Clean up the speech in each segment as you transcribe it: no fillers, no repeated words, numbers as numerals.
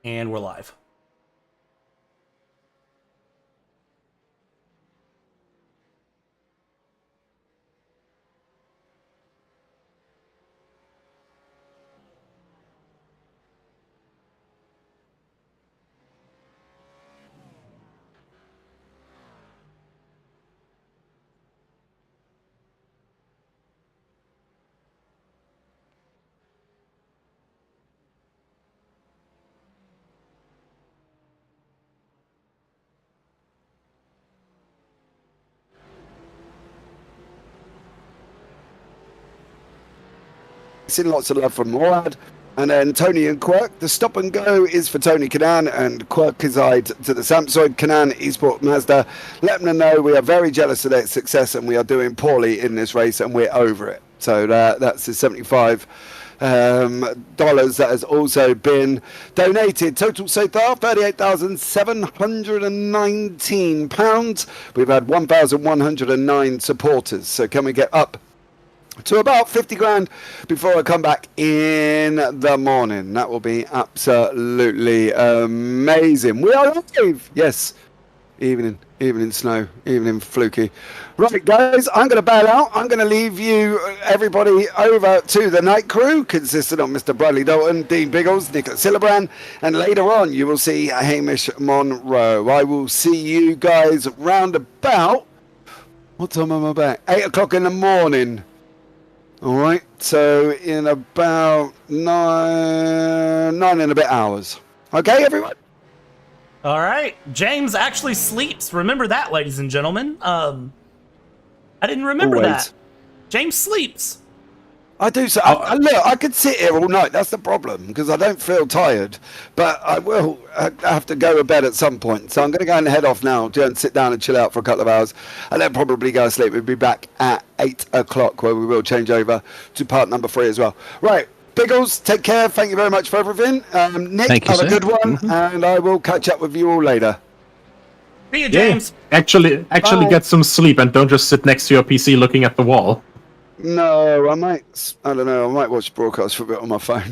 And we're live. Lots of love from Morad. And then Tony and Quirk. The stop and go is for Tony Kanan and Quirk Kazide to the Samsung. Kanan Esport Mazda. Let them know we are very jealous of their success and we are doing poorly in this race and we're over it. So that's the 75 dollars that has also been donated. Total so far £38,719. We've had 1,109 supporters. So can we get up to about 50 grand before I come back in the morning? That will be absolutely amazing. We are live. Yes. Evening snow, evening fluky. Right, guys, I'm going to bail out. I'm going to leave you, everybody, over to the night crew, consisting of Mr. Bradley Dalton, Dean Biggles, Nick Sillibrand, and later on you will see Hamish Monroe. I will see you guys round about, what time am I back? 8 o'clock in the morning. All right, so in about nine and a bit hours. Okay, everyone? All right. James actually sleeps. Remember that, ladies and gentlemen. I didn't remember that. James sleeps. I do. So look, I could sit here all night. That's the problem, because I don't feel tired. But I will have to go to bed at some point. So I'm going to go and head off now, go and sit down and chill out for a couple of hours, and then probably go to sleep. We'll be back at 8 o'clock, where we will change over to part number 3 as well. Right, Biggles, take care. Thank you very much for everything. Nick, have a good one, and I will catch up with you all later. See you, James. Yeah. Actually get some sleep and don't just sit next to your PC looking at the wall. No, I don't know, I might watch broadcast for a bit on my phone.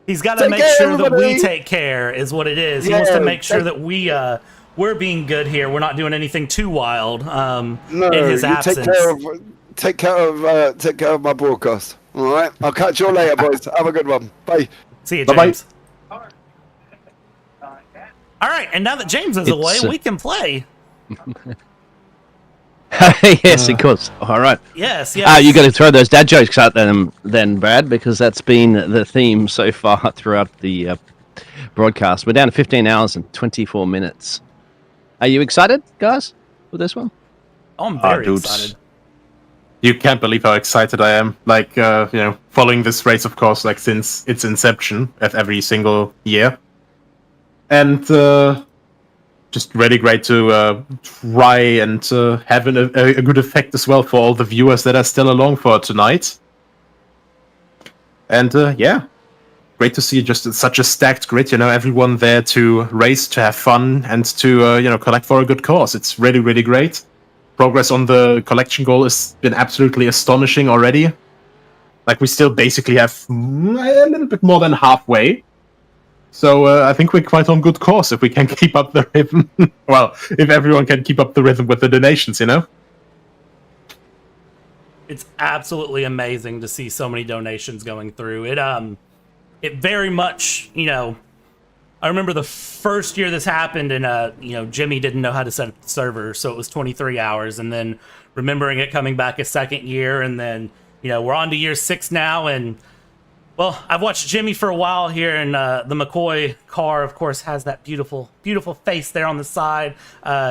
He's got to make sure that we take care, is what it is. He wants to make sure that we're being good here. We're not doing anything too wild in his absence. Take care of my broadcast. All right, I'll catch you all later, boys. Have a good one. Bye. See you, James. Bye-bye. All right, and now that James is away, we can play. Yes, of course. All right. Yes. You got to throw those dad jokes out then, Brad, because that's been the theme so far throughout the broadcast. We're down to 15 hours and 24 minutes. Are you excited, guys, with this one? Oh, I'm very excited. You can't believe how excited I am. Like, following this race, of course, like since its inception at every single year. And just really great to try and have a good effect as well for all the viewers that are still along for tonight. And great to see just such a stacked grid, everyone there to race, to have fun, and to collect for a good cause. It's really, really great. Progress on the collection goal has been absolutely astonishing already. Like, we still basically have a little bit more than halfway. So I think we're quite on good course if we can keep up the rhythm. Well, if everyone can keep up the rhythm with the donations, It's absolutely amazing to see so many donations going through. It very much, I remember the first year this happened, and Jimmy didn't know how to set up the server, so it was 23 hours, and then remembering it coming back a second year, and then we're on to year 6 now, and well, I've watched Jimmy for a while here, and the McCoy car, of course, has that beautiful, beautiful face there on the side.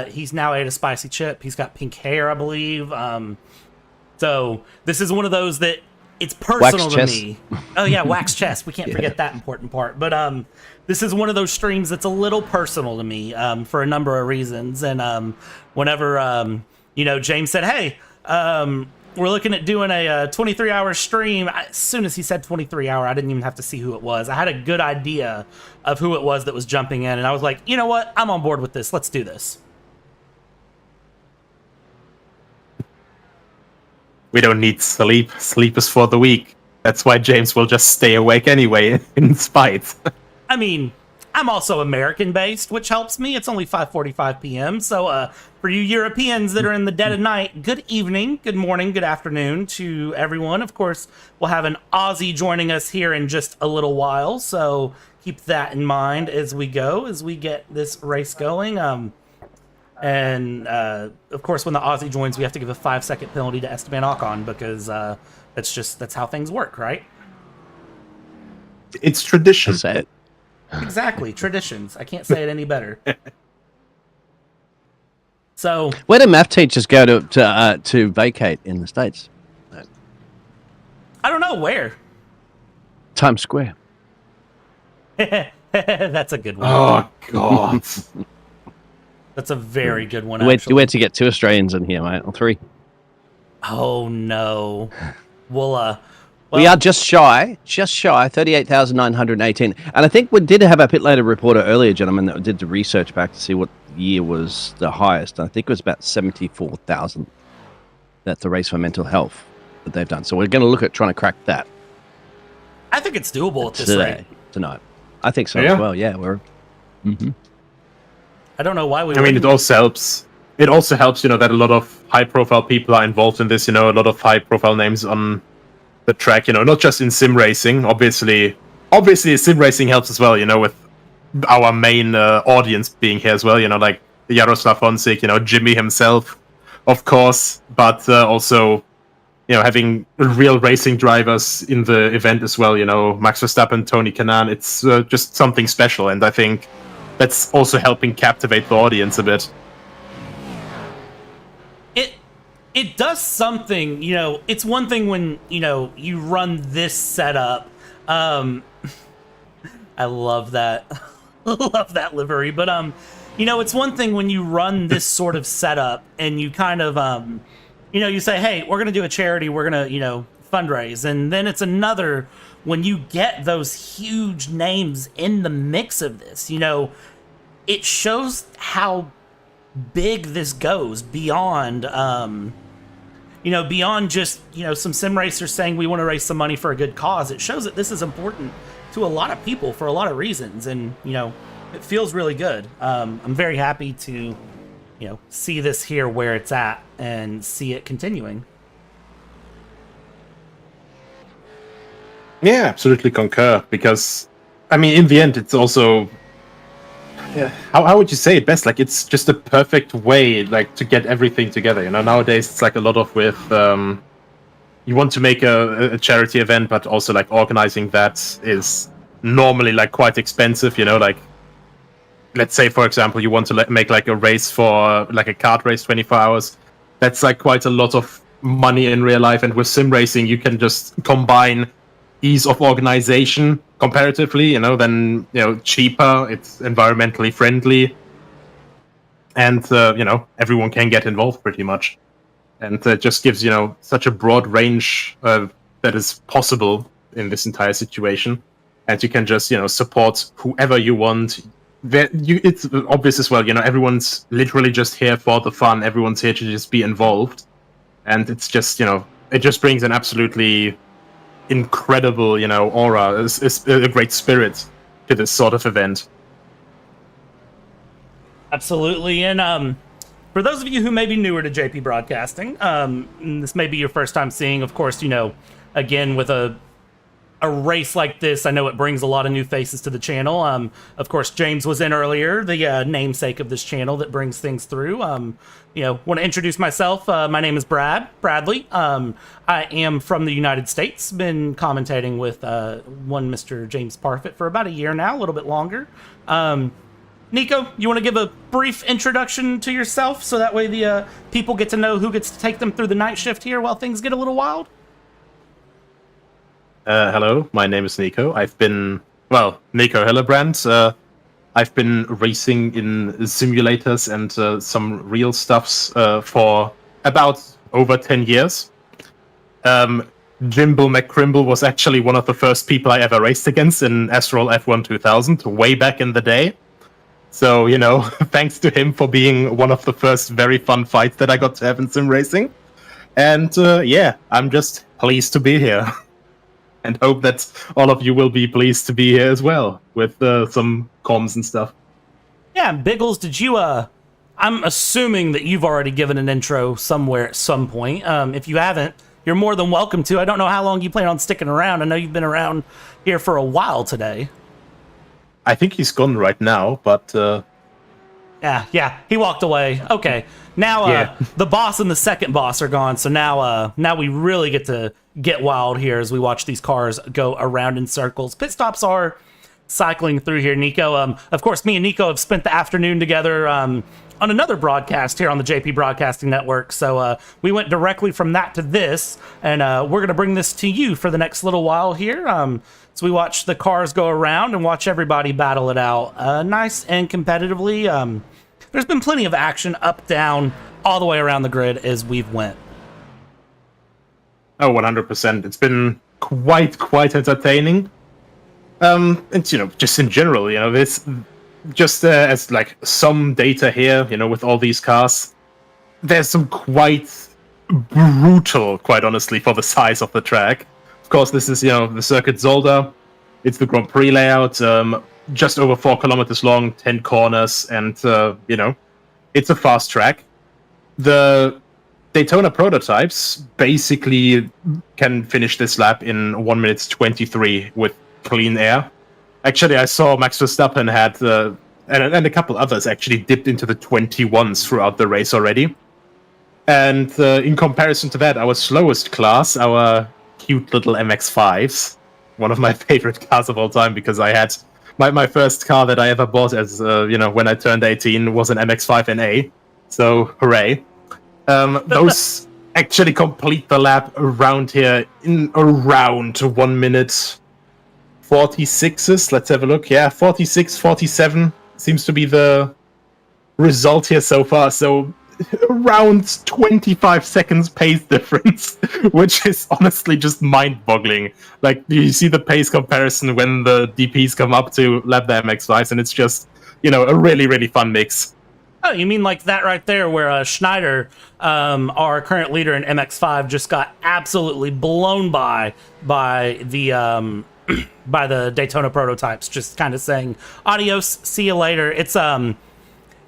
He's now ate a spicy chip. He's got pink hair, I believe. So this is one of those that it's personal to me. Oh yeah, wax chest. We can't forget that important part. But this is one of those streams that's a little personal to me for a number of reasons. And whenever James said, "Hey, we're looking at doing a 23-hour stream," as soon as he said 23-hour, I didn't even have to see who it was. I had a good idea of who it was that was jumping in, and I was like, you know what? I'm on board with this. Let's do this. We don't need sleep. Sleep is for the weak. That's why James will just stay awake anyway, in spite. I mean, I'm also American-based, which helps me. It's only 5:45 p.m., so for you Europeans that are in the dead of night, good evening, good morning, good afternoon to everyone. Of course, we'll have an Aussie joining us here in just a little while, so keep that in mind as we get this race going. And of course, when the Aussie joins, we have to give a 5-second penalty to Esteban Ocon because that's how things work, right? It's tradition. Say it. Exactly, traditions. I can't say it any better. So, Where do math teachers go to vacate in the States? I don't know where. Times Square. That's a good one. Oh, God. That's a very good one, You actually. had to get 2 Australians in here, mate, or 3. Oh, no. We are just shy, 38,918. And I think we did have a pit later reporter earlier, gentlemen, that did the research back to see what year was the highest. I think it was about 74,000. That's the race for mental health that they've done. So we're going to look at trying to crack that I think it's doable at this rate. tonight. I think so Yeah. as well, yeah. I don't know why we I mean, wouldn't. it also helps. It also helps, that a lot of high-profile people are involved in this. A lot of high-profile names on the track. Not just in sim racing. Obviously, sim racing helps as well. With our main audience being here as well. Like Jaroslav Honzik, Jimmy himself, of course, but also, having real racing drivers in the event as well. Max Verstappen, Tony Kanaan. It's just something special, and I think that's also helping captivate the audience a bit. It does something, it's one thing when, you run this setup. I love that. Love that livery. But, it's one thing when you run this sort of setup and you kind of, you say, hey, we're going to do a charity. We're going to, fundraise. And then it's another when you get those huge names in the mix of this, it shows how big this goes beyond, beyond just, some sim racers saying we want to raise some money for a good cause. It shows that this is important to a lot of people for a lot of reasons. And, it feels really good. I'm very happy to, see this here where it's at and see it continuing. Yeah, absolutely concur. Because, I mean, in the end, it's also... Yeah. How would you say it best? Like, it's just a perfect way, like, to get everything together. Nowadays it's like a lot of with you want to make a charity event, but also like organizing that is normally like quite expensive. Like, let's say for example you want to make like a race for like a kart race 24 hours. That's like quite a lot of money in real life, and with sim racing you can just combine ease of organization comparatively, then cheaper, it's environmentally friendly, and everyone can get involved pretty much, and it just gives such a broad range that is possible in this entire situation, and you can just support whoever you want. It's obvious as well, everyone's literally just here for the fun, everyone's here to just be involved, and it's just it just brings an absolutely incredible aura, is a great spirit to this sort of event. Absolutely. And for those of you who may be newer to JP Broadcasting, this may be your first time seeing, of course, again, with a race like this, I know it brings a lot of new faces to the channel. Of course, James was in earlier, the namesake of this channel that brings things through. Want to introduce myself. My name is Bradley. I am from the United States. Been commentating with one Mr. James Parfit for about a year now, a little bit longer. Nico, you want to give a brief introduction to yourself so that way the people get to know who gets to take them through the night shift here while things get a little wild? Hello, my name is Nico. Nico Hillebrand. I've been racing in simulators and some real stuffs for about over 10 years. Jimble McCrimble was actually one of the first people I ever raced against in Astral F1 2000, way back in the day. So, thanks to him for being one of the first very fun fights that I got to have in sim racing. And I'm just pleased to be here. and hope that all of you will be pleased to be here as well with some comms and stuff. Yeah, Biggles, did you, I'm assuming that you've already given an intro somewhere at some point. If you haven't, you're more than welcome to. I don't know how long you plan on sticking around. I know you've been around here for a while today. I think he's gone right now, but... Yeah, he walked away. Okay, now the boss and the second boss are gone, so now we really get to get wild here as we watch these cars go around in circles. Pit stops are cycling through here, Nico. Of course, me and Nico have spent the afternoon together on another broadcast here on the JP Broadcasting Network, so we went directly from that to this, and we're going to bring this to you for the next little while here. So we watch the cars go around and watch everybody battle it out nice and competitively. There's been plenty of action up, down, all the way around the grid as we've went. Oh, 100%. It's been quite entertaining. And, just in general, this, just as, like, some data here, with all these cars, there's some quite brutal, quite honestly, for the size of the track. Of course, this is, the circuit Zolder. It's the Grand Prix layout, just over 4 kilometers long, 10 corners, and, it's a fast track. The Daytona prototypes basically can finish this lap in 1 minute 23 with clean air. Actually, I saw Max Verstappen had, and a couple others actually dipped into the 21s throughout the race already. And in comparison to that, our slowest class, our cute little MX-5s, one of my favorite cars of all time, because I had my first car that I ever bought as, when I turned 18 was an MX-5 NA. So, hooray. Those actually complete the lap around here in around 1 minute 46s. Let's have a look. Yeah, 46, 47 seems to be the result here so far. So around 25 seconds pace difference, which is honestly just mind-boggling. Like, you see the pace comparison when the DPs come up to lap the MX-5s, and it's just, a really, really fun mix. Oh, you mean like that right there where Schneider, our current leader in MX-5, just got absolutely blown by the by the Daytona prototypes, just kind of saying, adios, see you later. It's kind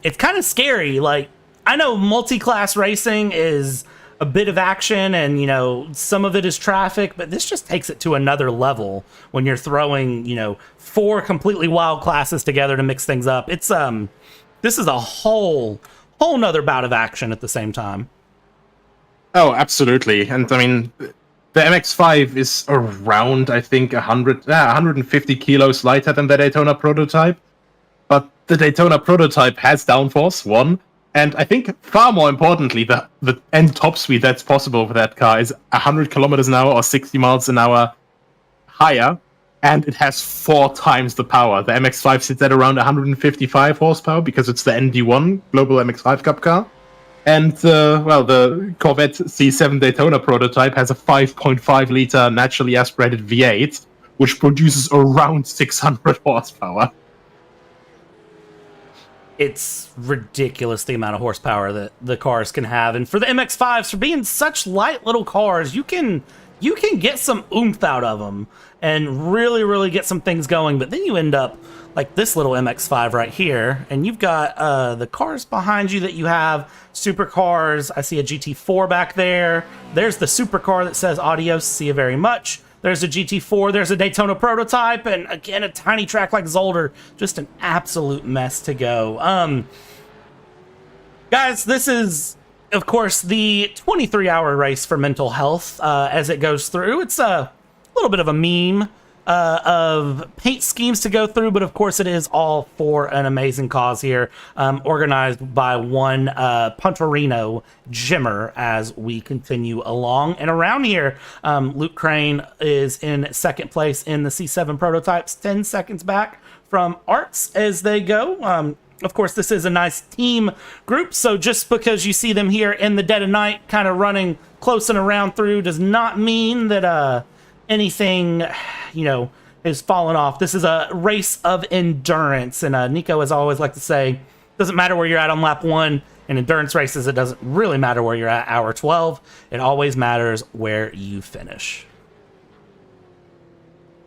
of scary. Like, I know multi-class racing is a bit of action and, some of it is traffic, but this just takes it to another level when you're throwing, 4 completely wild classes together to mix things up. It's, this is a whole nother bout of action at the same time. Oh, absolutely. And I mean, the MX-5 is around, I think, 150 kilos lighter than the Daytona prototype. But the Daytona prototype has downforce, 1. And I think, far more importantly, the end top speed that's possible for that car is 100 kilometers an hour or 60 miles an hour higher, and it has 4 times the power. The MX-5 sits at around 155 horsepower because it's the ND1 Global MX-5 Cup car. And, the Corvette C7 Daytona prototype has a 5.5-liter naturally aspirated V8, which produces around 600 horsepower. It's ridiculous the amount of horsepower that the cars can have, and for the MX-5s, for being such light little cars, you can get some oomph out of them and really get some things going. But then you end up like this little MX-5 right here, and you've got the cars behind you that you have Supercars. I see a GT4 back there. There's the Supercar that says adios, see you very much. There's a GT4, there's a Daytona prototype, and again, a tiny track like Zolder. Just an absolute mess to go. Guys, this is, of course, the 23-hour race for mental health as it goes through. It's a little bit of a meme of paint schemes to go through, but of course it is all for an amazing cause here, organized by one Punterino Jimmer as we continue along. And around here, Luke Crane is in second place in the C7 prototypes, 10 seconds back from Arts as they go. Of course, this is a nice team group, so just because you see them here in the dead of night kind of running close and around through does not mean that anything, is falling off. This is a race of endurance, and Nico, as I always like to say, doesn't matter where you're at on lap 1. In endurance races, it doesn't really matter where you're at hour 12. It always matters where you finish.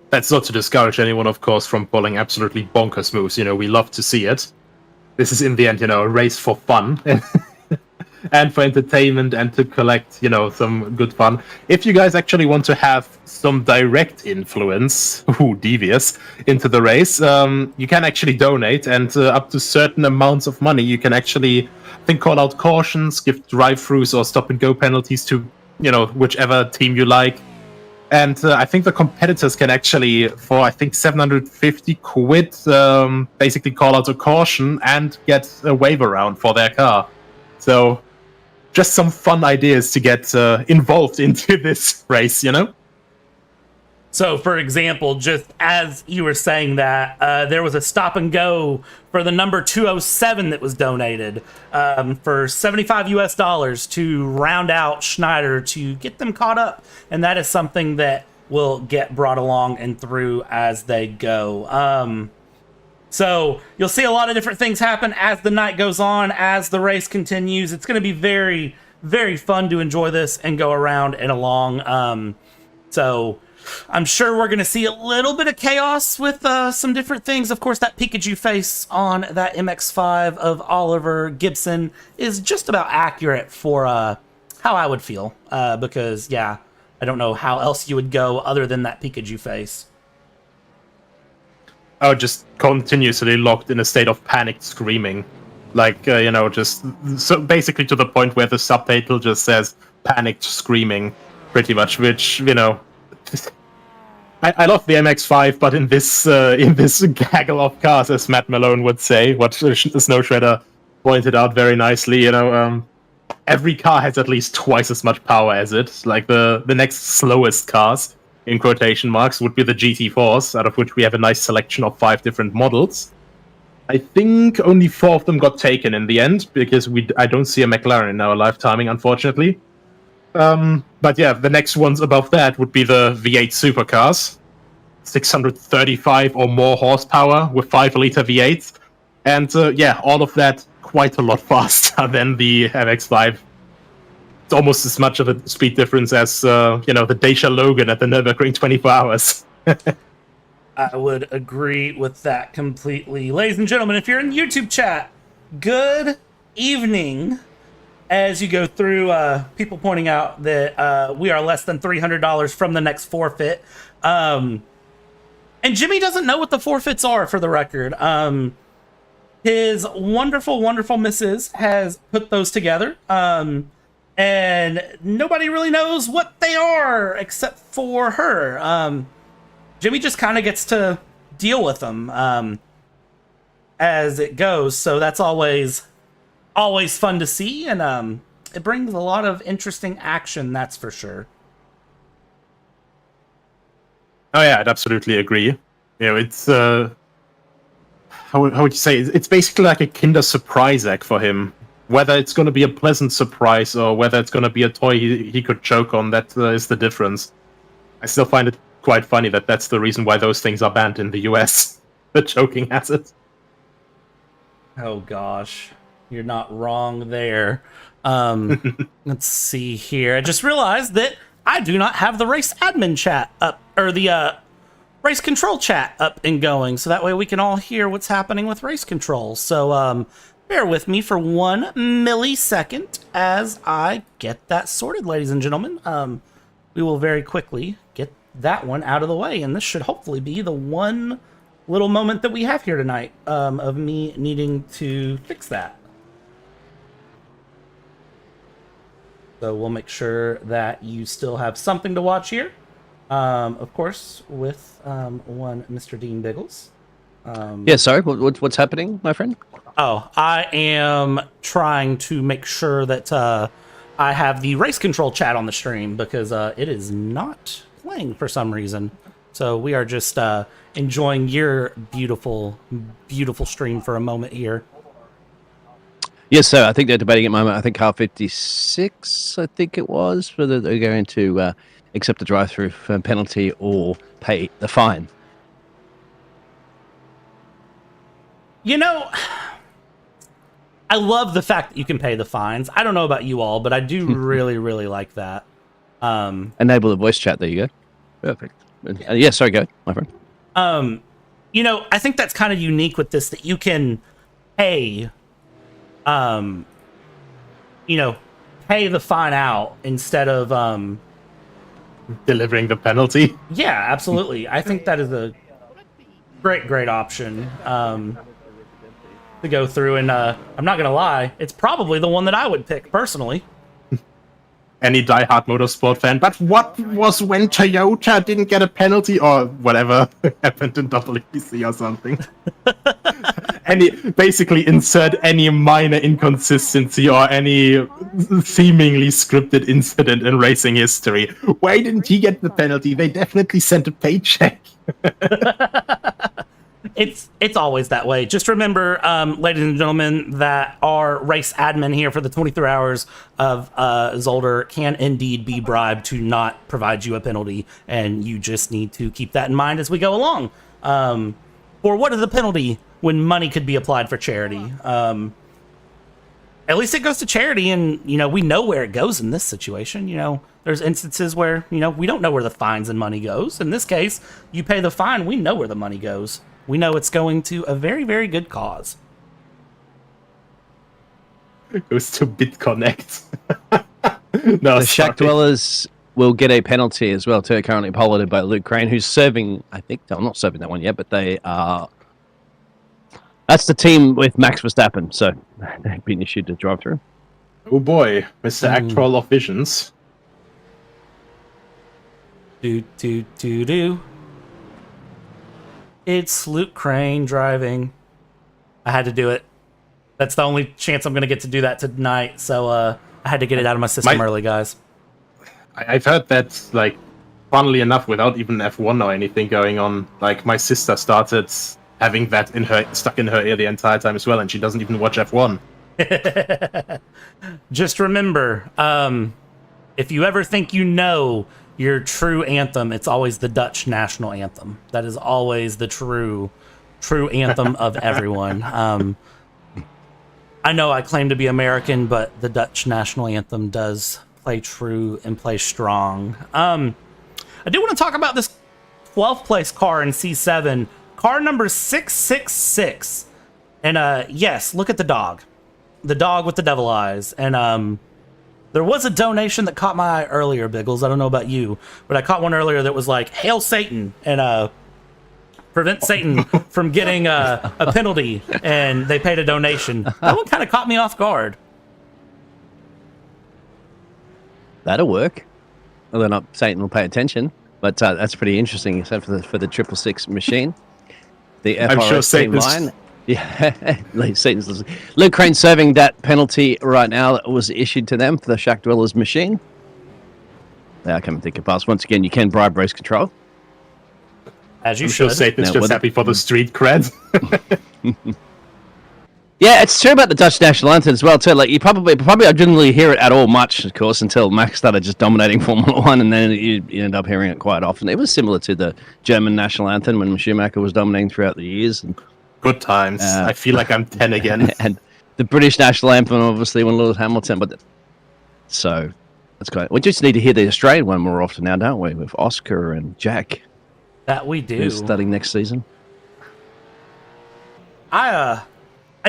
That's not to discourage anyone, of course, from pulling absolutely bonkers moves. We love to see it. This is, in the end, a race for fun. And for entertainment and to collect, some good fun. If you guys actually want to have some direct influence, devious, into the race, you can actually donate, and up to certain amounts of money, you can actually, I think, call out cautions, give drive-throughs or stop-and-go penalties to, whichever team you like. And I think the competitors can actually, for I think 750 quid, basically call out a caution and get a waiver round for their car. So, just some fun ideas to get involved into this race, So, for example, just as you were saying that, there was a stop and go for the number 207 that was donated for $75 US to round out Schneider to get them caught up. And that is something that will get brought along and through as they go. So you'll see a lot of different things happen as the night goes on, as the race continues. It's going to be very, very fun to enjoy this and go around and along. So I'm sure we're going to see a little bit of chaos with some different things. Of course, that Pikachu face on that MX-5 of Oliver Gibson is just about accurate for how I would feel. Because, yeah, I don't know how else you would go other than that Pikachu face. Oh, just continuously locked in a state of panicked screaming. Like, just so basically to the point where the subtitle just says panicked screaming, pretty much, which, I love the MX-5, but in this gaggle of cars, as Matt Malone would say, what Snow Shredder pointed out very nicely, every car has at least twice as much power as it. Like, the next slowest cars, in quotation marks, would be the GT4s, out of which we have a nice selection of 5 different models. I think only 4 of them got taken in the end, because I don't see a McLaren in our live timing, unfortunately. But yeah, the next ones above that would be the V8 Supercars. 635 or more horsepower with 5-liter V8s. And yeah, all of that quite a lot faster than the MX-5. It's almost as much of a speed difference as, the Dacia Logan at the Nürburgring 24 hours. I would agree with that completely. Ladies and gentlemen, if you're in YouTube chat, good evening. As you go through, people pointing out that we are less than $300 from the next forfeit. And Jimmy doesn't know what the forfeits are, for the record. His wonderful, wonderful missus has put those together. And nobody really knows what they are except for her. Jimmy just kind of gets to deal with them as it goes. So that's always fun to see. And it brings a lot of interesting action, that's for sure. Oh yeah, I'd absolutely agree. It's how would you say? It's basically like a Kinder Surprise egg for him. Whether it's going to be a pleasant surprise or whether it's going to be a toy he could choke on, that is the difference. I still find it quite funny that that's the reason why those things are banned in the US. The choking hazard. Oh gosh, you're not wrong there. Let's see here. I just realized that I do not have the race admin chat up, or the race control chat up and going, so that way we can all hear what's happening with race control. So bear with me for 1 millisecond as I get that sorted, ladies and gentlemen. We will very quickly get that one out of the way, and this should hopefully be the one little moment that we have here tonight of me needing to fix that. So we'll make sure that you still have something to watch here. Of course, with one Mr. Dean Biggles. Yeah, sorry, what's happening, my friend? Oh, I am trying to make sure that I have the race control chat on the stream because it is not playing for some reason. So we are just enjoying your beautiful, beautiful stream for a moment here. Yes, sir. I think they're debating at the moment. I think car 56, I think it was, whether they're going to accept a drive-through penalty or pay the fine. I love the fact that you can pay the fines. I don't know about you all, but I do really, really like that. Enable the voice chat. There you go. Perfect. Yeah, sorry, go, my friend. You know, I think that's kind of unique with this, that you can pay, you know, pay the fine out instead of, Delivering the penalty. yeah, absolutely. I think that is a great option, to go through. And, I'm not going to lie, it's probably the one that I would pick personally. Any diehard motorsport fan, but what was when Toyota didn't get a penalty or whatever happened in WEC or something? Basically insert any minor inconsistency or any seemingly scripted incident in racing history. Why didn't he get the penalty? They definitely sent a paycheck. It's always that way. Just remember, ladies and gentlemen, that our race admin here for the 23 hours of Zolder can indeed be bribed to not provide you a penalty, and you just need to keep that in mind as we go along. Or what is the penalty when money could be applied for charity? At least it goes to charity, and, you know, we know where it goes in this situation. You know, there's instances where, you know, we don't know where the fines and money goes. In this case, you pay the fine, we know where the money goes. We know it's going to a very good cause. It goes to BitConnect. No, The shack dwellers will get a penalty as well, too, currently piloted by Luke Crane, who's serving, I think, I'm not serving that one yet, but they are... That's the team with Max Verstappen, so they've been issued to drive through. Oh boy, Mr. Actual of Visions. Do. It's Luke Crane driving. I had to do it. That's the only chance I'm going to get to do that tonight, so I had to get it out of my system early, guys. I've heard that, like, funnily enough, without even F1 or anything going on, like, my sister started having that stuck in her ear the entire time as well, and she doesn't even watch F1. Just remember, if you ever think you know your true anthem, it's always the Dutch national anthem. That is always the true anthem of everyone. I know I claim to be American, but the Dutch national anthem does play true and play strong. I do want to talk about this 12th place car in C7, car number 666. And yes, look at the dog with the devil eyes. And there was a donation that caught my eye earlier, Biggles. I don't know about you, but I caught one earlier that was like, "Hail Satan," and prevent Satan from getting a penalty, and they paid a donation. That one kind of caught me off guard. That'll work. Well, then Satan will pay attention, but that's pretty interesting, except for the 666 machine. The FRS I'm sure Satan's... line. Yeah, Luke Crane serving that penalty right now that was issued to them for the Shack Dwellers machine. I can't think of pass. Once again, you can bribe race control. As you I'm should. sure Satan's just happy for the street cred. Yeah, it's true about the Dutch national anthem as well, too. Like, you probably I didn't really hear it at all much, of course, until Max started just dominating Formula One, and then you end up hearing it quite often. It was similar to the German national anthem when Schumacher was dominating throughout the years. And Good times. I feel like I'm 10 again. And the British national anthem, obviously, when Lewis Hamilton. But so that's great. We just need to hear the Australian one more often now, don't we? With Oscar and Jack. That we do. Who's starting next season. I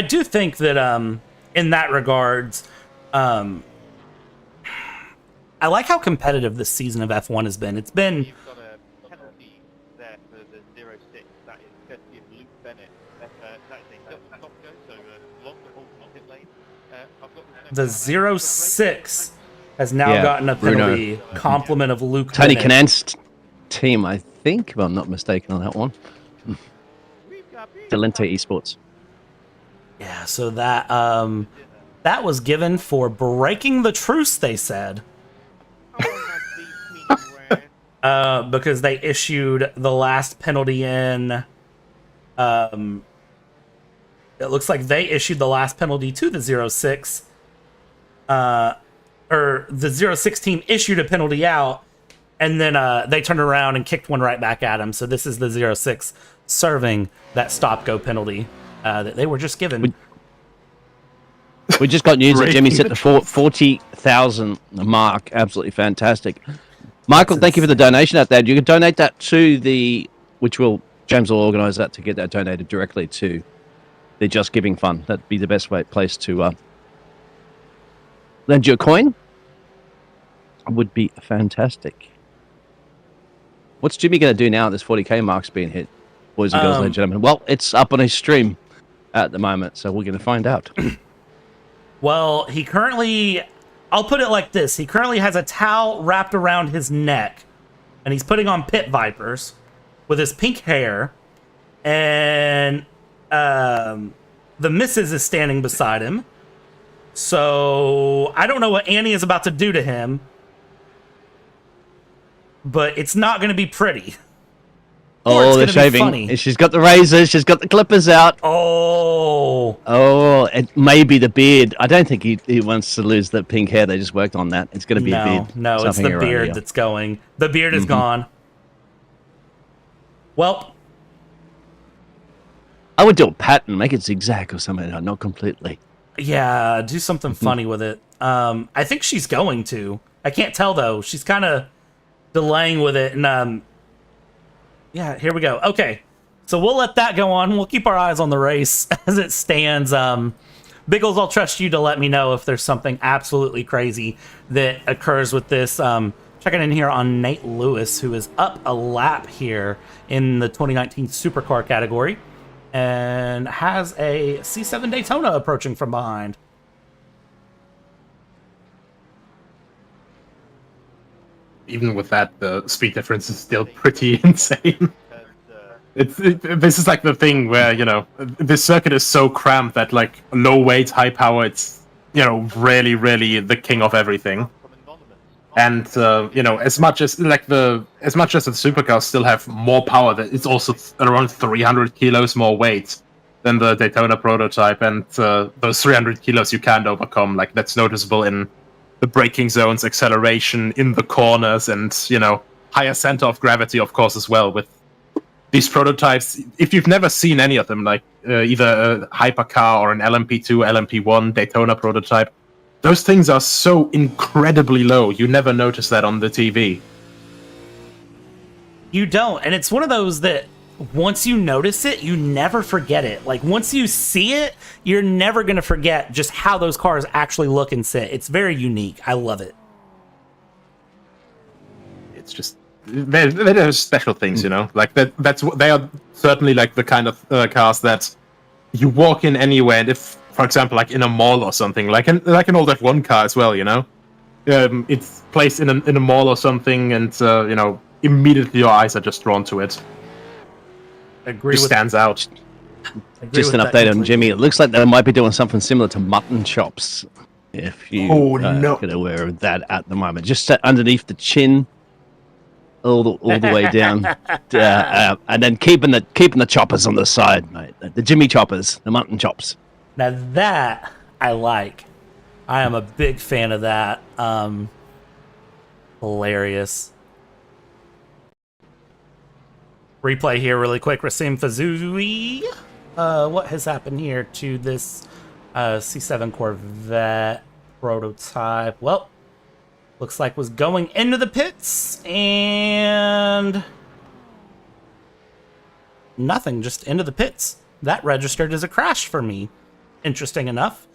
do think that in that regards, I like how competitive this season of F1 has been. It's been. You've got a penalty there for the 0-6. That is courtesy of Luke Bennett. That is a Dutch top go, so long the whole pit lane. I've got The 0-6 has now gotten a penalty. Bruno. Compliment of Luke Tony Bennett. Kanan's team, I think, if I'm not mistaken on that one. Delente Esports. Yeah, so that that was given for breaking the truce, they said. Because they issued the last penalty in. It looks like they issued the last penalty to the 0-6. Or the 0-6 team issued a penalty out, and then they turned around and kicked one right back at him. So this is the 0-6 serving that stop-go penalty that they were just given. We just got news that Jimmy's hit the 40,000 mark. Absolutely fantastic. Michael, thank you for the donation out there. You can donate that to James will organise that to get that donated directly to the Just Giving Fund. That'd be the best place to lend you a coin. Would be fantastic. What's Jimmy going to do now? This 40k mark's being hit, boys and girls, ladies and gentlemen. Well, it's up on his stream at the moment, so we're going to find out. Well, I'll put it like this. He currently has a towel wrapped around his neck, and he's putting on pit vipers with his pink hair, and the missus is standing beside him. So I don't know what Annie is about to do to him, but it's not going to be pretty. Oh, they're shaving. She's got the razors. She's got the clippers out. Oh, it may be the beard. I don't think he wants to lose the pink hair. They just worked on that. It's going to be a beard. No, it's the beard that's going. The beard is gone. Well, I would do a pattern, make it zigzag or something. No, not completely. Yeah, do something funny with it. I think she's going to. I can't tell though. She's kind of delaying with it, and yeah, here we go. Okay, so we'll let that go on. We'll keep our eyes on the race as it stands. Biggles, I'll trust you to let me know if there's something absolutely crazy that occurs with this. Checking in here on Nate Lewis, who is up a lap here in the 2019 Supercar category and has a C7 Daytona approaching from behind. Even with that, the speed difference is still pretty insane. This is like the thing where, this circuit is so cramped that like low weight, high power, it's, really, really the king of everything. And, as much as the supercars still have more power, that it's also around 300 kilos more weight than the Daytona prototype. And those 300 kilos you can't overcome. Like, that's noticeable in the braking zones, acceleration in the corners, and, higher center of gravity, of course, as well, with these prototypes. If you've never seen any of them, like either a hypercar or an LMP2, LMP1 Daytona prototype, those things are so incredibly low. You never notice that on the TV. You don't, and it's one of those that once you notice it, you never forget it. Like, once you see it, you're never going to forget just how those cars actually look and sit. It's very unique. I love it. It's just, they're special things, like they are certainly like the kind of cars that you walk in anywhere, and if, for example, like in a mall or something, like an old F1 car as well, it's placed in a mall or something, and immediately your eyes are just drawn to it. It stands out. Just an update on Jimmy. It looks like they might be doing something similar to mutton chops. If you get aware of that at the moment, just underneath the chin, all the way down, and then keeping the choppers on the side, mate. The Jimmy choppers, the mutton chops. Now that I like. I am a big fan of that. Hilarious. Replay here really quick. Rasim Fazui. What has happened here to this C7 Corvette prototype? Well, looks like was going into the pits and nothing, just into the pits. That registered as a crash for me. Interesting enough.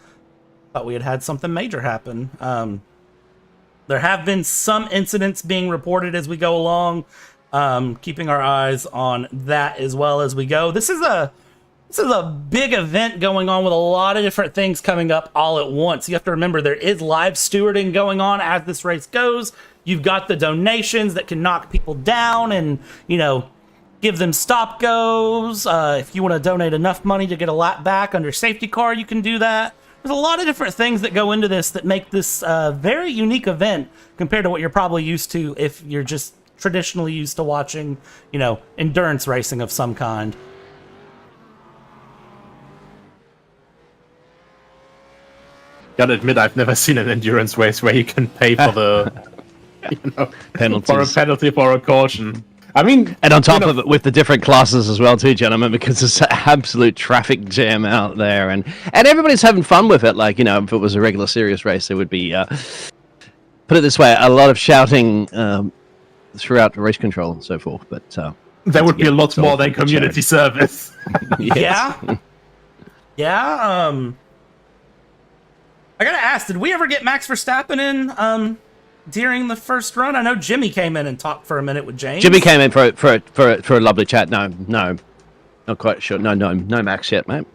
Thought we had something major happen. There have been some incidents being reported as we go along. Keeping our eyes on that as well as we go. This is a big event going on with a lot of different things coming up all at once. You have to remember there is live stewarding going on as this race goes. You've got the donations that can knock people down and, give them stop goes. If you want to donate enough money to get a lap back under safety car, you can do that. There's a lot of different things that go into this that make this a very unique event compared to what you're probably used to if you're just traditionally used to watching, endurance racing of some kind. Gotta admit, I've never seen an endurance race where you can pay for the penalties, for a penalty for a caution. I mean, and on top of it, with the different classes as well, too, gentlemen, because there's an absolute traffic jam out there, and everybody's having fun with it. Like, if it was a regular serious race, there would be, put it this way, a lot of shouting throughout race control and so forth. But There would be a lot more than for community service. yes. Yeah. I gotta ask, did we ever get Max Verstappen in during the first run? I know Jimmy came in and talked for a minute with James. Jimmy came in for a lovely chat. No, not quite sure. No Max yet, mate.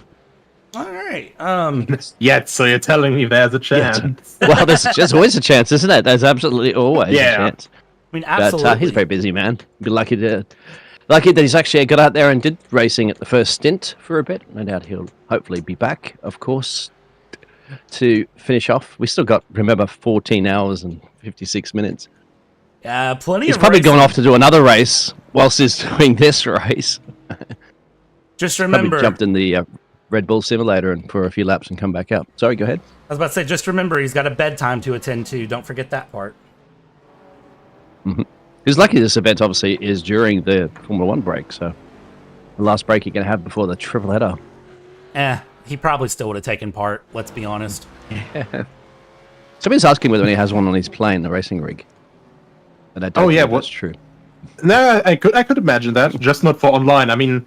All right. Yet, so you're telling me there's a chance. Well, there's always a chance, isn't it? There's absolutely always a chance. I mean, absolutely. But he's very busy, man. Be lucky that he's actually got out there and did racing at the first stint for a bit. No doubt he'll hopefully be back, of course, to finish off. We still got, remember, 14 hours and 56 minutes. Yeah, plenty. He's of probably racing. gone off to do another race whilst he's doing this race. Just remember, Probably jumped in the Red Bull simulator and for a few laps and come back up. Sorry, go ahead. I was about to say, just remember, he's got a bedtime to attend to. Don't forget that part. He's lucky this event obviously is during the Formula 1 break, so the last break you're going to have before the triple header. He probably still would have taken part, let's be honest. Somebody's asking whether he has one on his plane, the racing rig. And I don't think that's true. No, I could imagine that, just not for online. I mean,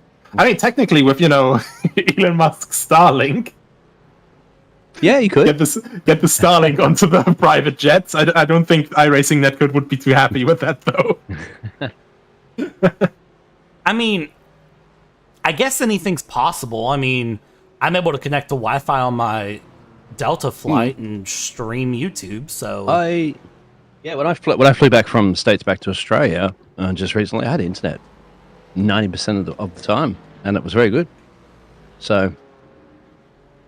technically with, Elon Musk's Starlink. Yeah, you could. Get the Starlink onto the private jets. I don't think iRacing Netcode would be too happy with that, though. I mean, I guess anything's possible. I mean, I'm able to connect to Wi-Fi on my Delta flight and stream YouTube, so... when I flew back from States back to Australia just recently, I had internet 90% of the time, and it was very good. So...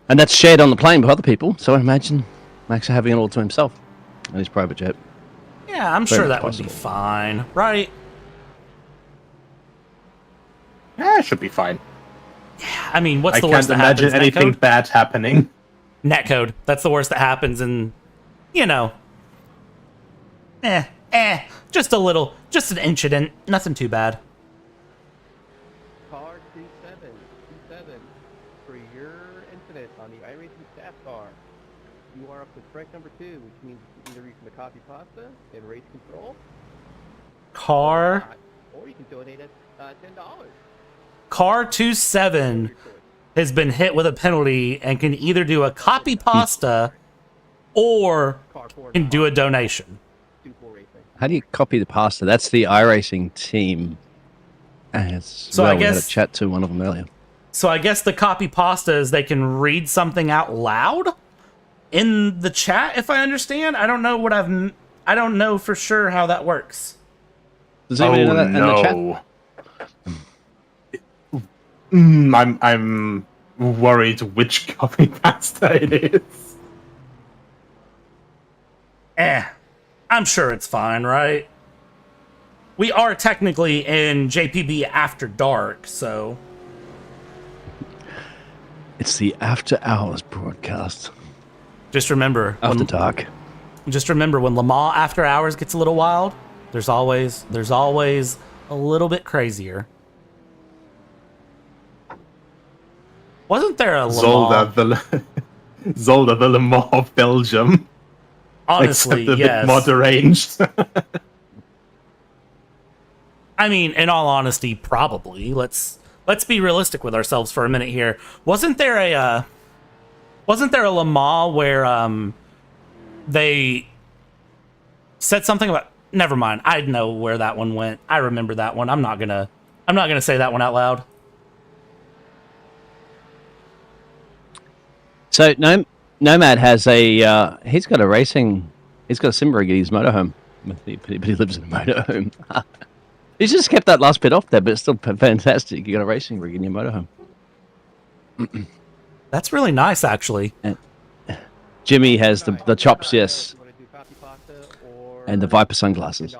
And that's shared on the plane by other people, so I imagine Max having it all to himself on his private jet. Yeah, I'm sure that would be fine, right? Yeah, it should be fine. I mean, what's the I worst can't that happens? imagine anything bad happening. Netcode. That's the worst that happens, and, just an incident. Nothing too bad. Car 2727 for your incident on the iRacing staff car. You are up to strike number 2, which means you can either reach the copy pasta in race control, Car or you can donate us $10. Car 27 has been hit with a penalty and can either do a copy pasta or can do a donation. How do you copy the pasta? That's the iRacing team. So I we had a guess chat to one of them earlier. So I guess the copy pasta is they can read something out loud in the chat, if I understand. I don't know for sure how that works. Does anybody know that in the chat? I'm worried which copy pasta it is. I'm sure it's fine, right? We are technically in JPB After Dark, so... It's the After Hours broadcast. Just remember... After Dark. Just remember, when Le Mans After Hours gets a little wild, there's always a little bit crazier. Wasn't there a Le Mans? Zolder, the Le Mans of Belgium. Honestly, except a yes. bit more deranged. I mean, in all honesty, probably. Let's be realistic with ourselves for a minute here. Wasn't there a Le Mans where they said something about? Never mind. I know where that one went. I remember that one. I'm not gonna say that one out loud. So Nomad has he's got a sim rig in his motorhome, but he lives in a motorhome. He's just kept that last bit off there, but it's still fantastic. You got a racing rig in your motorhome. That's really nice, actually. And Jimmy has the chops, yes, and the Viper sunglasses.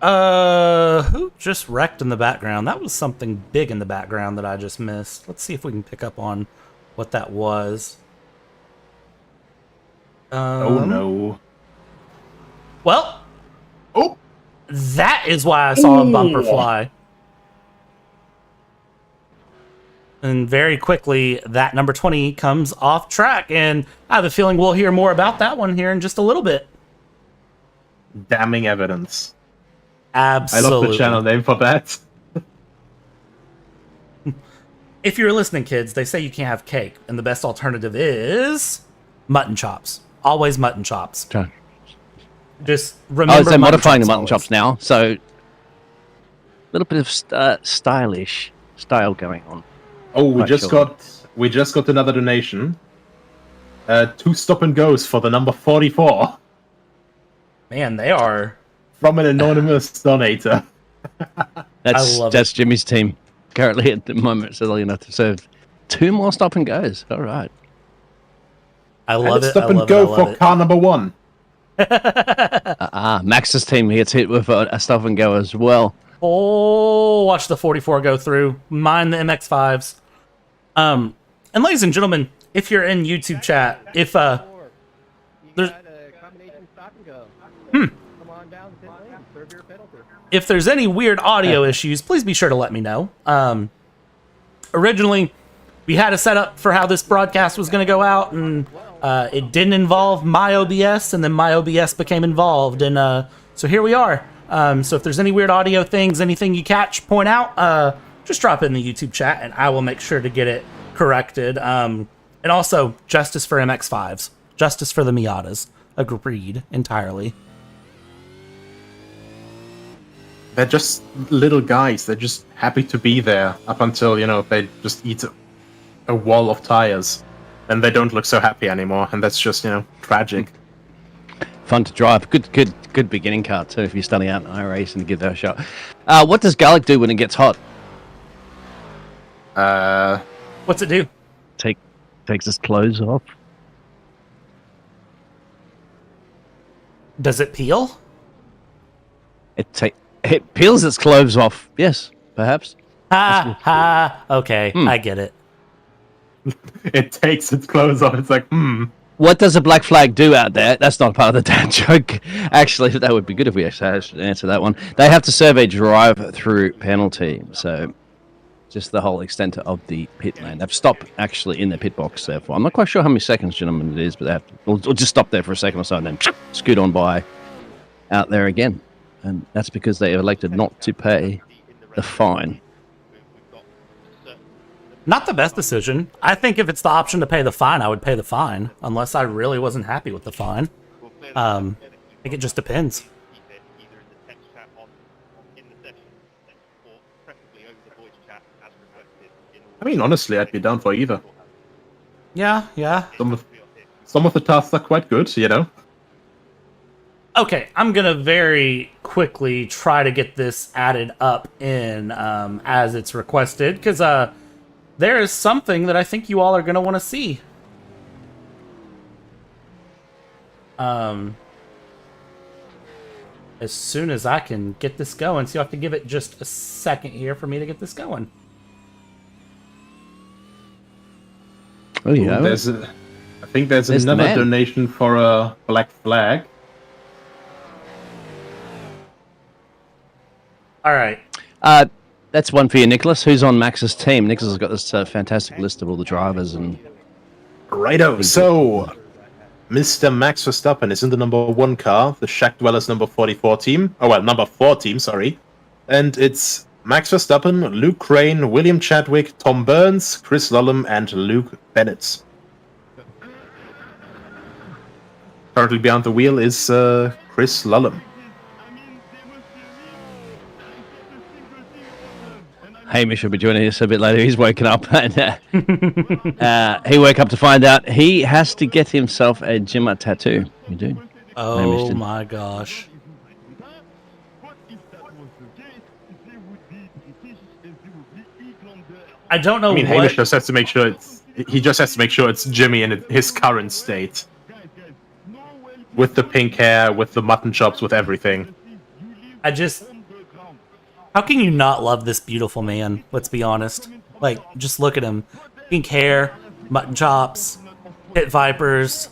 Who just wrecked in the background? That was something big in the background that I just missed. Let's see if we can pick up on what that was. Oh no. Well, oh, that is why I saw a bumper fly. And very quickly, that number 20 comes off track, and I have a feeling we'll hear more about that one here in just a little bit. damning evidence. Absolutely. I love the channel name for that. If you're listening, kids, they say you can't have cake, and the best alternative is mutton chops. Always mutton chops. Okay. Just remember. They're modifying the mutton always. chops now, so a little bit of stylish style going on. Oh, we Quite just sure. got another donation. 2 stop and goes for the number 44 Man, they are. from an anonymous donator. love That's Jimmy's team currently at the moment, so they're going to serve 2 more stop and goes. All right. I And love it's it. stop I and love go it. I love for it. car number 1. Max's team gets hit with a stop and go as well. Oh, watch the 44 go through. Mine the MX-5s. And ladies and gentlemen, if you're in YouTube chat, if You there's- got a combination stop and go. Come on down to pit lane, serve your penalty. if there's any weird audio issues, please be sure to let me know. Originally, we had a setup for how this broadcast was going to go out, and it didn't involve my OBS, and then my OBS became involved, and so here we are. So if there's any weird audio things, anything you catch, point out, just drop it in the YouTube chat, and I will make sure to get it corrected. And also, justice for MX-5s. Justice for the Miatas. Agreed entirely. They're just little guys. They're just happy to be there up until, they just eat a wall of tires. And they don't look so happy anymore. And that's just, tragic. Fun to drive. Good beginning car too if you're starting out in iRace and give that a shot. What does garlic do when it gets hot? What's it do? Takes its clothes off. Does it peel? It peels its clothes off. Yes, perhaps. Ha. Okay, I get it. It takes its clothes off. It's like, What does a black flag do out there? That's not part of the dad joke. Actually, that would be good if we actually had to answer that one. They have to serve a drive-through penalty. So, just the whole extent of the pit lane. They've stopped actually in the pit box. Therefore, I'm not quite sure how many seconds, gentlemen, it is, but they have to. We'll just stop there for a second or so, and then scoot on by out there again. And that's because they elected not to pay the fine. Not the best decision. I think if it's the option to pay the fine, I would pay the fine, unless I really wasn't happy with the fine. I think it just depends. I mean, honestly, I'd be down for either. Yeah. Some of the tasks are quite good, Okay, I'm gonna very quickly try to get this added up in as it's requested, because there is something that I think you all are gonna want to see. As soon as I can get this going, so you'll have to give it just a second here for me to get this going. Oh yeah. I think there's There's the another man. donation for a black flag. All right. That's one for you, Nicholas. Who's on Max's team? Nicholas has got this fantastic list of all the drivers and. Righto. So, Mr. Max Verstappen is in the number 1 car, the Shack Dwellers number 44 team. Oh, well, number 4 team, sorry. And it's Max Verstappen, Luke Crane, William Chadwick, Tom Burns, Chris Lullum, and Luke Bennett. Currently behind the wheel is Chris Lullum. Hamish will be joining us a bit later. He's woken up and he woke up to find out he has to get himself a Jimma tattoo. You do? Oh my gosh. I don't know I mean, what. Hamish just has to make sure it's Jimmy in his current state. With the pink hair, with the mutton chops, with everything. How can you not love this beautiful man? Let's be honest. Like, just look at him. Pink hair, mutton chops, pit vipers.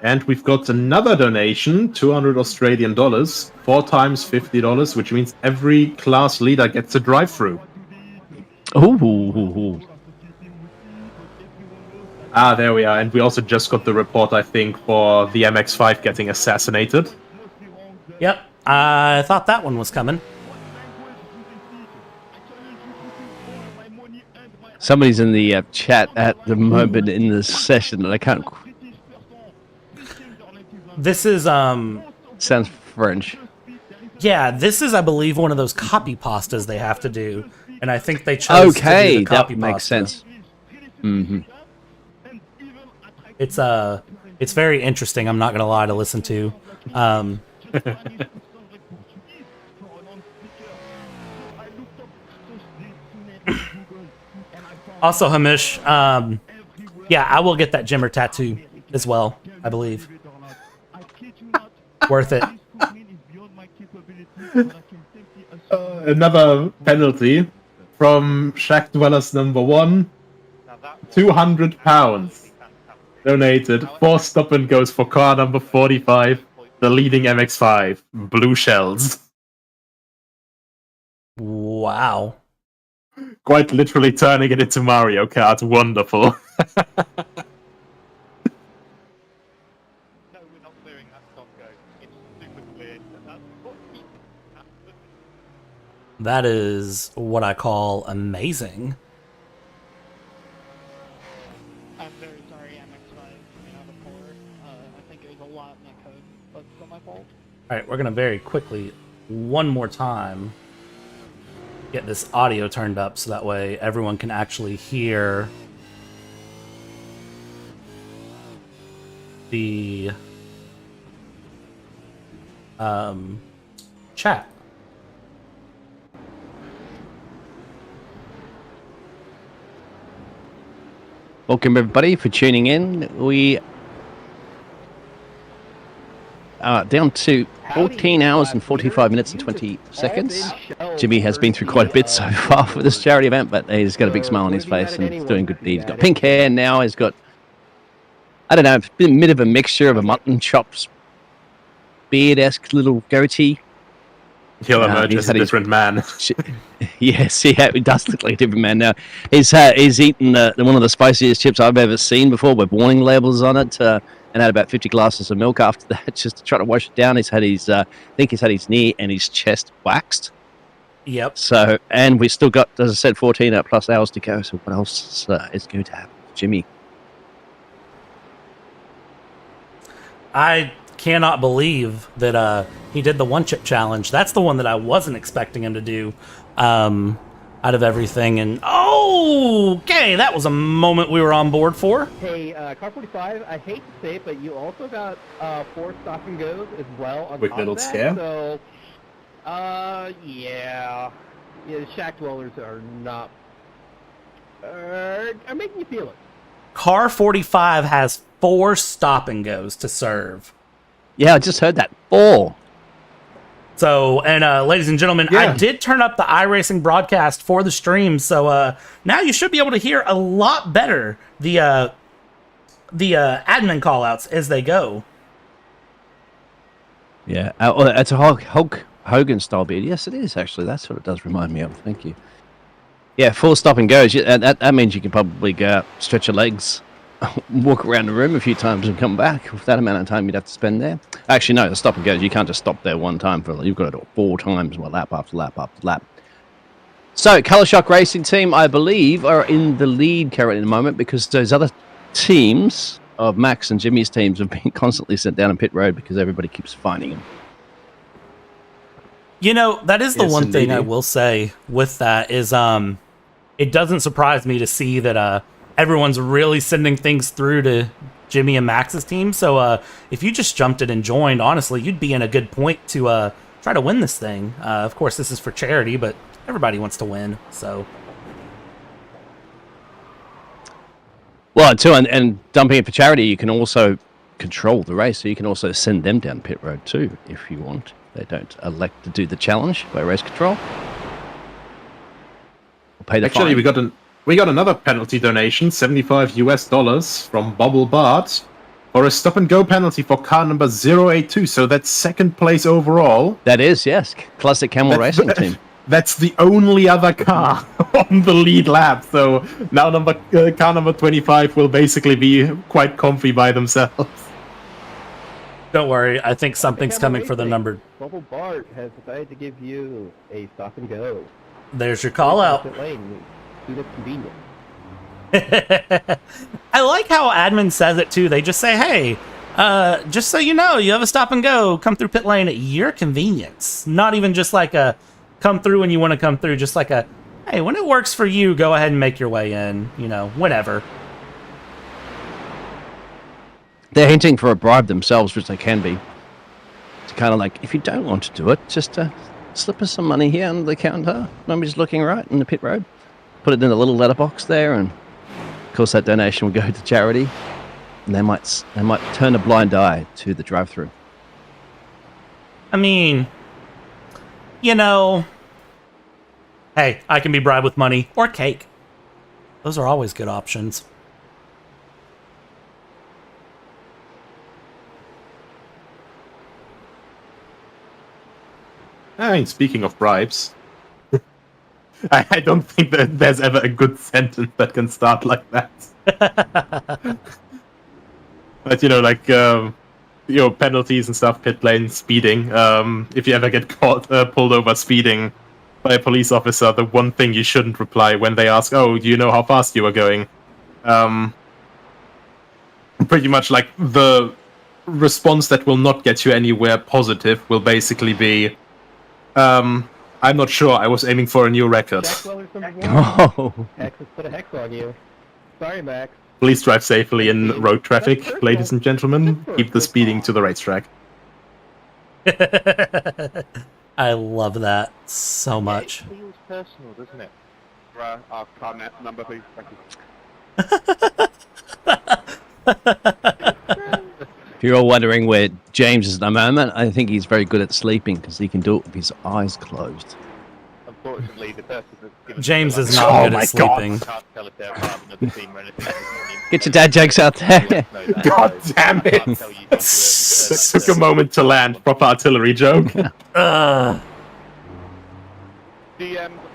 And we've got another donation, 200 Australian dollars, 4 times $50, which means every class leader gets a drive-through. Ooh. Ah, there we are. And we also just got the report, I think, for the MX-5 getting assassinated. Yep, I thought that one was coming. Somebody's in the chat at the moment in the session, and I can't. This is Sounds French. yeah, this is I believe one of those copy pastas they have to do, and I think they chose to do Okay, the copy that makes pasta. sense. Mm-hmm. It's very interesting. I'm not gonna lie to listen to. Also, Hamish, yeah, I will get that Jimmer tattoo as well. I believe. Worth it. Another penalty from Shack Dwellers number 1. £200 donated. 4 stop and goes for car number 45, the leading MX-5, blue shells. Wow. Quite literally turning it into Mario Kart. Wonderful. That is what I call amazing. I'm very sorry, MX5. I have a poor. I think it was a lot in that code, but it's not my fault. Alright, we're gonna very quickly, one more time, get this audio turned up so that way everyone can actually hear the chat. Welcome everybody for tuning in. We are down to 14 hours and 45 minutes and 20 seconds. Jimmy has been through quite a bit so far for this charity event, but he's got a big smile on his face and he's doing good deeds. He's got pink hair now. He's got, I don't know, it's been a bit of a mixture of a mutton chops, beard-esque little goatee. He'll emerge as a different man. Yes, yeah, it does look like a different man now. He's eaten one of the spiciest chips I've ever seen before with warning labels on it, and had about 50 glasses of milk after that just to try to wash it down. He's had his, I think he's had his knee and his chest waxed. Yep. So, and we still got, as I said, 14 plus hours to go. So what else is going to happen, Jimmy? I cannot believe that he did the one chip challenge. That's the one that I wasn't expecting him to do out of everything. And okay, that was a moment we were on board for. Hey, Car 45, I hate to say it, but you also got 4 stop and goes as well on Quick top little of that, scare. So, yeah, the Shack Dwellers are not, are making you feel it. Car 45 has 4 stop and goes to serve. Yeah, I just heard that. 4. So, and ladies and gentlemen, I did turn up the iRacing broadcast for the stream, so now you should be able to hear a lot better the admin callouts as they go. Yeah, it's a Hulk Hogan style beard. Yes, it is actually. That's what it does remind me of. Thank you. Yeah, 4 stop and goes. That means you can probably go out, stretch your legs, walk around the room a few times and come back with that amount of time you'd have to spend there. Actually, no, the stop and goes, you can't just stop there one time. You've got to do it 4 times, lap after lap after lap. So, Colour Shock Racing Team, I believe, are in the lead currently at the moment because those other teams of Max and Jimmy's teams have been constantly sent down in pit road because everybody keeps finding them. You know, that is the one thing I will say with that is it doesn't surprise me to see that everyone's really sending things through to Jimmy and Max's team. So if you just jumped in and joined, honestly, you'd be in a good point to try to win this thing. Of course, this is for charity, but everybody wants to win. So, well, too, and dumping it for charity, you can also control the race. So you can also send them down pit road too, if you want. They don't elect to do the challenge by race control. We'll pay the Actually, fine. we got another penalty donation, $75 from Bubble Bart for a stop and go penalty for car number 082. So that's 2nd place overall. That is, yes, classic Camel Racing Team. that's the only other car on the lead lap. So now car number 25 will basically be quite comfy by themselves. Don't worry, I think something's Camel coming for the Racing. number. Bubble Bart has decided to give you a stop and go. There's your call out. Pit lane, soon as convenient. I like how admin says it too. They just say, hey, just so you know, you have a stop and go, come through pit lane at your convenience. Not even just like a come through when you want to come through, just like a, hey, when it works for you, go ahead and make your way in, you know, whenever. They're hinting for a bribe themselves, which they can be. It's kind of like, if you don't want to do it, just slip us some money here under the counter. Nobody's looking right in the pit road. Put it in a little letterbox there, and of course that donation will go to charity. And they might turn a blind eye to the drive-through. I mean, you know, hey, I can be bribed with money or cake. Those are always good options. I mean, speaking of bribes, I don't think that there's ever a good sentence that can start like that. But, you know, like, penalties and stuff, pit lane, speeding. If you ever get caught, pulled over speeding by a police officer, the one thing you shouldn't reply when they ask, oh, do you know how fast you are going? Pretty much like the response that will not get you anywhere positive will basically be, I'm not sure, I was aiming for a new record. Jack Weller's number 1. Oh, Hex has put a hex on you. Sorry, Max. Please drive safely in road traffic, ladies and gentlemen. Keep the speeding to the racetrack. I love that so much. It feels personal, doesn't it? Our car number, please. Thank you. if you're all wondering where James is at the moment, I think he's very good at sleeping because he can do it with his eyes closed. Unfortunately, the person that's given James the is last- not Oh good my at sleeping. Can't tell if they're part of another team or anything. Get your dad jokes out there. God damn it! That took a moment to land. Proper artillery joke.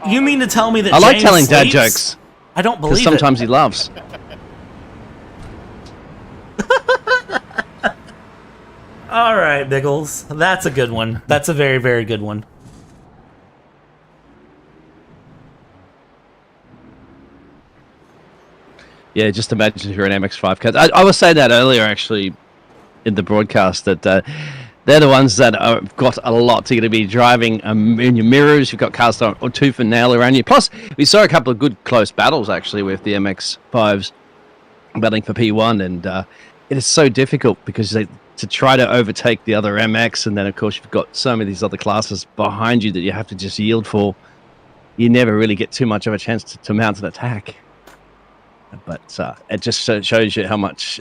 You mean to tell me that I like James telling dad sleeps? jokes I don't because believe sometimes he laughs. All right, Biggles. That's a good one. That's a very, very good one. Yeah, just imagine if you're an MX-5 car. I was saying that earlier, actually, in the broadcast, that they're the ones that have got a lot to be driving in your mirrors. You've got cars or tooth and nail around you. Plus, we saw a couple of good close battles, actually, with the MX-5s battling for P1, and it is so difficult because to try to overtake the other MX, and then, of course, you've got so many of these other classes behind you that you have to just yield for. You never really get too much of a chance to mount an attack. But it just shows you how much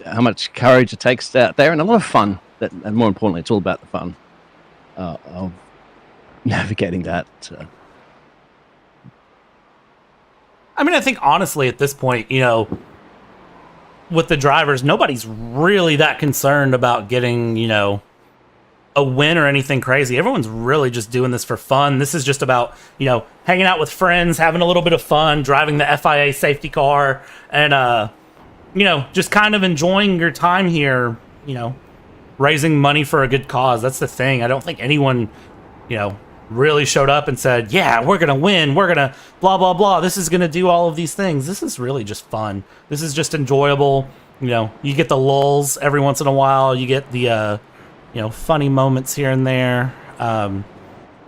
courage it takes out there, and a lot of fun. And more importantly, it's all about the fun of navigating that. I mean, I think honestly at this point, you know, with the drivers, nobody's really that concerned about getting, you know, a win or anything crazy. Everyone's really just doing this for fun. This is just about, you know, hanging out with friends, having a little bit of fun, driving the FIA safety car, and, you know, just kind of enjoying your time here, you know, raising money for a good cause. That's the thing. I don't think anyone, you know, really showed up and said, yeah, we're going to win. We're going to blah, blah, blah. This is going to do all of these things. This is really just fun. This is just enjoyable. You know, you get the lulls every once in a while. You get the, you know, funny moments here and there. I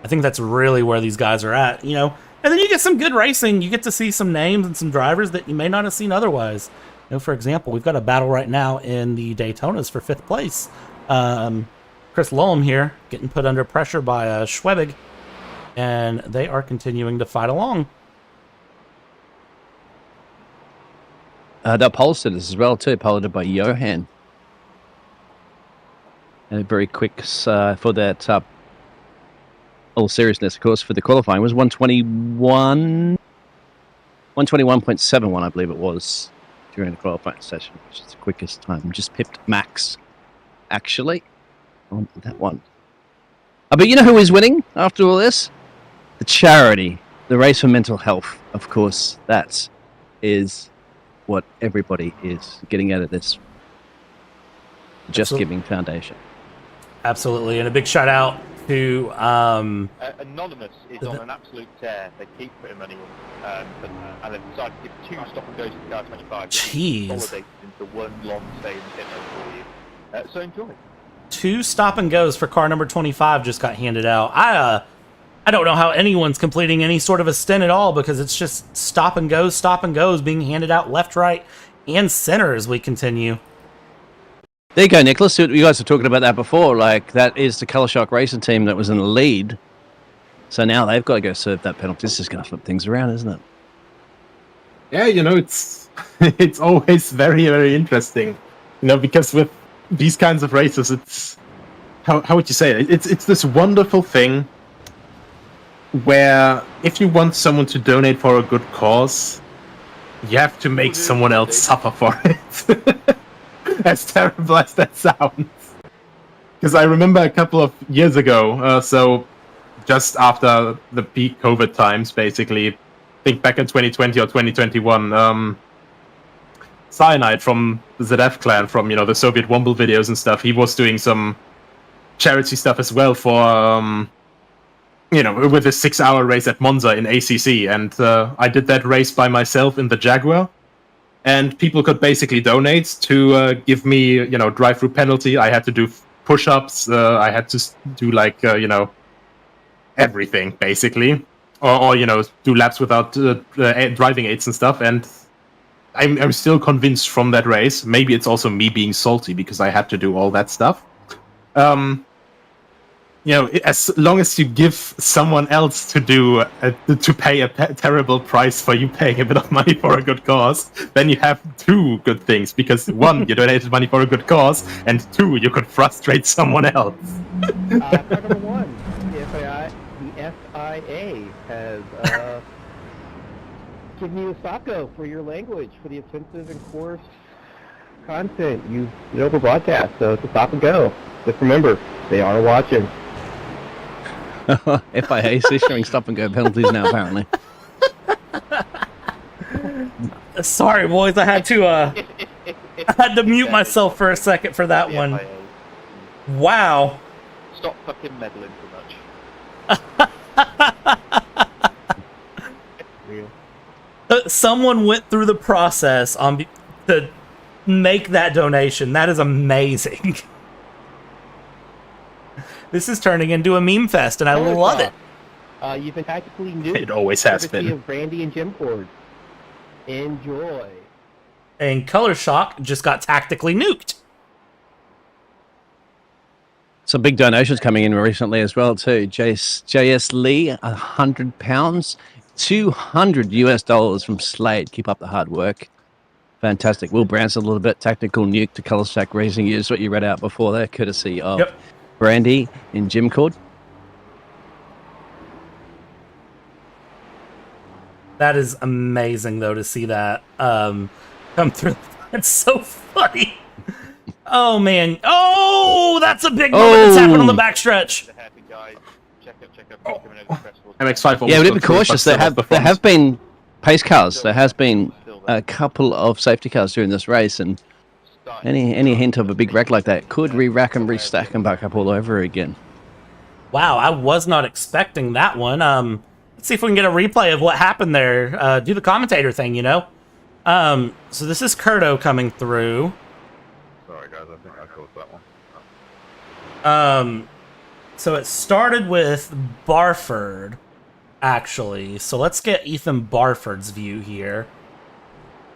think that's really where these guys are at, you know. And then you get some good racing. You get to see some names and some drivers that you may not have seen otherwise. You know, for example, we've got a battle right now in the Daytonas for 5th place. Chris Lullum here getting put under pressure by Schwebig, and they are continuing to fight along. They're pole sitters as well, too, piloted by Johan. And very quick for that, all seriousness, of course, for the qualifying was 121.71, I believe it was, during the qualifying session, which is the quickest time. Just pipped Max, actually, on that one. But you know who is winning after all this? the charity, the race for mental health. Of course, that is what everybody is getting out of this Just Giving Foundation. Absolutely, and a big shout out to Anonymous is on an absolute tear. They keep putting money in, and they've decided to give 2 stop and goes to car 25. Jeez. Consolidated into one long stay in the pit for you. So enjoy. 2 stop and goes for car number 25 just got handed out. I don't know how anyone's completing any sort of a stint at all, because it's just stop and goes being handed out left, right, and center as we continue. There you go, Nicholas. You guys were talking about that before. Like, that is the Colour Shock Racing team that was in the lead. So now they've got to go serve that penalty. This is going to flip things around, isn't it? Yeah, it's it's always very, very interesting. Because with these kinds of races, it's how would you say it? It's this wonderful thing where if you want someone to donate for a good cause, you have to make someone else suffer for it. As terrible as that sounds. Because I remember a couple of years ago, so just after the peak COVID times, basically, I think back in 2020 or 2021, Cyanide from the ZF clan, from the Soviet Womble videos and stuff, he was doing some charity stuff as well for with a 6-hour race at Monza in ACC, and I did that race by myself in the Jaguar. And people could basically donate to give me, drive-through penalty. I had to do push-ups. I had to do everything basically, or do laps without driving aids and stuff. And I'm still convinced from that race. Maybe it's also me being salty because I had to do all that stuff. As long as you give someone else to do to pay a terrible price for you paying a bit of money for a good cause, then you have 2 good things. Because 1, you donated money for a good cause, and 2, you could frustrate someone else. Fact number 1, the FIA has given you a socko for your language, for the offensive and coarse content you over broadcast. So it's a stop and go. Just remember, they are watching. FIA is issuing stop and go penalties now, apparently. Sorry, boys, I had to mute myself for a second for that one. Wow. Stop fucking meddling too much. Someone went through the process to make that donation. That is amazing. This is turning into a meme fest, and I love it. You've been tactically nuked. It always has courtesy been. Of Brandy and Jim Ford. Enjoy. And Color Shock just got tactically nuked. Some big donations coming in recently as well too. JS Lee, £100, $200 from Slade. Keep up the hard work. Fantastic. Will Branson a little bit. Tactical nuke to Color Stack Racing. Use what you read out before there, courtesy of Brandy in Jim Cord. That is amazing, though, to see that come through. That's so funny. Oh, man. Oh, that's a big moment that's happened on the backstretch. The happy guys, check up. MX5. Yeah, we need to be cautious. There have been pace cars. There has been a couple of safety cars during this race, and any hint of a big wreck like that could re-rack and restack and back up all over again. Wow, I was not expecting that one. Let's see if we can get a replay of what happened there. Do the commentator thing, So this is Curto coming through. Sorry, guys, I think I caused that one. So it started with Barford, actually. So let's get Ethan Barford's view here.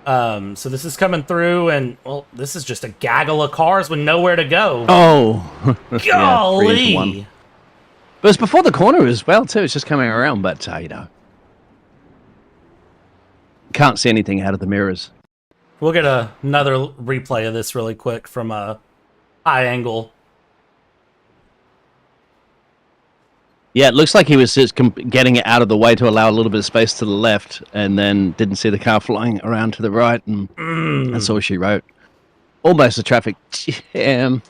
So this is coming through, and, well, this is just a gaggle of cars with nowhere to go. Oh! Golly! Yeah, but it's before the corner as well, too. It's just coming around, but, can't see anything out of the mirrors. We'll get another replay of this really quick from a high angle. Yeah, it looks like he was just getting it out of the way to allow a little bit of space to the left, and then didn't see the car flying around to the right, and that's all she wrote. Almost a traffic jam.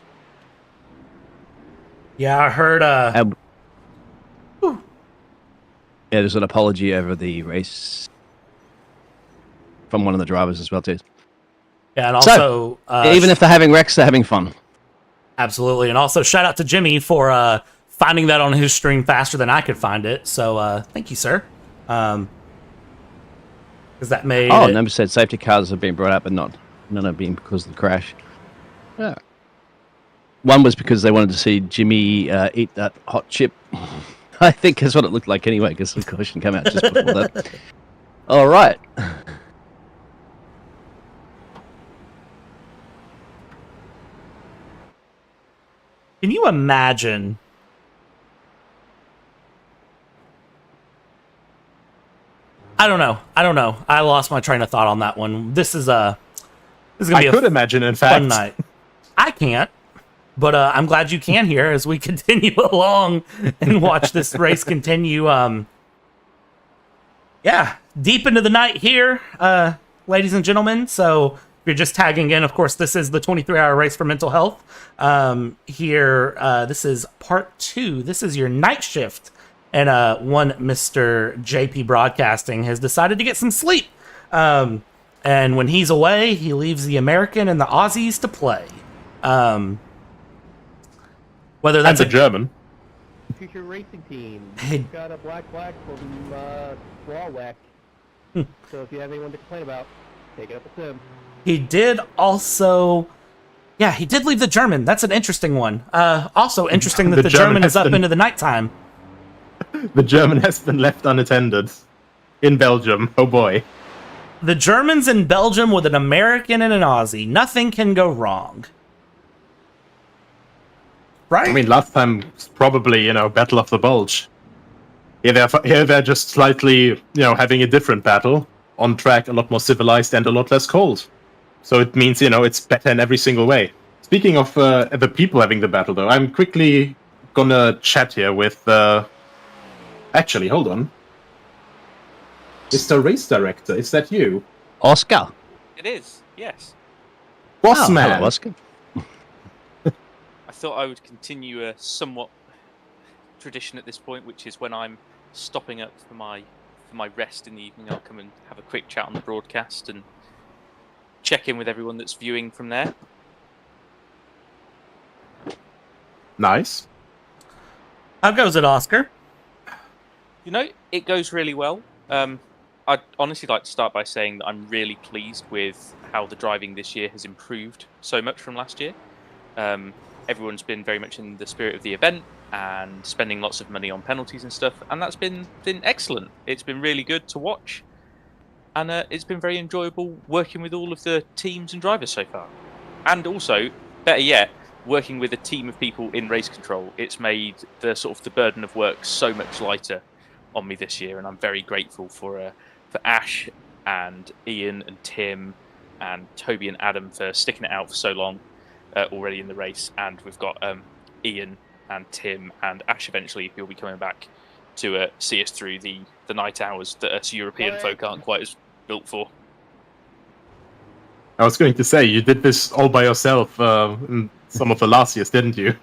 Yeah, I heard. Yeah, there's an apology over the race from one of the drivers as well, too. Yeah, and also... even if they're having wrecks, they're having fun. Absolutely. And also shout out to Jimmy for finding that on his stream faster than I could find it. So thank you, sir. Because that made... Oh, number said safety cars have been brought up, but none have been because of the crash. Yeah. One was because they wanted to see Jimmy eat that hot chip. I think that's what it looked like anyway, because the caution came out just before that. All right. Can you imagine? I don't know. I lost my train of thought on that one. This is gonna be I could imagine, in fact. fun night. I can't, but I'm glad you can here as we continue along and watch this race continue. Yeah, deep into the night here, ladies and gentlemen. So if you're just tagging in, of course, this is the 23-hour race for mental health. This is part 2. This is your night shift. And one Mr. JPBroadcasting has decided to get some sleep. And when he's away, he leaves the American and the Aussies to play. Whether that's a German. Future racing team. Hey. We've got a black flag from Wallwack. So if you have anyone to complain about, take it up with him. He did also... Yeah, he did leave the German. That's an interesting one. Also interesting that the German is up into the nighttime. The German has been left unattended in Belgium. Oh boy. The Germans in Belgium with an American and an Aussie. Nothing can go wrong. Right? I mean, last time was probably, Battle of the Bulge. Here they're just slightly, having a different battle. On track, a lot more civilized and a lot less cold. So it means, it's better in every single way. Speaking of the people having the battle, though, I'm quickly gonna chat here with... Actually, hold on. Mr. Race Director, is that you? Oscar. It is, yes. Boss man. Hello, Oscar. I thought I would continue a somewhat tradition at this point, which is when I'm stopping up for my rest in the evening, I'll come and have a quick chat on the broadcast and check in with everyone that's viewing from there. Nice. How goes it, Oscar? It goes really well. I'd honestly like to start by saying that I'm really pleased with how the driving this year has improved so much from last year. Everyone's been very much in the spirit of the event and spending lots of money on penalties and stuff, and that's been excellent. It's been really good to watch, and it's been very enjoyable working with all of the teams and drivers so far. And also, better yet, working with a team of people in race control. It's made the burden of work so much lighter on me this year, and I'm very grateful for Ash and Ian and Tim and Toby and Adam for sticking it out for so long already in the race. And we've got Ian and Tim and Ash eventually, who'll be coming back to see us through the night hours that us European folk aren't quite as built for. I was going to say, you did this all by yourself in some of the last years, didn't you?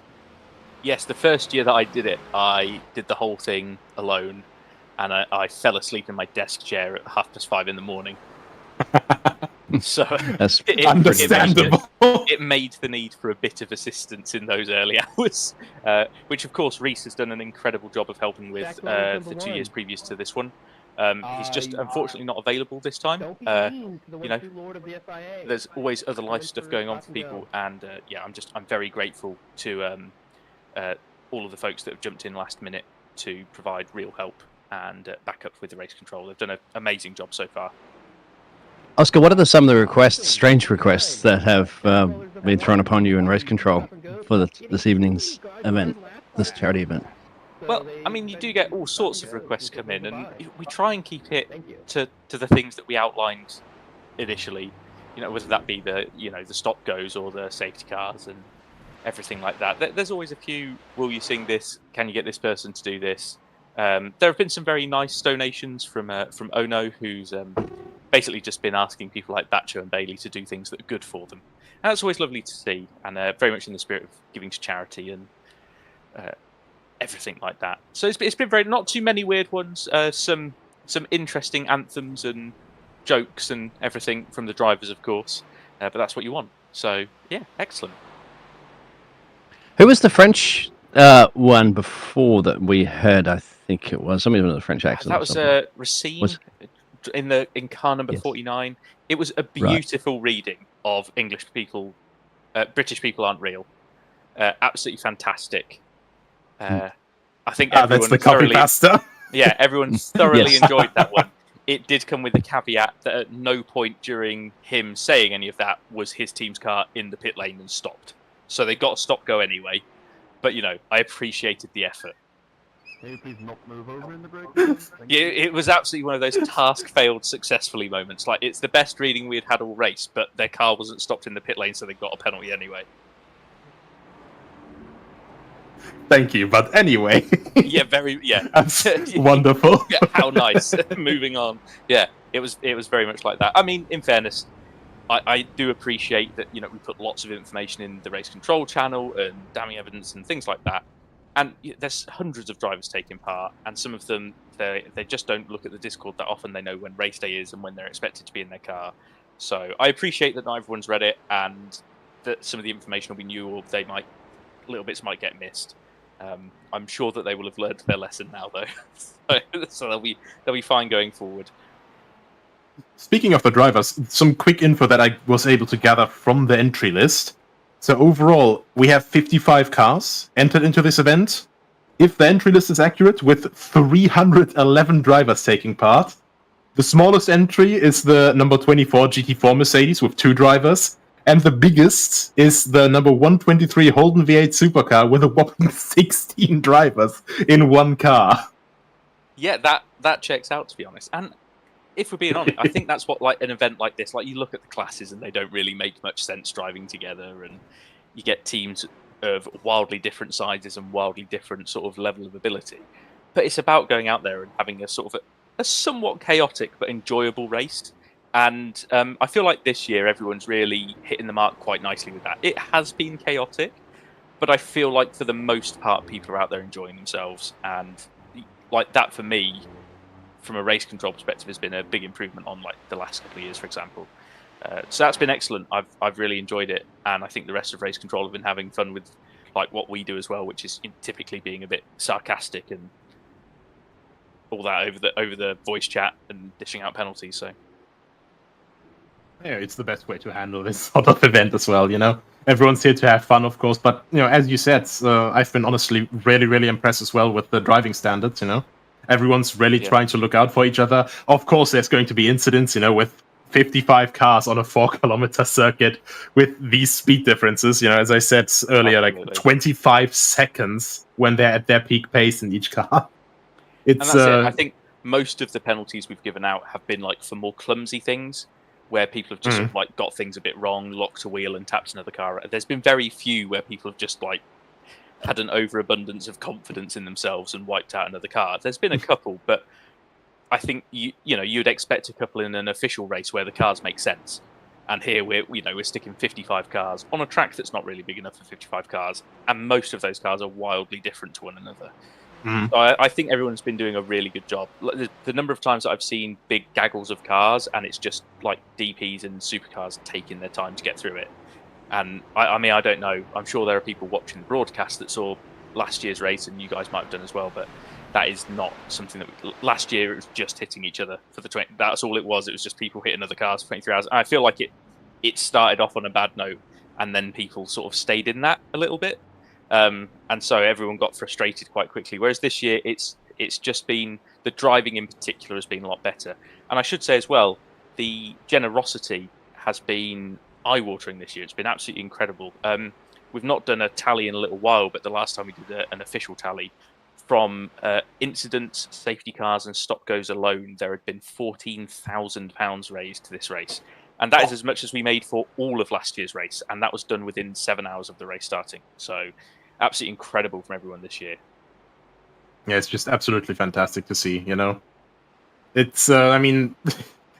Yes, the first year that I did it, I did the whole thing alone, and I fell asleep in my desk chair at 5:30 in the morning. So That's understandable. It made the need for a bit of assistance in those early hours, which of course Reese has done an incredible job of helping with the 2 years previous to this one. He's just unfortunately not available this time. There's always other life stuff going on for people, and I'm very grateful to all of the folks that have jumped in last minute to provide real help and back up with the race control. They've done an amazing job so far. Oscar, what are some of the requests, strange requests, that have been thrown upon you in race control for this evening's event, this charity event? Well, I mean, you do get all sorts of requests come in, and we try and keep it to the things that we outlined initially. Whether that be the stop goes or the safety cars and everything like that. There's always a few. Will you sing this? Can you get this person to do this? There have been some very nice donations from Ono, who's basically just been asking people like Batcho and Bailey to do things that are good for them. And that's always lovely to see, and very much in the spirit of giving to charity and everything like that. So it's been very not too many weird ones. Some interesting anthems and jokes and everything from the drivers, of course. But that's what you want. So yeah, excellent. Who was the French one before that we heard? I think it was somebody with a French accent. That was Racine in car number 49. It was a beautiful reading of English people. British people aren't real. Absolutely fantastic. I think everyone that's the copy pasta. Yeah, everyone thoroughly enjoyed that one. It did come with the caveat that at no point during him saying any of that was his team's car in the pit lane and stopped. So they got a stop-go anyway. But, I appreciated the effort. Can you please not move over in the break? Yeah, it was absolutely one of those task failed successfully moments. Like, it's the best reading we had all race, but their car wasn't stopped in the pit lane, so they got a penalty anyway. Thank you, but anyway. That's wonderful. Yeah, how nice. Moving on. Yeah, it was very much like that. I mean, in fairness, I do appreciate that, we put lots of information in the race control channel and damning evidence and things like that. And there's hundreds of drivers taking part, and some of them, they just don't look at the Discord that often. They know when race day is and when they're expected to be in their car. So I appreciate that not everyone's read it, and that some of the information will be new, or little bits might get missed. I'm sure that they will have learned their lesson now, though. So they'll be fine going forward. Speaking of the drivers, some quick info that I was able to gather from the entry list. So overall, we have 55 cars entered into this event. If the entry list is accurate, with 311 drivers taking part. The smallest entry is the number 24 GT4 Mercedes with 2 drivers. And the biggest is the number 123 Holden V8 supercar with a whopping 16 drivers in one car. Yeah, that checks out, to be honest. And if we're being honest, I think that's what an event like this, you look at the classes and they don't really make much sense driving together, and you get teams of wildly different sizes and wildly different sort of level of ability. But it's about going out there and having a sort of a somewhat chaotic but enjoyable race. And I feel like this year everyone's really hitting the mark quite nicely with that. It has been chaotic, but I feel like for the most part people are out there enjoying themselves, and that for me, from a race control perspective, has been a big improvement on the last couple of years, for example. So that's been excellent. I've really enjoyed it, and I think the rest of race control have been having fun with what we do as well, which is typically being a bit sarcastic and all that over the voice chat and dishing out penalties. So yeah, it's the best way to handle this sort of event as well. Everyone's here to have fun, of course, but as you said, I've been honestly really, really impressed as well with the driving standards. Everyone's really trying to look out for each other. Of course, there's going to be incidents, with 55 cars on a 4-kilometer circuit with these speed differences. As I said earlier, 25 seconds when they're at their peak pace in each car. And that's it. I think most of the penalties we've given out have been for more clumsy things, where people have just got things a bit wrong, locked a wheel and tapped another car. There's been very few where people have just had an overabundance of confidence in themselves and wiped out another car. There's been a couple, but I think you'd expect a couple in an official race where the cars make sense. And here we're sticking 55 cars on a track that's not really big enough for 55 cars, and most of those cars are wildly different to one another. So I think everyone's been doing a really good job. The number of times that I've seen big gaggles of cars, and it's just DPs and supercars taking their time to get through it. And I mean, I don't know. I'm sure there are people watching the broadcast that saw last year's race, and you guys might have done as well. But that is not something that last year it was just hitting each other for the 20. That's all it was. It was just people hitting other cars for 23 hours. And I feel like it started off on a bad note, and then people sort of stayed in that a little bit. And so everyone got frustrated quite quickly. Whereas this year, it's just been, the driving in particular has been a lot better. And I should say as well, the generosity has been eye-watering this year. It's been absolutely incredible. We've not done a tally in a little while, but the last time we did an official tally, from incidents, safety cars and stop-goes alone, there had been £14,000 raised to this race. And that is as much as we made for all of last year's race. And that was done within 7 hours of the race starting. So absolutely incredible from everyone this year. Yeah, it's just absolutely fantastic to see, It's, I mean,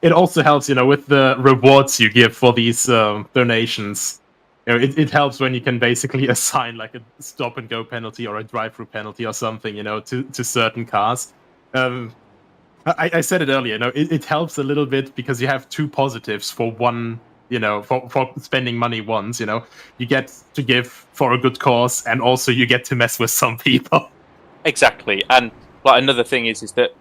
it also helps, with the rewards you give for these donations. it helps when you can basically assign like a stop and go penalty or a drive through penalty or something, to certain cars. I said it earlier, it helps a little bit because you have two positives for one, for spending money once, you get to give for a good cause and also you get to mess with some people. Exactly. And like another thing is that,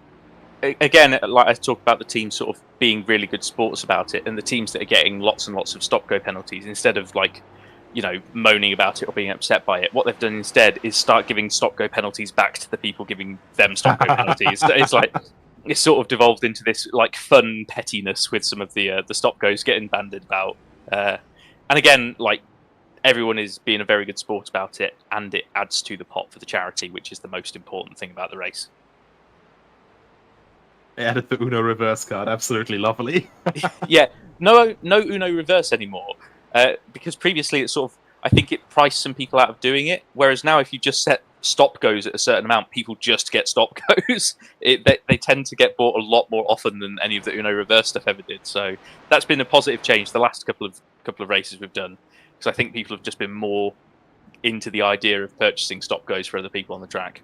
again, like I talked about the teams sort of being really good sports about it, and the teams that are getting lots and lots of stop-go penalties, instead of like, moaning about it or being upset by it, what they've done instead is start giving stop-go penalties back to the people giving them stop-go penalties. It's like, it's sort of devolved into this like fun pettiness with some of the stop-goes getting bandied about. And again, like, everyone is being a very good sport about it, and it adds to the pot for the charity, which is the most important thing about the race. I added the Uno reverse card, absolutely lovely. Yeah, no Uno reverse anymore, because previously it's sort of, I think it priced some people out of doing it, whereas now if you just set stop goes at a certain amount, people just get stop goes. They tend to get bought a lot more often than any of the Uno reverse stuff ever did. So that's been a positive change the last couple of races we've done, because I think people have just been more into the idea of purchasing stop goes for other people on the track.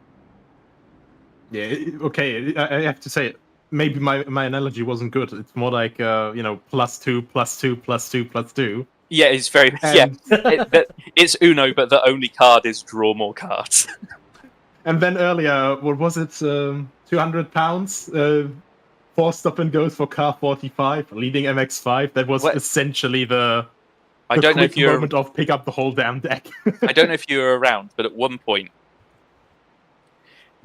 Yeah, okay, I have to say, maybe my analogy wasn't good. It's more like, +2, +2, +2, +2. Yeah, it's very... it's Uno, but the only card is draw more cards. And then earlier, what was it, £200? 4 stop and goes for car 45, leading MX5. That was essentially the moment of pick up the whole damn deck. I don't know if you were around, but at one point,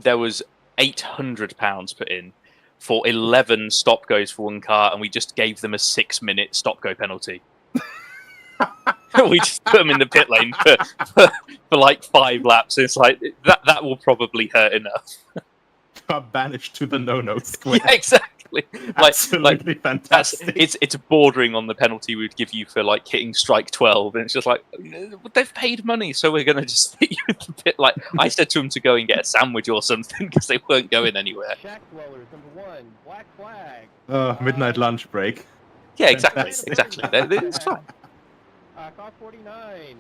there was £800 put in for 11 stop goes for one car, and we just gave them a 6-minute stop go penalty. We just put them in the pit lane for like 5 laps. It's like that will probably hurt enough. Banished to the no square. Yeah, exactly. Absolutely fantastic. It's bordering on the penalty we'd give you for like hitting strike 12, and it's just like, they've paid money, so we're gonna just hit you in the pit. Like, I said to them to go and get a sandwich or something because they weren't going anywhere. Shack dwellers, #1, black flag. Midnight lunch break. Yeah, exactly. It's fine. Car 49.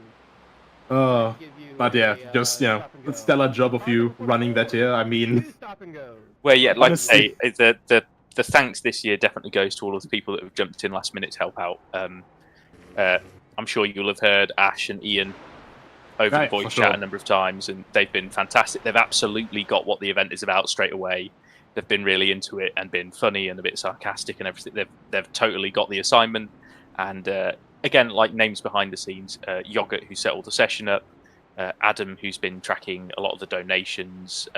But yeah, just, a stellar job of you running that here. I mean... Well, yeah, like honestly, I say, the thanks this year definitely goes to all of the people that have jumped in last minute to help out. I'm sure you'll have heard Ash and Ian over the voice chat a number of times, and they've been fantastic. They've absolutely got what the event is about straight away. They've been really into it and been funny and a bit sarcastic and everything. They've totally got the assignment. And again, like names behind the scenes, Yogurt, who set all the session up, Adam, who's been tracking a lot of the donations,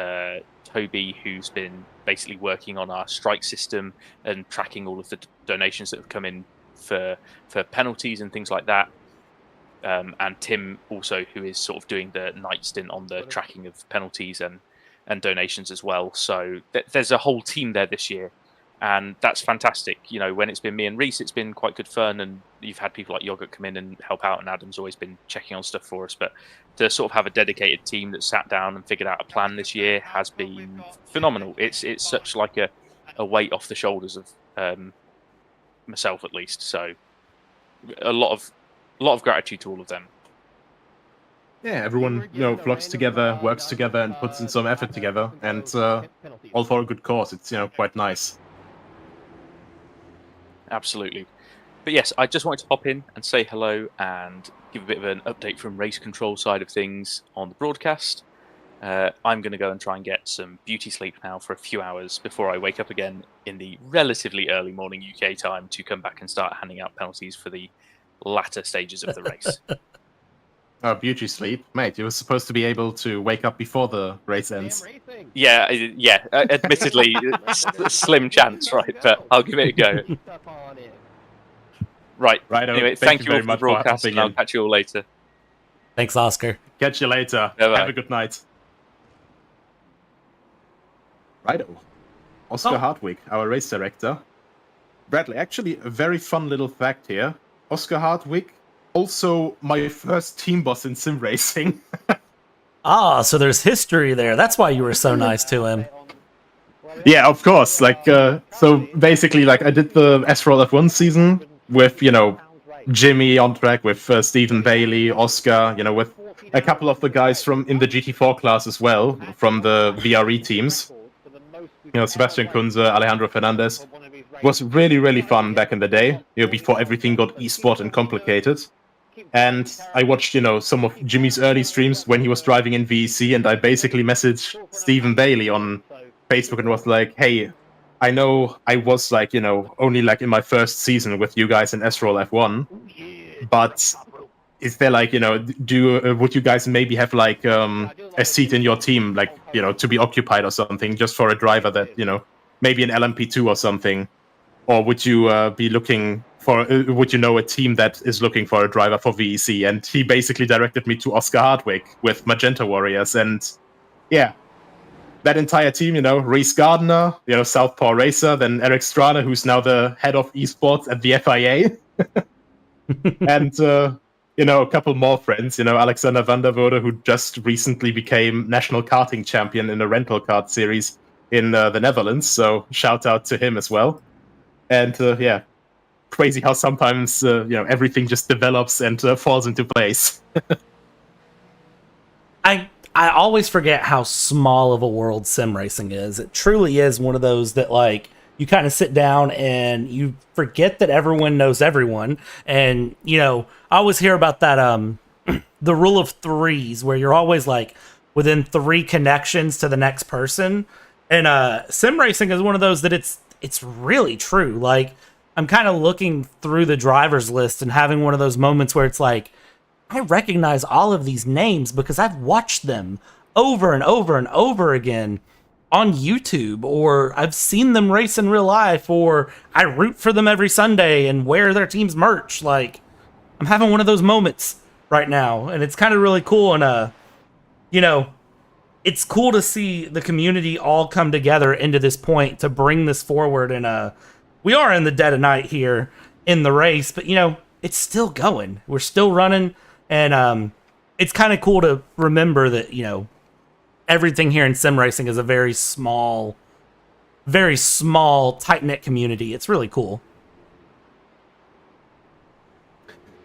Toby, who's been basically working on our strike system and tracking all of the donations that have come in for penalties and things like that. And Tim also, who is sort of doing the night stint on the tracking of penalties and donations as well. So there's a whole team there this year. And that's fantastic. When it's been me and Reese, it's been quite good fun, and you've had people like Yogurt come in and help out, and Adam's always been checking on stuff for us. But to sort of have a dedicated team that sat down and figured out a plan this year has been phenomenal. It's such like a weight off the shoulders of myself, at least. So a lot of gratitude to all of them. Yeah, everyone flocks together, works together, and puts in some effort together, and all for a good cause. It's quite nice. Absolutely. But yes, I just wanted to pop in and say hello and give a bit of an update from race control side of things on the broadcast. I'm going to go and try and get some beauty sleep now for a few hours before I wake up again in the relatively early morning UK time to come back and start handing out penalties for the latter stages of the race. Oh, beauty sleep. Mate, you were supposed to be able to wake up before the race ends. Yeah, admittedly, slim chance, right? But I'll give it a go. Right. Anyway, thank you all for the broadcast, and I'll catch you all later. Thanks, Oscar. Catch you later. Bye-bye. Have a good night. Righto. Oscar Hardwick, our race director. Bradley, actually, a very fun little fact here. Oscar Hardwick, also my first team boss in sim racing. So there's history there. That's why you were so nice to him. Yeah, of course. So basically, I did the S-Roll F1 season with, Jimmy on track, with Stephen Bailey, Oscar, with a couple of the guys from in the GT4 class as well, from the VRE teams. Sebastian Kunze, Alejandro Fernandez. It was really, really fun back in the day, before everything got esport and complicated. And I watched, some of Jimmy's early streams when he was driving in VEC, and I basically messaged Stephen Bailey on Facebook and was like, hey, I know I was only in my first season with you guys in S-Roll F1, but is there would you guys maybe have a seat in your team, to be occupied or something, just for a driver that, maybe an LMP2 or something? Or would you be looking for, would you know a team that is looking for a driver for VEC? And he basically directed me to Oscar Hardwick with Magenta Warriors. And yeah, that entire team, Reese Gardner, Southpaw Racer, then Eric Strada, who's now the head of esports at the FIA. And, a couple more friends, Alexander van der Voorde, who just recently became national karting champion in a rental kart series in the Netherlands. So shout out to him as well. And yeah, crazy how sometimes everything just develops and falls into place. I always forget how small of a world sim racing is. It truly is one of those that you kind of sit down and you forget that everyone knows everyone. And I always hear about that the rule of threes, where you're always within 3 connections to the next person. And sim racing is one of those that it's really true. I'm kind of looking through the driver's list and having one of those moments where it's I recognize all of these names because I've watched them over and over and over again on YouTube, or I've seen them race in real life, or I root for them every Sunday and wear their team's merch. I'm having one of those moments right now, and it's kind of really cool. And it's cool to see the community all come together into this point to bring this forward. And we are in the dead of night here in the race, but it's still going. We're still running, and it's kind of cool to remember that everything here in sim racing is a very small, tight-knit community. It's really cool.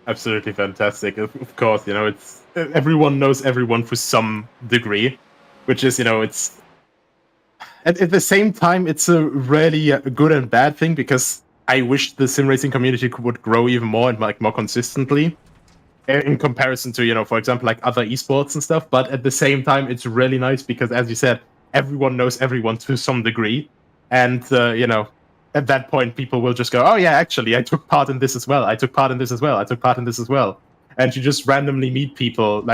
Absolutely fantastic. Of course, it's everyone knows everyone to some degree. Which is, it's at the same time, it's a really good and bad thing, because I wish the sim racing community would grow even more and more consistently in comparison to, for example, other esports and stuff. But at the same time, it's really nice because, as you said, everyone knows everyone to some degree. And, at that point, people will just go, oh, yeah, actually, I took part in this as well. I took part in this as well. I took part in this as well. And you just randomly meet people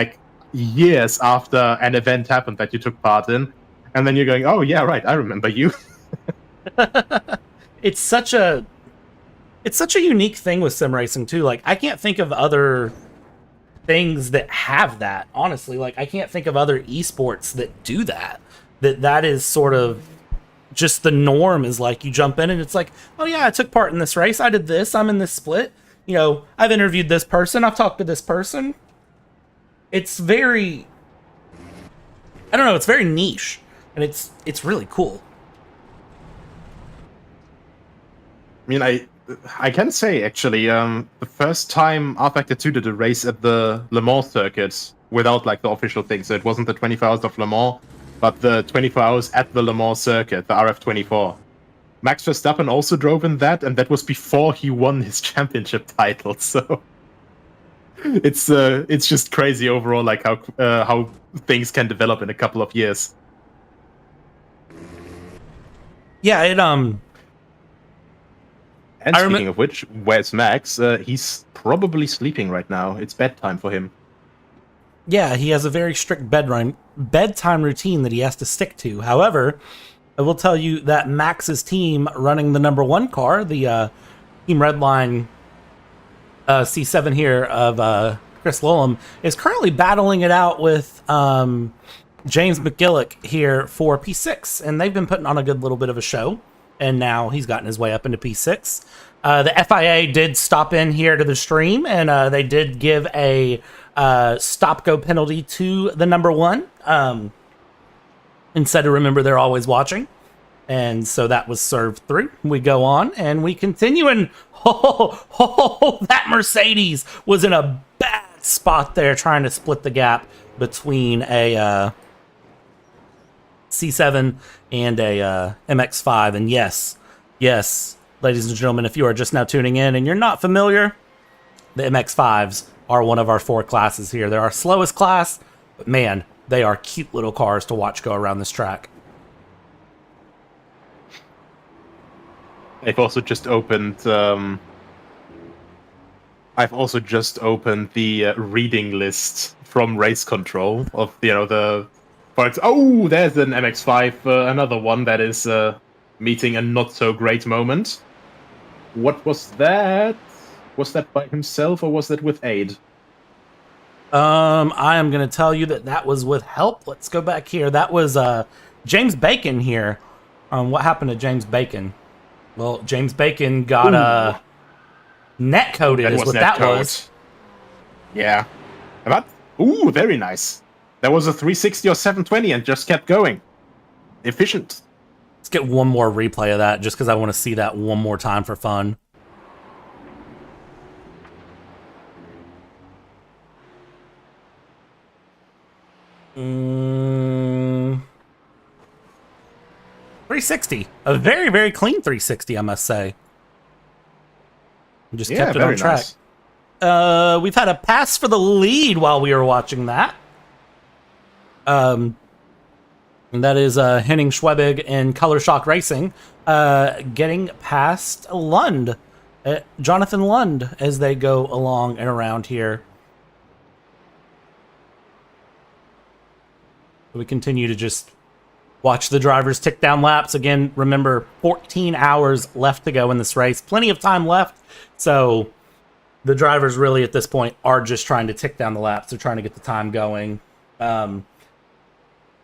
years after an event happened that you took part in, and then you're going, oh yeah, right, I remember you. It's such a unique thing with sim racing too. I can't think of other things that have that, honestly. I can't think of other esports that do that is sort of just the norm. Is you jump in and it's oh yeah, I took part in this race, I did this, I'm in this split, I've interviewed this person, I've talked to this person. It's very, I don't know, it's very niche, and it's really cool. I mean, I can say, actually, the first time rFactor 2 did a race at the Le Mans circuit without, the official thing, so it wasn't the 24 Hours of Le Mans, but the 24 Hours at the Le Mans circuit, the RF24. Max Verstappen also drove in that, and that was before he won his championship title, so... It's just crazy overall, how things can develop in a couple of years. Yeah, it And speaking of which, where's Max? He's probably sleeping right now. It's bedtime for him. Yeah, he has a very strict bedtime routine that he has to stick to. However, I will tell you that Max's team running the number 1 car, the Team Redline C7 here of Chris Lulham, is currently battling it out with James McGillick here for P6, and they've been putting on a good little bit of a show, and now he's gotten his way up into P6. The FIA did stop in here to the stream, and they did give a stop-go penalty to the number 1, and said to remember they're always watching. And so that was served through. We go on and we continue, and that Mercedes was in a bad spot there trying to split the gap between a C7 and a MX-5. And yes, ladies and gentlemen, if you are just now tuning in and you're not familiar, the MX-5s are one of our 4 classes here. They're our slowest class, but man, they are cute little cars to watch go around this track. I've also just opened. I've also just opened the reading list from Race Control of the. Oh, there's an MX-5, another one that is meeting a not so great moment. What was that? Was that by himself or was that with aid? I am going to tell you that was with help. Let's go back here. That was James Bacon here. What happened to James Bacon? Well, James Bacon got net-coded is what that was. Yeah. Ooh, very nice. That was a 360 or 720 and just kept going. Efficient. Let's get one more replay of that just because I want to see that one more time for fun. Mm. 360. A very, very clean 360, I must say. Just kept it on track. Nice. We've had a pass for the lead while we were watching that. And that is Henning Schwebig in Color Shock Racing getting past Lund. Jonathan Lund as they go along and around here. We continue to just watch the drivers tick down laps. Again, remember, 14 hours left to go in this race. Plenty of time left. So the drivers really at this point are just trying to tick down the laps. They're trying to get the time going. The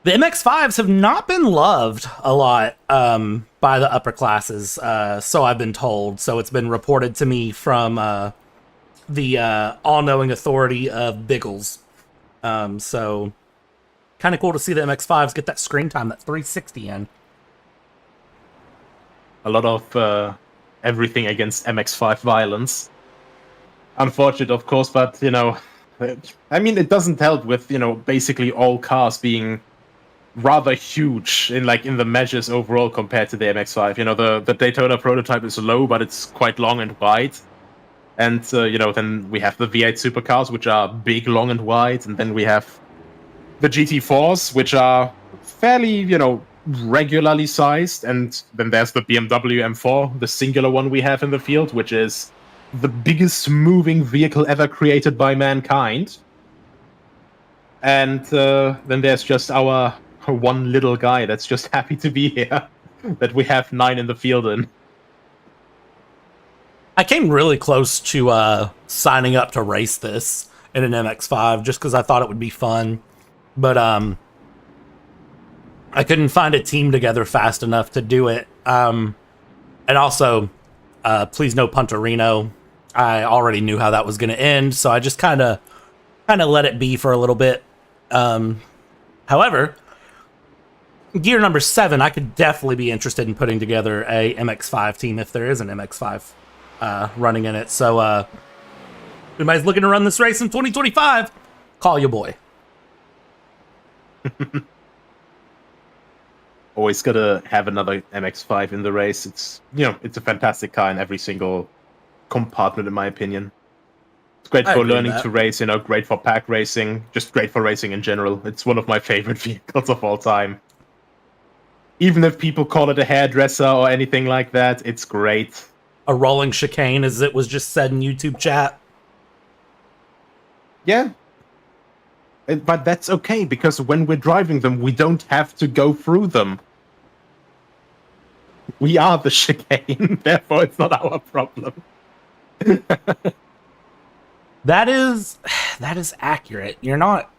MX-5s have not been loved a lot by the upper classes, so I've been told. So it's been reported to me from the all-knowing authority of Biggles. So kind of cool to see the MX-5s get that screen time, that 360 in. A lot of everything against MX-5 violence. Unfortunate, of course, but, I mean, it doesn't help with, basically all cars being rather huge in the measures overall compared to the MX-5. The Daytona prototype is low, but it's quite long and wide. And, then we have the V8 supercars, which are big, long, and wide. And then we have the GT4s, which are fairly, regularly sized. And then there's the BMW M4, the singular one we have in the field, which is the biggest moving vehicle ever created by mankind. And then there's just our one little guy that's just happy to be here, that we have 9 in the field in. I came really close to signing up to race this in an MX-5 just because I thought it would be fun. But I couldn't find a team together fast enough to do it. And also, please no Punterino. I already knew how that was going to end, so I just kind of let it be for a little bit. However, gear number 7, I could definitely be interested in putting together a MX-5 team if there is an MX-5 running in it. So, if anybody's looking to run this race in 2025, call your boy. Always gotta have another MX-5 in the race. It's it's a fantastic car in every single compartment, in my opinion. It's great for learning to race, great for pack racing, just great for racing in general. It's one of my favorite vehicles of all time. Even if people call it a hairdresser or anything like that, it's great. A rolling chicane, as it was just said in YouTube chat. Yeah. But that's okay, because when we're driving them, we don't have to go through them. We are the chicane, therefore it's not our problem. That is accurate. You're not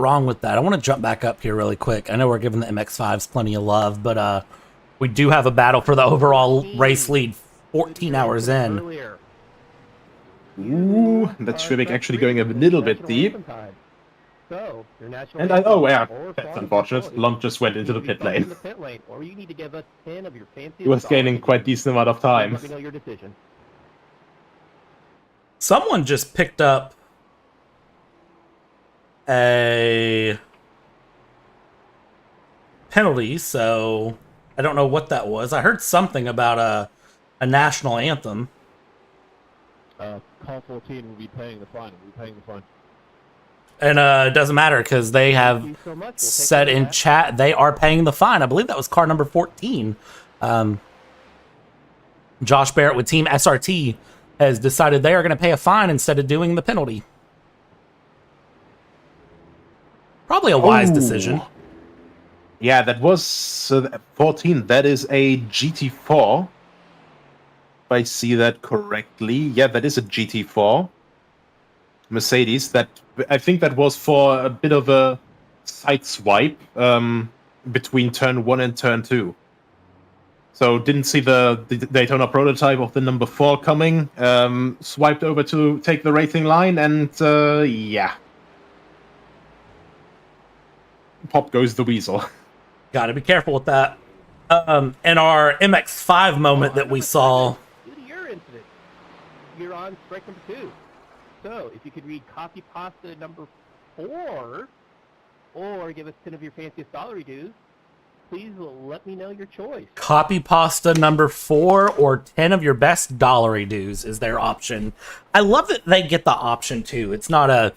wrong with that. I want to jump back up here really quick. I know we're giving the MX-5s plenty of love, but we do have a battle for the overall race lead 14 hours in. Ooh, that's Schwebig actually going a little bit deep. So, your national And anthem oh yeah, or that's song unfortunate. control, Long just went into the you pit can be lane. in the pit lane, or you need to give us 10 of your fanciest He was gaining dollars. quite decent amount of Please time. let me know your decision. Someone just picked up a penalty, so I don't know what that was. I heard something about a national anthem. Call 14 will be paying the fine. We'll be paying the fine. And it doesn't matter because they have Thank you so much. We'll take said care of in that. chat they are paying the fine. I believe that was car number 14. Josh Barrett with Team SRT has decided they are going to pay a fine instead of doing the penalty. Probably a wise Ooh. decision. Yeah, that was 14. That is a GT4. If I see that correctly. Yeah, that is a GT4. Mercedes. That I think that was for a bit of a side swipe between turn 1 and turn 2. So didn't see the Daytona prototype of the number 4 coming. Swiped over to take the racing line, and yeah. Pop goes the weasel. Got to be careful with that. And our MX-5 moment that we saw. Due to your incident, you're on strike number 2. So, if you could read copy pasta number 4, or give us 10 of your fanciest dollar dues, please let me know your choice. Copy pasta number 4 or 10 of your best dollary dues is their option. I love that they get the option too. It's not a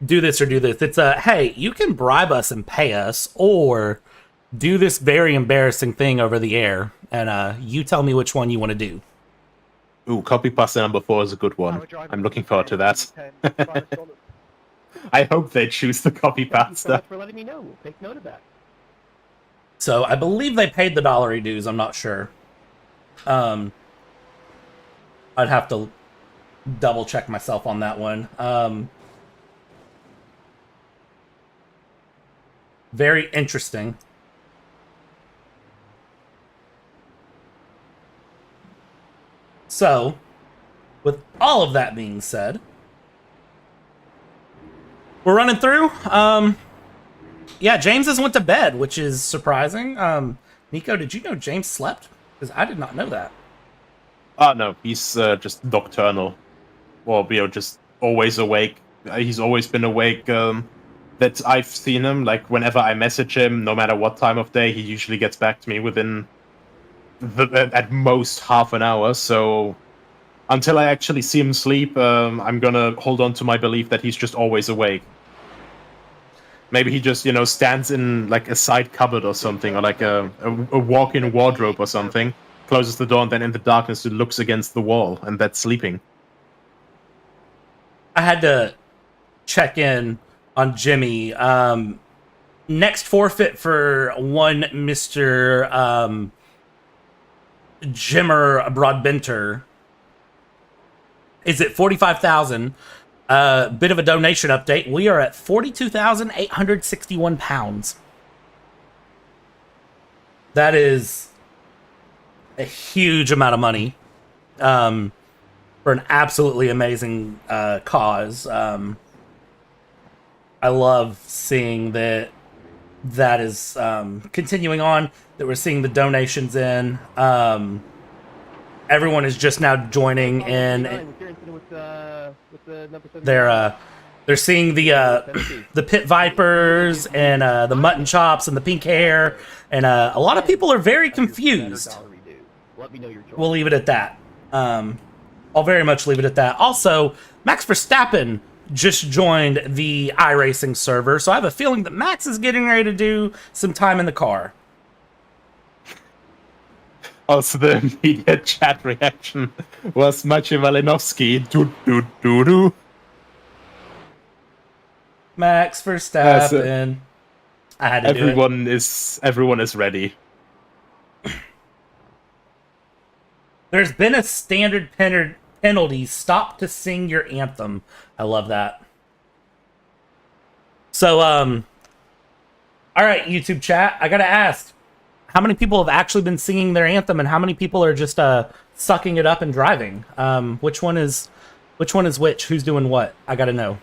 do this or do this. It's a, hey, you can bribe us and pay us, or do this very embarrassing thing over the air, and you tell me which one you want to do. Ooh, copy pasta number 4 is a good one. I'm looking forward to that. I hope they choose the copy Thank you so much pasta. for letting me know. We'll take note of that. So I believe they paid the dollary dues. I'm not sure. I'd have to double check myself on that one. Very interesting. So, with all of that being said, we're running through. Yeah, James has went to bed, which is surprising. Nico, did you know James slept? Because I did not know that. Oh no, he's just nocturnal, or just always awake. He's always been awake. That I've seen him. Like whenever I message him, no matter what time of day, he usually gets back to me within at most half an hour. So until I actually see him sleep, I'm gonna hold on to my belief that he's just always awake. Maybe he just, stands in like a side cupboard or something, or like a walk-in wardrobe or something, closes the door, and then in the darkness it looks against the wall, and that's sleeping. I had to check in on Jimmy. Next forfeit for one Mr. Jimmer Broadbenter is at 45,000. Bit of a donation update. We are at 42,861 pounds. That is a huge amount of money for an absolutely amazing cause. I love seeing that is continuing on, that we're seeing the donations in. Everyone is just now joining in. They're seeing the Pit Vipers and the mutton chops and the pink hair, and a lot of people are very confused. We'll leave it at that. I'll very much leave it at that. Also, Max Verstappen just joined the iRacing server, so I have a feeling that Max is getting ready to do some time in the car. Also, the immediate chat reaction was Maciej Malinowski. Do. Max Verstappen. I had to do it. Everyone is ready. There's been a standard penalty. Stop to sing your anthem. I love that. So, all right, YouTube chat. I gotta ask, how many people have actually been singing their anthem, and how many people are just sucking it up and driving? Which one is which? Who's doing what? I gotta know.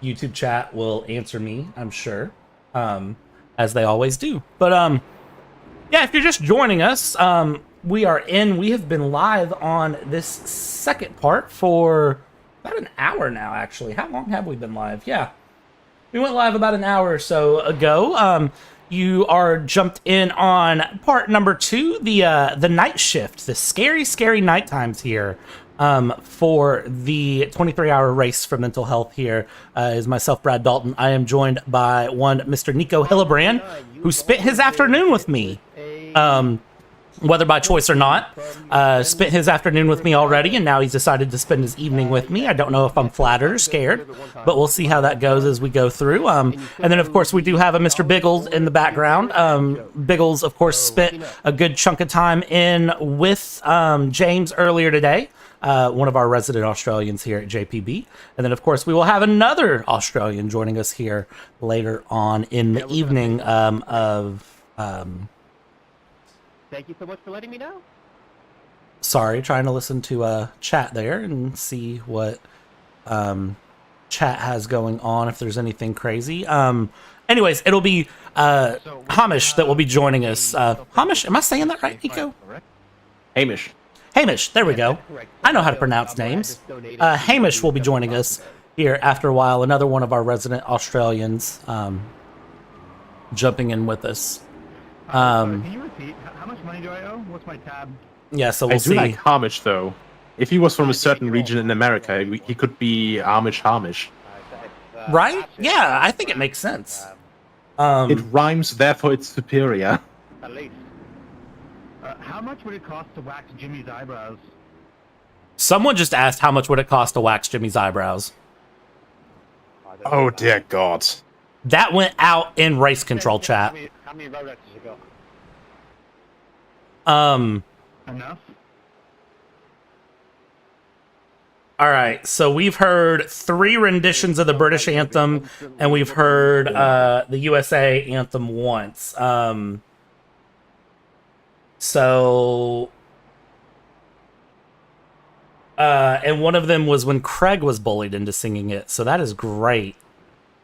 YouTube chat will answer me, I'm sure, as they always do. But yeah, if you're just joining us, we have been live on this second part for about an hour now, actually. How long have we been live? Yeah, we went live about an hour or so ago. You are jumped in on part number 2, the night shift, the scary night times here. For the 23-hour race for mental health here is myself, Brad Dalton. I am joined by one Mr. Nico Hillebrand, who spent his afternoon with me, whether by choice or not. Spent his afternoon with me already, and now he's decided to spend his evening with me. I don't know if I'm flattered or scared, but we'll see how that goes as we go through. And then, of course, we do have a Mr. Biggles in the background. Biggles, of course, spent a good chunk of time in with James earlier today. One of our resident Australians here at JPB. And then, of course, we will have another Australian joining us here later on in the evening Thank you so much for letting me know. Sorry, trying to listen to chat there and see what chat has going on, if there's anything crazy. Anyways, it'll be Hamish that will be joining us. Hamish, am I saying that right, Nico? Hamish. Hamish, there we go. I know how to pronounce names. Hamish will be joining us here after a while. Another one of our resident Australians jumping in with us. Can you repeat? How much money do I owe? What's my tab? Yeah, so we'll I see. do like Hamish, though. If he was from a certain region in America, he could be Hamish. Right? Yeah, I think it makes sense. It rhymes, therefore it's superior. At least. How much would it cost to wax Jimmy's eyebrows? Someone just asked how much would it cost to wax Jimmy's eyebrows. Oh dear God. That went out in race control chat. How many Rolexes you got? Enough? All right, so we've heard 3 renditions of the British anthem, and we've heard the USA anthem once. And one of them was when Craig was bullied into singing it, so that is great.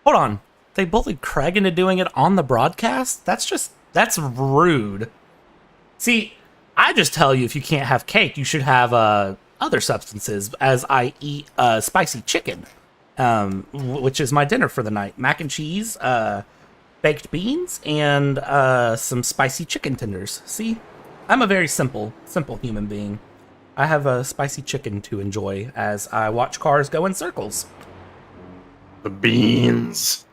Hold on, they bullied Craig into doing it on the broadcast? That's rude. See, I just tell you, if you can't have cake, you should have other substances, as I eat spicy chicken, which is my dinner for the night. Mac and cheese, baked beans, and some spicy chicken tenders. See? I'm a very simple human being. I have a spicy chicken to enjoy as I watch cars go in circles. The beans.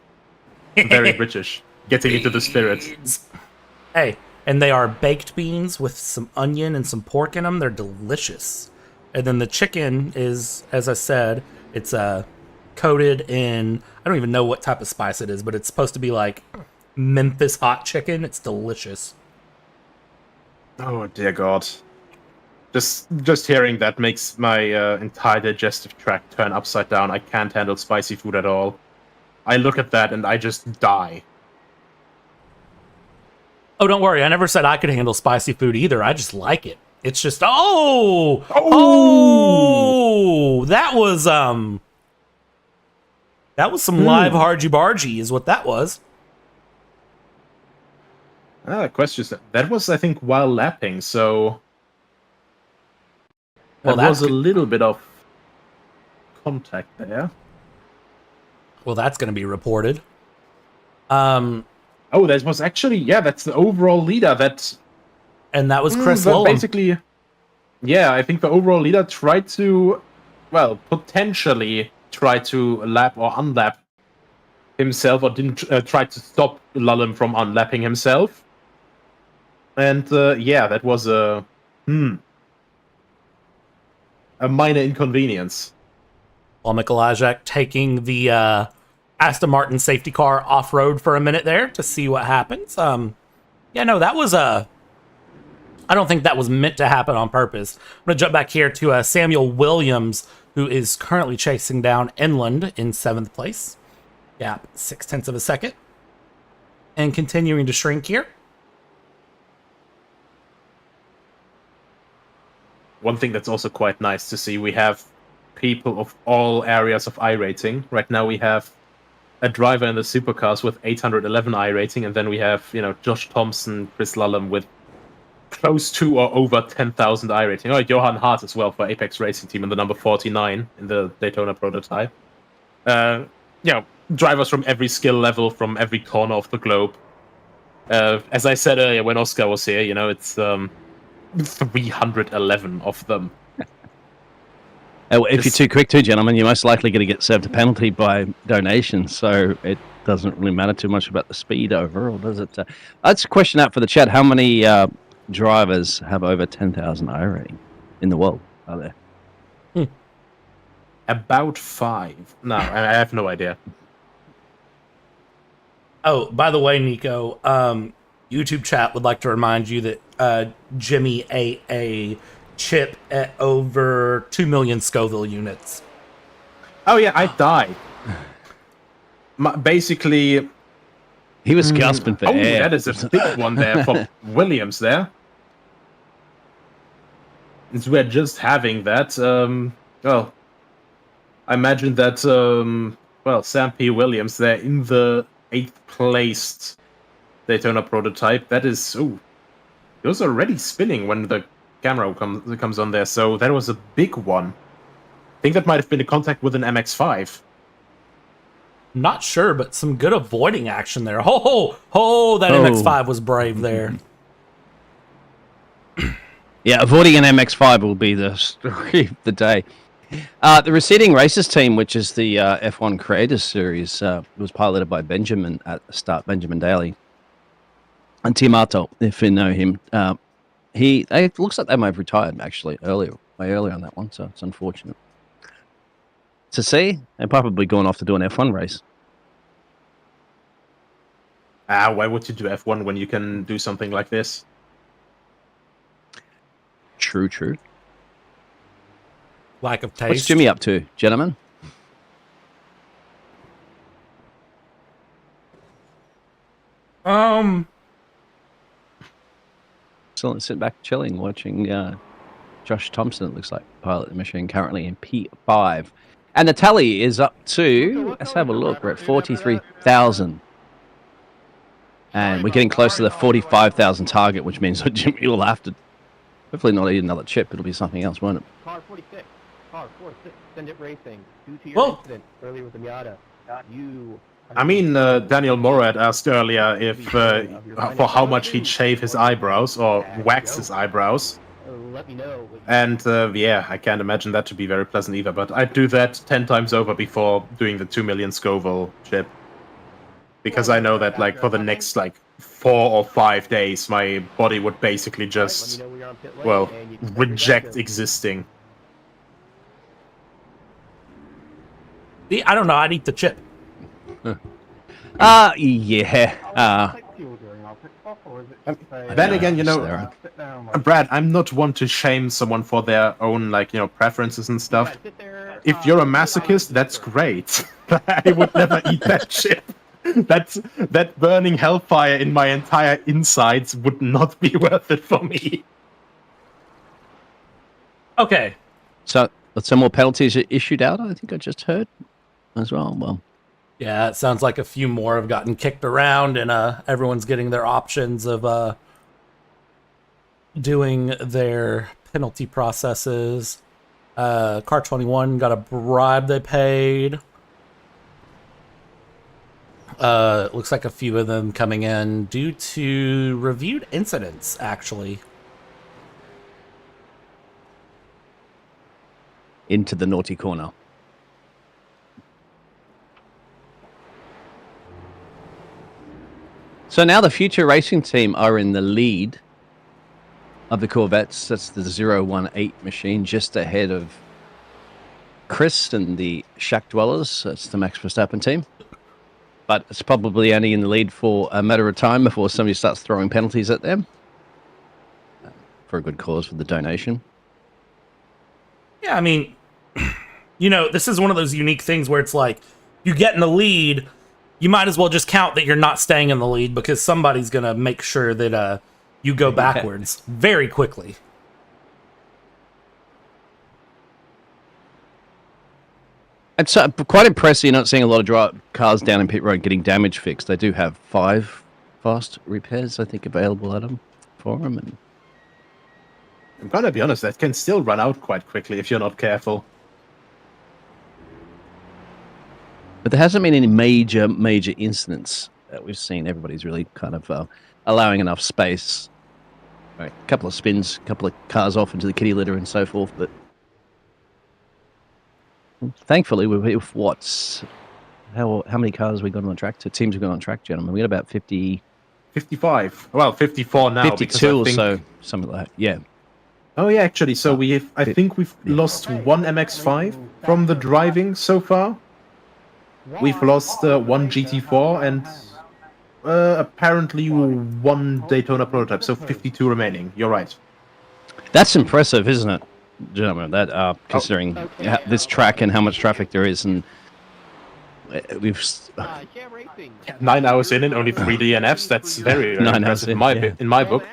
Very British. Getting into the spirit. Hey, and they are baked beans with some onion and some pork in them. They're delicious. And then the chicken is, as I said, it's coated in, I don't even know what type of spice it is, but it's supposed to be like Memphis hot chicken. It's delicious. Oh dear God. Just hearing that makes my entire digestive tract turn upside down. I can't handle spicy food at all. I look at that and I just die. Oh, don't worry. I never said I could handle spicy food either. I just like it. It's just, that was some live hargy-bargy is what that was. Question. That was, I think, while lapping, so... Well, that was a little bit of contact there. Well, that's going to be reported. Oh, that was actually, that's the overall leader that... And that was Chris Lowell. Basically, I think the overall leader tried to, potentially try to lap or unlap himself, or didn't try to stop Lullum from unlapping himself. And, that was a minor inconvenience. Well, Mikolajek taking the Aston Martin safety car off-road for a minute there to see what happens. That was I don't think that was meant to happen on purpose. I'm going to jump back here to Samuel Williams, who is currently chasing down Inland in 7th place. Gap 0.6 of a second. And continuing to shrink here. One thing that's also quite nice to see, we have people of all areas of iRating. Right now we have a driver in the Supercars with 811 I rating, and then we have, Josh Thompson, Chris Lullum with close to or over 10,000 I rating. Oh, Johan Hart as well for Apex Racing Team in the number 49 in the Daytona prototype. Drivers from every skill level, from every corner of the globe. As I said earlier when Oscar was here, it's 311 of them. If you're too quick, gentlemen, you're most likely going to get served a penalty by donation, so it doesn't really matter too much about the speed overall, does it? Let's question out for the chat. How many drivers have over 10,000 I rating in the world, are there? About 5. No, I have no idea. Oh, by the way, Nico, YouTube chat would like to remind you that Jimmy ate a chip at over 2 million Scoville units. Oh yeah, I died. Basically, he was gasping for air. That is a big one there for Williams there. Since we're just having that, I imagine that, Sam P. Williams there in the 8th placed Daytona prototype. That is, it was already spinning when the camera comes on there, so that was a big one. I think that might have been a contact with an MX-5. Not sure, but some good avoiding action there. That MX-5 was brave there. Yeah, avoiding an MX-5 will be the story of the day. The Receding Races team, which is the F1 Creators Series, was piloted by Benjamin at the start, Benjamin Daly. And Tim Arto, if you know him. It looks like they might have retired, actually, way earlier on that one, so it's unfortunate. To see, they're probably going off to do an F1 race. Why would you do F1 when you can do something like this? True. Lack of taste. What's Jimmy up to, gentlemen? So let's sit back chilling, watching Josh Thompson, it looks like, pilot the machine, currently in P5. And the tally is up to, let's have a look, we're at 43,000. And we're getting close to the 45,000 target, which means that Jimmy will have to, hopefully not eat another chip, it'll be something else, won't it? Car 46, Send It Racing, due to your incident earlier with the Miata, Daniel Morad asked earlier if for how much he'd shave his eyebrows or wax his eyebrows. Let me know. And I can't imagine that to be very pleasant either, but I'd do that 10 times over before doing the 2 million Scoville chip. Because I know that, for the next, 4 or 5 days, my body would basically just, reject existing. I don't know, I'd eat the chip. Then again, Brad, I'm not one to shame someone for their own, preferences and stuff. If you're a masochist, that's great. I would never eat that chip. That burning hellfire in my entire insides would not be worth it for me. Okay. So, some more penalties are issued out, I think I just heard as well. Well, yeah, it sounds like a few more have gotten kicked around, and everyone's getting their options of doing their penalty processes. Car 21 got a bribe they paid. Looks like a few of them coming in due to reviewed incidents, actually. Into the naughty corner. So now the Future Racing team are in the lead of the Corvettes. That's the 018 machine, just ahead of Chris and the Shack Dwellers. That's the Max Verstappen team. But it's probably only in the lead for a matter of time before somebody starts throwing penalties at them. For a good cause, for the donation. Yeah, this is one of those unique things where it's like, you get in the lead, you might as well just count that you're not staying in the lead, because somebody's going to make sure that you go backwards very quickly. It's quite impressive. You're not seeing a lot of cars down in pit road getting damage fixed. They do have 5 fast repairs, I think, available at them for them. And I'm gonna be honest, that can still run out quite quickly if you're not careful. but there hasn't been any major incidents that we've seen. Everybody's really kind of allowing enough space. A couple of spins, a couple of cars off into the kitty litter and so forth, but thankfully we've how many cars have we got on track? Teams have got on track, gentlemen. We got about 50... 55. Well, 54 now. 52 or so, something like that. Yeah. Oh yeah, actually. So I think we've lost one MX-5 from the driving so far. We've lost one GT4 and apparently one Daytona prototype. So 52 remaining. You're right. That's impressive, isn't it, gentlemen? That considering this track and how much traffic there is, and we've 9 hours in and only 3 DNFs. That's very 9 hours impressive in my book.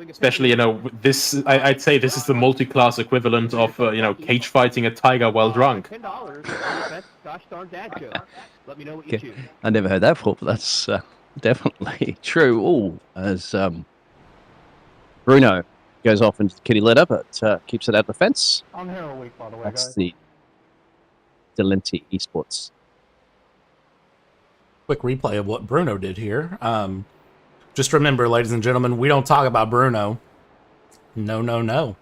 Especially, this I'd say this is the multi-class equivalent of cage fighting a tiger while drunk. Okay. I never heard that before, but that's definitely true. Oh, as Bruno goes off into the kitty litter, but keeps it out the fence. I'm here a week, by the way, That's guys. the Delenti Esports. Quick replay of what Bruno did here. Just remember, ladies and gentlemen, we don't talk about Bruno. No.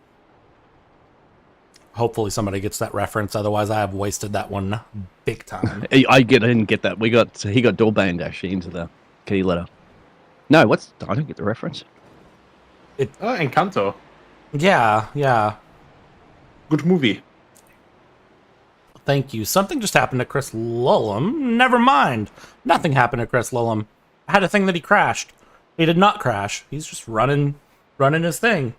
Hopefully somebody gets that reference. Otherwise, I have wasted that one big time. I didn't get that. He got door banned actually into the kitty litter. No, I don't get the reference. Encanto. Yeah. Good movie. Thank you. Something just happened to Chris Lullum. Never mind. Nothing happened to Chris Lullum. I had a thing that he crashed. He did not crash. He's just running his thing.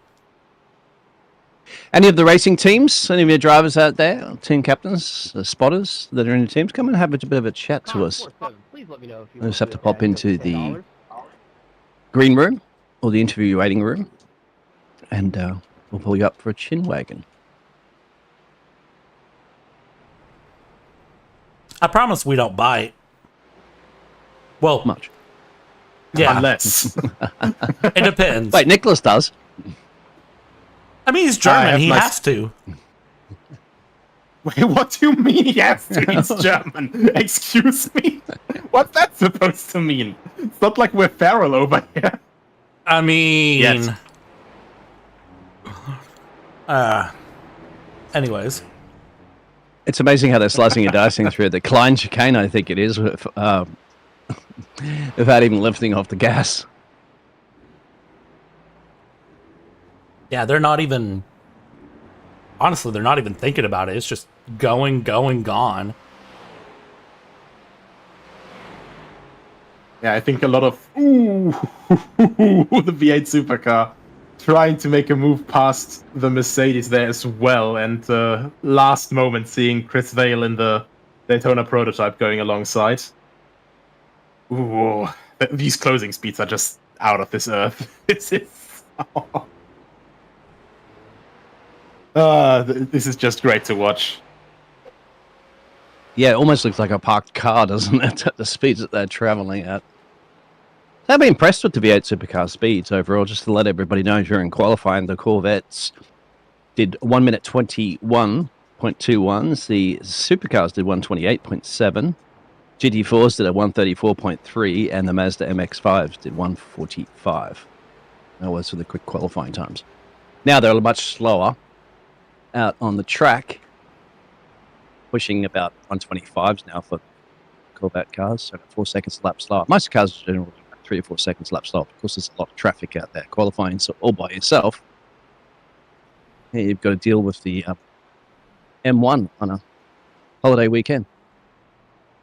Any of the racing teams, any of your drivers out there, team captains, spotters that are in the teams, come and have a bit of a chat to us. Please let me know if you We'll just have to pop into the green room or the interview waiting room, and we'll pull you up for a chin wagon. I promise we don't bite. Well, Much. Yeah. Unless. It depends. Wait, Nicholas does. I mean, he's German. He has to. Wait, what do you mean he has to? He's German. Excuse me? What's that supposed to mean? It's not like we're feral over here. I mean... Yes. Anyways. It's amazing how they're slicing and dicing through the Klein chicane, I think it is, without even lifting off the gas. Yeah, they're not even... Honestly, they're not even thinking about it. It's just going, gone. Yeah, I think a lot of the V8 supercar trying to make a move past the Mercedes there as well, and last moment seeing Chris Vale in the Daytona prototype going alongside. Ooh, these closing speeds are just out of this earth. This is just great to watch. Yeah, it almost looks like a parked car, doesn't it, at the speeds that they're traveling at. I've been impressed with the V8 supercar speeds overall. Just to let everybody know, during qualifying, the Corvettes did 1 minute 21.21s. The Supercars did 128.7. GT4s did a 134.3, and the Mazda MX-5s did 145. That was for the quick qualifying times. Now they're much slower out on the track, pushing about 125s now for Corvette cars, so 4 seconds a lap slower. Most cars are generally 3 or 4 seconds lap slower. Of course, there's a lot of traffic out there. Qualifying so all by yourself, yeah, you've got to deal with the M1 on a holiday weekend.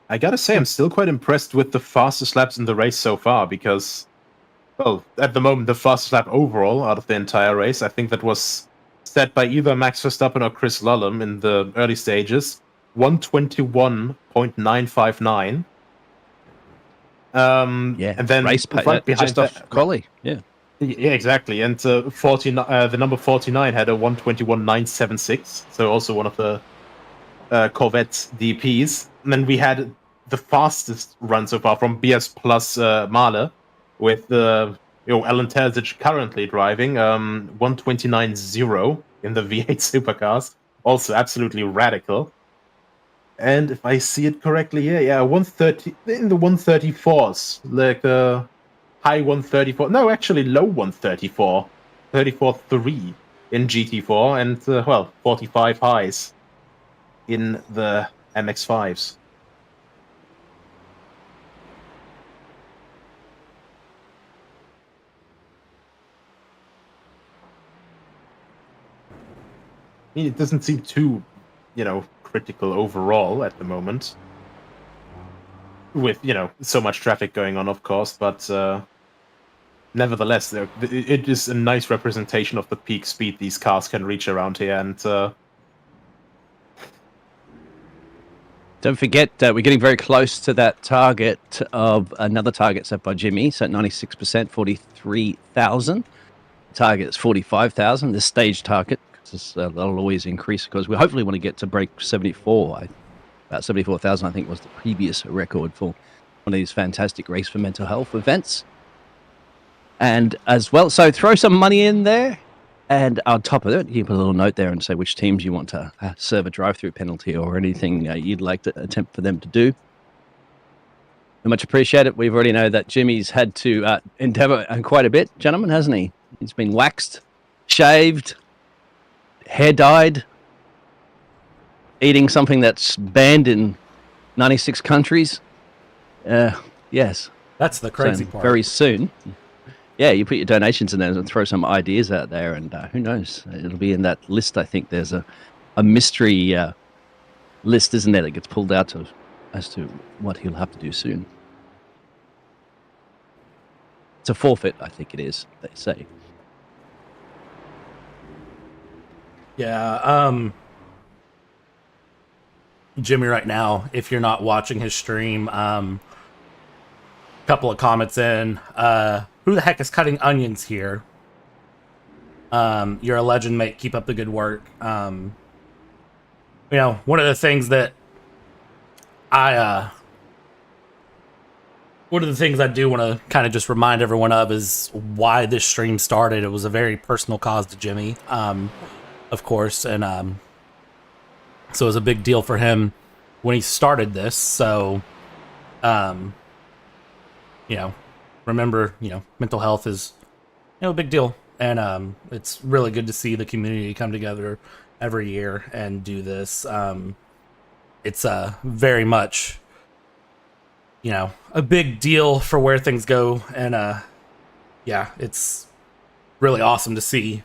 I gotta say, I'm still quite impressed with the fastest laps in the race so far, because, well, at the moment, the fastest lap overall out of the entire race, I think that was set by either Max Verstappen or Chris Lullum in the early stages, 121.959. And then race right behind just that, off Collie, yeah, exactly. And the number 49 had a 121.976, so also one of the Corvette DPs. And then we had the fastest run so far from BS Plus Mahler with Alan Terzic currently driving 129.0 in the V8 Supercars. Also absolutely radical. And if I see it correctly here, yeah, 130 in the 134s, like high 134. No, actually low 134, 34.3 in GT4, and 45 highs in the MX5s. I mean, it doesn't seem too, critical overall at the moment. With, so much traffic going on, of course, but nevertheless, it is a nice representation of the peak speed these cars can reach around here, and don't forget, we're getting very close to that target of another target set by Jimmy. So 96%, 43,000. Target is 45,000. The stage target, because that'll always increase, because we hopefully want to get to break 74. About 74,000, I think, was the previous record for one of these fantastic Race for Mental Health events. And as well, so throw some money in there. And on top of it, you put a little note there and say which teams you want to serve a drive-through penalty or anything you'd like to attempt for them to do. We much appreciate it. We've already know that Jimmy's had to endeavor quite a bit, gentlemen, hasn't he? He's been waxed, shaved, hair dyed, eating something that's banned in 96 countries. Yes. That's the crazy part. Very soon. Yeah, you put your donations in there and throw some ideas out there, and who knows? It'll be in that list. I think there's a mystery list, isn't there, that gets pulled out as to what he'll have to do soon. It's a forfeit, I think it is, they say. Yeah, Jimmy right now, if you're not watching his stream, couple of comments in. Who the heck is cutting onions here? You're a legend, mate. Keep up the good work. One of the things that one of the things I do want to kind of just remind everyone of is why this stream started. It was a very personal cause to Jimmy, of course, and so it was a big deal for him when he started this. So, remember, mental health is, a big deal. And it's really good to see the community come together every year and do this. It's very much, a big deal for where things go. And it's really awesome to see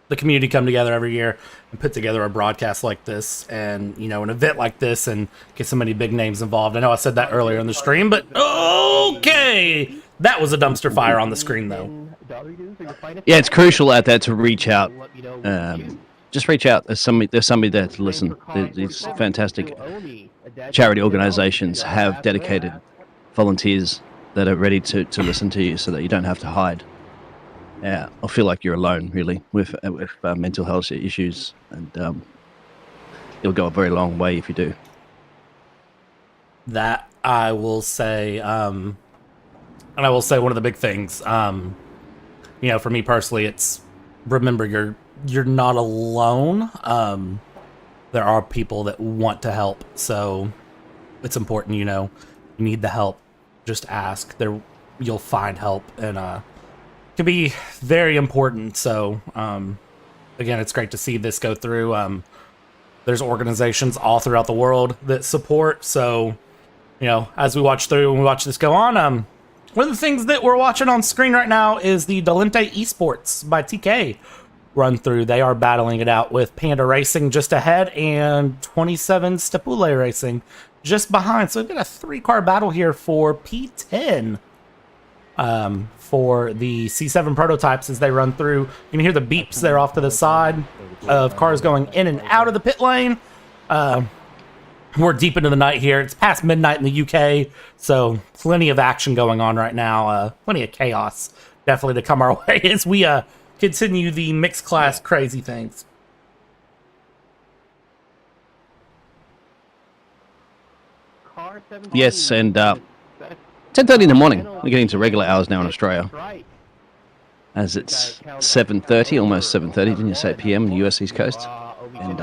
the community come together every year and put together a broadcast like this and, an event like this and get so many big names involved. I know I said that earlier in the stream, but okay. That was a dumpster fire on the screen, though. Yeah, it's crucial out there to reach out. Just reach out. There's somebody there to listen. These fantastic charity organizations have dedicated volunteers that are ready to listen to you so that you don't have to hide. Yeah, I feel like you're alone, really, with mental health issues, and it'll go a very long way if you do. That I will say, and I will say one of the big things, for me personally, it's remember you're not alone. There are people that want to help, so it's important. You need the help. Just ask. You'll find help, and can be very important. So again, it's great to see this go through. There's organizations all throughout the world that support. So as we watch through and we watch this go on, one of the things that we're watching on screen right now is the Delente Esports by TK run through. They are battling it out with Panda Racing just ahead and 27 Stapule Racing just behind. So we've got a 3-car battle here for P10. For the C7 prototypes as they run through. You can hear the beeps there off to the side of cars going in and out of the pit lane. We're deep into the night here. It's past midnight in the UK, so plenty of action going on right now. Plenty of chaos definitely to come our way as we continue the mixed class crazy things. car 17. Yes, and 10:30 in the morning. We're getting to regular hours now in Australia. Right. As it's 7:30, almost 7:30, didn't you say PM on the US East Coast? And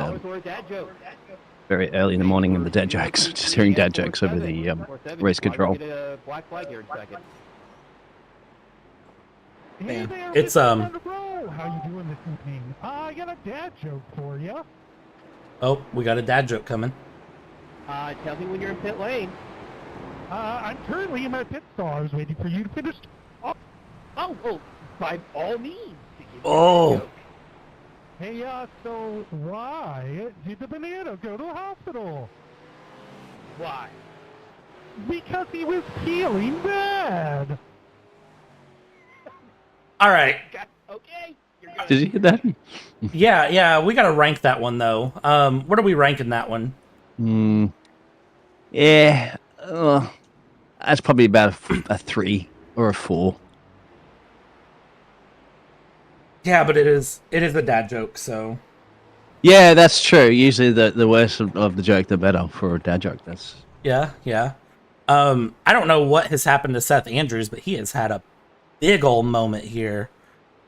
very early in the morning in the dad jokes. Just hearing dad jokes over the race control. Hey there, It's, Mr. Monroe. How you doing this evening? I got a dad joke for you. Oh, we got a dad joke coming. Tell me when you're in pit lane. I'm currently in my pit stall. I was waiting for you to finish. Oh, by all means. Oh. Hey, so why did the banana go to the hospital? Why? Because he was feeling bad. All right. Okay. You're good. Did you hear that? Yeah, we gotta rank that one though. What are we ranking that one? Yeah, that's probably about a 3 or a 4. Yeah, but it is a dad joke, so. Yeah, that's true. Usually the worse of the joke, the better for a dad joke. That's Yeah. I don't know what has happened to Seth Andrews, but he has had a big old moment here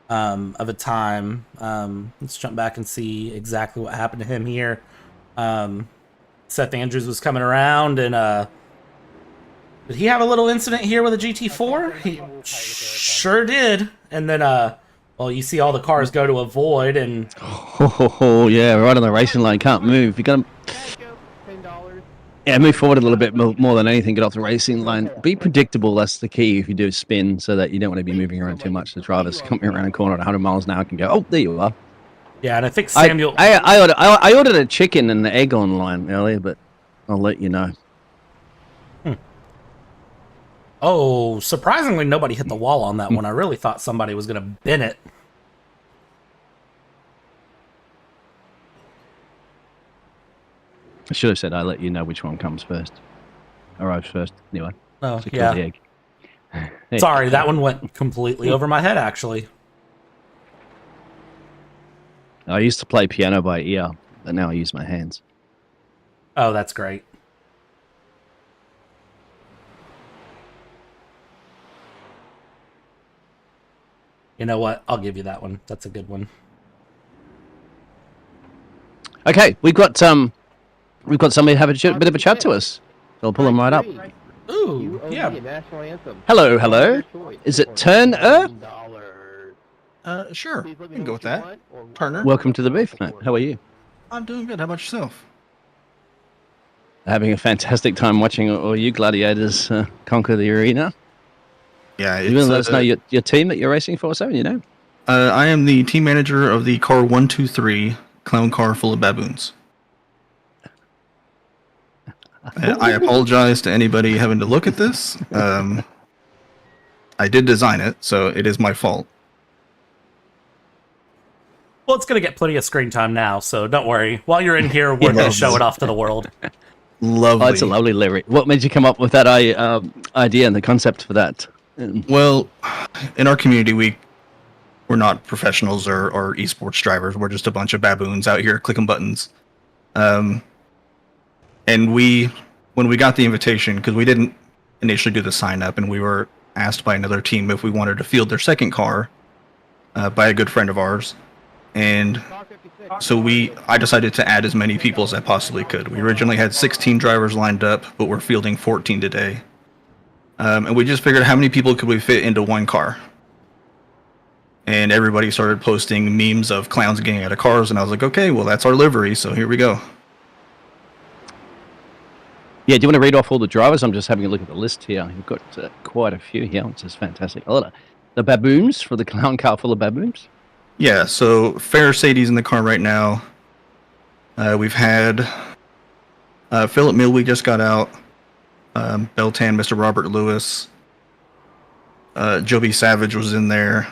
of a time. Let's jump back and see exactly what happened to him here. Seth Andrews was coming around, and did he have a little incident here with a GT4? He sure did. And then, well, you see all the cars go to a void, and oh yeah, right on the racing line, can't move. You got to $10. yeah, move forward a little bit more than anything. Get off the racing line. Be predictable. That's the key. If you do spin, so that you don't want to be moving around too much. The drivers coming around a corner at 100 miles an hour can go. Oh, there you are. yeah, and I think Samuel. I ordered a chicken and the egg online earlier, but I'll let you know. Oh, surprisingly, nobody hit the wall on that one. I really thought somebody was going to bin it. I should have said I'll let you know which one comes first. Arrives first. Anyway. Oh, Secure yeah. the egg. Hey. Sorry, that one went completely over my head, actually. I used to play piano by ear, but now I use my hands. Oh, that's great. You know what? I'll give you that one. That's a good one. Okay, we've got somebody have a bit of a chat to us. I'll pull them right up. Ooh, yeah. National anthem. Hello. Is it Turner? Sure. We can go with that. Turner. Welcome to the booth, mate. How are you? I'm doing good. How about yourself? Having a fantastic time watching all you gladiators conquer the arena. Yeah, You want to let us know your team that you're racing for, so you know? I am the team manager of the car 123 clown car full of baboons. I apologize to anybody having to look at this. I did design it, so it is my fault. Well, it's going to get plenty of screen time now, so don't worry. While you're in here, we're going to show it off to the world. Lovely. Oh, it's a lovely lyric. What made you come up with that idea and the concept for that? Well, in our community, we're not professionals or esports drivers. We're just a bunch of baboons out here clicking buttons. And when we got the invitation, because we didn't initially do the sign up, and we were asked by another team if we wanted to field their second car by a good friend of ours. And so I decided to add as many people as I possibly could. We originally had 16 drivers lined up, but we're fielding 14 today. And we just figured how many people could we fit into one car. And everybody started posting memes of clowns getting out of cars, and I was like, okay, well, that's our livery, so here we go. Yeah, do you want to read off all the drivers? I'm just having a look at the list here. You've got quite a few here, which is fantastic. A lot of the baboons for the clown car full of baboons. Yeah, so Sadie's in the car right now. We've had Philip Mill, we just got out. Beltan, Mr. Robert Lewis. Joby Savage was in there.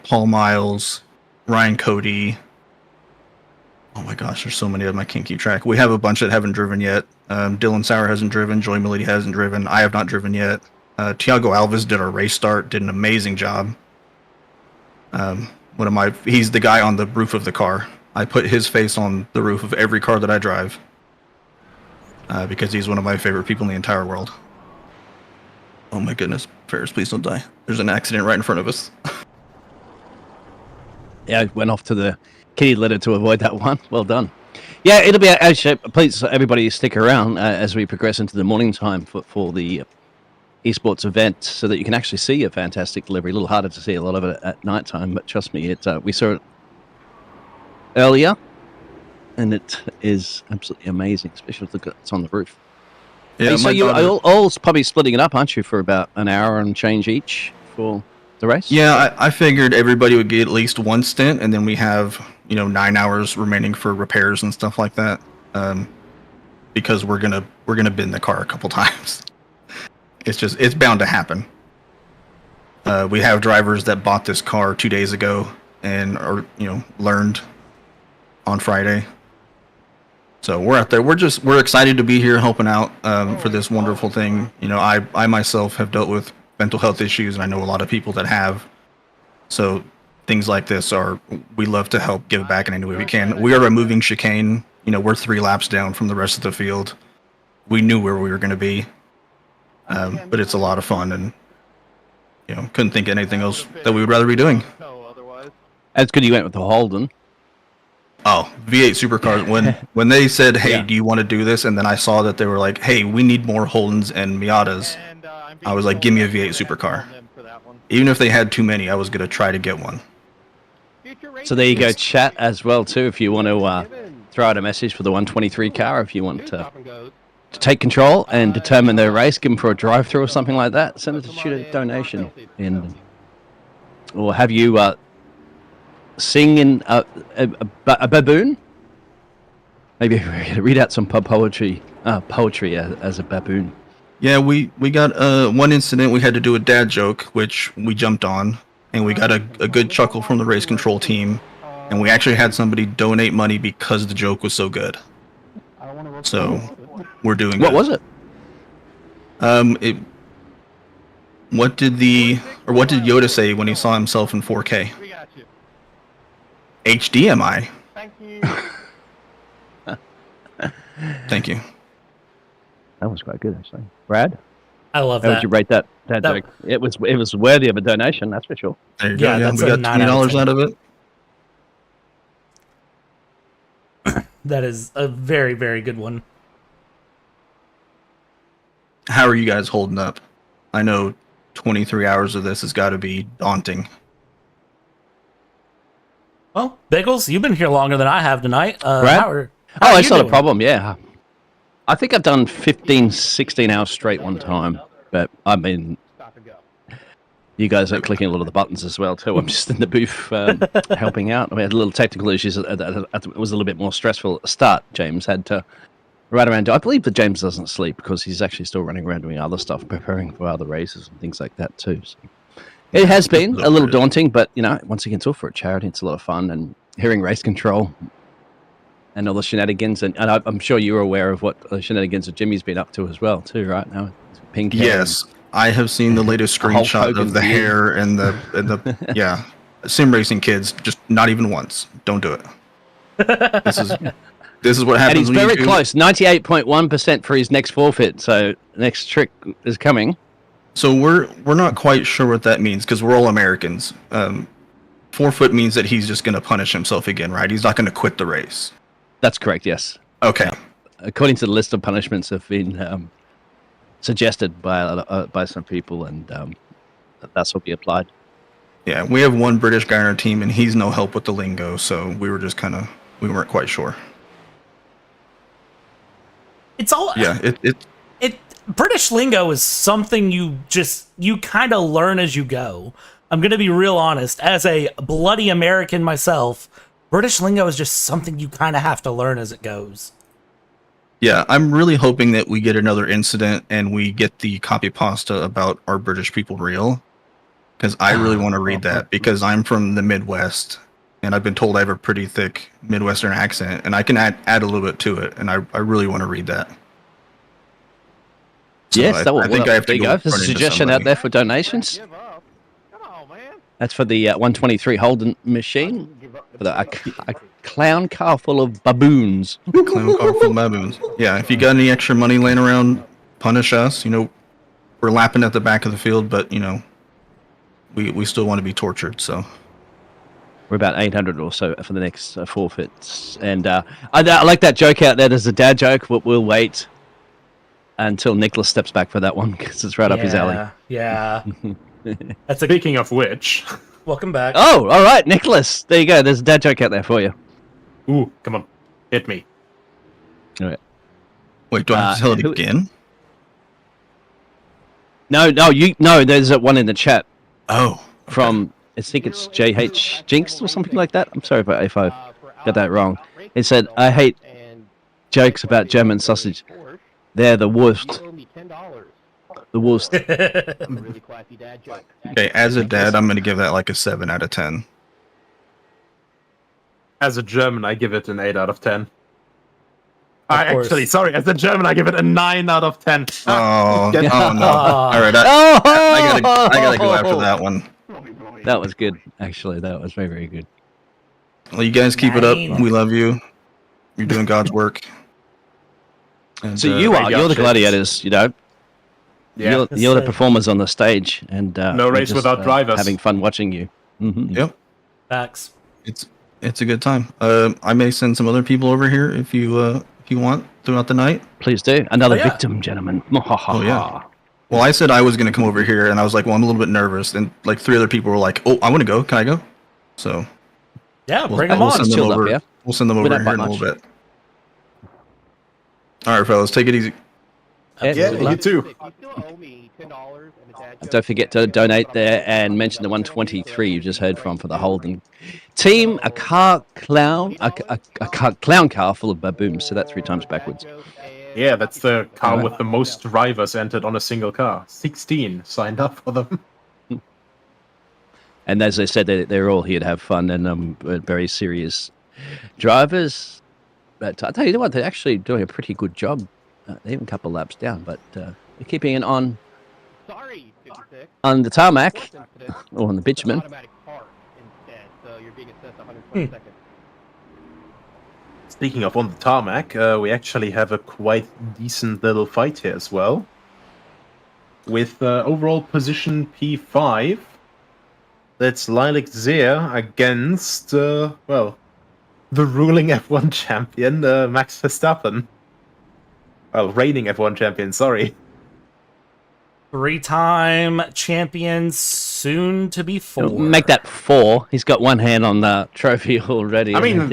Paul Miles. Ryan Cody. Oh my gosh, there's so many of them I can't keep track. We have a bunch that haven't driven yet. Dylan Sauer hasn't driven. Joy Millady hasn't driven. I have not driven yet. Tiago Alves did our race start, did an amazing job. He's the guy on the roof of the car. I put his face on the roof of every car that I drive. because he's one of my favorite people in the entire world. Oh my goodness, Ferris, please don't die. There's an accident right in front of us. Yeah, I went off to the kitty litter to avoid that one. Well done. Yeah, it'll be actually. Please, everybody, stick around as we progress into the morning time for the esports event, so that you can actually see a fantastic delivery. A little harder to see a lot of it at night time, but trust me, we saw it earlier, and it is absolutely amazing, especially look at it's on the roof. Yeah, so you're all probably splitting it up, aren't you, for about an hour and change each for the race? Yeah, I figured everybody would get at least one stint, and then we have 9 hours remaining for repairs and stuff like that. Because we're gonna bend the car a couple times. It's bound to happen. We have drivers that bought this car 2 days ago and learned on Friday. So we're out there. We're excited to be here helping out for this wonderful thing. I myself have dealt with mental health issues, and I know a lot of people that have. So things like this we love to help give back in any way we can. We are a moving chicane. We're 3 laps down from the rest of the field. We knew where we were going to be, but it's a lot of fun, and couldn't think of anything else that we would rather be doing. That's good. You went with the Holden. Oh, V8 Supercars. When they said, "Hey, do you want to do this?" and then I saw that they were like, "Hey, we need more Holdens and Miatas," I was like, "Give me a V8 Supercar." Even if they had too many, I was gonna try to get one. So there you go, chat as well too. If you want to throw out a message for the 123 car, if you want to take control and determine their race, give them for a drive-through or something like that, send it to shoot a donation in, or have you sing in a baboon. Maybe read out some poetry as a baboon. Yeah, we got one incident. We had to do a dad joke, which we jumped on, and we got a good chuckle from the race control team, and we actually had somebody donate money because the joke was so good. So we're doing. What was it? What did Yoda say when he saw himself in 4K? HDMI. Thank you. Thank you. That was quite good, actually. Brad, I love how that. would you rate that joke? It was worthy of a donation, that's for sure. There you go. Yeah, we got $20 out of it. That is a very, very good one. How are you guys holding up? I know 23 hours of this has got to be daunting. Well, Biggles, you've been here longer than I have tonight. Brad? It's not a problem, yeah. I think I've done 15, 16 hours straight one time, but I've been... You guys are clicking a lot of the buttons as well, too. I'm just in the booth helping out. We had little technical issues. It was a little bit more stressful at the start. James had to run around. I believe that James doesn't sleep because he's actually still running around doing other stuff, preparing for other races and things like that, too. So it has been a little daunting, but, once again, it's all for a charity. It's a lot of fun, and hearing race control and all the shenanigans. And I'm sure you're aware of what the shenanigans that Jimmy's been up to as well, too, right now. Pink hair. Yes. I have seen the latest screenshot of the hair and the yeah. Sim racing kids, just not even once. Don't do it. This is what happens. And he's very close, 98.1% for his next forfeit. So next trick is coming. So we're not quite sure what that means because we're all Americans. Forfeit means that he's just going to punish himself again, right? He's not going to quit the race. That's correct. Yes. Okay. According to the list of punishments have been suggested by some people, and that's what we applied. Yeah, we have one British guy on our team, and he's no help with the lingo, so we were just we weren't quite sure. It's all British lingo is something you kind of learn as you go. I'm gonna be real honest. As a bloody American myself, British lingo is just something you kind of have to learn as it goes. Yeah, I'm really hoping that we get another incident and we get the copy pasta about our British people real. Because I really want to read that, because I'm from the Midwest, and I've been told I have a pretty thick Midwestern accent, and I can add a little bit to it, and I really want to read that. So yes, that will I think I have to go. There's a suggestion out there for donations. Come on, man. That's for the 123 Holden machine. For a clown car full of baboons. Clown car full of baboons. Yeah, if you got any extra money laying around, punish us. You know, we're lapping at the back of the field, but you know, we still want to be tortured. So we're about 800 or so for the next forfeits. And I like that joke out there. There's a dad joke, but we'll wait until Nicholas steps back for that one because it's right up his alley. Yeah. Speaking of which, welcome back. Oh, all right, Nicholas. There you go. There's a dad joke out there for you. Ooh, come on, hit me. All right. Wait, do I have to tell it again? No. There's one in the chat. Oh, okay. From I think it's JH Jinx or something like that. I'm sorry if I got that wrong. It said, "I hate jokes about German sausage. They're the worst." The worst. Okay, as a dad, I'm gonna give that like a 7 out of 10. As a German, I give it an 8 out of 10. Sorry, as a German, I give it a 9 out of 10. Oh no! All right, I gotta go after that one. That was good, actually. That was very, very good. Well, you guys keep it up. We love you. You're doing God's work. And, so you're the gladiators, you know. Yeah, you're the performers on the stage, and no race without drivers. Having fun watching you. Mm-hmm. Yep. Facts. It's a good time. I may send some other people over here if you want throughout the night. Please do. Another victim, gentlemen. Oh yeah. Well, I said I was gonna come over here, and I was like, well, I'm a little bit nervous, and like 3 other people were like, oh, I want to go. Can I go? So. Yeah, bring them on. We'll send them over here in a little bit. All right, fellas, take it easy. Yeah, you too. Don't forget to donate there and mention the 123 you just heard from for the Holden team. A clown car full of baboons. So that's 3 times backwards. Yeah, that's the car with the most drivers entered on a single car. 16 signed up for them. And as I said, they're all here to have fun and very serious drivers. But I tell you what, they're actually doing a pretty good job. They're even a couple laps down, but they're keeping it on the tarmac or on the bitumen. Speaking of on the tarmac, we actually have a quite decent little fight here as well. With overall position P5, that's Lilac Zir against, the ruling F1 champion, Max Verstappen. Well, reigning F1 champion, sorry. 3-time champion, soon to be 4. Make that 4. He's got one hand on the trophy already. I mean,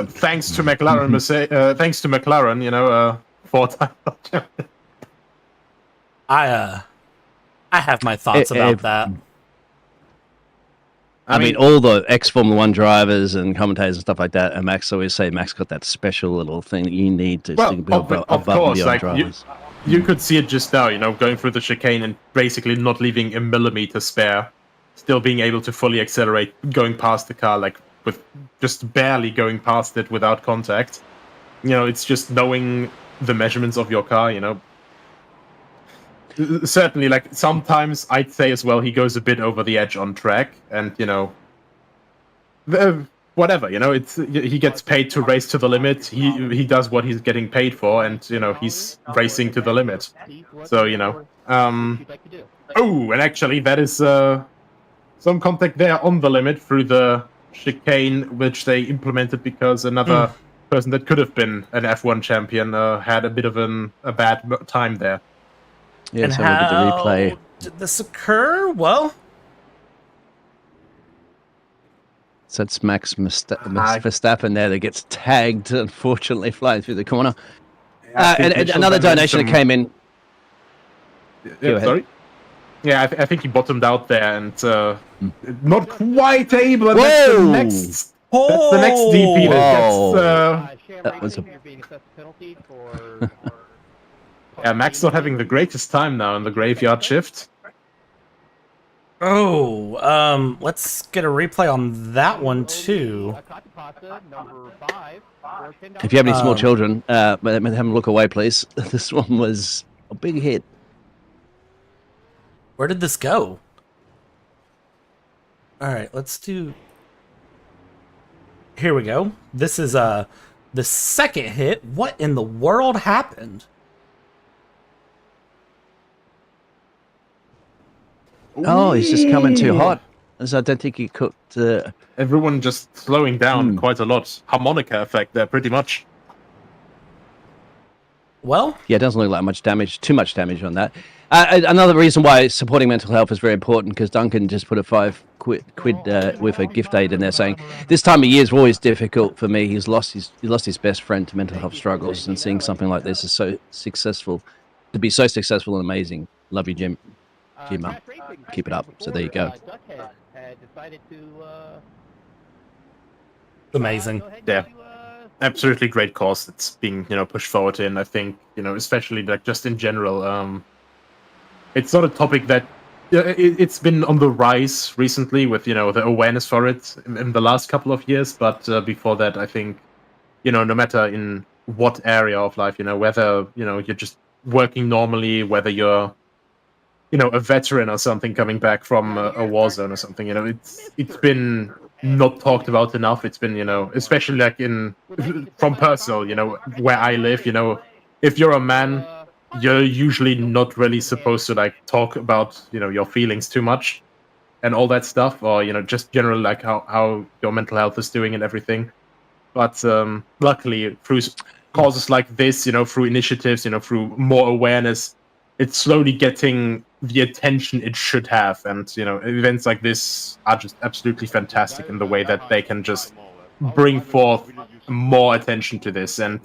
thanks to McLaren, thanks to McLaren, you know, 4-time champion. I have my thoughts about that. I mean, all the ex-Formula 1 drivers and commentators and stuff like that, and Max always say Max got that special little thing that you need to be above and beyond drivers. You could see it just now, you know, going through the chicane and basically not leaving a millimeter spare, still being able to fully accelerate, going past the car, like, with just barely going past it without contact. You know, it's just knowing the measurements of your car, you know. Certainly, like, sometimes I'd say as well he goes a bit over the edge on track, and, you know, whatever, you know, he gets paid to race to the limit, he does what he's getting paid for, and, you know, he's racing to the limit. So, you know, oh, and actually that is some contact there on the limit through the chicane, which they implemented because another person that could have been an F1 champion had a bit of a bad time there. Yeah, and so how the replay. Did this occur? Well, so it's Max Verstappen there that gets tagged, unfortunately, flying through the corner. And another donation that came in. Yeah, sorry? Yeah, I think he bottomed out there and not quite able. And that's the next DP that gets. That was a. Yeah, Max not having the greatest time now in the graveyard shift. Oh, let's get a replay on that one too. If you have any small children, have them look away, please. This one was a big hit. Where did this go? All right, let's do... Here we go. This is the second hit. What in the world happened? Oh, he's just coming too hot. So I don't think he cooked... Everyone just slowing down quite a lot. Harmonica effect there, pretty much. Well, yeah, it doesn't look like much damage. Too much damage on that. Another reason why supporting mental health is very important, because Duncan just put a £5 with a gift aid in there, saying this time of year is always difficult for me. He lost his best friend to mental health struggles, and seeing something like this is so successful, to be so successful and amazing. Love you, Jim. Keep it up. So there you go. Amazing. Yeah. Absolutely great cause that's being, pushed forward in. I think, especially like just in general, it's not a topic that it's been on the rise recently with, the awareness for it in the last couple of years. But before that, I think, no matter in what area of life, whether, you're just working normally, whether you're, a veteran or something coming back from a war zone or something, it's been not talked about enough. It's been, especially like from personal, where I live, if you're a man, you're usually not really supposed to like talk about, your feelings too much and all that stuff, or, just generally like how your mental health is doing and everything. But luckily through causes like this, through initiatives, through more awareness, it's slowly getting the attention it should have. And, events like this are just absolutely fantastic in the way that they can just bring forth more attention to this. And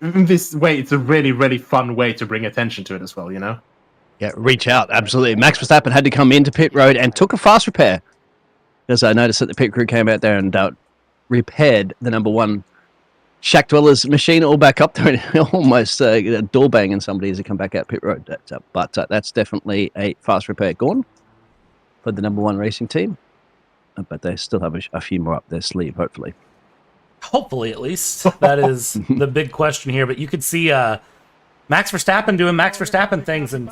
in this way, it's a really, really fun way to bring attention to it as well, Yeah, reach out, absolutely. Max Verstappen had to come into pit road and took a fast repair, because I noticed that the pit crew came out there and repaired the number one Shack Dweller's machine all back up there, and almost door banging somebody as they come back out pit road. But that's definitely a fast repair gone for the number one racing team. But they still have a few more up their sleeve, hopefully. Hopefully, at least. That is the big question here. But you could see Max Verstappen doing Max Verstappen things and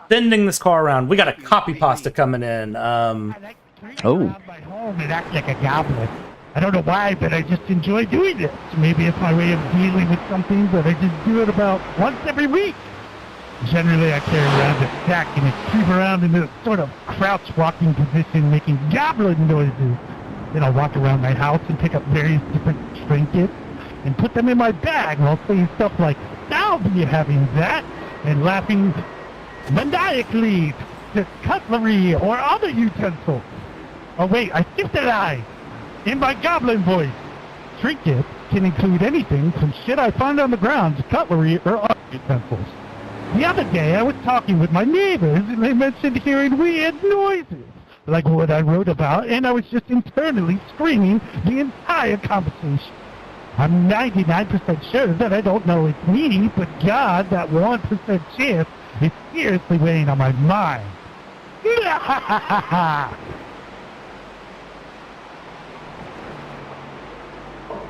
sending this car around. We got a copy pasta coming in. Oh. It acts like a goblin. I don't know why, but I just enjoy doing this. Maybe it's my way of dealing with something, but I just do it about once every week. Generally, I carry around a sack and I creep around in a sort of crouch walking position, making goblin noises. Then I'll walk around my house and pick up various different trinkets and put them in my bag while saying stuff like, "I'll be having that," and laughing maniacally to cutlery or other utensils. Oh wait, I skipped a line. In my goblin voice, trinkets can include anything from shit I find on the ground to cutlery or other utensils. The other day, I was talking with my neighbors, and they mentioned hearing weird noises, like what I wrote about, and I was just internally screaming the entire conversation. I'm 99% sure that I don't know it's me, but God, that 1% chance is seriously weighing on my mind.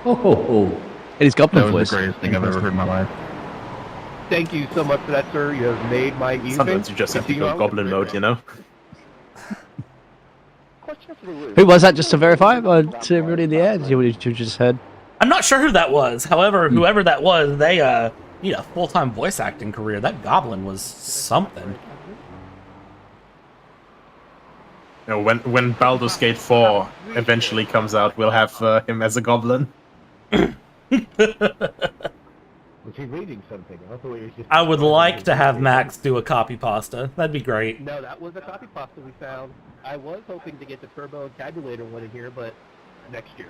Oh. And he's goblin voice. That was the greatest thing I've ever heard in my life. Thank you so much for that, sir. You have made my evening. Sometimes you just have to go goblin mode, Who was that, just to verify? To everybody in the air? You just heard? I'm not sure who that was. However, whoever that was, they need a full-time voice acting career. That goblin was something. When Baldur's Gate 4 eventually comes out, we'll have him as a goblin. Was he reading something? I would like to have Max do a copy pasta. That'd be great. No, that was a copy pasta we found. I was hoping to get the turbo and tabulator one in here, but next year.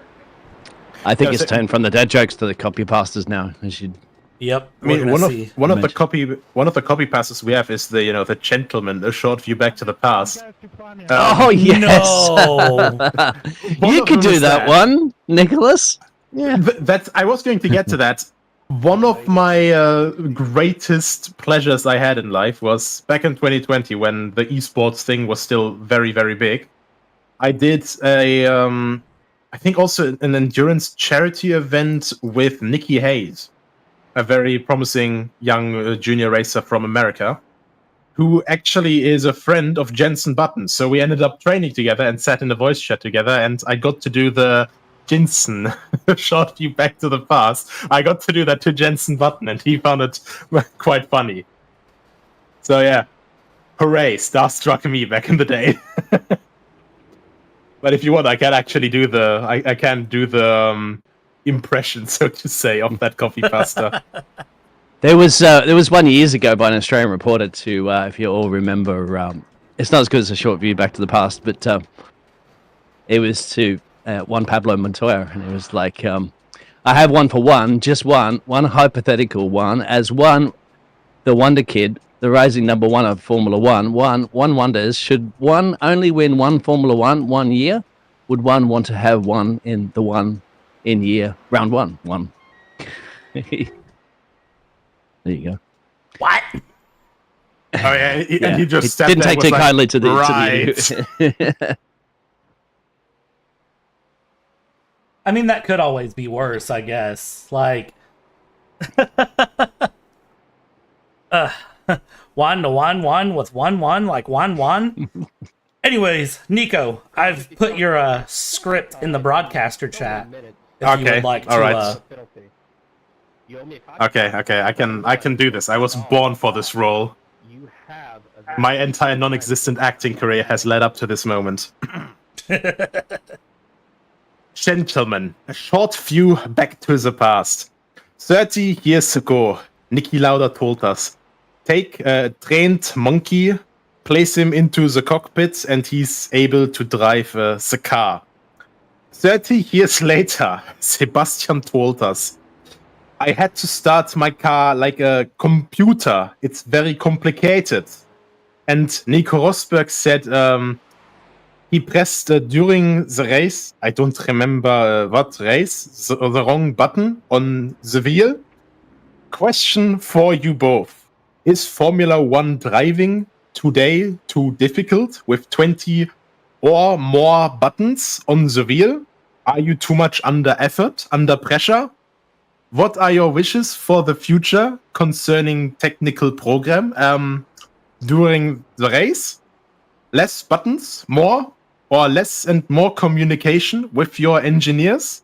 I think it's turned from the dad jokes to the copy pastas now. Yep. I mean, one of the copy passes we have is the gentleman, a short view back to the past. Oh yes, no. You could do that one, Nicholas. Yeah, I was going to get to that. One of my greatest pleasures I had in life was back in 2020 when the esports thing was still very, very big. I did I think also an endurance charity event with Nikki Hayes, a very promising young junior racer from America. who actually is a friend of Jensen Button. So we ended up training together and sat in a voice chat together, and I got to do the Jensen short view back to the past. I got to do that to Jensen Button, and he found it quite funny. So yeah, hooray, starstruck me back in the day. But if you want, I can actually do I can do the impression, so to say, of that coffee pasta. There was 1 years ago by an Australian reporter to, if you all remember, it's not as good as a short view back to the past, but it was to Juan Pablo Montoya, and it was like, I have one for one, just one hypothetical one, as one, the Wonder Kid, the rising number one of Formula One wonders, should one only win one Formula One 1 year? Would one want to have one in year round one? There you go. What? Oh yeah, and he just didn't take too kindly to the I mean, that could always be worse, I guess. Like, 1-1-1 with 1-1, like 1-1. Anyways, Nico, I've put your script in the broadcaster chat. If you would like to, all right. Okay, I can do this. I was born for this role. My entire non-existent acting career has led up to this moment. Gentlemen, a short view back to the past. 30 years ago, Niki Lauda told us, take a trained monkey, place him into the cockpit, and he's able to drive the car. 30 years later, Sebastian told us, I had to start my car like a computer. It's very complicated. And Nico Rosberg said he pressed during the race, I don't remember what race, the wrong button on the wheel. Question for you both. Is Formula One driving today too difficult with 20 or more buttons on the wheel? Are you too much under effort, under pressure? What are your wishes for the future concerning technical program during the race? Less buttons, more, or less and more communication with your engineers?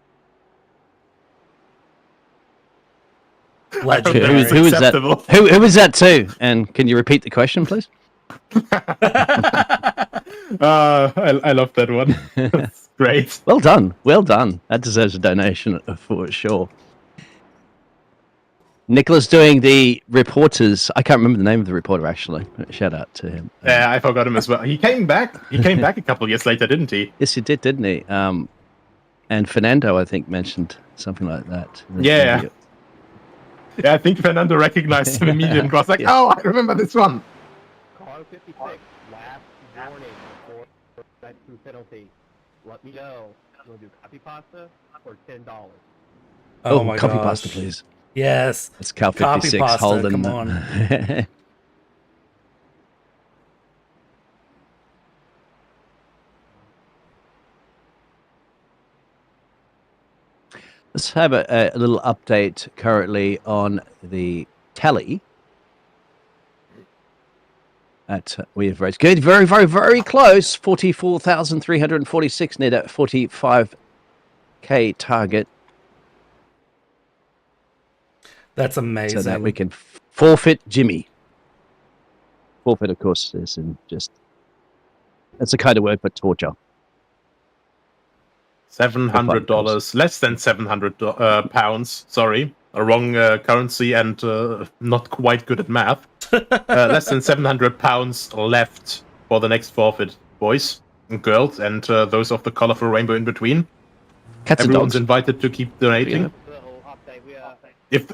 Who was that? Who was that to? And can you repeat the question, please? I love that one. That's great. Well done. That deserves a donation for sure. Nicholas doing the reporters. I can't remember the name of the reporter, actually. Shout out to him. Yeah, I forgot him as well. He came back. He came back a couple of years later, didn't he? Yes, he did, didn't he? And Fernando, I think, mentioned something like that. Yeah. Yeah, I think Fernando recognized him immediately and was like, oh, I remember this one. Car 56, last warning for that crew penalty. Let me know. You want to do copy pasta or $10? Oh my copy pasta, please. Yes. It's Cal 56 pasta, Holden. Come on. Let's have a little update currently on the tally. We have raised good, very, very, very close. 44,346 near that 45k target. That's amazing. So that we can forfeit Jimmy. Forfeit, of course, is in just, that's a kind of word for torture. $700, less than 700 pounds. Sorry, a wrong currency and not quite good at math. Less than 700 pounds left for the next forfeit, boys and girls, and those of the colorful rainbow in between. Cats Everyone's and dogs. invited to keep donating. Yeah.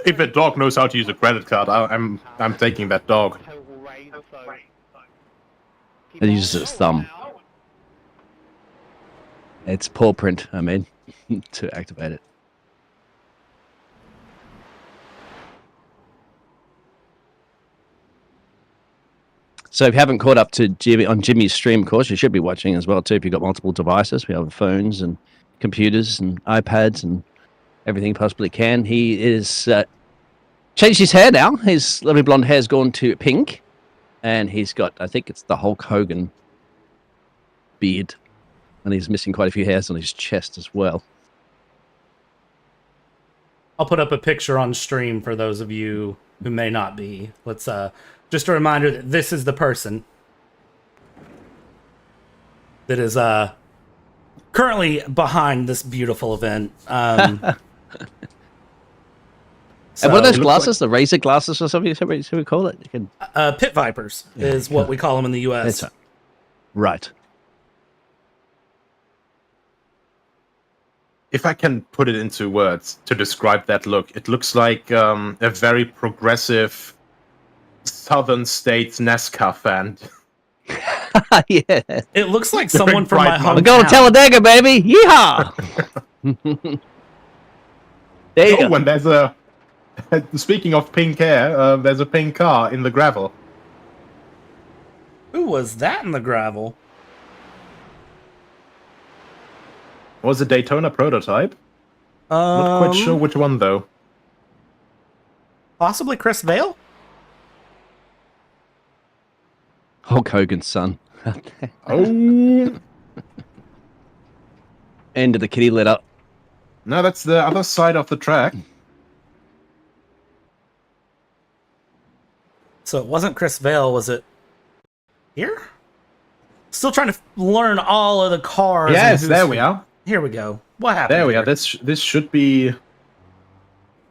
If a dog knows how to use a credit card, I'm taking that dog. It uses its thumb. It's paw print, I mean, to activate it. So if you haven't caught up to Jimmy on Jimmy's stream, of course, you should be watching as well, too, if you've got multiple devices. We have phones and computers and iPads and everything possibly can. He is changed his hair now. His lovely blonde hair's gone to pink. and he's got, I think it's the Hulk Hogan beard, and he's missing quite a few hairs on his chest as well. I'll put up a picture on stream for those of you who may not be. Let's just a reminder that this is the person that is currently behind this beautiful event. And what are those glasses? The Razor glasses or something? Should we call it? You can... Pit Vipers is what we call them in the U.S. Right. If I can put it into words to describe that look, it looks like a very progressive southern states NASCAR fan. Yeah. It looks like someone from my hometown. We're going to Talladega, baby! Yeehaw! There you go. When there's a... Speaking of pink hair, there's a pink car in the gravel. Who was that in the gravel? Was a Daytona prototype? Not quite sure which one, though. Possibly Chris Vale? Hulk Hogan's son. Oh! End of the kitty litter. No, that's the other side of the track. So it wasn't Chris Vale, was it here? Still trying to learn all of the cars. Yes, there we are. Here we go. What happened? There we here? are. This should be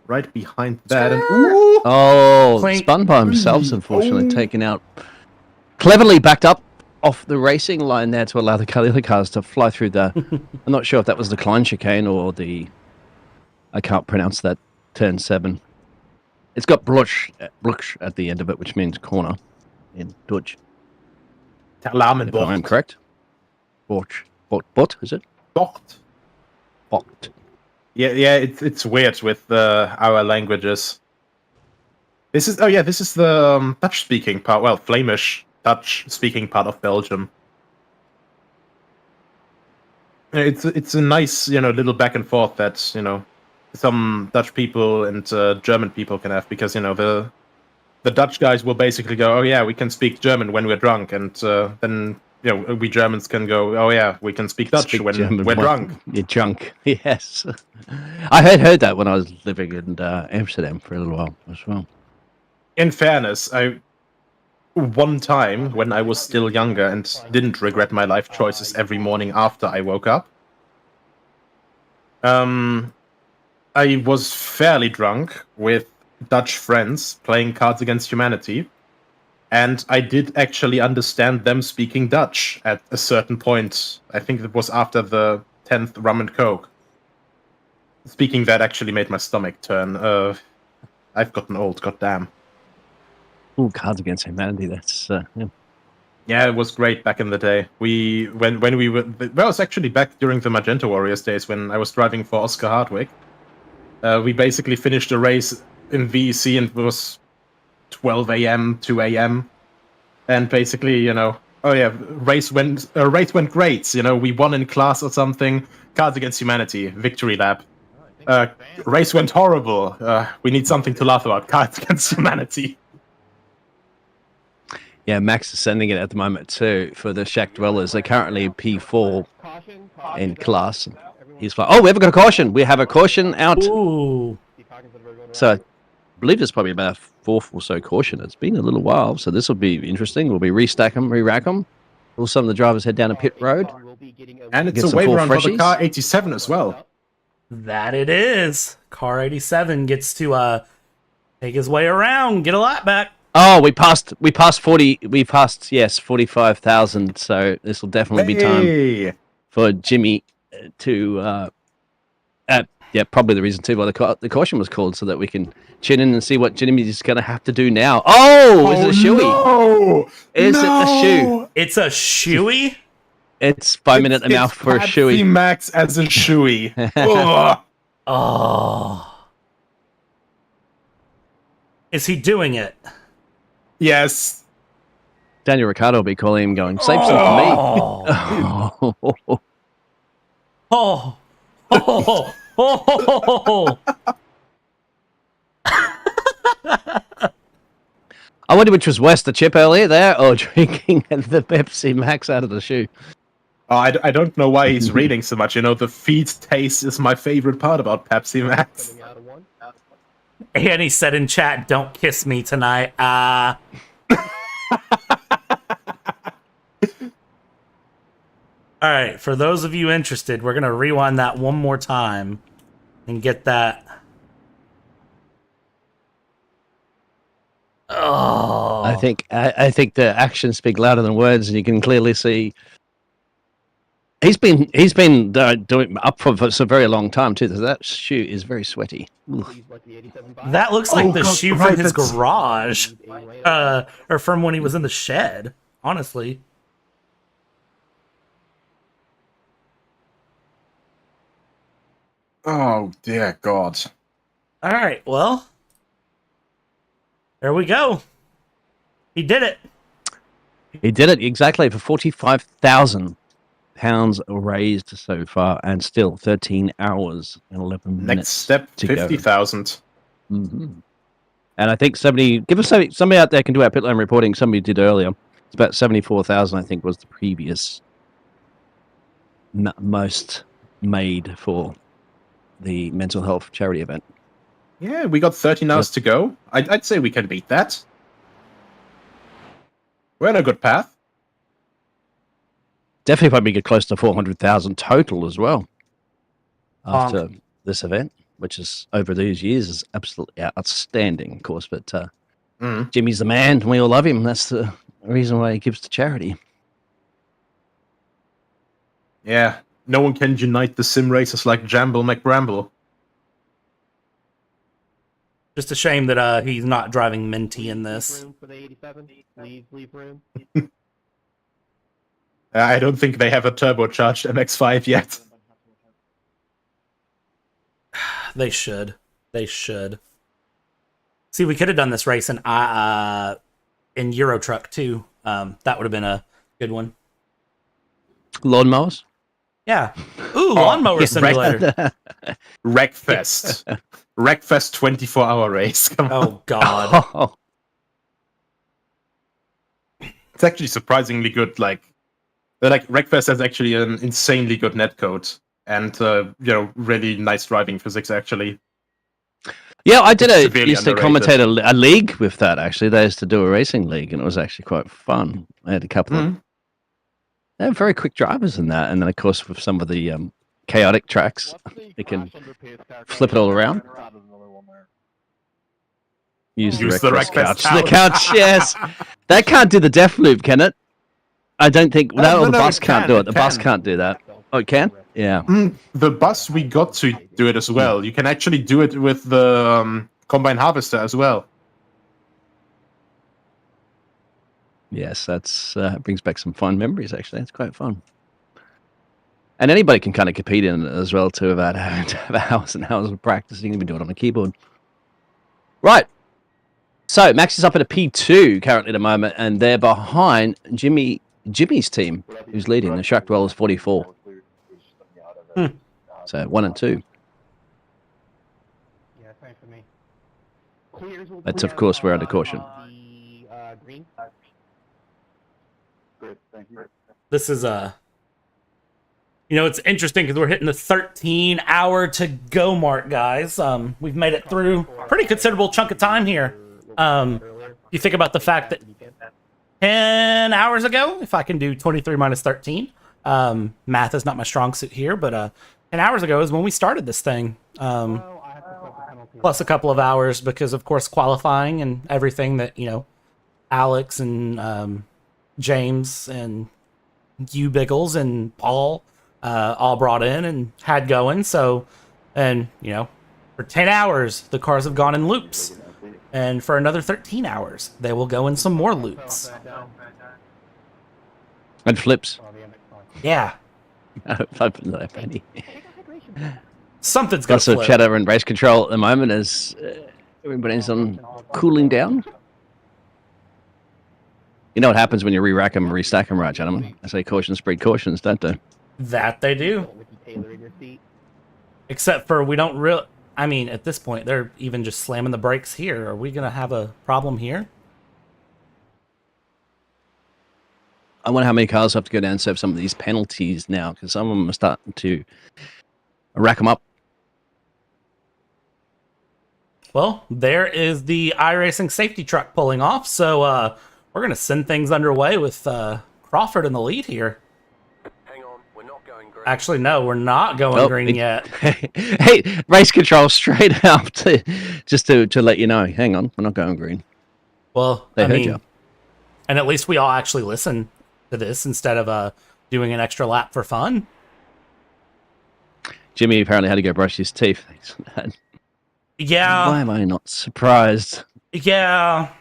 right behind that. And, Oh, Clink. spun by themselves, unfortunately, taken out. Cleverly backed up off the racing line there to allow the other cars to fly through the... I'm not sure if that was the Klein chicane or the... I can't pronounce that. Turn 7. It's got Bruch at the end of it, which means corner in Dutch. If I'm correct. Bort, is it? Bocht. Yeah, it's weird with our languages. This is the Dutch-speaking part. Well, Flemish Dutch-speaking part of Belgium. It's a nice little back and forth that some Dutch people and German people can have, because the Dutch guys will basically go, oh yeah, we can speak German when we're drunk, and then we Germans can go, oh yeah, we can speak Dutch when we're drunk. You're drunk, yes. I had heard that when I was living in Amsterdam for a little while as well. In fairness, one time when I was still younger and didn't regret my life choices every morning after I woke up, I was fairly drunk with Dutch friends playing Cards Against Humanity, and I did actually understand them speaking Dutch at a certain point. I think it was after the 10th rum and coke. Speaking that actually made my stomach turn. I've gotten old, goddamn. Ooh, Cards Against Humanity, that's... Yeah, it was great back in the day. When we were... Well, it was actually back during the Magenta Warriors days when I was driving for Oscar Hardwick. We basically finished a race in VEC, and it was 12 a.m., 2 a.m. And basically, oh yeah, race went great. We won in class or something. Cards Against Humanity, victory lap. Race went horrible. We need something to laugh about. Cards Against Humanity. Yeah, Max is sending it at the moment too for the Shack Dwellers. They're currently P4 in class. He's like, oh, we haven't got a caution. We have a caution out. Ooh. So I believe there's probably about a fourth or so caution. It's been a little while, so this will be interesting. We'll be restack them, re-rack them. Will some of the drivers head down to pit road? And it's a wave around for the car 87 as well. That it is. Car 87 gets to take his way around, get a lap back. Oh, we passed 45,000. So this will definitely be time for Jimmy to probably the reason too why the caution was called, so that we can tune in and see what Jimmy's going to have to do now. Oh, is it a shoey? No! Is it a shoe? It's a shoey? It's 5 minute a mouth for a shoey. Max as a shoey. Oh. Is he doing it? Yes. Daniel Ricciardo will be calling him going, save some for me. Oh. Oh. I wonder which was worse, the chip earlier there, or drinking the Pepsi Max out of the shoe. Oh, I don't know why he's reading so much. You know, the feed taste is my favorite part about Pepsi Max. And he said in chat, "Don't kiss me tonight." All right, for those of you interested, we're gonna rewind that one more time and get that. Oh, I think the actions speak louder than words, and you can clearly see he's been doing up for a very long time too. That shoe is very sweaty. that looks like the shoe from his garage, or from when he was in the shed. Honestly. Oh, dear God. All right, well, there we go. He did it. He did it exactly for £45,000 raised so far, and still 13 hours and 11 minutes. Next step, 50,000. Mm-hmm. And I think somebody out there can do our pit lane reporting. Somebody did earlier. It's about 74,000. I think was the previous most made for the mental health charity event. Yeah, we got 13 hours to go. I'd say we can beat that. We're on a good path. Definitely probably get close to 400,000 total as well after this event, which is over these years is absolutely outstanding, of course. But Jimmy's the man, and we all love him. That's the reason why he gives to charity. Yeah, no one can unite the sim racers like Jamble McBramble. Just a shame that he's not driving Minty in this. Room for the 87. Leave room. I don't think they have a turbocharged MX-5 yet. They should. They should. See, we could have done this race in Euro Truck too. That would have been a good one. Lawnmowers? Yeah. Ooh, lawnmower simulator. Wreckfest. Wreckfest 24-hour race. Come on. Oh God. It's actually surprisingly good. Wreckfest has actually an insanely good netcode and really nice driving physics actually. Yeah, I did used to commentate a league with that actually. They used to do a racing league, and it was actually quite fun. I had a couple of they have very quick drivers in that, and then of course with some of the chaotic tracks, you can flip it all around. Use the Wreckfest couch. The couch, yes. That can't do the death loop, can it? I don't think. The bus can't do it. The bus can't do that. Oh, it can? Yeah. The bus, we got to do it as well. You can actually do it with the combine harvester as well. Yes, that's brings back some fun memories, actually. It's quite fun. And anybody can kind of compete in it as well, too, without having to have hours and hours of practicing. You can do it on a keyboard. Right. So, Max is up at a P2 currently at the moment, and they're behind Jimmy's team, who's leading. The Sharkwell is 44. So, 1 and 2. Yeah, same for me. That's, of course, we're under caution. Green. This is it's interesting because we're hitting the 13-hour to go mark, guys. We've made it through a pretty considerable chunk of time here. You think about the fact that 10 hours ago, if I can do 23 minus 13, math is not my strong suit here, but 10 hours ago is when we started this thing. Plus a couple of hours because, of course, qualifying and everything that, Alex and James and you Biggles and Paul all brought in and had going. So, and, for 10 hours, the cars have gone in loops. And for another 13 hours, they will go in some more loops. And flips. Yeah. Something's got to flip. Lots of chatter and race control at the moment as everybody's on cooling down. You know what happens when you re-rack them and restack them, right, gentlemen? I say cautions breed cautions, don't they? That they do. Except for we don't really... I mean, at this point, they're even just slamming the brakes here. Are we going to have a problem here? I wonder how many cars have to go down and serve some of these penalties now, because some of them are starting to rack them up. Well, there is the iRacing safety truck pulling off, so we're going to send things underway with Crawford in the lead here. Hang on, we're not going green. Actually, no, we're not going green yet. Hey, race control straight up just to let you know. Hang on, we're not going green. Well, They I heard mean, you. and at least we all actually listen to this instead of doing an extra lap for fun. Jimmy apparently had to go brush his teeth. Thanks for that. Yeah. Why am I not surprised? Yeah.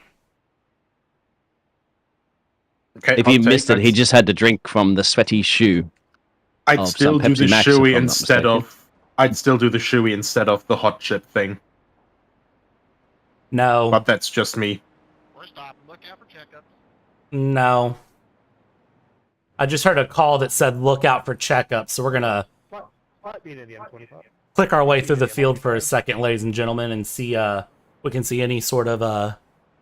Okay, If you missed it, he just had to drink from the sweaty shoe. I'd of still some do the Pepsi Max, if shoey I'm not instead mistaken. of. I'd still do the shoey instead of the hot chip thing. No. But that's just me. We're stopping. Look out for checkups. No. I just heard a call that said look out for checkups, so we're going to click our way through the field for a second, ladies and gentlemen, and see we can see any sort of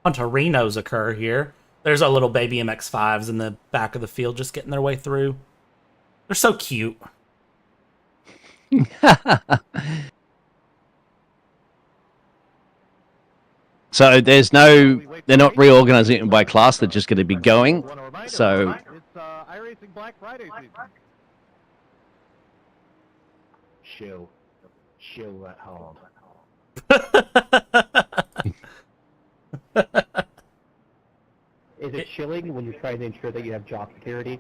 Punterinos occur here. There's our little baby MX-5s in the back of the field just getting their way through. They're so cute. So there's no, they're not reorganizing it by class, they're just going to be going. So It's iRacing Black Friday season. Chill at home. Is it chilling when you're trying to ensure that you have job security?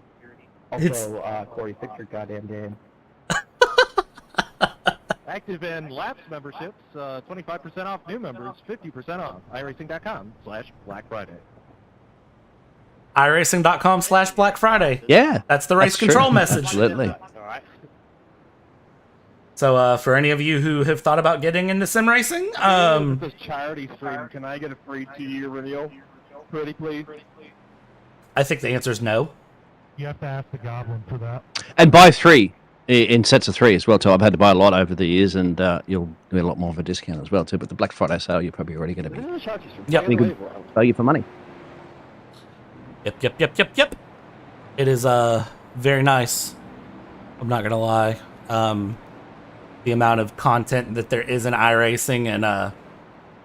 Also, Corey, fix your goddamn game. Active and lapsed memberships, 25% off new members, 50% off. iRacing.com/Black Friday. iRacing.com/Black Friday. yeah, That's the race that's control true. message. Absolutely. So for any of you who have thought about getting into sim racing, This charity stream, can I get a free 2-year renewal? Pretty please. I think the answer is no. You have to ask the goblin for that. And buy 3 in sets of 3 as well, too. I've had to buy a lot over the years, and you'll get a lot more of a discount as well, too. But the Black Friday sale, you're probably already going to be Yep. pretty good value for money. Yep. It is very nice. I'm not gonna lie. The amount of content that there is in iRacing, and I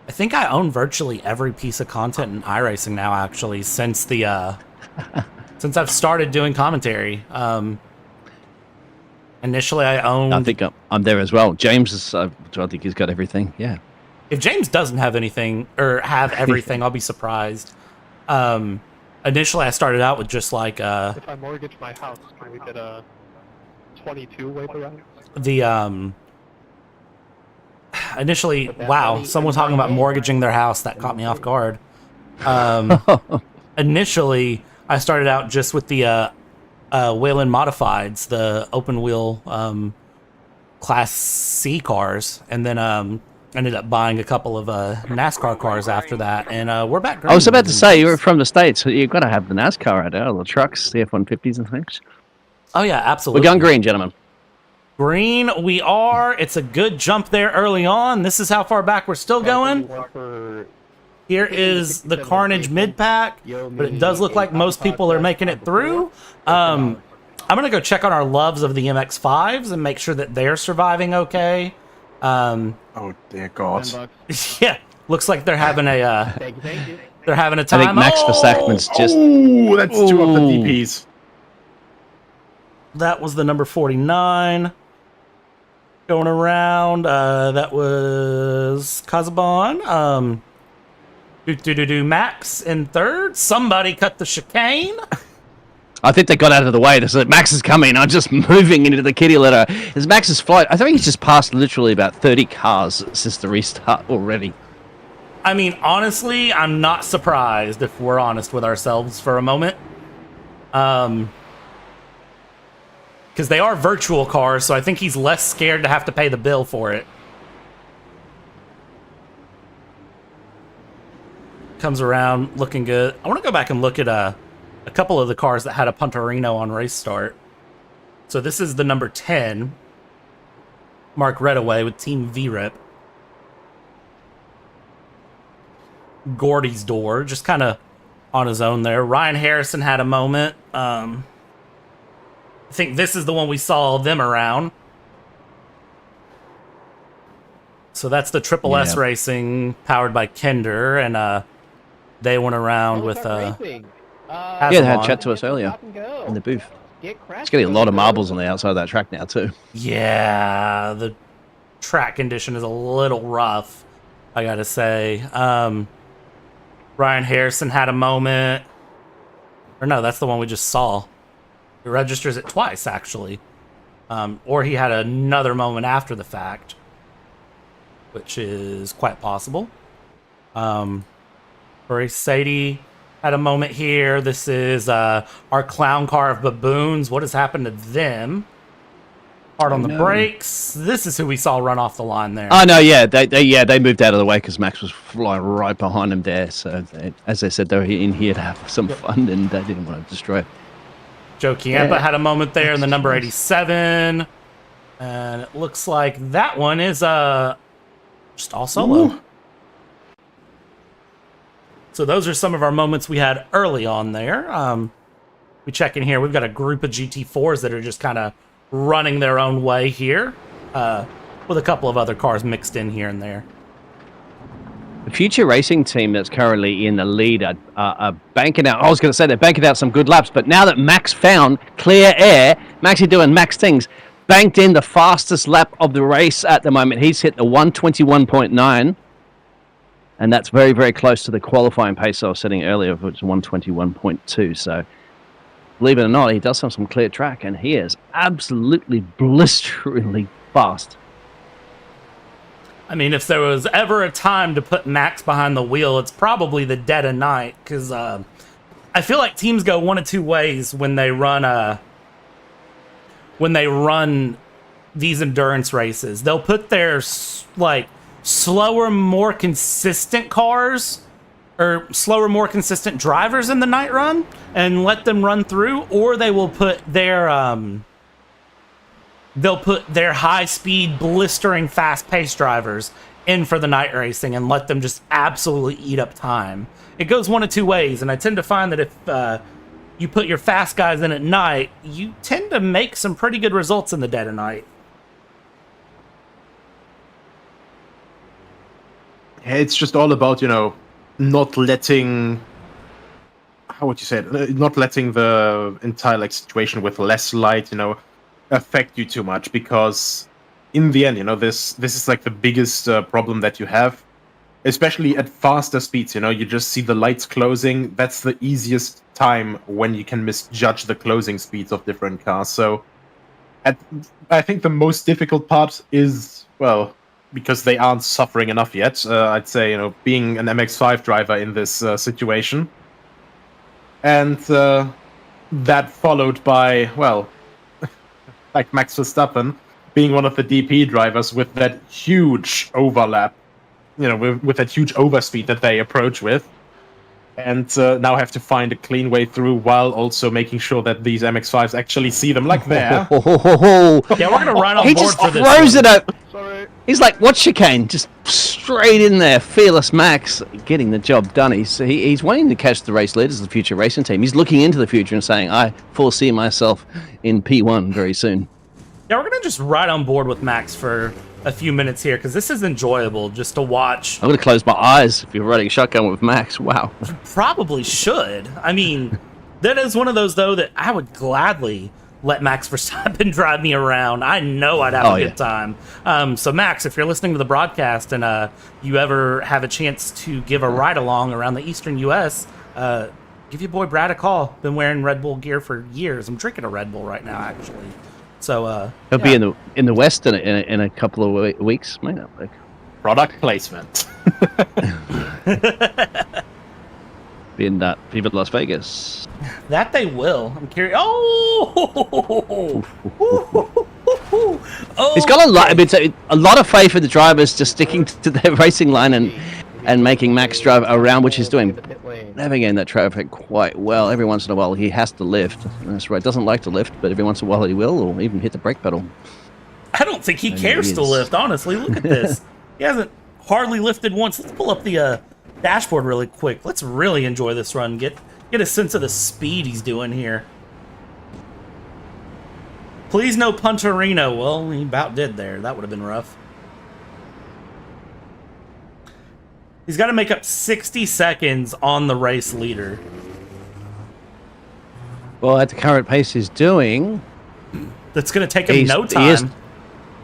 think I own virtually every piece of content in iRacing now. Actually, since the since I've started doing commentary. Initially, I owned. I think I'm there as well. James is. I think he's got everything. Yeah. If James doesn't have anything or have everything, I'll be surprised. Initially, I started out with just like If I mortgage my house, can we get a 22 waiver round? the initially. Wow, someone talking about mortgaging their house, that caught me off guard. Initially, I started out just with the Whelen Modifieds, the open wheel Class C cars, and then ended up buying a couple of NASCAR cars after that, and we're back. I was about to say, you were from the States, so you've got to have the NASCAR out there, the trucks, the F-150s and things. Oh yeah, absolutely. We're going green, gentlemen. Green, we are. It's a good jump there early on. This is how far back we're still going. Here is the Carnage mid-pack, but it does look like most people are making it through. I'm going to go check on our loves of the MX-5s and make sure that they're surviving okay. Oh dear God! Yeah, looks like they're having a they're having a I time. think Max Verstappen's just... Oh, that's 2 of the DPs. That was the number 49 going around. That was Kazabon. Max in third. Somebody cut the chicane. I think they got out of the way. They said, Max is coming. I'm just moving into the kitty litter. As Max's flight, I think he's just passed literally about 30 cars since the restart already. I mean, honestly, I'm not surprised if we're honest with ourselves for a moment. Because they are virtual cars, so I think he's less scared to have to pay the bill for it. Comes around looking good. I want to go back and look at a couple of the cars that had a Punterino on race start. So this is the number 10. Mark Redaway with Team V-Rip. Gordy's door, just kind of on his own there. Ryan Harrison had a moment. I think this is the one we saw them around. So that's the Triple S Racing powered by Kinder, and they went around with they had chat to us earlier in the booth. It's getting a lot of marbles on the outside of that track now too. Yeah, the track condition is a little rough, I gotta say. Ryan Harrison had a moment. Or no, that's the one we just saw. He registers it twice, actually. Or he had another moment after the fact, which is quite possible. Rory Sadie had a moment here. This is our clown car of baboons. What has happened to them? Hard on the brakes. This is who we saw run off the line there. Oh no, yeah, they moved out of the way because Max was flying right behind them there. So as I said, they were in here to have some fun, and they didn't want to destroy it. Joe Chiampa had a moment there in the number 87, and it looks like that one is just all solo. Ooh. So those are some of our moments we had early on there. We check in here. We've got a group of GT4s that are just kind of running their own way here, with a couple of other cars mixed in here and there. The future racing team that's currently in the lead are banking out. I was going to say they're banking out some good laps, but now that Max found clear air, Maxie doing Max things, banked in the fastest lap of the race at the moment. He's hit the 121.9, and that's very, very close to the qualifying pace I was setting earlier, which was 121.2. So, believe it or not, he does have some clear track, and he is absolutely blisteringly fast. I mean, if there was ever a time to put Max behind the wheel, it's probably the dead of night, because I feel like teams go one of two ways when they run these endurance races. They'll put their slower, more consistent cars or slower, more consistent drivers in the night run and let them run through, or they will put their high-speed, blistering, fast-paced drivers in for the night racing and let them just absolutely eat up time. It goes one of two ways, and I tend to find that if you put your fast guys in at night, you tend to make some pretty good results in the dead of night. It's just all about, not letting, how would you say it, not letting the entire situation with less light, affect you too much, because in the end, this is like the biggest problem that you have, especially at faster speeds. You just see the lights closing. That's the easiest time when you can misjudge the closing speeds of different cars. So I think the most difficult part is, well, because they aren't suffering enough yet, I'd say, being an MX-5 driver in this situation. And that followed by, well, like Max Verstappen being one of the DP drivers with that huge overlap, with that huge overspeed that they approach with, and now have to find a clean way through while also making sure that these MX-5s actually see them like there. Yeah, we're gonna run on he board just for this. Throws one. it up. Sorry. He's like, what chicane? Just straight in there. Fearless Max getting the job done. He's wanting to catch the race leaders of the future racing team. He's looking into the future and saying, I foresee myself in P1 very soon. Yeah, we're gonna just ride on board with Max for a few minutes here, because this is enjoyable just to watch. I'm gonna close my eyes if you're riding shotgun with Max. Wow. You probably should. I mean, that is one of those, though, that I would gladly let Max Verstappen drive me around. I know I'd have a good time. So, Max, if you're listening to the broadcast and you ever have a chance to give a ride-along around the eastern U.S., give your boy Brad a call. Been wearing Red Bull gear for years. I'm drinking a Red Bull right now, actually. So he'll be in the West in a couple of weeks. Might not work. Product placement. Be in that Viva Las Vegas. That they will. I'm curious. Oh! He's got a lot of faith in the drivers just sticking to their racing line and making Max drive around, which he's doing, navigating that traffic quite well. Every once in a while, he has to lift. That's right. Doesn't like to lift, but every once in a while he will, or even hit the brake pedal. I don't think he cares to lift, honestly. Look at this. He hasn't hardly lifted once. Let's pull up the dashboard really quick. Let's really enjoy this run. Get a sense of the speed he's doing here. Please no Punterino. Well, he about did there. That would have been rough. He's got to make up 60 seconds on the race leader. Well, at the current pace he's doing... That's going to take him no time.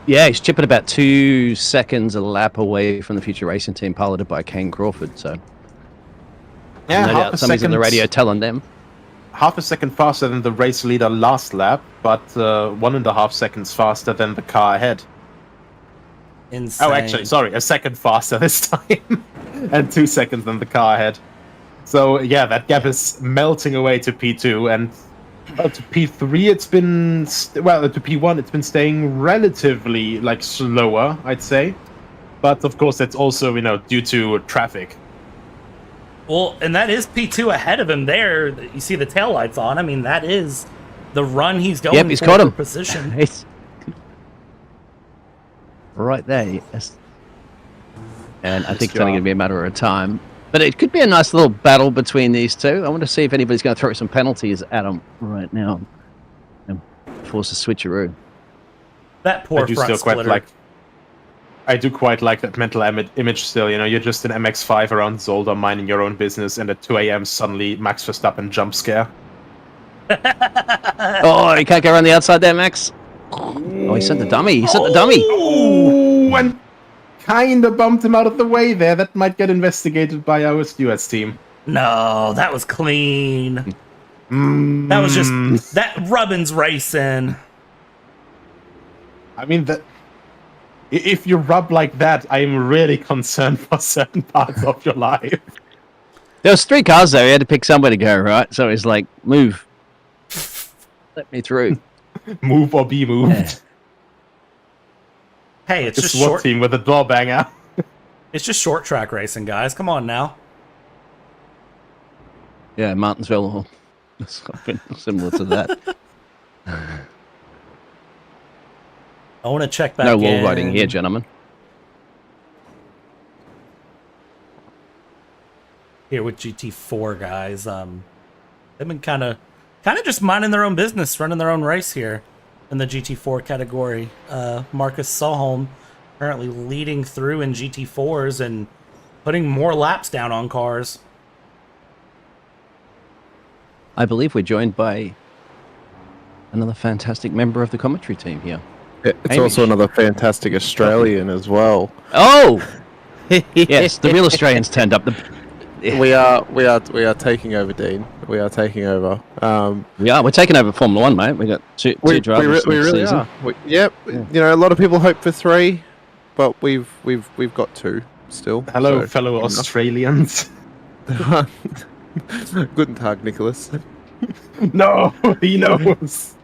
He's chipping about 2 seconds a lap away from the Future Racing Team, piloted by Kane Crawford, so... Yeah, no doubt somebody's on the radio telling them. Half a second faster than the race leader last lap, but 1.5 seconds faster than the car ahead. Insane. Oh, actually, sorry, a second faster this time. And 2 seconds than the car ahead. So, yeah, that gap is melting away to P2, and to P3 it's been... well, to P1 it's been staying relatively, like, slower, I'd say. But, of course, that's also, due to traffic. Well, and that is P2 ahead of him there. You see the taillights on. I mean, that is the run he's going Yep, he's for caught him. Position. It's right there, yes. And I think it's only going to be a matter of time. But it could be a nice little battle between these two. I want to see if anybody's going to throw some penalties at them right now and force a switcheroo. That poor front splitter. I do quite like that mental image still. You're just an MX-5 around Zolder minding your own business, and at 2 a.m. suddenly Max Verstappen jump scare. Oh, he can't go around the outside there, Max. Oh, he sent the dummy. He sent the dummy. Oh, and kind of bumped him out of the way there. That might get investigated by our stewards team. No, that was clean. That was just... that Rubbin's racing. I mean, if you rub like that, I'm really concerned for certain parts of your life. There was 3 cars there. He had to pick somewhere to go, right? So he's like, move. Let me through. Move or be moved. Yeah. Hey, it's just SWAT short team with a door banger. It's just short track racing, guys. Come on now. Yeah, Martinsville. Something similar to that. I want to check back no in. wall riding here, gentlemen. Here with GT4 guys. They've been kind of just minding their own business, running their own race here in the GT4 category. Marcus Solholm currently leading through in GT4s and putting more laps down on cars. I believe we're joined by another fantastic member of the commentary team here. It's also another fantastic Australian as well. Oh, yes, the real Australians turned up. We are taking over, Dean. We are taking over. We're taking over Formula One, mate. We got two drivers. We really are. Yeah. A lot of people hope for 3, but we've got 2 still. Hello, fellow Australians. Guten Tag, Nicholas. No, he knows.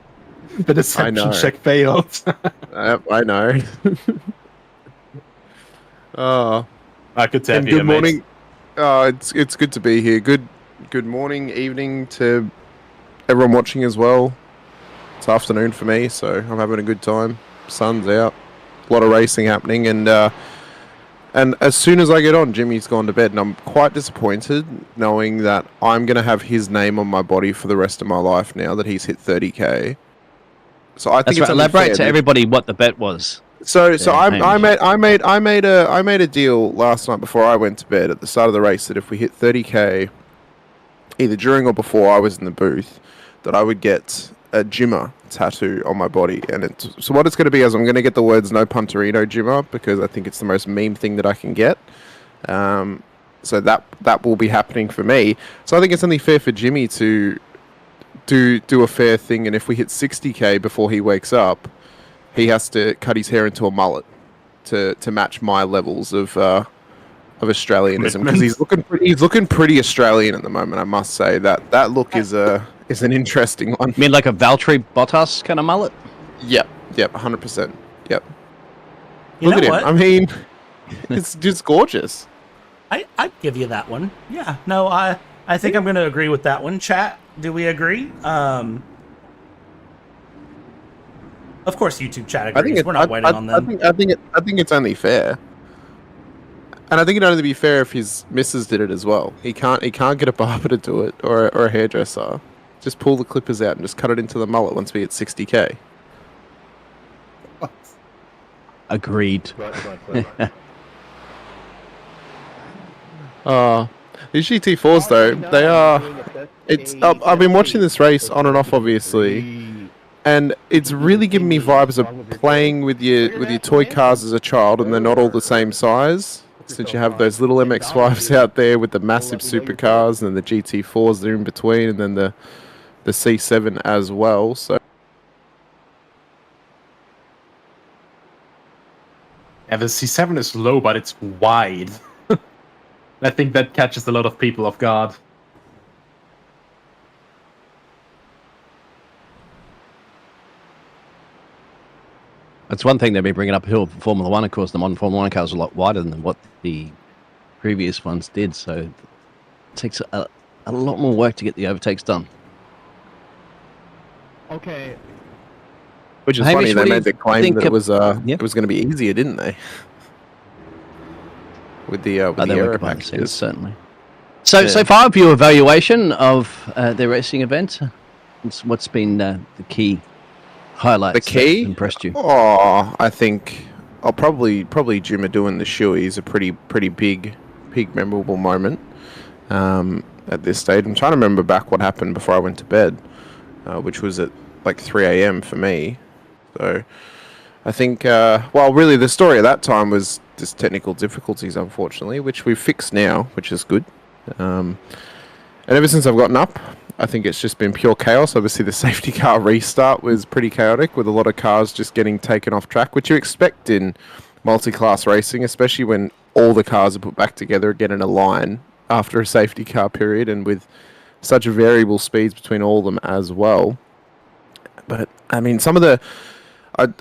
The deception check failed. I know. I could tell you, good morning. It's good to be here. Good morning, evening to everyone watching as well. It's afternoon for me, so I'm having a good time. Sun's out, a lot of racing happening, and as soon as I get on, Jimmy's gone to bed, and I'm quite disappointed knowing that I'm going to have his name on my body for the rest of my life now that he's hit 30k. So I think it's elaborate to everybody what the bet was. So I made a deal last night before I went to bed at the start of the race that if we hit 30k, either during or before I was in the booth, that I would get a Jimmer tattoo on my body. And so what it's going to be is I'm going to get the words "No Punterino Jimmer" because I think it's the most meme thing that I can get. So that will be happening for me. So I think it's only fair for Jimmy to do a fair thing, and if we hit 60k before he wakes up, he has to cut his hair into a mullet to match my levels of Australianism, because he's looking pretty Australian at the moment. I must say that look is an interesting one. You mean like a Valtteri Bottas kind of mullet? Yep, 100%. Yep. You Look know at what? him. I mean, it's just gorgeous. I'd give you that one. Yeah. No, I think I'm going to agree with that one. Chat, do we agree? Of course, YouTube chat agrees. We're not waiting on them. I think it's only fair. And I think it'd only be fair if his missus did it as well. He can't get a barber to do it or a hairdresser. Just pull the clippers out and just cut it into the mullet once we hit 60k. Agreed. These GT4s though, they are. It's. I've been watching this race on and off, obviously, and it's really giving me vibes of playing with your toy cars as a child, and they're not all the same size. Since you have those little MX-5s out there with the massive supercars, and then the GT4s that are in between, and then the C7 as well. So. Yeah, the C7 is low, but it's wide. I think that catches a lot of people off guard. That's one thing they've been bringing up here for Formula 1, of course. The modern Formula 1 cars are a lot wider than what the previous ones did, so it takes a lot more work to get the overtakes done. Okay. Which is Hamish, funny, what they do made you the claim think that it was yep. it was going to be easier, didn't they? With the aero packages, certainly. So far, of your evaluation of the racing event, what's been the key highlights? The key that impressed you? Oh, I think I'll probably Jimmer doing the shoey is a pretty big memorable moment at this stage. I'm trying to remember back what happened before I went to bed, which was at like 3 a.m. for me. So I think, really the story at that time was just technical difficulties, unfortunately, which we've fixed now, which is good. And ever since I've gotten up, I think it's just been pure chaos. Obviously, the safety car restart was pretty chaotic, with a lot of cars just getting taken off track, which you expect in multi-class racing, especially when all the cars are put back together again in a line after a safety car period, and with such variable speeds between all of them as well. But I mean, some of the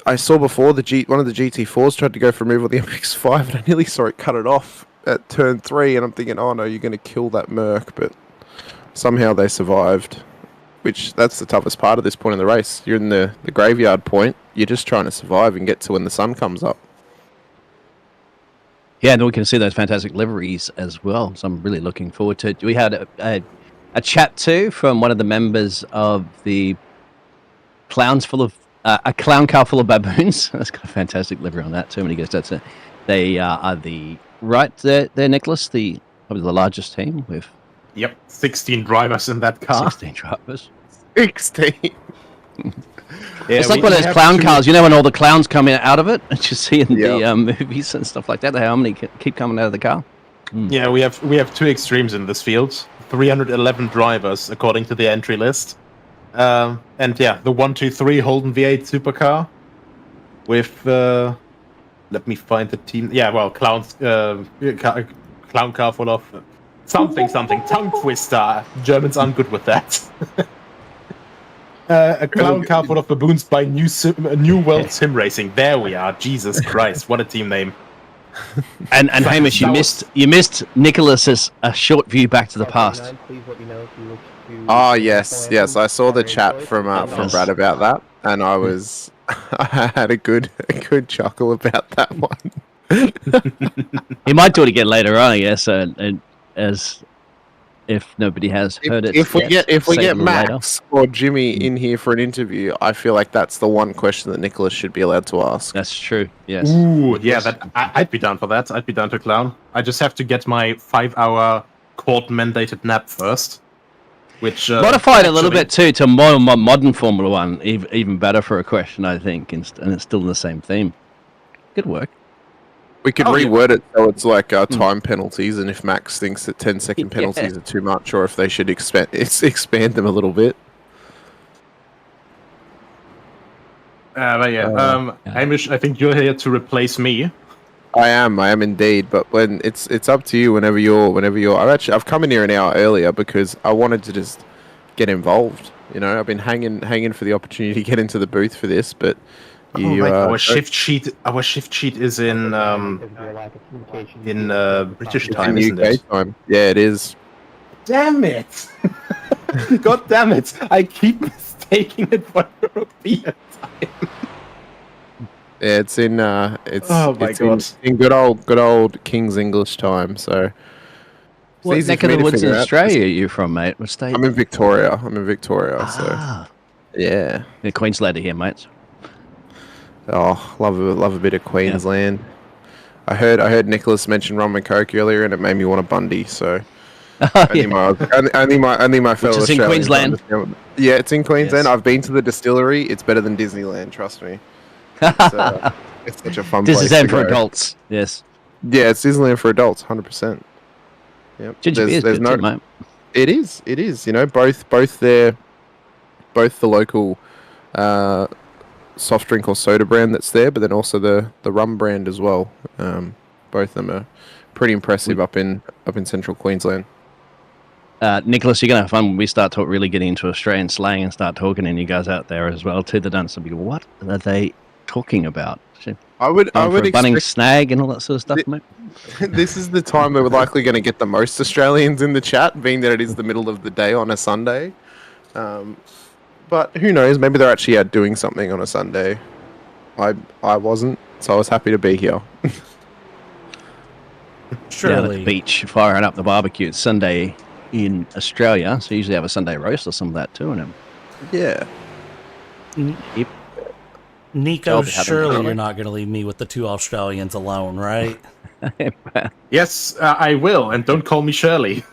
I saw before one of the GT4s tried to go for a move on the MX-5, and I nearly saw it cut it off at turn 3, and I'm thinking, oh no, you're going to kill that Merc, but somehow they survived. Which that's the toughest part of this point in the race. You're in the graveyard point. You're just trying to survive and get to when the sun comes up. Yeah, and we can see those fantastic liveries as well. So I'm really looking forward to it. We had a chat too from one of the members of the clowns full of a clown car full of baboons. That's got a fantastic livery on that too. And he goes, they are they're Nicholas, probably the largest team with. Yep, 16 drivers in that car. 16 drivers. 16. It's like one of those clown cars, you know, when all the clowns come out of it, and you see in the movies and stuff like that. How many keep coming out of the car? Yeah, we have two extremes in this field. 311 drivers according to the entry list. And yeah, the 123 Holden V8 supercar with let me find the team. Yeah, well, clown car full of something tongue twister. Germans aren't good with that. A clown car full of baboons by New World Sim Racing. There we are. Jesus Christ, what a team name! And Hamish, you missed Nicholas's a short view back to the past. Oh yes, I saw the chat from Brad about that, and I had a good chuckle about that one. He might do it again later on, I guess, and as if nobody has heard it. If we get Max or Jimmy in here for an interview, I feel like that's the one question that Nicholas should be allowed to ask. That's true. Yes. Ooh, yeah, I'd be down for that. I'd be down to clown. I just have to get my 5-hour court-mandated nap first. Which modified a little bit too to more modern Formula One, even better for a question, I think, and it's still the same theme. Good work. We could reword it so it's like time penalties, and if Max thinks that 10-second penalties are too much, or if they should expand them a little bit. But yeah, Hamish, I think you're here to replace me. I am indeed. But when it's up to you. Whenever you're. I've come in here an hour earlier because I wanted to just get involved. You know, I've been hanging for the opportunity to get into the booth for this, but. Our shift sheet is in British time, isn't it? Time. Yeah, it is. Damn it! God damn it! I keep mistaking it for European time. Yeah, it's in it's Oh my it's God. in good old King's English time. So it's What easy neck for of me the to woods in figure out. Australia are you from, mate? What state? I'm in Victoria. So Ah, yeah. yeah, Queenslander here, mate. Oh, love a bit of Queensland. I heard Nicholas mention rum and coke earlier, and it made me want a Bundy. So only my fellow is in Australians Queensland. understand what- Yeah, it's in Queensland. Yes. I've been to the distillery. It's better than Disneyland. Trust me. It's such a fun place to Disneyland for go. adults. Yes. Yeah, it's Disneyland for adults, 100%. Yep. Ginger beer's good too, mate. It is. You know, both the local soft drink or soda brand that's there, but then also the rum brand as well. Both of them are pretty impressive up in central Queensland. Nicholas, you're gonna have fun when we start really getting into Australian slang and start talking, and you guys out there as well too. They're done some people. What are they talking about? I would Bunning expect snag and all that sort of stuff, mate. this is the time that we're likely going to get the most Australians in the chat, being that it is the middle of the day on a Sunday. But who knows? Maybe they're actually out doing something on a Sunday. I wasn't, so I was happy to be here. Down at the beach, firing up the barbecue. It's Sunday in Australia, so you usually have a Sunday roast or some of that too. And yeah. Yep. Nico, surely you're not going to leave me with the two Australians alone, right? Yes, I will, and don't call me Shirley.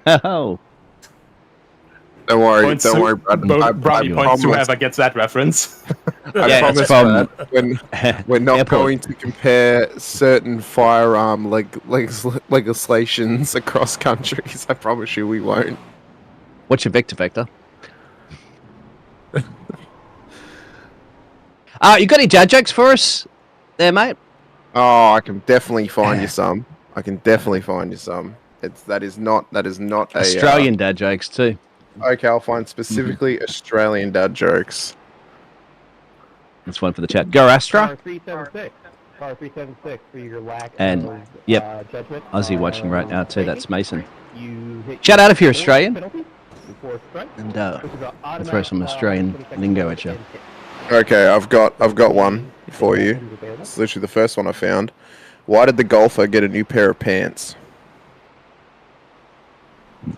Oh. Don't worry, Brad. Brownie points to whoever gets that reference. I promise, Brad, we're not going to compare certain firearm legislations across countries. I promise you we won't. What's your Vector? You got any dad jokes for us there, mate? Oh, I can definitely find you some. That is not Australian dad jokes too. Okay, I'll find specifically Australian dad jokes. That's one for the chat. Go Astra. Car 376 for your lack and of judgment. Aussie watching right now too. That's Mason. Shout out if you're Australian. And I'll throw some Australian lingo at you. Okay, I've got one for you. It's literally the first one I found. Why did the golfer get a new pair of pants?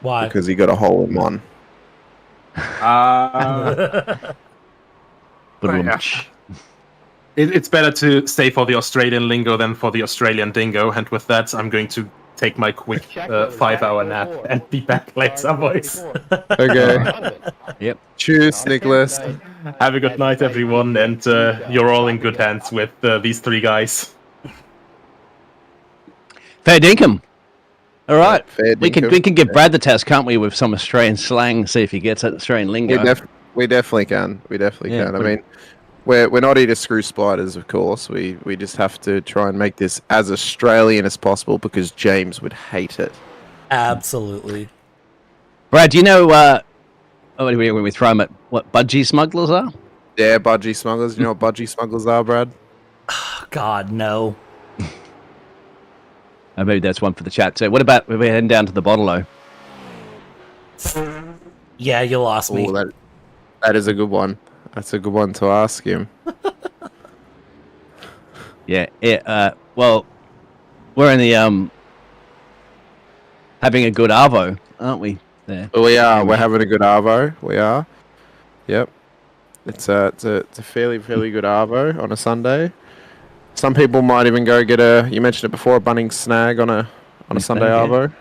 Why? Because he got a hole in one. It's better to stay for the Australian lingo than for the Australian dingo, and with that, I'm going to take my quick 5-hour nap and be back later, boys. Okay. Yep. Cheers, Nicholas. Have a good night, everyone, and you're all in good hands with these three guys. Fair dinkum. All right. We can dinkum. give Brad the test, can't we, with some Australian slang, see if he gets it, Australian lingo. We definitely can. I mean, we're not here to screw spiders, of course. We just have to try and make this as Australian as possible because James would hate it. Absolutely. Brad, do you know when we throw them at what budgie smugglers are? Yeah, budgie smugglers. You know what budgie smugglers are, Brad? God, no. Maybe that's one for the chat too. What about we're heading down to the bottle-o? Yeah, you lost me. That is a good one. That's a good one to ask him. Yeah. Well, we're in the having a good arvo, aren't we? There. We are. We're having a good arvo. We are. Yep. It's a fairly good arvo on a Sunday. Some people might even go get you mentioned it before, a Bunnings snag on a Sunday arvo.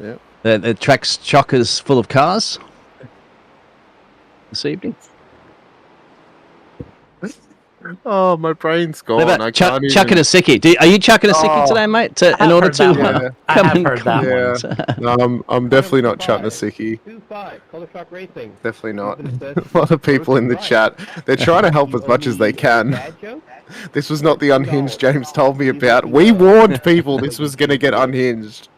Yep. The track's chockers full of cars this evening. Oh, my brain's gone. What about chucking a sickie? Are you chucking a sickie today, mate? In order to No, I'm definitely not chucking a sickie. Definitely not. A lot of people in the chat, they're trying to help as much as they can. This was not the unhinged James told me about. We warned people this was going to get unhinged.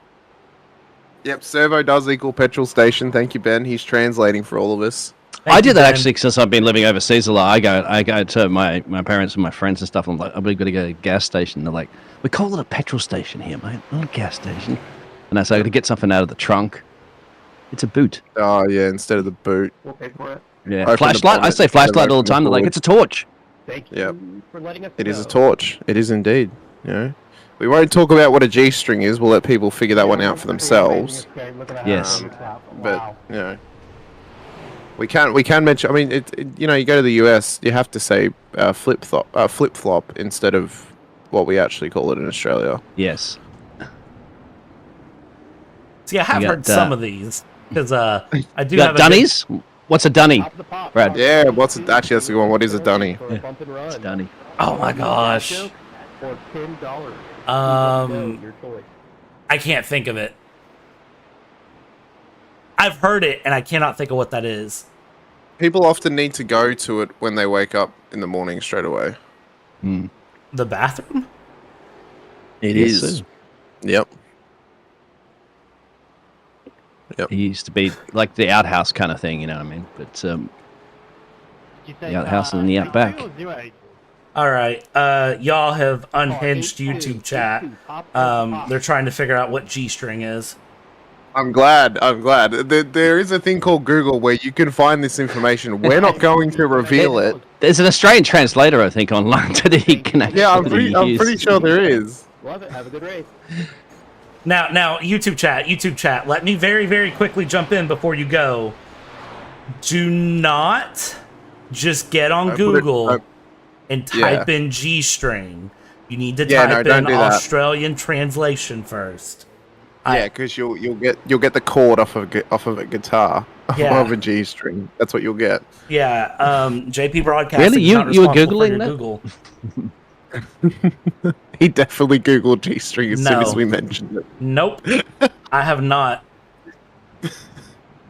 Yep, servo does equal petrol station. Thank you, Ben. He's translating for all of us. I did that actually since I've been living overseas a lot. I go to my parents and my friends and stuff. I'm like, I'm going to go to a gas station. They're like, we call it a petrol station here, mate, not a gas station. And I say, I got to get something out of the trunk. It's a boot. Oh yeah, instead of the boot. We'll pay for it. Yeah, flashlight. I say flashlight all the time. They're like, it's a torch. Thank you Yep. for letting us It know. is a torch. It is indeed. You know, we won't talk about what a G-string is. We'll let people figure that one out for themselves. Yes. But you know, we can mention. I mean, you know, you go to the US, you have to say flip flop instead of what we actually call it in Australia. Yes. See, I have You heard got, some of these because I do You have got a good- dunnies? What's a dunny, Brad? Yeah, actually that's a good one. What is a dunny? It's a dunny. Oh my gosh. For $10. Um, Your choice. I can't think of it. I've heard it, and I cannot think of what that is. People often need to go to it when they wake up in the morning straight away. The bathroom? It Yes, is. sir. Yep. It used to be like the outhouse kind of thing, you know what I mean? But the outhouse in the outback. All right. Y'all have unhinged YouTube chat. They're trying to figure out what G-string is. I'm glad. There is a thing called Google where you can find this information. We're not going to reveal it. There's an Australian translator, I think, online that he can actually Yeah, I'm pretty use. sure there is. Love it. Have a good race. Now, YouTube chat. Let me very, very quickly jump in before you go. Do not just get on Google and type in G-string. You need to type in Australian translation first. Yeah, because you'll get the chord off of a guitar of a G string. That's what you'll get. Yeah, JPBroadcasting. Really, you were googling that? Google. He definitely googled G string as soon No. as we mentioned it. Nope, I have not.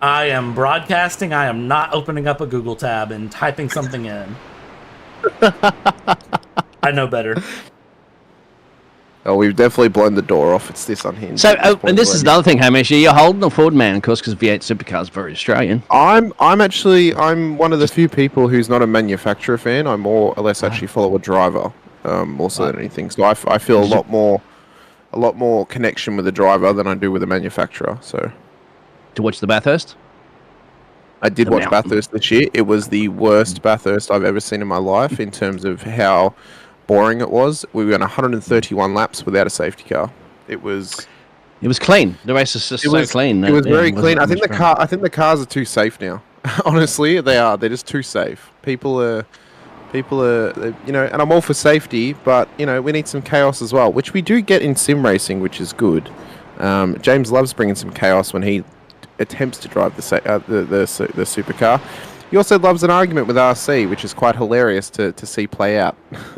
I am broadcasting. I am not opening up a Google tab and typing something in. I know better. Oh, we've definitely blown the door off. It's this unhinged. So, and this is another thing, Hamish. You're Holden or Ford man, of course, because V8 Supercars are very Australian. I'm one of the few people who's not a manufacturer fan. I more or less actually follow a driver, more so than anything. So I feel a lot more connection with the driver than I do with the manufacturer. So to watch the Bathurst, I did watch Bathurst this year. It was the worst Bathurst I've ever seen in my life in terms of how boring it was. We went 131 laps without a safety car. It was clean. The race is just so clean. It was very clean. I think the cars are too safe now. Honestly, they are. They're just too safe. People are, you know, and I'm all for safety, but you know, we need some chaos as well, which we do get in sim racing, which is good. James loves bringing some chaos when he attempts to drive the supercar. He also loves an argument with RC, which is quite hilarious to see play out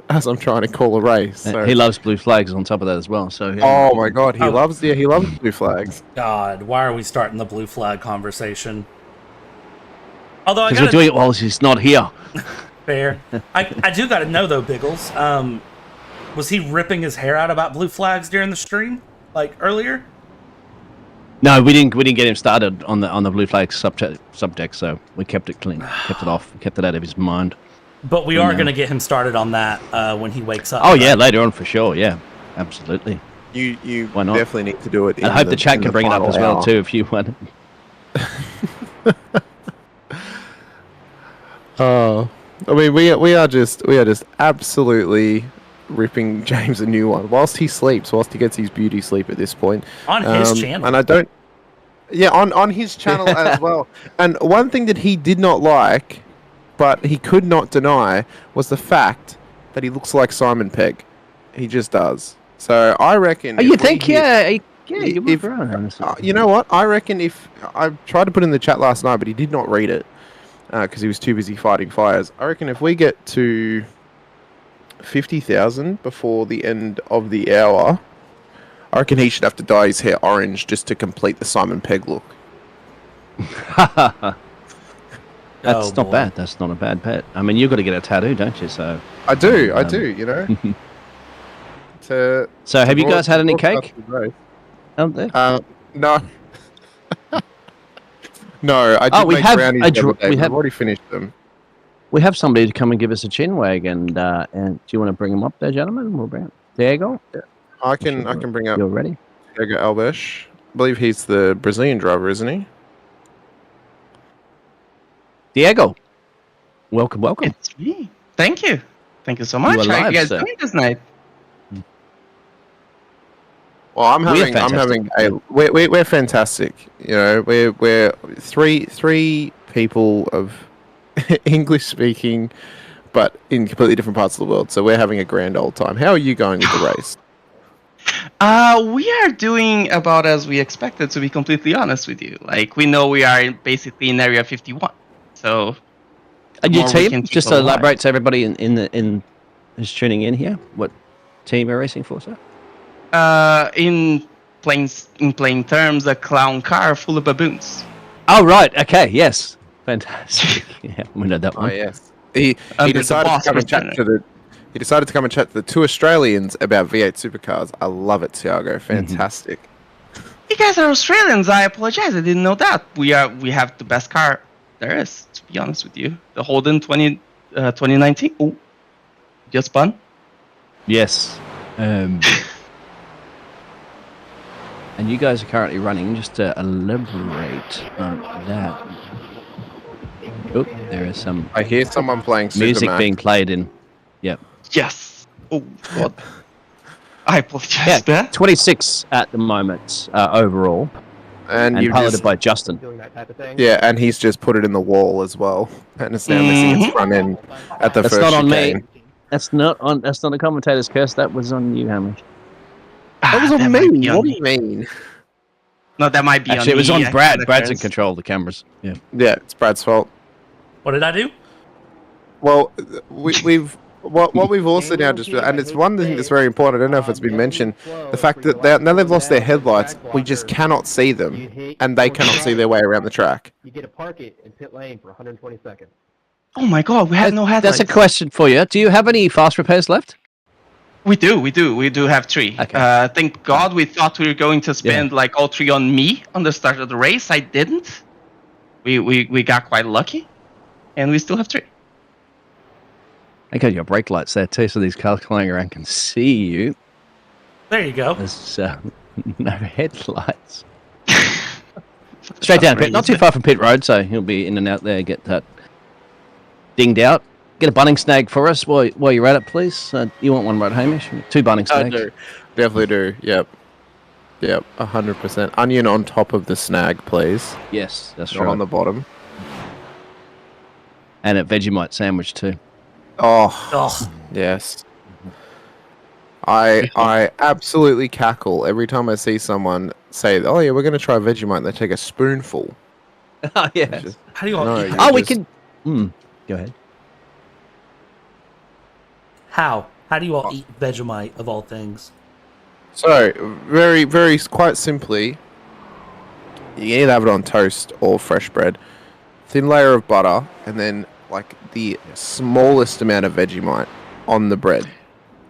as I'm trying to call a race. So. He loves blue flags on top of that as well. So oh my god, he loves blue flags. God, why are we starting the blue flag conversation? Although because we're doing it while he's not here. Fair. I do got to know though, Biggles. Was he ripping his hair out about blue flags during the stream, like earlier? No, we didn't get him started on the blue flag subject, so we kept it clean, kept it off, kept it out of his mind. But we are going to get him started on that when he wakes up. Oh yeah, later on for sure. Yeah, absolutely. You Why not? Definitely need to do it. I hope the chat can bring it up as well too, if you want. Oh, I mean, we are just absolutely ripping James a new one whilst he sleeps, whilst he gets his beauty sleep at this point on his channel. And I don't. Yeah, on his channel as well. And one thing that he did not like, but he could not deny, was the fact that he looks like Simon Pegg. He just does. So I reckon. Oh, you think? Yeah, you move around. You know what? I reckon if I tried to put in the chat last night, but he did not read it because he was too busy fighting fires. I reckon if we get to 50,000 before the end of the hour, I reckon he should have to dye his hair orange just to complete the Simon Pegg look. That's not bad. That's not a bad bet. I mean, you've got to get a tattoo, don't you? So I do. You know. So have you guys had any cake? Out there? No. No, I did make brownies the other day, we but have I've already finished them. We have somebody to come and give us a chin wag, and do you want to bring him up there, gentlemen? We'll bring Diego. Yeah. I can bring up. You're ready. Diego Alves. I believe he's the Brazilian driver, isn't he? Diego, welcome. It's me. Thank you. Thank you so much. You are How are live, you guys sir. doing this night? Well, I'm We're having we're fantastic. You know, we're three people of English speaking, but in completely different parts of the world. So we're having a grand old time. How are you going with the race? We are doing about as we expected, to be completely honest with you. Like, we know we are basically in Area 51. So, And your more we team, can just keep to alive. elaborate to everybody in who's tuning in here, what team are racing for, sir? In plain terms, a clown car full of baboons. Oh, right. Okay. Yes. Fantastic. Yeah, we know that Oh one. yes. He Under the decided boss to come and chat returner. to the. He decided to come and chat to the two Australians about V8 supercars. I love it, Tiago. Fantastic. You guys are Australians. I apologize. I didn't know that. We have the best car there is, to be honest with you. The Holden 2019. Oh, just spun. Yes. And you guys are currently running, just to elaborate on that. Oh, there is some I hear someone playing music Supermac. being played in. Yep. Yes. Oh, God. I apologize. Yeah, there. 26 at the moment overall, and and you piloted just, by Justin. Doing that type of thing. yeah, and he's just put it in the wall as well, and it's now missing its front end at the That's first not on me. chicane. That's not a commentator's curse. That was on you, Hamish. That was on might me. be on What do me. you mean? No, that might be Actually, on it was me. on I Brad. had Brad's in turns. control of the cameras. Yeah. Yeah, it's Brad's fault. What did I do? Well, we've what we've also now just, and it's one thing that's very important. I don't know if it's been mentioned. The fact that now they've lost their headlights, we just cannot see them, and they cannot see their way around the track. You get to park it in pit lane for 120 seconds. Oh my God, we have no headlights. That's a question for you. Do you have any fast repairs left? We do have 3. Okay. Thank God we thought we were going to spend like all 3 on me on the start of the race. I didn't. We got quite lucky, and we still have 3. I got your brake lights there too, so these cars flying around can see you. There you go. There's no headlights. Straight down pit, not too far from pit road, so he'll be in and out there. Get that dinged out. Get a bunning snag for us while you're at it, please. You want one, right, Hamish? 2 bunning I snags. do, definitely do. Yep, 100%. Onion on top of the snag, please. Yes, that's Not right. on the bottom. And a Vegemite sandwich too. Oh, yes. I absolutely cackle every time I see someone say, "Oh yeah, we're going to try Vegemite," and they take a spoonful. Oh yeah. Just- How do you all No, eat you that? Oh, we just- can. Go ahead. How? How do you all eat Vegemite of all things? So, very, quite simply, you can either have it on toast or fresh bread. Thin layer of butter, and then like the smallest amount of Vegemite on the bread.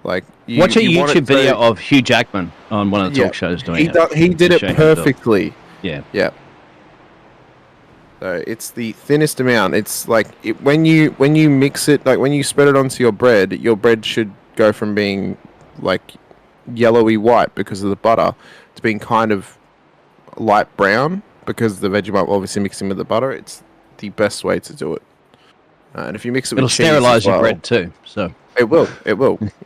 Like Watch a you want YouTube it video to- of Hugh Jackman on one of the Yeah, talk shows doing he it. he did it Showing himself. perfectly. Yeah. Yeah. So it's the thinnest amount. It's like when you mix it, like when you spread it onto your bread should go from being like yellowy white because of the butter to being kind of light brown because the Vegemite will obviously mix in with the butter. It's the best way to do it. And if you mix it with It'll cheese sterilize as your well- bread too. So It will.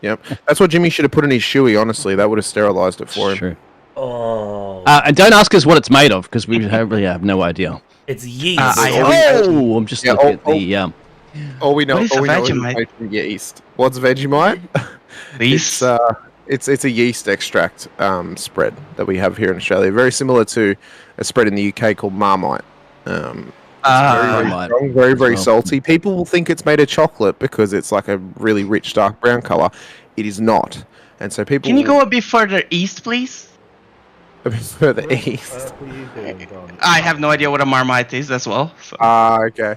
Yep. That's what Jimmy should have put in his shoey. Honestly, that would have sterilized it for him. true. Oh, And don't ask us what it's made of because we really have no idea. it's yeast. Oh, I'm just Yeah, looking at the. All we know, What is all we know is Vegemite? it's made from yeast. What's Vegemite? Yeast. It's a yeast extract spread that we have here in Australia. Very similar to a spread in the UK called Marmite. Very Marmite strong, very as well. salty. People will think it's made of chocolate because it's like a really rich dark brown color. It is not, and so people. Can you go a bit further east, please? a bit further east? I have no idea what a Marmite is as well. So. Okay.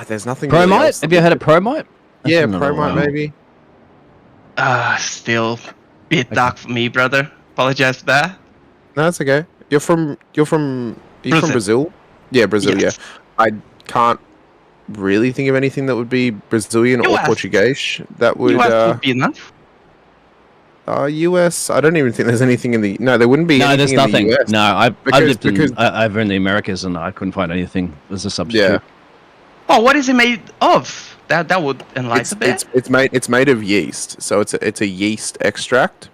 There's nothing. really Promite? else. Have you had a Promite? That's Yeah, another Promite one. maybe. Still bit dark for me, brother. Apologize for that. No, it's okay. You're from Brazil. Brazil? Yeah, Brazil. Yes. Yeah. I can't really think of anything that would be Brazilian or US. Portuguese. That would US would be enough. US. I don't even think there's anything in the. No, there wouldn't be. No, there's anything in nothing. the US. No, I've Because- lived because- over in the Americas and I couldn't find anything as a substitute. Oh, what is it made of? That would enlighten a bit. It's made of yeast, so it's a yeast extract.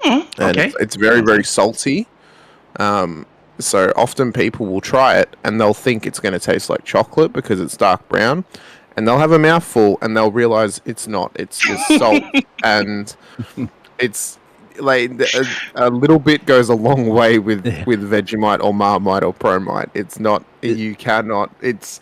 And Okay. it's very, very salty. So often people will try it and they'll think it's going to taste like chocolate because it's dark brown, and they'll have a mouthful and they'll realize it's not. It's just salt, and it's like a little bit goes a long way with Vegemite or Marmite or Promite. It's not. You cannot. It's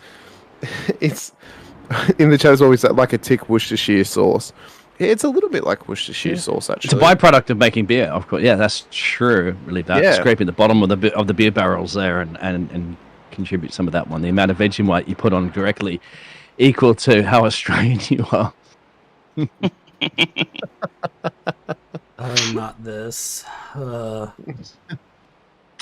in the chat as well. We said like a thick Worcestershire sauce. It's a little bit like Worcestershire sauce, actually. It's a byproduct of making beer, of course. Yeah, that's true. Really, that scraping the bottom of the beer barrels there and contribute some of that one. The amount of Vegemite you put on directly equal to how Australian you are. Oh, not this.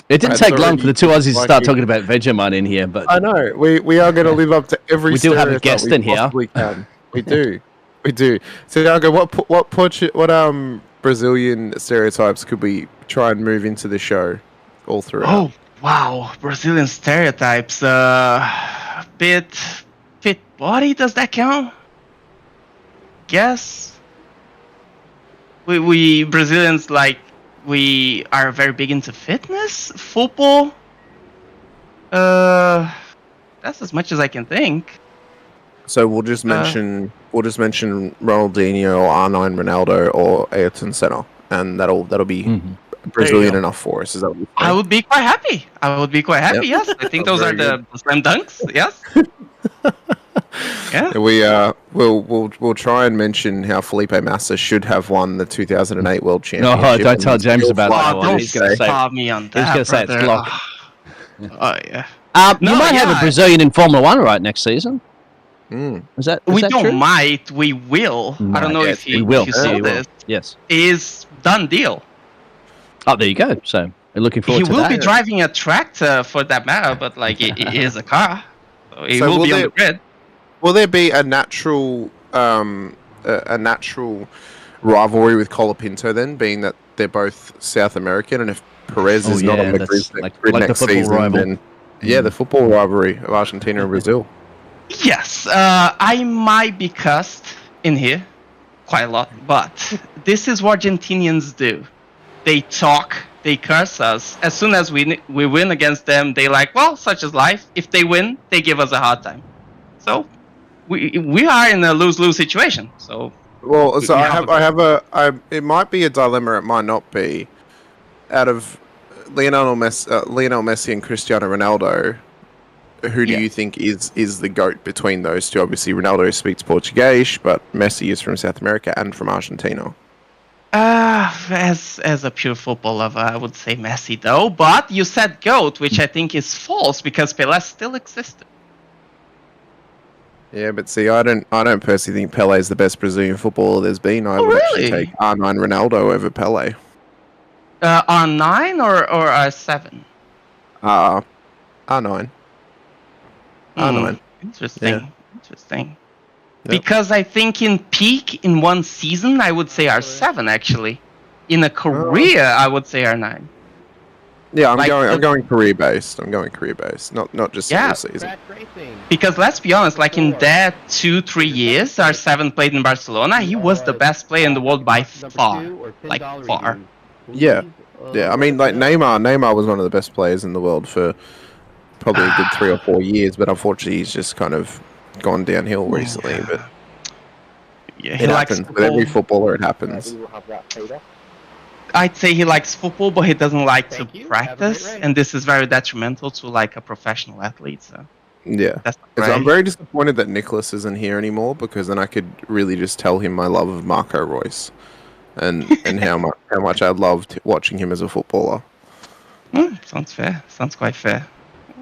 It didn't take long for the two Aussies to start talking about Vegemite in here, but I know we are going to live up to every. We do have a guest in here. We can. We do. We do. So, Dago, what Brazilian stereotypes could we try and move into the show all throughout? Oh, wow. Brazilian stereotypes. Fit body, does that count? Guess. We Brazilians, like, we are very big into fitness, football. That's as much as I can think. So we'll just mention Ronaldinho or R9 Ronaldo or Ayrton Senna, and that'll be Brazilian enough for us. Is that what you're saying? I would be quite happy. Yes. I think those are the slam dunks. Yes. Yeah. We'll try and mention how Felipe Massa should have won the 2008 World Championship. No, don't tell James about that one. He's going to say me on that. He's going to say it's Glock. Oh yeah. You might have a Brazilian in Formula One right next season. Is that we that don't true? might, we will. I don't know if you saw this. Yes. Is done deal. Oh, there you go. So we're looking forward to that. He will be driving a tractor for that matter, but like it is a car. So he will be on the grid. Will there be a natural rivalry with Colapinto then, being that they're both South American, and if Perez is not on the grid next season, then the football rivalry of Argentina and Brazil. Yes, I might be cussed in here quite a lot, but this is what Argentinians do. They talk, they curse us. As soon as we win against them, they like, well, such is life. If they win, they give us a hard time. So we are in a lose-lose situation. So it might be a dilemma. It might not be. Out of Lionel Messi and Cristiano Ronaldo, who do you think is the GOAT between those two? Obviously, Ronaldo speaks Portuguese, but Messi is from South America and from Argentina. As a pure football lover, I would say Messi, though. But you said GOAT, which I think is false because Pelé still existed. Yeah, but see, I don't personally think Pelé is the best Brazilian footballer there's been. I would actually take R9 Ronaldo over Pelé. R9 or R7? R9. R9. Interesting. Yeah. Interesting. Yep. Because I think in peak in one season, I would say R7 actually. In a career, I would say R9. Yeah, I'm going career based. Not just single season. Because let's be honest, like in that 2-3 years, R7 played in Barcelona, he was the best player in the world by far. Like far. Yeah. Yeah, I mean, like Neymar was one of the best players in the world for probably a good 3 or 4 years, but unfortunately he's just kind of gone downhill recently. But yeah, it happens with every footballer. It happens. I'd say he likes football, but he doesn't like to practice, and this is very detrimental to like a professional athlete. So yeah, so I'm very disappointed that Nicholas isn't here anymore, because then I could really just tell him my love of Marco Reus and how much I loved watching him as a footballer. Sounds fair. Sounds quite fair.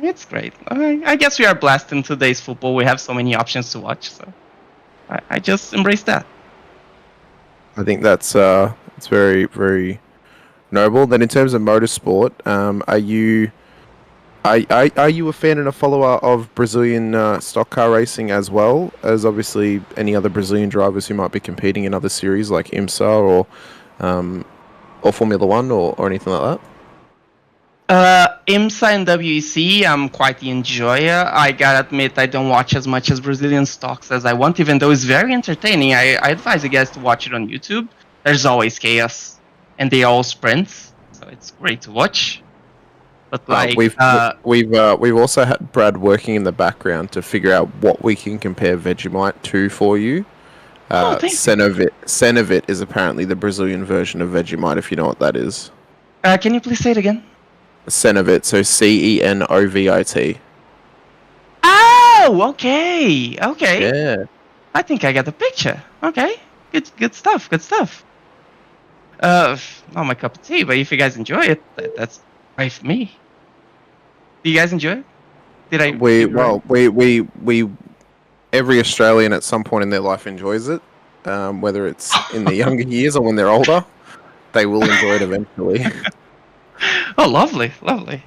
It's great. I guess we are blessed in today's football. We have so many options to watch, so I just embrace that. I think that's it's very, very noble. Then in terms of motorsport, are you a fan and a follower of Brazilian stock car racing as well as obviously any other Brazilian drivers who might be competing in other series like IMSA or Formula One or anything like that? IMSA and WEC, I'm quite the enjoyer. I gotta admit, I don't watch as much as Brazilian stocks as I want, even though it's very entertaining. I advise you guys to watch it on YouTube. There's always chaos, and they all sprints, so it's great to watch. But like, we've also had Brad working in the background to figure out what we can compare Vegemite to for you. Cenovit is apparently the Brazilian version of Vegemite, if you know what that is. Can you please say it again? Cenovit, so CENOVIT. Oh, okay. Yeah. I think I got the picture. Okay, good stuff. Not my cup of tea, but if you guys enjoy it, that's right for me. Do you guys enjoy it? We every Australian at some point in their life enjoys it, whether it's in their younger years or when they're older, they will enjoy it eventually. Oh, lovely.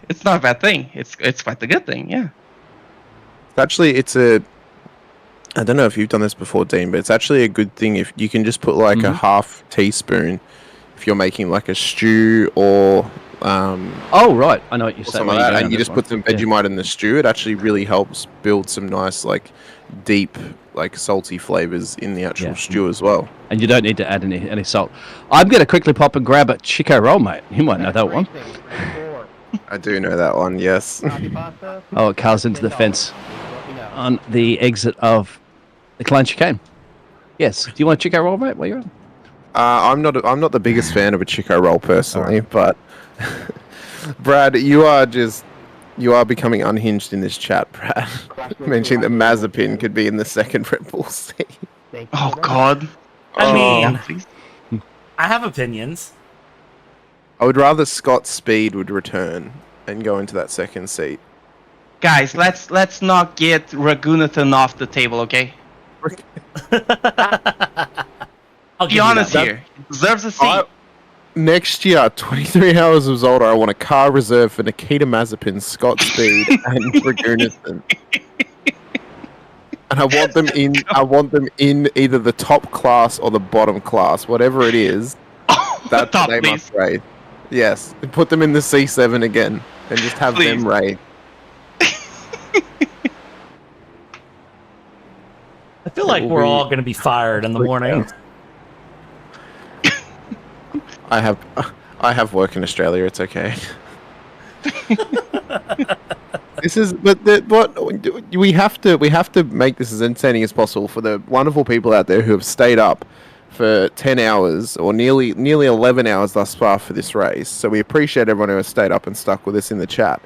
It's not a bad thing. It's quite a good thing, yeah. Actually, I don't know if you've done this before, Dean, but it's actually a good thing if you can just put like a half teaspoon if you're making like a stew or oh right, I know what you're saying. Like that, and you just put some Vegemite in the stew. It actually really helps build some nice like deep like salty flavors in the actual stew as well. And you don't need to add any salt. I'm going to quickly pop and grab a Chico roll, mate. You might know that one. I do know that one, yes. Oh, it cars into the fence on the exit of the Klein Chicane. Yes. Do you want a Chico roll, mate, while you're on? I'm not the biggest fan of a Chico roll personally, but Brad, you are becoming unhinged in this chat, Brad. Mentioning that Mazepin could be in the second Red Bull seat. Oh God. I mean, I have opinions. I would rather Scott Speed would return and go into that second seat. Guys, let's not get Ragunathan off the table, okay? I'll be honest here. He deserves a seat. Next year, 23 Hours of Zolder, I want a car reserved for Nikita Mazepin, Scott Speed, and Ragunathan. And I want them in either the top class or the bottom class, whatever it is. That they must race. Yes, put them in the C7 again, and just have them race. I feel like we're all going to be fired in the morning. I have work in Australia. It's okay. We have to make this as entertaining as possible for the wonderful people out there who have stayed up for 10 hours or nearly 11 hours thus far for this race. So we appreciate everyone who has stayed up and stuck with us in the chat.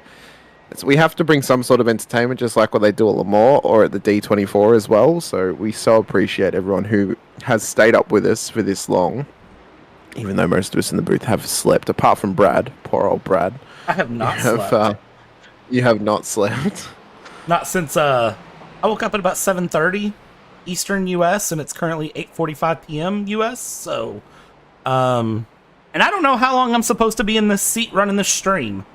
So we have to bring some sort of entertainment, just like what they do at Le Mans or at the D24 as well. So we so appreciate everyone who has stayed up with us for this long, even though most of us in the booth have slept, apart from Brad. Poor old Brad. I have not slept. You have not slept? Not since I woke up at about 7:30 Eastern US, and it's currently 8:45 PM US. So, and I don't know how long I'm supposed to be in this seat running the stream.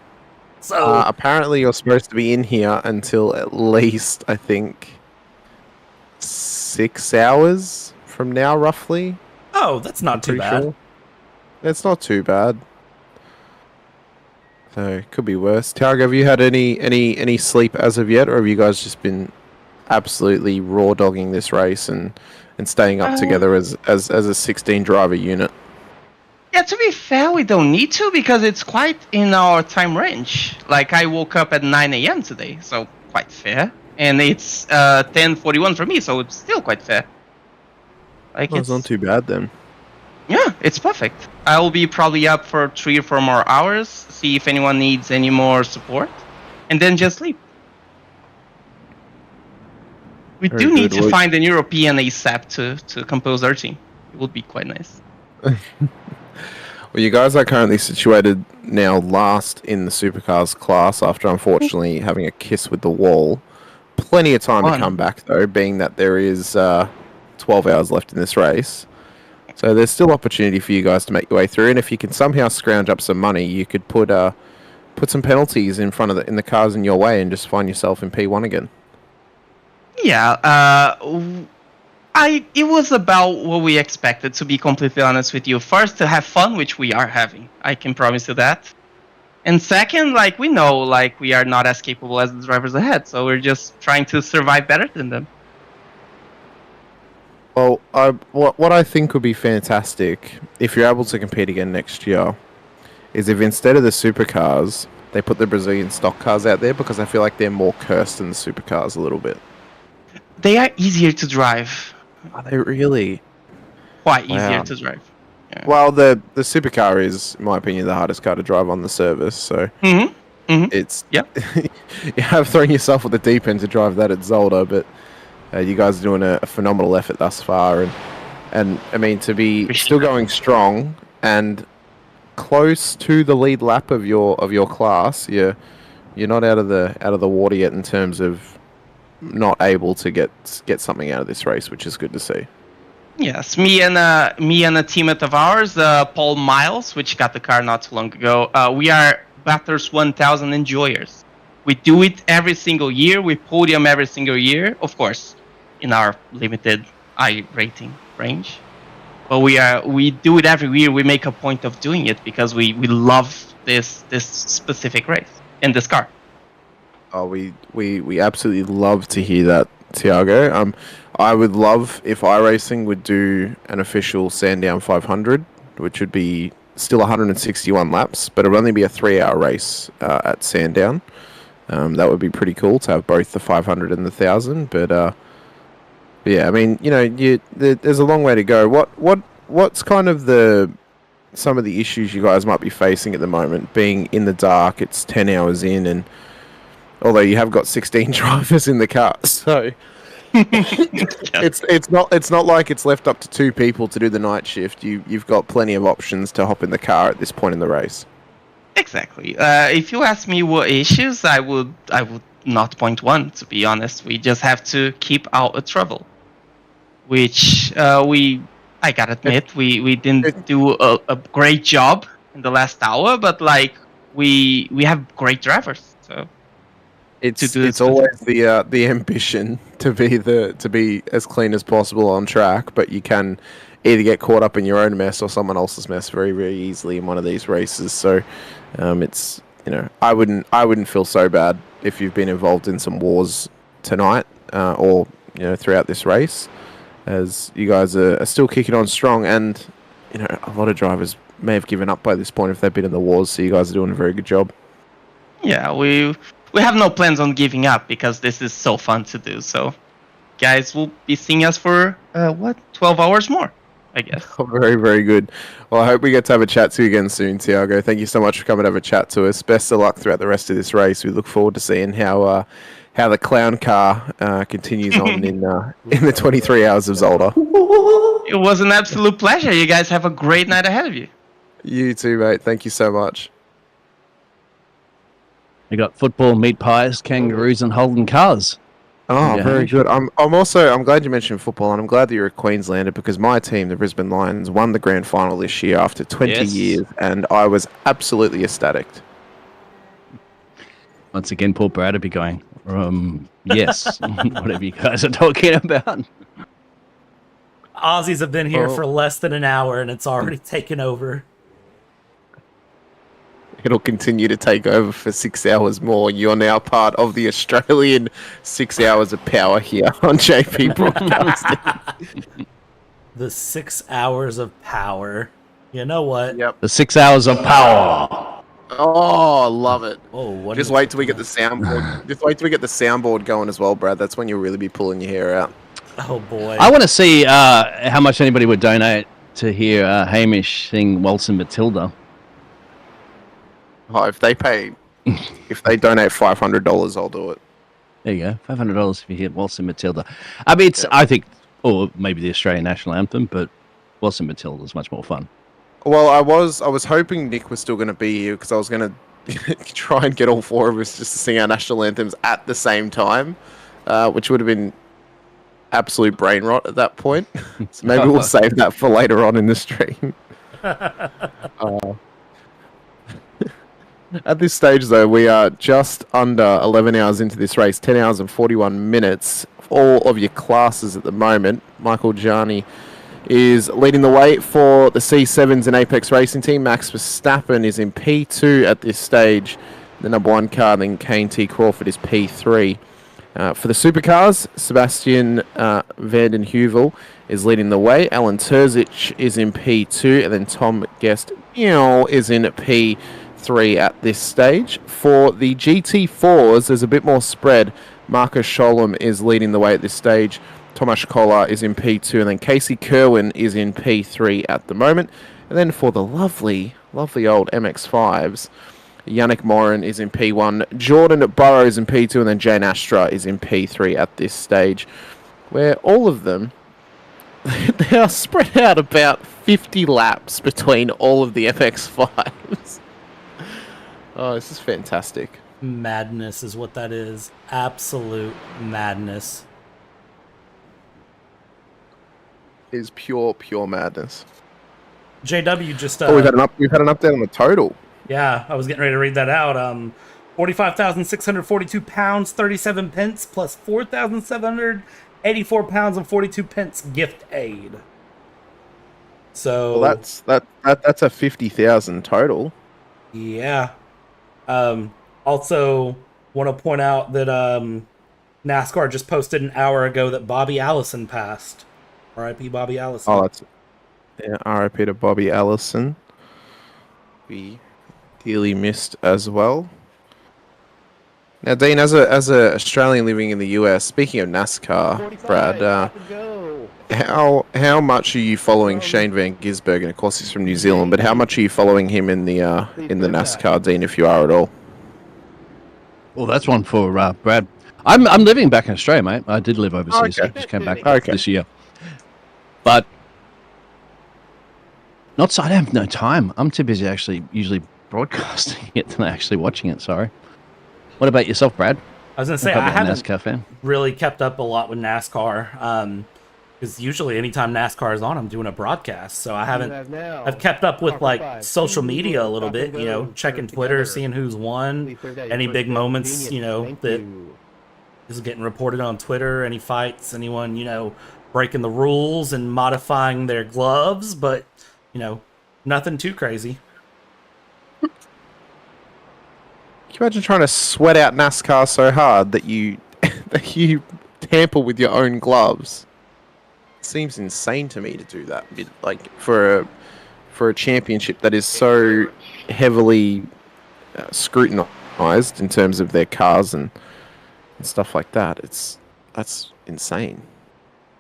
So apparently you're supposed to be in here until at least, I think, 6 hours from now, roughly. Oh, that's not too bad. Sure. It's not too bad. So it could be worse. Targa, have you had any sleep as of yet, or have you guys just been absolutely raw dogging this race and staying up together as a 16 driver unit? Yeah, to be fair, we don't need to because it's quite in our time range. Like, I woke up at 9 a.m. today, so quite fair. And it's 10:41 for me, so it's still quite fair. Like, it's not too bad then. Yeah, it's perfect. I'll be probably up for 3 or 4 more hours, see if anyone needs any more support, and then just sleep. We do need to find an European ASAP to compose our team. It would be quite nice. Well, you guys are currently situated now last in the Supercars class after unfortunately having a kiss with the wall. Plenty of time to come back though, being that there is 12 hours left in this race. So there's still opportunity for you guys to make your way through, and if you can somehow scrounge up some money, you could put some penalties in front of in the cars in your way and just find yourself in P1 again. Yeah, it was about what we expected, to be completely honest with you. First, to have fun, which we are having. I can promise you that. And second, like we know, like we are not as capable as the drivers ahead, so we're just trying to survive better than them. Well, what I think would be fantastic if you're able to compete again next year is if instead of the supercars, they put the Brazilian stock cars out there, because I feel like they're more cursed than the supercars a little bit. They are easier to drive. Are they really? Quite Wow. easier to drive. Yeah. Well, the supercar is, in my opinion, the hardest car to drive on the service. So it's you have thrown yourself at the deep end to drive that at Zolder, but you guys are doing a phenomenal effort thus far, and I mean to be still going strong and close to the lead lap of your class. You're not out of the water yet in terms of not able to get something out of this race, which is good to see. Yes, me and a teammate of ours, Paul Miles, which got the car not too long ago. We are Bathurst 1000 enjoyers. We do it every single year. We podium every single year, of course, in our limited I rating range. But we do it every year. We make a point of doing it because we love this specific race and this car. Oh, we absolutely love to hear that, Tiago. I would love if iRacing would do an official Sandown 500, which would be still 161 laps, but it would only be a 3-hour race at Sandown. That would be pretty cool to have both the 500 and the 1000. But yeah, I mean, there's a long way to go. What's kind of some of the issues you guys might be facing at the moment? Being in the dark, it's 10 hours in, and although you have got 16 drivers in the car, so it's not like it's left up to 2 people to do the night shift. You've got plenty of options to hop in the car at this point in the race. Exactly. If you ask me what issues, I would not point one. To be honest, we just have to keep out of trouble, which I gotta admit we didn't do a great job in the last hour, but like we have great drivers, so. It's always the ambition to be as clean as possible on track, but you can either get caught up in your own mess or someone else's mess very, very easily in one of these races. So it's I wouldn't feel so bad if you've been involved in some wars tonight or throughout this race, as you guys are still kicking on strong, and a lot of drivers may have given up by this point if they've been in the wars. So you guys are doing a very good job. Yeah, we have no plans on giving up because this is so fun to do. So, guys will be seeing us for 12 hours more, I guess. Oh, very, very good. Well, I hope we get to have a chat to you again soon, Tiago. Thank you so much for coming to have a chat to us. Best of luck throughout the rest of this race. We look forward to seeing how the clown car continues on in the 23 hours of Zolder. It was an absolute pleasure. You guys have a great night ahead of you. You too, mate. Thank you so much. We got football, meat pies, kangaroos, and Holden cars. Oh, Yeah. very good. I'm glad you mentioned football, and I'm glad that you're a Queenslander, because my team, the Brisbane Lions, won the grand final this year after 20 Yes. years, and I was absolutely ecstatic. Once again, poor Brad would be going, yes, whatever you guys are talking about. Aussies have been here for less than an hour, and it's already taken over. It'll continue to take over for 6 hours more. You're now part of the Australian 6 hours of power here on JP Broadcasting. The 6 hours of power. You know what? Yep. The 6 hours of power. Oh, love it. Oh, what Just wait till we get the soundboard. Just wait till we get the soundboard going as well, Brad. That's when you'll really be pulling your hair out. Oh boy. I want to see how much anybody would donate to hear Hamish sing Waltz and Matilda. Oh, if they donate $500, I'll do it. There you go, $500 if you hit Waltz and Matilda. I mean, I think, or maybe the Australian national anthem, but Waltz and Matilda is much more fun. Well, I was hoping Nick was still going to be here, because I was going to try and get all 4 of us just to sing our national anthems at the same time, which would have been absolute brain rot at that point. So maybe we'll save that for later on in the stream. At this stage, though, we are just under 11 hours into this race, 10 hours and 41 minutes. All of your classes at the moment. Michael Gianni is leading the way for the C7s and Apex Racing Team. Max Verstappen is in P2 at this stage. The number 1 car, then Kane T. Crawford is P3. For the Supercars, Sebastian Vanden Heuvel is leading the way. Alan Terzic is in P2, and then Tom Guest is in P3 at this stage. For the GT4s, there's a bit more spread. Marcus Scholem is leading the way at this stage. Tomasz Kolar is in P2, and then Casey Kerwin is in P3 at the moment. And then for the lovely old MX-5s, Yannick Morin is in P1, Jordan Burrows in P2, and then Jane Astra is in P3 at this stage, where all of them, they are spread out about 50 laps between all of the MX-5s. Oh, this is fantastic. Madness is what that is. Absolute madness. It is pure madness. JW just... we've had an update on the total. Yeah, I was getting ready to read that out. 45,642 pounds, 37 pence, plus 4,784 pounds and 42 pence gift aid. So well, that's a 50,000 total. Yeah. Also, want to point out that NASCAR just posted an hour ago that Bobby Allison passed. R.I.P. Bobby Allison. Oh, that's R.I.P. to Bobby Allison. We dearly missed as well. Now, Dean, as a Australian living in the US, speaking of NASCAR, Brad, how much are you following Shane Van Gisbergen? And of course, he's from New Zealand, but how much are you following him in the NASCAR, Dean, if you are at all? Well, that's one for Brad. I'm living back in Australia, mate. I did live overseas. Okay. I just came back this year. But not so I have no time. I'm too busy usually broadcasting it than actually watching it, sorry. What about yourself, Brad? I was going to say, I haven't really kept up a lot with NASCAR. Because usually anytime NASCAR is on, I'm doing a broadcast. So I've kept up with like social media a little bit, checking Twitter, seeing who's won, any big moments, that is getting reported on Twitter, any fights, anyone, breaking the rules and modifying their gloves, but, nothing too crazy. Can you imagine trying to sweat out NASCAR so hard that you tamper with your own gloves? Seems insane to me to do that, like for a championship that is so heavily scrutinized in terms of their cars and stuff like that. That's insane.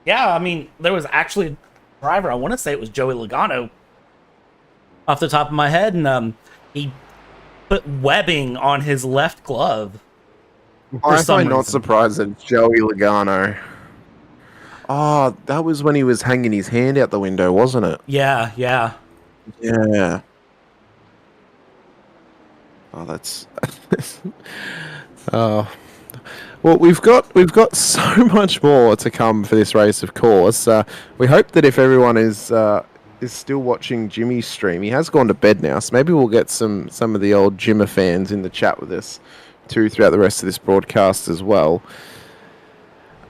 Yeah, I mean, there was actually a driver, I want to say it was Joey Logano, off the top of my head, and he put webbing on his left glove. I'm not surprised that it's Joey Logano. Oh, that was when he was hanging his hand out the window, wasn't it? Yeah. Yeah. Oh, that's... oh. Well, we've got so much more to come for this race, of course. We hope that if everyone is still watching Jimmy's stream, he has gone to bed now, so maybe we'll get some of the old Jimmer fans in the chat with us too throughout the rest of this broadcast as well.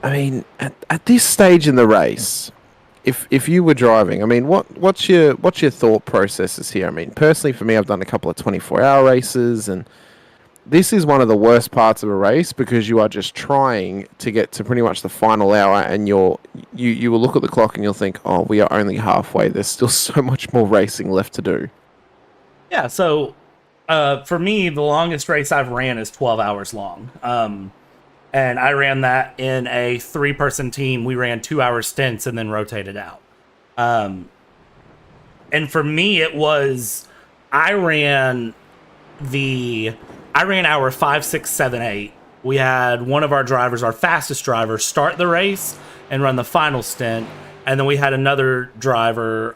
I mean, at this stage in the race, if you were driving, I mean, what's your thought processes here? I mean, personally, for me, I've done a couple of 24-hour races, and this is one of the worst parts of a race because you are just trying to get to pretty much the final hour, and you will look at the clock and you'll think, oh, we are only halfway. There's still so much more racing left to do. Yeah, so for me, the longest race I've ran is 12 hours long. And I ran that in a 3-person team. We ran 2-hour stints and then rotated out. And for me, it was, I ran hour 5, 6, 7, 8. We had one of our drivers, our fastest driver, start the race and run the final stint. And then we had another driver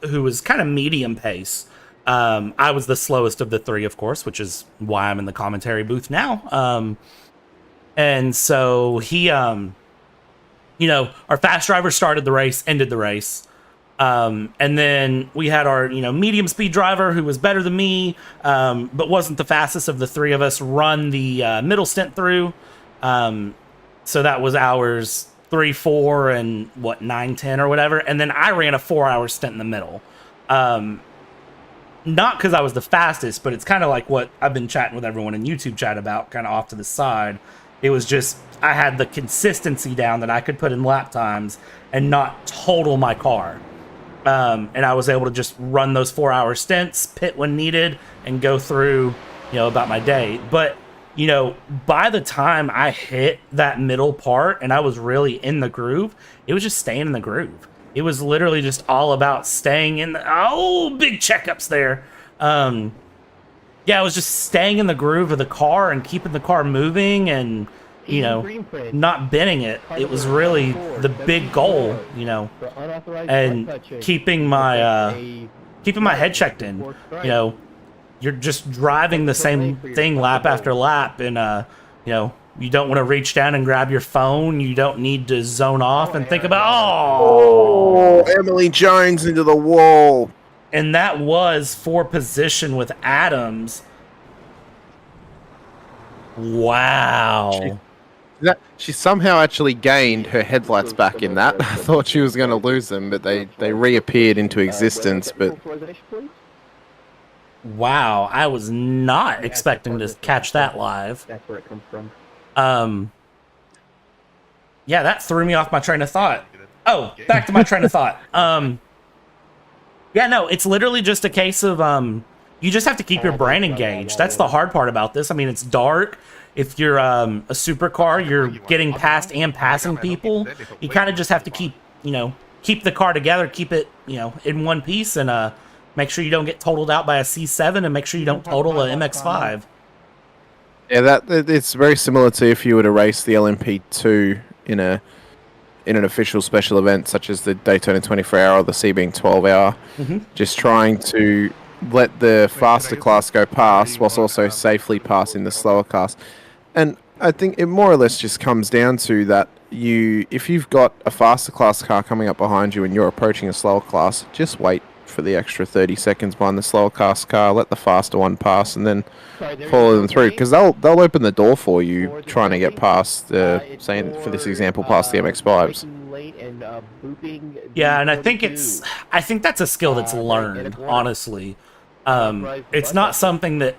who was kind of medium pace. I was the slowest of the 3, of course, which is why I'm in the commentary booth now. And so he, our fast driver started the race, ended the race. And then we had our, medium speed driver who was better than me, but wasn't the fastest of the 3 of us, run the middle stint through. So that was hours 3.4 and 9:10 or whatever, and then I ran a 4-hour stint in the middle. Not because I was the fastest, but it's kind of like what I've been chatting with everyone in YouTube chat about, kind of off to the side. It was just I had the consistency down that I could put in lap times and not total my car. And I was able to just run those 4-hour stints, pit when needed, and go through, about my day. But, by the time I hit that middle part and I was really in the groove, it was just staying in the groove. It was literally just all about staying in the big checkups there. It was just staying in the groove of the car and keeping the car moving and, not bending it. It was really the big goal, and keeping my head checked in. You're just driving the same thing lap after lap, and you don't want to reach down and grab your phone. You don't need to zone off and think about Emily Jones into the wall. And that was for position with Adams. Wow. She somehow actually gained her headlights back in that. I thought she was going to lose them, but they reappeared into existence. But wow, I was not expecting to catch that live. That's where it comes from. Yeah, that threw me off my train of thought. Oh, back to my train of thought. Yeah, no, it's literally just a case of you just have to keep your brain engaged. That's the hard part about this. I mean, it's dark. If you're a supercar, you're getting past and passing people. You kind of just have to keep the car together, keep it, in one piece, and make sure you don't get totaled out by a C7, and make sure you don't total a MX-5. Yeah, it's very similar to if you were to race the LMP2 in an official special event such as the Daytona 24-hour or the Sebring 12-hour. Mm-hmm. Just trying to let the faster class go past whilst also safely passing the slower class. And I think it more or less just comes down to that if you've got a faster class car coming up behind you and you're approaching a slower class, just wait for the extra 30 seconds behind the slower class car, let the faster one pass, and then follow them through, because they'll open the door for you trying to get past saying for this example past the MX-5s. Yeah, and I think that's a skill that's learned, honestly. It's not something that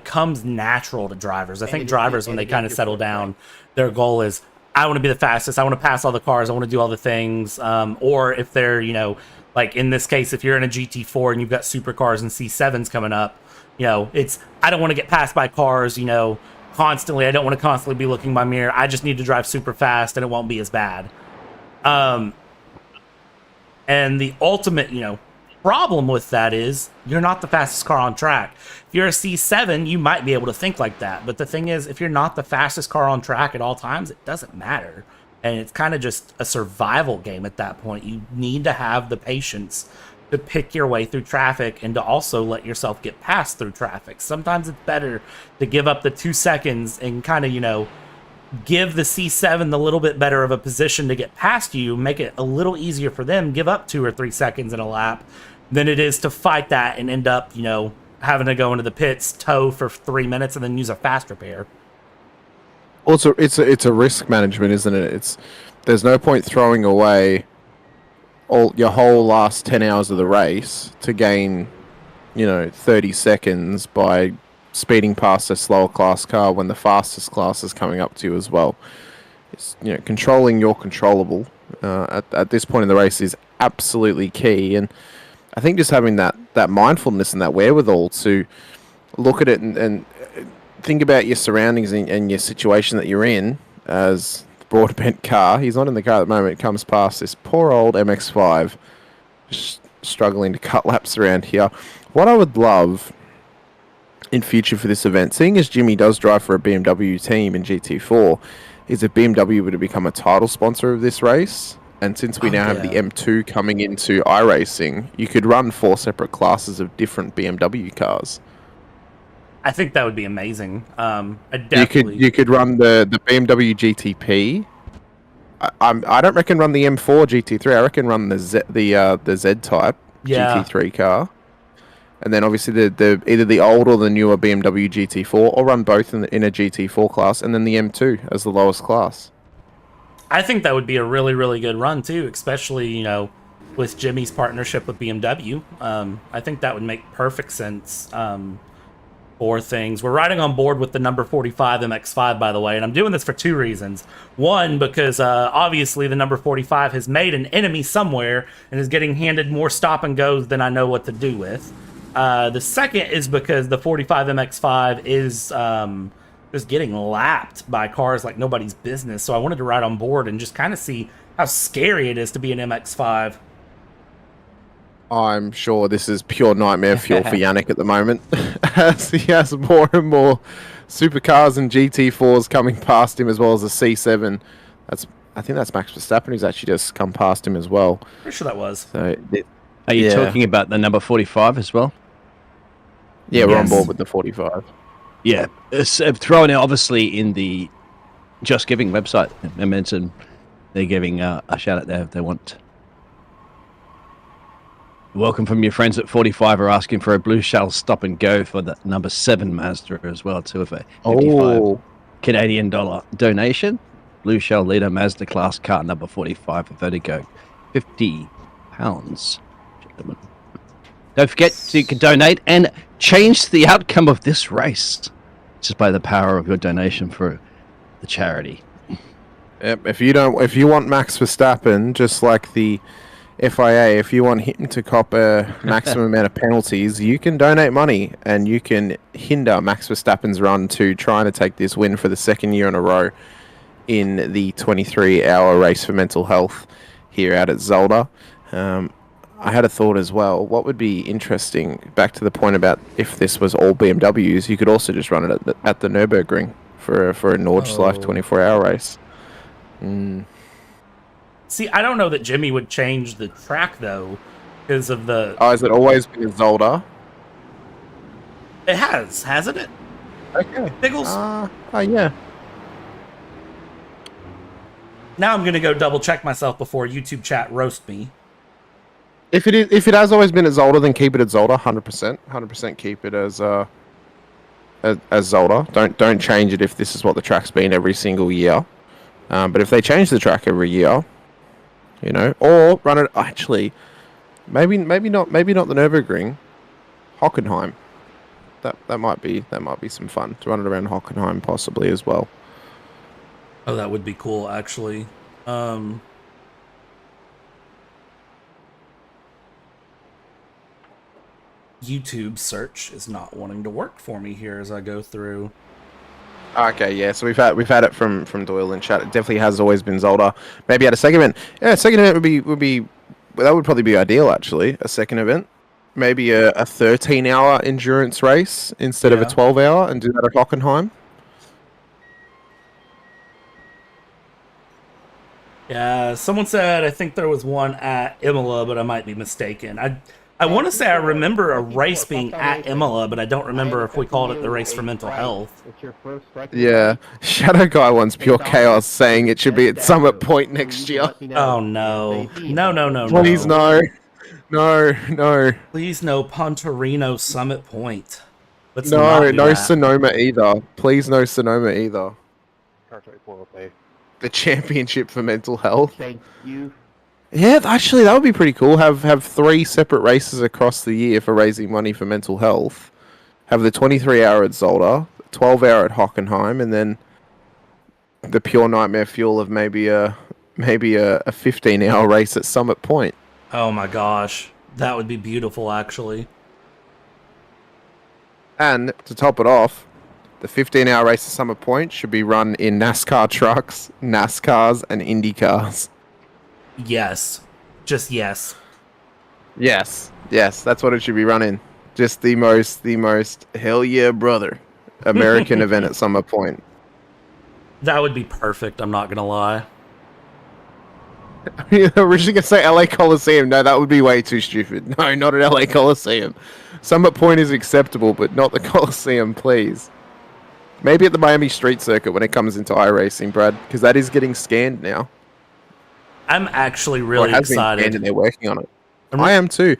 comes natural to drivers. I think drivers, when they kind of settle down, their goal is, I want to be the fastest, I want to pass all the cars, I want to do all the things, or if they're like in this case, if you're in a GT4 and you've got supercars and C7s coming up, it's, I don't want to get passed by cars, constantly. I don't want to constantly be looking in my mirror. I just need to drive super fast and it won't be as bad. And the ultimate, problem with that is you're not the fastest car on track. If you're a C7, you might be able to think like that. But the thing is, if you're not the fastest car on track at all times, it doesn't matter. And it's kind of just a survival game at that point. You need to have the patience to pick your way through traffic and to also let yourself get past through traffic. Sometimes it's better to give up the 2 seconds and kind of, give the C7 the little bit better of a position to get past you, make it a little easier for them, give up 2 or 3 seconds in a lap, than it is to fight that and end up, having to go into the pits, tow for 3 minutes, and then use a fast repair. Also, it's a risk management, isn't it? There's no point throwing away your whole last 10 hours of the race to gain, 30 seconds by speeding past a slower class car when the fastest class is coming up to you as well. It's, controlling your controllable at this point in the race is absolutely key, and I think just having that mindfulness and that wherewithal to look at it and think about your surroundings and your situation that you're in as the broadbent car. He's not in the car at the moment. It comes past this poor old MX-5 struggling to cut laps around here. What I would love in future for this event, seeing as Jimmy does drive for a BMW team in GT4, is if BMW were to become a title sponsor of this race. And since we now have the M2 coming into iRacing, you could run 4 separate classes of different BMW cars. I think that would be amazing. You could run the BMW GTP. I don't reckon run the M4 GT3. I reckon run the Z type GT3 car, and then obviously the either the old or the newer BMW GT4, or run both in a GT4 class, and then the M2 as the lowest class. I think that would be a really, really good run too, especially, you know, with Jimmy's partnership with BMW. I think that would make perfect sense for things. We're riding on board with the number 45 MX-5, by the way, and I'm doing this for two reasons. One, because obviously the number 45 has made an enemy somewhere and is getting handed more stop and goes than I know what to do with. The second is because the 45 MX-5 is just getting lapped by cars like nobody's business. So I wanted to ride on board and just kind of see how scary it is to be an MX-5. I'm sure this is pure nightmare fuel for Yannick at the moment, as he has more and more supercars and GT4s coming past him, as well as a C7. I think that's Max Verstappen who's actually just come past him as well. Pretty sure that was. So, Are you talking about the number 45 as well? Yeah, we're on board with the 45. Yeah, it's thrown out obviously in the Just Giving website. I mentioned they're giving a shout out there if they want. Welcome from your friends at 45 are asking for a Blue Shell stop and go for the number 7 Mazda as well too, of a 55 Canadian dollar donation. Blue Shell leader Mazda class car number 45 for Vertigo, £50, gentlemen. Don't forget you can donate and change the outcome of this race just by the power of your donation for the charity. Yep. If you want Max Verstappen, just like the FIA, if you want him to cop a maximum amount of penalties, you can donate money and you can hinder Max Verstappen's run to trying to take this win for the second year in a row in the 23-hour race for mental health here out at Zolder. I had a thought as well. What would be interesting, back to the point about if this was all BMWs, you could also just run it at the Nürburgring for a Nordschleife 24-hour race. See, I don't know that Jimmy would change the track, though, because of the... Oh, has it always been Zolder? It has, hasn't it? Okay. Biggles? Yeah. Now I'm going to go double-check myself before YouTube chat roast me. If it has always been at Zolder, then keep it at Zolder, 100%. 100% keep it as Zolder. Don't change it if this is what the track's been every single year. But if they change the track every year, you know, or run it actually, maybe not the Nürburgring, Hockenheim. That might be some fun to run it around Hockenheim possibly as well. Oh, that would be cool, actually. YouTube search is not wanting to work for me here as I go through. Okay, yeah. So we've had it from Doyle in chat. It definitely has always been Zolder. Maybe at a second event. Yeah, a second event would probably be ideal actually. A second event, maybe a 13-hour endurance race instead of a 12-hour, and do that at Hockenheim. Yeah, someone said I think there was one at Imola, but I might be mistaken. I want to say I remember a race being at Imola, but I don't remember if we called it the race for mental health. Yeah, Shadow Guy wants Pure Chaos saying it should be at Summit Point next year. Oh no. No. Please no. Please no Pontorino Summit Point. No Sonoma either. Please no Sonoma either. The championship for mental health. Thank you. Yeah, actually, that would be pretty cool. Have 3 separate races across the year for raising money for mental health. Have the 23-hour at Zolder, 12-hour at Hockenheim, and then the pure nightmare fuel of maybe a 15-hour race at Summit Point. Oh my gosh, that would be beautiful, actually. And to top it off, the 15-hour race at Summit Point should be run in NASCAR trucks, NASCARs, and Indy cars. Yes. Just yes. Yes, that's what it should be running. Just the most hell yeah, brother, American event at Summit Point. That would be perfect, I'm not gonna lie. I was originally gonna say LA Coliseum. No, that would be way too stupid. No, not at LA Coliseum. Summit Point is acceptable, but not the Coliseum, please. Maybe at the Miami Street Circuit when it comes into iRacing, Brad, because that is getting scanned now. I'm actually really excited. And they're working on it. I am too.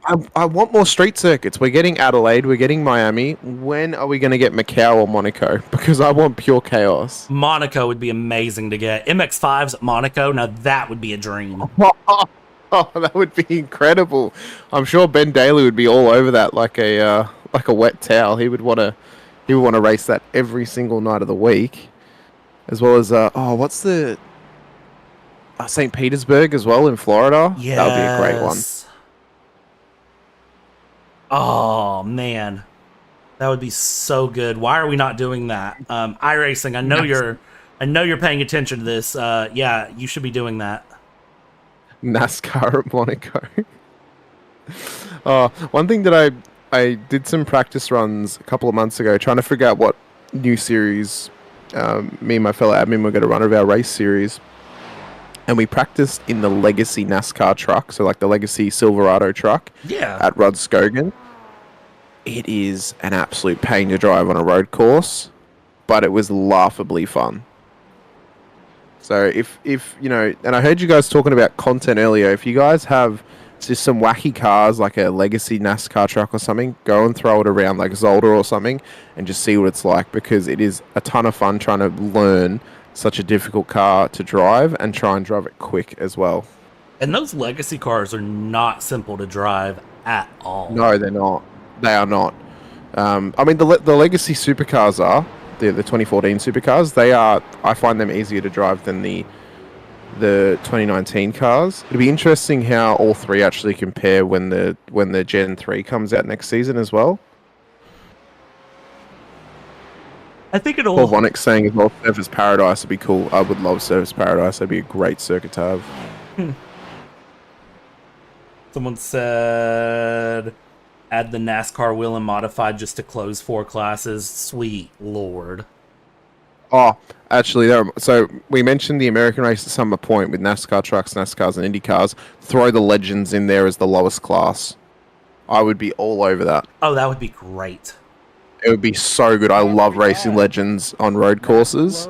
I want more street circuits. We're getting Adelaide. We're getting Miami. When are we going to get Macau or Monaco? Because I want pure chaos. Monaco would be amazing to get. MX-5s at Monaco, now that would be a dream. Oh, that would be incredible. I'm sure Ben Daly would be all over that like a wet towel. He would want to race that every single night of the week, as well as what's the St. Petersburg as well in Florida. Yes. That would be a great one. Oh man, that would be so good. Why are we not doing that? iRacing, I know you're paying attention to this. Yeah, you should be doing that. NASCAR at Monaco. One thing that I did some practice runs a couple of months ago, trying to figure out what new series me and my fellow admin were going to run of our race series. And we practiced in the Legacy NASCAR truck, so like the Legacy Silverado truck at Rodskogan. It is an absolute pain to drive on a road course, but it was laughably fun. So if you know, and I heard you guys talking about content earlier, if you guys have just some wacky cars like a Legacy NASCAR truck or something, go and throw it around like Zolder or something and just see what it's like, because it is a ton of fun trying to learn such a difficult car to drive and try and drive it quick as well. And those Legacy cars are not simple to drive at all. No, they're not. They are not. I mean, the Legacy Supercars are, the 2014 Supercars, they are, I find them easier to drive than the 2019 cars. It'll be interesting how all three actually compare when the Gen 3 comes out next season as well. I think it'll... Paul Vonick saying as well, Surface Paradise would be cool. I would love Surface Paradise. That'd be a great circuit to have. Someone said, add the NASCAR wheel and modified just to close 4 classes. Sweet Lord. Oh, actually, so we mentioned the American race at some point with NASCAR trucks, NASCARs, and Indy cars. Throw the Legends in there as the lowest class. I would be all over that. Oh, that would be great. It would be so good. I love racing Legends on road courses.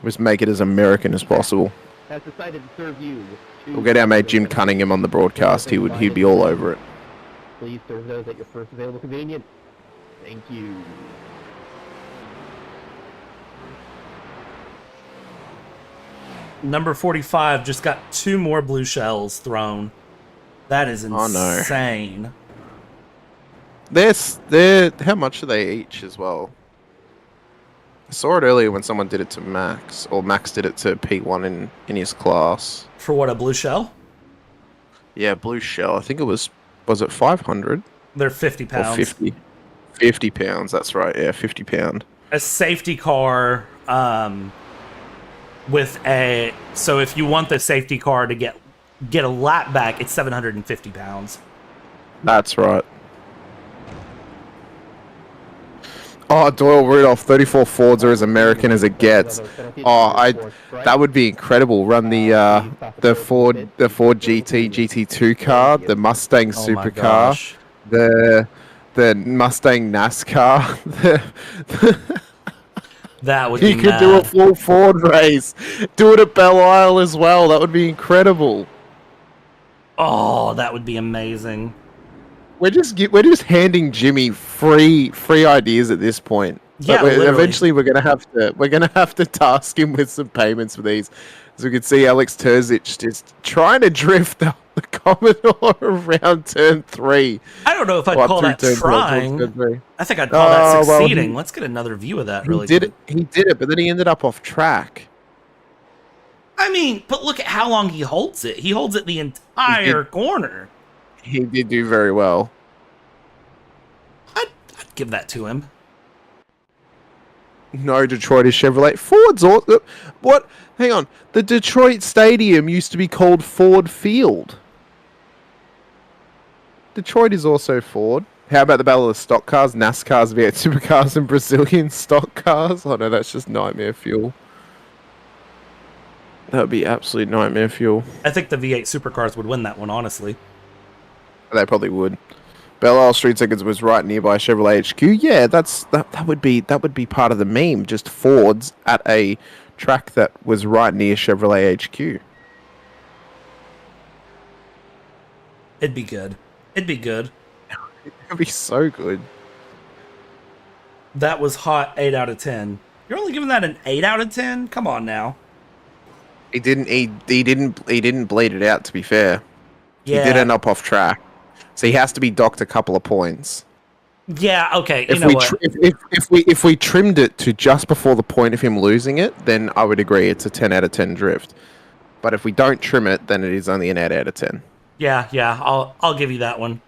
Just make it as American as possible. Has decided to serve you. We'll get our mate Jim Cunningham on the broadcast. He'd be all over it. Please serve those at your first available convenience. Thank you. Number 45 just got 2 more blue shells thrown. That is insane. Oh, no. They're how much are they each as well? I saw it earlier when someone did it to Max, or Max did it to P1 in his class. For what, a blue shell? Yeah, blue shell. I think it was it 500? They're 50 pounds. Or 50. 50 pounds, that's right. Yeah, 50 pound. A safety car with a... So if you want the safety car to get a lap back, it's 750 pounds. That's right. Oh, Doyle Rudolph, 34 Fords are as American as it gets. Oh, that would be incredible. Run the Ford GT GT2 car, the Mustang Supercar, the Mustang NASCAR. That would be You could do a full Ford race. Do it at Belle Isle as well. That would be incredible. Oh, that would be amazing. We're just handing Jimmy free ideas at this point. Yeah, eventually we're gonna have to task him with some payments for these. As we can see, Alex Terzic just trying to drift the Commodore around turn 3. I don't know if I'd call that trying. I think I'd call that succeeding. Let's get another view of that. He did it, but then he ended up off track. I mean, but look at how long he holds it. He holds it the entire corner. He did do very well. I'd give that to him. No, Detroit is Chevrolet. Ford's also... What? Hang on. The Detroit Stadium used to be called Ford Field. Detroit is also Ford. How about the Battle of the Stock Cars, NASCARs, V8 Supercars, and Brazilian stock cars? Oh no, that's just nightmare fuel. That would be absolute nightmare fuel. I think the V8 Supercars would win that one, honestly. They probably would. Belle Isle Street Circuits was right nearby Chevrolet HQ. Yeah, that would be part of the meme. Just Fords at a track that was right near Chevrolet HQ. It'd be good. It'd be good. It'd be so good. That was hot. 8 out of 10. You're only giving that an 8 out of 10? Come on now. He didn't bleed it out, to be fair. Yeah. He did end up off track. So he has to be docked a couple of points. Yeah, okay. If we trimmed it to just before the point of him losing it, then I would agree it's a 10 out of 10 drift. But if we don't trim it, then it is only an 8 out of 10. Yeah, I'll give you that one.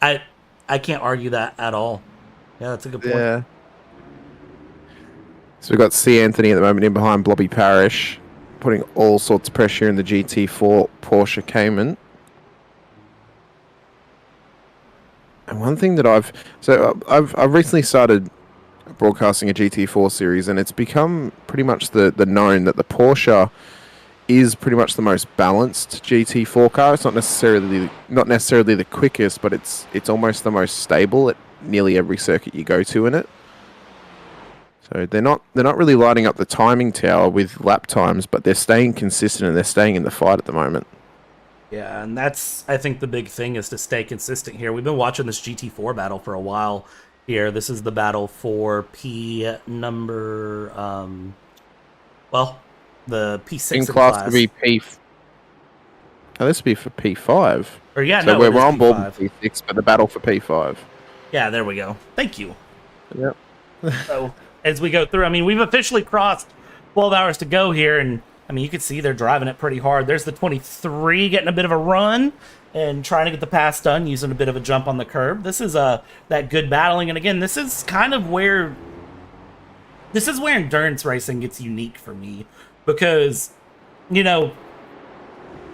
I can't argue that at all. Yeah, that's a good point. Yeah. So we've got C. Anthony at the moment in behind Blobby Parish, putting all sorts of pressure in the GT4 Porsche Cayman. And one thing that I've recently started broadcasting a GT4 series, and it's become pretty much the known that the Porsche is pretty much the most balanced GT4 car. It's not necessarily the quickest, but it's almost the most stable at nearly every circuit you go to in it. So they're not really lighting up the timing tower with lap times, but they're staying consistent and they're staying in the fight at the moment. Yeah, and that's, I think, the big thing is to stay consistent here. We've been watching this GT4 battle for a while here. This is the battle for number, the P6 in class to be P. Oh, this would be for P5. Or yeah, so no, we're on board with P6, but the battle for P5. Yeah, there we go. Thank you. Yep. So as we go through, I mean, we've officially crossed 12 hours to go here, and I mean, you can see they're driving it pretty hard. There's the 23 getting a bit of a run and trying to get the pass done, using a bit of a jump on the curb. This is that good battling, and again, this is kind of where endurance racing gets unique for me, because, you know,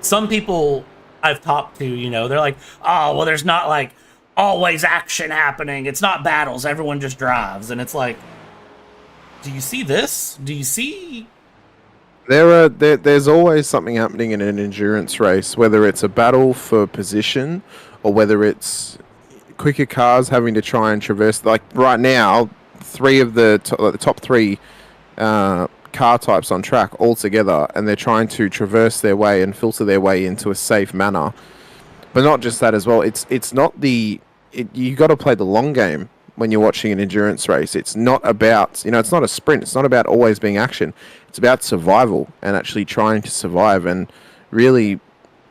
some people I've talked to, you know, they're like, oh, well, there's not like always action happening. It's not battles. Everyone just drives, and it's like, do you see this? Do you see? There's always something happening in an endurance race, whether it's a battle for position or whether it's quicker cars having to try and traverse. Like right now, three of the top three car types on track all together, and they're trying to traverse their way and filter their way into a safe manner. But not just that as well. It's not you got to play the long game when you're watching an endurance race. It's not about, it's not a sprint. It's not about always being action. It's about survival and actually trying to survive and really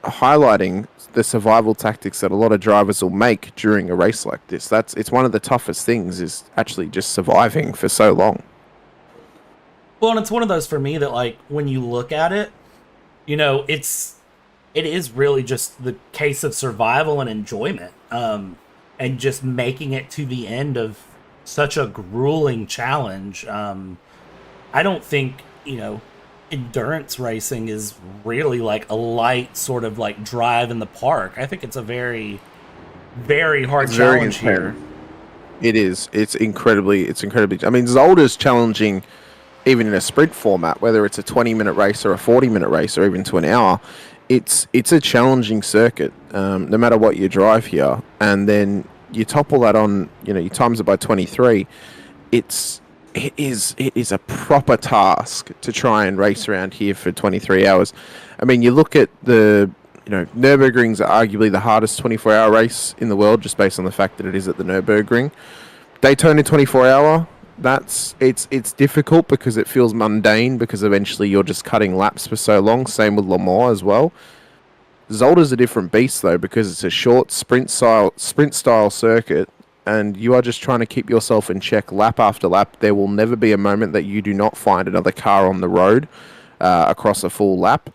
highlighting the survival tactics that a lot of drivers will make during a race like this. It's one of the toughest things, is actually just surviving for so long. Well, and it's one of those for me that, like, when you look at it, you know, it is really just the case of survival and enjoyment. And just making it to the end of such a grueling challenge. I don't think, endurance racing is really like a light sort of like drive in the park. I think it's a very, very hard challenge here. It is. It's incredibly. I mean, Zolder's challenging even in a sprint format, whether it's a 20-minute race or a 40-minute race or even to an hour. It's a challenging circuit, no matter what you drive here. And then you topple that on, you times it by 23. It is a proper task to try and race around here for 23 hours. I mean, you look at the, Nürburgring's arguably the hardest 24-hour race in the world, just based on the fact that it is at the Nürburgring. Daytona 24-hour, it's difficult because it feels mundane, because eventually you're just cutting laps for so long. Same with Le Mans as well. Zolder's a different beast though, because it's a short sprint style circuit, and you are just trying to keep yourself in check lap after lap. There will never be a moment that you do not find another car on the road across a full lap.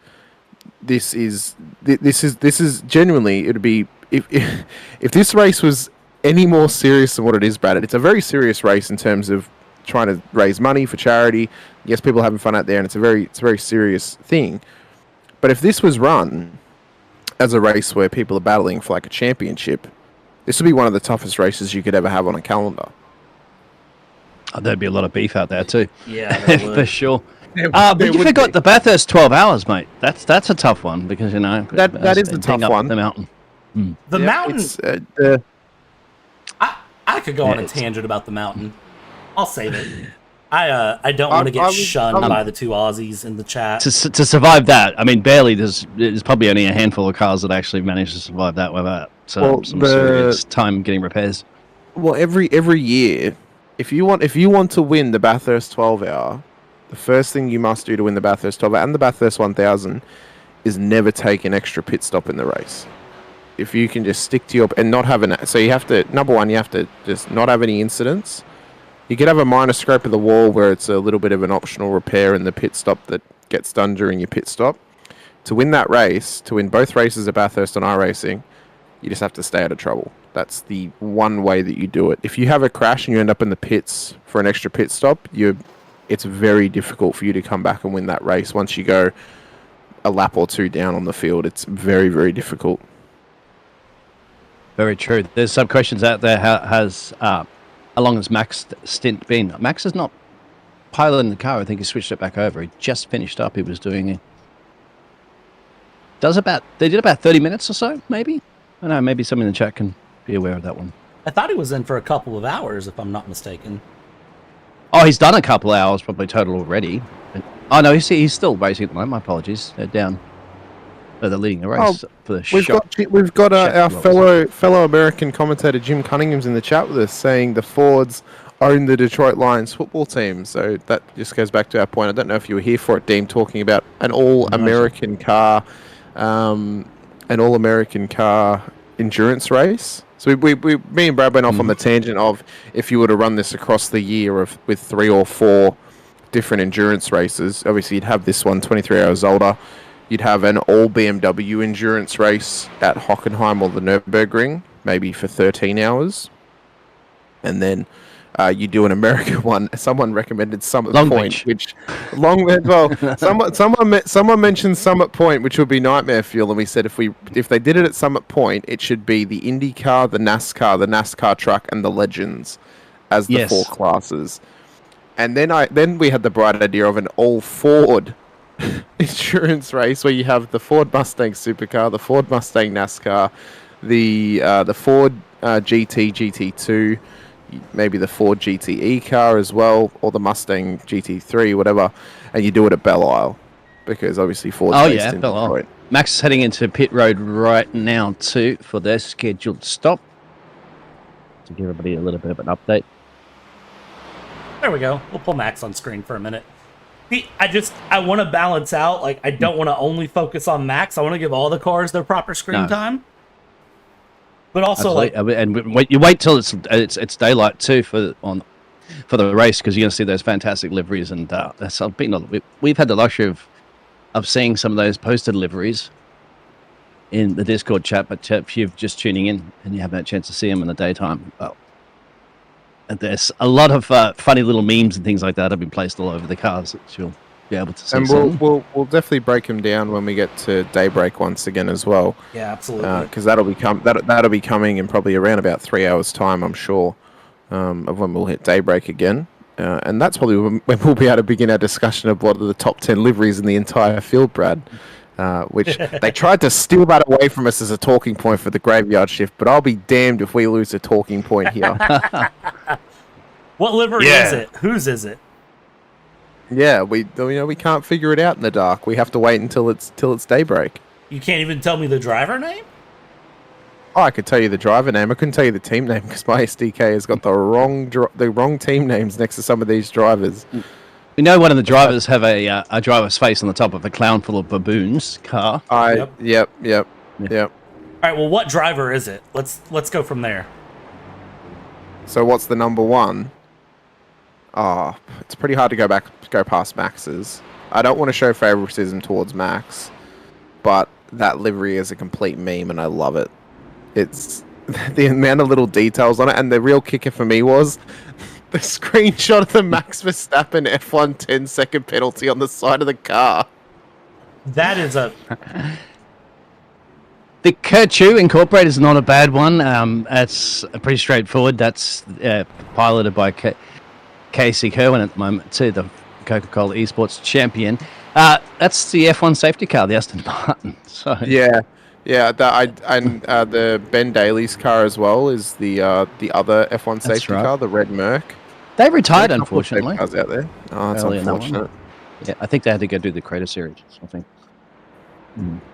This is genuinely, it'd be if this race was any more serious than what it is, Brad. It's a very serious race in terms of trying to raise money for charity. Yes, people are having fun out there, and it's a very serious thing. But if this was run as a race where people are battling for like a championship, this would be one of the toughest races you could ever have on a calendar. Oh, there'd be a lot of beef out there too. Yeah, for sure. But you forgot the Bathurst 12 hours, mate. That's a tough one, because that is the tough one. The mountain. The mountain. I could go on a tangent about the mountain. I'll save it. I don't want to get shunned by the two Aussies in the chat. To survive that, I mean, barely. There's probably only a handful of cars that actually manage to survive that without some serious time getting repairs. Well, every year, if you want to win the Bathurst 12 hour, the first thing you must do to win the Bathurst 12 hour and the Bathurst 1000 is never take an extra pit stop in the race. If you can just stick to your and not have so you have to, number one, you have to just not have any incidents. You could have a minor scrape of the wall where it's a little bit of an optional repair in the pit stop that gets done during your pit stop. To win that race, to win both races at Bathurst and iRacing, you just have to stay out of trouble. That's the one way that you do it. If you have a crash and you end up in the pits for an extra pit stop, it's very difficult for you to come back and win that race. Once you go a lap or two down on the field, it's very, very difficult. Very true. There's some questions out there. How long has Max's stint been? Max is not piloting the car. I think he switched it back over. He just finished up. He was doing it. They did about 30 minutes or so, maybe? I don't know, maybe someone in the chat can be aware of that one. I thought he was in for a couple of hours, if I'm not mistaken. Oh, he's done a couple of hours probably total already. Oh, no, he's still racing at the moment. My apologies. They're down. They're leading the race for the We've got our fellow American commentator Jim Cunningham's in the chat with us saying the Fords own the Detroit Lions football team. So that just goes back to our point. I don't know if you were here for it, Dean, talking about an all-American car, endurance race. So me and Brad went off on the tangent of if you were to run this across the year with 3 or 4 different endurance races. Obviously, you'd have this one, 23 Hours Zolder. You'd have an all-BMW endurance race at Hockenheim or the Nürburgring, maybe for 13 hours. And then you do an American one. Someone recommended Summit Point, someone mentioned Summit Point, which would be nightmare fuel. And we said if they did it at Summit Point, it should be the IndyCar, the NASCAR truck, and the Legends as the 4 classes. And then we had the bright idea of an all-Ford endurance race where you have the Ford Mustang Supercar, the Ford Mustang NASCAR, the Ford GT, GT2, maybe the Ford GTE car as well, or the Mustang GT3, whatever, and you do it at Belle Isle because obviously Ford's based in Detroit. Max is heading into pit road right now too for their scheduled stop. To give everybody a little bit of an update. There we go. We'll pull Max on screen for a minute. I want to balance out. Like, I don't want to only focus on Max. I want to give all the cars their proper screen time. But also, you wait till it's daylight too for the race because you're going to see those fantastic liveries, and we've had the luxury of seeing some of those posted liveries in the Discord chat. But if you're just tuning in and you haven't had a chance to see them in the daytime, well, there's a lot of funny little memes and things like that have been placed all over the cars that you'll be able to see. And we'll definitely break them down when we get to daybreak once again as well. Yeah, absolutely. Because that'll be coming in probably around about 3 hours time, I'm sure, of when we'll hit daybreak again. And that's probably when we'll be able to begin our discussion of what are the top 10 liveries in the entire field, Brad. Which they tried to steal that away from us as a talking point for the graveyard shift, but I'll be damned if we lose a talking point here. What livery is it? Whose is it? Yeah, we can't figure it out in the dark. We have to wait until it's daybreak. You can't even tell me the driver name? Oh, I could tell you the driver name. I couldn't tell you the team name because my SDK has got the wrong team names next to some of these drivers. We know one of the drivers have a driver's face on the top of a clown full of baboons car. Yep. All right. Well, what driver is it? Let's go from there. So what's the number one? Oh, it's pretty hard to go past Max's. I don't want to show favoritism towards Max, but that livery is a complete meme, and I love it. It's the amount of little details on it, and the real kicker for me was the screenshot of the Max Verstappen F1 10-second penalty on the side of the car. That is a... The Kerchu Incorporated is not a bad one. That's pretty straightforward. That's piloted by Casey Kerwin at the moment too, the Coca-Cola Esports champion. That's the F1 safety car, the Aston Martin. So yeah. The Ben Daly's car as well is the other F1 safety car, the red Merc. They retired, There's a couple of unfortunately. cars out there. Oh, it's Early in that one. unfortunate. Yeah, I think they had to go do the Crater series. I think.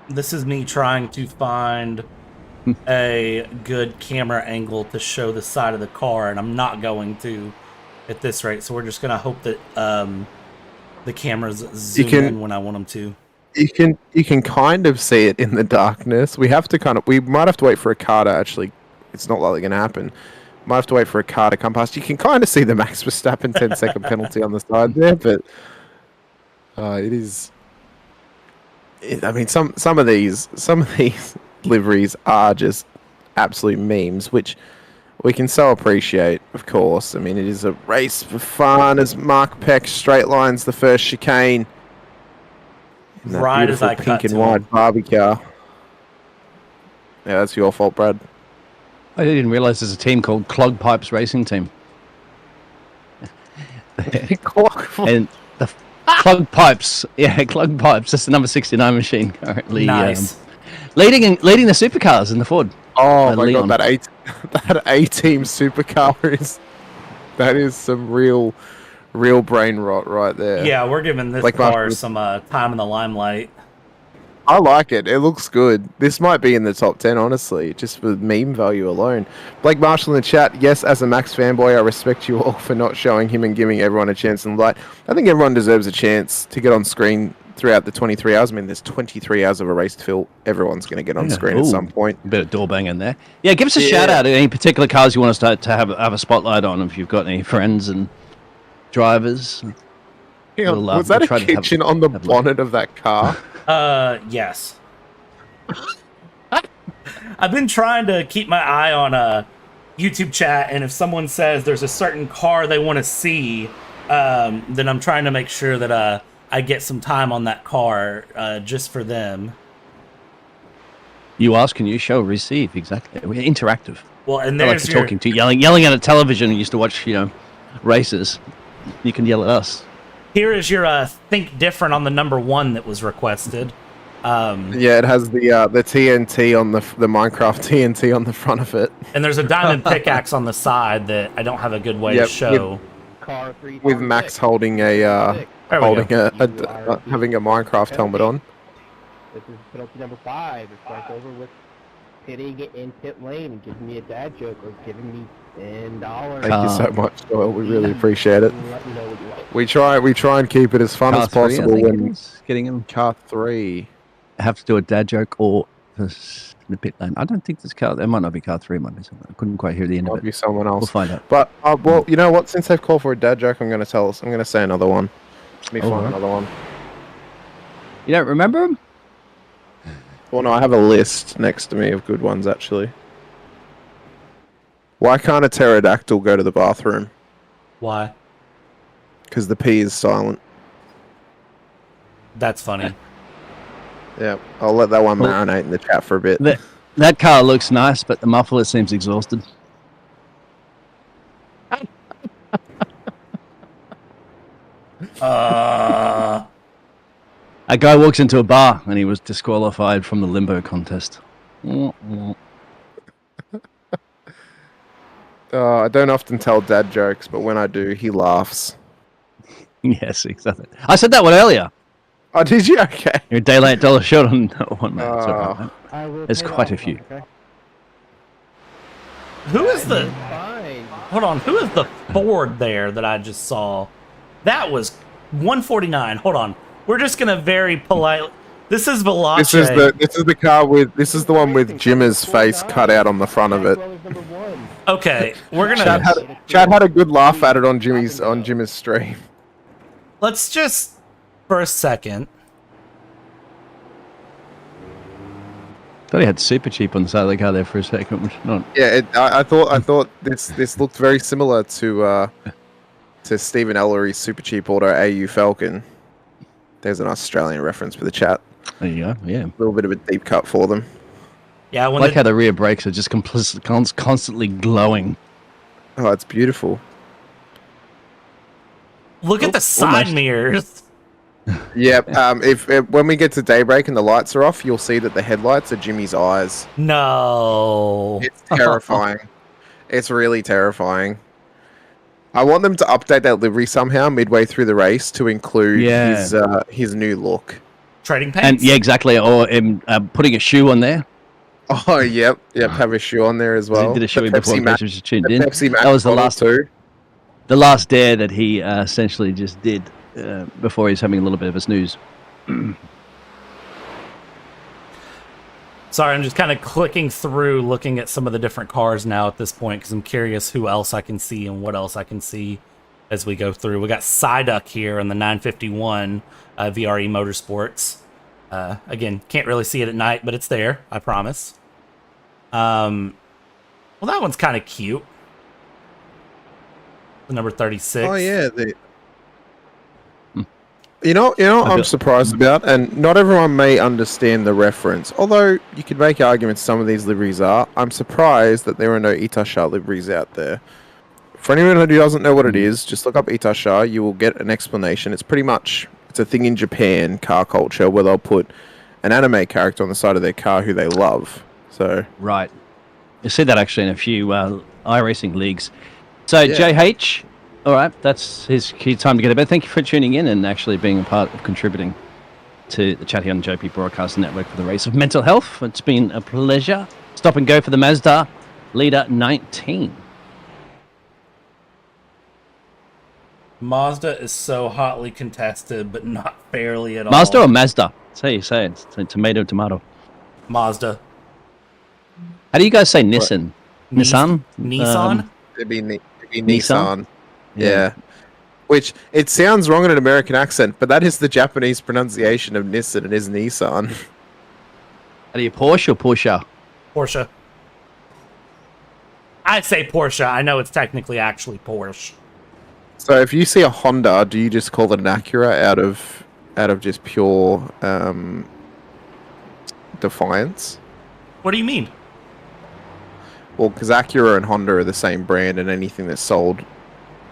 This is me trying to find a good camera angle to show the side of the car, and I'm not going to at this rate. So we're just gonna hope that the cameras zoom in when I want them to. You can kind of see it in the darkness. We might have to wait for a car to actually. It's not likely going to happen. Might have to wait for a car to come past. You can kind of see the Max Verstappen 10-second penalty on the side there, but it is. I mean, some of these liveries are just absolute memes, which we can so appreciate. Of course, I mean, it is a race for fun. As Mark Peck straight lines the first chicane. Right as I cut pink and to white him. Barbie car. Yeah, that's your fault, Brad. I didn't realize there's a team called Clog Pipes Racing Team. And the Clog Pipes, Clog Pipes. That's the number 69 machine currently. Nice. Leading the supercars in the Ford. Oh my Leon. god, that A-team supercar that is some real brain rot right there. Yeah, we're giving this car some time in the limelight. I like it. It looks good. This might be in the top 10, honestly, just for meme value alone. Blake Marshall in the chat, yes, as a Max fanboy, I respect you all for not showing him and giving everyone a chance in the light. I think everyone deserves a chance to get on screen throughout the 23 hours. I mean, there's 23 hours of a race to fill. Everyone's going to get on screen at some point. A bit of door banging there. Yeah, give us a shout out. Any particular cars you want us to have a spotlight on? If you've got any friends and drivers. Hang on, was that a kitchen on the bonnet of that car? Yes. I've been trying to keep my eye on YouTube chat, and if someone says there's a certain car they want to see, then I'm trying to make sure that I get some time on that car just for them. You ask and you shall receive. Exactly. We're interactive. Well, and I like there's to talking to yelling at a television. And used to watch races. You can yell at us. Here is your think different on the number 1 that was requested. Yeah, it has the TNT on the Minecraft TNT on the front of it. And there's a diamond pickaxe on the side that I don't have a good way to show. With Max holding having a Minecraft helmet on. This is penalty number 5. It starts over with pitting in pit lane and giving me a dad joke or giving me $10. Thank you so much, Joel. We really appreciate it. We try and keep it as fun as possible when getting him. Car 3. Have to do a dad joke or the pit lane. I don't think this car. There might not be car 3. Might be something. I couldn't quite hear the end of it. Might be someone else. We'll find out. But well, you know what? Since they've called for a dad joke, I'm going to say another one. Let me find another one. You don't remember him? Well, no, I have a list next to me of good ones actually. Why can't a pterodactyl go to the bathroom? Why? Because the P is silent. That's funny. Yeah, I'll let that one marinate in the chat for a bit. That car looks nice, but the muffler seems exhausted. A guy walks into a bar and he was disqualified from the limbo contest. I don't often tell dad jokes, but when I do, he laughs. Yes, exactly. I said that one earlier. Oh, did you? Okay. You're a day late, dollar short on that one, man. It's all right, man. There's quite a few. Who is the... Hold on. Who is the Ford there that I just saw? That was 149. Hold on. We're just going to very politely... This is Veloce. This is the car with... This is the one with Jimmer's face cut out on the front of it. Okay, we're going to... Chad had a good laugh at it on Jimmer's stream. Let's just... For a second. Thought he had super cheap on the side of the car there for a second, which not. Yeah, I thought this looked very similar to Stephen Ellery's super cheap auto AU Falcon. There's an Australian reference for the chat. There you go. Yeah, a little bit of a deep cut for them. Yeah, I like how the rear brakes are just constantly glowing. Oh, it's beautiful. Look at the side mirrors. Yeah, when we get to daybreak and the lights are off, you'll see that the headlights are Jimmy's eyes. No. It's terrifying. It's really terrifying. I want them to update that livery somehow midway through the race to include Yeah. his new look. Trading pants. And yeah, exactly. Or putting a shoe on there. Oh, yep. Have a shoe on there as well. He did a shoe before Max was tuned in. Pepsi Max That was the bottle last too. The last dare that he essentially just did before he's having a little bit of a snooze. Sorry, I'm just kind of clicking through, looking at some of the different cars now at this point, because I'm curious who else I can see and what else I can see as we go through. We got Psyduck here in the 951 VRE Motorsports. Again, can't really see it at night, but it's there, I promise. Well, that one's kind of cute. The number 36. Oh yeah, You know, I'm surprised about, and not everyone may understand the reference. Although you could make arguments some of these liveries are. I'm surprised that there are no Itasha liveries out there. For anyone who doesn't know what it is, just look up Itasha. You will get an explanation. It's a thing in Japan car culture where they'll put an anime character on the side of their car who they love. So right, you see that actually in a few iRacing leagues. So Yeah. JH. All right, that's his key time to get a bed. Thank you for tuning in and actually being a part of contributing to the chat here on JP Broadcasting Network for the Race of Mental Health. It's been a pleasure. Stop and go for the Mazda Leader 19. Mazda is so hotly contested, but not fairly at all. Mazda or Mazda? That's how you say it. It's tomato. Mazda. How do you guys say Nissan? Nissan? Nissan? It'd be Nissan? Nissan. Yeah. Which, it sounds wrong in an American accent, but that is the Japanese pronunciation of Nissan. It is Nissan. Are you Porsche or Porsche? Porsche. I'd say Porsche. I know it's technically actually Porsche. So if you see a Honda, do you just call it an Acura out of just pure defiance? What do you mean? Well, because Acura and Honda are the same brand, and anything that's sold,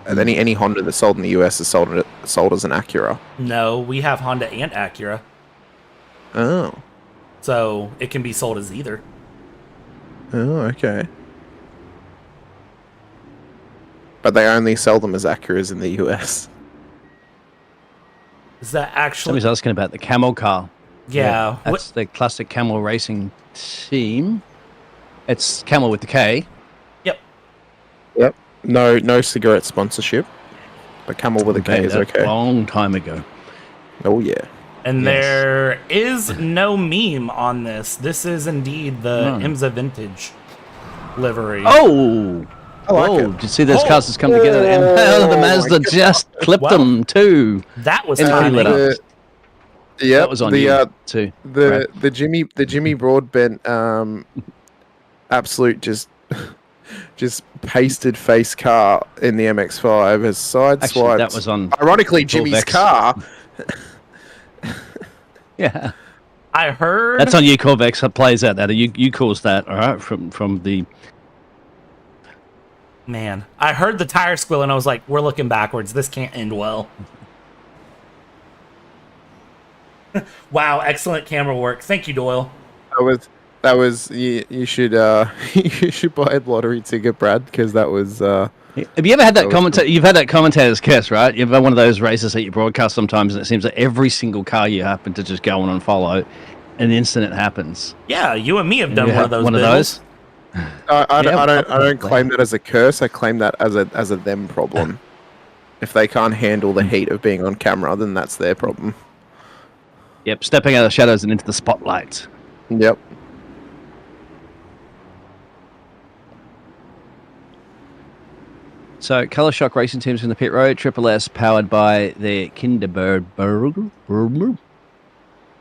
and any Honda that's sold in the US is sold as an Acura. No, we have Honda and Acura. Oh. So it can be sold as either. Oh, okay. But they only sell them as Acuras in the US. Is that actually... Somebody's asking about the Camel car. Yeah. That's the classic Camel racing team. It's Camel with the K. Yep. No cigarette sponsorship. But Camel with a K is okay. A long time ago. Oh, yeah. And there is no meme on this. This is indeed the IMSA Vintage livery. Oh! Did you see those cars just come together? And the Mazda just clipped them too. That was Yeah, that was on you too. The Jimmy Broadbent absolute just pasted face car in the MX-5 has sideswiped. Actually, that was on. Ironically, Jimmy's car. Yeah. I heard. That's on you, Corvex. That plays out that. You caused that, all right? From the. Man, I heard the tire squeal and I was like, we're looking backwards. This can't end well. Wow, excellent camera work. Thank you, Doyle. That was you should you should buy a lottery ticket, Brad, because that was Have you ever had that commentator? You've had that commentator's curse, right? You've had one of those races that you broadcast sometimes, and it seems that every single car you happen to just go on and follow, an incident happens. Yeah, you and me have done one of those. One of those. I don't claim that as a curse. I claim that as a them problem. If they can't handle the heat of being on camera, then that's their problem. Yep, stepping out of the shadows and into the spotlight. Yep. So, Colour Shock Racing Teams in the pit road. Triple S powered by the Kinderberg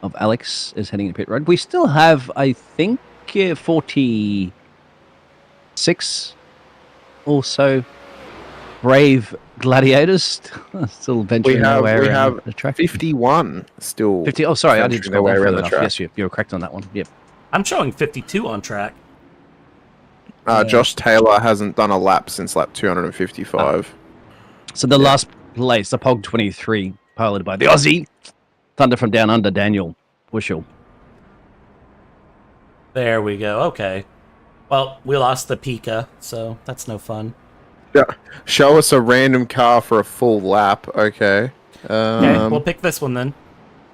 of Alex is heading to pit road. We still have, I think, 46 or so brave gladiators still venturing their way around the track. 51 still. 50. Oh, sorry, I didn't scroll way down around further the enough. track. Yes, you're correct on that one. Yep. I'm showing 52 on track. Josh Taylor hasn't done a lap since lap 255. So the last place, the POG 23, piloted by the Aussie Thunder from Down Under, Daniel Bushell. There we go. Okay. Well, we lost the Pika, so that's no fun. Show us a random car for a full lap. Okay. Okay, we'll pick this one then.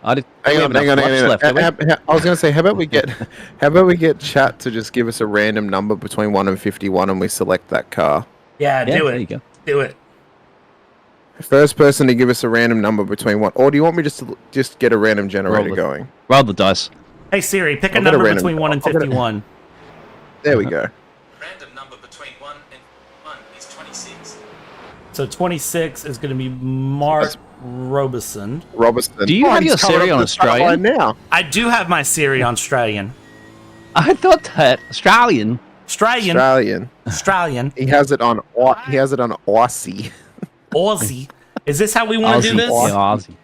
Hang on. I was going to say, how about we get chat to just give us a random number between 1 and 51, and we select that car. Yeah, do there it. you go. Do it. First person to give us a random number between what? Or do you want me to just get a random generator going? Roll the dice. Hey Siri, pick a I'll get a number random- between 1 and I'll get a- 51. There we go. Random number between 1 and 1 is 26. So 26 is going to be Mark Robeson. Do you have your Siri on Australian? now? I do have my Siri on Australian. I thought that Australian. Australian. He has it on Aussie. Aussie. Is this how we want to do this? Yeah, Aussie.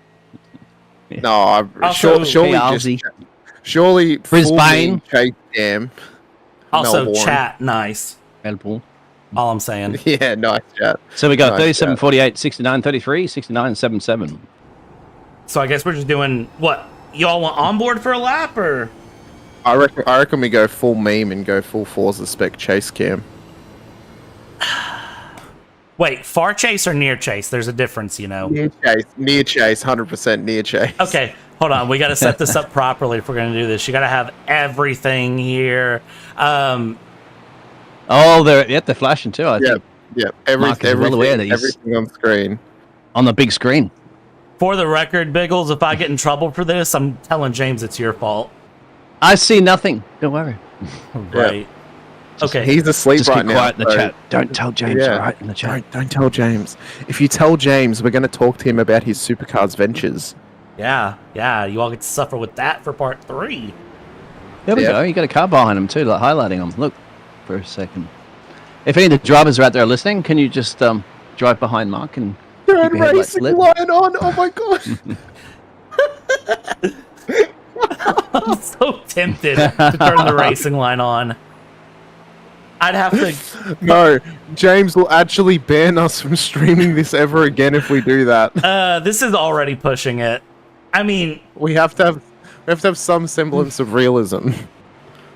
No, Also- surely Aussie. surely Brisbane. Chase Dam. Also, Melbourne. chat, nice. Melbourne. All I'm saying. Yeah, nice chat. So we got Nice 37, chat. 48, 69, 33, 69, 77. So I guess we're just doing what? Y'all want on board for a lap or? I reckon we go full meme and go full Forza spec chase cam. Wait, far chase or near chase? There's a difference, you know. Near chase, 100% near chase. Okay, hold on. We got to set this up properly if we're going to do this. You got to have everything here. Oh, they're flashing too. I think. Yeah, Mark is well aware that he's everything on screen. on the big screen. For the record, Biggles, if I get in trouble for this, I'm telling James it's your fault. I see nothing. Don't worry. Right. Okay. He's asleep Just right keep now. quiet in the so- chat. Don't tell James, Yeah. right? In the chat. Don't tell James. If you tell James, we're going to talk to him about his Supercars ventures. Yeah. You all get to suffer with that for part 3. There we Yeah. go. You got a car behind him too, like highlighting him. Look for a second. If any of the drivers are out there listening, can you just drive behind Mark and keep Turn your headlights racing lit? line on. Oh my god. I'm so tempted to turn the racing line on. I'd have to. No, James will actually ban us from streaming this ever again if we do that. This is already pushing it. I mean, We have to have some semblance of realism.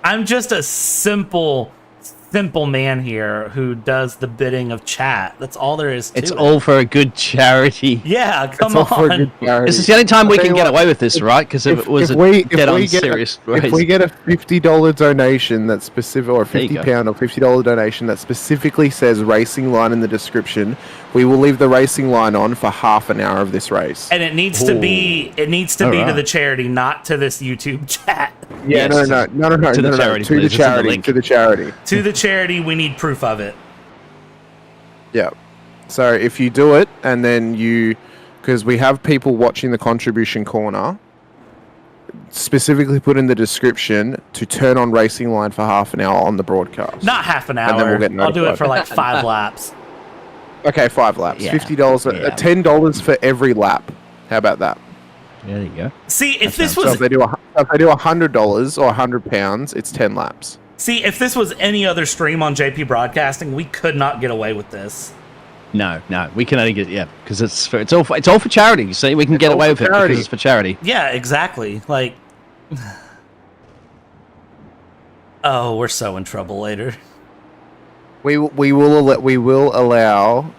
I'm just a simple man here who does the bidding of chat. That's all there is to It's it. all for a good charity. Yeah, come It's all for a on. good charity. This is the only time we I'll tell can you get what, away with this, right? Because if it was a dead-on serious race. If we get a $50 donation that's specific, or a There you go. £50 or $50 donation that specifically says racing line in the description, we will leave the racing line on for half an hour of this race. And it needs to be. It needs to All be to right. the charity, not to this YouTube chat. Yeah, Yes. no, To the charity, to the please. It's in the charity, link. to the charity. To the charity, we need proof of it. Yeah. So if you do it, and then because we have people watching the contribution corner, specifically put in the description to turn on racing line for half an hour on the broadcast. Not half an And then hour. we'll get I'll do it notified. for like 5 laps. Okay, 5 laps. Yeah. $50, Yeah. $10 for every lap. How about that? There you go. See, if this So was if they do $100 or £100, it's 10 laps. if this was any other stream on JPBroadcasting, we could not get away with this. No, we can only get because it's all for charity. You see, we can get all away for with it charity. because it's for charity. Yeah, exactly. Like, oh, we're so in trouble later. We will allow.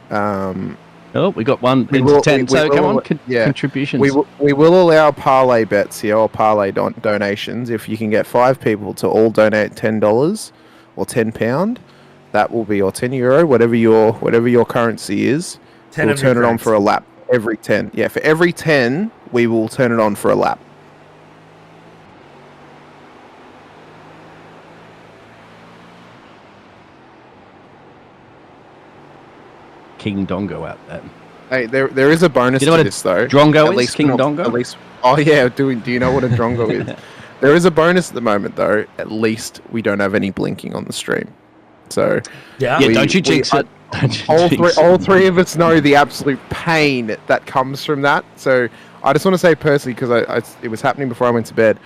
Oh, we got one We into will- 10. we So come will- on, yeah. contributions. We will allow parlay bets here or parlay donations. If you can get 5 people to all donate $10 or £10, that will be, or €10, whatever your currency is. 10 We'll of your turn it on currency. for a lap every 10. Yeah, for every 10, we will turn it on for a lap. King Dongo out there. Hey, there is a bonus You know to what a this though. Drongo At is? least King not- Dongo? At least, oh yeah. Do you know what a drongo is? There is a bonus at the moment though. At least we don't have any blinking on the stream. So Yeah. Yeah, don't you jinx it. Don't you jinx all it. three of us know the absolute pain that comes from that. So I just want to say personally, because it was happening before I went to bed,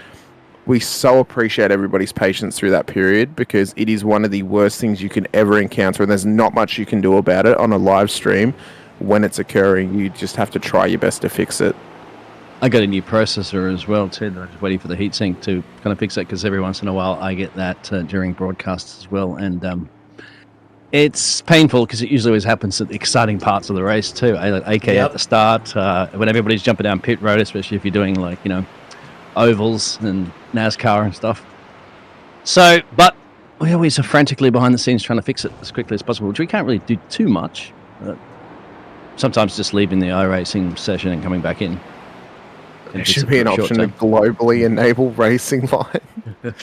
we so appreciate everybody's patience through that period, because it is one of the worst things you can ever encounter, and there's not much you can do about it on a live stream when it's occurring. You just have to try your best to fix it. I got a new processor as well too. I'm just waiting for the heatsink to kind of fix it, because every once in a while I get that during broadcasts as well, and It's painful because it usually always happens at the exciting parts of the race too. AK at the start, when everybody's jumping down pit road, especially if you're doing like, you know, ovals and NASCAR and stuff. So, but we always are frantically behind the scenes trying to fix it as quickly as possible, which we can't really do too much. Sometimes just leaving the iRacing session and coming back in. There should be an option to globally enable racing line.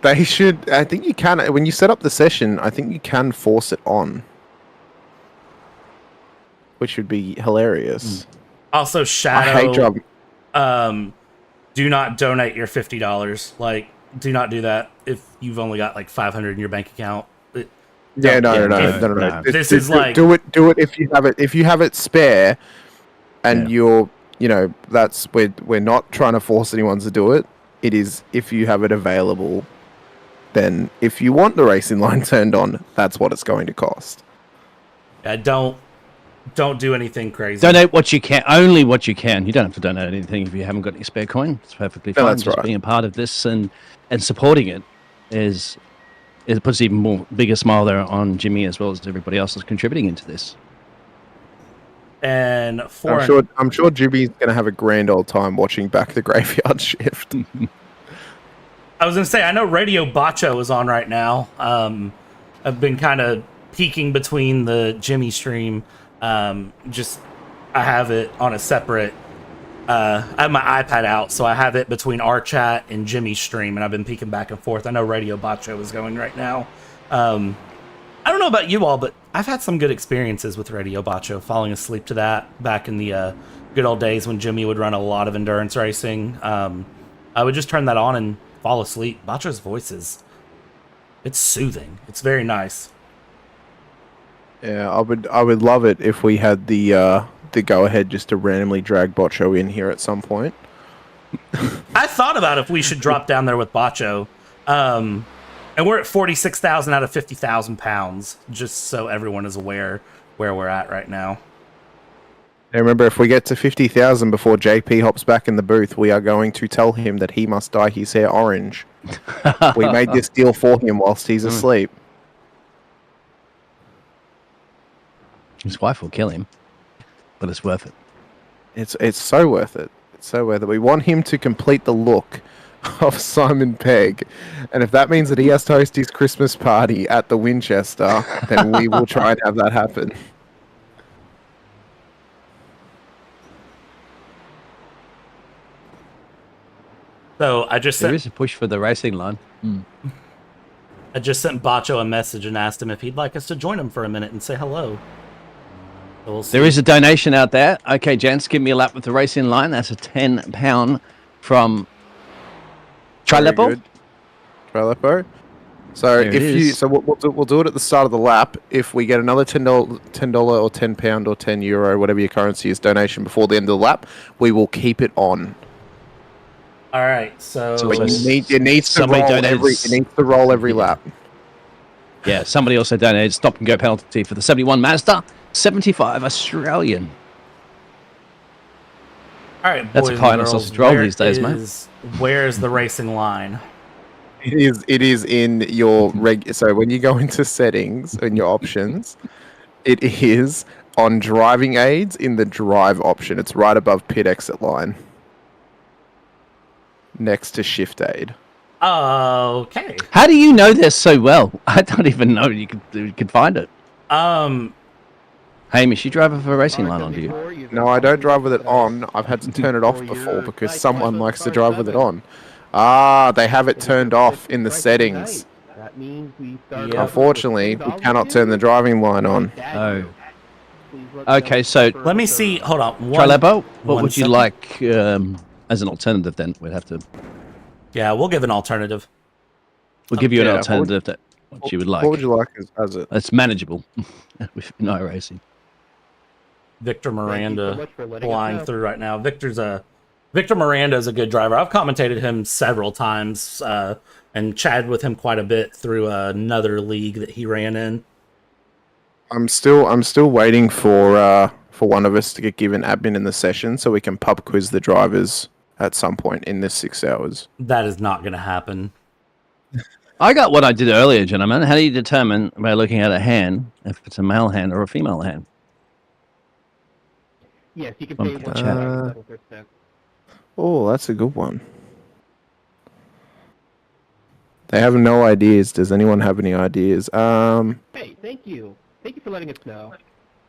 They should. I think you can. When you set up the session, I think you can force it on, which would be hilarious. Also, Shadow, do not donate your $50. Like, do not do that if you've only got like 500 in your bank account. No. This is like do it if you have it. If you have it spare, and you're, you know, that's we're not trying to force anyone to do it. It is if you have it available. Then if you want the racing line turned on, that's what it's going to cost. Don't do anything crazy. Donate what you can, only what you can. You don't have to donate anything if you haven't got any spare coin. It's perfectly fine. That's Just right. being a part of this and supporting it it puts even more bigger smile there on Jimmy as well as everybody else is contributing into this. And I'm sure Jimmy's going to have a grand old time watching back the graveyard shift. I was going to say, I know Radio Bacho is on right now. I've been kind of peeking between the Jimmy stream. I have it on a separate... I have my iPad out, so I have it between our chat and Jimmy's stream, and I've been peeking back and forth. I know Radio Bacho is going right now. I don't know about you all, but I've had some good experiences with Radio Bacho, falling asleep to that back in the good old days when Jimmy would run a lot of endurance racing. I would just turn that on and fall asleep. Bacho's voice it's soothing. It's very nice. Yeah, I would love it if we had the go ahead just to randomly drag Bacho in here at some point. I thought about if we should drop down there with Bacho. And we're at 46,000 out of 50,000 pounds, just so everyone is aware where we're at right now. And remember, if we get to 50,000 before JP hops back in the booth, we are going to tell him that he must dye his hair orange. We made this deal for him whilst he's asleep. His wife will kill him, but it's worth it. It's so worth it. It's so worth it. We want him to complete the look of Simon Pegg, and if that means that he has to host his Christmas party at the Winchester, then we will try and have that happen. So I just there is a push for the racing line. I just sent Bacho a message and asked him if he'd like us to join him for a minute and say hello. So we'll see. There is a donation out there. Okay, gents, give me a lap with the racing line. That's a £10 from Trilepo. Trilepo. So we'll do it at the start of the lap. If we get another $10 or £10 or €10, whatever your currency is, donation before the end of the lap, we will keep it on. All right, so it needs to roll every lap. Yeah, somebody also donated stop and go penalty for the 71 Mazda 75 Australian. All right, that's a pie and a sausage roll these days, man. Where's the racing line? It is in your So when you go into settings and your options, it is on driving aids in the drive option. It's right above pit exit line, next to shift aid. Okay. How do you know this so well? I don't even know you could find it. Hamish, you drive with a racing line on, do you? No, I don't drive with it on. I've had to turn it off before because someone likes to drive with it on. They have it turned off in the settings. Unfortunately, we cannot turn the driving line on. Oh. Okay, so let me see. Hold on. Trelebo, what would you like as an alternative then? We'd have to... Yeah, we'll give an alternative. We'll give you an alternative that what you would like. What would you like as it? It's manageable with no racing. Victor Miranda flying through right now. Victor Miranda is a good driver. I've commentated him several times and chatted with him quite a bit through another league that he ran in. I'm still waiting for one of us to get given admin in the session so we can pub quiz the drivers at some point in this 6 hours. That is not going to happen. I got what I did earlier, gentlemen. How do you determine by looking at a hand if it's a male hand or a female hand? Yes, you can pay Okay. 1.7%. Oh, that's a good one. They have no ideas. Does anyone have any ideas? Hey, thank you. Thank you for letting us know.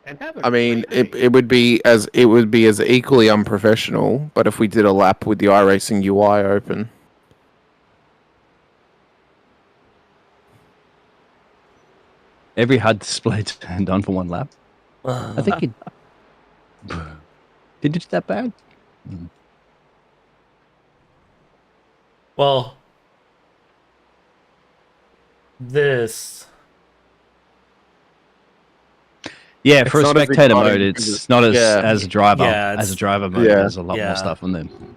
And have a I mean, great day. it would be as equally unprofessional. But if we did a lap with the iRacing UI open, Every HUD display turned on for one lap. I think you did you do that bad? Well, this. Yeah, It's for a not as spectator exciting mode, because it's not as a driver. Yeah, as a it's- driver mode, yeah. there's a lot Yeah. more stuff on them.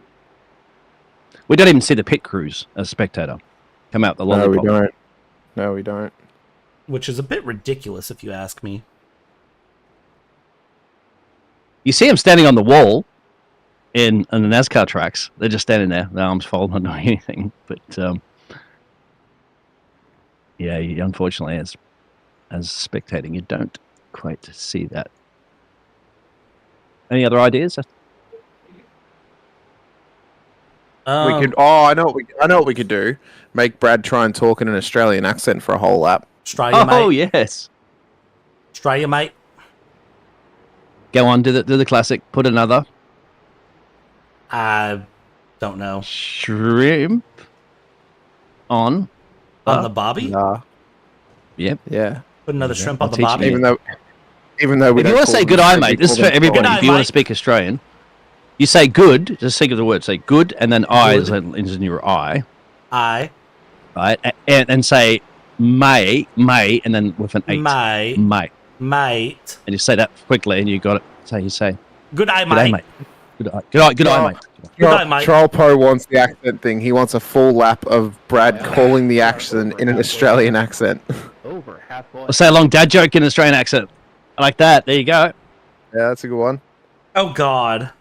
We don't even see the pit crews as a spectator. Come out the no, lollipop. we don't. No, we don't. Which is a bit ridiculous, if you ask me. You see them standing on the wall in the NASCAR tracks. They're just standing there, their arms folded, not doing anything. But yeah, unfortunately, as spectating, you don't quite see that. Any other ideas? We could. Oh, I know what we could do. Make Brad try and talk in an Australian accent for a whole lap. Australia, mate. Oh yes. Australia, mate. Go on, do the classic. Put another I don't know. shrimp on On the bobby? Nah. Yep. Yeah. Put another Yeah, shrimp I'll on the teach bobby? you. Even though we If you don't want to call say them good eye, shrimp, we mate, this is call for them everybody. prawn. If you want to speak Australian, you say good. Just think of the word. Say good, and then I is in your eye. I. Right, and say may, and then with an 8. Mate. Mate. And you say that quickly, and you got it. So you say Good eye, good eye, mate. mate. Good eye, mate. Good eye, mate. Trollpo wants the accent thing. He wants a full lap of Brad calling the accent in an Australian accent. Over halfway. Or say a long dad joke in an Australian accent. I like that. There you go. Yeah, that's a good one. Oh God.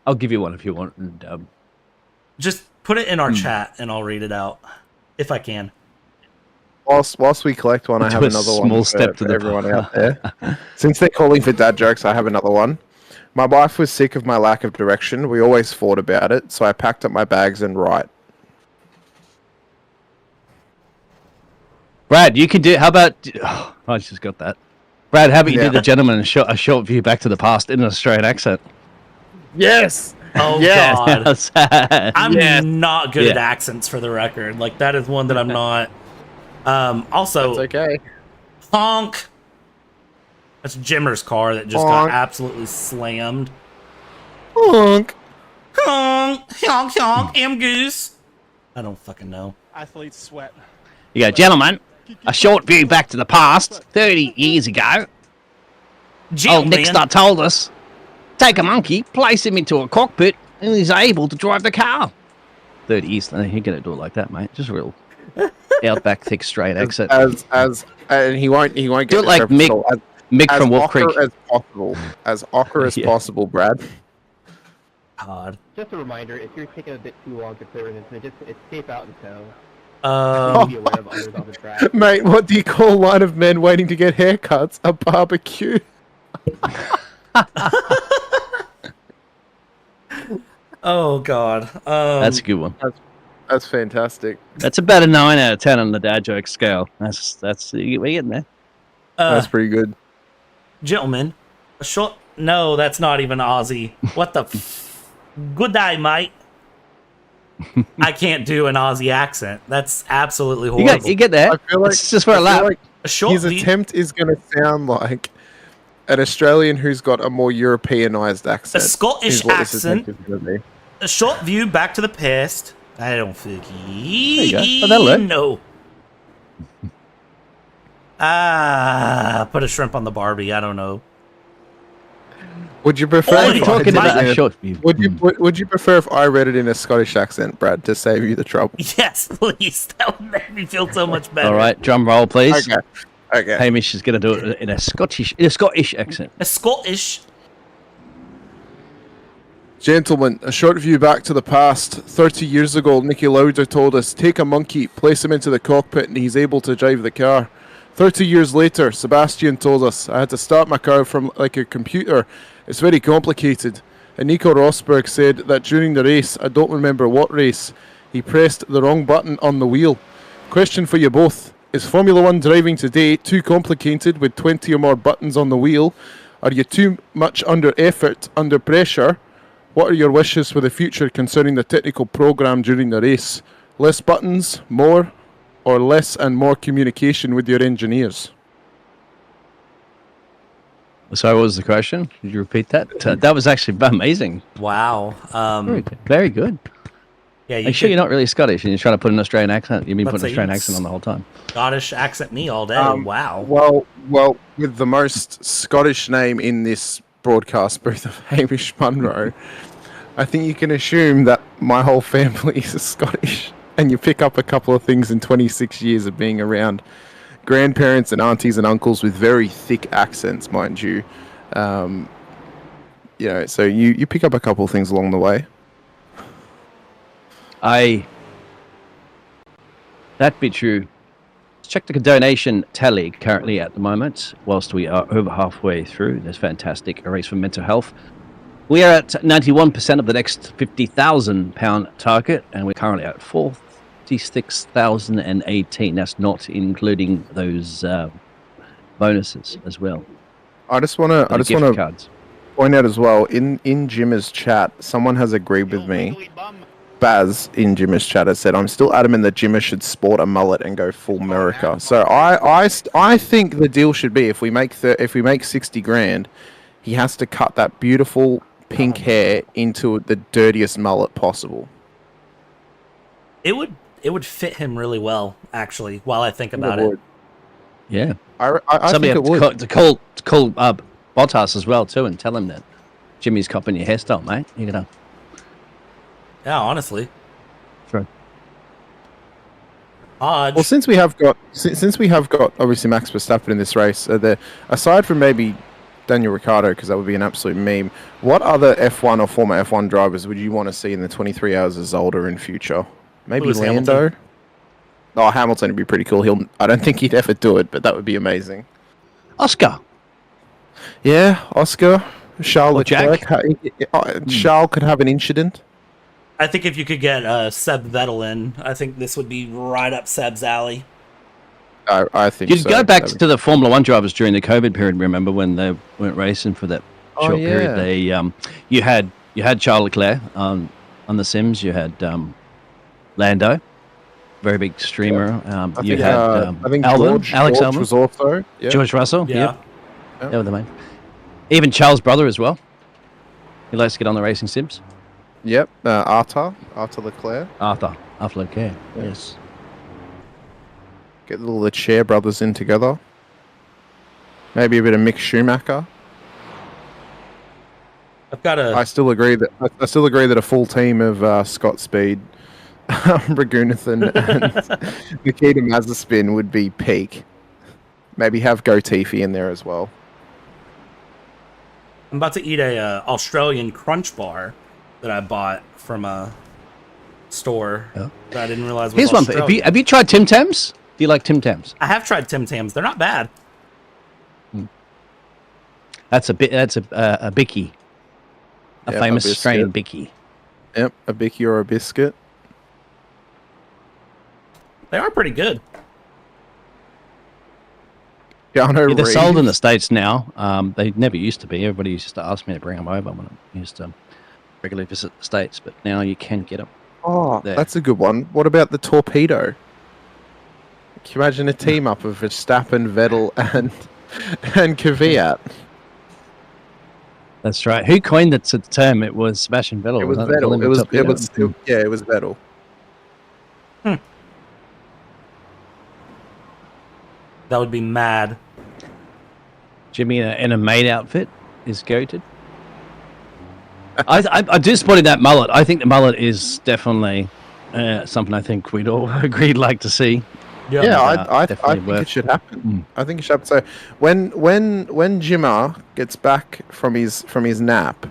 I'll give you one if you want. And, just put it in our chat and I'll read it out if I can. Whilst we collect one, I Do have a another small one step to for the everyone out there. Since they're calling for dad jokes, I have another one. My wife was sick of my lack of direction. We always fought about it, so I packed up my bags and right. Brad, you can do. How about? Oh, I just got that. Brad, how about you Yeah. do the gentleman and a short view back to the past in an Australian accent? Yes. Oh Yes. God. I'm Yes. not good at Yeah. accents for the record. Like that is one that I'm not. Also, That's okay. honk. That's Jimmer's car that just Honk. got absolutely slammed. Honk. Honk, honk, honk, goose. I don't fucking know. Athletes sweat. You go, gentlemen. A short view back to the past, 30 years ago. Old Nick Star told us, take a monkey, place him into a cockpit, and he's able to drive the car. 30 years. You're gonna do it like that, mate. Just real outback, thick, straight accent. And he won't get Do it like Mick. Mick as from Wolf ochre Creek. as possible. As ochre as Yeah. possible, Brad. God. Just a reminder, if you're taking a bit too long to clear an incident, it's safe out in tow. Um, Be aware of others on the track. Mate, what do you call a line of men waiting to get haircuts? A barbecue. Oh God. That's a good one. That's fantastic. That's about a 9 out of 10 on the dad joke scale. That's we're getting there. That's pretty good. Gentlemen, a short. No, that's not even Aussie. What the? Good day, mate. I can't do an Aussie accent. That's absolutely horrible. You get there. I feel like, It's just for a I feel lap. like A short his view- attempt is going to sound like an Australian who's got a more Europeanized accent. A Scottish is what this accent. attempt is gonna be. A short view back to the past. I don't think. you go. Oh, that'll work. No. Put a shrimp on the Barbie. I don't know. Would you prefer? Oh, if you're I talking did about it a in short view. Would you prefer if I read it in a Scottish accent, Brad, to save you the trouble? Yes, please. That would make me feel so much better. All right, drum roll, please. Okay. Hamish is going to do it in a in a Scottish accent. A Scottish. A Scottish accent. A Scottish. Gentlemen, a short view back to the past. 30 years ago, Nicky Lauda told us, take a monkey, place him into the cockpit, and he's able to drive the car. 30 years later, Sebastian told us, I had to start my car from like a computer. It's very complicated. And Nico Rosberg said that during the race, I don't remember what race, he pressed the wrong button on the wheel. Question for you both. Is Formula 1 driving today too complicated with 20 or more buttons on the wheel? Are you too much under effort, under pressure? What are your wishes for the future concerning the technical program during the race? Less buttons, more, or less and more communication with your engineers? So what was the question? Could you repeat that? That was actually amazing. Wow. Very good. Yeah, Are you sure you're not really Scottish and you're trying to put an Australian accent? You've been putting an Australian accent on the whole time. Scottish accent me all day. Wow. Well, with the most Scottish name in this broadcast booth of Hamish Munro, I think you can assume that my whole family is Scottish, and you pick up a couple of things in 26 years of being around grandparents and aunties and uncles with very thick accents, mind you. So you pick up a couple of things along the way. That be true. Let's check the donation tally currently at the moment. Whilst we are over halfway through this fantastic race for mental health, we are at 91% of the next £50,000 target, and we're currently at 46,018. That's not including those bonuses as well. I just want to point out as well, in Jimmer's chat, someone has agreed with me. Baz in Jimmer's chat has said, I'm still adamant that Jimmer should sport a mullet and go full America. So I think the deal should be, if we make 60 grand, he has to cut that beautiful pink hair into the dirtiest mullet possible. It would fit him really well, actually, while I think about it. Yeah. I Somebody think it would. to call Bottas as well, too, and tell him that Jimmy's copying your hairstyle, mate. You're going to... Yeah, honestly. Sure. Well, since we have got obviously Max Verstappen in this race, aside from maybe Daniel Ricciardo, because that would be an absolute meme, what other F1 or former F1 drivers would you want to see in the 23 Hours of Zolder in future? Maybe Lewis Lando? Hamilton. Oh, Hamilton would be pretty cool. I don't think he'd ever do it, but that would be amazing. Oscar. Yeah, Oscar. Charles Jack. Charles could have an incident. I think if you could get Seb Vettel in, I think this would be right up Seb's alley. I think You'd so. go back to the Formula 1 drivers during the COVID period, remember, when they weren't racing for that short period. They you had Charles Leclerc on the Sims, you had Lando, very big streamer. I think Alex Albon was also George Russell. Yeah. Yep. They were the main. Even Charles' brother as well. He likes to get on the racing sims. Yep, Arthur Leclerc. Arthur Leclerc, yes. Get the Leclerc brothers in together. Maybe a bit of Mick Schumacher. I still agree that a full team of Scott Speed, Ragunathan, and Nikita Mazepin would be peak. Maybe have Gotifi in there as well. I'm about to eat a Australian Crunch Bar that I bought from a store that I didn't realize was Here's one Australian. thing. Have you tried Tim Tams? Do you like Tim Tams? I have tried Tim Tams. They're not bad. That's a bicky. A famous Australian bicky. Yep, a bicky or a biscuit. They are pretty good. They're sold in the States now. They never used to be. Everybody used to ask me to bring them over when I used to regularly visit the States, but now you can get them. Oh, there. That's a good one. What about the torpedo? Can you imagine a team up of Verstappen, Vettel, and Kvyat? That's right. Who coined the term? It was Sebastian Vettel. It was Vettel. It was Vettel. That would be mad. Jimmy in a maid outfit is goated. I disappointed that mullet. I think the mullet is definitely something I think we'd all agreed like to see. I think it should happen. I think it should happen. So when Jimmer gets back from his nap,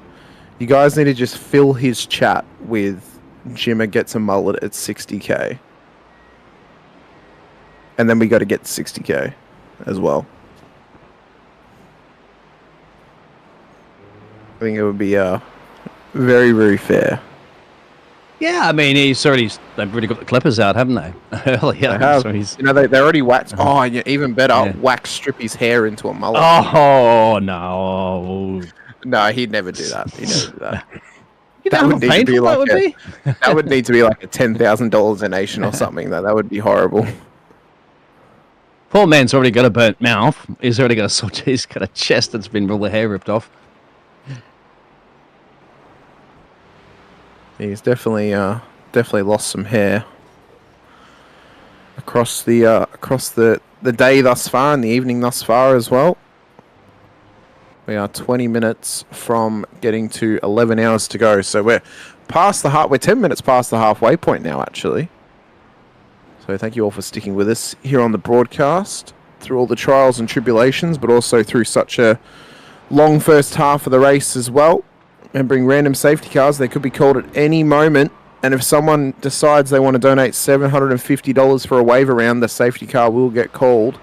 You guys need to just fill his chat with Jimmer gets a mullet at 60k. And then we got to get 60k as well. I think it would be very, very fair. Yeah, I mean, they've already got the clippers out, haven't they? Earlier. They have. So he's... You know, they already waxed. Oh, yeah, even better, Yeah. wax strip his hair into a mullet. Oh, no. No, he'd never do that. He'd never do that. You know how painful that would be? That would need to be like a $10,000 donation or something. That would be horrible. Poor man's already got a burnt mouth. He's already got a chest that's been all the hair ripped off. He's definitely lost some hair across the day thus far and the evening thus far as well. We are 20 minutes from getting to 11 hours to go, so we're 10 minutes past the halfway point now, actually. So thank you all for sticking with us here on the broadcast through all the trials and tribulations, but also through such a long first half of the race as well. Remembering random safety cars, they could be called at any moment, and if someone decides they want to donate $750 for a wave around, the safety car will get called.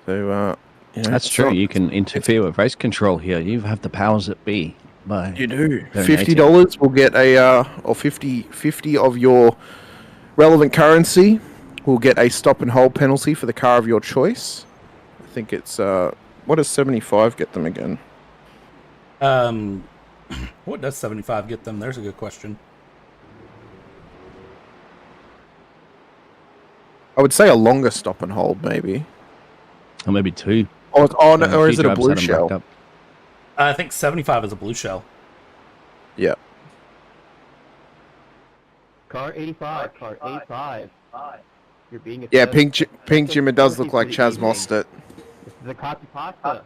So, that's true. You can interfere with race control here. You have the powers that be. You do. $50 will get or 50 of your relevant currency will get a stop and hold penalty for the car of your choice. I think it's what does 75 get them again? What does 75 get them? There's a good question. I would say a longer stop and hold, maybe. Or maybe 2. Or is it a blue shell? I think 75 is a blue shell. Yeah. Car 85. Car 85. You're being Pink Jimmy does look like Chaz Mostert. This is a copy pasta.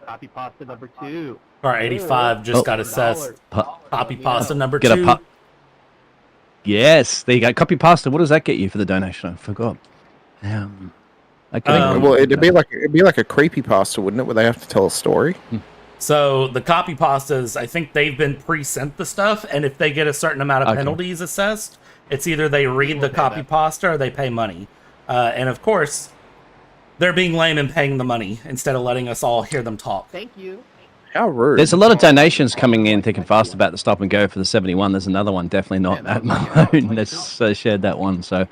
Copy pasta number 2. Car 85 just got assessed. Copy pasta number 2. Yes, there you go. Copy pasta. What does that get you for the donation? I forgot. Well, it'd be like a creepy pasta, wouldn't it? Where they have to tell a story. So the copy pastas, I think they've been pre-sent the stuff, and if they get a certain amount of penalties assessed, it's either they read the copy pasta or they pay money. And of course, they're being lame and paying the money instead of letting us all hear them talk. Thank you. How rude. There's a lot of donations coming in thick and fast about the stop and go for the 71. There's another one, definitely not Matt Malone, that's shared that one. So,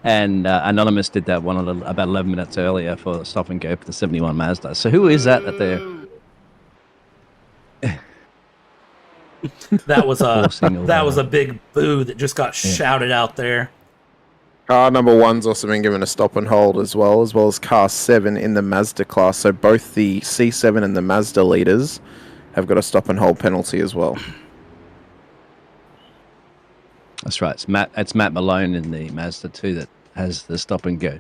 and Anonymous did that one about 11 minutes earlier for the stop and go for the 71 Mazda. So who is that they're... That was a big boo that just got shouted out there. Car number 1's also been given a stop and hold as well as car 7 in the Mazda class. So both the C7 and the Mazda leaders have got a stop and hold penalty as well. That's right. It's Matt Malone in the Mazda 2 that has the stop and go.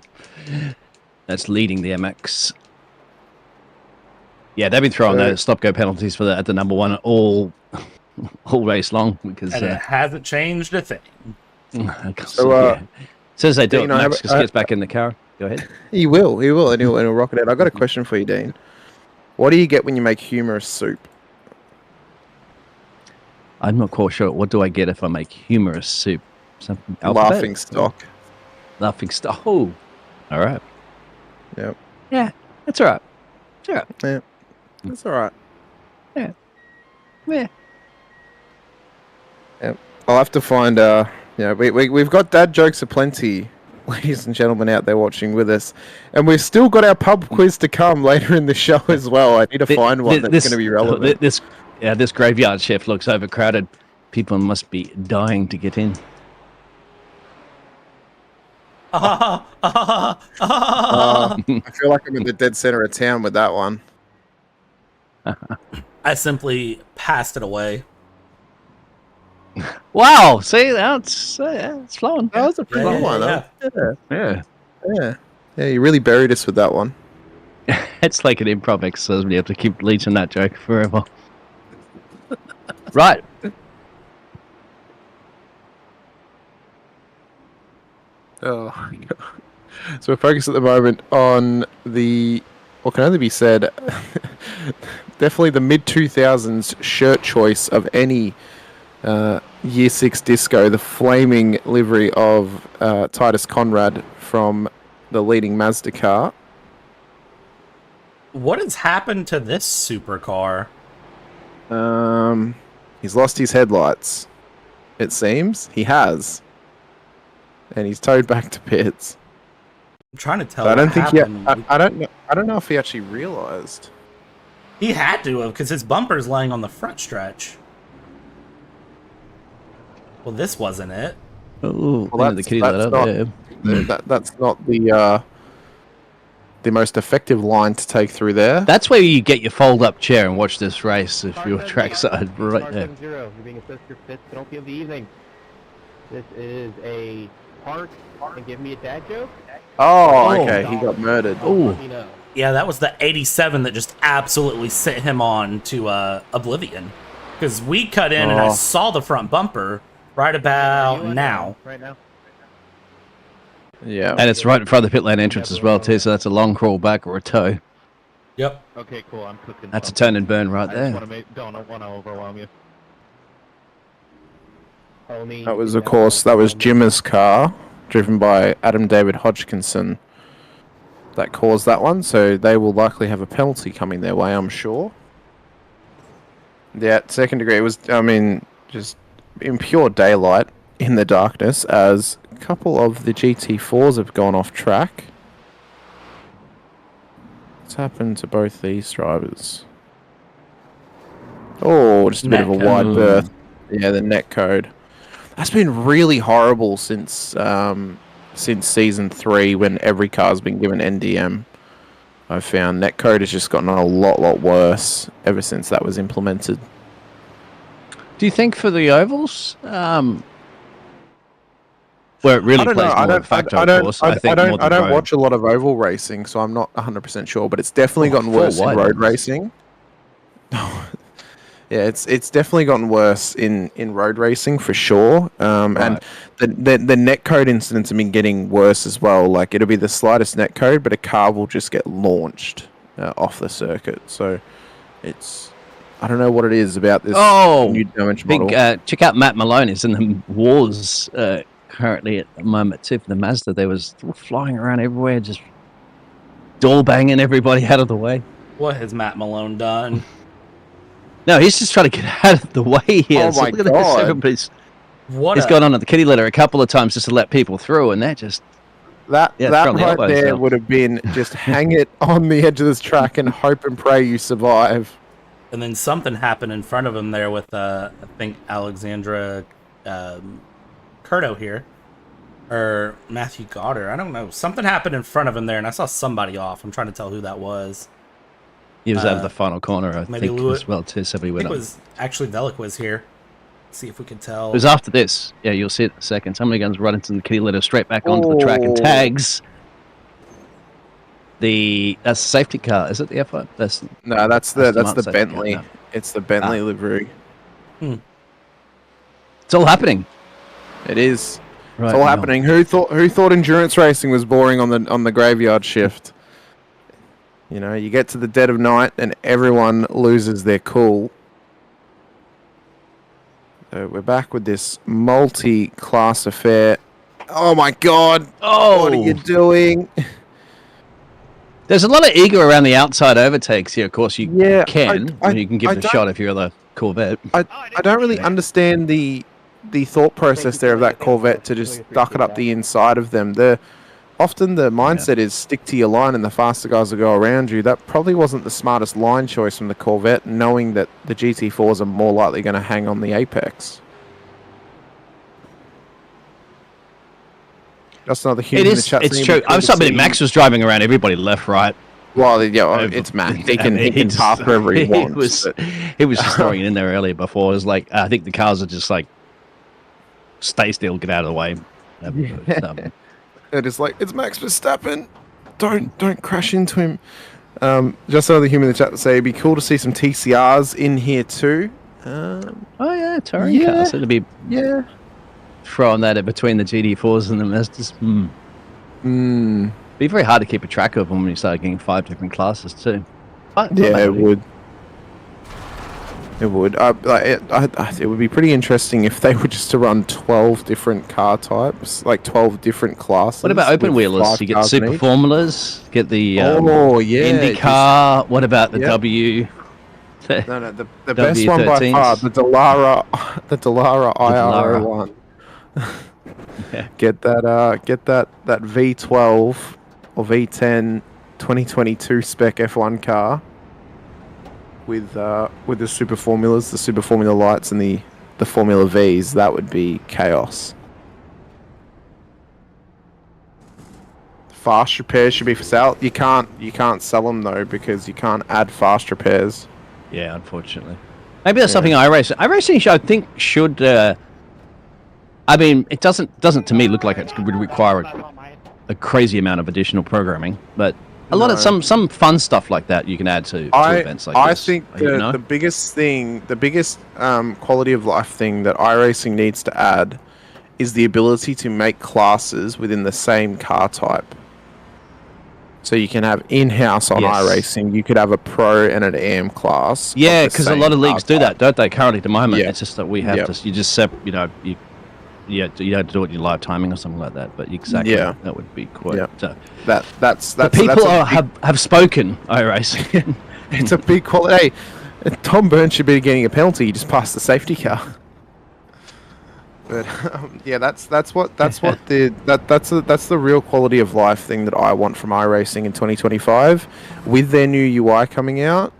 That's leading the MX. Yeah, they've been throwing those stop go penalties for at the number 1 all race long because and it hasn't changed a thing. Says they do it. Max just gets back in the car. Go ahead. He will, and he'll rock it out. I got a question for you, Dean. What do you get when you make humorous soup? I'm not quite sure. What do I get if I make humorous soup? Something laughing stock. Laughing stock. Oh, all right. Yep. Yeah, that's all right. Sure. Yeah, that's all right. Yeah. Yeah. Yep. I'll have to find. We've got dad jokes aplenty, ladies and gentlemen out there watching with us, and we've still got our pub quiz to come later in the show as well. I need to find one that's going to be relevant. This graveyard shift looks overcrowded. People must be dying to get in. I feel like I'm in the dead center of town with that one. I simply passed it away. Wow! See, that's it's flowing. That was a pretty good one. Yeah. Yeah, you really buried us with that one. It's like an improv exercise. We have to keep leeching that joke forever. Right. Oh, my God. So we're focused at the moment on the what can only be said, definitely the mid-2000s shirt choice of any Year 6 disco, the flaming livery of Titus Conrad from the leading Mazda car. What has happened to this supercar? He's lost his headlights, it seems. He has. And he's towed back to pits. I'm trying to tell. So I don't think happened. I don't know if he actually realized. He had to have, because his bumper's laying on the front stretch. Well, this wasn't it. Oh, Well, the kitty let up there. That's not the most effective line to take through there. That's where you get your fold-up chair and watch this race if you're trackside right there. You're being assessed your fifth penalty of the evening. This is a park and give me a dad joke. Oh, okay. He got murdered. Oh, yeah, that was the 87 that just absolutely sent him on to oblivion. Because we cut in and I saw the front bumper right about now. Right now. Yeah. and it's right in front of the pit lane entrance as well too. So that's a long crawl back or a tow. Yep. Okay, cool. I'm cooking. That's a turn and burn right I there. just don't want to overwhelm you. That was, of course, that was Jimmer's car, driven by Adam David Hodgkinson, that caused that one. So they will likely have a penalty coming their way, I'm sure. Yeah, second degree. It was, I mean, just in pure daylight in the darkness, as a couple of the GT4s have gone off track. What's happened to both these drivers? Oh, just a bit of a wide berth. Yeah, the net code. That's been really horrible since season 3, when every car's been given NDM. I've found netcode has just gotten a lot worse ever since that was implemented. Do you think for the ovals, where it really plays more of a factor, of course, I don't watch a lot of oval racing, so I'm not 100% sure, but it's definitely gotten worse in road racing. Yeah, it's definitely gotten worse in road racing for sure. And the netcode incidents have been getting worse as well. Like, it'll be the slightest netcode, but a car will just get launched off the circuit. So it's, I don't know what it is about this new damage model. Check out Matt Malone. Is in the wars currently at the moment too for the Mazda. They was flying around everywhere, just door banging everybody out of the way. What has Matt Malone done? No, he's just trying to get out of the way here. Oh, so my look at God. this. Everybody's What he's gone on at the kitty litter a couple of times just to let people through, and they're just that yeah, right there would have been just hang it on the edge of this track and hope and pray you survive. And then something happened in front of him there with I think Alexandra Curto here, or Matthew Goddard. I don't know. Something happened in front of him there, and I saw somebody off. I'm trying to tell who that was. he was out of the final corner, I maybe think, Lewis, as well too. Somebody I went think it on. was actually Velik was here. Let's see if we can tell. It was after this. Yeah, you'll see it in a second. Somebody goes right into the kitty litter, straight back onto the track and tags. That's the safety car. Is it the F1? That's the Bentley. Car, no. It's the Bentley livery. It's all happening. It is. Right It's all now. happening. Who thought endurance racing was boring on the graveyard shift? You know, you get to the dead of night and everyone loses their cool. So we're back with this multi-class affair. Oh my God! Oh, what are you doing? There's a lot of ego around the outside overtakes here. Of course, you Yeah, can. I- you can give I it a don't- shot if you're the Corvette. I don't really understand the thought process there of that Corvette to just duck it up the inside of them. Often the mindset is stick to your line and the faster guys will go around you. That probably wasn't the smartest line choice from the Corvette, knowing that the GT4s are more likely going to hang on the apex. Just another human in the chat. It's true. I was talking Max was driving around everybody left, right. Well, yeah, it's Max. He can pass wherever he wants. He was just throwing it in there earlier before. It was like, I think the cars are just like, stay still, get out of the way. It is like, it's Max Verstappen. Don't crash into him. Just another human in the chat to say, it'd be cool to see some TCRs in here too. Oh yeah, touring cars. It'd be throwing that in between the GT4s and the Mazdas. Be very hard to keep a track of them when you start getting 5 different classes too. But Yeah, it would. It would. It would be pretty interesting if they were just to run 12 different car types, like 12 different classes. What about open with wheelers? 5 You get cars in super each. formulas, get the IndyCar. What about the Yep. W? No, the best one by far, the Dallara IR01. Yeah. Get that V12 or V10 2022 spec F1 car with the super formulas, the super formula lights, and the Formula Vs. That would be chaos. Fast repairs should be for sale. You can't sell them though because you can't add fast repairs. Yeah, unfortunately. Maybe that's something iRacing I think should. I mean, it doesn't to me look like it would require a crazy amount of additional programming, but a lot of some fun stuff like that you can add to events like this. I think the biggest quality of life thing that iRacing needs to add is the ability to make classes within the same car type. So you can have in-house on iRacing, you could have a pro and an AM class. Yeah, because a lot of leagues do that, don't they? Currently, at the moment, Yeah. it's just that we have to. You just have to do it in your live timing or something like that. But exactly, that would be quite. That's the people have spoken. iRacing. It's a big quality. Hey, Tom Byrne should be getting a penalty. He just passed the safety car. But that's the real quality of life thing that I want from iRacing in 2025. With their new UI coming out,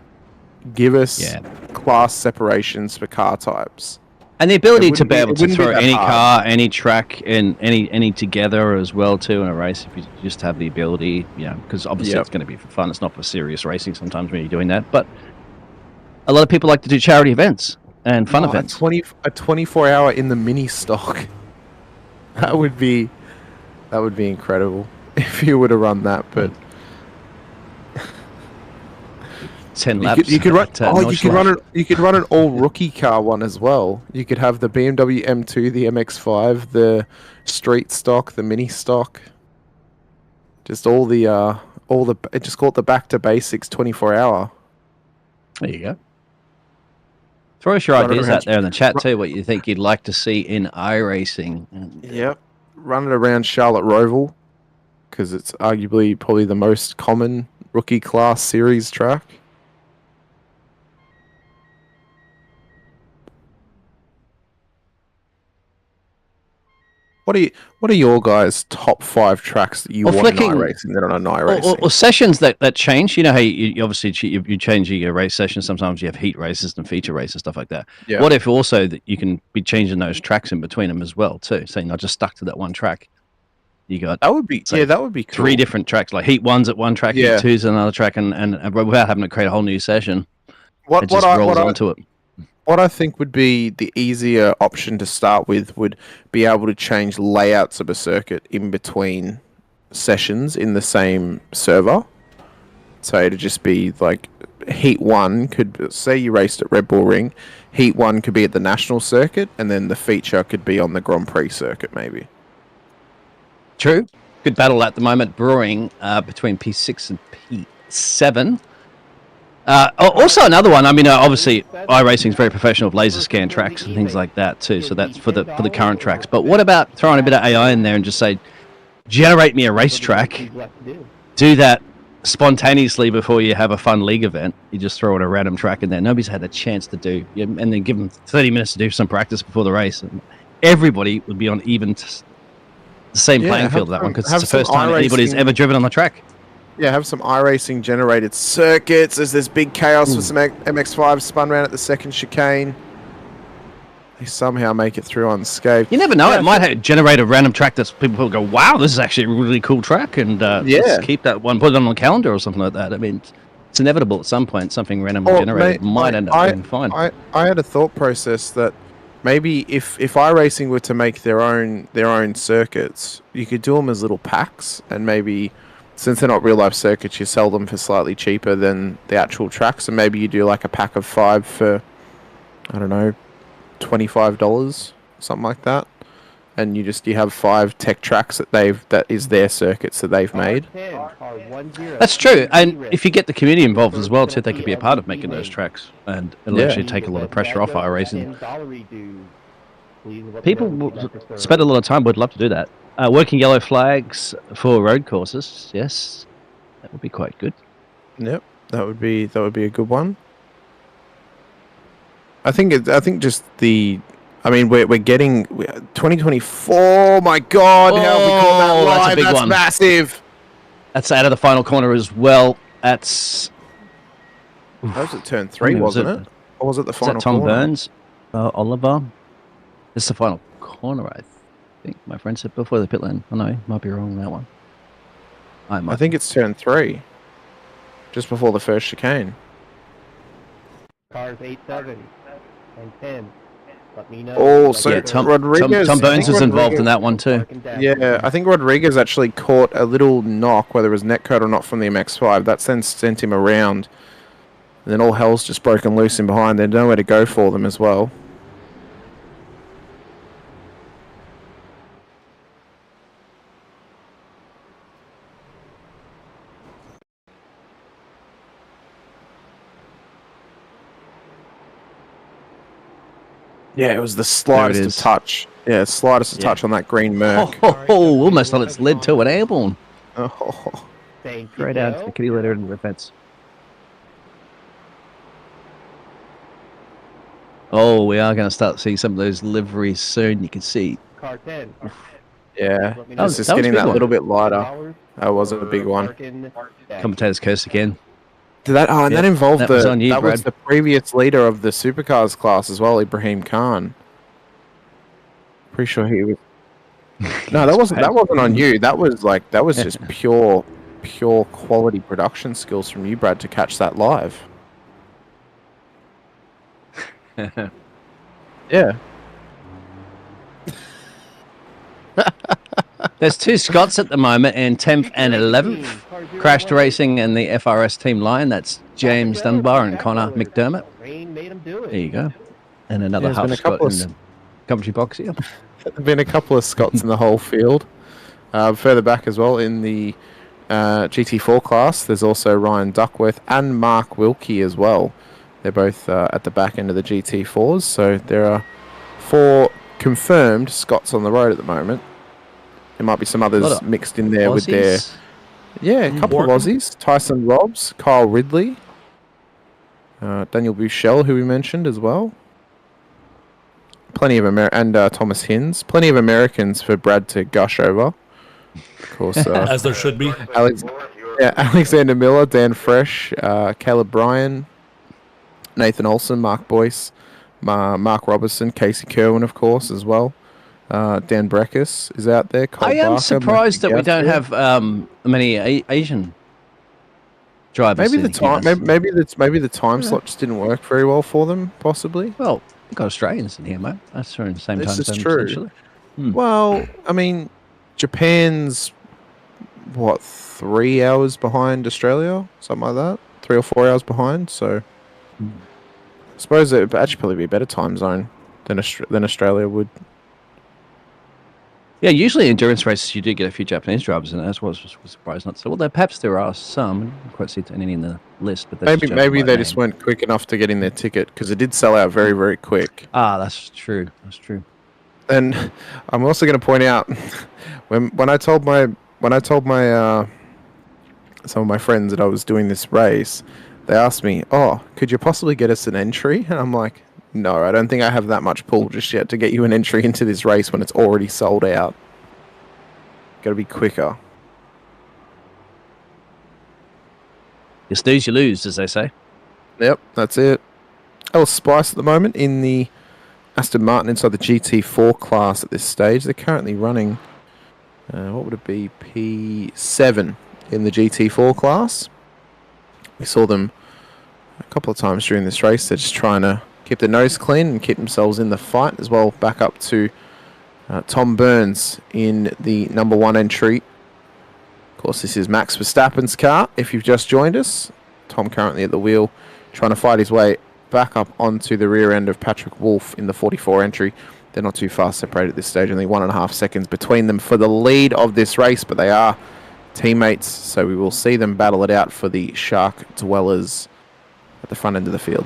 give us class separations for car types. And the ability to be able to throw any car, any track, and any together as well too in a race. If you just have the ability, because obviously it's going to be for fun. It's not for serious racing sometimes when you're doing that. But a lot of people like to do charity events and fun events. A 24-hour in the mini stock. That would be incredible if you were to run that. But 10 laps. You could run an all rookie car one as well. You could have the BMW M2, the MX5, the street stock, the mini stock. Just just call it the back to basics 24-hour. There you go. Throw us your ideas out there in the chat too. What you think you'd like to see in iRacing? Yep, run it around Charlotte Roval because it's arguably probably the most common rookie class series track. What are your guys' top 5 tracks that you want in iRacing that are on iRacing? Or sessions that change. You know how you obviously you change your race sessions. Sometimes you have heat races and feature races, stuff like that. Yeah. What if also that you can be changing those tracks in between them as well too? So you're not just stuck to that one track. You got that would be cool. 3 different tracks, like heat 1's at one track, heat 2's at another track, and without having to create a whole new session. What I think would be the easier option to start with would be able to change layouts of a circuit in between sessions in the same server. So to just be like Heat 1 could, say you raced at Red Bull Ring, Heat 1 could be at the National Circuit, and then the feature could be on the Grand Prix circuit maybe. True. Good battle at the moment brewing between P6 and P7. Also another one. I mean, obviously, iRacing is very professional with laser scan tracks and things like that too. So that's for the current tracks. But what about throwing a bit of AI in there and just say, generate me a racetrack? Do that spontaneously before you have a fun league event. You just throw in a random track in there. Nobody's had a chance to do, and then give them 30 minutes to do some practice before the race. And everybody would be on even the same playing field of that one because it's the first time anybody's ever driven on the track. Yeah, have some iRacing generated circuits. There's this big chaos with some MX-5 spun around at the second chicane. They somehow make it through unscathed. You never know. It might generate a random track that people go, wow, this is actually a really cool track. And let's keep that one, put it on the calendar or something like that. I mean, it's inevitable at some point. Something randomly generated might end up being fine. I had a thought process that maybe if iRacing were to make their own circuits, you could do them as little packs, and maybe since they're not real life circuits, you sell them for slightly cheaper than the actual tracks, and maybe you do like a pack of 5 for, I don't know, $25, something like that. and you have 5 tech tracks that is their circuits that they've made. That's true, and if you get the community involved as well too, they could be a part of making those tracks, and it'll actually take a lot of pressure off iRacing. People will spend a lot of time. Would love to do that. Working yellow flags for road courses, yes, that would be quite good. Yep, that would be a good one. I think just the. I mean, we're getting 2024. My God, how have we called that live? That's a big That's one. massive. That's out of the final corner as well. That's. That was at turn 3, wasn't it? Or was it the final Is that Tom corner? Burns? Oliver? This is the final corner, I think. My friend said before the pit lane. Oh, no, might be wrong on that one. I think it's turn 3. Just before the first chicane. Cars 8, 7, and 10. Let me know. Oh, so Rodriguez. Tom Burns is involved in that one too. Yeah, I think Rodriguez actually caught a little knock, whether it was netcode or not, from the MX-5. That sent him around. And then all hell's just broken loose in behind. There's nowhere to go for them as well. Yeah, it was the slightest of touch. Yeah, slightest of touch on that green Merc. Oh, almost on its lid to an airborne. Oh. Straight out to the kitty litter into the fence. Oh, we are going to start seeing some of those liveries soon. You can see. Car 10. Yeah, it's just getting that little bit lighter. That wasn't a big one. Commentator's curse again. And that involved was on you, was Brad. the previous leader of the Supercars class as well, Ibrahim Khan. Pretty sure he was. No, that wasn't on you. That was just pure quality production skills from you, Brad, to catch that live. Yeah. There's 2 Scots at the moment in 10th and 11th. Crashed Racing and the FRS team line. That's James Dunbar and Connor McDermott. There you go. And another There's half been a Scot couple in the commentary box here. There have been a couple of Scots in the whole field. Further back as well in the GT4 class, there's also Ryan Duckworth and Mark Wilkie as well. They're both at the back end of the GT4s. So there are 4 confirmed Scots on the road at the moment. There might be some others mixed in there with their... Yeah, a couple of Aussies. Tyson Robbs, Kyle Ridley, Daniel Buchel, who we mentioned as well. Plenty of and Thomas Hinz. Plenty of Americans for Brad to gush over. Of course, as there should be. Alexander Miller, Dan Fresh, Caleb Bryan, Nathan Olson, Mark Boyce, Mark Robertson, Casey Kerwin, of course, as well. Dan Breckus is out there. Cole I am Barker, surprised that we don't have many Asian drivers. Maybe the time slot just didn't work very well for them, possibly. Well, we've got Australians in here, mate. That's true. In the same time This zone, is true. essentially. Well, I mean, Japan's 3 hours behind Australia, something like that. 3 or 4 hours behind. So, I suppose it would actually probably be a better time zone than Australia would. Yeah, usually in endurance races you do get a few Japanese drivers, and that's what I was surprised not to. Well, perhaps there are some. I didn't quite see any in the list, but that's maybe they just weren't quick enough to get in their ticket because it did sell out very, very quick. Ah, that's true. That's true. And I'm also going to point out when I told my some of my friends that I was doing this race, they asked me, "Oh, could you possibly get us an entry?" And I'm like, "No, I don't think I have that much pull just yet to get you an entry into this race when it's already sold out. Got to be quicker." You snooze, you lose, as they say. Yep, that's it. Oh, Spice at the moment in the Aston Martin inside the GT4 class at this stage. They're currently running, what would it be, P7 in the GT4 class. We saw them a couple of times during this race. They're just trying to keep their nose clean and keep themselves in the fight as well. Back up to Tom Burns in the number 1 entry. Of course, this is Max Verstappen's car. If you've just joined us, Tom currently at the wheel, trying to fight his way back up onto the rear end of Patrick Wolf in the 44 entry. They're not too far separated at this stage. Only 1.5 seconds between them for the lead of this race, but they are teammates, so we will see them battle it out for the Shark Dwellers at the front end of the field.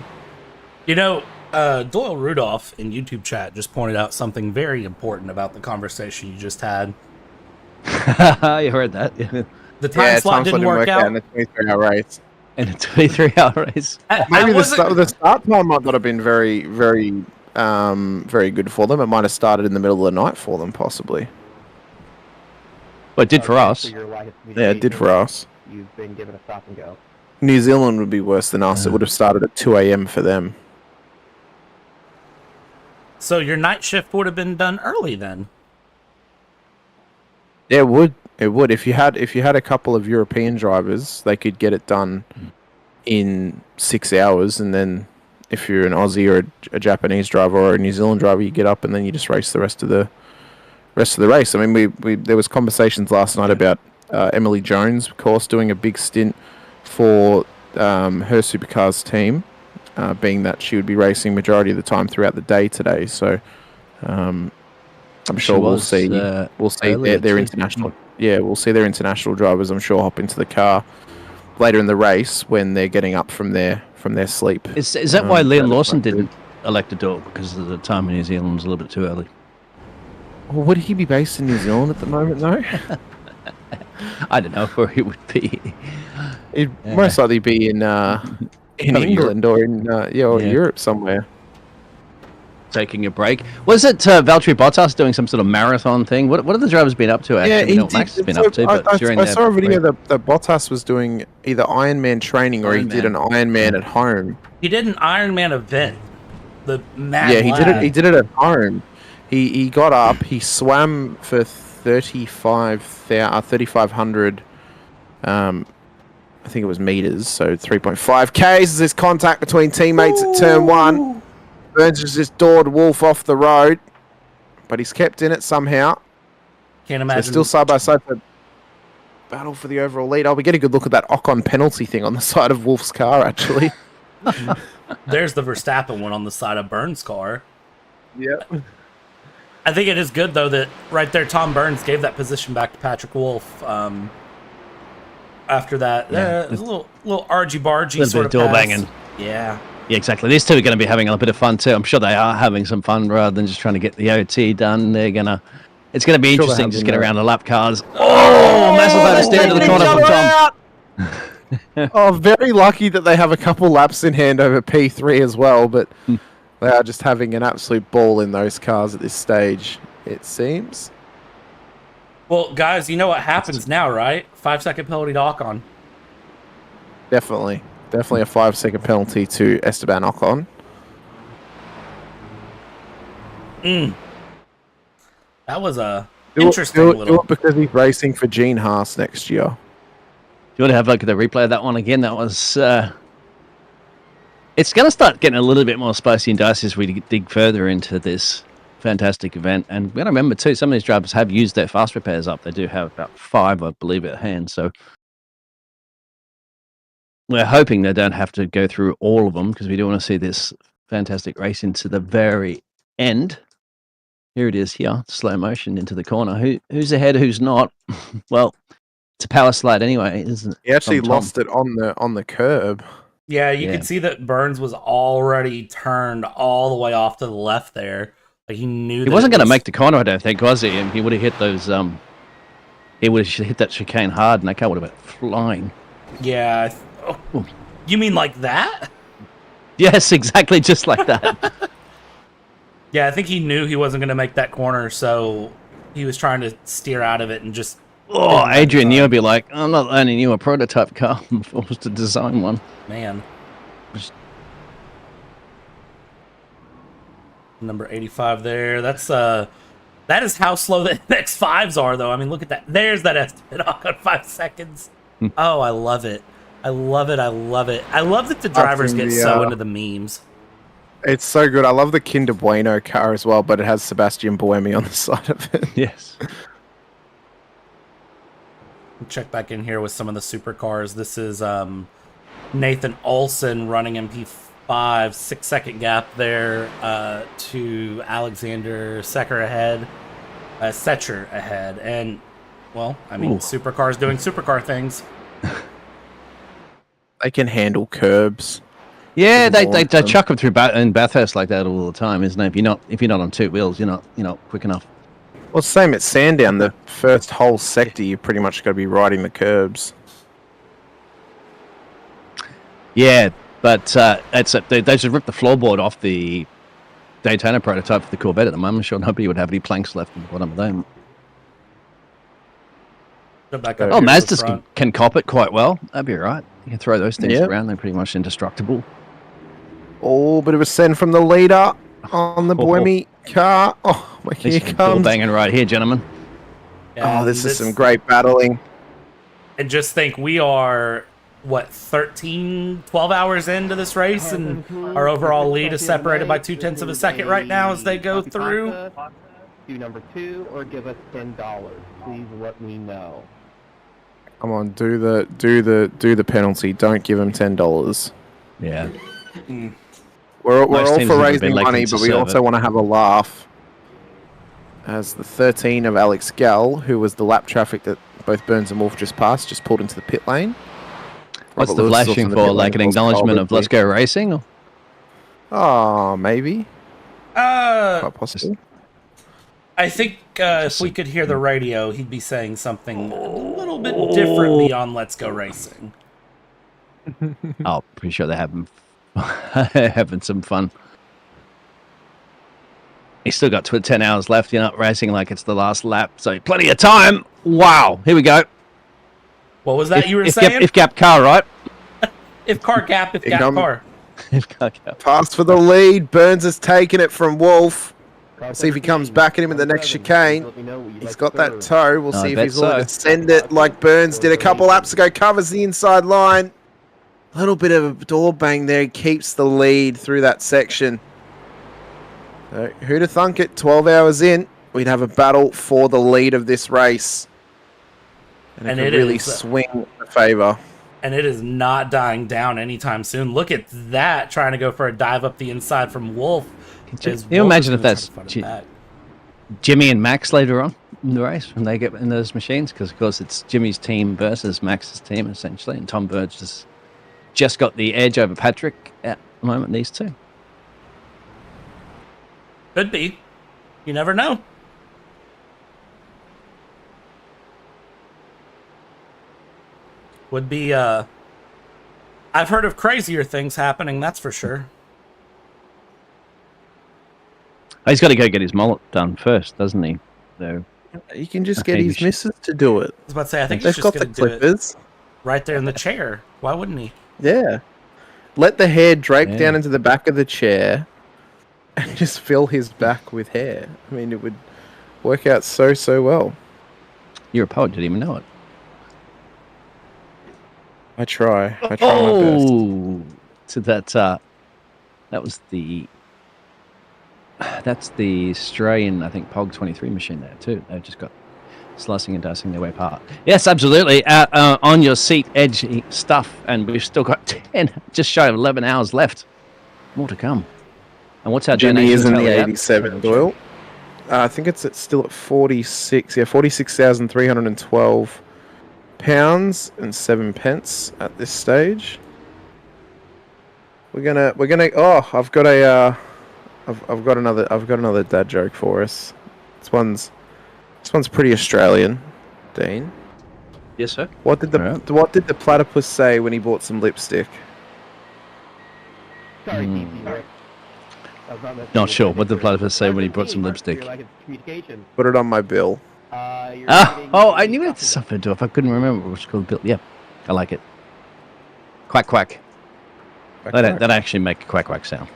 You know, Doyle Rudolph in YouTube chat just pointed out something very important about the conversation you just had. You heard that? Yeah. The time slot didn't work out in a 23-hour race. In a 23-hour race. Maybe the start time might not have been very, very, very good for them. It might have started in the middle of the night for them, possibly. Well, it did for us. Yeah, it did for us. You've been given a stop and go. New Zealand would be worse than us. It would have started at 2 a.m. for them. So your night shift would have been done early then. Yeah, it would. It would. If you had a couple of European drivers, they could get it done in 6 hours, and then if you're an Aussie or a Japanese driver or a New Zealand driver, you get up and then you just race the rest of the race. I mean, we there was conversations last night about Emily Jones, of course, doing a big stint for her Supercars team, being that she would be racing majority of the time throughout the day today. So I'm sure we'll see their international. Yeah, we'll see their international drivers, I'm sure, hop into the car later in the race when they're getting up from their sleep. Is that why Liam Lawson didn't elect to do it? Because of the time in New Zealand was a little bit too early. Well, would he be based in New Zealand at the moment, though? I don't know where he would be. He'd most likely be in England or in Europe somewhere. Taking a break. Was it Valtteri Bottas doing some sort of marathon thing? What have the drivers been up to, actually? Yeah, we know what Max has been up to, but during I saw a video that Bottas was doing either Ironman training or he did an Ironman at home. He did an Ironman event. The Mad Yeah, he Lad. did it at home. He got up, he swam for 3,500 I think it was meters, so 3.5 Ks. There's contact between teammates at turn 1. Burns has just doored Wolf off the road, but he's kept in it somehow. Can't imagine. So still side by side for battle for the overall lead. Oh, we get a good look at that Ocon penalty thing on the side of Wolf's car, actually. There's the Verstappen one on the side of Burns' car. Yep. I think it is good, though, that right there Tom Burns gave that position back to Patrick Wolf. After that, it was a little argy-bargy sort of door pass. banging. Yeah. Yeah, exactly. These two are going to be having a bit of fun too. I'm sure they are having some fun rather than just trying to get the OT done. It's going to be interesting just get around the lap cars. Oh, massive oversteer into the corner from Tom. Oh, very lucky that they have a couple laps in hand over P3 as well, but they are just having an absolute ball in those cars at this stage, it seems. Well, guys, you know what happens now, right? 5-second penalty to Ocon. Definitely a 5-second penalty to Esteban Ocon. That was a interesting little... Do it because he's racing for Gene Haas next year. Do you want to have a look at the replay of that one again? That was... It's going to start getting a little bit more spicy and dicey as we dig further into this fantastic event. And we got to remember, too, some of these drivers have used their fast repairs up. They do have about 5, I believe, at hand. So we're hoping they don't have to go through all of them because we do want to see this fantastic race into the very end. Here it is here, slow motion into the corner. Who's ahead, who's not? Well, it's a power slide anyway, isn't it? He actually lost it on the curb. Yeah, you could see that Burns was already turned all the way off to the left there. Like he knew he wasn't going to make the corner, I don't think, was he? And he would have hit those. He would have hit that chicane hard, and that car would have been flying. Yeah. You mean like that? Yes, exactly, just like that. Yeah, I think he knew he wasn't going to make that corner, so he was trying to steer out of it and just... Oh, Adrian Newey would be like, I'm not learning you a prototype car. I'm forced to design one. Man. Number 85 there. That is how slow the X5s are, though. I mean, look at that. There's that estimate on 5 seconds. Oh, I love it. I love it. I love it. I love that the drivers get so into the memes. It's so good. I love the Kinder Bueno car as well, but it has Sebastian Buemi on the side of it. Yes. Check back in here with some of the supercars. This is Nathan Olson running in 5-6 second gap there to Alexander Setcher ahead. And, well, I mean, Supercars doing Supercar things. They can handle curbs. Yeah, they chuck them through in Bathurst like that all the time, isn't it? If you're not on two wheels, you're not quick enough. Well, same at Sandown. The first whole sector, you pretty much got to be riding the curbs. Yeah, but they should rip the floorboard off the Daytona prototype for the Corvette at the moment. I'm sure nobody would have any planks left in the bottom of them. Oh, Mazda can cop it quite well. That'd be all right. You can throw those things around. They're pretty much indestructible. Oh, bit of a send from the leader on the Boemi car. Oh, here comes. Banging right here, gentlemen. Yeah, this is some great battling. And just think, we are, 12 hours into this race, and our overall lead is separated by 0.2 of a second right now as they go through. Do number 2 or give us $10. Please let me know. Come on, do the penalty. Don't give him $10. Yeah. We're all for raising money, but we also want to have a laugh. As the 13 of Alex Gall, who was the lap traffic that both Burns and Wolf just passed, just pulled into the pit lane. What's the flashing for? Like an acknowledgement of "Let's go racing"? Or? Oh, maybe. Quite possible. I think if we could hear the radio, he'd be saying something a little bit differently on "Let's Go Racing." Oh, pretty sure they're having some fun. He's still got 10 hours left. You're not racing like it's the last lap, so plenty of time. Wow, here we go. What was that you were saying? If gap car, right? If car gap, if gap car. If car gap. Pass for the lead. Burns has taken it from Wolf. See if he comes back at him in the next chicane. He's got that toe. We'll see if he's willing to send it like Burns did a couple laps ago. Covers the inside line. A little bit of a door bang there. Keeps the lead through that section. So, who'd have thunk it? 12 hours in, we'd have a battle for the lead of this race. And it could really swing in favour. And it is not dying down anytime soon. Look at that, trying to go for a dive up the inside from Wolf. Can you imagine if that's Jimmy and Max later on in the race when they get in those machines? Because, of course, it's Jimmy's team versus Max's team, essentially. And Tom Burge just got the edge over Patrick at the moment, these two. Could be. You never know. Would be, I've heard of crazier things happening, that's for sure. He's got to go get his mullet done first, doesn't he? So you can just get his missus to do it. I was about to say, I think he's just going to do it right there in the chair. Why wouldn't he? Yeah. Let the hair drape down into the back of the chair and just fill his back with hair. I mean, it would work out so well. You're a poet, didn't even know it. I try my best. So that was that's the Australian, I think, POG 23 machine there too. They've just got slicing and dicing their way apart. Yes, absolutely. On your seat edge stuff, and we've still got 10, just shy of 11 hours left. More to come. And what's our Jimmy donation? is in the 87, Doyle. I think it's still at 46. Yeah, 46,312 pounds and 7 pence at this stage. We're gonna. Oh, I've got another dad joke for us. This one's pretty Australian, Dean. Yes, sir. What did the platypus say when he bought some lipstick? Sorry, Not sure. What did the platypus say when he brought some lipstick? Put it on my bill. I knew it had something to do. If I couldn't remember what it was called, bill. Yeah, I like it. Quack quack. They don't actually make a quack quack sound.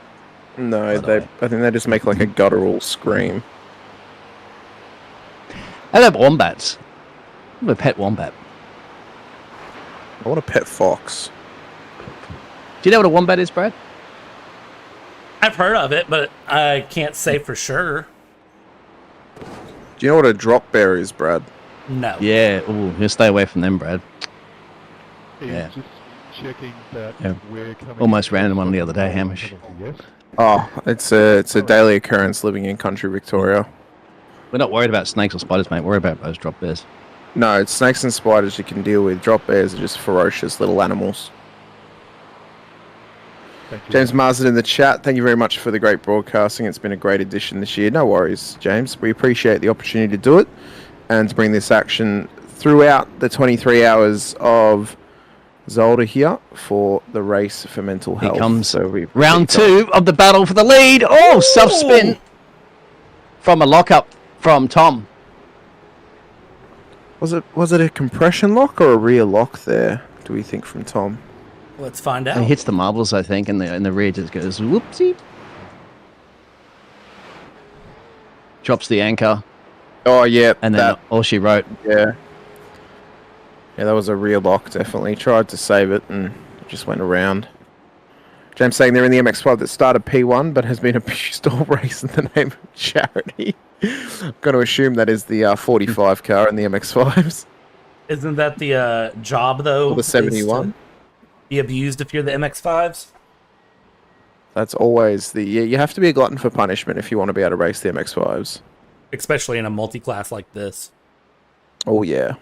No, I think they just make like a guttural scream. I love wombats. I'm a pet wombat. I want a pet fox. Do you know what a wombat is, Brad? I've heard of it, but I can't say for sure. Do you know what a drop bear is, Brad? No. Yeah. Ooh, you stay away from them, Brad. He's Yeah. just checking that Yeah. we're coming. Almost ran one the other day, Hamish. Yes. Oh, it's a daily occurrence living in country Victoria. We're not worried about snakes or spiders, mate. We're worried about those drop bears. No, it's snakes and spiders you can deal with. Drop bears are just ferocious little animals. James Marsden in the chat, thank you very much for the great broadcasting. It's been a great addition this year. No worries, James. We appreciate the opportunity to do it and to bring this action throughout the 23 hours of Zolder here for the race for mental health. Here comes so round 2 of the battle for the lead. Oh, self-spin from a lockup from Tom. Was it a compression lock or a rear lock there, do we think, from Tom? Let's find out. He hits the marbles, I think, and the rear just goes whoopsie. Drops the anchor. Oh, yeah. And then all she wrote. Yeah. Yeah, that was a rear lock, definitely. Tried to save it and it just went around. James saying they're in the MX-5 that started P1 but has been abused all race in the name of charity. I'm going to assume that is the 45 car in the MX-5s. Isn't that the job, though? Or the 71? Be abused if you're the MX-5s? That's always the... Yeah, you have to be a glutton for punishment if you want to be able to race the MX-5s. Especially in a multi-class like this. Oh, yeah.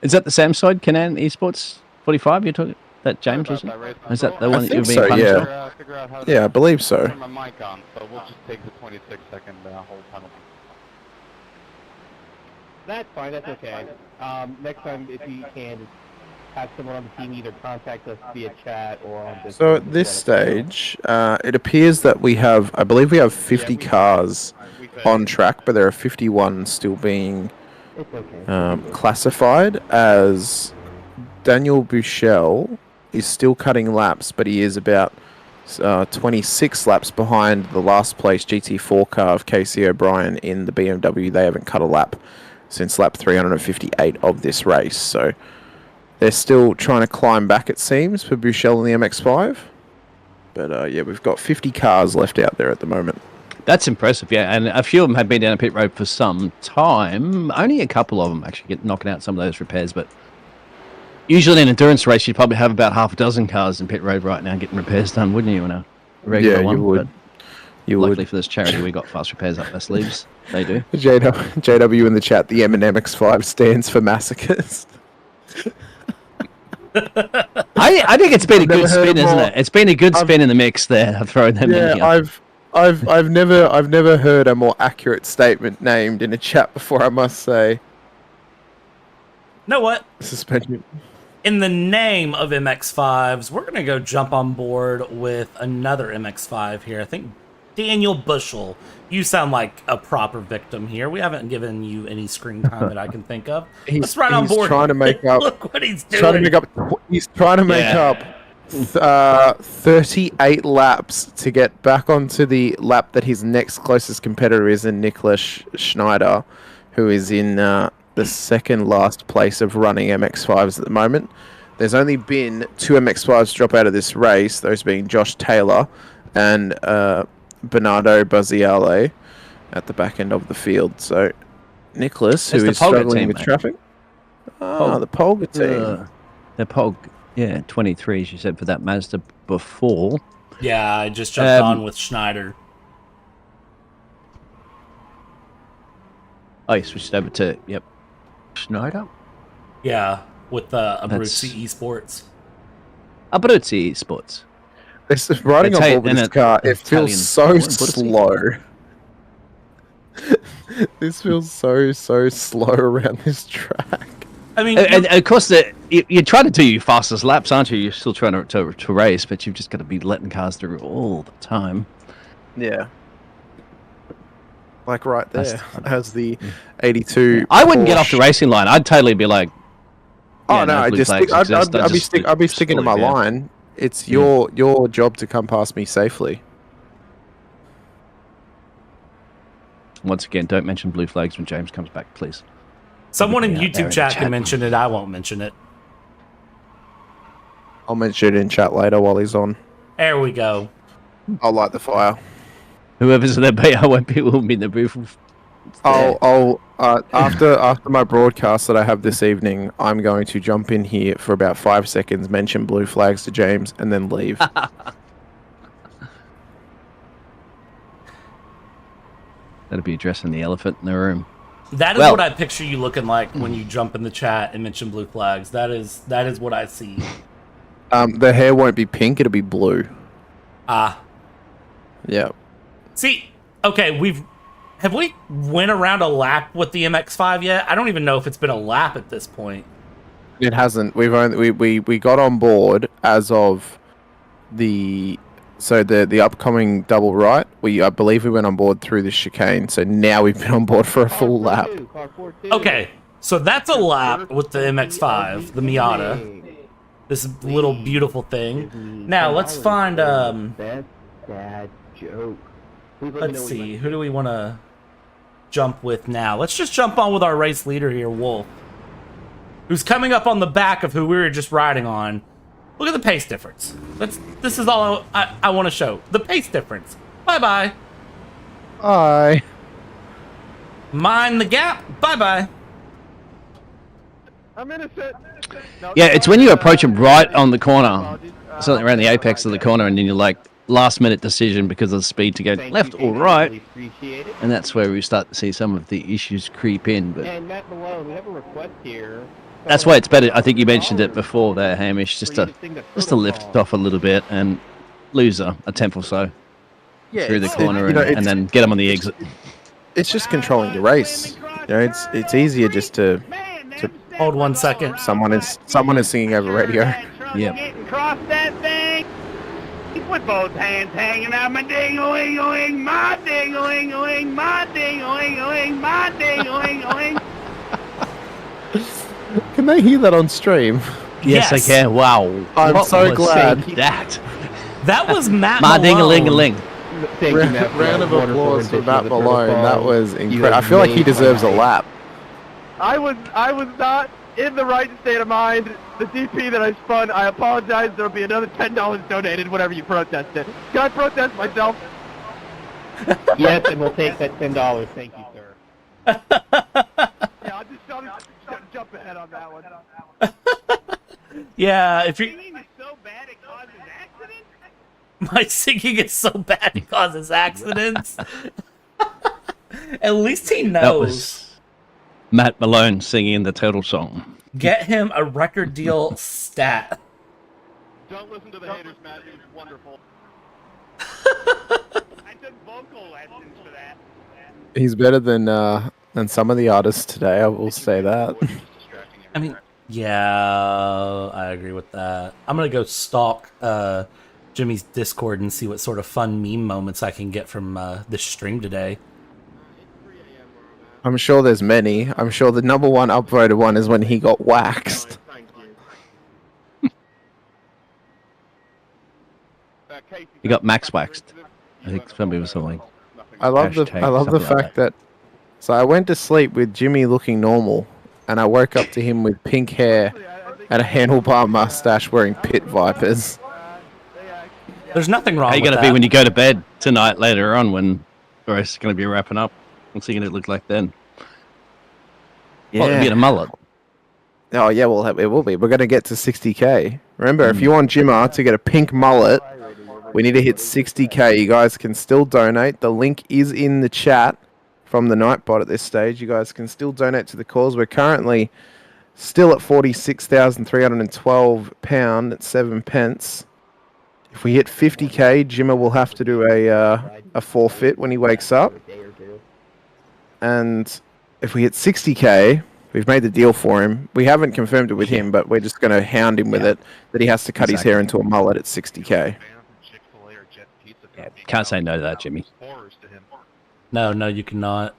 Is that the Sam side, Canan Esports 45 you're talking? That James, wasn't it? Is that the one that you're being punished on? Yeah, I believe so. Turn my mic on, so we'll just take the 26-second hold penalty. That's fine, that's okay. Next time, if you can, have someone on the team either contact us via chat or on this. So at this stage, it appears that I believe we have 50 cars on track, but there are 51 still being classified as Daniel Buchel is still cutting laps, but he is about 26 laps behind the last place GT4 car of Casey O'Brien in the BMW. They haven't cut a lap since lap 358 of this race, so they're still trying to climb back, it seems, for Buchel in the MX-5. But yeah, we've got 50 cars left out there at the moment. That's impressive, yeah. And a few of them have been down a pit road for some time. Only a couple of them actually get knocking out some of those repairs. But usually in an endurance race, you'd probably have about half a dozen cars in pit road right now getting repairs done, wouldn't you, in a regular one? You would. Luckily for this charity, we got fast repairs up their sleeves. They do. JW in the chat, the MX-5 stands for masochist. I think it's been a good spin, isn't it? It's been a good spin in the mix there. I've thrown them in here. I've never heard a more accurate statement named in a chat before, I must say. You know what? Suspension. In the name of MX-5s, we're going to go jump on board with another MX-5 here. I think Daniel Bushel. You sound like a proper victim here. We haven't given you any screen time that I can think of. Let's ride on board. He's trying to make up. Look what he's doing. He's trying to make up 38 laps to get back onto the lap that his next closest competitor is in Nicholas Schneider, who is in the second last place of running MX-5s at the moment. There's only been 2 MX-5s drop out of this race, those being Josh Taylor and Bernardo Bazziale at the back end of the field. So Nicholas, who is struggling with traffic. The Polga team. The Pog, yeah, 23, she said, for that Mazda before. Yeah, I just jumped on with Schneider. Oh, you switched over to, yep, Schneider? Yeah, with Abruzzi Esports. Abruzzi Esports. This is riding on board with this car. It feels so slow. This feels so slow around this track. I mean, and of course, you're trying to do your fastest laps, aren't you? You're still trying to race, but you've just got to be letting cars through all the time. Yeah. Like right there, as the 82. I wouldn't get off the racing line. I'd totally be like, oh no, I'd be sticking to my line. It's your job to come past me safely. Once again, don't mention blue flags when James comes back, please. Someone in YouTube chat can mention it. I won't mention it. I'll mention it in chat later while he's on. There we go. I'll light the fire. Whoever's in that BR will be in the booth I'll after my broadcast that I have this evening, I'm going to jump in here for about 5 seconds, mention blue flags to James, and then leave. That'll be addressing the elephant in the room. That is what I picture you looking like when you jump in the chat and mention blue flags. That is what I see. The hair won't be pink; it'll be blue. Ah. Yeah. See, okay, have we went around a lap with the MX-5 yet? I don't even know if it's been a lap at this point. It hasn't. We've only we got on board as of the upcoming double right. I believe we went on board through the chicane. So now we've been on board for a full lap. Okay, so that's a lap with the MX-5, the Miata. This little beautiful thing. Now let's find Bad joke. let's see, who do we want to jump with now? Let's just jump on with our race leader here, Wolf, who's coming up on the back of who we were just riding on. Look at the pace difference. This is all I want to show. The pace difference. Bye-bye. Bye. Mind the gap. Bye-bye. I'm innocent. No, Yeah, it's when you approach him right on the corner, something around the apex of the corner, and then you're like, last-minute decision because of the speed to go left or right, and that's where we start to see some of the issues creep in. But And Matt Malone, we have a request here. that's why it's better. I think you mentioned it before there, Hamish, just to lift it off a little bit and lose a tenth or so through the corner, and then get him on the exit. It's just controlling the race. You know, it's easier just to hold 1 second. Someone is singing over radio. Yeah. Getting across that thing with both hands hanging out, my ding-a-ling-a-ling, my ding-a-ling-a-ling, my ding-a-ling-a-ling, my ding-a-ling-a-ling. Can they hear that on stream? Yes, I can. Wow. I'm so glad. That was Matt Ma Malone. ding-a-ling-a-ling. Thank you, Matt. Round of applause for Matt Malone. That was You incredible. I have feel like he made deserves a my lap. I was not in the right state of mind. The DP that I spun, I apologize. There'll be another $10 donated whenever you protest it. Can I protest myself? Yes, and we'll take that $10. Thank you, sir. Yeah, I'll just jump ahead on that one. Yeah, if you Singing is so bad it causes accidents? my singing is so bad it causes accidents. At least he knows. That was Matt Malone singing the Turtle song. Get him a record deal stat. Don't listen to the haters, Matt. It was wonderful. I took vocal lessons for that. He's better than some of the artists today. I will say that. I mean, yeah, I agree with that. I'm gonna go stalk Jimmy's Discord and see what sort of fun meme moments I can get from this stream today. I'm sure there's many. I'm sure the number one upvoted one is when he got waxed. He got max waxed. I think somebody was something. I love the fact that. So I went to sleep with Jimmy looking normal, and I woke up to him with pink hair and a handlebar mustache, wearing pit vipers. There's nothing wrong How are you with going to that. be when you go to bed tonight later on when the race is going to be wrapping up? What's he going to look like then? Yeah. Well, it'll be in a mullet. Oh yeah, well it will be. We're going to get to 60k. Remember, if you want Jimmer to get a pink mullet, we need to hit 60k. You guys can still donate. The link is in the chat from the Nightbot at this stage. You guys can still donate to the cause. We're currently still at £46,312 at 7 pence. If we hit 50k, Jimmer will have to do a forfeit when he wakes up. And if we hit 60k, we've made the deal for him. We haven't confirmed it with him, but we're just going to hound him with it, that he has to cut his hair into a mullet at 60k. Yeah, can't say no to that, Jimmy. No, you cannot.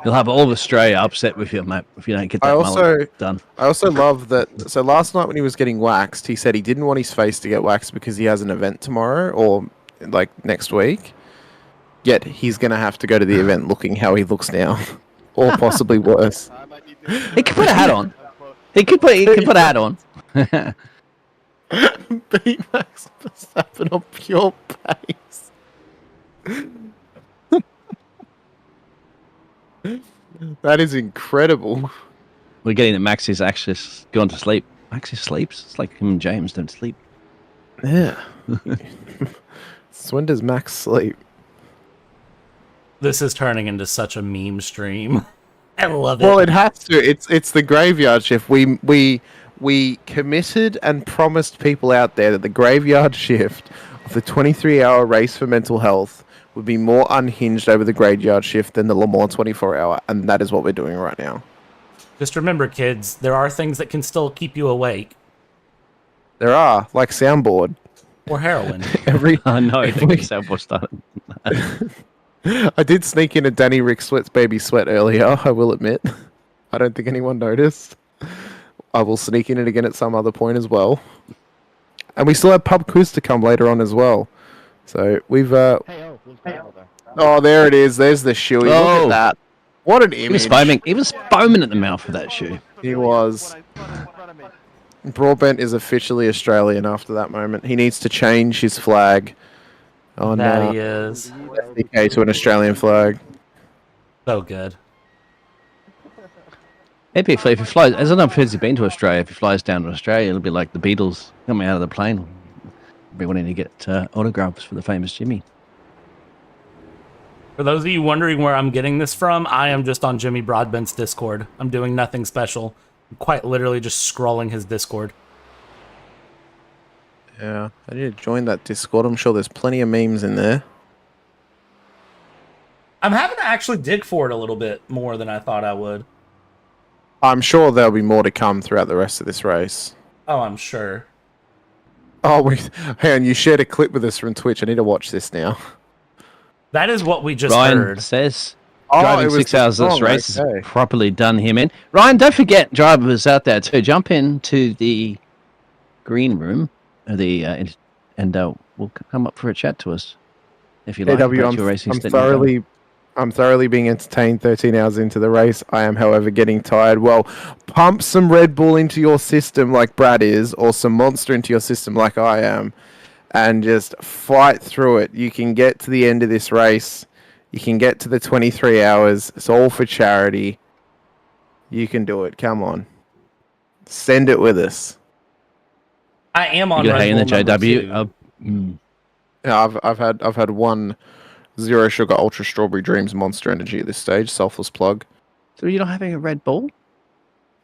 You'll have all of Australia upset with you, mate, if you don't get that mullet done. I also love that. So last night when he was getting waxed, he said he didn't want his face to get waxed because he has an event tomorrow or like next week. Yet he's going to have to go to the event looking how he looks now, or possibly worse. He could put a hat on. He could put a hat on. Beat Max Verstappen on pure pace. That is incredible. We're getting that Max is actually gone to sleep. Max sleeps. It's like him and James don't sleep. Yeah. So when does Max sleep? This is turning into such a meme stream. I love it. Well, it has to. It's the graveyard shift. We committed and promised people out there that the graveyard shift of the 23-hour race for mental health would be more unhinged over the graveyard shift than the Le Mans 24-hour, and that is what we're doing right now. Just remember, kids, there are things that can still keep you awake. There are, like soundboard. Or heroin. I know, I think soundboard started. I did sneak in a Danny Rick Sweat's Baby Sweat earlier, I will admit. I don't think anyone noticed. I will sneak in it again at some other point as well. And we still have pub quiz to come later on as well. So we've... Oh, there it is. There's the shoey. Look at that. What an image. He was foaming at the mouth for that shoe. He was. Broadbent is officially Australian after that moment. He needs to change his flag on That he is. SDK to an Australian flag. So good. Maybe if he flies, I don't know if he's been to Australia. If he flies down to Australia, it'll be like the Beatles coming out of the plane. Be wanting to get autographs for the famous Jimmy. For those of you wondering where I'm getting this from, I am just on Jimmy Broadbent's Discord. I'm doing nothing special. I'm quite literally just scrolling his Discord. Yeah, I need to join that Discord. I'm sure there's plenty of memes in there. I'm having to actually dig for it a little bit more than I thought I would. I'm sure there'll be more to come throughout the rest of this race. Oh, I'm sure. Oh, hang on, you shared a clip with us from Twitch. I need to watch this now. That is what we just Ryan heard. says Oh, driving it was 6 hours of this the race song, has properly done him in. Ryan, don't forget, drivers out there too, jump into the green room, and we'll come up for a chat to us if you like. about your racing stint. I'm thoroughly being entertained 13 hours into the race. I am, however, getting tired. Well, pump some Red Bull into your system like Brad is, or some Monster into your system like I am, and just fight through it. You can get to the end of this race. You can get to the 23 hours. It's all for charity. You can do it. Come on. Send it with us. I am on You Red got hay in the Bull number JW. 2. Yeah, I've had one Zero Sugar Ultra Strawberry Dreams Monster Energy at this stage. Selfless plug. So you're not having a Red Bull?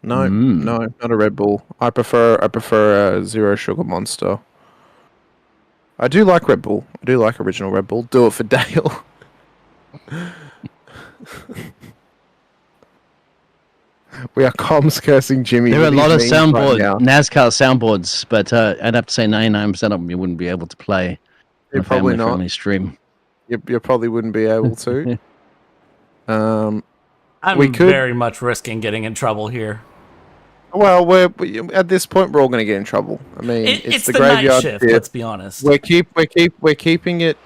No, no, not a Red Bull. I prefer a Zero Sugar Monster. I do like Red Bull. I do like original Red Bull. Do it for Dale. We are comms cursing Jimmy. There are a lot of soundboard NASCAR soundboards, but I'd have to say 99% of them you wouldn't be able to play. You're probably not. Family-friendly stream. You probably wouldn't be able to. I'm we could very much risking getting in trouble here. Well, at this point we're all going to get in trouble. I mean, it's the the graveyard night shift. shift. Let's be honest. We're keeping it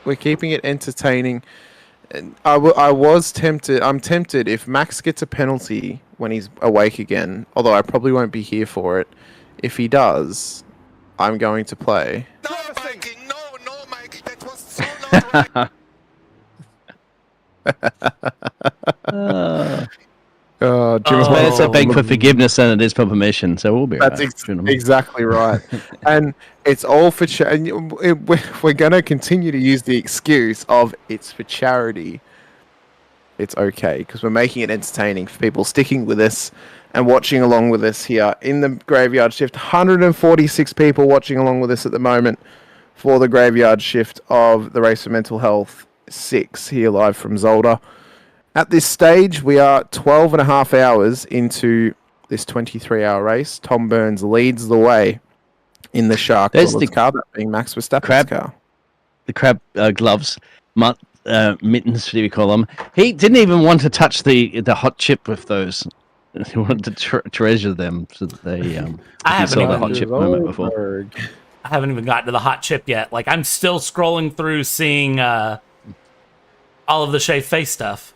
entertaining. And I was tempted. I'm tempted if Max gets a penalty when he's awake again. Although I probably won't be here for it. If he does, I'm going to play. No, Mikey, no, Mikey, that was so not right. It's a beg for forgiveness than it is for permission, so we'll be That's right. Exactly right. And it's all for charity. We're going to continue to use the excuse of it's for charity. It's okay, because we're making it entertaining for people sticking with us and watching along with us here in the graveyard shift. 146 people watching along with us at the moment for the graveyard shift of the Race for Mental Health 6 here live from Zolder. At this stage, we are 12 and a half hours into this 23-hour race. Tom Burns leads the way in the Shark car, that being Max Verstappen's car. The crab gloves, mittens, what do you call them? He didn't even want to touch the hot chip with those. He wanted to treasure them so that they. I haven't saw the hot chip moment before. I haven't even gotten to the hot chip yet. Like, I'm still scrolling through seeing all of the shaved face stuff.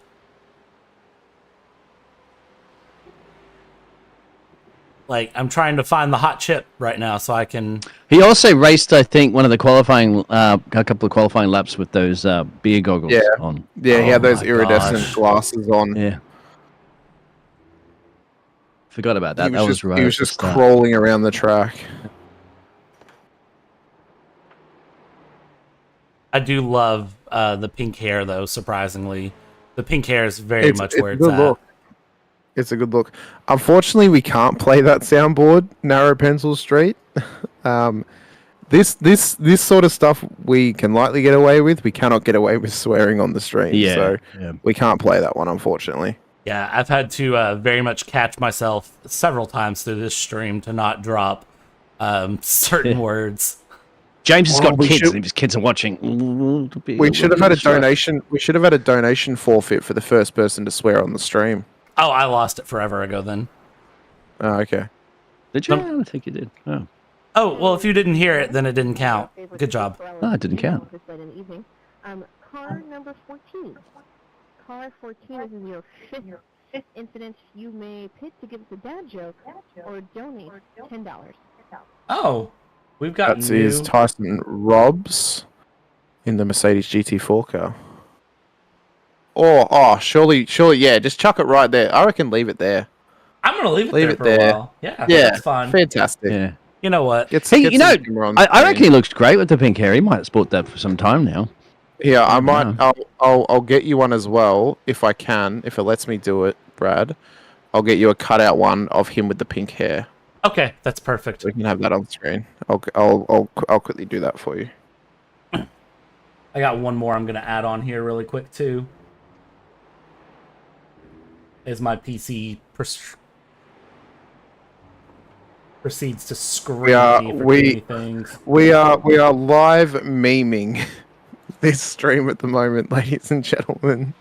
Like, I'm trying to find the hot chip right now so I can... He also raced, I think, one of the qualifying, a couple of qualifying laps with those beer goggles on. Yeah, he had those iridescent glasses on. Yeah. Forgot about that. That was right. He was just crawling around the track. I do love the pink hair, though. Surprisingly, the pink hair is very much where it's a good at. look. It's a good look. Unfortunately, we can't play that soundboard, Narrow Pencil Street. This sort of stuff we can lightly get away with. We cannot get away with swearing on the stream. Yeah, So yeah. we can't play that one, unfortunately. Yeah, I've had to very much catch myself several times through this stream to not drop certain words. James has got kids, should- and his kids are watching. We should have had a donation. We should have had a donation forfeit for the first person to swear on the stream. Oh, I lost it forever ago then. Oh, okay. Did you? I don't think you did. Oh. Oh, well, if you didn't hear it, then it didn't count. Good job. No, it didn't count. Car number 14. Car 14 is in your fifth incident. You may pick to give us a dad joke or donate $10. Oh, we've got That is Tyson Robbs in the Mercedes GT4 car. Surely, yeah, just chuck it right there. I reckon leave it there. I'm going to leave it there for a while. Yeah, that's fine. Fantastic. Yeah. You know what? I reckon he looks great with the pink hair. He might have sport that for some time now. Yeah, I might. I'll get you one as well if I can. If it lets me do it, Brad. I'll get you a cutout one of him with the pink hair. Okay, that's perfect. We can have that on screen. I'll quickly do that for you. I got one more I'm going to add on here really quick, too. As my PC proceeds to scream at me for too many things. We are live memeing this stream at the moment, ladies and gentlemen.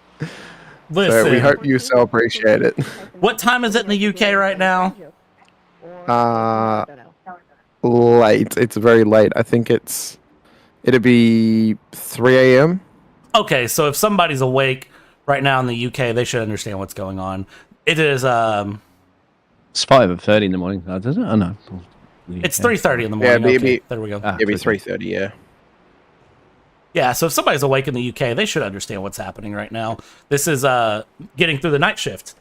Listen, so we hope you so appreciate it. What time is it in the UK right now? Late. It's very late. I think it'd be 3 a.m. Okay, so if somebody's awake right now in the UK, they should understand what's going on. It is It's 5:30 in the morning. Does it? Oh no. It's 3:30 in the morning. Yeah, there we go. It'd be 3:30. Yeah. Yeah, so if somebody's awake in the UK, they should understand what's happening right now. This is getting through the night shift.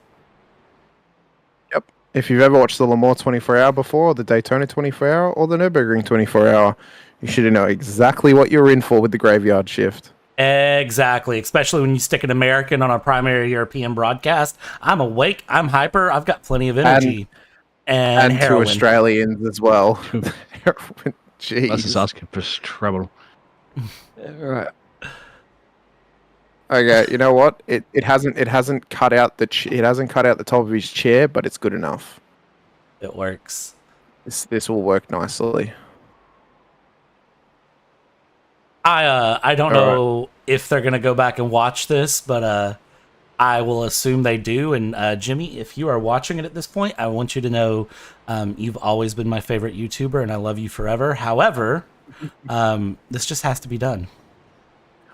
Yep. If you've ever watched the Le Mans 24-hour before, or the Daytona 24-hour, or the Nürburgring 24-hour, you should know exactly what you're in for with the graveyard shift. Exactly, especially when you stick an American on a primary European broadcast. I'm awake, I'm hyper, I've got plenty of energy. And two Australians as well. Jeez. Let's just ask him for trouble. Right. Okay, you know what? It hasn't cut out the top of his chair, but it's good enough. It works. This will work nicely. I don't know if they're gonna go back and watch this, but I will assume they do. And Jimmy, if you are watching it at this point, I want you to know you've always been my favorite YouTuber, and I love you forever. However, this just has to be done.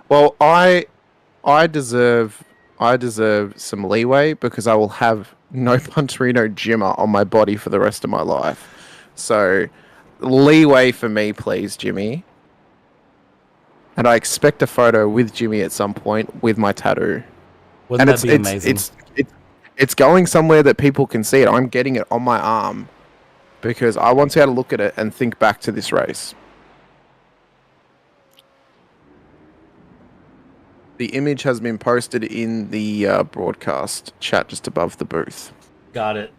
Well, I deserve some leeway because I will have no Punterino Jimmer on my body for the rest of my life. So, leeway for me, please, Jimmy. And I expect a photo with Jimmy at some point with my tattoo. Wouldn't that be amazing? It's going somewhere that people can see it. I'm getting it on my arm because I want to be able to look at it and think back to this race. The image has been posted in the broadcast chat just above the booth. Got it.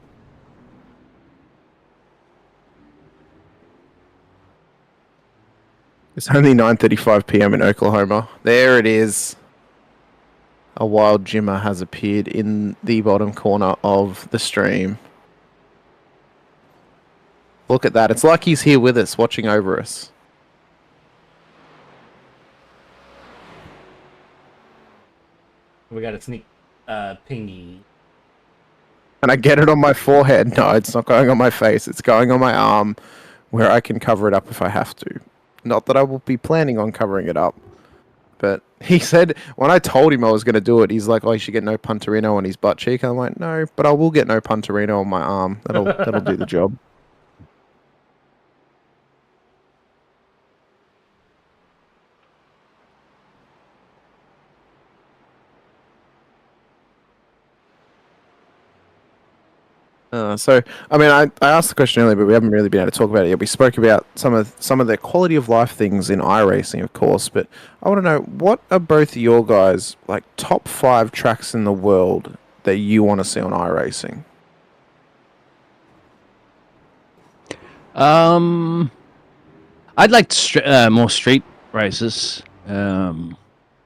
It's only 9:35 p.m. in Oklahoma. There it is. A wild Jimmer has appeared in the bottom corner of the stream. Look at that. It's like he's here with us, watching over us. We got a sneak pingy. And I get it on my forehead. No, it's not going on my face. It's going on my arm where I can cover it up if I have to. Not that I will be planning on covering it up. But he said, when I told him I was going to do it, he's like, oh, you should get no Punterino on his butt cheek. I'm like, no, but I will get no Punterino on my arm. That'll do the job. So, I mean, I asked the question earlier, but we haven't really been able to talk about it yet. We spoke about some of the quality of life things in iRacing, of course, but I want to know, what are both of your guys, like, top 5 tracks in the world that you want to see on iRacing? I'd like more street races. I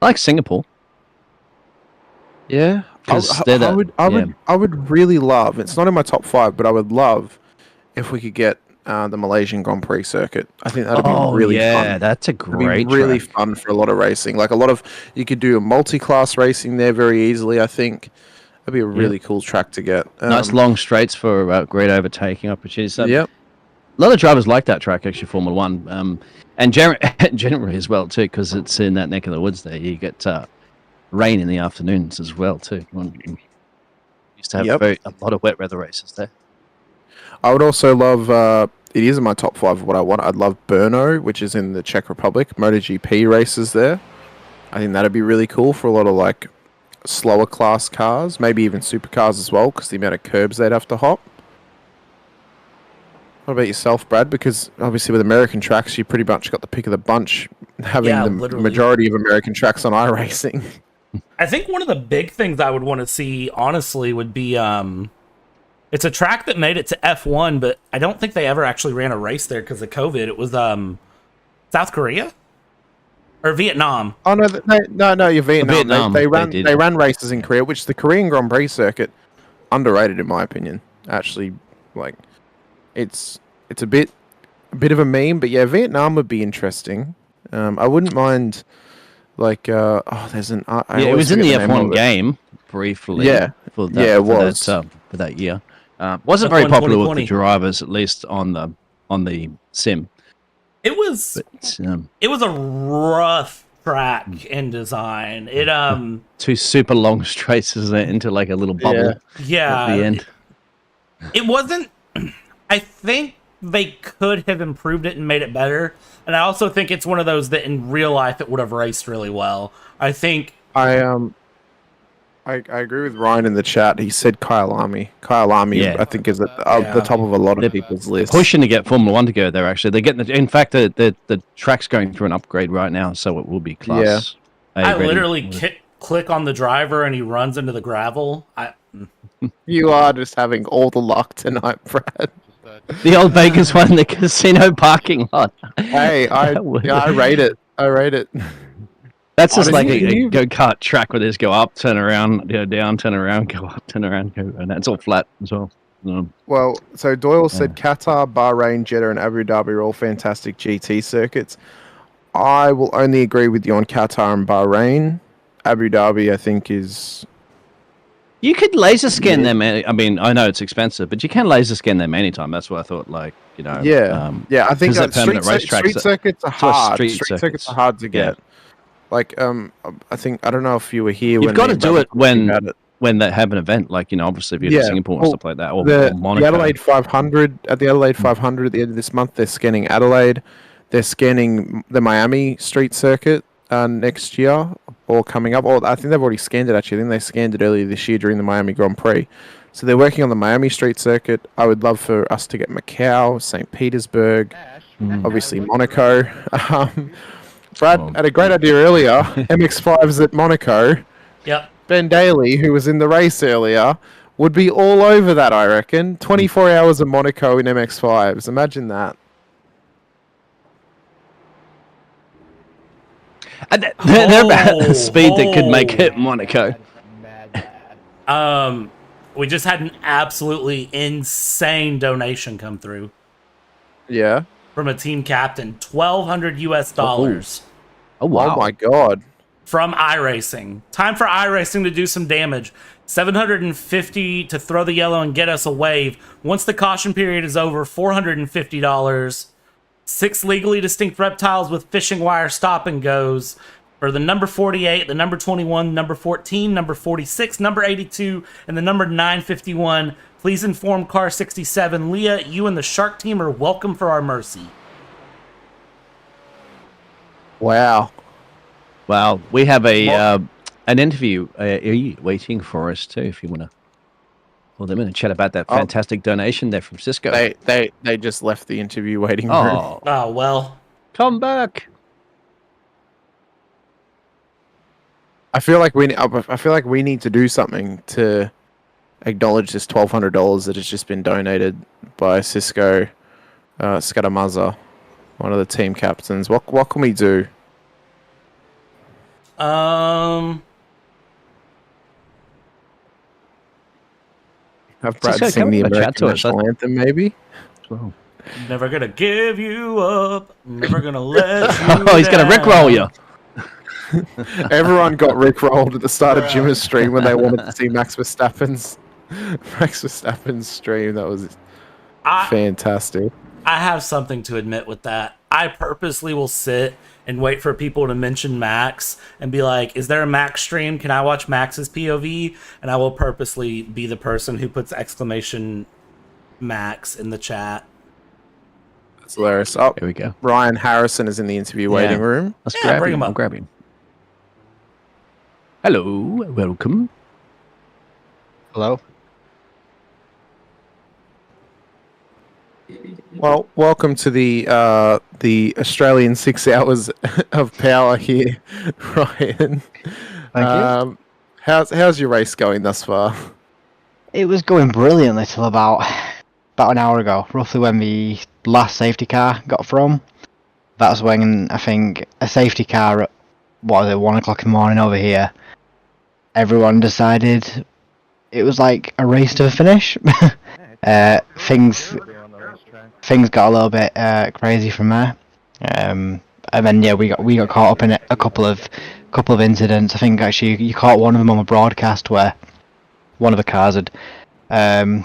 like Singapore. Yeah, I would really love. It's not in my top 5, but I would love if we could get the Malaysian Grand Prix circuit. I think that'd be really fun. Yeah, that's a great. Really fun for a lot of racing. Like you could do a multi-class racing there very easily. I think that'd be a really cool track to get. Nice long straights for great overtaking opportunities. Yep. A lot of drivers like that track, actually, Formula One, and generally as well too, because it's in that neck of the woods there. You get rain in the afternoons as well too. Used to have a lot of wet weather races there. I would also love. It is in my top 5 of what I want. I'd love Brno, which is in the Czech Republic. MotoGP races there. I think that'd be really cool for a lot of like slower class cars, maybe even supercars as well, because the amount of curbs they'd have to hop. What about yourself, Brad? Because obviously with American tracks, you pretty much got the pick of the bunch, having the majority of American tracks on iRacing. I think one of the big things I would want to see, honestly, would be it's a track that made it to F1, but I don't think they ever actually ran a race there because of COVID. It was South Korea or Vietnam. Oh no, you're Vietnam. They ran races in Korea, which the Korean Grand Prix circuit underrated in my opinion. Actually, like. It's a bit of a meme, but yeah, Vietnam would be interesting. I wouldn't mind, like, there's an. It was in the F1 game briefly. Yeah, it was for that year. Wasn't very popular with the drivers, at least on the sim. It was. It was a rough track in design. It 2 super long straights into like a little bubble. Yeah. At the end. It wasn't. I think they could have improved it and made it better. And I also think it's one of those that in real life it would have raced really well. I think I agree with Ryan in the chat. He said Kyalami. Kyalami, I think, is at the top of a lot of people's list. Pushing to get Formula One to go there. Actually, they're getting. In fact, the track's going through an upgrade right now, so it will be class. I literally click on the driver and he runs into the gravel. You are just having all the luck tonight, Brad. The old Vegas one, the casino parking lot. Hey, I rate it. That's just like a go-kart track where they just go up, turn around, go down, turn around, go up, turn around, go, and that's all flat as well. Well, so Doyle said Qatar, Bahrain, Jeddah, and Abu Dhabi are all fantastic GT circuits. I will only agree with you on Qatar and Bahrain. Abu Dhabi, I think, is... You could laser scan them. I mean, I know it's expensive, but you can laser scan them anytime. That's what I thought. Like, you know. Yeah. I think street circuits are hard. Street circuits are hard to get. Like, I think I don't know if you were here. You've got to do it when they have an event. Like, you know, obviously if you're in Singapore and stuff like that, or Monaco. The Adelaide 500 at the Adelaide 500 at the end of this month, they're scanning Adelaide. They're scanning the Miami street circuit next year. Or coming up, or I think they've already scanned it actually. I think they scanned it earlier this year during the Miami Grand Prix. So they're working on the Miami street circuit. I would love for us to get Macau, St. Petersburg, obviously Monaco. Brad had a great idea earlier. MX-5s at Monaco. Yep. Ben Daly, who was in the race earlier, would be all over that, I reckon. 24 hours of Monaco in MX-5s. Imagine that. They're about the speed that could make it Monaco. We just had an absolutely insane donation come through. Yeah. From a team captain, $1,200 US. Oh wow! Oh my god! From iRacing. Time for iRacing to do some damage. $750 to throw the yellow and get us a wave. Once the caution period is over, $450. 6 legally distinct reptiles with fishing wire stop and goes for the number 48, the number 21, number 14, number 46, number 82, and the number 951. Please inform car 67. Leah, you and the Shark team are welcome for our mercy. Wow. We have an interview waiting for us too, if you want to Well, they're going to chat about that fantastic donation there from Cisco. They just left the interview waiting room. Oh well. Come back. I feel like we need to do something to acknowledge this $1,200 that has just been donated by Cisco Scatamaza, one of the team captains. What can we do? Have Brad Cisco, sing come the and chat to American us. national anthem, maybe? Well. Never gonna give you up. Never gonna let you Oh, he's going to rickroll you. Everyone got rickrolled at the start of Jim's stream when they wanted to see Max Verstappen's stream. That was fantastic. I have something to admit with that. I purposely will sit and wait for people to mention Max and be like, is there a Max stream? Can I watch Max's POV? And I will purposely be the person who puts exclamation Max in the chat. That's hilarious. Oh, here we go. Ryan Harrison is in the interview waiting room. Let's grab him. I'll grab him. Hello, welcome. Hello. Well, welcome to the Australian 6 hours of power here, Ryan. Thank you. How's your race going thus far? It was going brilliantly till about an hour ago, roughly when the last safety car got thrown. That's when I think a safety car at 1 o'clock in the morning over here. Everyone decided it was like a race to the finish. Things got a little bit crazy from there, and then we got caught up in a couple of incidents. I think actually you caught one of them on a broadcast where one of the cars had, a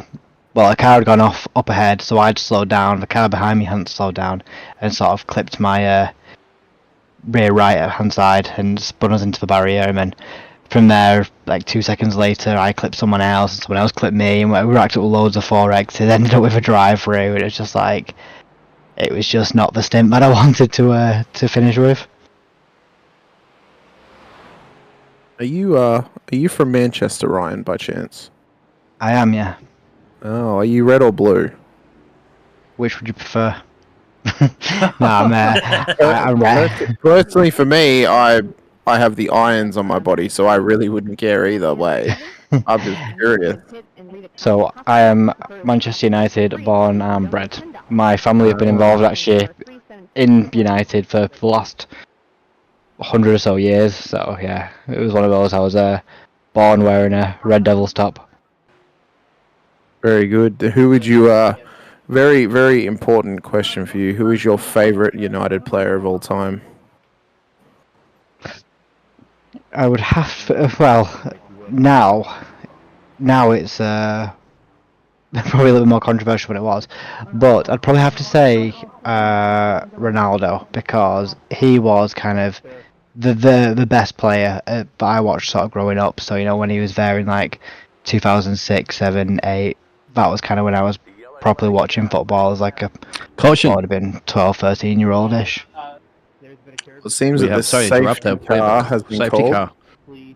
car had gone off up ahead, so I'd slowed down. The car behind me hadn't slowed down, and sort of clipped my rear right hand side and spun us into the barrier, and then from there, like 2 seconds later, I clipped someone else, and someone else clipped me, and we racked up loads of 4X. It ended up with a drive-through, and it was just like, it was just not the stint that I wanted to finish with. Are you from Manchester, Ryan, by chance? I am, yeah. Oh, are you red or blue? Which would you prefer? No, I'm red. Personally, for me, I have the irons on my body, so I really wouldn't care either way. I'm just curious. So I am Manchester United born and bred. My family have been involved actually in United for the last 100 or so years. So yeah, it was one of those. I was born wearing a Red Devils top. Very good. Who would you? Very, very important question for you. Who is your favourite United player of all time? I would have to, now it's probably a little bit more controversial than it was, but I'd probably have to say Ronaldo, because he was kind of the best player that I watched sort of growing up. So when he was there in like 2006, 7, 8, that was kind of when I was properly watching football as like a caution. I would have been 12, 13-year-old-ish. It seems that the safety car has been called. Car.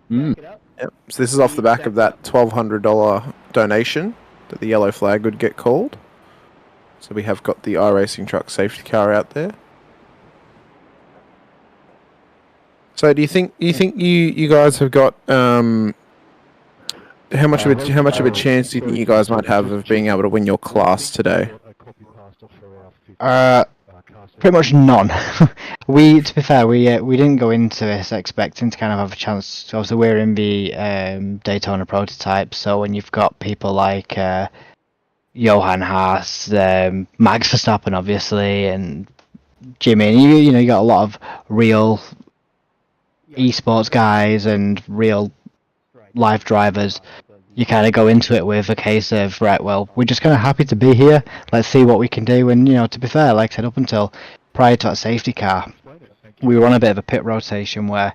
Yep. So this is off the back of that $1,200 donation that the yellow flag would get called. So we have got the iRacing truck safety car out there. So do you think you guys have got how much of a chance do you think you guys might have of being able to win your class today? Pretty much none. To be fair, we didn't go into this expecting to kind of have a chance. Obviously, we're in the Daytona prototype, so when you've got people like Johan Haas, Max Verstappen, obviously, and Jimmy, and you got a lot of real esports guys and real life drivers. You kind of go into it with a case of, right, well, we're just kind of happy to be here. Let's see what we can do. And, to be fair, like I said, up until prior to that safety car, we were on a bit of a pit rotation where,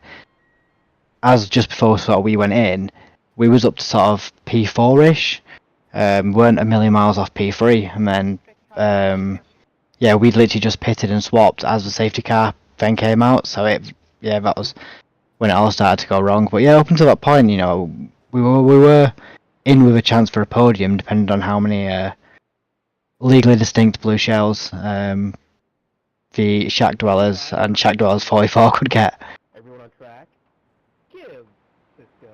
as just before sort of we went in, we was up to sort of P4-ish. Weren't a million miles off P3. And then, we'd literally just pitted and swapped as the safety car then came out. So, that was when it all started to go wrong. But, up until that point, we were in with a chance for a podium, depending on how many legally distinct blue shells the Shack Dwellers and Shack Dwellers 44 could get. Everyone on track. Give Cisco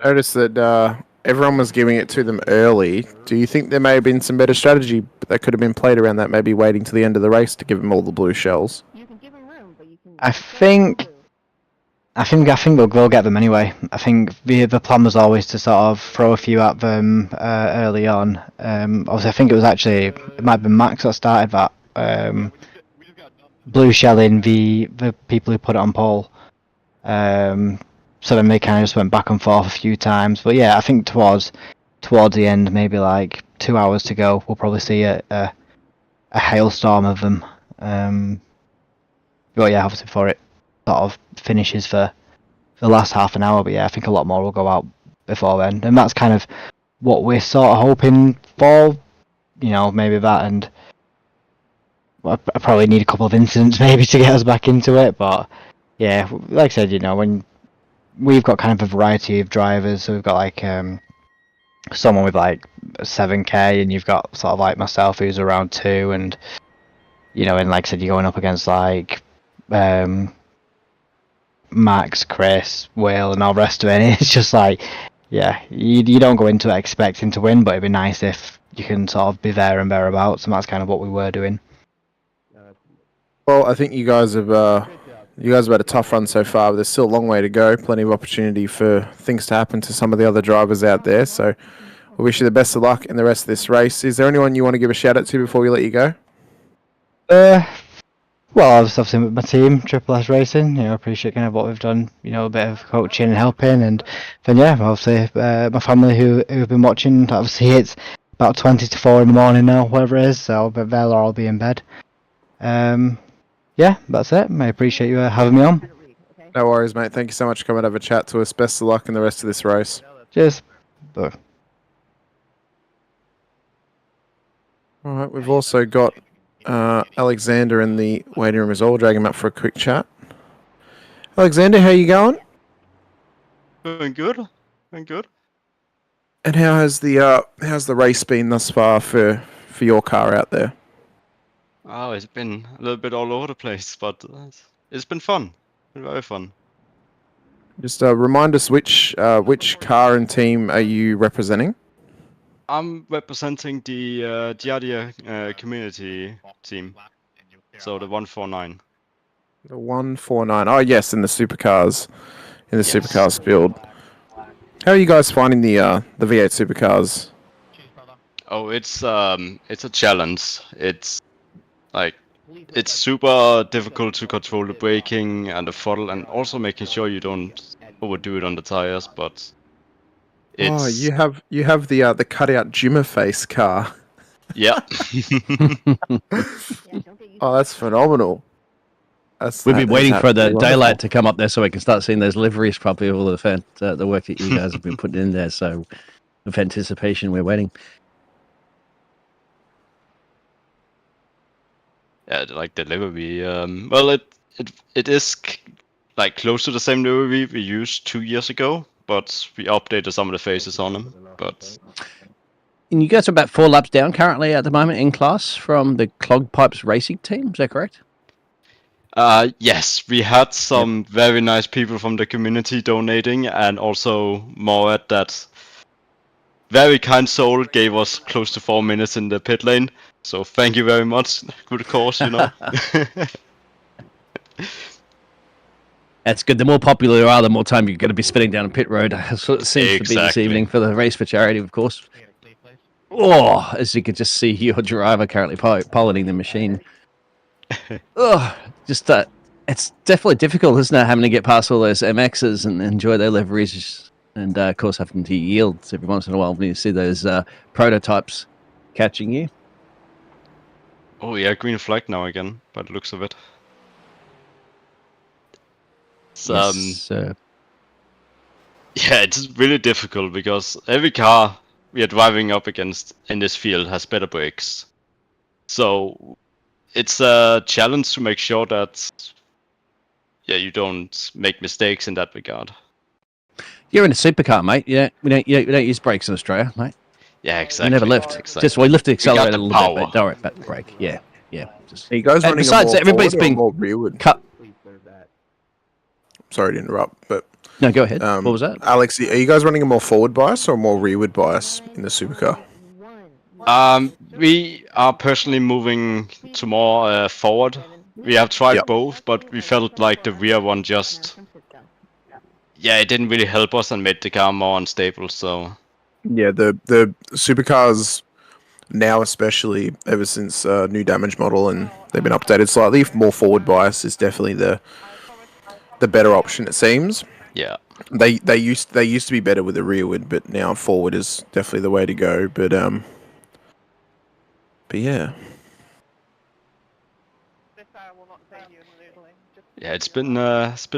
I noticed that everyone was giving it to them early. Do you think there may have been some better strategy that could have been played around that, maybe waiting to the end of the race to give them all the blue shells? I think they'll get them anyway. I think the plan was always to sort of throw a few at them early on. Obviously, I think it might have been Max that started that blue shelling the people who put it on pole. So then they kind of just went back and forth a few times. But yeah, I think towards the end, maybe like 2 hours to go, we'll probably see a hailstorm of them. But yeah, obviously before it sort of finishes for the last half an hour. But yeah, I think a lot more will go out before then. And that's kind of what we're sort of hoping for. You know, maybe that, and I probably need a couple of incidents maybe to get us back into it. But yeah, like I said, you know, when we've got kind of a variety of drivers, so we've got like someone with like 7k, and you've got sort of like myself who's around 2, and you know, and like I said, you're going up against like Max, Chris, Will, and all the rest of it. And it's just like, yeah, you don't go into it expecting to win, but it'd be nice if you can sort of be there and thereabouts, and that's kind of what we were doing. Well, I think you guys have had a tough run so far, but there's still a long way to go. Plenty of opportunity for things to happen to some of the other drivers out there. So we wish you the best of luck in the rest of this race. Is there anyone you want to give a shout out to before we let you go? Well, obviously with my team, Triple S Racing, you know, appreciate kind of what we've done, you know, a bit of coaching and helping, and then yeah, obviously my family who've been watching. Obviously it's about 20 to 4 in the morning now, whatever it is, so they'll all be in bed. Yeah, that's it. I appreciate you having me on. No worries, mate. Thank you so much for coming to have a chat to us. Best of luck in the rest of this race. Cheers. Bye. All right, we've also got Alexander in the waiting room as well. We'll drag him up for a quick chat. Alexander, how you going? Doing good. Doing good. And how's the race been thus far for your car out there? Oh, it's been a little bit all over the place, but it's been fun. Been very fun. Just remind us which car and team are you representing? I'm representing the Giardia community team, so the 149. The 149. Oh yes, in the Supercars, Supercars field. How are you guys finding the V8 Supercars? Oh, it's a challenge. It's super difficult to control the braking and the throttle, and also making sure you don't overdo it on the tires. But it's... Oh, you have the cutout Jimmer face car. Yeah. Oh, that's phenomenal. We've been waiting for the daylight to come up there so we can start seeing those liveries properly. All the work that you guys have been putting in there. So, with anticipation, we're waiting. Yeah, like the livery. Well, it is like close to the same livery we used 2 years ago, but we updated some of the faces on them. But and you guys are about 4 laps down currently at the moment in class from the Clog Pipes Racing team. Is that correct? Yes, we had some very nice people from the community donating, and also Morat, that very kind soul, gave us close to 4 minutes in the pit lane. So thank you very much. Good cause, you know. That's good. The more popular you are, the more time you're going to be spending down a pit road. That's what it seems to be this evening for the race for charity, of course. Oh, as you can just see your driver currently piloting the machine. Oh, just it's definitely difficult, isn't it, having to get past all those MXs and enjoy their liveries, and of course having to yield every once in a while when you see those prototypes catching you. Oh yeah, green flag now again, by the looks of it. Yes, yeah, it's really difficult because every car we are driving up against in this field has better brakes. So it's a challenge to make sure that you don't make mistakes in that regard. You're in a supercar, mate. We don't use brakes in Australia, mate. Yeah, exactly. We never lift. Exactly. Just we lift the We got accelerator the a little power. bit, but don't worry about the brake. Yeah. Just, Are you guys and running besides, a more everybody's forward or been more rearward? cut. Sorry to interrupt, but no, go ahead. What was that, Alex? Are you guys running a more forward bias or a more rearward bias in the supercar? We are personally moving to more forward. We have tried both, but we felt like the rear one just, it didn't really help us and made the car more unstable. So yeah, the supercars now, especially ever since new damage model and they've been updated slightly, more forward bias is definitely the better option. It seems. Yeah. They used to be better with the rearward, but now forward is definitely the way to go. But yeah. Yeah, it's been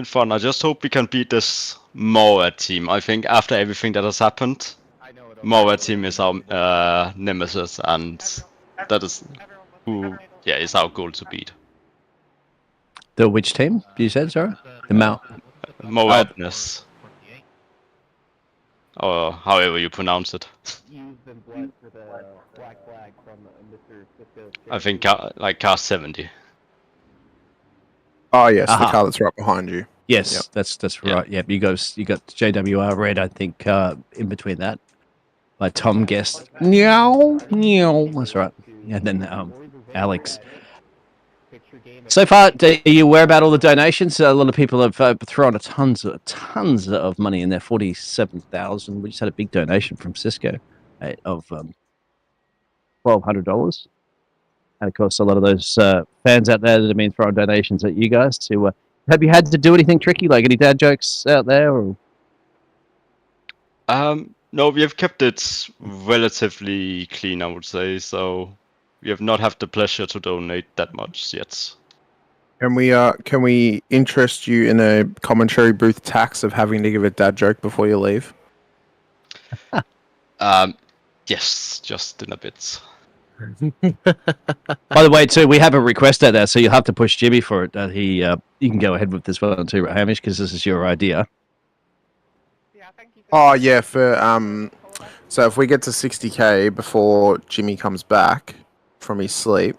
fun. I just hope we can beat this Moa team. I think after everything that has happened, Moa team is our nemesis, and that is who is our goal to beat. The which team? You said, sorry? The Moadness. Or however you pronounce it. I think like car 70. Oh yes, the car that's right behind you. Yes, Yep. that's right. Yeah, you got JWR red. I think in between that. By Tom Guest. Meow. That's right. And then Alex. So far, are you aware about all the donations? A lot of people have thrown tons of money in there. 47,000. We just had a big donation from Cisco of $1,200. And of course, a lot of those fans out there that have been throwing donations at you guys. To have you had to do anything tricky, like any dad jokes out there? Or? No, we have kept it relatively clean, I would say. So we have not had the pleasure to donate that much yet. Can we interest you in a commentary booth tax of having to give a dad joke before you leave? Yes, just in a bit. By the way, too, we have a request out there, so you'll have to push Jimmy for it. You can go ahead with this one too, Hamish, because this is your idea. Oh yeah, for so if we get to 60k before Jimmy comes back from his sleep,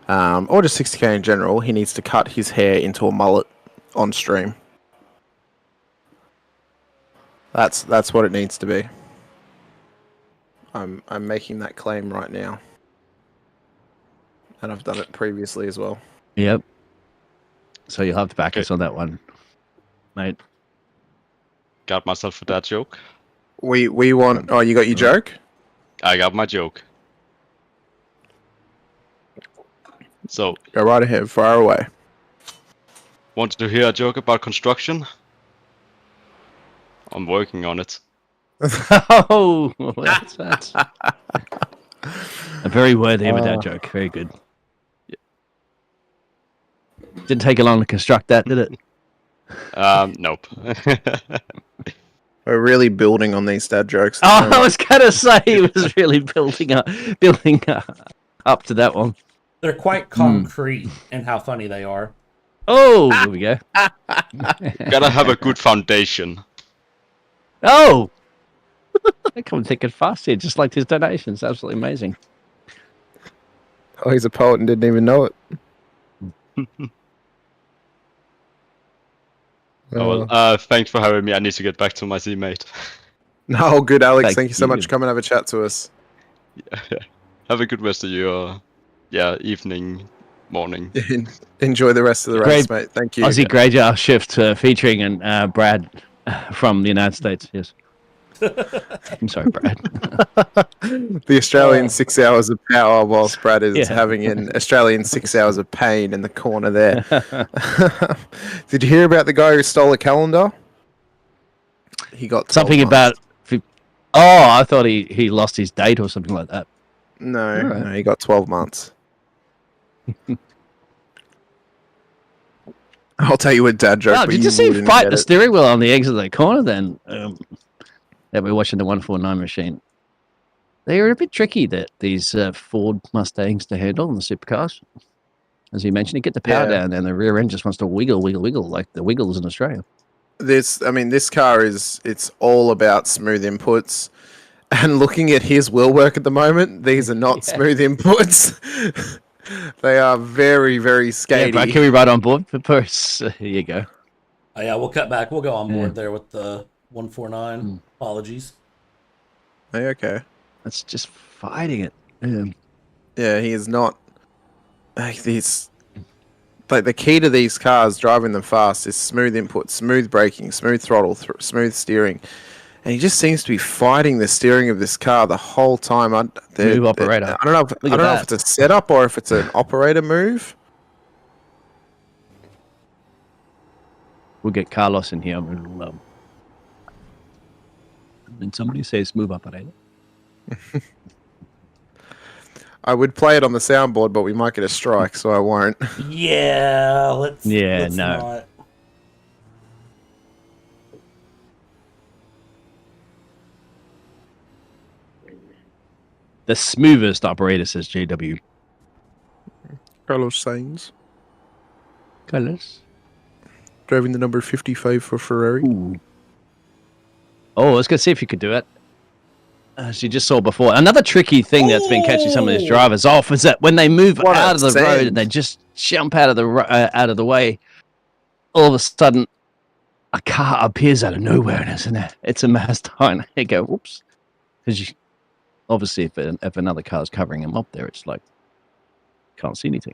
or just 60k in general, he needs to cut his hair into a mullet on stream. That's what it needs to be. I'm making that claim right now. And I've done it previously as well. Yep. So you'll have to back us on that one, mate. Got myself a dad joke. We want... Oh, you got your joke? I got my joke. So... Go right ahead, fire away. Want to hear a joke about construction? I'm working on it. Oh, that's a very worthy of a dad joke. Very good. Yeah. Didn't take you long to construct that, did it? Nope. We're really building on these dad jokes. Oh, I was gonna say he was really building up to that one. They're quite concrete in how funny they are. Oh, here we go. Gotta have a good foundation. Oh, I come thinking fast here, just like his donations. Absolutely amazing. Oh, he's a poet and didn't even know it. Oh, well, thanks for having me. I need to get back to my teammate. No, good, Alex. Thank you so much for coming and have a chat to us. Yeah. Have a good rest of your evening, morning. Enjoy the rest of the race, mate. Thank you. Aussie Greyjar shift featuring Brad from the United States. Yes. I'm sorry, Brad. The Australian 6 hours of power, whilst Brad is having an Australian 6 hours of pain in the corner there. Did you hear about the guy who stole a calendar? He got something about. Oh, I thought he lost his date or something like that. No, no, he got 12 months. I'll tell you a dad joke. Oh, did you see him fight the steering wheel on the exit of the corner then? That we're watching the 149 machine. They are a bit tricky, that these Ford Mustangs to handle in the supercars. As you mentioned, you get the power down and the rear end just wants to wiggle like the wiggles in Australia. This car it's all about smooth inputs. And looking at his wheel work at the moment, these are not smooth inputs. They are very, very skatey. Yeah, can we ride on board for Purse? Here you go. Oh, yeah, we'll cut back. We'll go on board there with the 149. Apologies. Hey, okay. That's just fighting it. Yeah, he is not like these. Like the key to these cars, driving them fast, is smooth input, smooth braking, smooth throttle, smooth steering, and he just seems to be fighting the steering of this car the whole time. Move operator. I don't know if it's a setup or if it's an operator move. We'll get Carlos in here. And somebody says move operator. I would play it on the soundboard, but we might get a strike, so I won't. Yeah, let's no. not. The smoothest operator, says JW. Carlos Sainz. Carlos. Driving the number 55 for Ferrari. Ooh. Oh, let's go see if you could do it. As you just saw before, another tricky thing that's been catching some of these drivers off is that when they move out of the road and they just jump out of the way, all of a sudden a car appears out of nowhere, and it's a Mazda, and they go, whoops, because obviously if another car is covering them up there, it's like can't see anything.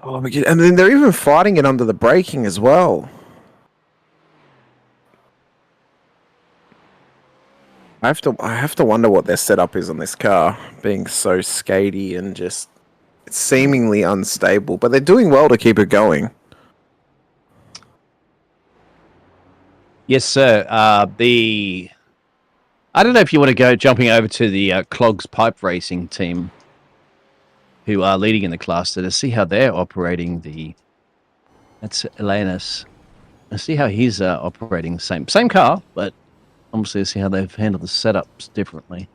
Oh my God. And then they're even fighting it under the braking as well. I have to wonder what their setup is on this car, being so skatey and just seemingly unstable. But they're doing well to keep it going. Yes, sir. I don't know if you want to go jumping over to the Clogs Pipe Racing team, who are leading in the class, to see how they're operating that's Elanus. Let's see how he's operating the same car, but obviously see how they've handled the setups differently.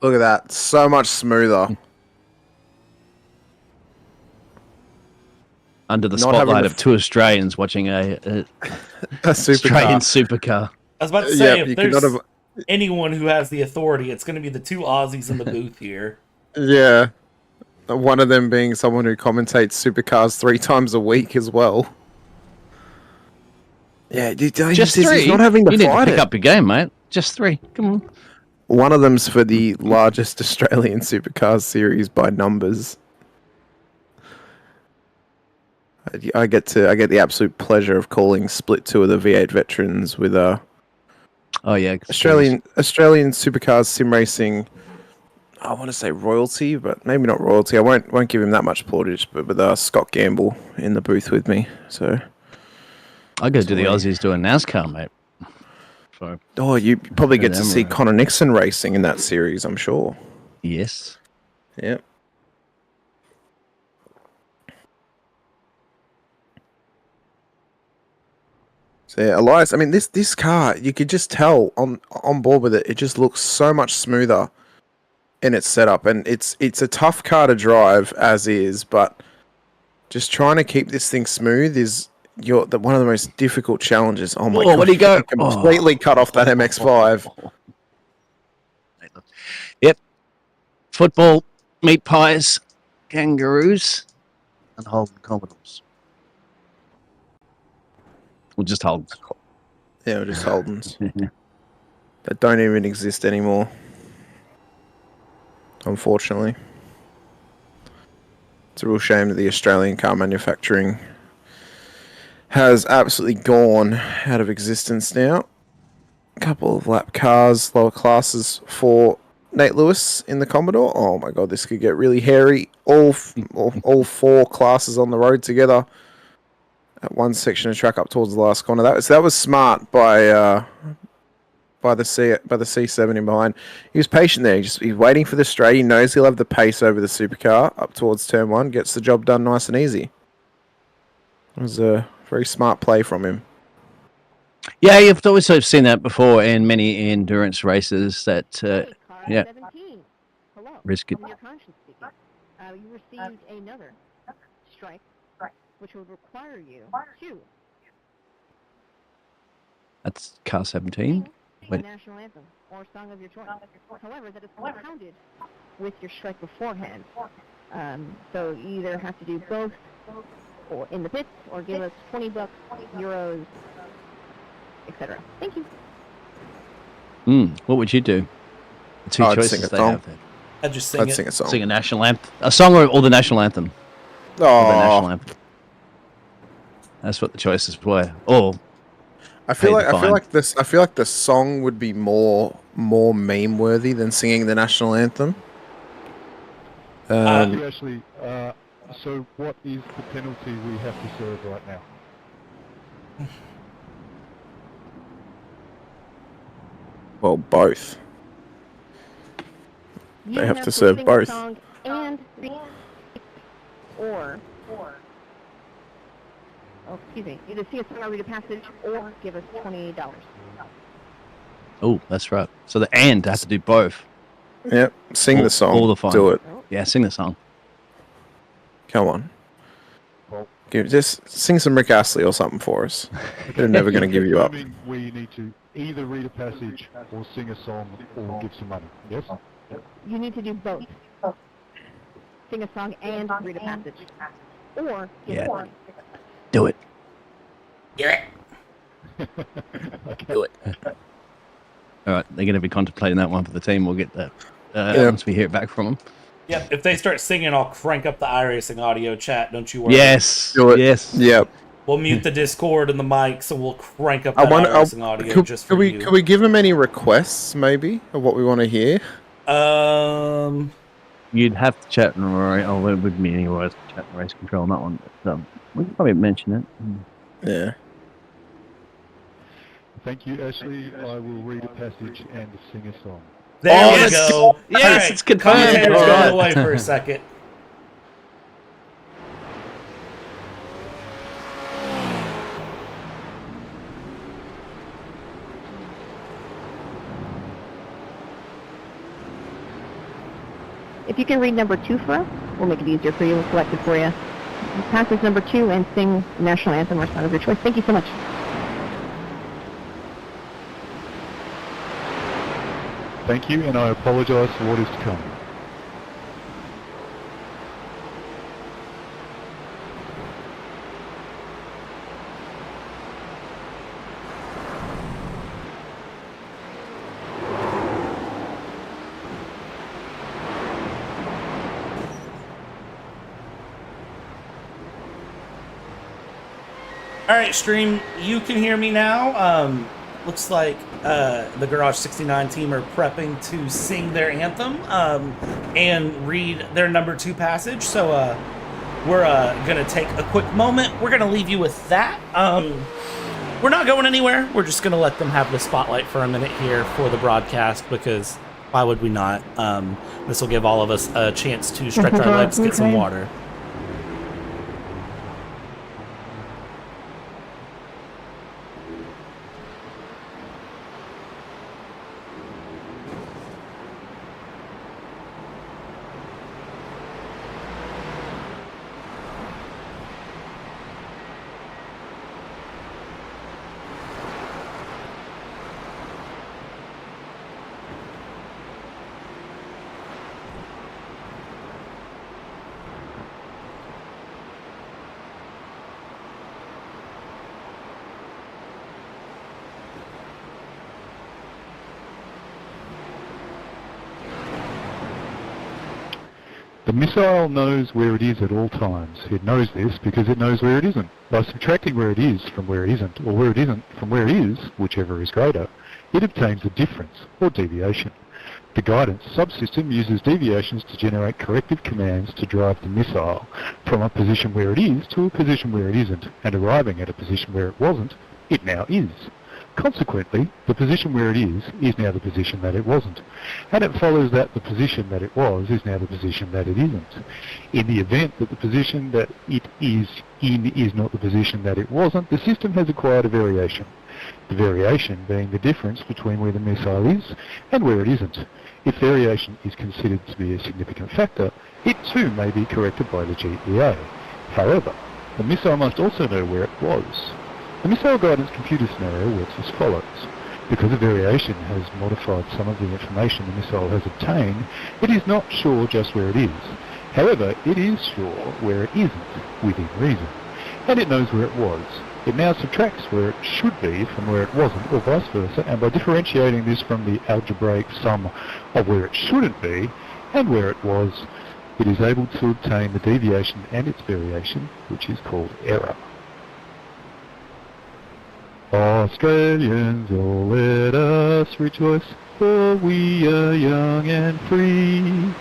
Look at that. So much smoother. Under the spotlight of two Australians watching a Australian supercar. I was about to say, if there's anyone who has the authority, it's going to be the two Aussies in the booth here. Yeah. One of them being someone who commentates supercars 3 times a week as well. Yeah, just 3. He's not having to you need fight to pick up your game, mate. Just 3. Come on. One of them's for the largest Australian supercars series by numbers. I get the absolute pleasure of calling split 2 of the V8 veterans with Australian supercars sim racing. I want to say royalty, but maybe not royalty. I won't give him that much plaudits, but with Scott Gamble in the booth with me. So I got to do the Aussies doing NASCAR, mate. So, you probably get to see Connor Nixon racing in that series, I'm sure. Yes. Yep. So yeah, Elias, I mean, this car, you could just tell on board with it, it just looks so much smoother in its setup, and it's a tough car to drive as is, but just trying to keep this thing smooth is one of the most difficult challenges. Oh my God! Where do you go? Completely cut off that MX-5. Yep. Football, meat pies, kangaroos, and Holden Commodores. We'll just hold. Yeah, we'll just Holdens. That don't even exist anymore. Unfortunately. It's a real shame that the Australian car manufacturing has absolutely gone out of existence now. A couple of lap cars, lower classes for Nate Lewis in the Commodore. Oh my God, this could get really hairy. All 4 classes on the road together. At one section of track up towards the last corner. That was smart by the C7 in behind. He was patient there. He's waiting for the straight. He knows he'll have the pace over the supercar up towards turn 1. Gets the job done nice and easy. It was a very smart play from him. Yeah, you've always sort of seen that before in many endurance races. That yeah, 17. Hello. risk it. From your conscience speaking. You received another strike, which would require you to That's car 17. the national anthem or song of your choice. However, that is compounded with your strike beforehand. So you either have to do both or in the pits or give us $20, euros, etc. Thank you. What would you do? The two I'd choices sing a they song. have there. I'd just sing I'd it. sing a song. Sing a national anthem. A song or the national anthem? Or the national Oh, anthem. That's what the choices were. Or I feel pay the fine. like the song would be more meme worthy than singing the national anthem. Actually, so what is the penalty we have to serve right now? Well, both. They have to serve sing both. A song and or oh, excuse me, either sing a song or read a passage or give us $20. Oh, that's right. So the and has to do both. Yep. Sing the song. All the fine. Do it. Yeah, sing the song. Come on. Just sing some Rick Astley or something for us. They're never going to give you up. We need to either read a passage or sing a song or give some money. Yes? You need to do both. Sing a song and read a passage. Or give Yeah. money. Do it. Yeah. Do it. All right, they're going to be contemplating that one for the team. We'll get that once we hear it back from them. Yep. If they start singing, I'll crank up the iRacing audio chat. Don't you worry. Yes. Do it. Yes. Yep. We'll mute the Discord and the mics, and we'll crank up that iRacing audio just for you. Could we give them any requests, maybe, of what we want to hear? You'd have to chat and oh, it would be anyway. Chat and race control on that one. But, we can probably mention it. Yeah. Thank you, Ashley. I will read a passage and sing a song. There we go. Yes, All it's confirmed. Commentator's All going right. away for a second. If you can read number 2 for us, we'll make it easier for you. We'll select it for you. Passage number 2 and sing national anthem or song of your choice. Thank you so much. Thank you, and I apologise for what is to come. All right, stream. You can hear me now. Looks like the Garage 69 team are prepping to sing their anthem and read their number 2 passage. So we're gonna take a quick moment. We're gonna leave you with that. We're not going anywhere. We're just gonna let them have the spotlight for a minute here for the broadcast, because why would we not? This will give all of us a chance to stretch our legs, get some water. The missile knows where it is at all times. It knows this because it knows where it isn't. By subtracting where it is from where it isn't, or where it isn't from where it is, whichever is greater, it obtains a difference, or deviation. The guidance subsystem uses deviations to generate corrective commands to drive the missile from a position where it is to a position where it isn't, and arriving at a position where it wasn't, it now is. Consequently, the position where it is now the position that it wasn't. And it follows that the position that it was is now the position that it isn't. In the event that the position that it is in is not the position that it wasn't, the system has acquired a variation. The variation being the difference between where the missile is and where it isn't. If variation is considered to be a significant factor, it too may be corrected by the GEA. However, the missile must also know where it was. The missile guidance computer scenario works as follows. Because a variation has modified some of the information the missile has obtained, it is not sure just where it is. However, it is sure where it isn't, within reason. And it knows where it was. It now subtracts where it should be from where it wasn't, or vice versa, and by differentiating this from the algebraic sum of where it shouldn't be and where it was, it is able to obtain the deviation and its variation, which is called error. Australians, oh let us rejoice, for we are young and free.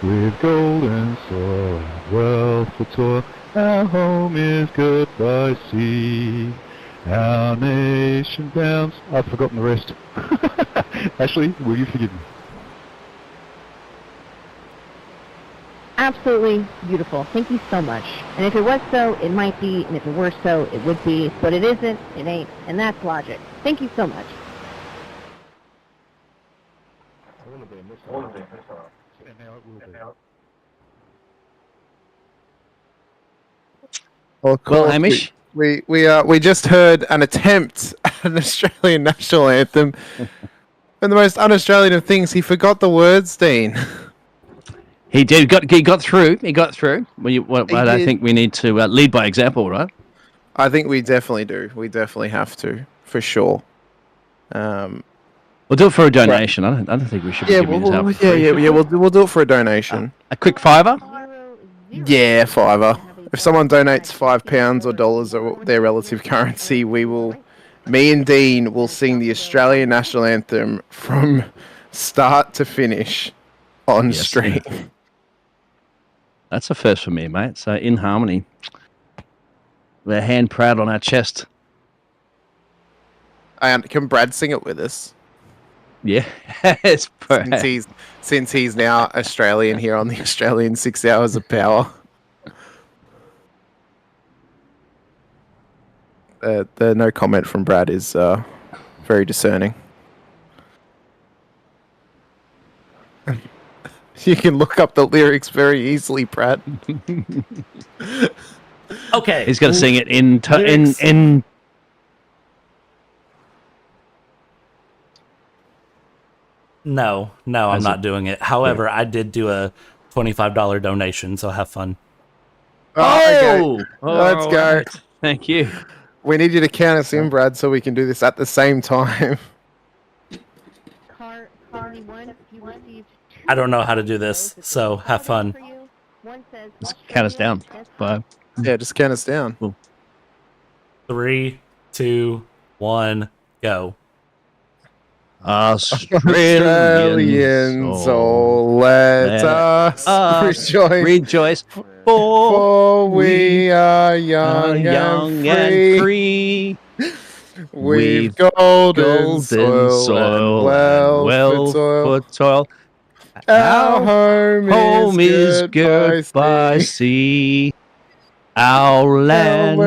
With golden soil and wealth for toil, our home is good by sea. Our nation bounds... I've forgotten the rest. Ashley, will you forgive me? Absolutely beautiful. Thank you so much. And if it was so, it might be, and if it were so, it would be. But it isn't, it ain't, and that's logic. Thank you so much. Well, Hamish? We just heard an attempt at an Australian national anthem. And the most un-Australian of things, he forgot the words, Dean. He did. He got through. He got through. I think we need to lead by example, right? I think we definitely do. We definitely have to, for sure. We'll do it for a donation. I don't think we should. Yeah, we'll do it for a donation. A quick $5. Yeah, $5. If someone donates £5 or dollars or their relative currency, me and Dean will sing the Australian national anthem from start to finish on stream. That's a first for me, mate. So in harmony, we're hand proud on our chest. Can Brad sing it with us? Yeah, it's since he's now Australian here on the Australian 6 Hours of Power. The no comment from Brad is very discerning. You can look up the lyrics very easily, Brad. Okay. He's got to sing it in. No, I'm not doing it. However, I did do a $25 donation, so have fun. Okay. Let's go. Right. Thank you. We need you to count us in, Brad, so we can do this at the same time. I don't know how to do this, so have fun. Just count us down. 5. Yeah, just count us down. Cool. 3, 2, 1, go. Australians, oh, let us rejoice. For we are young and free. We've golden soil and wealth for toil. Our home is good by sea. Our land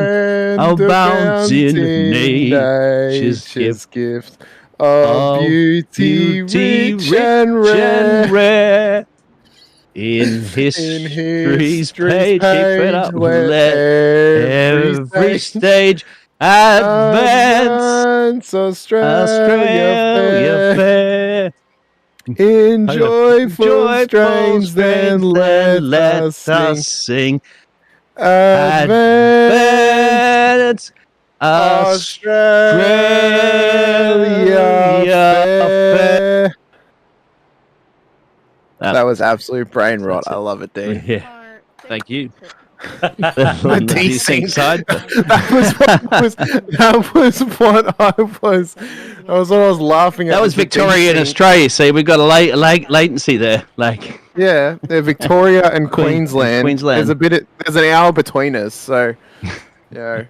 abounds in nature's gift of beauty rich and rare. In history's page, let every stage advance. Australia fair. In joyful strains, then let us sing. Advance, Australia fair. That was absolute brain rot. I love it, Dean. Yeah. Thank you. The decent side. That was what I was laughing at. That was Victoria and Australia. See, we've got a latency there. Yeah, Victoria and Queensland. There's an hour between us, so yeah.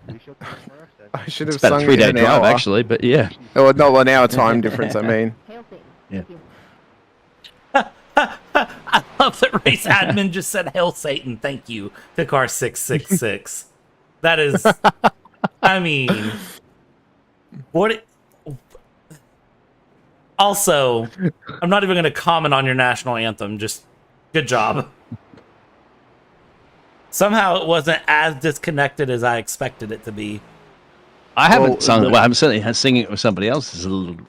I should have it's about sung a 3-day an drive, hour. actually, but yeah. Oh, no, an hour time difference. I mean. Yeah. I love that race admin just said "Hail Satan, thank you" to car 666. That is, I mean, what? Also, I'm not even going to comment on your national anthem. Just good job. Somehow it wasn't as disconnected as I expected it to be. I haven't sung it. Well, I'm certainly singing it with somebody else. Is a little.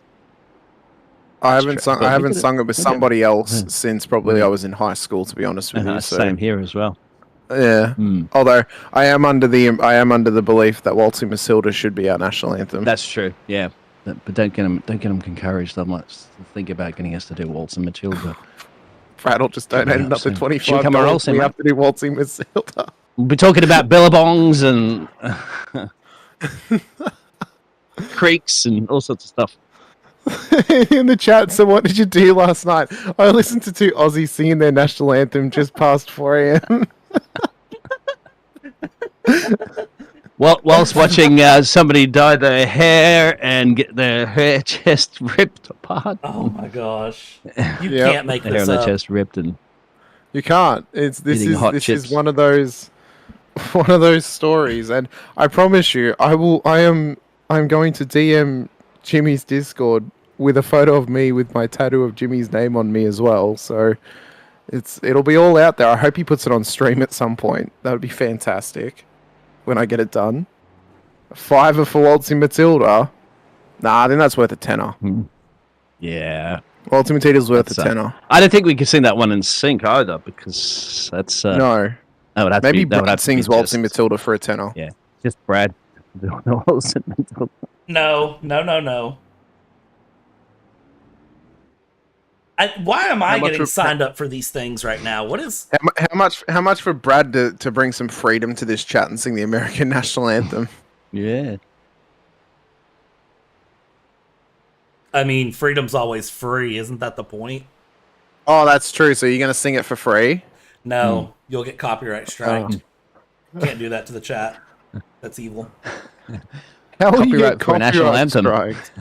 I haven't sung it with somebody else since probably I was in high school. To be honest with you, so. Same here as well. Yeah. Although I am under the belief that Waltzing Matilda should be our national anthem. That's true. Yeah, but don't get them encouraged. I might think about getting us to do Waltzing Matilda. Brad will just donate another $25. We have to do Waltzing Matilda. We'll be talking about billabongs and creeks and all sorts of stuff. In the chat, so what did you do last night? I listened to two Aussies singing their national anthem just past 4 a.m. Whilst watching somebody dye their hair and get their hair chest ripped apart. Oh my gosh! You can't make hair this on their up. chest ripped and you can't. This is one of those stories, and I promise you, I'm going to DM Jimmy's Discord with a photo of me with my tattoo of Jimmy's name on me as well. So it'll be all out there. I hope he puts it on stream at some point. That would be fantastic when I get it done. $5 for Waltzing Matilda. Nah, I think that's worth a tenner. Yeah. Waltzing Matilda's worth a tenner. I don't think we could sing that one in sync either because that's no. That would have Maybe to be, Brad sings Waltzing Matilda for a tenner. Yeah, just Brad. Waltzing Matilda. No. Why am I getting signed up for these things right now? What is how much for Brad to bring some freedom to this chat and sing the American national anthem? Yeah. I mean, freedom's always free, isn't that the point? Oh, that's true. So you're gonna sing it for free? No, you'll get copyright striked. Can't do that to the chat. That's evil. How will you get for a national anthem? striked?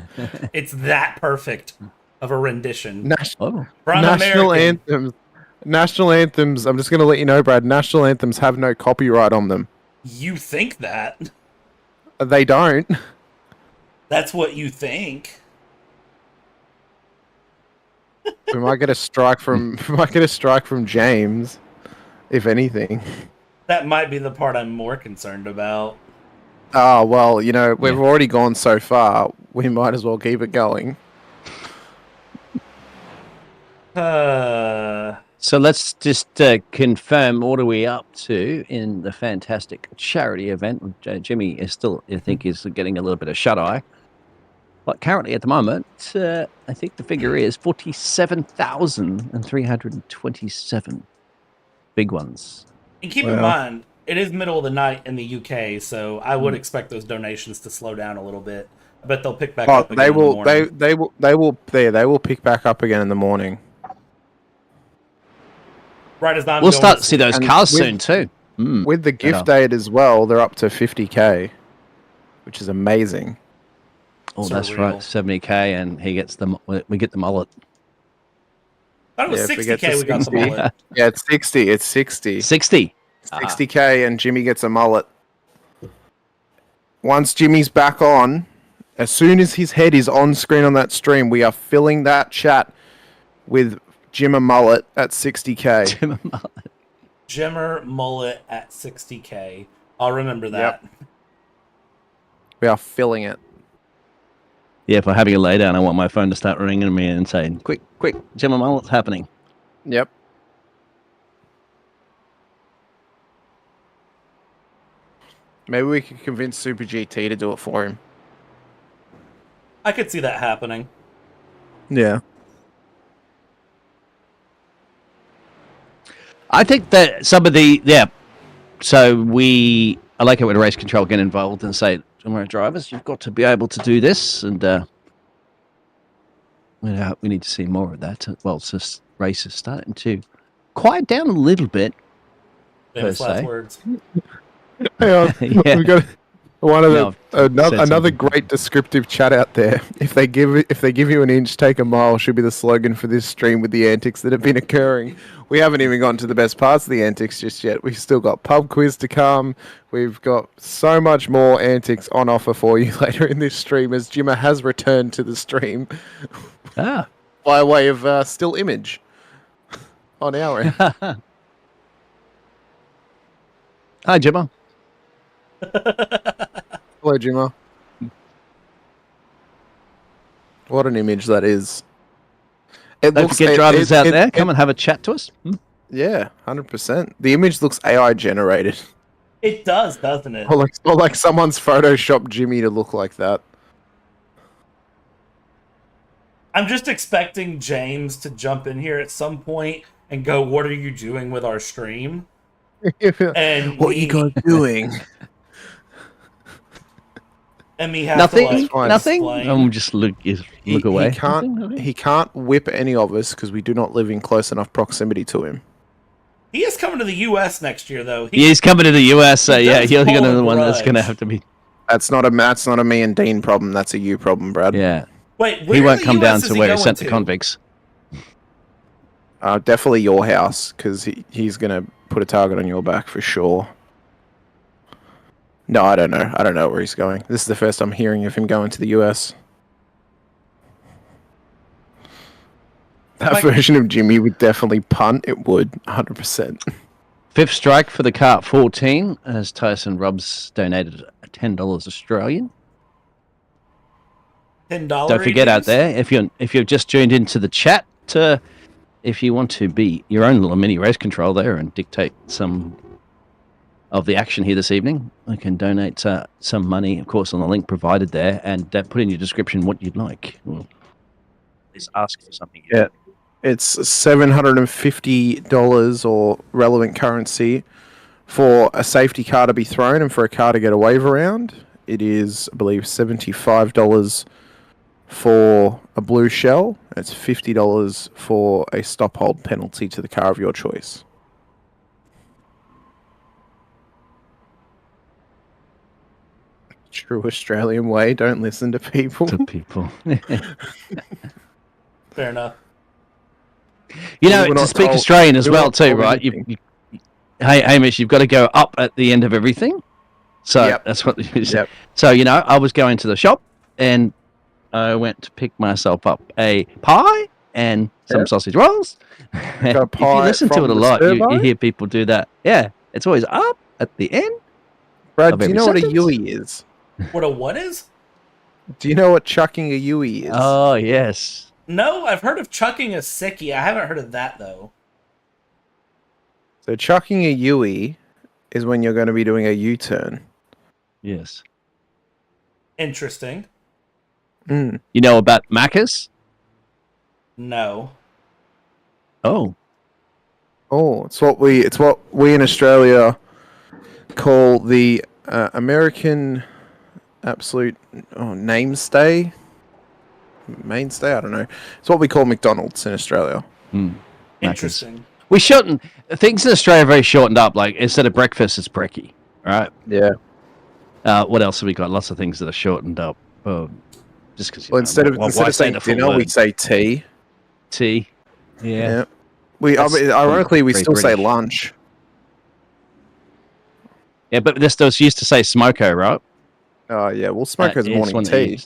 It's that perfect of a rendition. National American. National anthems. I'm just gonna let you know, Brad. National anthems have no copyright on them. You think that? They don't. That's what you think. We might get a strike from James, if anything. That might be the part I'm more concerned about. Oh well, we've already gone so far. We might as well keep it going. So let's just confirm what are we up to in the fantastic charity event. Jimmy is still, I think, is getting a little bit of shut-eye. But currently at the moment, I think the figure is 47,327 big ones. And keep in mind, it is middle of the night in the UK, so I would expect those donations to slow down a little bit. I bet they'll pick back up again in the morning. They will pick back up again in the morning. Right as I'm we'll going start to to see those and cars with- soon too. With the gift aid as well, they're up to 50k, which is amazing. Oh, that's right, 70k, and he gets we get the mullet. I thought it was 60k we got the mullet. Yeah, it's 60. It's 60. 60. 60k, and Jimmy gets a mullet. Once Jimmy's back on, as soon as his head is on screen on that stream, we are filling that chat with Jimmer Mullet at 60k. Jimmer Mullet. Jimmer Mullet at 60k. I'll remember that. Yep. We are filling it. Yeah, if I'm having a lay down, I want my phone to start ringing me and saying, quick, Jimmer Mullet's happening. Yep. Maybe we could convince Super GT to do it for him. I could see that happening. Yeah. I think that some of the so I like it when race control get involved and say, drivers, you've got to be able to do this, and we need to see more of that. Well, it's just races starting to quiet down a little bit. Famous last words. Hang on. Yeah. One of No, another great descriptive chat out there. If they give you an inch, take a mile should be the slogan for this stream with the antics that have been occurring. We haven't even gotten to the best parts of the antics just yet. We've still got pub quiz to come. We've got so much more antics on offer for you later in this stream as Jimmer has returned to the stream. By way of still image on our end. Hi, Jimmer. Hello, Jimmer. What an image that is. Don't forget drivers out there. Come and have a chat to us. Yeah, 100%. The image looks AI generated. It does, doesn't it? Or like someone's photoshopped Jimmy to look like that. I'm just expecting James to jump in here at some point and go, "What are you doing with our stream?" And what are you guys doing? And me have nothing. to like Nothing. explain. Just look away. He can't whip any of us because we do not live in close enough proximity to him. He is coming to the U.S. next year, though. He's coming to the US, so yeah, does you're hold gonna a the one that's gonna grudge. have to be. That's not a me and Dean problem. That's a you problem, Brad. Yeah. Wait, He won't come down to where he sent the convicts. Definitely your house because he's gonna put a target on your back for sure. No, I don't know. I don't know where he's going. This is the first I'm hearing of him going to the US. That version of Jimmy would definitely punt. It would, 100%. Fifth strike for the cart 14 as Tyson Rubbs donated $10 Australian. $10. Don't forget out there, if you've just tuned into the chat, if you want to be your own little mini race control there and dictate some of the action here this evening, I can donate some money, of course, on the link provided there, and put in your description what you'd like. Well, just ask for something. Yeah, it's $750 or relevant currency for a safety car to be thrown and for a car to get a wave around. It is, I believe, $75 for a blue shell. It's $50 for a stop hold penalty to the car of your choice. True Australian way. Don't listen to people. Fair enough. You know, to speak Australian as well too, right? Hey, Hamish, you've got to go up at the end of everything. So that's what you said. So, you know, I was going to the shop and I went to pick myself up a pie and some sausage rolls. If you listen to it a lot, you hear people do that. Yeah, it's always up at the end. Brad, do you know what a Yui is? What a what is? Do you know what chucking a Yui is? Oh, yes. No, I've heard of chucking a sickie. I haven't heard of that, though. So chucking a Yui is when you're going to be doing a U-turn. Yes. Interesting. You know about Macca's? No. Oh, it's what we in Australia call the American absolute mainstay. I don't know. It's what we call McDonald's in Australia. Interesting. We shorten things in Australia are very shortened up. Like instead of breakfast, it's brekkie. Right? Yeah. What else have we got? Lots of things that are shortened up. Just because. Well, instead of saying dinner, we say tea. Tea. Yeah. Ironically, we very still say British. lunch. Yeah, but this does used to say smoko, right? Oh yeah, well, smoko's morning tea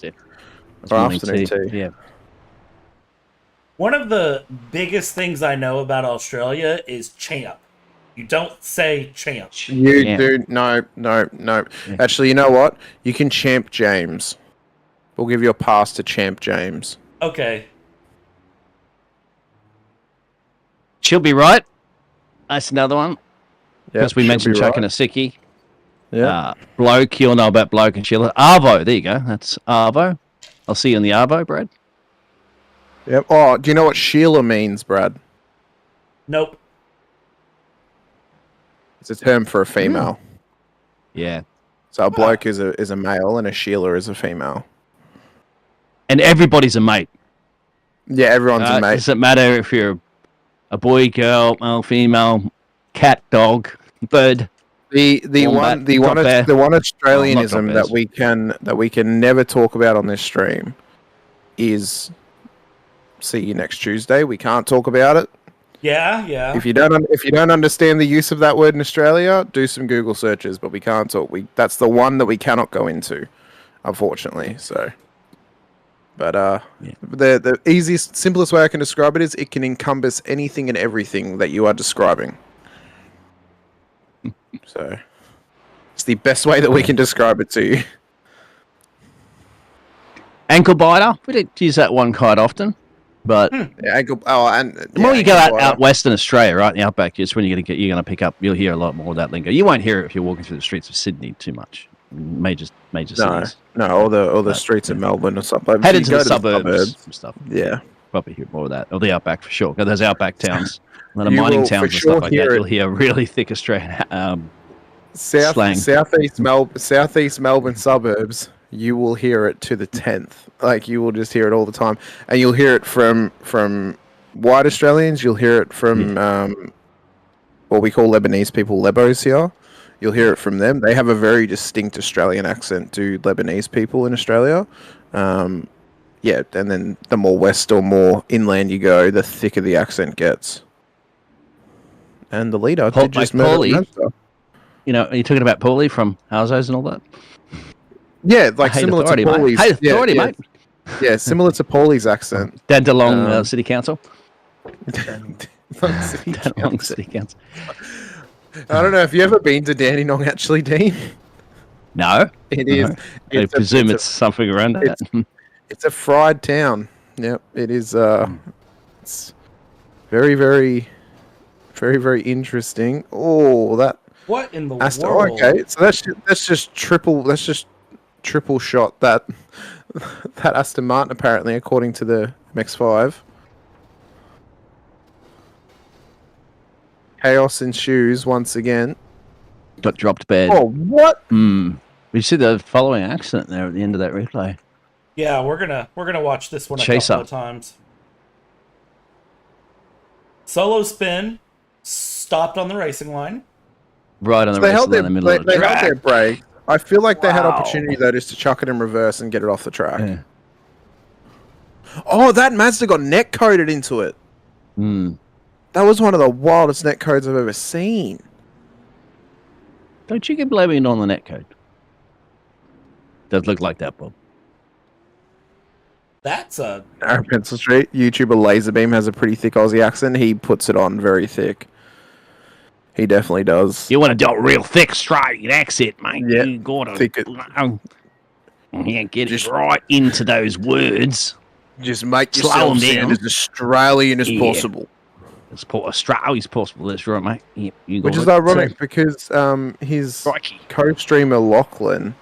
or afternoon tea. Yeah. One of the biggest things I know about Australia is champ. You don't say champ. You do no. Actually, you know what? You can champ James. We'll give you a pass to champ James. Okay. She'll be right. That's another one. Because we she'll mentioned be chucking right. a sickie. Yeah. Bloke, you'll know about Bloke and Sheila. Arvo, there you go. That's Arvo. I'll see you in the Arvo, Brad. Yep. Oh, do you know what Sheila means, Brad? Nope. It's a term for a female. Yeah. So a bloke is a male and a Sheila is a female. And everybody's a mate. Yeah, everyone's a mate. Doesn't matter if you're a boy, girl, male, female, cat, dog, bird. The one Australianism not that we can never talk about on this stream is see you next Tuesday. We can't talk about it. Yeah. If you don't understand the use of that word in Australia, do some Google searches. But we can't talk. That's the one that we cannot go into, unfortunately. So, but the easiest, simplest way I can describe it is it can encompass anything and everything that you are describing. So, it's the best way that we can describe it to you. Ankle biter. We don't use that one quite often. But ankle. Oh, and the more you go out Western Australia, right, in the outback, it's when you're gonna pick up. You'll hear a lot more of that lingo. You won't hear it if you're walking through the streets of Sydney too much. Major cities. No, all the streets of Melbourne or something. Head into the suburbs and stuff. Yeah, probably hear more of that. Or the outback for sure. Those outback towns, the mining towns and stuff like that. You'll hear really thick Australian slang. Southeast Melbourne suburbs. You will hear it to the 10th. Like, you will just hear it all the time. And you'll hear it from white Australians. You'll hear it from what we call Lebanese people, Lebos here. You'll hear it from them. They have a very distinct Australian accent to Lebanese people in Australia. And then the more west or more inland you go, the thicker the accent gets. And the leader did just murder Mazda. You know, are you talking about Paulie from Houses and all that? Yeah, like similar to Paulie's. Hey, authority, mate. Yeah, similar to Paulie's accent. Dandenong City Council. Dandenong City Council. I don't know. Have you ever been to Dandenong, actually, Dean? No. It is. I presume it's something around that. It's a fried town. Yep, it is. It's very, very, very, very interesting. Oh, that. What in the Aston, world? Okay, so that's just triple. That's just triple shot that Aston Martin, apparently, according to the MX-5. Chaos ensues once again. Got dropped bad. Oh, what? We see the following accident there at the end of that replay. Yeah, we're gonna watch this one a Chaser. couple of times. Solo spin, stopped on the racing line. Right on the racing line in the middle of the They track. held their brake. I feel like they had opportunity though, just to chuck it in reverse and get it off the track. Yeah. Oh, that Mazda got net coded into it. That was one of the wildest net codes I've ever seen. Don't you get blaming it on the netcode? Does look like that, Bob. That's a Our Pencil Street YouTuber Laserbeam has a pretty thick Aussie accent. He puts it on very thick. He definitely does. You want to do a real thick, straight accent, mate. Yeah, You gotta thick it. get it right into those words. Just make Slow yourself them sound down. as Australian as possible. As Australian as possible. That's right, mate. Yep, you got Which is it. ironic because his co-streamer Lachlan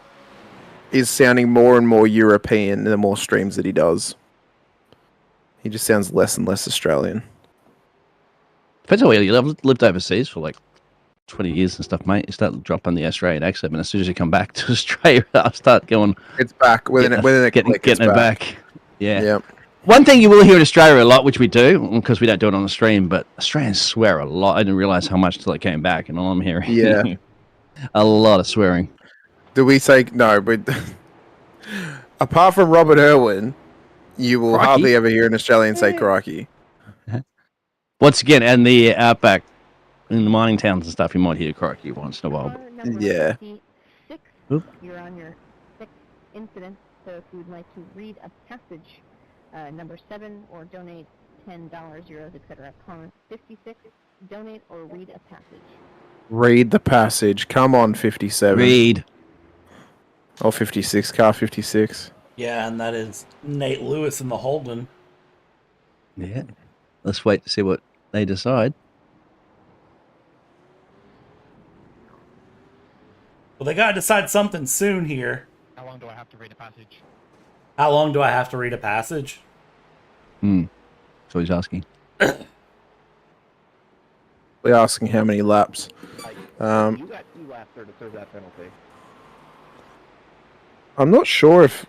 is sounding more and more European the more streams that he does. He just sounds less and less Australian. Depends on where you lived overseas for like 20 years and stuff, mate. You start dropping the Australian accent, and as soon as you come back to Australia, I'll start going. It's back within a click. Getting it back. Yeah. Yep. One thing you will hear in Australia a lot, which we do, because we don't do it on the stream, but Australians swear a lot. I didn't realize how much till I came back, and all I'm hearing, Yeah. a lot of swearing. Do we say no? But apart from Robert Irwin, you will Crikey. hardly ever hear an Australian say crikey. Once again, and the outback, in the mining towns and stuff, you might hear crikey once in a while. Yeah. Oop. You're on your sixth incident, so if you would like to read a passage, number 7, or donate $10, euros, etc. Comment 56, donate or read a passage. Read the passage. Come on, 57. Read. Oh, 56. Car 56. yeah, and that is Nate Lewis in the Holden. Yeah. Let's wait to see what they decide. Well, they gotta decide something soon here. How long do I have to read a passage? How long do I have to read a passage? So he's asking. We're asking how many laps. You got 2 laps there to serve that penalty. I'm not sure if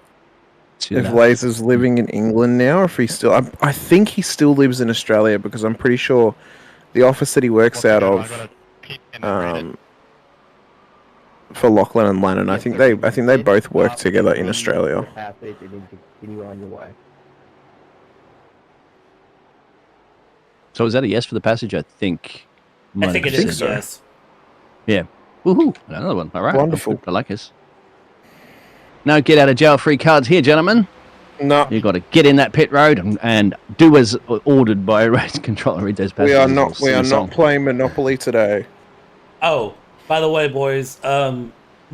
laps. Laser's living in England now, or if he still. I think he still lives in Australia because I'm pretty sure the office that he works out of. for Lachlan and Lennon. I think they both work together in Australia. Passage, and then continue on your way. So is that a yes for the passage? I think. I think it is. so. Yes. Yeah. Woohoo! Another one. All right. Wonderful. I like this. No get out of jail free cards here, gentlemen. No. You got to get in that pit road and do as ordered by a race controller. Read those passages. We are not playing Monopoly today. Oh, by the way, boys,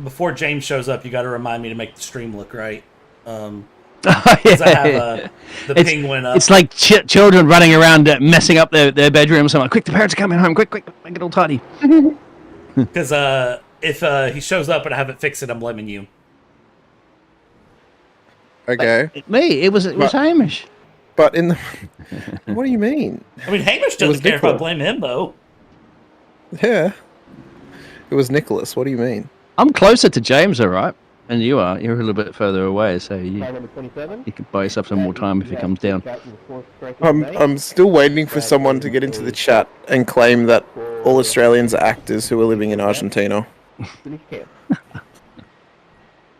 before James shows up, you got to remind me to make the stream look right. 'Cause I have the penguin up. It's like children running around messing up their bedrooms. I'm like, quick, the parents are coming home. Quick, make it all tidy. Because if he shows up and I haven't fixed it, I'm blaming you. Okay. Me? It was Hamish. But in the... What do you mean? I mean, Hamish doesn't care if I blame him, though. Yeah. It was Nicholas. What do you mean? I'm closer to James, all right? And you are. You're a little bit further away, so you can buy yourself some more time if he comes down. I'm still waiting for someone to get into the chat and claim that all Australians are actors who are living in Argentina.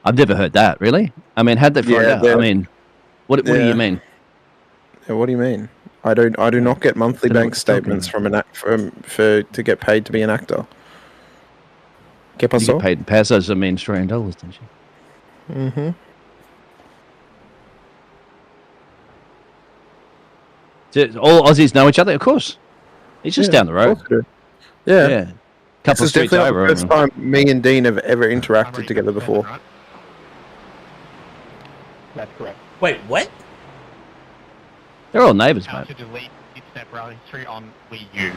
I've never heard that, really. I mean, how'd they find out? I mean, what do you mean? Yeah, what do you mean? I do not get monthly bank statements from to get paid to be an actor. You get paid in pesos, I mean Australian dollars, don't you? Mm-hmm. Do all Aussies know each other? Of course. He's just down the road. Yeah. Couple This is streets definitely over. the first time me and Dean have ever interacted together before. That's correct. Wait, what? They're all neighbours, How mate. to delete Step Rally History on Wii U.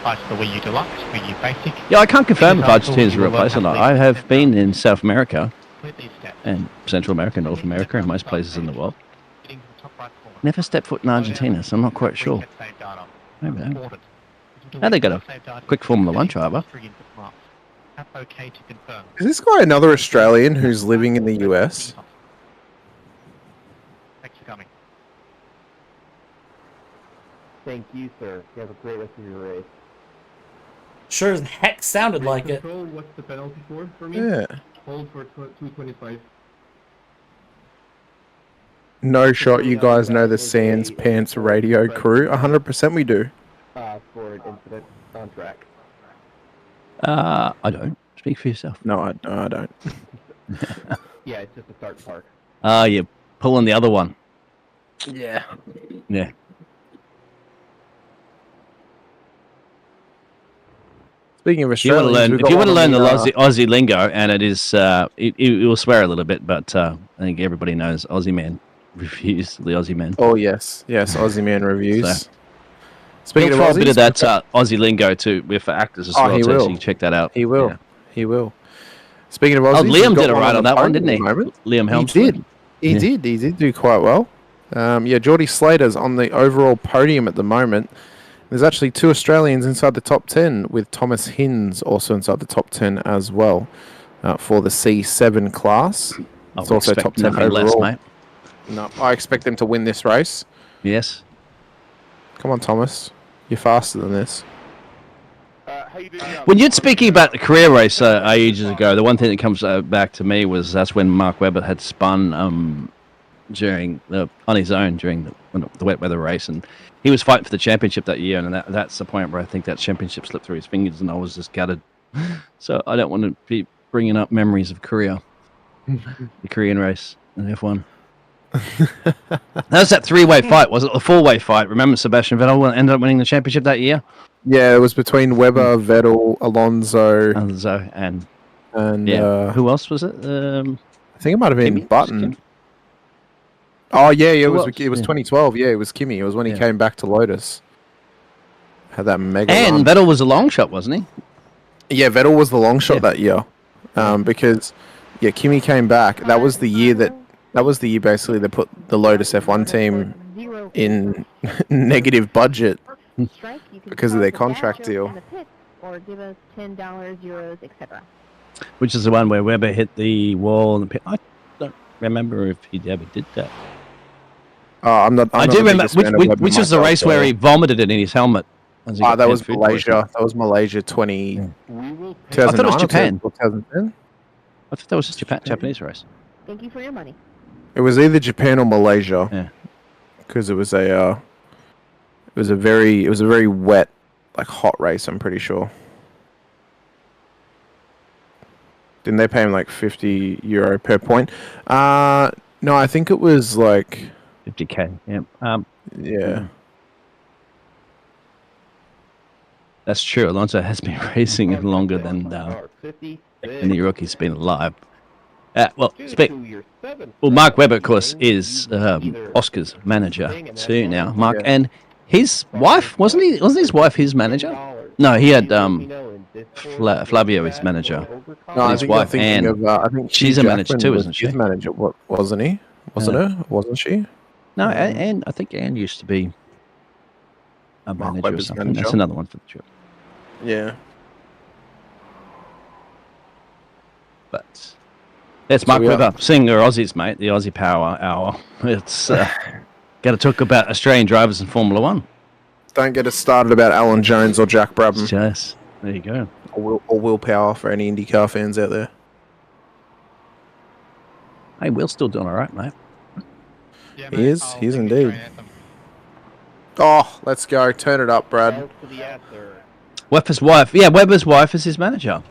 Like the Wii U Deluxe, Wii U Basic. Yeah, I can't confirm if Argentina is a real place or not. I have been in South America and Central America, North America, and most places in the world. Never stepped foot in Argentina, so I'm not quite sure. Maybe not. Now they got a quick Formula 1 driver. Is this guy another Australian who's living in the US? Thanks for coming. Thank you, sir. You have a great rest of your race. Sure as heck sounded like it. What's the penalty for me? Yeah. Hold for 225. No shot, you guys know the Sans Pants radio crew. 100% we do. For an incident on track. I don't. Speak for yourself. No, I don't. Yeah, it's just a start park. You're pulling the other one. Yeah. Yeah. Speaking of If you want Australians, to learn the Aussie lingo, and it is, it will swear a little bit, but I think everybody knows Aussie Man reviews, the Aussie Man. Oh yes, Aussie Man reviews. So, Speaking he'll of throw a bit of Aussies, that Aussie lingo too for actors as well. he So will. you can check that out. He will. Yeah. He will. Speaking of Aussies, Liam we've got did all right on that one, podium didn't he? at the moment. Liam Helms. He did. He did do quite well. Geordie Slater's on the overall podium at the moment. There's actually 2 Australians inside the top 10, with Thomas Hinds also inside the top 10 as well for the C7 class. It's also top 10 overall. Less, mate. No, I expect them to win this race. Yes. Come on, Thomas. You're faster than this. When you're speaking about the career race ages ago, the one thing that comes back to me was that's when Mark Webber had spun on his own during the wet weather race, and he was fighting for the championship that year, and that's the point where I think that championship slipped through his fingers, and I was just gutted. So I don't want to be bringing up memories of Korea, the Korean race in F1. That was that 3-way fight, was it? The 4-way fight. Remember Sebastian Vettel ended up winning the championship that year? Yeah, it was between Webber, Vettel, Alonso, and who else was it? I think it might have been Button. Oh yeah, it was 2012. Yeah, it was Kimi. It was when he came back to Lotus. Had that mega. And run. Vettel was a long shot, wasn't he? Yeah, Vettel was the long shot that year, because Kimi came back. That was the year basically they put the Lotus F1 team in negative budget because of their contract deal. Or give us $10, euros, etc. Which is the one where Webber hit the wall in the pit. I don't remember if he ever did that. I do remember. Which was the race where he vomited it in his helmet? That was Malaysia. That was Malaysia 2009. I thought it was Japan. 2010. I thought that was just Japanese race. Thank you for your money. It was either Japan or Malaysia. Yeah. Because it was a very wet, like hot race. I'm pretty sure. Didn't they pay him like €50 per point? No, I think it was like 50k. Yeah. Yeah. That's true. Alonso has been racing longer than any rookie's been alive. Well, Mark Webber, of course, is Oscar's manager too now. Mark and his wife wasn't his wife his manager? No, he had Flavio his manager. No, his wife Anne. I think she's a manager too, isn't she? His manager, wasn't he? Wasn't her? Wasn't she? No, Anne. I think Anne used to be a manager or something. That's another one for the trip. Yeah. But that's Mark Webber, Singer Aussies, mate. The Aussie Power Hour. It's got to talk about Australian drivers in Formula One. Don't get us started about Alan Jones or Jack Brabham. Yes, there you go. Or Will Power for any IndyCar fans out there. Hey, Will's still doing all right, mate. Yeah, he is. He's indeed. Oh, let's go. Turn it up, Brad. Webber's wife. Yeah, Webber's wife is his manager.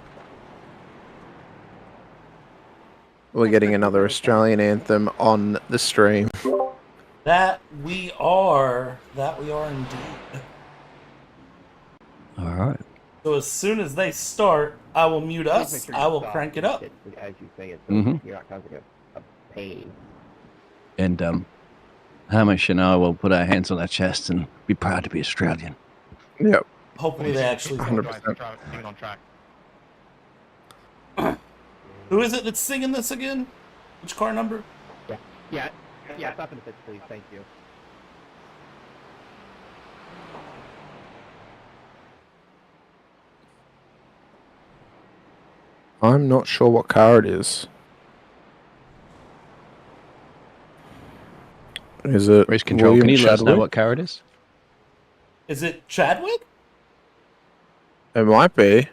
We're getting another Australian anthem on the stream. That we are indeed. All right. So as soon as they start, I will mute us. I will crank it up. As you say it, Mhm. you're not causing a pain. And Hamish and I will put our hands on our chest and be proud to be Australian. Yep. Hopefully they actually. 100%. Keep on track. Who is it that's singing this again? Which car number? Yeah, stop in the pits, please. Thank you. I'm not sure what car it is. Is it Race control? William Can you let us know Chadwick? what car it is? Is it Chadwick? It might be.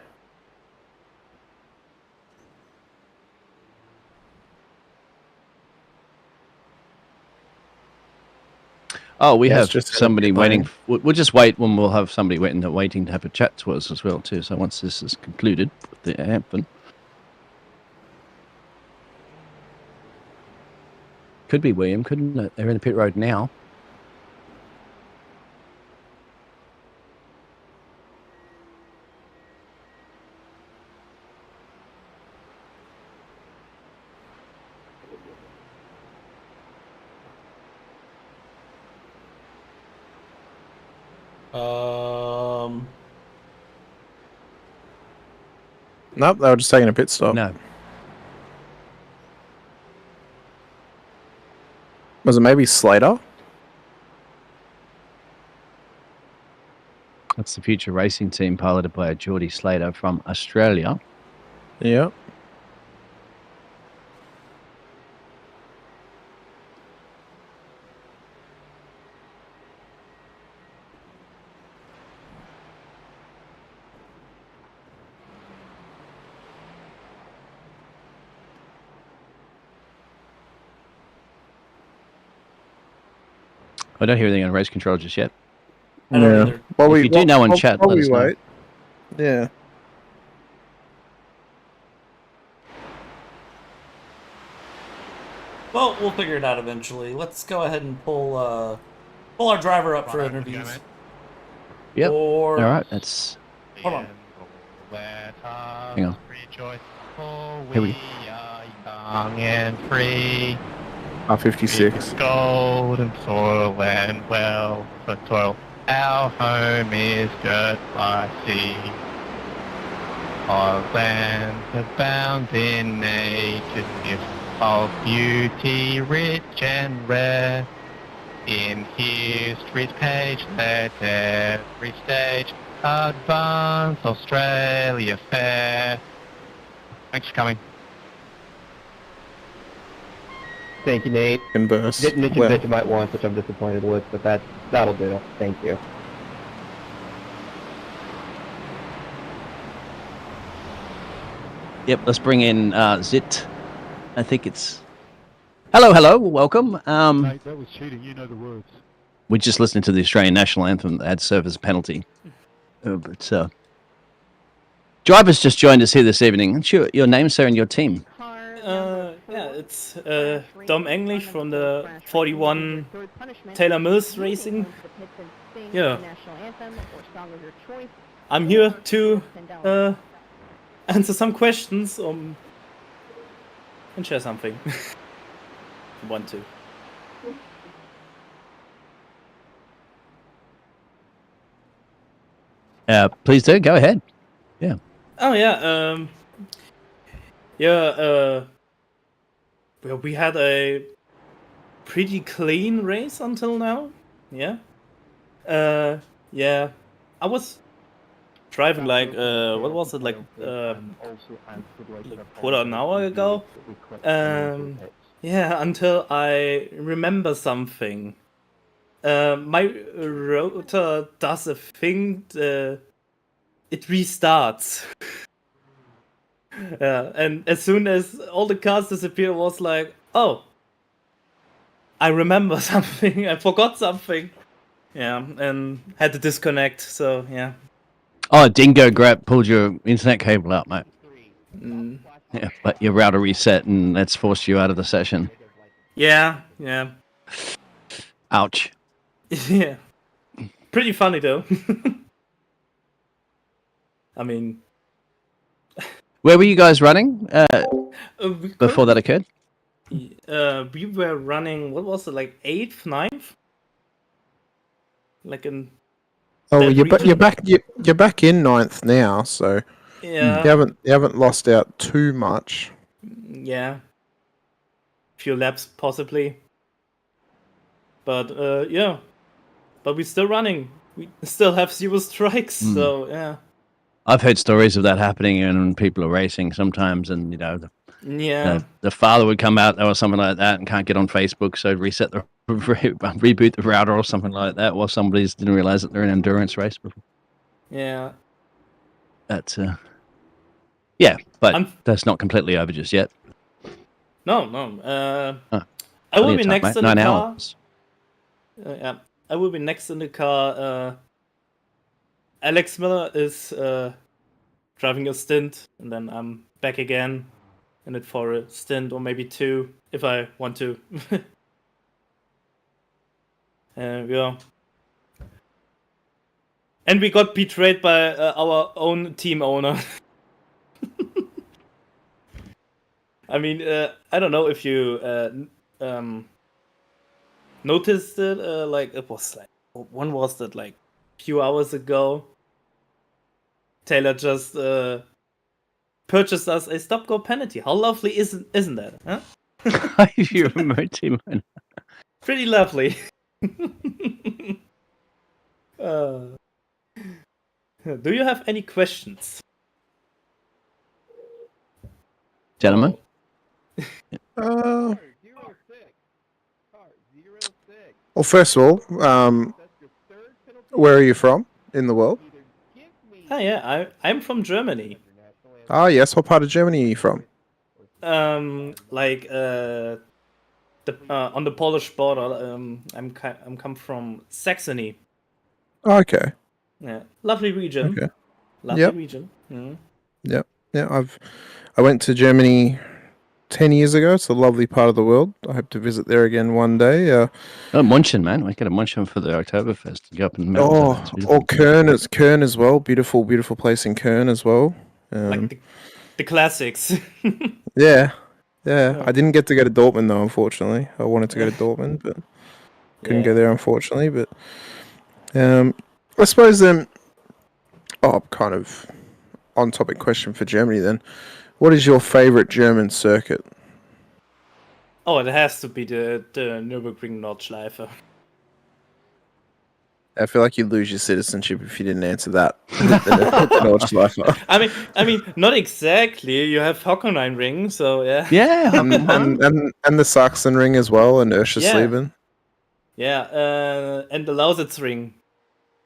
Oh, we Yeah, have it's just somebody gonna be waiting. playing. We'll just wait when we'll have somebody waiting to have a chat to us as well too. So once this is concluded with the anthem, could be William, couldn't it? They're in the pit road now. Nope, they were just taking a pit stop. No. Was it maybe Slater? That's the future racing team piloted by Geordie Slater from Australia. Yeah. I don't hear anything on race control just yet. I don't either. Well, If you do know in chat, let us know. wait. Yeah. Well, we'll figure it out eventually. Let's go ahead and pull our driver up for interviews. Yep. Or All right. That's. hold on. Hang on. Rejoice, for Here we we are young and free. R56. Gold and soil and wealth for toil. Our home is just by sea. Our lands abound in nature's gift of beauty, rich and rare. In history's page, let every stage advance Australia fair. Thanks for coming. Thank you, Nate. Converse. Didn't mention Well, Vegemite once, which I'm disappointed with, but that'll do. Thank you. Yep, let's bring in Zit. I think it's... Hello, welcome. Mate, that was cheating. You know the words. We just listened to the Australian national anthem that had served as a penalty. Driver's just joined us here this evening. What's your name, sir, and your team? Yeah, it's Dom English from the 41 Taylor Mills Racing. Yeah. I'm here to answer some questions and share something. If you want to. Please do, go ahead. Yeah. Oh yeah, well, we had a pretty clean race until now. Yeah. Yeah. I was driving like what was it, like quarter an hour ago. Yeah, until I remember something. My rotor does a thing. It restarts. Yeah, and as soon as all the cars disappear, it was like, oh, I remember something. I forgot something. Yeah, and had to disconnect. So yeah. Oh, Dingo pulled your internet cable out, mate. Mm. Yeah, but your router reset and that's forced you out of the session. Yeah. Ouch. Yeah. Pretty funny though. I mean, where were you guys running before that occurred? We were running. What was it, like 8th, 9th? Like in. Oh, you're back in 9th now, so yeah, you haven't lost out too much. Yeah. Few laps possibly. But yeah. But we're still running. We still have 0 strikes, so yeah. I've heard stories of that happening and people are racing sometimes, and the father would come out or something like that and can't get on Facebook, so reboot the router or something like that, or somebody's didn't realize that they're in an endurance race before. Yeah. That's yeah, but that's not completely over just yet. No. I will be next in the car. Yeah, I will be next in the car. Alex Miller is driving a stint, and then I'm back again in it for a stint or maybe 2 if I want to. Yeah. And we got betrayed by our own team owner. I mean, I don't know if you noticed it. Like it was like, when was that? Like a few hours ago. Taylor just purchased us a stop-go penalty. How lovely isn't that? Huh? You're a remote team owner. Pretty lovely. Do you have any questions, gentlemen? Well, first of all, where are you from in the world? Oh yeah, I'm from Germany. Ah yes, what part of Germany are you from? Like on the Polish border. I'm come from Saxony. Oh, okay. Yeah, lovely region. Okay. Lovely region. Mm. Yep. Yeah, I went to Germany 10 years ago. It's a lovely part of the world. I hope to visit there again one day. Munchen, man. We got a Munchen for the Oktoberfest. Go up in the mountains. Or Köln as well. Beautiful place in Köln as well. Like the classics. Yeah. I didn't get to go to Dortmund though, unfortunately. I wanted to go to Dortmund, but couldn't go there, unfortunately. But I suppose then, kind of on-topic question for Germany then. What is your favorite German circuit? Oh, it has to be the Nürburgring Nordschleife. I feel like you'd lose your citizenship if you didn't answer that. Nordschleife. I mean, not exactly. You have Hockenheimring, so yeah. Yeah, and the Sachsenring as well, and Urschersleben. Yeah, and the Lausitzring.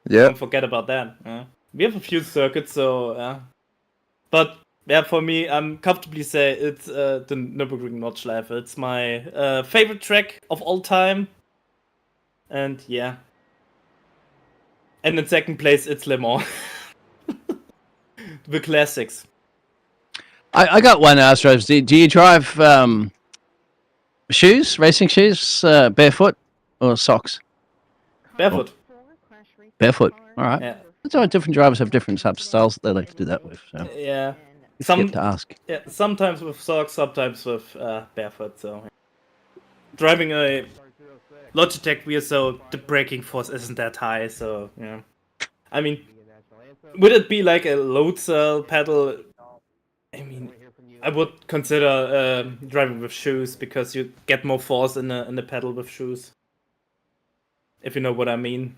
Yeah. Don't forget about that. We have a few circuits, so but Yeah, for me, I'm comfortably say it's the Nürburgring Nordschleife. It's my favorite track of all time. And yeah. And in second place, it's Le Mans. The classics. I got one, Astros. Do you drive shoes, racing shoes, barefoot or socks? Barefoot. Barefoot. All right. Yeah. That's why different drivers have different types of styles that they like to do that with. So. Yeah. Skip to ask. Yeah, sometimes with socks, sometimes with barefoot. So driving a Logitech wheel, so the braking force isn't that high. So yeah, I mean, would it be like a load cell pedal? I mean, I would consider driving with shoes because you get more force in the pedal with shoes. If you know what I mean.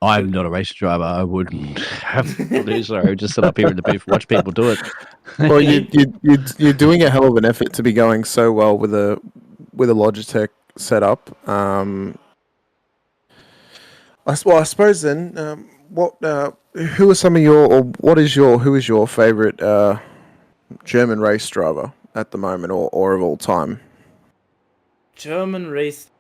I'm not a race driver. I wouldn't have to do so. I would just sit up here in the booth and watch people do it. Well, you're doing a hell of an effort to be going so well with a Logitech setup. I suppose then, who are some of your, or who is your favorite German race driver at the moment, or of all time? German race.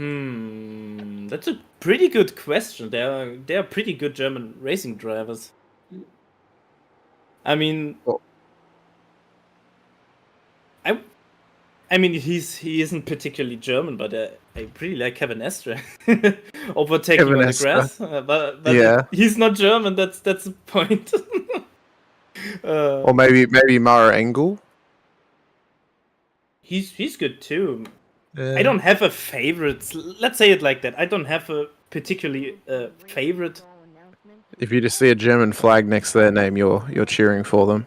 That's a pretty good question. They are pretty good German racing drivers. I mean, I mean he isn't particularly German, but I really like Kevin Estre overtaking Kevin on the Estre. grass. But Yeah. he's not German. That's the point. Or maybe Mara Engel. He's good too. Yeah. I don't have a favorite. Let's say it like that. I don't have a particularly favorite. If you just see a German flag next to their name, you're cheering for them.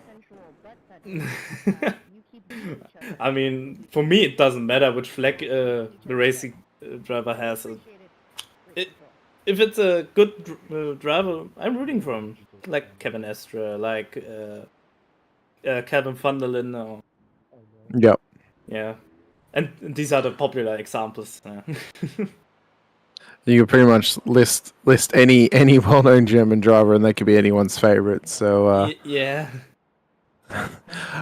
I mean, for me, it doesn't matter which flag the racing driver has. If it's a good driver, I'm rooting for him. Like Kevin Estre, like Calvin van der Linde. Or... Yep. Yeah. And these are the popular examples. You could pretty much list any well-known German driver, and they could be anyone's favorite. So yeah.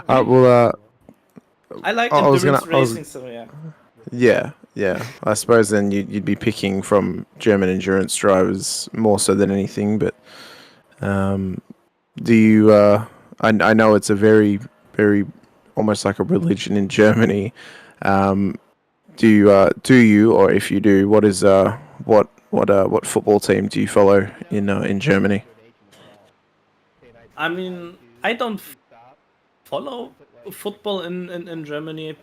Well, I like I was endurance gonna- racing, so yeah. Yeah. I suppose then you'd be picking from German endurance drivers more so than anything. But do you? I know it's a very, very almost like a religion in Germany. Do you, or if you do, what is what football team do you follow in Germany? I mean, I don't follow football in Germany,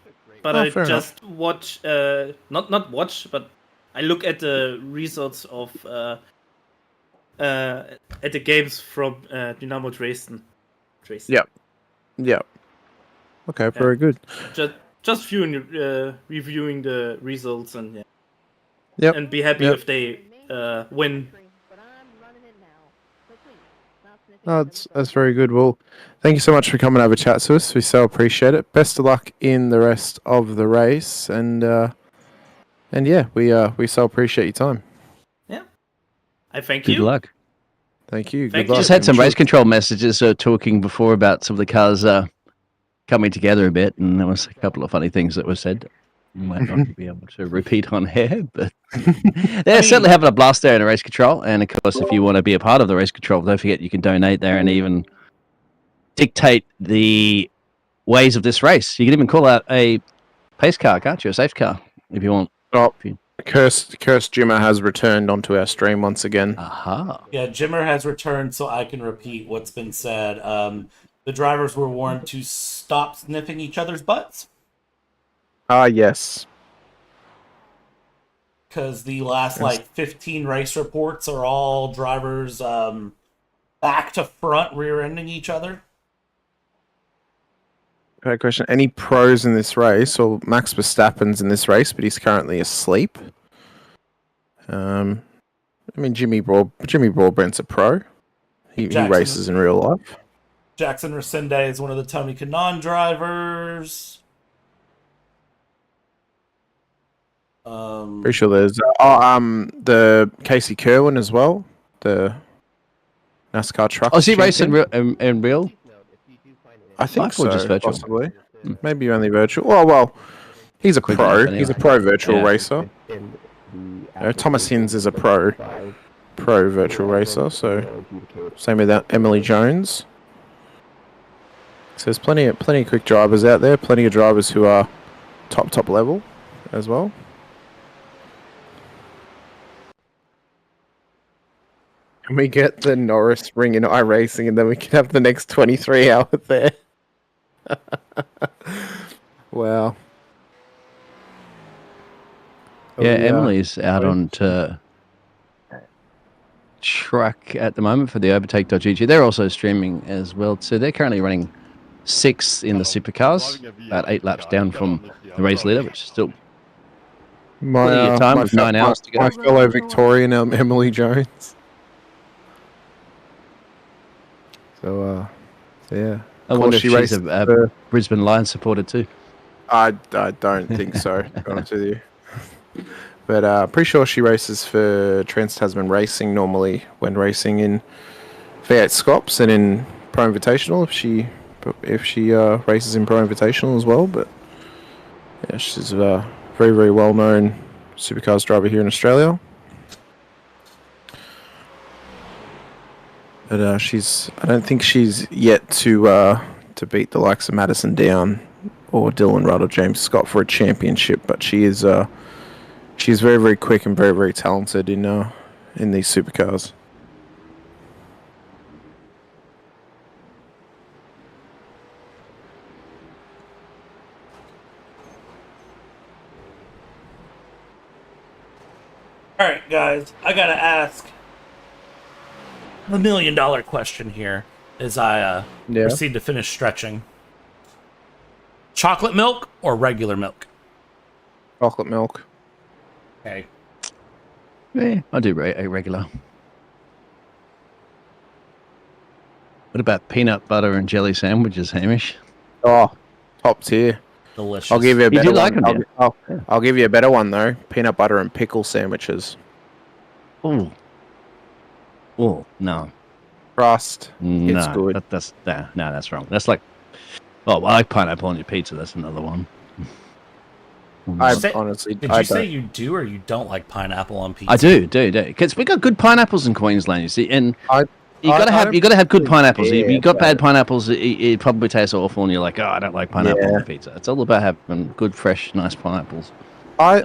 but I fair just watch, not watch, but I look at the results of at the games from Dynamo Dresden. Yep. Okay, very good. Just reviewing the results and Yep. and be happy if they win. No, that's very good. Well, thank you so much for coming over to chat to us. We so appreciate it. Best of luck in the rest of the race, and yeah, we so appreciate your time. Yeah, I thank Good you. luck. Thank you. Thank Good luck. Just had some I'm race sure- control messages talking before about some of the cars coming together a bit, and there was a couple of funny things that were said. You might not be able to repeat on air, but they're certainly having a blast there in the race control. And of course, if you want to be a part of the race control, don't forget you can donate there and even dictate the ways of this race. You can even call out a pace car, can't you? A safe car, if you want. Oh, Cursed Jimmer has returned onto our stream once again. Aha. Yeah, Jimmer has returned, so I can repeat what's been said. The drivers were warned to stop sniffing each other's butts. Yes. Because the last, 15 race reports are all drivers back to front rear-ending each other. Great question. Any pros in this race? Or Max Verstappen's in this race, but he's currently asleep. I mean, Jimmy Broadbent's a pro. He races in real life. Jackson Resende is one of the Tony Kanaan drivers. Pretty sure there's the Casey Kerwin as well. The NASCAR truck. Oh, is he racing in real? I think thought so. just virtual. Possibly. Maybe only virtual. Well, he's a Quick pro. enough, He's a anyway. pro virtual Yeah. racer. Thomas Hins is a pro virtual racer. So same with that Emily Jones. So there's plenty of quick drivers out there. Plenty of drivers who are top level as well. And we get the Norris ring in iRacing, and then we can have the next 23 hours there. Wow. Yeah, Emily's out on track at the moment for the overtake.gg. They're also streaming as well. So they're currently running 6th in the Supercars, about 8 laps down from the race leader, which is still plenty of time with 9 hours to go. My fellow Victorian Emily Jones. So, yeah. I wonder if she's a Brisbane Lions supporter too. I don't think so, to be honest with you. But pretty sure she races for Trans-Tasman Racing normally when racing in V8 Scops and in Pro Invitational if she races in Pro Invitational as well. But yeah, she's a very, very well-known supercars driver here in Australia. But I don't think she's yet to beat the likes of Madison Down or Dylan Rudd or James Scott for a championship. But she is very, very quick and very, very talented in these supercars. All right, guys, I gotta ask the $1 million question here as I proceed to finish stretching. Chocolate milk or regular milk? Chocolate milk. Okay. Yeah, I do regular. What about peanut butter and jelly sandwiches, Hamish? Oh, top tier. Delicious. I'll give you a better You do like one. them, yeah? I'll give you a better one though. Peanut butter and pickle sandwiches. Ooh. Oh, no. Crust. No, It's good. That's wrong. That's like, oh, well, I like pineapple on your pizza. That's another one. Did you say you do or you don't like pineapple on pizza? I do. Because we got good pineapples in Queensland, you see, and you gotta have good pineapples. If you got bad pineapples, it probably tastes awful, and you're like, oh, I don't like pineapple on pizza. It's all about having good, fresh, nice pineapples. I've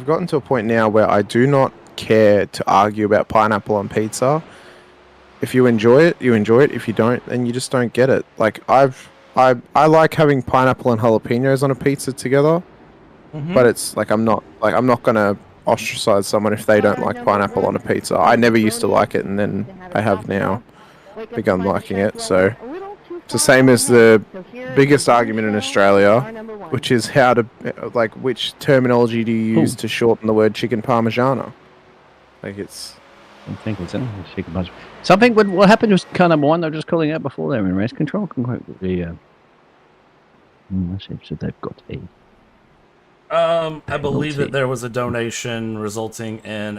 gotten to a point now where I do not care to argue about pineapple on pizza. If you enjoy it, you enjoy it. If you don't, then you just don't get it. Like I like having pineapple and jalapenos on a pizza together, but it's like I'm not gonna ostracize someone if they don't like pineapple on a pizza. I never used to like it, and then I have now begun liking it. So it's the same as the biggest argument in Australia, which is which terminology do you use to shorten the word chicken parmigiana? Like it's. I think it's chicken parmigiana. Something. What happened was car number 1. They were just calling out before they were in race control. Let's see if they've got a. I believe that there was a donation resulting in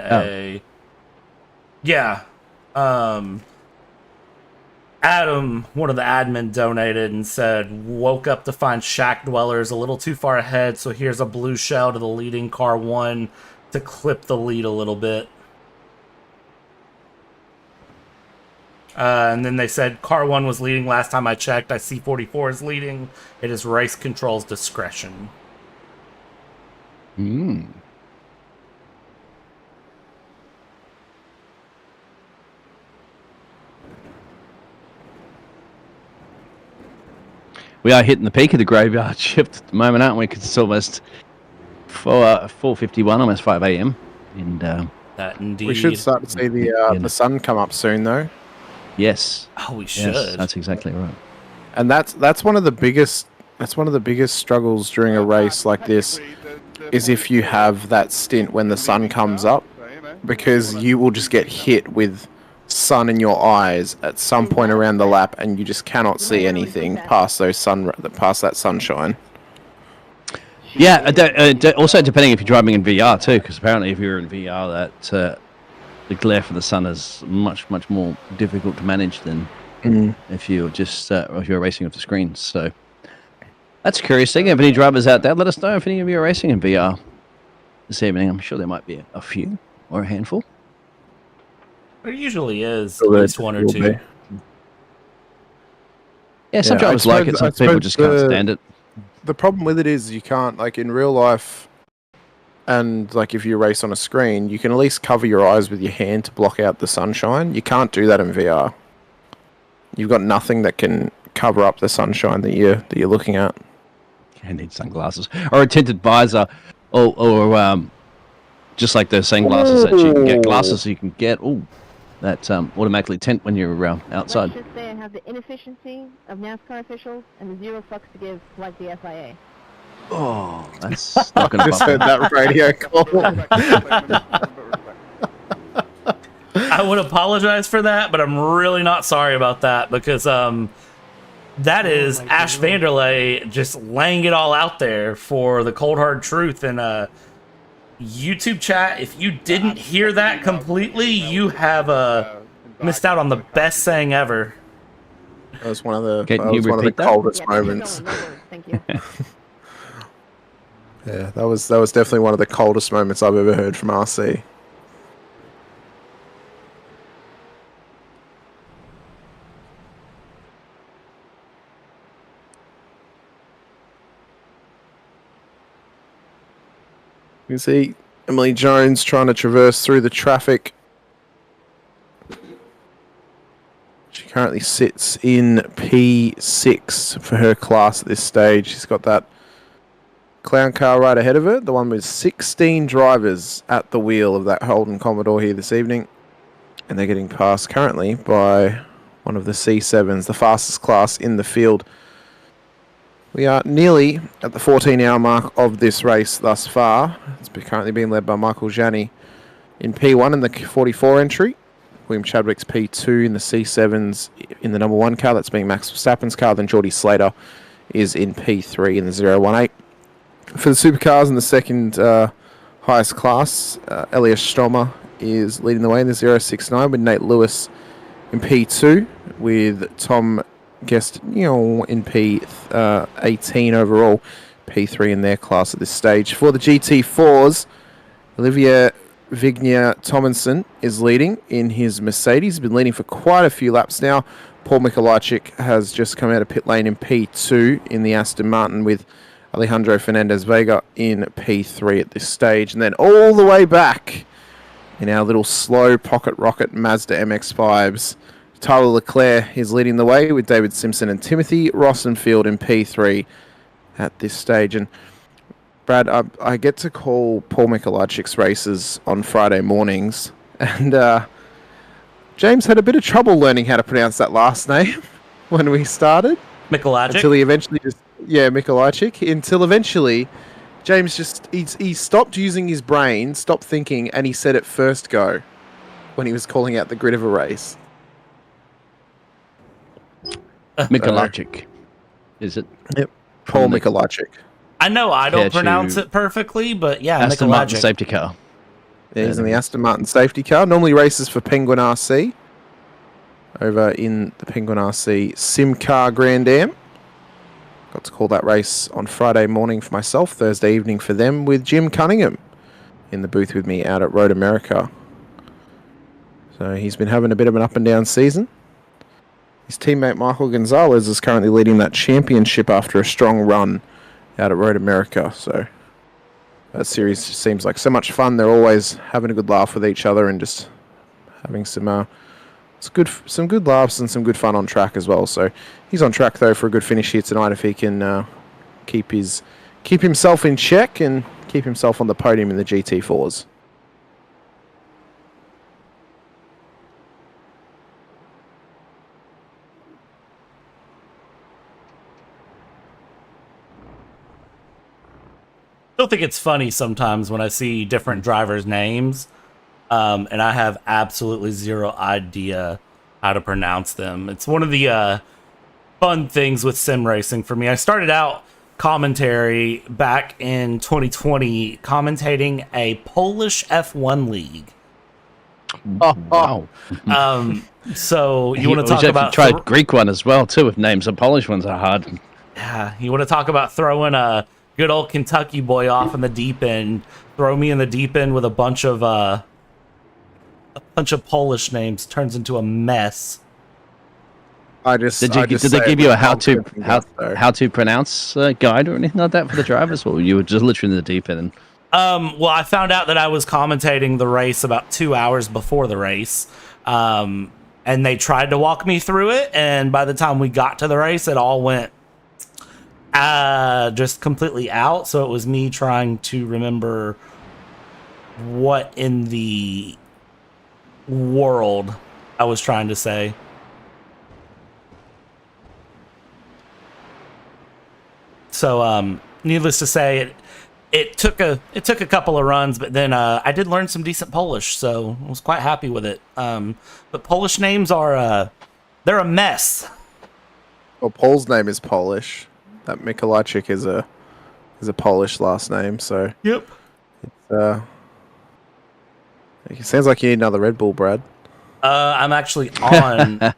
Adam, one of the admin, donated and said, woke up to find shack dwellers a little too far ahead, so here's a blue shell to the leading car 1 to clip the lead a little bit. And then they said car 1 was leading last time I checked. I see 44 is leading. It is race control's discretion. We are hitting the peak of the graveyard shift at the moment, aren't we? Because it's almost 4:51, almost 5 a.m. And that indeed. We should start to see the sun come up soon, though. Yes. Oh, we should. Yes, that's exactly right. And that's one of the biggest struggles during a race like this, is if you have that stint when the sun comes up, because you will just get hit with sun in your eyes at some point around the lap, and you just cannot see anything past that sunshine. Yeah, also depending if you're driving in VR too, because apparently if you're in VR, that the glare from the sun is much more difficult to manage than if you're just if you're racing off the screen. So that's a curious thing. If any drivers out there, let us know if any of you are racing in VR this evening. I'm sure there might be a few or a handful. There usually is at least one or two. Yeah, some drivers like it. Some people just can't stand it. The problem with it is you can't, like in real life, and like if you race on a screen, you can at least cover your eyes with your hand to block out the sunshine. You can't do that in VR. You've got nothing that can cover up the sunshine that you're looking at. You need sunglasses or a tinted visor, or just like those sunglasses that you can get. Glasses you can get. That automatically tint when you're outside. Let's just say I have the inefficiency of NASCAR officials and the zero fucks to give like the FIA. Oh, that's not going to just heard that radio call. I would apologize for that, but I'm really not sorry about that because that is Ash Vanderlei just laying it all out there for the cold hard truth. And YouTube chat, if you didn't hear that completely, you have missed out on the best saying ever. That was one of the coldest moments. Thank you. Yeah, that was definitely one of the coldest moments I've ever heard from RC. You can see Emily Jones trying to traverse through the traffic. She currently sits in P6 for her class at this stage. She's got that clown car right ahead of her, the one with 16 drivers at the wheel of that Holden Commodore here this evening. And they're getting passed currently by one of the C7s, the fastest class in the field. We are nearly at the 14-hour mark of this race thus far. It's currently being led by Michael Janney in P1 in the 44 entry. William Chadwick's P2 in the C7s in the number 1 car. That's being Max Verstappen's car. Then Geordie Slater is in P3 in the 018. For the Supercars in the second highest class, Elias Stromer is leading the way in the 069 with Nate Lewis in P2 with Tom Guest in P18 overall, P3 in their class at this stage. For the GT4s, Olivier Vignier Tomlinson is leading in his Mercedes. He's been leading for quite a few laps now. Paul Mikolajczyk has just come out of pit lane in P2 in the Aston Martin with Alejandro Fernandez Vega in P3 at this stage. And then all the way back in our little slow pocket rocket Mazda MX-5s, Tyler Leclerc is leading the way with David Simpson and Timothy Rosenfield in P3 at this stage. And Brad, I get to call Paul Mikolajczyk's races on Friday mornings, and James had a bit of trouble learning how to pronounce that last name when we started. Mikolajczyk? Until he eventually Mikolajczyk. Until eventually, James he stopped using his brain, stopped thinking, and he said it first go when he was calling out the grid of a race. Mikolajczyk, is it? Yep. Paul Mikolajczyk. I know I don't pronounce it perfectly, but yeah, Aston Martin safety car. Yeah, he's in the Aston Martin safety car. Normally races for Penguin RC over in the Penguin RC Sim Car Grand Am. Got to call that race on Friday morning for myself, Thursday evening for them, with Jim Cunningham in the booth with me out at Road America. So he's been having a bit of an up and down season. His teammate Michael Gonzalez is currently leading that championship after a strong run out at Road America. So that series just seems like so much fun. They're always having a good laugh with each other and just having some good laughs and some good fun on track as well. So he's on track though for a good finish here tonight if he can keep himself in check and keep himself on the podium in the GT4s. I think it's funny sometimes when I see different drivers' names, and I have absolutely zero idea how to pronounce them. It's one of the fun things with sim racing for me. I started out commentary back in 2020 commentating a Polish F1 league. Oh, wow. So you want to talk should about try Greek one as well too, with names. The Polish ones are hard. Yeah, you want to talk about throwing a good old Kentucky boy off in the deep end? Throw me in the deep end with a bunch of Polish names. Turns into a mess. Did they give you a how to pronounce guide or anything like that for the drivers, or you were just literally in the deep end? Well, I found out that I was commentating the race about 2 hours before the race, and they tried to walk me through it, and by the time we got to the race, it all went just completely out. So it was me trying to remember what in the world I was trying to say. So, needless to say, it took a couple of runs, but then I did learn some decent Polish, so I was quite happy with it. But Polish names are they're a mess. Well, Paul's name is Polish. That Mikolajczyk is a Polish last name, so yep. It sounds like you need another Red Bull, Brad. I'm actually on.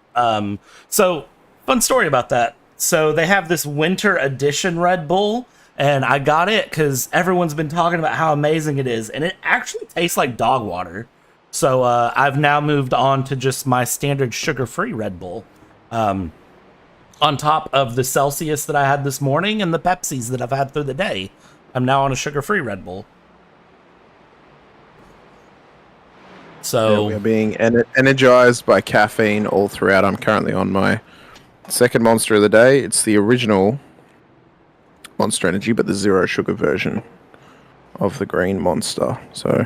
So fun story about that. So they have this winter edition Red Bull, and I got it because everyone's been talking about how amazing it is, and it actually tastes like dog water. So I've now moved on to just my standard sugar-free Red Bull, on top of the Celsius that I had this morning and the Pepsis that I've had through the day. I'm now on a sugar-free Red Bull. So we are being energized by caffeine all throughout. I'm currently on my second Monster of the day. It's the original Monster Energy, but the zero sugar version of the green Monster. So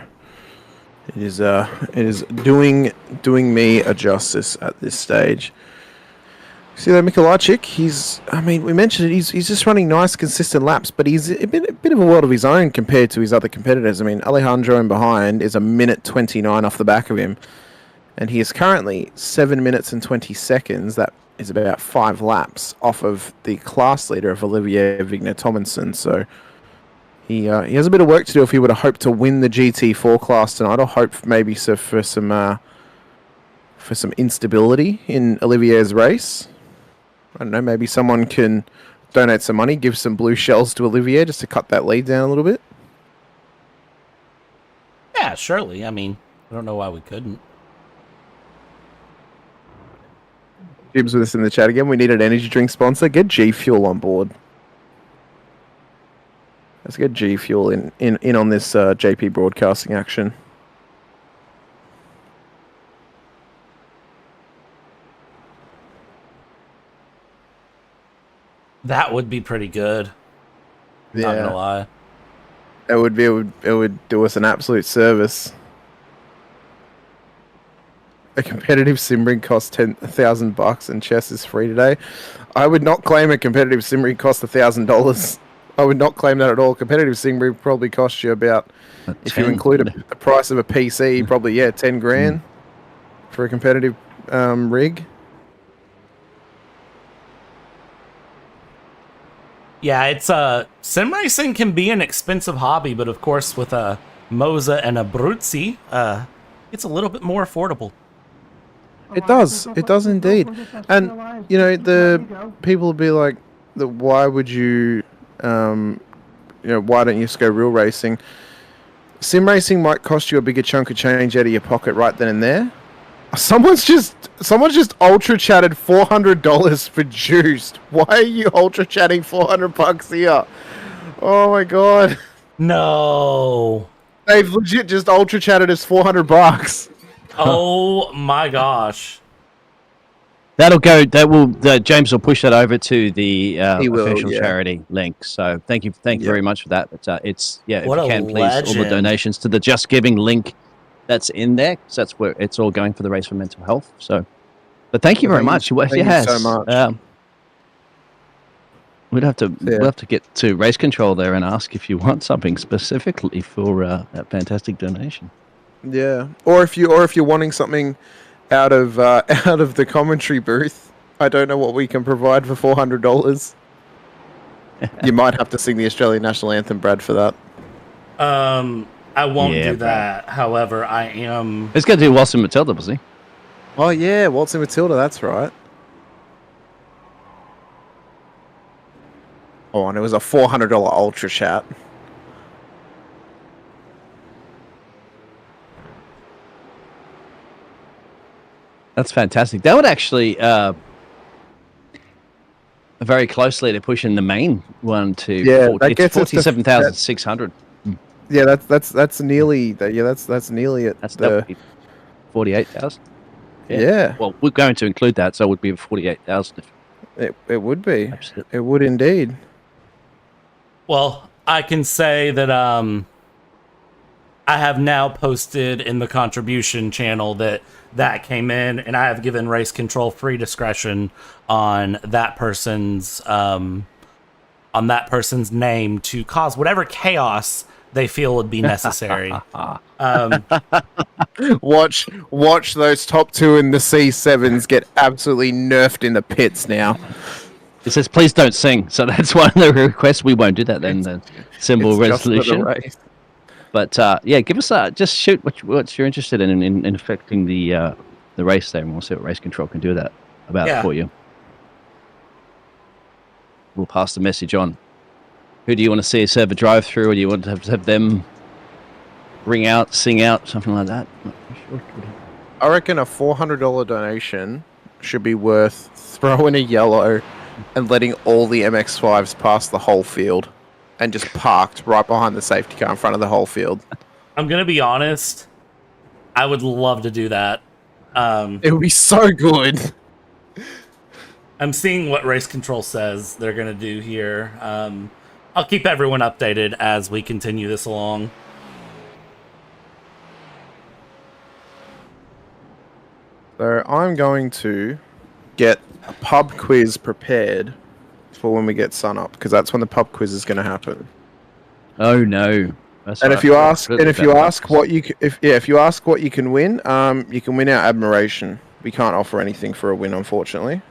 it is doing me a justice at this stage. See that Mikolajczyk, we mentioned it, he's just running nice, consistent laps, but he's a bit of a world of his own compared to his other competitors. I mean, Alejandro in behind is a minute 29 off the back of him, and he is currently 7 minutes and 20 seconds. That is about 5 laps off of the class leader of Olivier Vigna-Tomlinson. So he has a bit of work to do if he would have hoped to win the GT4 class tonight, or hope maybe for some instability in Olivier's race. I don't know, maybe someone can donate some money, give some blue shells to Olivier just to cut that lead down a little bit. yeah, surely. I mean, I don't know why we couldn't. Jim's with us in the chat again. We need an energy drink sponsor. Get G Fuel on board. Let's get G Fuel in on this JP Broadcasting action. That would be pretty good. Not gonna lie. It would do us an absolute service. A competitive sim rig costs $10,000 and chess is free today. I would not claim a competitive sim rig costs $1,000. I would not claim that at all. Competitive sim rig probably costs you about, if you include the price of a PC, probably 10 grand for a competitive rig. Yeah, it's sim racing can be an expensive hobby, but of course with a Moza and a Bruzzi, it's a little bit more affordable. It does indeed. And the people will be like, why would you, why don't you just go real racing? Sim racing might cost you a bigger chunk of change out of your pocket right then and there. Someone's just ultra chatted $400 for Juiced. Why are you ultra chatting $400 here? Oh my god. No. They've legit just ultra chatted us $400. Oh my gosh. James will push that over to the official yeah. charity link. So thank you very much for that. But if What you a can, please, legend. all the donations to the Just Giving link that's in there, because that's where it's all going for the Race for Mental Health. So, but thank you very much. Thank you so much. We'll have to get to Race Control there and ask if you want something specifically for that fantastic donation. Yeah, or if you're wanting something out of the commentary booth, I don't know what we can provide for $400. You might have to sing the Australian National Anthem, Brad, for that. I won't Yeah, do Brad. that. However, I am. He's going to do Waltzing Matilda, was he? Oh yeah, Waltzing Matilda. That's right. Oh, and it was a $400 Ultra Chat. That's fantastic. That would actually very closely to pushing the main one to that gets us to 47,600. Yeah, that's nearly that's nearly at That the would be 48,000. Yeah. Well, we're going to include that, so it would be 48,000. It would be. It would indeed. Well, I can say that I have now posted in the contribution channel that came in, and I have given Race Control free discretion on that person's name to cause whatever chaos they feel would be necessary. Watch those top two in the C7s get absolutely nerfed in the pits now. It says, please don't sing. So that's one of the requests. We won't do that then. The symbol resolution. But yeah, give us just shoot what you're interested in affecting the race there, and we'll see what Race Control can do about it for you. We'll pass the message on. Who do you want to see serve a drive-through, or do you want to have them ring out, sing out, something like that? I reckon a $400 donation should be worth throwing a yellow and letting all the MX-5s pass the whole field and just parked right behind the safety car in front of the whole field. I'm going to be honest. I would love to do that. It would be so good. I'm seeing what Race Control says they're going to do here. I'll keep everyone updated as we continue this along. So I'm going to get a pub quiz prepared for when we get sun up, because that's when the pub quiz is going to happen. Oh no! That's and right. if you ask what you can win, you can win our admiration. We can't offer anything for a win, unfortunately.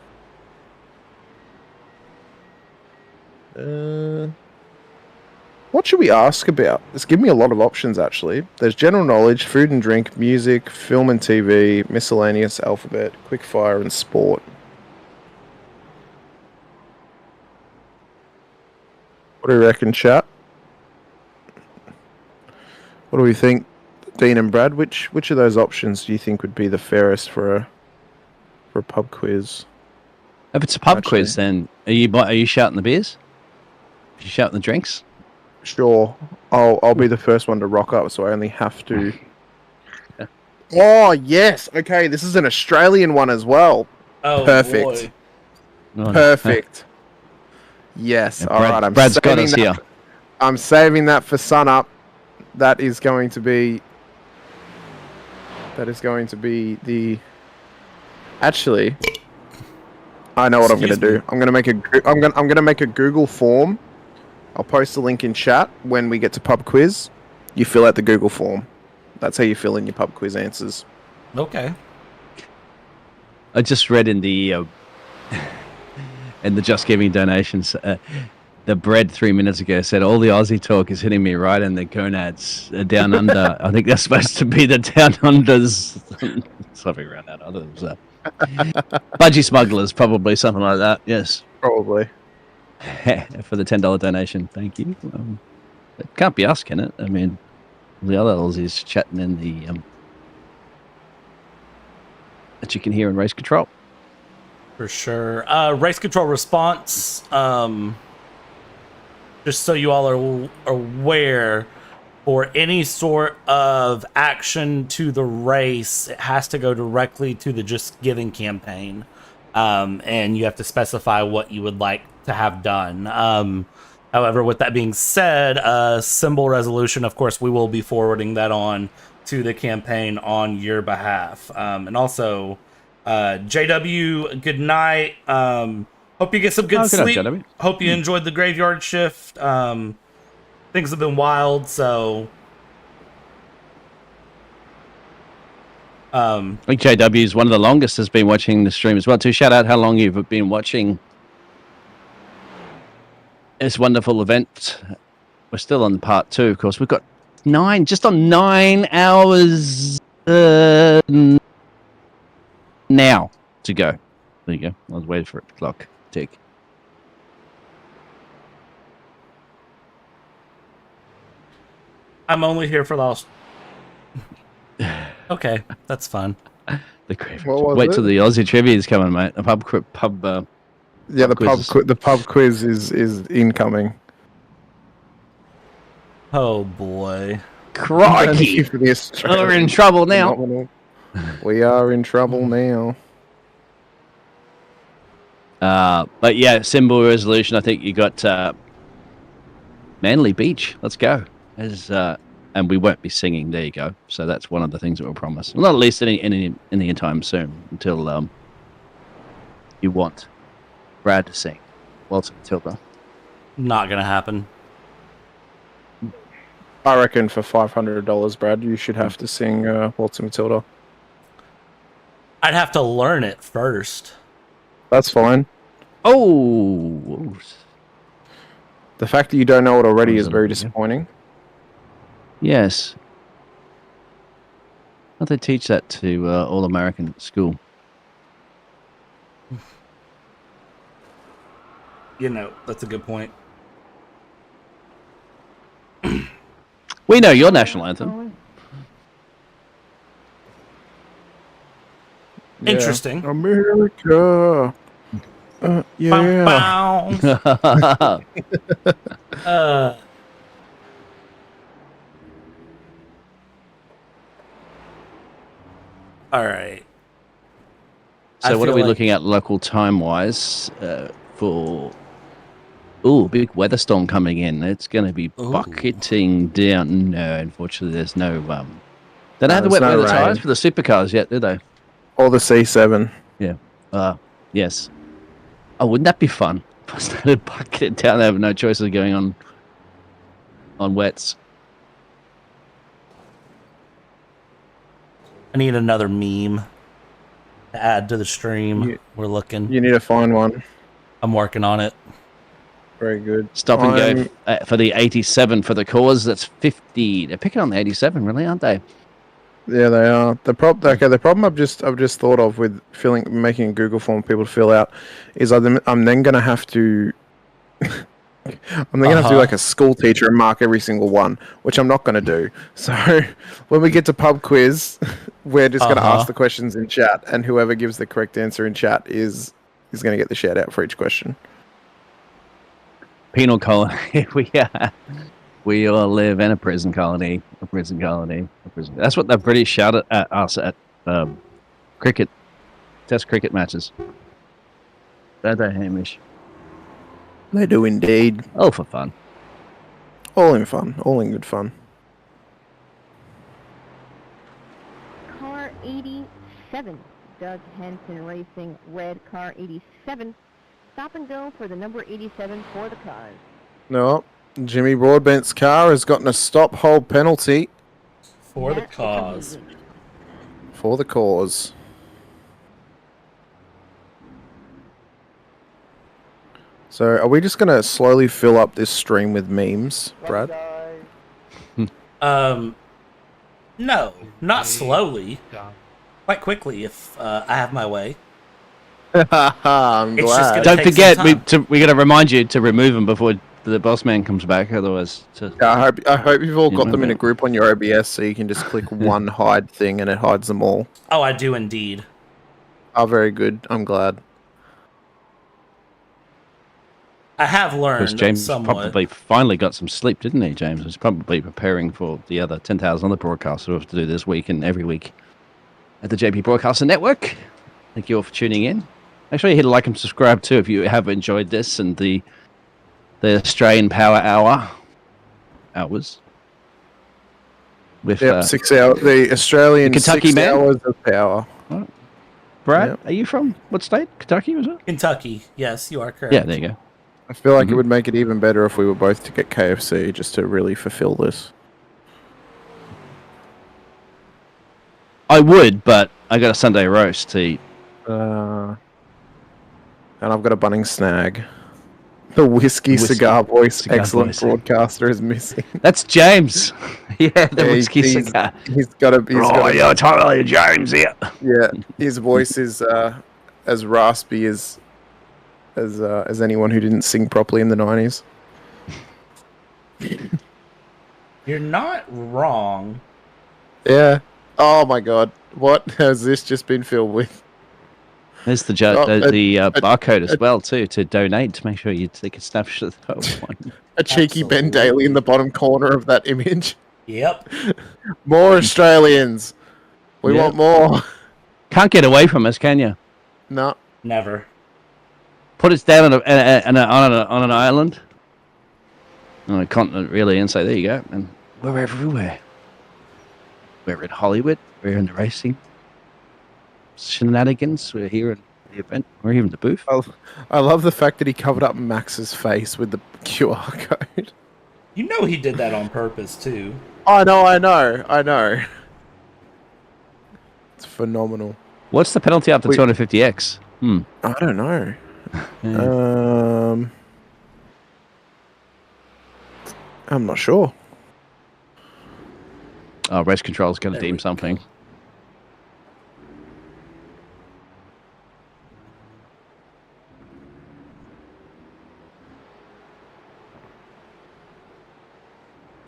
What should we ask about? It's given me a lot of options, actually. There's general knowledge, food and drink, music, film and TV, miscellaneous, alphabet, quickfire, and sport. What do you reckon, chat? What do we think, Dean and Brad? Which of those options do you think would be the fairest for a pub quiz? If it's a pub quiz, then are you shouting the beers? Are you shouting the drinks? Sure, I'll be the first one to rock up, so I only have to. Oh yes, okay. This is an Australian one as well. Oh, perfect, boy. Perfect. Yes. Yeah, all right. Brad's got us here. I'm saving that for sun up. That is going to be the. Actually, I know what I'm going to do. I'm going to make a Google form. I'll post the link in chat when we get to pub quiz. You fill out the Google form. That's how you fill in your pub quiz answers. Okay. I just read in the Just Giving donations, the bread 3 minutes ago said all the Aussie talk is hitting me right in the gonads down under. I think that's supposed to be the down unders. Something around that. Others, budgie smugglers, probably something like that. Yes, probably. For the $10 donation, thank you. It can't be us, can it? I mean, the other Aussies chatting in the that you can hear in Race Control. For sure. Race Control response. Just so you all are aware, for any sort of action to the race, it has to go directly to the Just Giving campaign. And you have to specify what you would like to have done. However, with that being said, symbol resolution, of course, we will be forwarding that on to the campaign on your behalf. And also, JW, good night. Hope you get some good sleep. Night, Hope you enjoyed the graveyard shift. Things have been wild, so... I think JW is one of the longest has been watching the stream as well too. Shout out how long you've been watching this wonderful event. We're still on part 2, of course. We've got just on 9 hours now to go. There you go. I was waiting for it to clock tick. I'm only here for the last. Okay, that's fine. Wait till the Aussie trivia is coming, mate. A pub. Yeah, quizzes. the pub quiz is incoming. Oh boy. Crikey! For the Australian We're in trouble now. phenomenal. We are in trouble now. But yeah, symbol resolution. I think you got Manly Beach. Let's go. And we won't be singing. There you go. So that's one of the things that we'll promise. Well, not at least in the time soon until you want Brad to sing. Walter Matilda. Not gonna happen. I reckon for $500, Brad, you should have to sing Waltz Matilda. I'd have to learn it first. That's fine. Oh. The fact that you don't know it already is very disappointing. Yes. How do they teach that to all American at school? You know, that's a good point. We know your national anthem. Yeah. Interesting. America. Yeah. All right. So what are we looking at local time-wise for... Ooh, big weather storm coming in. It's going to be bucketing down. No, unfortunately, there's no... They don't have the wet weather tires for the supercars yet, do they? Or the C7. Yeah. Yes. Oh, wouldn't that be fun? If I started bucketing down, they have no choices going on wets. I need another meme to add to the stream. We're looking. You need to find one. I'm working on it. Very good. Stop and go for the 87 for the cause. That's 50. They're picking on the 87, really, aren't they? Yeah, they are. The problem I've just thought of with making a Google form for people to fill out is I'm then going to have to have to be like a school teacher and mark every single one, which I'm not going to do. So when we get to pub quiz, we're just going to ask the questions in chat, and whoever gives the correct answer in chat is going to get the shout out for each question. Penal colony. We all live in a prison colony. A prison colony. A prison. That's what the British shouted at us at cricket, test cricket matches. Don't they, Hamish? They do indeed. Oh, for fun. All in fun. All in good fun. Car 87. Doug Henson Racing, red car 87. Stop and go for the number 87 for the cars. No. Jimmy Broadbent's car has gotten a stop hold penalty. For the cause. For the cause. So, are we just going to slowly fill up this stream with memes, Brad? No, not slowly. Quite quickly, if I have my way. I'm glad. Don't forget, we got to remind you to remove them before the boss man comes back. Otherwise, I hope you've all got them in a group on your OBS, so you can just click one hide thing and it hides them all. Oh, I do indeed. Oh, very good. I'm glad. I have learned James somewhat. probably finally got some sleep, didn't he? James was probably preparing for the other 10,000 other broadcasts we have to do this week and every week at the JP Broadcasting Network. Thank you all for tuning in. Make sure you hit a like and subscribe too if you have enjoyed this and the Australian Power hours. With 6 hours. The Australian Kentucky 6 man? hours of power. Right. Brad, are you from what state? Kentucky, was it? Kentucky. Yes, you are correct. Yeah, there you go. I feel like it would make it even better if we were both to get KFC just to really fulfill this. I would, but I got a Sunday roast to eat. And I've got a Bunnings snag. The whiskey Whiskey cigar voice, cigar excellent voice. broadcaster is missing. That's James. Yeah, the whiskey he's, cigar. He's got a. You're totally James here. Yeah, his voice is as raspy as anyone who didn't sing properly in the 90s. You're not wrong. Yeah. Oh my God, what has this just been filled with? There's the barcode as well too to donate to make sure you take a snapshot of the one. A cheeky Ben Daly in the bottom corner of that image. Yep. More Australians. We Yeah. want more. Can't get away from us, can you? No. Never. Put us down on an island, on a continent, really, and say, there you go, and we're everywhere. We're in Hollywood. We're in the racing shenanigans. We're here in the event. We're here in the booth. I love the fact that he covered up Max's face with the QR code. You know he did that on purpose too. I know. It's phenomenal. What's the penalty after 250x? I don't know. I'm not sure. Oh, race control's going to deem something.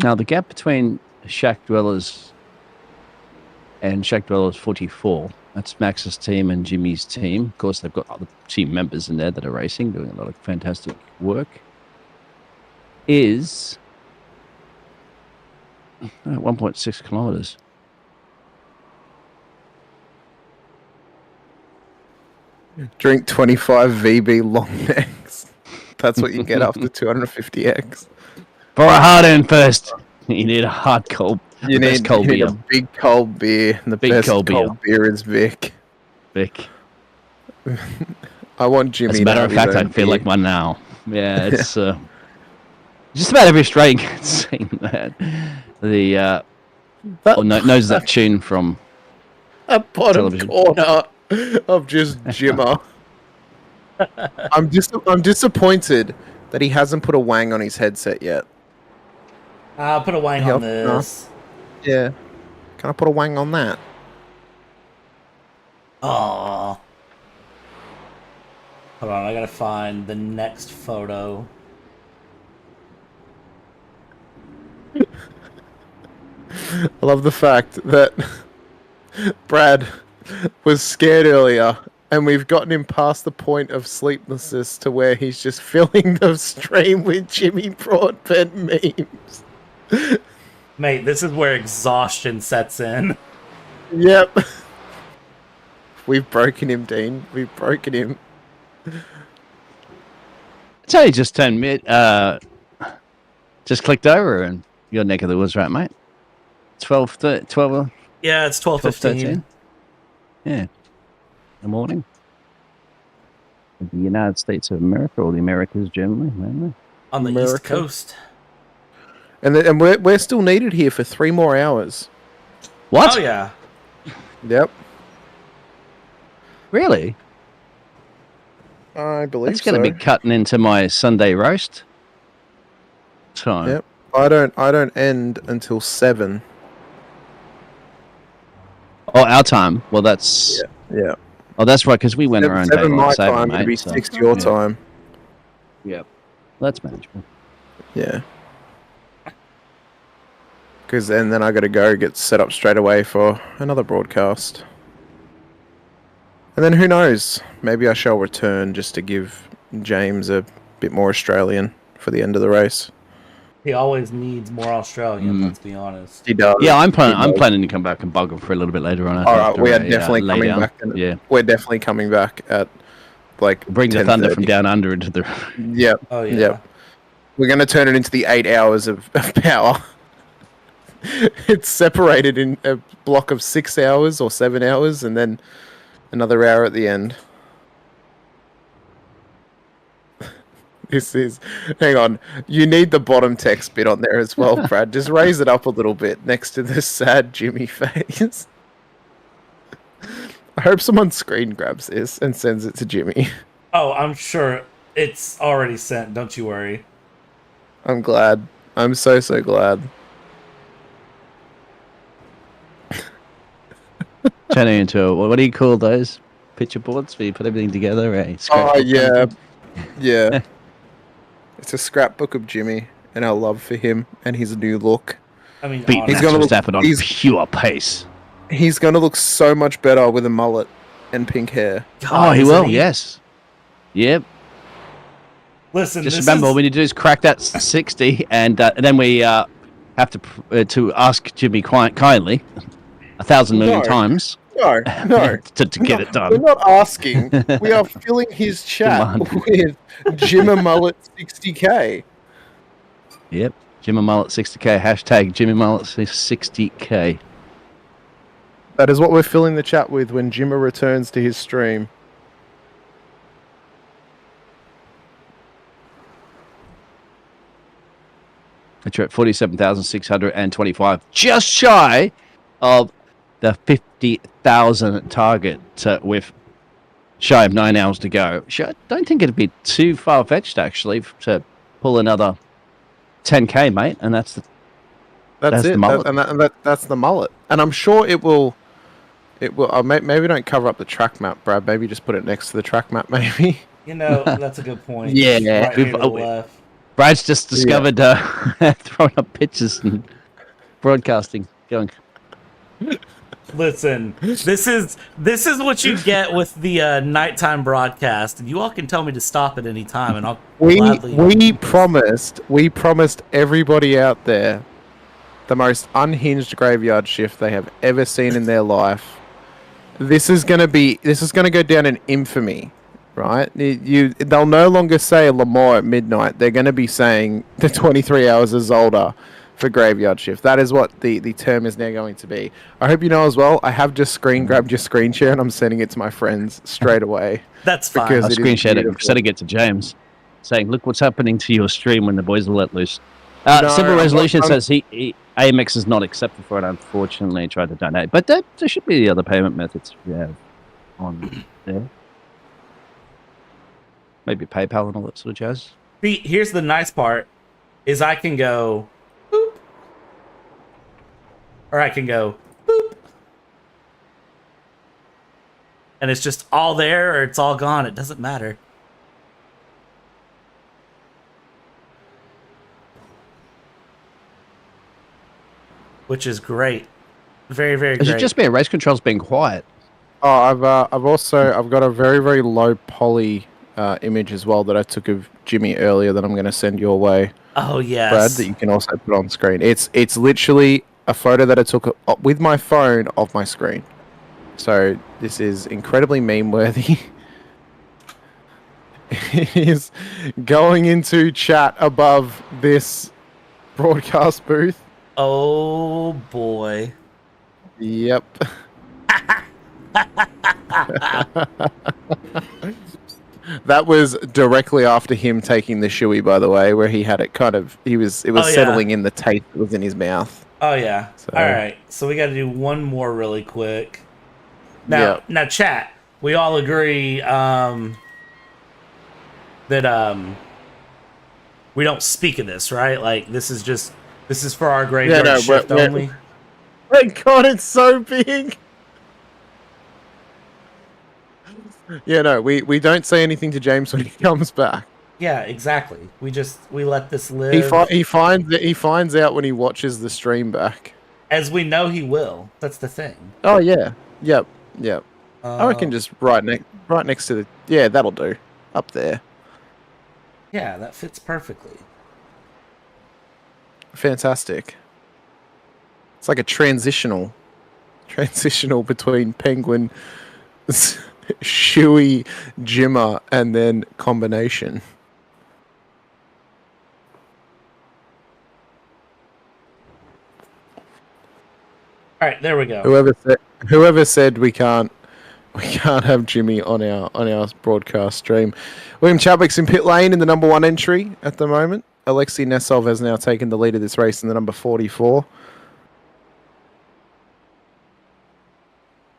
Now, the gap between Shack Dwellers and Shack Dwellers 44, that's Max's team and Jimmy's team. Of course, they've got other team members in there that are racing, doing a lot of fantastic work, is 1.6 kilometers. Drink 25 VB long necks. That's what you get after 250x. For a hard earned first, you need a hard cold. You need beer. a big cold beer. And the Big best cold beer is Vic. Vic. I want Jimmy. As a matter of fact, I feel like one now. Yeah, it's just about every Australian can sing that. The knows that tune from a bottom television. corner of just Jimmer. I'm disappointed that he hasn't put a wang on his headset yet. I'll put a wang on this. Yeah. Can I put a wang on that? Aww. Hold on, I gotta find the next photo. I love the fact that Brad was scared earlier, and we've gotten him past the point of sleeplessness to where he's just filling the stream with Jimmy Broadbent memes. Mate, this is where exhaustion sets in. Yep. We've broken him, Dean. We've broken him. It's only just turned mid. Just clicked over and your neck of the woods, right, mate? 12. Yeah, it's 12:15. Yeah. In the morning. In the United States of America, or the Americas generally, mainly. On the East Coast. And we're still needed here for 3 more hours. What? Oh, yeah. Yep. Really? I believe That's going to be cutting into my Sunday roast time. Yep. I don't end until 7. Oh, our time. Well, that's... Yeah. Oh, that's right, because we went around 7 my daylight saving, time, mate. it'll be so- 6 your yeah. time. Yep. That's manageable. Yeah. Because then I got to go get set up straight away for another broadcast. And then who knows? Maybe I shall return just to give James a bit more Australian for the end of the race. He always needs more Australian, let's be honest. He does. Yeah, I'm planning to come back and bug him for a little bit later on. All right, we are definitely lay coming down. back. Yeah. We're definitely coming back at like Bring the thunder 10:30. from down under into the... Yep. Oh, yeah. Yep. We're going to turn it into the 8 hours of power. It's separated in a block of 6 hours or 7 hours, and then another hour at the end. This is... Hang on. You need the bottom text bit on there as well, Brad. Just raise it up a little bit next to the sad Jimmy face. I hope someone screen grabs this and sends it to Jimmy. Oh, I'm sure It's already sent. Don't you worry. I'm glad. I'm so glad. Turning into what do you call those picture boards where you put everything together? Oh yeah, yeah. It's a scrapbook of Jimmy and our love for him and his new look. I mean, Beat Max Verstappen on pure pace. He's gonna look so much better with a mullet and pink hair. Oh, he will. Yes. Yep. Listen, just remember all we need to do is crack that 60, and then we have to ask Jimmy kindly 1,000 million times. No. to get it done. We're not asking. We are filling his chat with Jimmy Mullet 60k. Yep. Jimmy Mullet 60k. Hashtag Jimmy Mullet 60k. That is what we're filling the chat with when Jimmy returns to his stream. You're at 47,625, just shy of the 50,000 target with shy of 9 hours to go. I don't think it'd be too far-fetched, actually, to pull another 10k, mate, and that's it. The mullet. That's the mullet. And I'm sure it will... maybe don't cover up the track map, Brad. Maybe just put it next to the track map, maybe. You know, that's a good point. Yeah. Right here to the left. Brad's just discovered throwing up pictures and broadcasting, going. Listen, this is what you get with the nighttime broadcast, and you all can tell me to stop at any time, and I'll gladly. We promised everybody out there the most unhinged graveyard shift they have ever seen in their life. This is gonna go down in infamy. Right? They'll no longer say Lamar at midnight. They're going to be saying the 23 hours of Zolder for graveyard shift. That is what the term is now going to be. I hope you know as well, I have just grabbed your screen share and I'm sending it to my friends straight away. That's fine. I screen shared it, sending it to James, saying, look what's happening to your stream when the boys are let loose. Simple Resolution says AMX is not accepted for it, unfortunately. He tried to donate. But there should be the other payment methods we have on there. Maybe PayPal and all that sort of jazz. See, here's the nice part, is I can go boop, or I can go boop, and it's just all there or it's all gone. It doesn't matter. Which is great, very great. It should just be a race controls being quiet. Oh, I've got a very low poly image as well that I took of Jimmy earlier that I'm going to send your way. Oh yes, Brad, that you can also put on screen. It's literally a photo that I took with my phone of my screen. So this is incredibly meme worthy. He's going into chat above this broadcast booth. Oh boy. Yep. That was directly after him taking the shoey, by the way, where he had it it was settling in the taste that was in his mouth. Oh yeah. So. All right. So we got to do one more really quick. Now, chat. We all agree that we don't speak of this, right? Like this is for our graveyard shift only. Thank God, it's so big. Yeah, no, we don't say anything to James when he comes back. Yeah, exactly. We let this live. He finds out when he watches the stream back. As we know he will. That's the thing. Oh yeah. Yep. I reckon just right next to the that'll do. Up there. Yeah, that fits perfectly. Fantastic. It's like a transitional between Penguin, Shuey, Jimmer, and then combination. All right, there we go. Whoever said we can't have Jimmy on our broadcast stream. William Chadwick's in pit lane in the number 1 entry at the moment. Alexei Nesov has now taken the lead of this race in the number 44.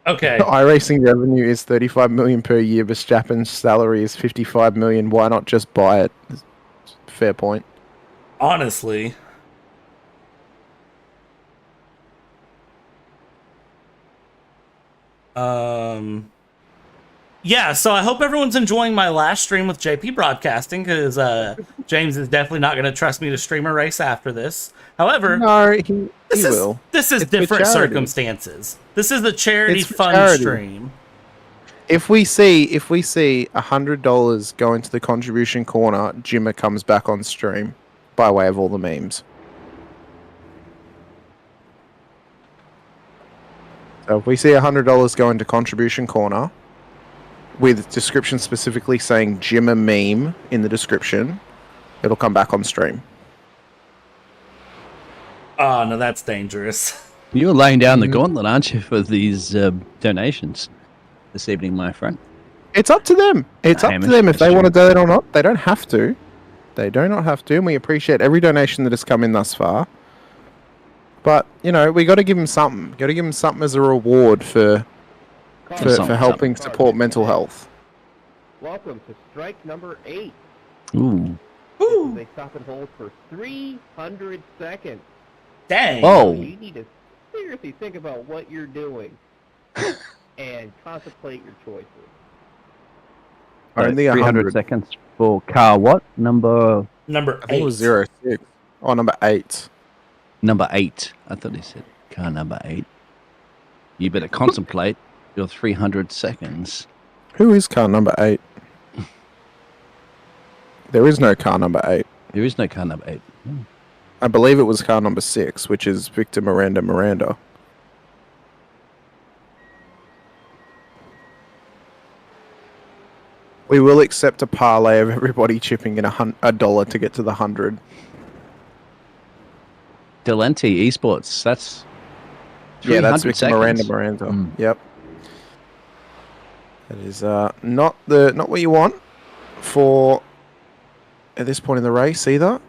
Okay. iRacing revenue is 35 million per year. Verstappen's salary is 55 million. Why not just buy it? Fair point. Honestly. Yeah, so I hope everyone's enjoying my last stream with JP Broadcasting, because James is definitely not going to trust me to stream a race after this. However, no, he will. This is It's for different charity. circumstances. This is a charity It's for fun charity. stream. If we see $100 go into the contribution corner, Jimmer comes back on stream by way of all the memes. So if we see $100 go into contribution corner, with description specifically saying Jimmer meme in the description, it'll come back on stream. Oh, no, that's dangerous. You're laying down the gauntlet, aren't you, for these donations this evening, my friend? It's up to them. It's up to them if they want to donate or not. They don't have to. They do not have to, and we appreciate every donation that has come in thus far. But, you know, we got to give them something. Got to give them something as a reward for helping support mental health. Welcome to strike number 8. Ooh. They stop and hold for 300 seconds. Dang. Oh. You need to seriously think about what you're doing and contemplate your choices. Only 300 100 seconds for car what? Number I think it was 06. Oh, number 8. Number 8. I thought he said car number 8. You better contemplate your 300 seconds. Who is car number 8? There is no car number 8. There is no car number 8. I believe it was car number 6, which is Victor Miranda. We will accept a parlay of everybody chipping in $1 to get to the 100. Delenti Esports. That's Yeah, that's 300 Victor seconds. Miranda. Yep. That is not what you want for at this point in the race either.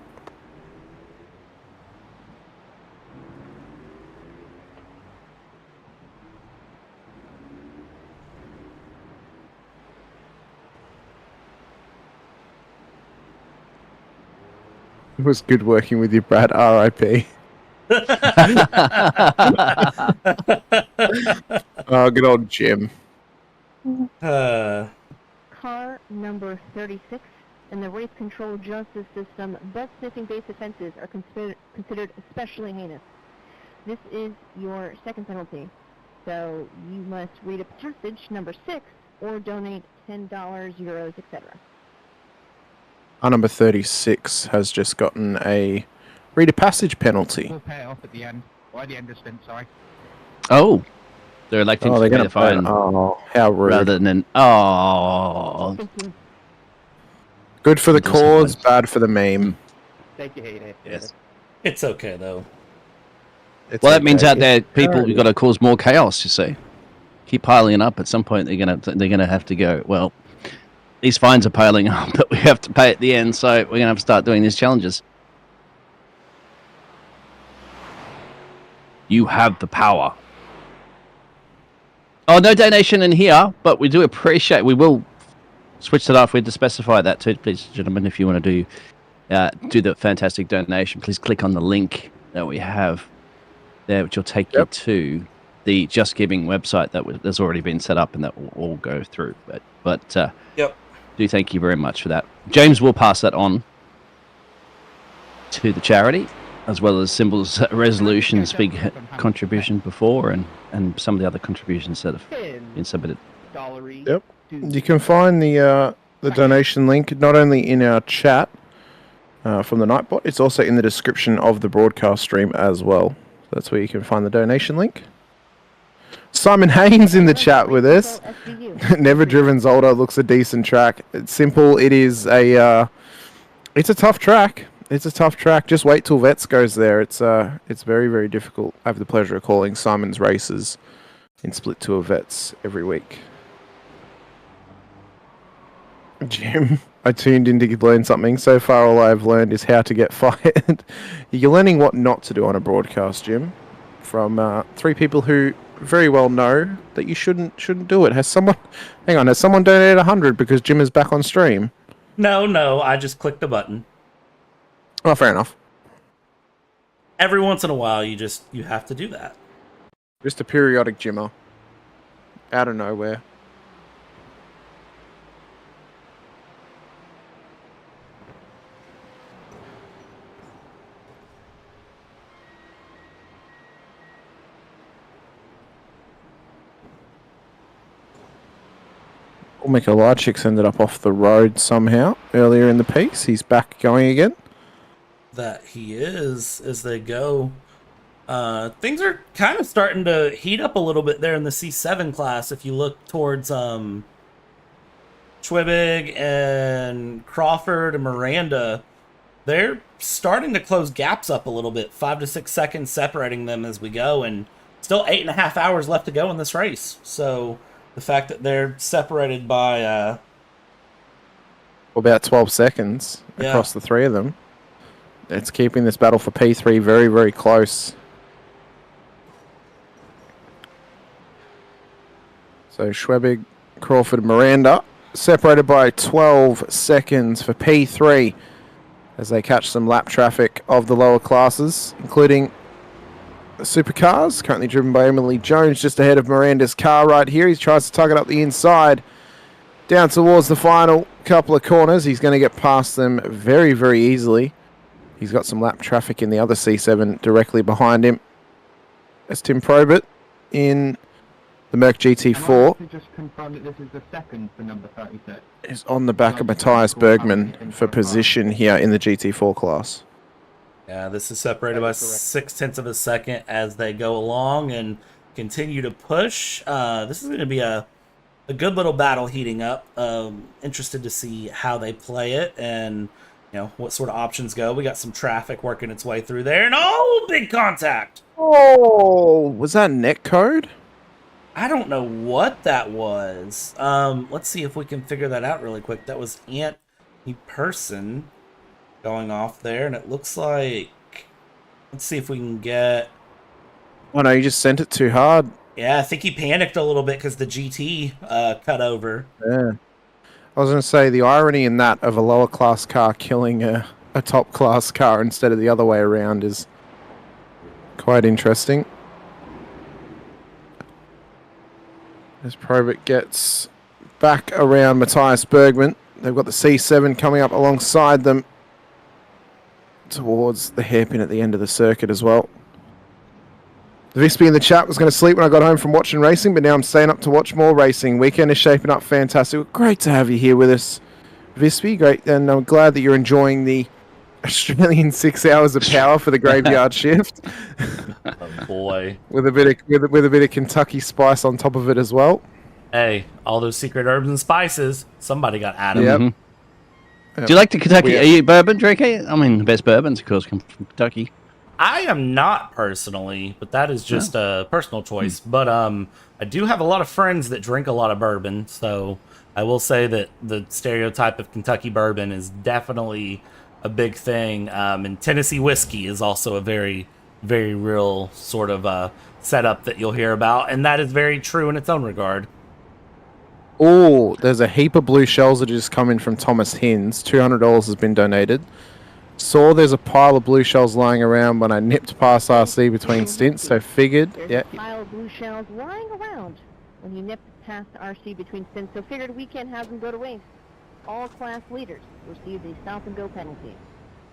It was good working with you, Brad. R.I.P. Oh, good old Jim. Car number 36 in the race control justice system, butt-sniffing based offenses are considered especially heinous. This is your second penalty. So you must read a passage number 6 or donate $10, euros, etc. Our number 36 has just gotten a read a passage penalty. We'll pay it off at the end. Or at the end of stint, sorry. Oh, they're electing to they're pay gonna the fine. Oh, how rude. Rather than Good for the cause, bad for the meme. Thank you, Hayden. Yes. It's okay, though. Well, that means out there, people, you've got to cause more chaos. You see, keep piling it up. At some point, they're gonna have to go. Well, these fines are piling up, but we have to pay at the end, so we're gonna have to start doing these challenges. You have the power. Oh, no donation in here, but we do appreciate. We will switch that off. We had to specify that too, please, gentlemen. If you want to do the fantastic donation, please click on the link that we have there, which will take you to the Just Giving website that's already been set up, and that will all go through. But do thank you very much for that. James will pass that on to the charity, as well as Symbol's Resolution's big contribution before, and some of the other contributions that have been submitted. Yep. You can find the donation link not only in our chat from the Nightbot, it's also in the description of the broadcast stream as well. That's where you can find the donation link. Simon Haynes in the chat with us. Never Driven Zolder looks a decent track. It's simple. It is it's a tough track. It's a tough track. Just wait till Vets goes there. It's very, very difficult. I have the pleasure of calling Simon's races in Split Tour Vets every week. Jim, I tuned in to learn something. So far, all I've learned is how to get fired. You're learning what not to do on a broadcast, Jim. from 3 people who very well know that you shouldn't do it. Has someone donated 100 because Jim is back on stream? No, I just clicked a button. Oh, fair enough. Every once in a while, you have to do that. Just a periodic Jimmer. Out of nowhere. Mikolajic's ended up off the road somehow earlier in the piece. He's back going again. That he is as they go. Things are kind of starting to heat up a little bit there in the C7 class. If you look towards Schwebig and Crawford and Miranda, they're starting to close gaps up a little bit. 5 to 6 seconds separating them as we go, and still 8.5 hours left to go in this race. So the fact that they're separated by about 12 seconds across the 3 of them, it's keeping this battle for P3 very, very close. So Schwebig, Crawford, Miranda separated by 12 seconds for P3 as they catch some lap traffic of the lower classes, including the Supercars, currently driven by Emily Jones, just ahead of Miranda's car right here. He tries to tug it up the inside, down towards the final couple of corners. He's going to get past them very, very easily. He's got some lap traffic in the other C7 directly behind him. As Tim Probert in the Merc GT4 just confirm that this is the second for number 36. is on the back of Matthias Bergman for position here in the GT4 class. Yeah, this is separated by 0.6 of a second as they go along and continue to push. This is going to be a good little battle heating up. Interested to see how they play it and what sort of options go. We got some traffic working its way through there, and big contact. Oh, was that net code? I don't know what that was. Let's see if we can figure that out really quick. That was Anthony Person going off there, and it looks like, let's see if we can get... Oh no, you just sent it too hard. Yeah, I think he panicked a little bit because the GT cut over. Yeah. I was going to say, the irony in that of a lower class car killing a top class car instead of the other way around is quite interesting. As Probert gets back around Matthias Bergman, they've got the C7 coming up alongside them towards the hairpin at the end of the circuit as well. Vispy in the chat was going to sleep when I got home from watching racing, but now I'm staying up to watch more racing. Weekend is shaping up fantastic. Great to have you here with us, Vispy. Great, and I'm glad that you're enjoying the Australian 6 hours of power for the graveyard shift. Oh boy, with a bit of Kentucky spice on top of it as well. Hey, all those secret herbs and spices. Somebody got Adam. Yep. Yep. Do you like the Kentucky? Are you bourbon drinker? I mean, the best bourbons, of course, come from Kentucky. I am not personally, but that is just a personal choice. But I do have a lot of friends that drink a lot of bourbon, so I will say that the stereotype of Kentucky bourbon is definitely a big thing. And Tennessee whiskey is also a very, very real sort of setup that you'll hear about, and that is very true in its own regard. Oh, there's a heap of blue shells that just come in from Thomas Hins. $200 has been donated. Saw there's a pile of blue shells lying around when I nipped past RC between stints, so figured, There's a pile of blue shells lying around when you nipped past RC between stints, so figured we can't have them go to waste. All class leaders receive the stop and go penalty.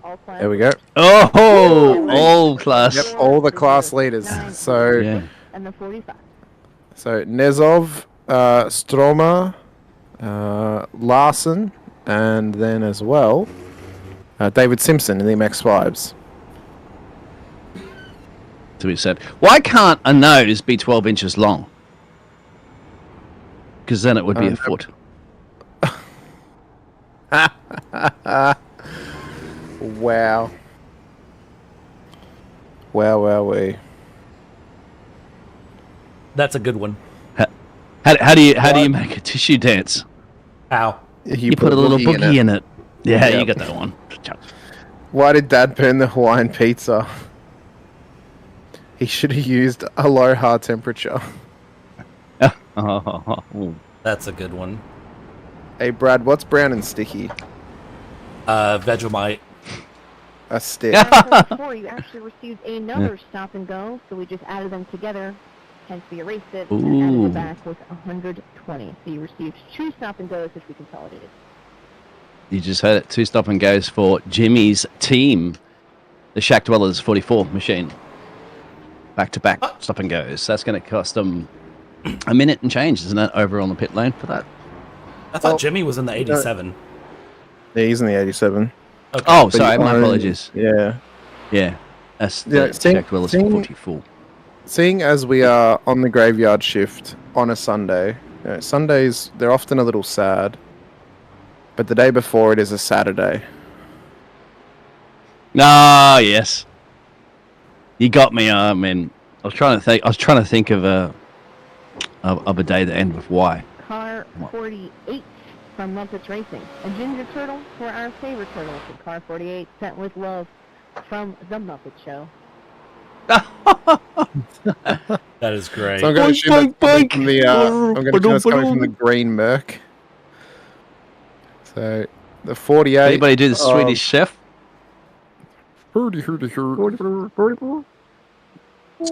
All class There we go. Oh, all class. Yep, all the class leaders. So, and the 45. So Nezov, Stroma, Larson, and then as well, David Simpson in the MX-5s. To be said, why can't a nose be 12 inches long? Because then it would be a foot. Wow. Wow. That's a good one. How do you make a tissue dance? How? You put a little boogie in it. Yeah, you got that one. Why did Dad burn the Hawaiian pizza? He should have used aloha temperature. That's a good one. Hey, Brad, what's brown and sticky? Vegemite. A stick. Before you actually received another stop and go, so we just added them together. Hence, we erased it and added it back with 120. So you received 2 stop and goes, which we consolidated. You just heard it. 2 stop and goes for Jimmy's team. The Shack Dwellers 44 machine. Back-to-back stop and goes. That's going to cost them a minute and change, isn't it, over on the pit lane for that? I thought Jimmy was in the 87. Yeah, he's in the 87. Okay. Oh, sorry, my apologies. Yeah. Yeah. That's the Shack Dwellers 44. Seeing as we are on the graveyard shift on a Sunday, Sundays, they're often a little sad. But the day before it is a Saturday. Ah, yes. You got me. I mean, I was trying to think of a day that ended with Y. Car 48 from Muppets Racing. A ginger turtle for our favorite turtles. And car 48 sent with love from the Muppet Show. That is great. So I'm going to assume that's coming from the, I'm going to assume that's coming from the green Merc. So the 48. Anybody do the Swedish Chef? So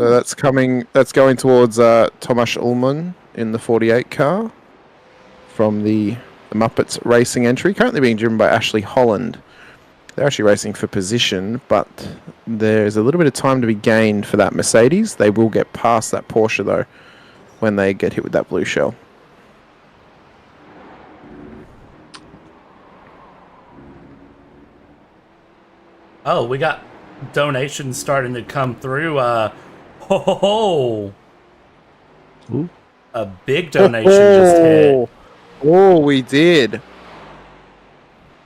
that's going towards Tomasz Ullman in the 48 car from the Muppets Racing entry, currently being driven by Ashley Holland. They're actually racing for position, but there's a little bit of time to be gained for that Mercedes. They will get past that Porsche, though, when they get hit with that blue shell. Oh, we got donations starting to come through. Ooh. A big donation just hit. Oh, we did.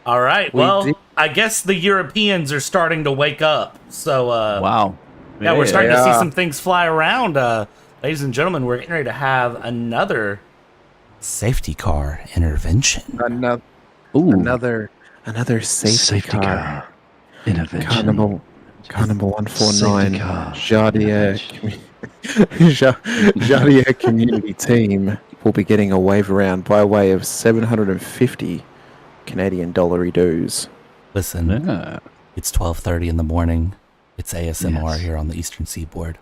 All right. Well, I guess the Europeans are starting to wake up. So, wow. Yeah, we're starting to see some things fly around. Ladies and gentlemen, we're getting ready to have another safety car intervention. Another safety car. Intervention. Carnival 149. Jardier community team will be getting a wave around by way of 750 Canadian dollary dues. Listen, it's 12:30 in the morning. It's ASMR here on the Eastern Seaboard.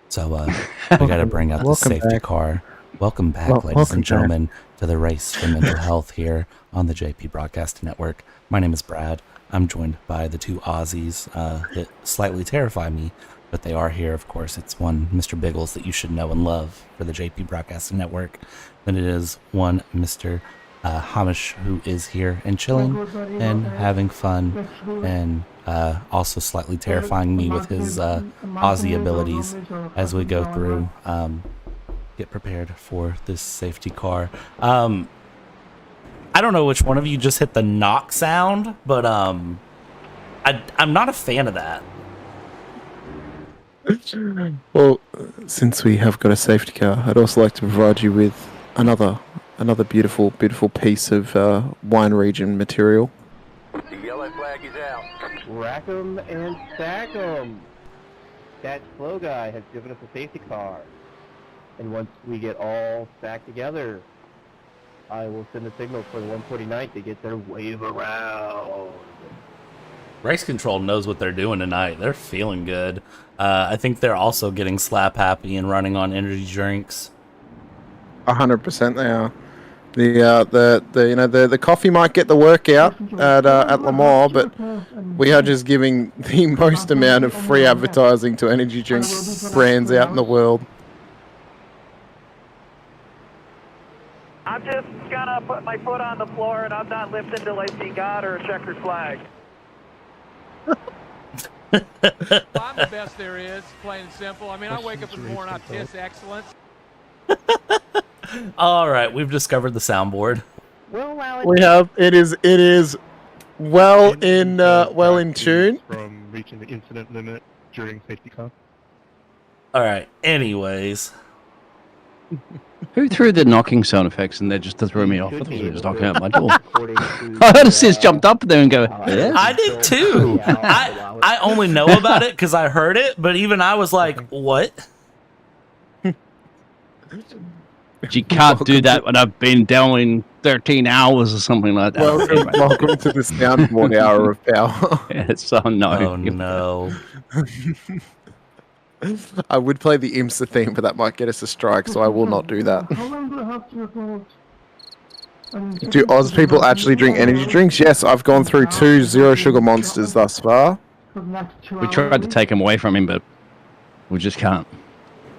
So we got to bring out the safety car. Welcome back, ladies and gentlemen, to the Race for Mental Health here on the JP Broadcasting Network. My name is Brad. I'm joined by the 2 Aussies that slightly terrify me, but they are here, of course. It's one Mr. Biggles that you should know and love for the JP Broadcasting Network. Then it is one Mr. Hamish, who is here and chilling and having fun and also slightly terrifying me with his Aussie abilities as we go through. Get prepared for this safety car. I don't know which one of you just hit the knock sound, but I'm not a fan of that. Well, since we have got a safety car, I'd also like to provide you with another beautiful piece of wine region material. The yellow flag is out. Rack 'em and stack 'em. That slow guy has given us a safety car. And once we get all stacked together, I will send a signal for the 149 to get their wave around. Race Control knows what they're doing tonight. They're feeling good. I think they're also getting slap happy and running on energy drinks. 100% they are. The coffee might get the workout at Lamar, but we are just giving the most amount of free advertising to energy drink brands out in the world. I'm just gonna put my foot on the floor and I'm not lifting until I see God or a checkered flag. Well, I'm the best there is, plain and simple. I mean, I wake up in the morning, I piss excellence. All right, we've discovered the soundboard. We have it is well in tune. From reaching the incident limit during safety car. All right. Anyways, Who threw the knocking sound effects in there just to throw me off? I thought they were just knocking out my door. I heard a sis jumped up there and go, yeah. I did too. I only know about it because I heard it, but even I was like, what? You can't do that when I've been down 13 hours or something like that. Welcome to the soundboard hour of power. Yes, oh no. Oh no. I would play the IMSA theme, but that might get us a strike, so I will not do that. Do Oz people actually drink energy drinks? Yes, I've gone through 2 zero sugar monsters thus far. We tried to take him away from him, but we just can't.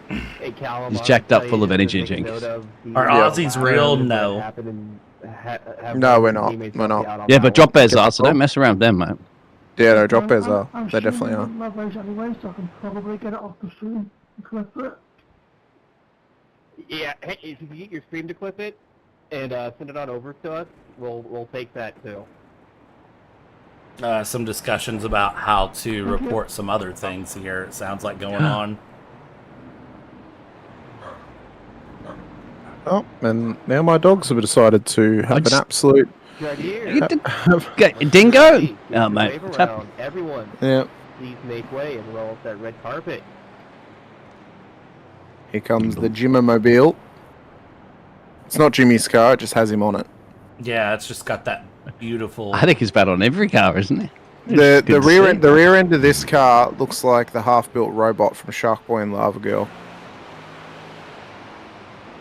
Hey, Callum, He's jacked up full of energy drinks. Are Aussies real? No. No, we're not. We're not. Yeah, but drop bears are, so don't mess around with them, mate. Yeah, no, drop bears are. They definitely are. Yeah, hey, if you can get your stream to clip it and send it on over to us, we'll take that too. Some discussions about how to report some other things here. It sounds like going on. Oh, and now my dogs have decided to have an absolute... Dingo? Oh, mate. Everyone, yeah. Please make way and roll up that red carpet. Here comes the Jimmy-mobile. It's not Jimmy's car, it just has him on it. Yeah, it's just got that beautiful... I think he's bad on every car, isn't he? The rear end of this car looks like the half-built robot from Shark Boy and Lava Girl.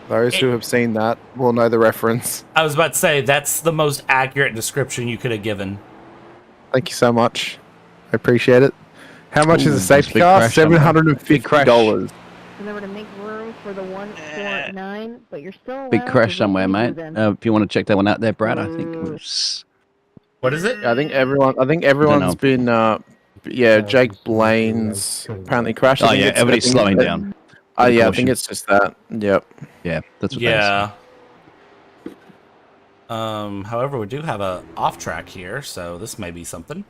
Those who have seen that will know the reference. I was about to say, that's the most accurate description you could have given. Thank you so much. I appreciate it. How much is a safety car? $750. And they were to make room for the 149, but you're still Big allowed crash to somewhere, leave mate. them. If you want to check that one out there, Brad, I think it was... What is it? I think everyone's been... Jake Blaine's apparently crashed. Oh, yeah, everybody's slowing down. Oh, yeah, I think it's just that. Yep. Yeah, that's what that is. However, we do have a off track here, so this may be something.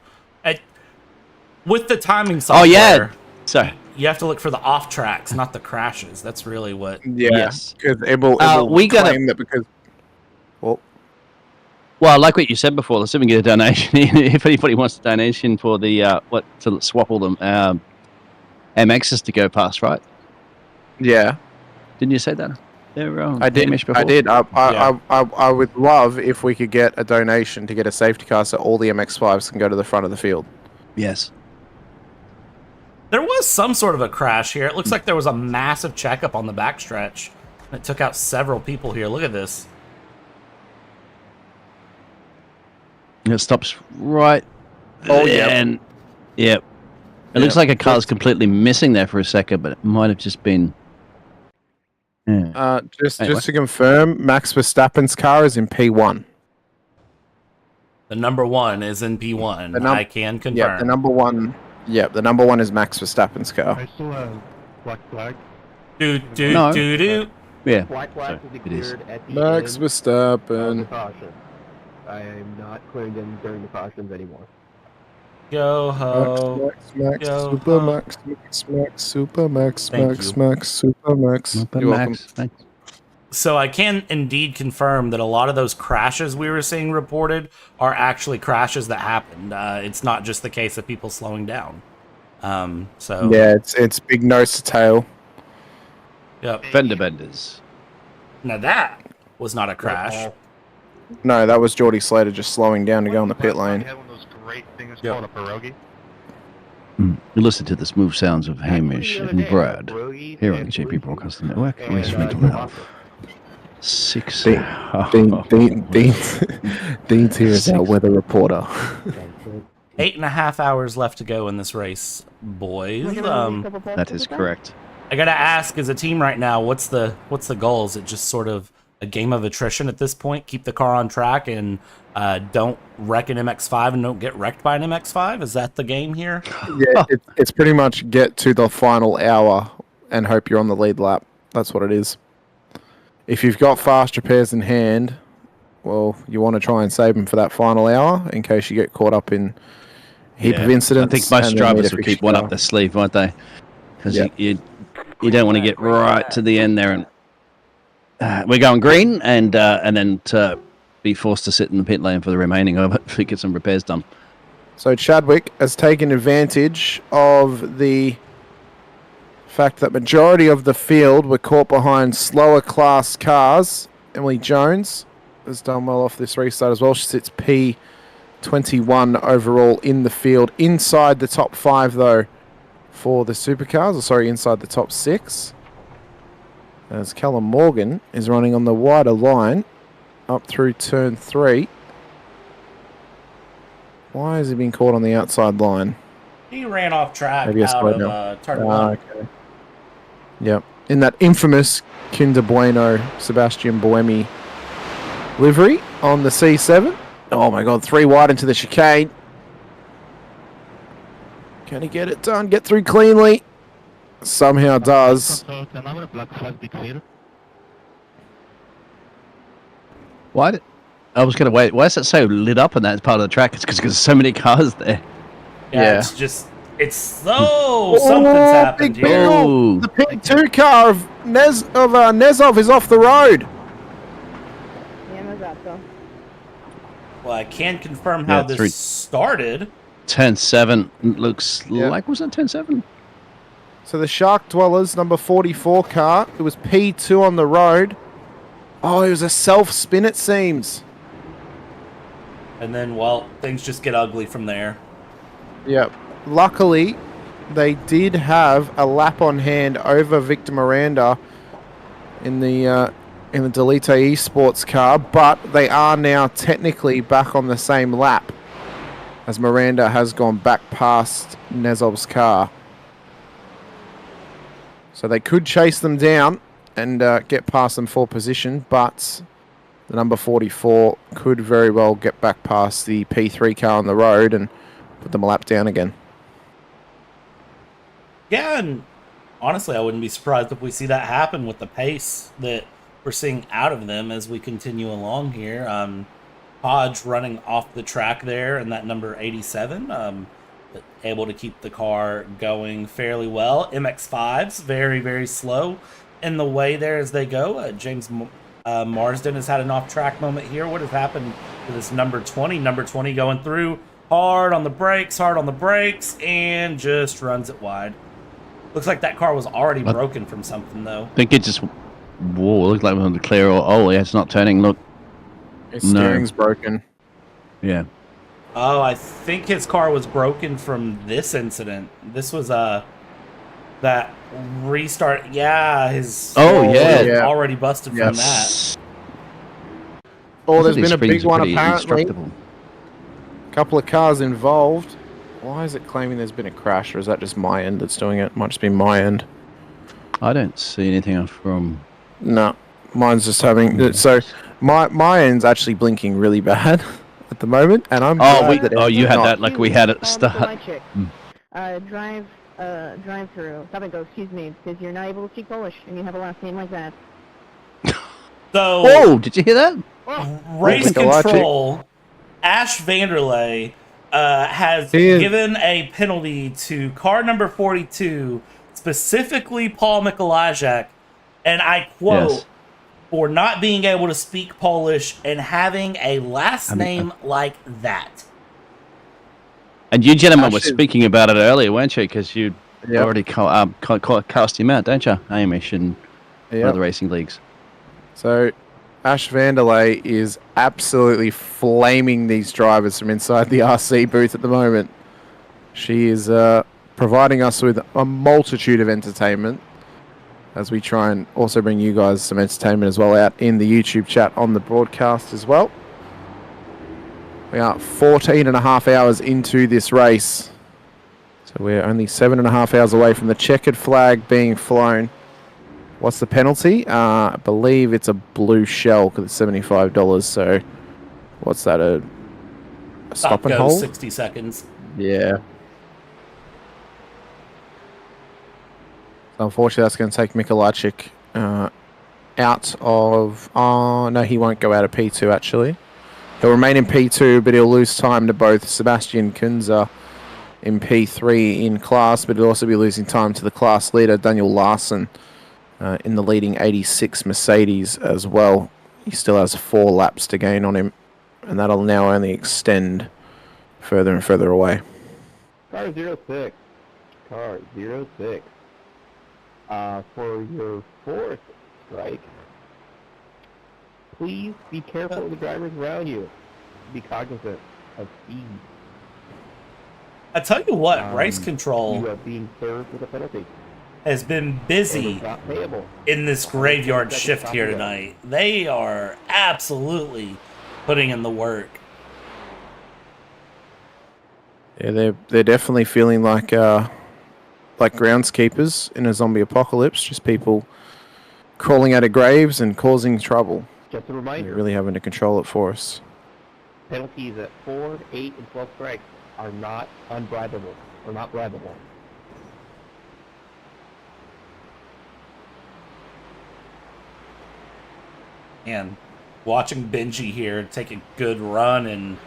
With the timing software, oh yeah, sorry, you have to look for the off tracks, not the crashes. That's really what. Yeah, yes, because it will we claim that because. Well, like what you said before, let's see if we can get a donation. If anybody wants a donation for the to swap all them MXs to go past, right? Yeah. Didn't you say that? I did. I would love if we could get a donation to get a safety car so all the MX-5s can go to the front of the field. Yes. There was some sort of a crash here. It looks like there was a massive checkup on the backstretch. It took out several people here. Look at this. It stops right. Oh yeah. And yep. It looks like a car's completely missing there for a second, but it might have just been. Yeah. Just to confirm, Max Verstappen's car is in P1. The number 1 is in P1. I can confirm. Yeah, the number 1. Yeah, the number 1 is Max Verstappen's car. I still have black flag. Do. Yeah. Black flag will be cleared at the Max end Verstappen. of the caution. I am not clearing them during the cautions anymore. Go ho. Max, Go Super ho. Max, Max, Super Max, Thank Max, you. Max, Super Max. You're welcome. Thanks. So I can indeed confirm that a lot of those crashes we were seeing reported are actually crashes that happened. It's not just the case of people slowing down. So Yeah, it's big nose to tail. Yep. Fender benders. Now that was not a crash. No, that was Geordie Slater just slowing down to go in the pit lane. had one of those great things called a pierogi. You listen to the smooth sounds of Hamish and Brad here on the JP Broadcasting Network. Where's mental health? 6. Dean's here as our weather reporter. 8.5 hours left to go in this race, boys. That is correct. I gotta ask, as a team right now, what's the goal? Is it just sort of a game of attrition at this point? Keep the car on track and don't wreck an MX-5 and don't get wrecked by an MX-5? Is that the game here? Yeah, it's pretty much get to the final hour and hope you're on the lead lap. That's what it is. If you've got fast repairs in hand, well, you want to try and save them for that final hour in case you get caught up in a heap of incidents. I think most drivers will keep one up their sleeve, won't they? Because you don't want to get right to the end there and we're going green, and then to be forced to sit in the pit lane for the remaining of it to get some repairs done. So Chadwick has taken advantage of the fact that majority of the field were caught behind slower class cars. Emily Jones has done well off this restart as well. She sits P21 overall in the field. Inside the top 5, though, for the Supercars. Or sorry, inside the top 6. As Callum Morgan is running on the wider line up through turn 3. Why has he been caught on the outside line? He ran off track Maybe out of turn 1. Okay. Yep. In that infamous Kinder Bueno Sebastian Buemi livery on the C7. Oh my god, 3 wide into the chicane. Can he get it done? Get through cleanly. Somehow does. Why did... I was going to wait. Why is it so lit up in that part of the track? It's because there's so many cars there. Yeah, it's just... It's so... something's happened big here. deal. The P2 car of Nezov is off the road. Well, I can confirm how this started. Turn 7 looks like... Was that turn 7? So the Shark Dwellers, number 44 car. It was P2 on the road. Oh, it was a self-spin, it seems. And then, well, things just get ugly from there. Yep. Luckily, they did have a lap on hand over Victor Miranda in the Delete Esports car, but they are now technically back on the same lap as Miranda has gone back past Nezov's car. So they could chase them down and get past them for position, but the number 44 could very well get back past the P3 car on the road and put them a lap down again. Yeah, and honestly, I wouldn't be surprised if we see that happen with the pace that we're seeing out of them as we continue along here. Hodge running off the track there, and that number 87, able to keep the car going fairly well. MX-5s, very, very slow in the way there as they go. James Marsden has had an off-track moment here. What has happened to this number 20? Number 20 going through hard on the brakes, and just runs it wide. Looks like that car was already broken from something, though. I think it just... Whoa, it looked like it was on the clear. Oh, yeah, it's not turning. Look. His steering's broken. Yeah. Oh, I think his car was broken from this incident. This was that restart. Yeah, his already busted from that. Oh, there's been a big one apparently. A couple of cars involved. Why is it claiming there's been a crash, or is that just my end that's doing it? Might just be my end. I don't see anything from... No, mine's just having... So, my end's actually blinking really bad at the moment, and I'm you had that like we had at the start. Drive through. Stop and go, excuse me, because you're not able to speak Polish, and you have a last name like that. So... Whoa, did you hear that? Race control, Ash Vanderlei has given a penalty to car number 42, specifically Paul Mikolajczak, and I quote, for not being able to speak Polish and having a last name like that. And you gentlemen were speaking about it earlier, weren't you? Because you already cast him out, don't you, Hamish, in one of the racing leagues? So, Ash Vanderlei is absolutely flaming these drivers from inside the RC booth at the moment. She is providing us with a multitude of entertainment as we try and also bring you guys some entertainment as well out in the YouTube chat on the broadcast as well. We are 14.5 hours into this race. So we're only 7.5 hours away from the checkered flag being flown. What's the penalty? I believe it's a blue shell because it's $75. So what's that? A stop and hold? 60 seconds. Yeah. So unfortunately, that's going to take Mikolajczak out of... Oh, no, he won't go out of P2, actually. He'll remain in P2, but he'll lose time to both Sebastian Kunze in P3 in class, but he'll also be losing time to the class leader, Daniel Larson, in the leading 86 Mercedes as well. He still has 4 laps to gain on him, and that'll now only extend further and further away. Car 06. Car 06. For your 4th strike, please be careful of the drivers around you. Be cognizant of speed. I tell you what, race control You are being served with a penalty. has been busy Not payable. in this graveyard shift here tonight. They are absolutely putting in the work. Yeah, they're definitely feeling like groundskeepers in a zombie apocalypse, just people crawling out of graves and causing trouble. Just a reminder. They're really having to control it for us. Penalties at 4, 8, and 12 strikes are not unbribable, or not bribable. And watching Benji here take a good run and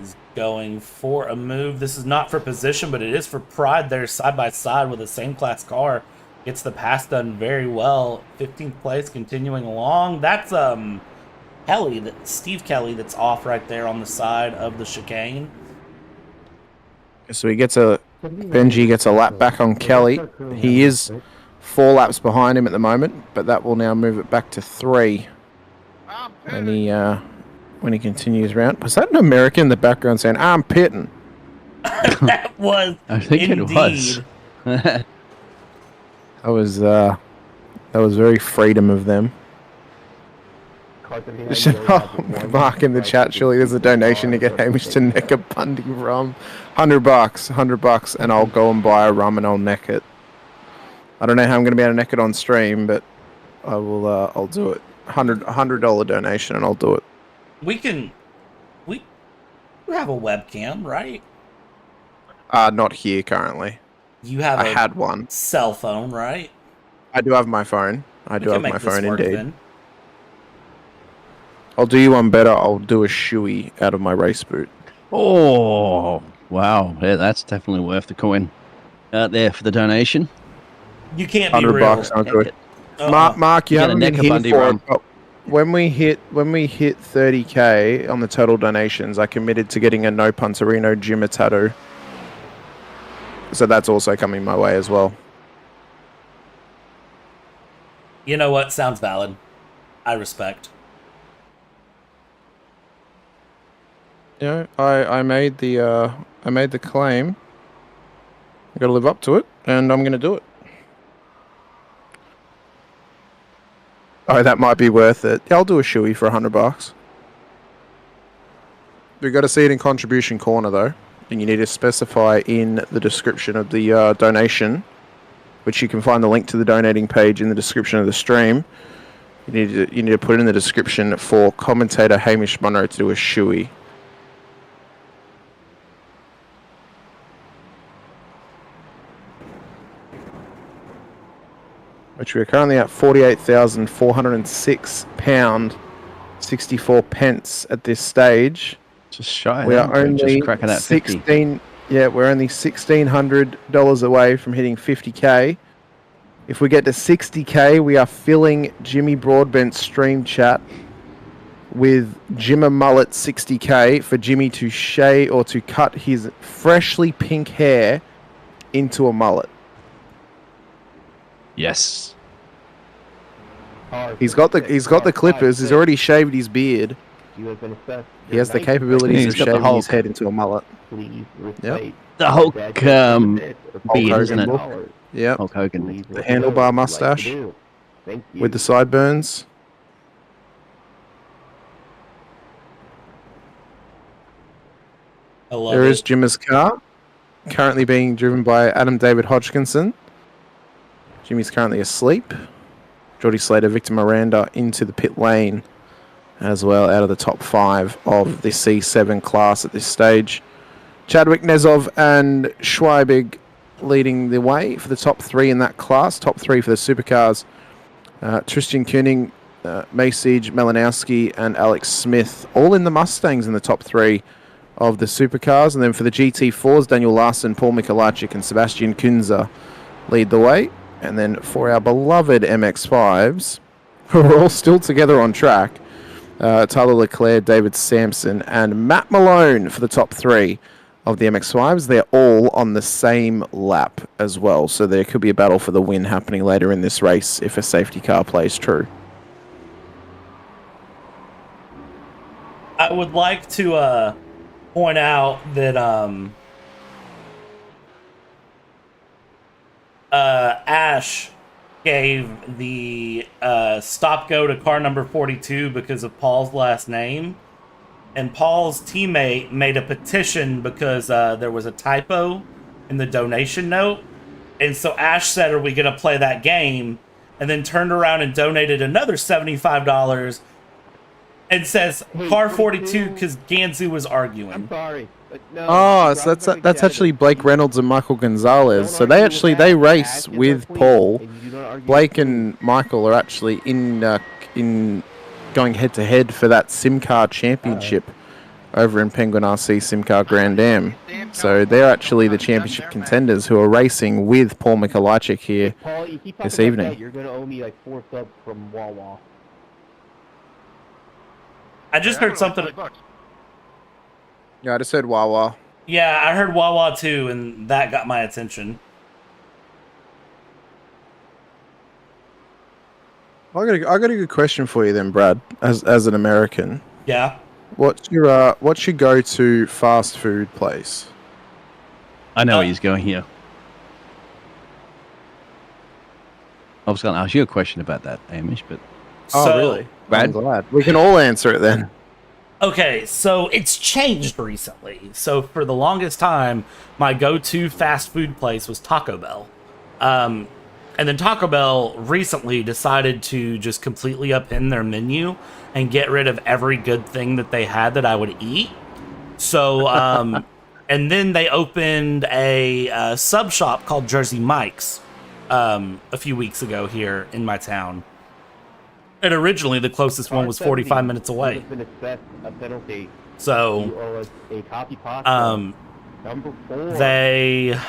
is going for a move. This is not for position, but it is for pride. They're side by side with the same class car. Gets the pass done very well. 15th place, continuing along. That's Steve Kelly that's off right there on the side of the chicane. So Benji gets a lap back on Kelly. He is 4 laps behind him at the moment, but that will now move it back to 3. When he continues round. Was that an American in the background saying, "I'm pitting"? That was I think indeed. it was. That was very freedom of them. Mark in the chat, surely there's a donation to get Hamish to neck a Bundy rum. $100, and I'll go and buy a rum and I'll neck it. I don't know how I'm going to be able to neck it on stream, but I will. I'll do it. $100 donation, and I'll do it. We have a webcam, right? Not here currently. You have I had one. Cell phone, right? I do have my phone. I do have my make this phone work, indeed. then. I'll do you one better. I'll do a shoey out of my race boot. Oh, wow. Yeah, that's definitely worth the coin out there for the donation. You can't be $100 real. I'll do it. Mark, you haven't been here for it, but when we hit 30k on the total donations, I committed to getting a No Punterino Jimmer tattoo. So that's also coming my way as well. You know what? Sounds valid. I respect. Yeah, I made the claim. I got to live up to it, and I'm going to do it. Oh, that might be worth it. Yeah, I'll do a shoey for $100. We've got to see it in contribution corner though, and you need to specify in the description of the donation, which you can find the link to the donating page in the description of the stream. You need to put it in the description for commentator Hamish Munro to do a shoey. Which we're currently at £48,406, 64 pence at this stage. Just shy. We are only just cracking that 50. We're only $1,600 away from hitting 50k. If we get to 60k, we are filling Jimmy Broadbent's stream chat with Jimmer Mullet 60k for Jimmy to shave or to cut his freshly pink hair into a mullet. Yes. He's got the clippers. He's already shaved his beard. He has the capabilities of shaving his head into a mullet. Yep. The Hulk beard, isn't it? Yep. Hulk Hogan. The handlebar mustache with the sideburns. There is Jimmer's car, currently being driven by Adam David Hodgkinson. Jimmy's currently asleep. Geordie Slater, Victor Miranda into the pit lane as well, out of the top 5 of the C7 class at this stage. Chadwick, Nezov and Schweibig leading the way for the top 3 in that class. Top 3 for the Supercars. Tristan Koenig, Masage, Melanowski and Alex Smith, all in the Mustangs in the top 3 of the Supercars. And then for the GT4s, Daniel Larson, Paul Mikolajczyk and Sebastian Kunze lead the way. And then for our beloved MX-5s, who are all still together on track, Tyler Leclerc, David Sampson, and Matt Malone for the top 3 of the MX-5s. They're all on the same lap as well, so there could be a battle for the win happening later in this race if a safety car plays true. I would like to point out that Ash gave the stop go to car number 42 because of Paul's last name. And Paul's teammate made a petition because there was a typo in the donation note. And so Ash said, are we going to play that game? And then turned around and donated another $75 and says car 42 because Ganzu was arguing. I'm sorry. But no, Oh, so that's actually Blake Reynolds and Michael Gonzalez. So they race with Paul. Blake and Michael are actually in going head to head for that SimCar Championship over in Penguin RC SimCar Grand Am. So they're actually the championship contenders who are racing with Paul Mikolajczyk here Paul, you keep this talking about evening. that, you're going to owe me like 4 subs from Wawa. I just heard something. Yeah, I just heard Wawa. Yeah, I heard Wawa too, and that got my attention. I got a good question for you then, Brad. As an American, Yeah. what's your go-to fast food place? I know where he's going here. I was going to ask you a question about that, Amish, but... Oh, really? Brad? I'm glad. We can all answer it then. Okay, so it's changed recently. So for the longest time, my go-to fast food place was Taco Bell. And then Taco Bell recently decided to just completely upend their menu and get rid of every good thing that they had that I would eat. So, and then they opened a sub shop called Jersey Mike's a few weeks ago here in my town. And originally, the closest one was 45 minutes away. So, they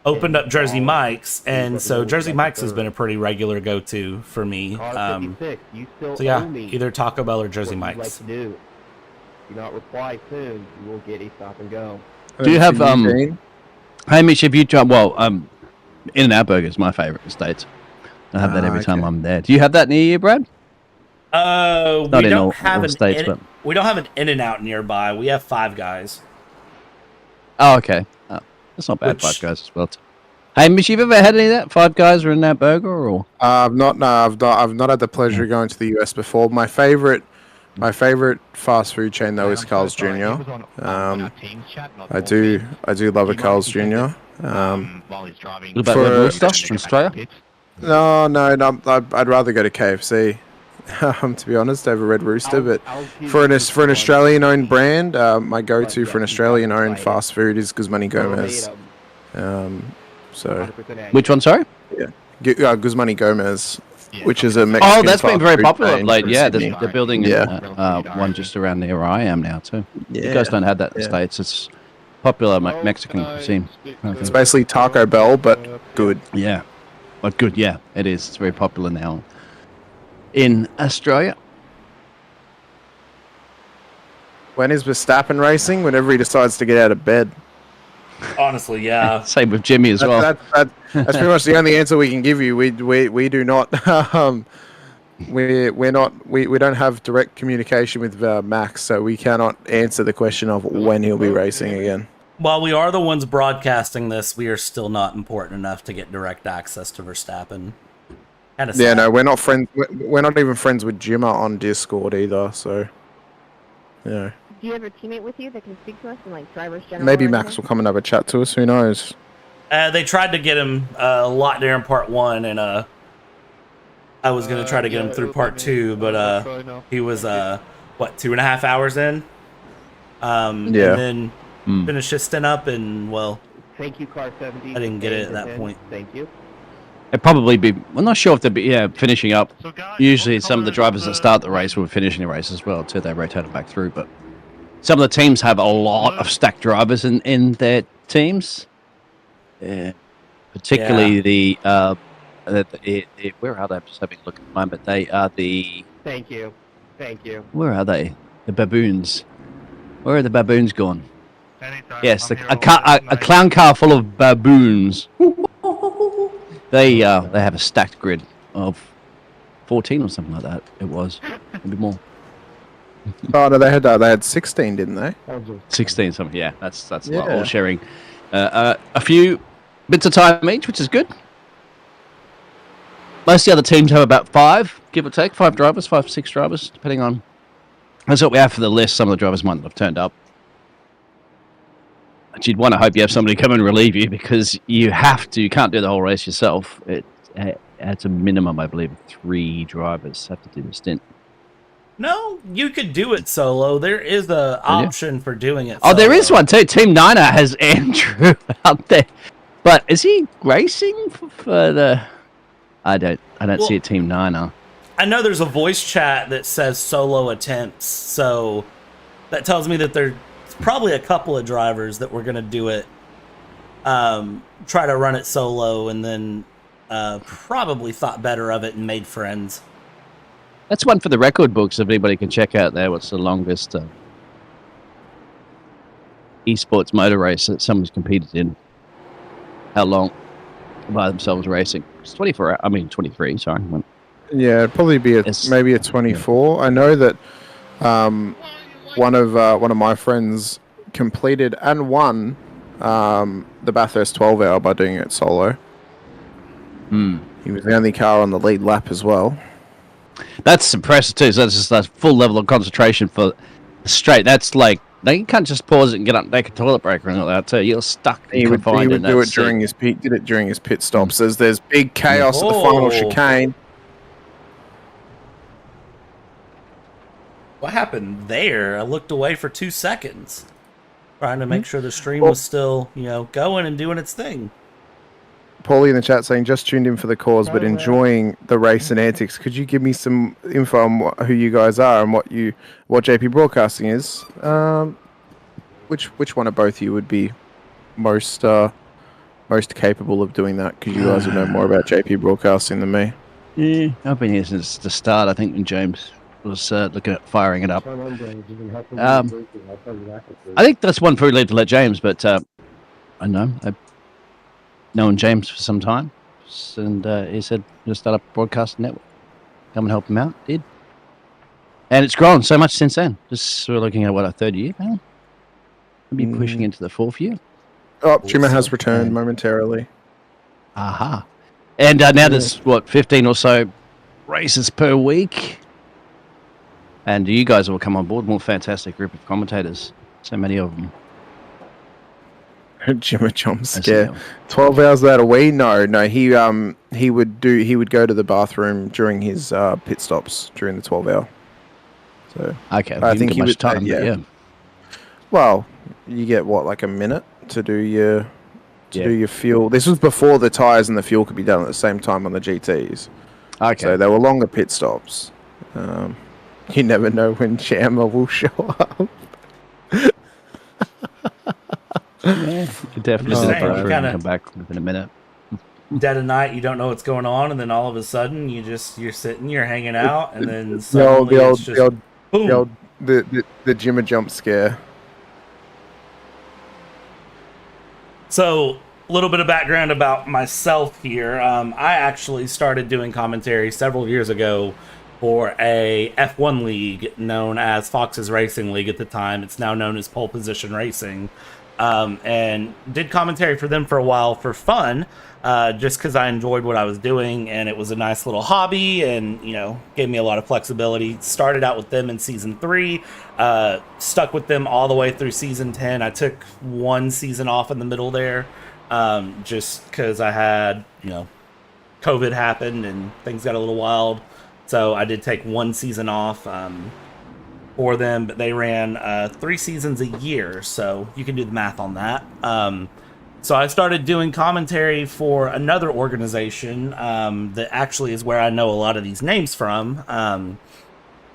opened up Jersey Mike's, and so Jersey Mike's has been a pretty regular go-to for me. So yeah, either Taco Bell or Jersey Mike's. Do not reply soon. You will get a stop and go. Do you have, hey Mitch, have you tried, In-N-Out Burger is my favorite in the States. I have that every time I'm there. Do you have that near you, Brad? We don't have States, but... we don't have an In-N-Out nearby. We have Five Guys. Oh, okay. Oh, that's not bad. Five Guys as well. Hey, Mitch, you've ever had any of that? Five Guys or In-N-Out Burger, or? I've not had the pleasure of going to the US before. My favorite fast food chain though is Carl's Jr. I do love a Carl's Jr. What about Red Rooster from Australia? No, I'd rather go to KFC. To be honest, over Red Rooster. But for an Australian-owned brand, my go-to for an Australian-owned fast food is Guzmán y Gómez. So. Which one? Sorry. Yeah, Guzmán y Gómez, which is a Mexican. Oh, that's been very popular of late. Yeah, Sydney. they're building one just around near where I am now too. You guys don't have that in the States. It's popular Mexican cuisine. It's basically Taco Bell, but good. Yeah. But good, yeah, it is. It's very popular now in Australia. When is Verstappen racing? Whenever he decides to get out of bed. Honestly, yeah. Same with Jimmy as well. That's pretty much the only answer we can give you. We do not we don't have direct communication with Max, so we cannot answer the question of when he'll be racing again. While we are the ones broadcasting this, we are still not important enough to get direct access to Verstappen. Yeah, no, we're not friends. We're not even friends with Jimmer on Discord either. So, yeah. Do you have a teammate with you that can speak to us in like drivers general? Maybe Max will come and have a chat to us. Who knows? They tried to get him a lot during part 1, and I was gonna try to get him through part 2, but he was 2.5 hours in. And then finished his stint up, and thank you, Car 70. I didn't get it at that point. Thank you. It'd probably be. I'm not sure if they'd be finishing up. Usually, some of the drivers that start the race will be finishing the race as well too. They rotate them back through, but some of the teams have a lot of stacked drivers in their teams. Yeah. particularly the where are they? I'm just having a look at the moment. They are the. Thank you. Where are they? The baboons. Where are the baboons gone? Yes, a clown car full of baboons. They have a stacked grid of 14 or something like that. It was maybe more. Oh no, they had 16, didn't they? 16 something. Yeah, that's a lot. All sharing a few bits of time each, which is good. Most of the other teams have about 5, give or take, 5 drivers, 5 or 6 drivers, depending on. That's what we have for the list. Some of the drivers might not have turned up. But you'd want to hope you have somebody come and relieve you, because you can't do the whole race yourself. It's a minimum, I believe, 3 drivers have to do the stint. No, you could do it solo. There is a option for doing it solo. Oh, there is one too. Team Niner has Andrew out there. But is he racing for the... I don't see a Team Niner. I know there's a voice chat that says solo attempts, so that tells me that there's probably a couple of drivers that were going to do it, try to run it solo, and then probably thought better of it and made friends. That's one for the record books, if anybody can check out there. What's the longest esports motor race that someone's competed in? How long by themselves racing? It's 24 hours. I mean, 23, sorry. Yeah, it'd probably be maybe a 24. Yeah. I know that one of my friends completed and won the Bathurst 12 hour by doing it solo. He was the only car on the lead lap as well. That's impressive too. So that's just a full level of concentration for straight. That's like, you can't just pause it and get up and take a toilet break or anything like that too. You're stuck. He would do it during his pit stops. There's big chaos at the final chicane. What happened there? I looked away for 2 seconds, trying to make sure the stream was still, going and doing its thing. Paulie in the chat saying, just tuned in for the cause, but enjoying the race and antics. Could you give me some info on who you guys are and what JP Broadcasting is? Which one of both of you would be most capable of doing that? Because you guys would know more about JP Broadcasting than me. Yeah, I've been here since the start. I think when James was looking at firing it up. I think that's one probably to let James, but I know. I've known James for some time, and he said, just start up a broadcasting network. Come and help him out. Did. And it's grown so much since then. Just we're looking at, our 3rd year now? Maybe pushing into the 4th year. Oh, Jimmer has returned momentarily. Aha. And now there's, 15 or so races per week. And you guys will come on board. More fantastic group of commentators. So many of them. Jimmer jump scare. 12 hours out of way? No. He would go to the bathroom during his pit stops during the 12 hour. So okay, I think he would time. Yeah. Well, you get like a minute to do your fuel. This was before the tires and the fuel could be done at the same time on the GTs. Okay. So they were longer pit stops. You never know when Chandler will show up. Yeah, you definitely come back within a minute. Dead of night, you don't know what's going on, and then all of a sudden you're sitting, you're hanging out, and then suddenly the Jimmer jump scare. So, a little bit of background about myself here. I actually started doing commentary several years ago for a F1 league known as Fox's Racing League at the time. It's now known as Pole Position Racing. And did commentary for them for a while for fun, just because I enjoyed what I was doing, and it was a nice little hobby, and gave me a lot of flexibility. Started out with them in season 3, stuck with them all the way through season 10. I took 1 season off in the middle there, just because I had COVID happened and things got a little wild, so I did take 1 season off. For them, but they ran 3 seasons a year, so you can do the math on that. So I started doing commentary for another organization that actually is where I know a lot of these names from.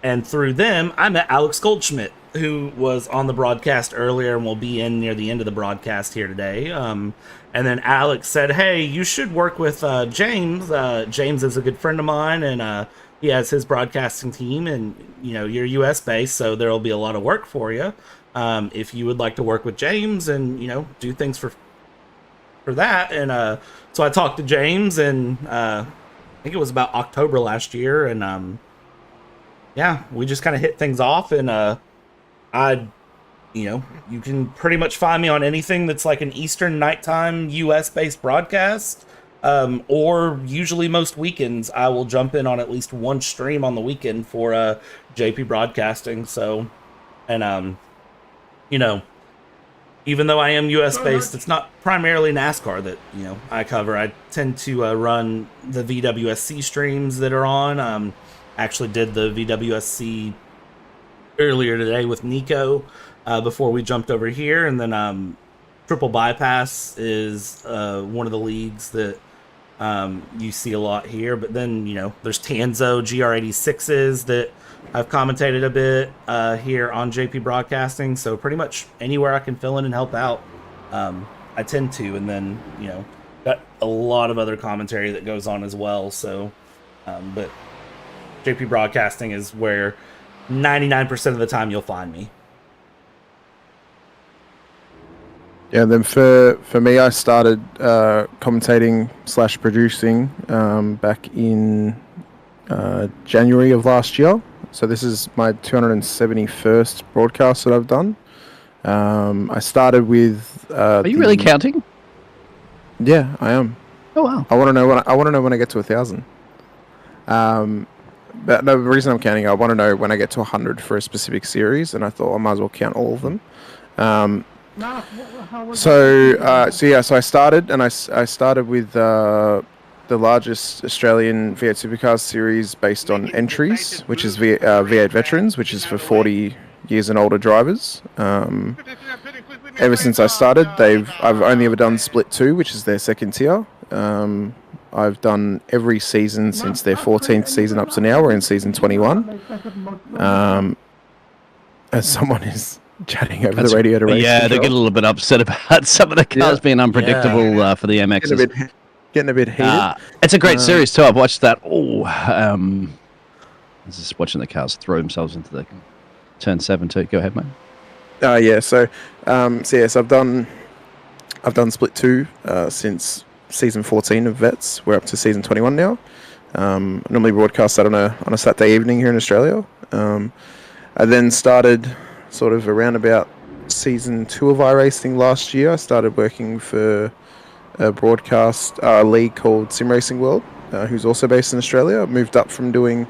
And through them, I met Alex Goldschmidt, who was on the broadcast earlier and will be in near the end of the broadcast here today. And then Alex said, hey, you should work with James. James is a good friend of mine, and he has his broadcasting team, and you're US based, so there'll be a lot of work for you. If you would like to work with James and do things for that. And so I talked to James, and I think it was about October last year, and yeah, we just kind of hit things off. And you can pretty much find me on anything that's like an Eastern nighttime US based broadcast. Or usually most weekends I will jump in on at least one stream on the weekend for JP Broadcasting. So, and even though I am US based, it's not primarily NASCAR that I cover. I tend to run the VWSC streams that are on. Actually did the VWSC earlier today with Nico before we jumped over here, and then Triple Bypass is one of the leagues that you see a lot here. But then there's Tanzo GR86s that I've commentated a bit here on JP Broadcasting. So pretty much anywhere I can fill in and help out, I tend to. And then got a lot of other commentary that goes on as well. So but JP Broadcasting is where 99% of the time you'll find me. Yeah, then for me, I started commentating / producing back in January of last year. So this is my 271st broadcast that I've done. I started with. Are you really counting? Yeah, I am. Oh wow! I want to know when I get to 1,000. But no, the reason I'm counting, I want to know when I get to 100 for a specific series, and I thought I might as well count all of them. So I started, and I started with the largest Australian V8 Supercars series based on entries, which is V8 Veterans, which is for 40 years and older drivers. Ever since I started, I've only ever done Split 2, which is their second tier. I've done every season since their 14th season up to now. We're in season 21. As someone is chatting over the radio to race yeah, control. they get a little bit upset about some of the cars being unpredictable for the MXs. Getting a bit heated. It's a great series too. I've watched that. I was just watching the cars throw themselves into the turn 7 too. Go ahead, mate. Yeah. So yes, I've done Split 2 since season 14 of Vets. We're up to season 21 now. Normally broadcast that on a Saturday evening here in Australia. I then started sort of around about season 2 of iRacing last year. I started working for a broadcast league called Sim Racing World, who's also based in Australia. I moved up from doing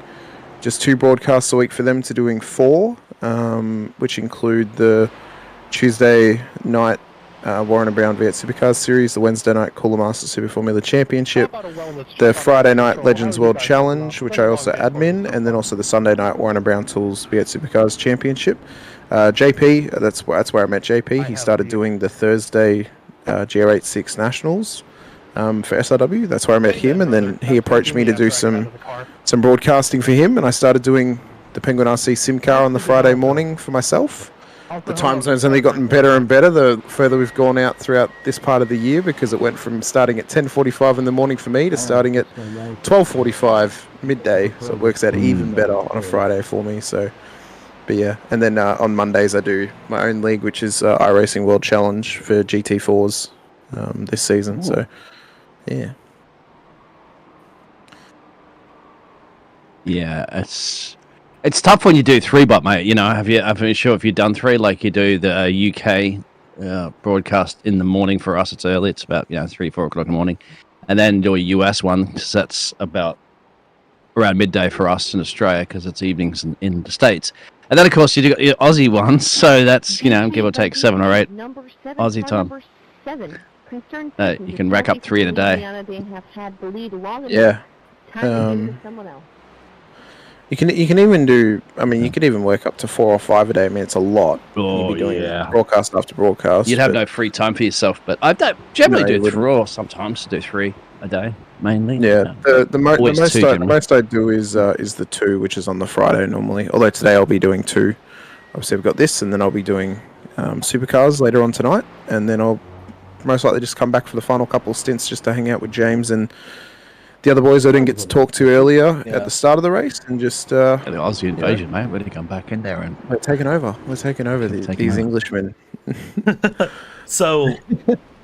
just 2 broadcasts a week for them to doing 4, which include the Tuesday night Warren & Brown V8 Supercars Series, the Wednesday night Cooler Master Super Formula Championship, the Friday night Legends World Challenge, which I also admin, and then also the Sunday night Warren & Brown Tools V8 Supercars Championship. JP, that's where I met JP. He started doing the Thursday GR86 Nationals for SRW. That's where I met him, and then he approached me to do some broadcasting for him, and I started doing the Penguin RC Sim Car on the Friday morning for myself. The time zone's only gotten better and better the further we've gone out throughout this part of the year, because it went from starting at 10:45 in the morning for me to starting at 12:45 midday, so it works out even better on a Friday for me. So, but yeah, and then on Mondays I do my own league, which is iRacing World Challenge for GT4s this season. So, yeah. Yeah, it's tough when you do 3, but mate, I'm sure if you've done 3, like you do the UK broadcast in the morning for us, it's early. It's about 3-4 o'clock in the morning, and then do a US one because that's about around midday for us in Australia because it's evenings in the States. And then of course you do your Aussie ones, so that's give or take 7 or 8 Aussie time. You can rack up 3 in a day. Yeah. You can even do. I mean, you could even work up to 4 or 5 a day. I mean, it's a lot. Oh, you'd be doing broadcast after broadcast. You'd have no free time for yourself, but I don't generally do 3 or sometimes do 3. a day mainly. Yeah, the most I do is the 2, which is on the Friday normally. Although today I'll be doing 2. Obviously, I've got this, and then I'll be doing Supercars later on tonight, and then I'll most likely just come back for the final couple of stints just to hang out with James and the other boys I didn't get to talk to earlier at the start of the race, and just the Aussie invasion, mate. We're to come back in there and we're taking over. These Englishmen. So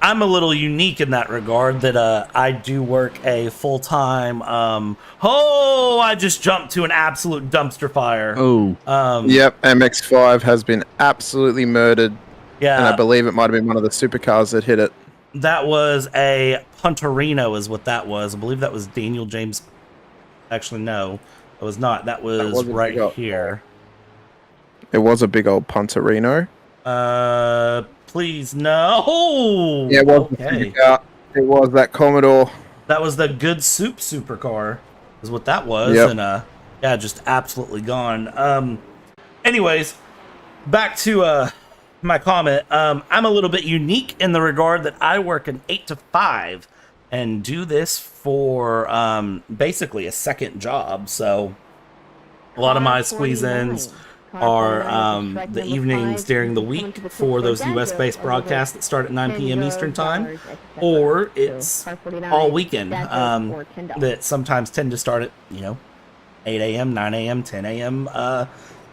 I'm a little unique in that regard that I do work a full-time I just jumped to an absolute dumpster fire. Yep, MX-5 has been absolutely murdered. Yeah. And I believe it might have been one of the supercars that hit it. That was a Punterino is what that was. I believe that was Daniel James. Actually, no, it was not. That was right here. It was a big old Punterino. Please, no. Yeah, it was. Okay. It was that Commodore. That was the Good Soup supercar, is what that was. Yep. And yeah, just absolutely gone. Anyways, back to my comment. I'm a little bit unique in the regard that I work an 8 to 5 and do this for basically a second job. So a lot of my squeeze-ins are the evenings during the week for those US-based broadcasts that start at 9 p.m. Eastern time, or it's all weekend that sometimes tend to start at 8 a.m., 9 a.m., 10 a.m.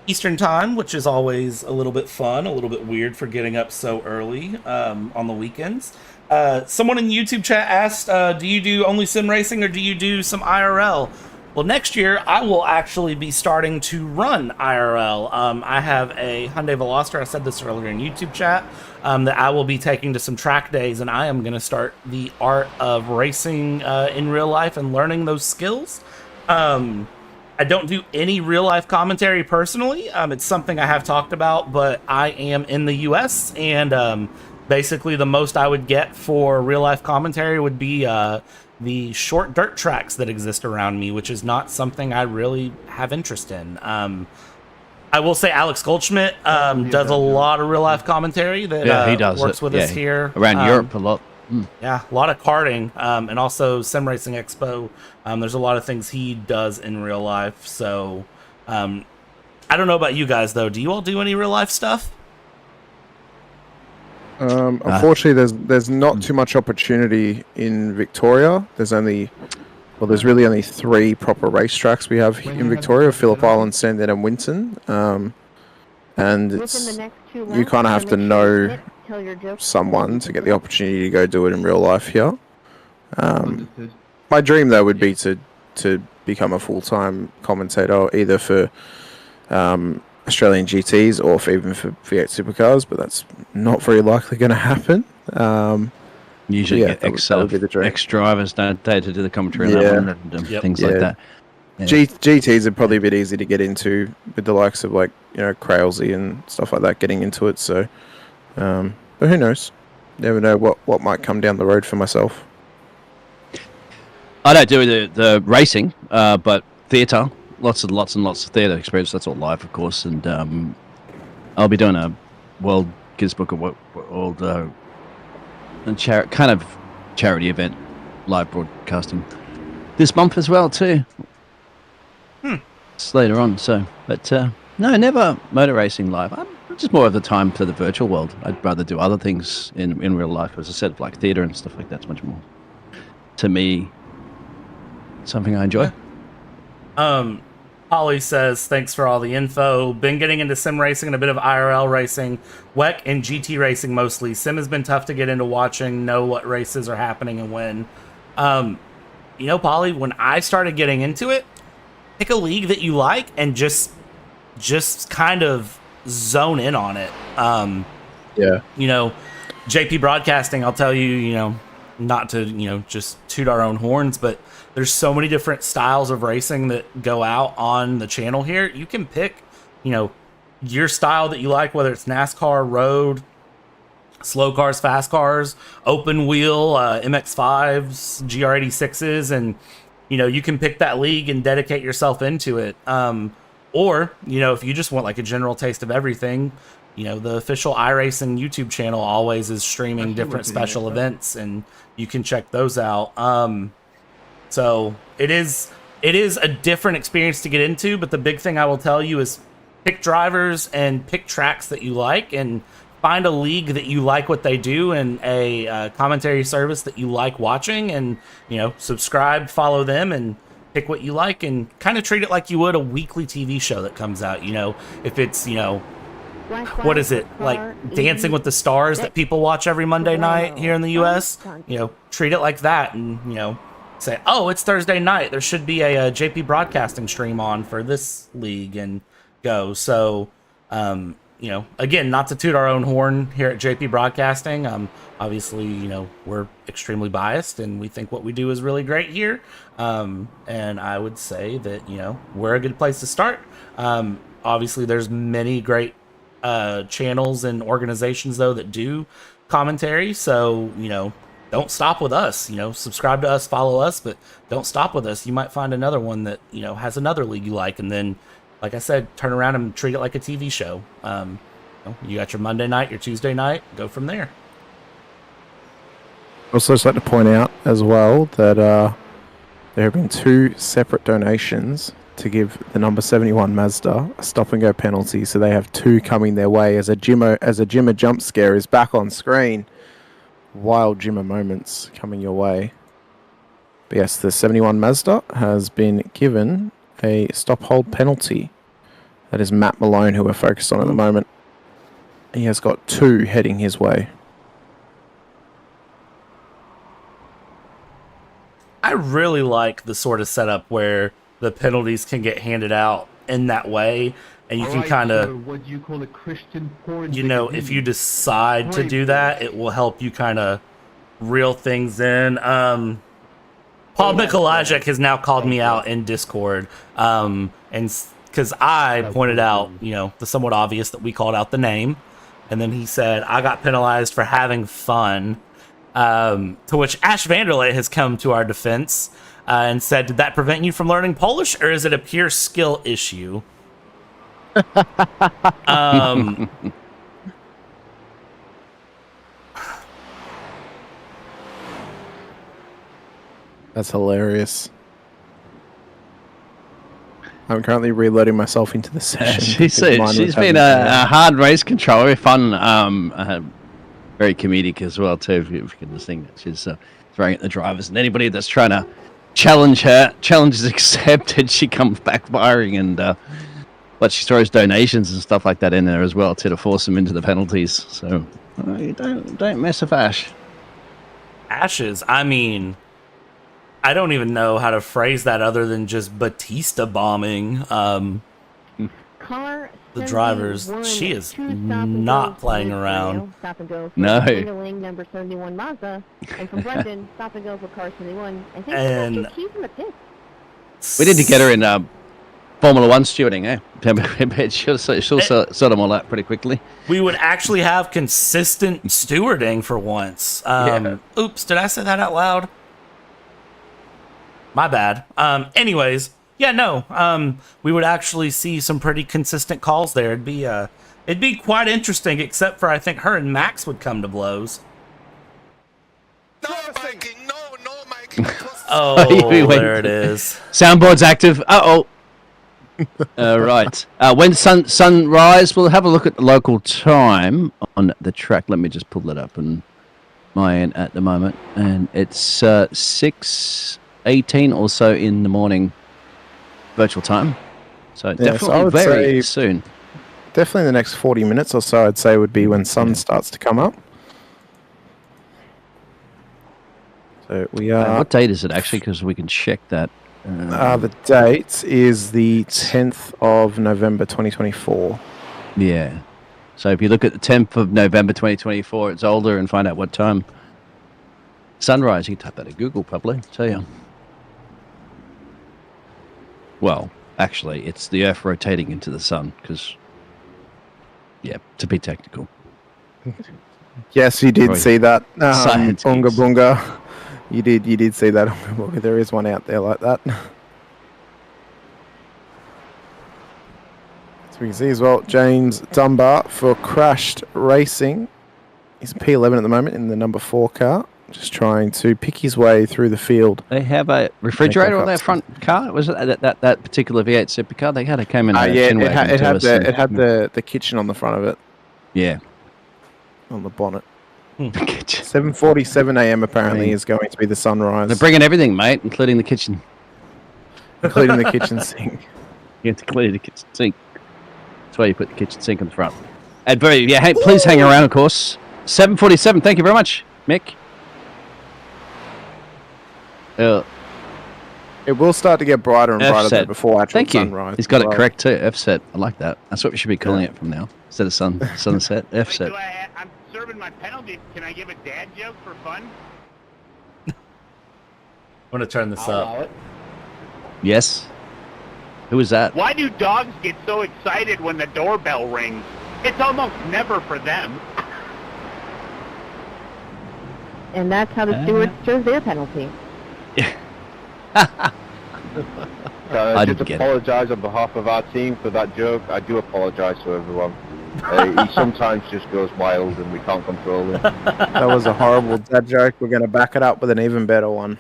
Eastern time, which is always a little bit fun, a little bit weird for getting up so early on the weekends. Someone in the YouTube chat asked, do you do only sim racing or do you do some IRL? Well, next year I will actually be starting to run IRL. I have a Hyundai Veloster, I said this earlier in YouTube chat, that I will be taking to some track days, and I am going to start the art of racing in real life and learning those skills. I don't do any real-life commentary personally. It's something I have talked about, but I am in the U.S., and basically the most I would get for real-life commentary would be the short dirt tracks that exist around me, which is not something I really have interest in. I will say Alex Goldschmidt does a lot of real-life commentary that he does works with us here. Around Europe a lot. Yeah, a lot of karting, and also Sim Racing Expo. There's a lot of things he does in real life. So, I don't know about you guys, though. Do you all do any real life stuff? Unfortunately, there's not too much opportunity in Victoria. There's really only 3 proper racetracks we have in Victoria: Phillip Island, Sandown, and Winton. And you kind of have to know someone to get the opportunity to go do it in real life here. My dream though would be to become a full-time commentator, either for Australian GTs or even for V8 supercars, but that's not very likely going to happen. Usually get ex-drivers, don't they, to do the commentary on that one and things like that. Yeah. GTs are probably a bit easy to get into with the likes of Crailsy and stuff like that getting into it. So, but who knows? Never know what might come down the road for myself. I don't do the racing, but theatre, lots and lots of theatre experience. That's all live, of course, and I'll be doing a World Guinness Book of World kind of charity event, live broadcasting this month as well too. It's later on, so but no, never motor racing live. I'm just more of the time for the virtual world. I'd rather do other things in real life, as I said, like theatre and stuff like that's much more to me something I enjoy. Holly says, thanks for all the info. Been getting into sim racing and a bit of IRL racing, WEC and GT racing mostly. Sim has been tough to get into watching, know what races are happening and when. Polly, when I started getting into it, pick a league that you like and just kind of zone in on it. JP Broadcasting, I'll tell you, not to, just toot our own horns, but there's so many different styles of racing that go out on the channel here. You can pick, your style that you like, whether it's NASCAR, road, slow cars, fast cars, open wheel, MX-5s, GR86s, and, you can pick that league and dedicate yourself into it. Or, if you just want like a general taste of everything, the official iRacing YouTube channel always is streaming different special events, and you can check those out. So it is a different experience to get into, but the big thing I will tell you is pick drivers and pick tracks that you like, and find a league that you like what they do, and a commentary service that you like watching, and subscribe, follow them, and pick what you like, and kind of treat it like you would a weekly TV show that comes out. If it's what is it, like Dancing with the Stars that people watch every Monday night here in the US, treat it like that, and say, oh, it's Thursday night, there should be a JP Broadcasting stream on for this league, and go. So again, not to toot our own horn here at JP Broadcasting. Obviously, we're extremely biased, and we think what we do is really great here. And I would say that, we're a good place to start. Obviously, there's many great channels and organizations, though, that do commentary. So, don't stop with us. Subscribe to us, follow us, but don't stop with us. You might find another one that, has another league you like, and then, like I said, turn around and treat it like a TV show. You got your Monday night, your Tuesday night, go from there. Also, just like to point out as well that there have been 2 separate donations to give the number 71 Mazda a stop-and-go penalty. So they have 2 coming their way as a Jimmer jump scare is back on screen. Wild Jimmer moments coming your way. But yes, the 71 Mazda has been given a stop-hold penalty. That is Matt Malone, who we're focused on at the moment. He has got 2 heading his way. I really like the sort of setup where the penalties can get handed out in that way, and you can kind of, what do you call a Christian porn? if you decide to do that, it will help you kind of reel things in. Paul Mikolajek has now called me out in Discord, and because I pointed out, the somewhat obvious that we called out the name, and then he said I got penalized for having fun. To which Ash Vanderlei has come to our defense and said, "Did that prevent you from learning Polish, or is it a pure skill issue?" That's hilarious. I'm currently reloading myself into the session. She's been a hard race controller, fun, very comedic as well too. If you can just think that she's throwing at the drivers, and anybody that's trying to challenge her, challenge is accepted. She comes backfiring, and but she throws donations and stuff like that in there as well to force them into the penalties. So you don't mess with Ash. Ashes, I mean, I don't even know how to phrase that other than just Batista bombing the drivers. She is not playing around. Stop and go No. Number 71 Mazda, and from Brendan, stop and go for car 71. And keys in the pit. We need to get her in Formula One stewarding, eh? She'll sort them all out pretty quickly. We would actually have consistent stewarding for once. Oops, did I say that out loud? My bad. Anyways, yeah, no. We would actually see some pretty consistent calls there. It'd be quite interesting, except for I think her and Max would come to blows. No biking, no Mike. Oh, there it is. Soundboard's active. Right. When sunrise, we'll have a look at the local time on the track. Let me just pull that up on my end at the moment, and it's 6:18 or so in the morning virtual time. So definitely very soon. Definitely in the next 40 minutes or so, I'd say, would be when sun starts to come up. So we are... what date is it actually? Because we can check that. The date is the 10th of November 2024. Yeah. So if you look at the 10th of November 2024 at Zolder and find out what time sunrise, you can type that in Google probably, tell you. Well, actually, it's the Earth rotating into the sun, because, yeah, to be technical. Yes, you did see that. Science Unga Bunga. You did see that. There is one out there like that. So we can see as well, James Dunbar for Crashed Racing. He's P11 at the moment in the number 4 car, just trying to pick his way through the field. They have a refrigerator on their front car. Was it that particular V8 Supercar? They came in. Yeah, it had the kitchen on the front of it. Yeah, on the bonnet. 7:47 a.m. apparently is going to be the sunrise. They're bringing everything, mate, including the kitchen. Including the kitchen sink. You have to clear the kitchen sink. That's why you put the kitchen sink in the front. And hey, please hang around, of course. 7:47. Thank you very much, Mick. It will start to get brighter and brighter though before actual sunrise. He's got it correct too. F-set. I like that. That's what we should be calling it from now. Instead of sunset. F-set. I'm serving my penalty. Can I give a dad joke for fun? I'm gonna turn this up. Yes. Who was that? Why do dogs get so excited when the doorbell rings? It's almost never for them. And that's how the stewards serve their penalty. I just apologise on behalf of our team for that joke. I do apologise to everyone. He sometimes just goes wild and we can't control him. That was a horrible dad joke. We're going to back it up with an even better one.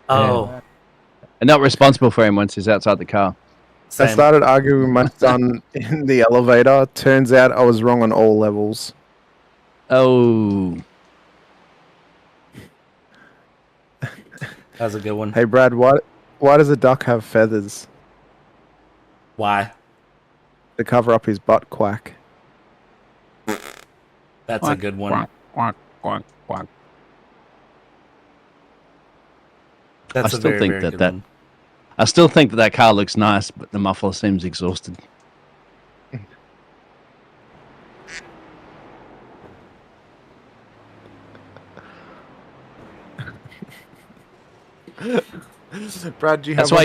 Oh. Yeah. And not responsible for him once he's outside the car. I started arguing with my son in the elevator. Turns out I was wrong on all levels. Oh. That was a good one. Hey, Brad, why does a duck have feathers? Why? To cover up his butt quack. That's a good one. Quack, quack, quack, quack. That's I still think very good one. I still think that car looks nice, but the muffler seems exhausted. Brad, do you have That's why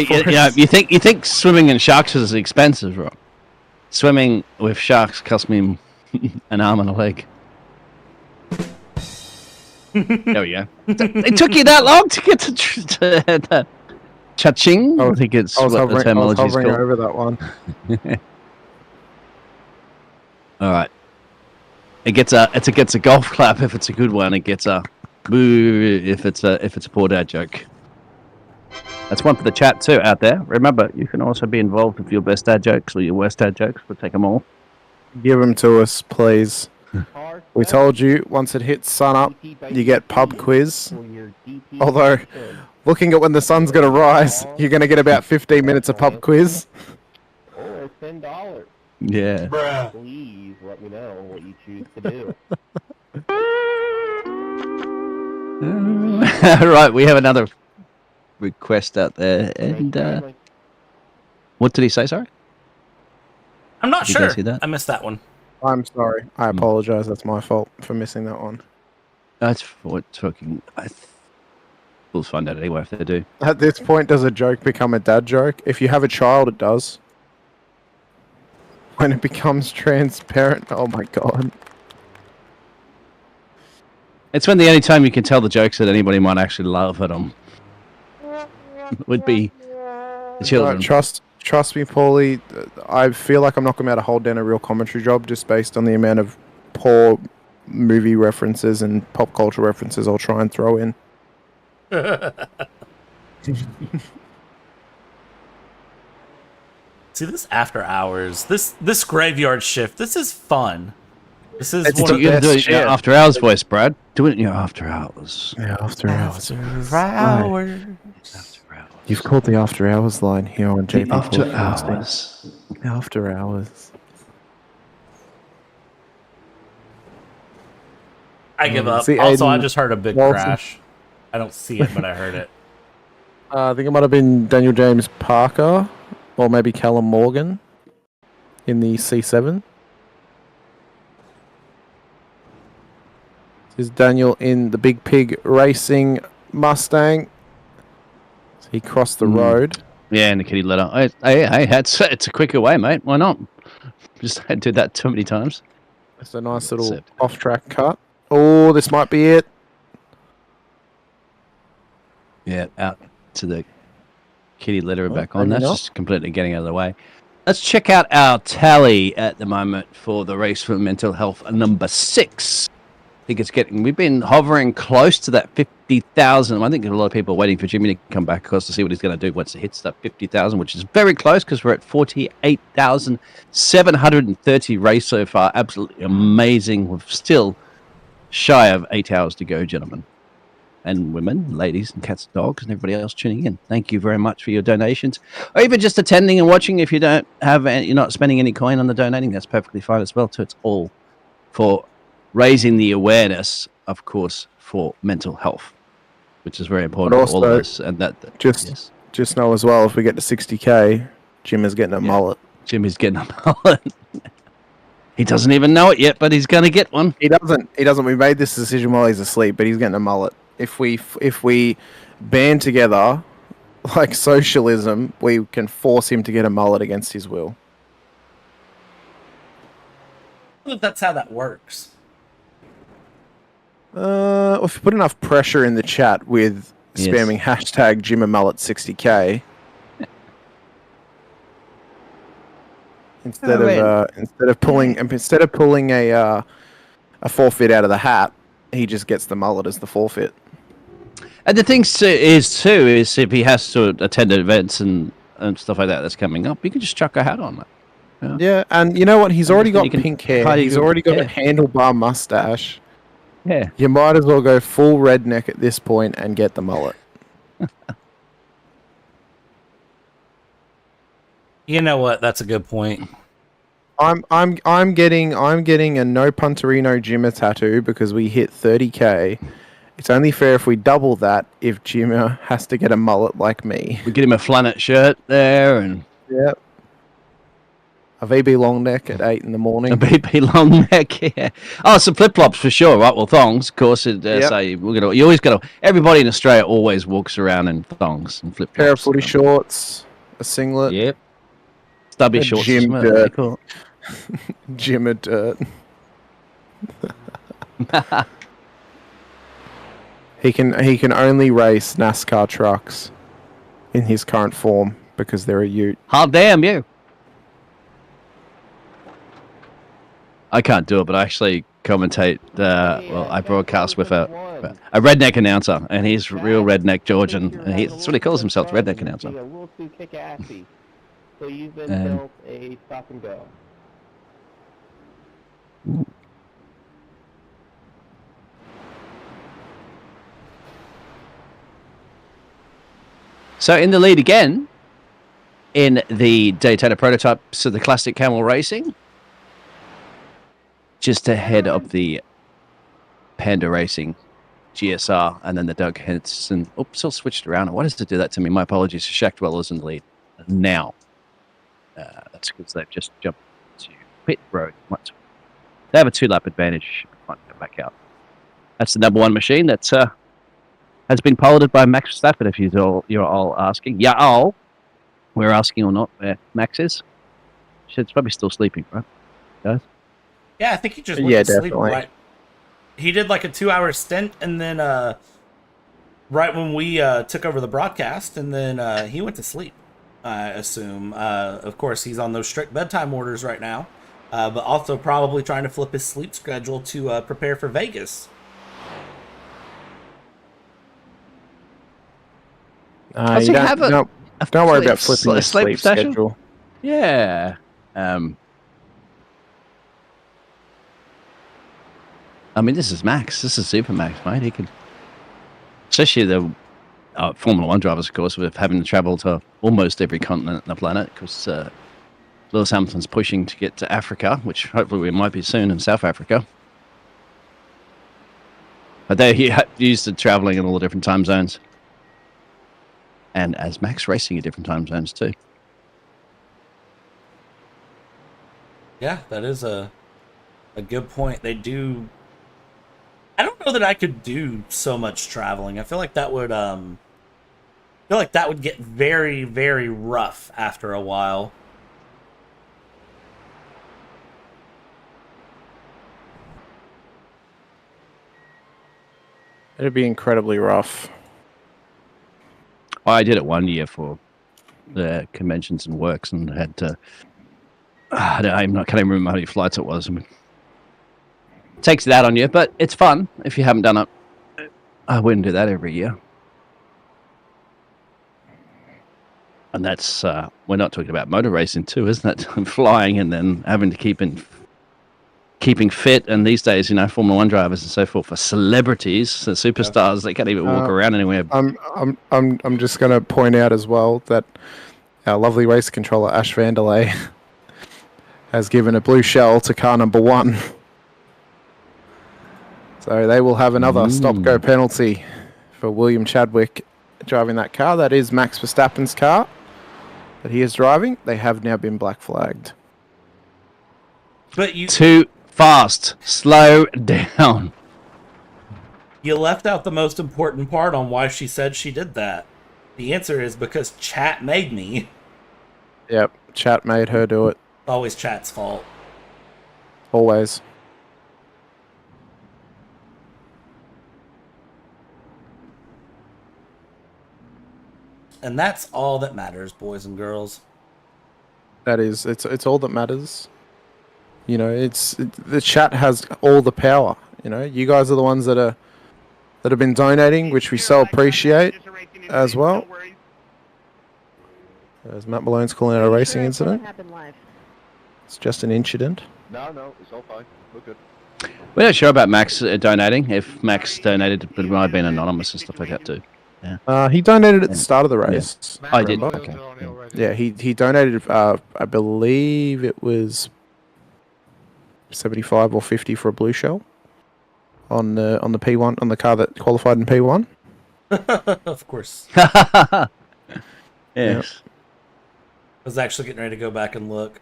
you think swimming in sharks is expensive, right? Swimming with sharks cost me an arm and a leg. There we go. It took you that long to get to cha-ching? I think it's what the terminology is called. Over that one. All right. It gets a golf clap if it's a good one. It gets a boo if it's a poor dad joke. That's one for the chat too out there. Remember, you can also be involved with your best dad jokes or your worst dad jokes. We'll take them all. Give them to us, please. We told you once it hits sun up, you get pub quiz. Although, looking at when the sun's going to rise, you're going to get about 15 minutes of pub quiz. Or $10. Yeah. Please let me know what you choose to do. Right, we have another request out there, and what did he say? Sorry, I'm not Did you sure. guys see that? I missed that one. I'm sorry. I apologize. That's my fault for missing that one. That's for talking. We'll find out anyway if they do. At this point, does a joke become a dad joke? If you have a child, it does. When it becomes transparent, oh my god. It's when the only time you can tell the jokes that anybody might actually laugh at them would be the children. Trust me, Paulie. I feel like I'm not going to be able to hold down a real commentary job just based on the amount of poor movie references and pop culture references I'll try and throw in. See, this after hours, this graveyard shift, this is fun. This is It's one of you the do it in your after hours voice, Brad. Do it in your after hours. Yeah, after hours. hours. You've called the after hours line here on JPBroadcasting. After hours. After hours. I give up. See, Also, Aiden, I just heard a big Walton. crash. I don't see it, but I heard it. I think it might have been Daniel James Parker or maybe Callum Morgan in the C7. This is Daniel in the Big Pig Racing Mustang. So he crossed the road. Yeah, in the kitty litter. Hey, it's a quicker way, mate. Why not? Just had to do that too many times. It's a nice little off-track cut. Oh, this might be it. Yeah, out to the kitty litter back on. maybe That's not. just completely getting out of the way. Let's check out our tally at the moment for the race for mental health number 6. I think it's getting. We've been hovering close to that 50,000. I think a lot of people are waiting for Jimmy to come back, of course, to see what he's going to do once it hits that 50,000, which is very close because we're at 48,730 race so far. Absolutely amazing. We're still shy of 8 hours to go, gentlemen and women, ladies and cats and dogs, and everybody else tuning in. Thank you very much for your donations, or even just attending and watching. If you don't have, you're not spending any coin on the donating, that's perfectly fine as well. So it's all for raising the awareness, of course, for mental health, which is very important for all of us. And that just know as well, if we get to 60k, Jim is getting a mullet. Jimmy's getting a mullet. He doesn't even know it yet, but he's going to get one. He doesn't. We made this decision while he's asleep, but he's getting a mullet. If we band together like socialism, we can force him to get a mullet against his will. I don't know if that's how that works. If you put enough pressure in the chat with spamming hashtag #JimAMullet60k instead of pulling a forfeit out of the hat, he just gets the mullet as the forfeit. And the thing is if he has to attend events and stuff like that that's coming up, you can just chuck a hat on it. Yeah, and you know what? He's already got pink hair. He's already got a handlebar mustache. Yeah. You might as well go full redneck at this point and get the mullet. You know what? That's a good point. I'm getting a no punterino Jimmer tattoo because we hit 30k. It's only fair if we double that if Jimmer has to get a mullet like me. We get him a flannel shirt there and yep. A VB long neck at 8 in the morning. A VB long neck, yeah. Oh, some flip flops for sure, right? Well, thongs, of course. You always got to. Everybody in Australia always walks around in thongs and flip flops. Pair of footy shorts, a singlet. Yep. Stubby shorts. Gym dirt. Jimmer dirt. He can only race NASCAR trucks in his current form because they're a ute. How damn you! I can't do it, but I actually commentate. I broadcast with a redneck announcer, and he's real redneck Georgian. And that's what he calls himself, redneck announcer. A little too kick-assy. So you've been built a stop and go. Ooh. So in the lead again, in the Daytona prototype, so the classic camel racing, just ahead of the Panda Racing GSR, and then the Doug Henson. Oops, all switched around. Why does it do that to me? My apologies. Shaq Dweller's in the lead now. That's because they've just jumped to pit road. They have a 2-lap advantage. Might go back out. That's the number 1 machine that has been piloted by Max Stafford, if you're all asking. Yeah, we're asking or not where Max is. She's probably still sleeping, right, guys? Yeah, I think he just went to sleep, right? He did like a 2-hour stint, and then right when we took over the broadcast, and then he went to sleep, I assume. Of course, he's on those strict bedtime orders right now, but also probably trying to flip his sleep schedule to prepare for Vegas. Does he have don't worry about flipping the sleep schedule. Yeah. I mean, this is Max. This is Super Max, right? He can, especially the Formula 1 drivers, of course, with having to travel to almost every continent on the planet, because Lewis Hamilton's pushing to get to Africa, which hopefully we might be soon in South Africa. But they're used to traveling in all the different time zones. And as Max racing in different time zones too. Yeah, that is a good point. They do. I don't know that I could do so much traveling. I feel like that would get very, very rough after a while. It'd be incredibly rough. I did it one year for the conventions and works, and had to I can't even remember how many flights it was. Takes it out on you, but it's fun if you haven't done it. I wouldn't do that every year. And that's, we're not talking about motor racing too, isn't it? Flying and then having to keeping fit. And these days, Formula One drivers and so forth, for celebrities, the superstars, they can't even walk around anywhere. I'm just going to point out as well that our lovely race controller Ash Vanderlei has given a blue shell to car number 1. So they will have another stop-go penalty for William Chadwick driving that car. That is Max Verstappen's car that he is driving. They have now been black flagged. But you too fast. Slow down. You left out the most important part on why she said she did that. The answer is because chat made me. Yep, chat made her do it. Always chat's fault. Always. And that's all that matters, boys and girls. That is, it's all that matters. The chat has all the power. You guys are the ones that have been donating, which we so appreciate as well. As Matt Malone's calling it a racing incident. It's just an incident. No, it's all fine. We're good. We're not sure about Max donating. If Max donated, it might have been anonymous and stuff like that too. Yeah. He donated at the start of the race. Yeah. I did. Okay. Yeah, he donated. I believe it was 75 or 50 for a blue shell on the P1 on the car that qualified in P1. Of course. Yes. Yep. I was actually getting ready to go back and look.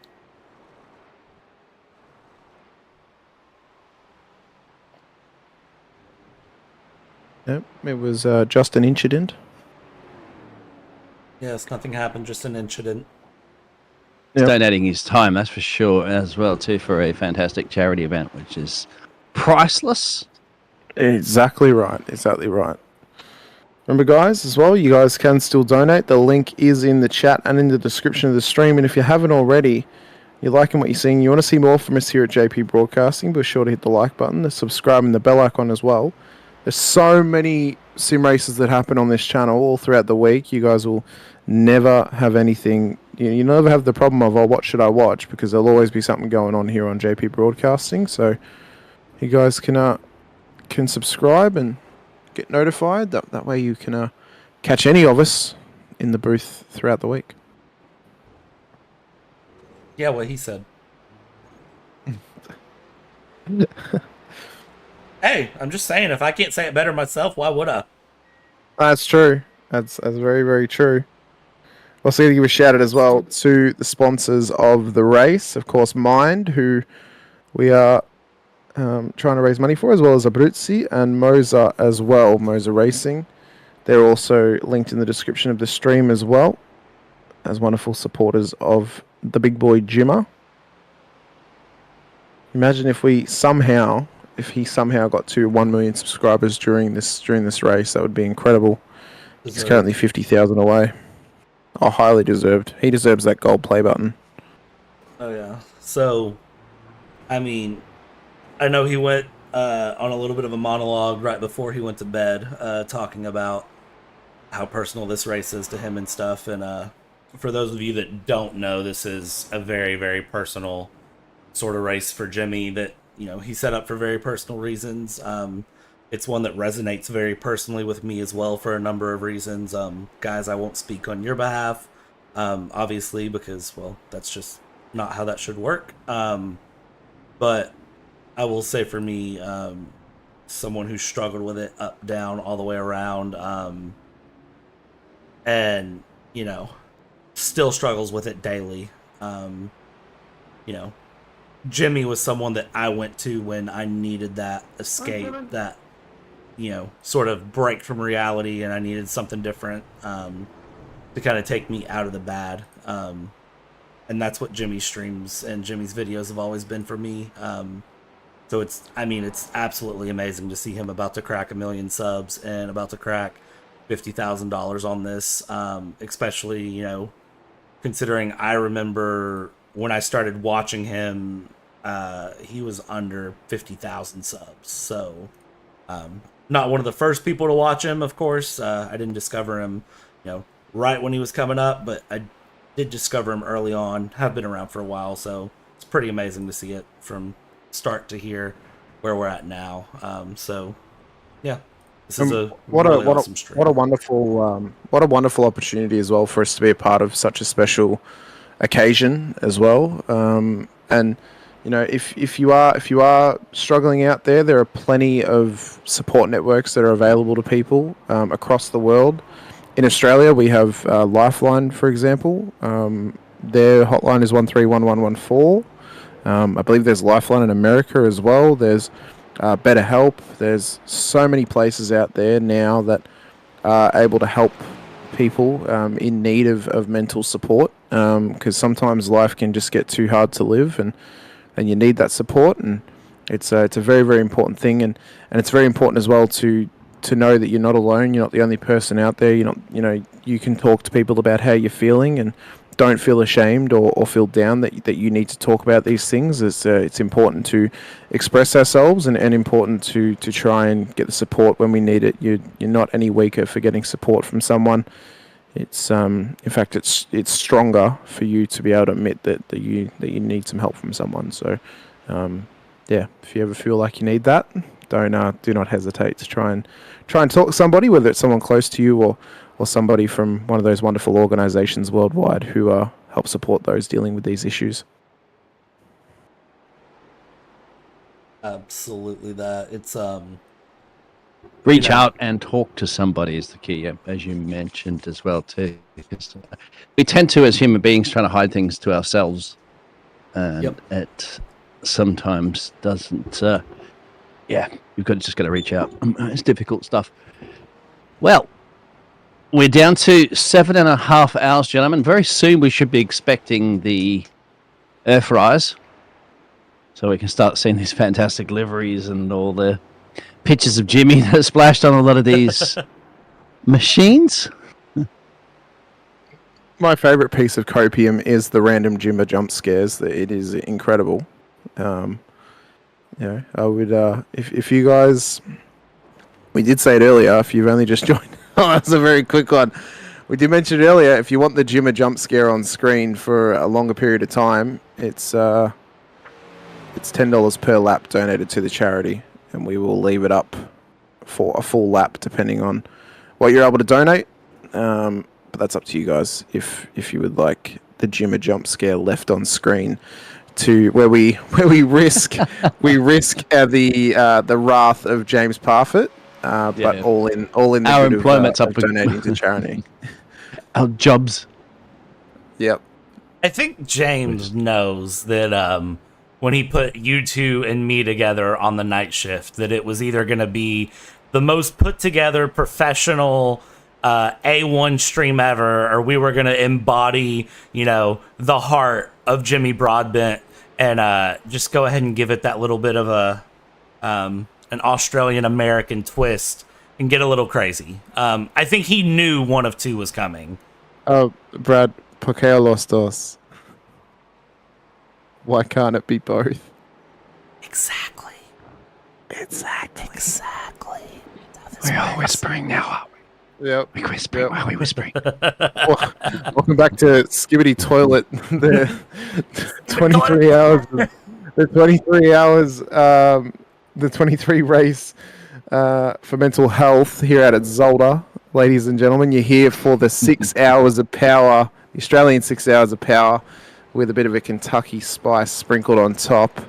Yep, it was just an incident. Yes, nothing happened, just an incident. He's donating his time, that's for sure, as well too, for a fantastic charity event, which is priceless. Exactly right. Exactly right. Remember, guys, as well, you guys can still donate. The link is in the chat and in the description of the stream. And if you haven't already, you're liking what you're seeing, you want to see more from us here at JP Broadcasting, be sure to hit the like button, the subscribe, and the bell icon as well. There's so many sim races that happen on this channel all throughout the week. You guys will never have anything. You never have the problem of, oh, what should I watch? Because there'll always be something going on here on JP Broadcasting. So you guys can subscribe and get notified. That way you can catch any of us in the booth throughout the week. Yeah, what he said. Hey, I'm just saying, if I can't say it better myself, why would I? That's true. That's very, very true. Also, going to give a shout out as well to the sponsors of the race. Of course, Mind, who we are trying to raise money for, as well as Abruzzi and Moza as well, Moza Racing. They're also linked in the description of the stream as well, as wonderful supporters of the big boy Jimmer. Imagine if he somehow got to 1 million subscribers during this race. That would be incredible. He's currently 50,000 away. Oh, highly deserved. He deserves that gold play button. Oh yeah. So, I mean, I know he went on a little bit of a monologue right before he went to bed, talking about how personal this race is to him and stuff. And for those of you that don't know, this is a very, very personal sort of race for Jimmy that, he set up for very personal reasons. It's one that resonates very personally with me as well for a number of reasons. Guys, I won't speak on your behalf, obviously, because, well, that's just not how that should work. But I will say for me, someone who struggled with it up, down, all the way around, and, still struggles with it daily. Jimmy was someone that I went to when I needed that escape, that, sort of break from reality, and I needed something different to kind of take me out of the bad. And that's what Jimmy's streams and Jimmy's videos have always been for me. So it's absolutely amazing to see him about to crack 1 million subs and about to crack $50,000 on this, especially, considering I remember when I started watching him, he was under 50,000 subs. So, not one of the first people to watch him, of course. I didn't discover him, right when he was coming up, but I did discover him early on. Have been around for a while, so it's pretty amazing to see it from start to here, where we're at now. So, yeah, this is a awesome stream. What a wonderful opportunity as well for us to be a part of such a special occasion as well. And if you are struggling out there, there are plenty of support networks that are available to people across the world. In Australia, we have Lifeline, for example. Their hotline is 131114. I believe there's Lifeline in America as well. There's BetterHelp. There's so many places out there now that are able to help people in need of mental support, because sometimes life can just get too hard to live, and you need that support. And it's a very, very important thing, and it's very important as well to know that you're not alone. You're not the only person out there. You're not, you can talk to people about how you're feeling, and don't feel ashamed or feel down that you need to talk about these things. It's important to express ourselves, and important to try and get the support when we need it. You're not any weaker for getting support from someone. It's in fact it's stronger for you to be able to admit that you need some help from someone. So yeah, if you ever feel like you need that, do not hesitate to try and talk to somebody, whether it's someone close to you or somebody from one of those wonderful organizations worldwide who help support those dealing with these issues. Absolutely, that it's reach out and talk to somebody is the key, as you mentioned as well too. Because we tend to, as human beings, trying to hide things to ourselves, and it sometimes doesn't. You've just got to reach out. It's difficult stuff. Well, we're down to 7.5 hours, gentlemen. Very soon we should be expecting the Earthrise, so we can start seeing these fantastic liveries and all the pictures of Jimmy that are splashed on a lot of these machines. My favorite piece of copium is the random Jimba jump scares. It is incredible. I would, if you guys, we did say it earlier, if you've only just joined, that's a very quick one. We did mention it earlier, if you want the Jimma jump scare on screen for a longer period of time, it's $10 per lap donated to the charity, and we will leave it up for a full lap depending on what you're able to donate. But that's up to you guys if you would like the Jimma jump scare left on screen, to where we risk the wrath of James Parfitt, but all in the our good employment's of up for donating to charity. Our jobs. Yep. I think James knows that when he put you two and me together on the night shift, that it was either going to be the most put together professional A1 stream ever, or we were going to embody, the heart of Jimmy Broadbent and just go ahead and give it that little bit of an Australian American twist and get a little crazy. I think he knew one of two was coming. Oh, Brad, ¿por qué a los dos? Why can't it be both? Exactly. We're all whispering now, aren't we? Yep. We're whispering. Why are we whispering? Welcome back to Skibbity Toilet. The 23 hours. The 23 hours. The 23 race for mental health here at Zolder, ladies and gentlemen. You're here for the 6 hours of power, the Australian 6 hours of power, with a bit of a Kentucky spice sprinkled on top,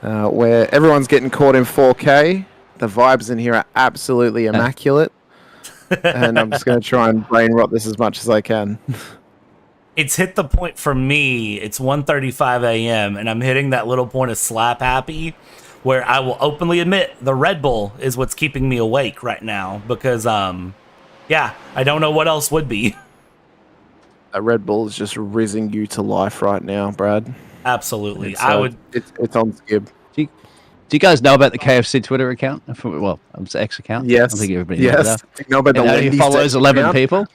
where everyone's getting caught in 4K. The vibes in here are absolutely immaculate. And I'm just going to try and brain rot this as much as I can. It's hit the point for me. It's 1:35 a.m. and I'm hitting that little point of slap happy, where I will openly admit the Red Bull is what's keeping me awake right now, because I don't know what else would be. A Red Bull is just rizzing you to life right now, Brad. Absolutely. It's on Skib. Do you guys know about the KFC Twitter account? Well, it's X account. Yes. I think everybody yes. knows that. Do you know about the He follows 11 account? people,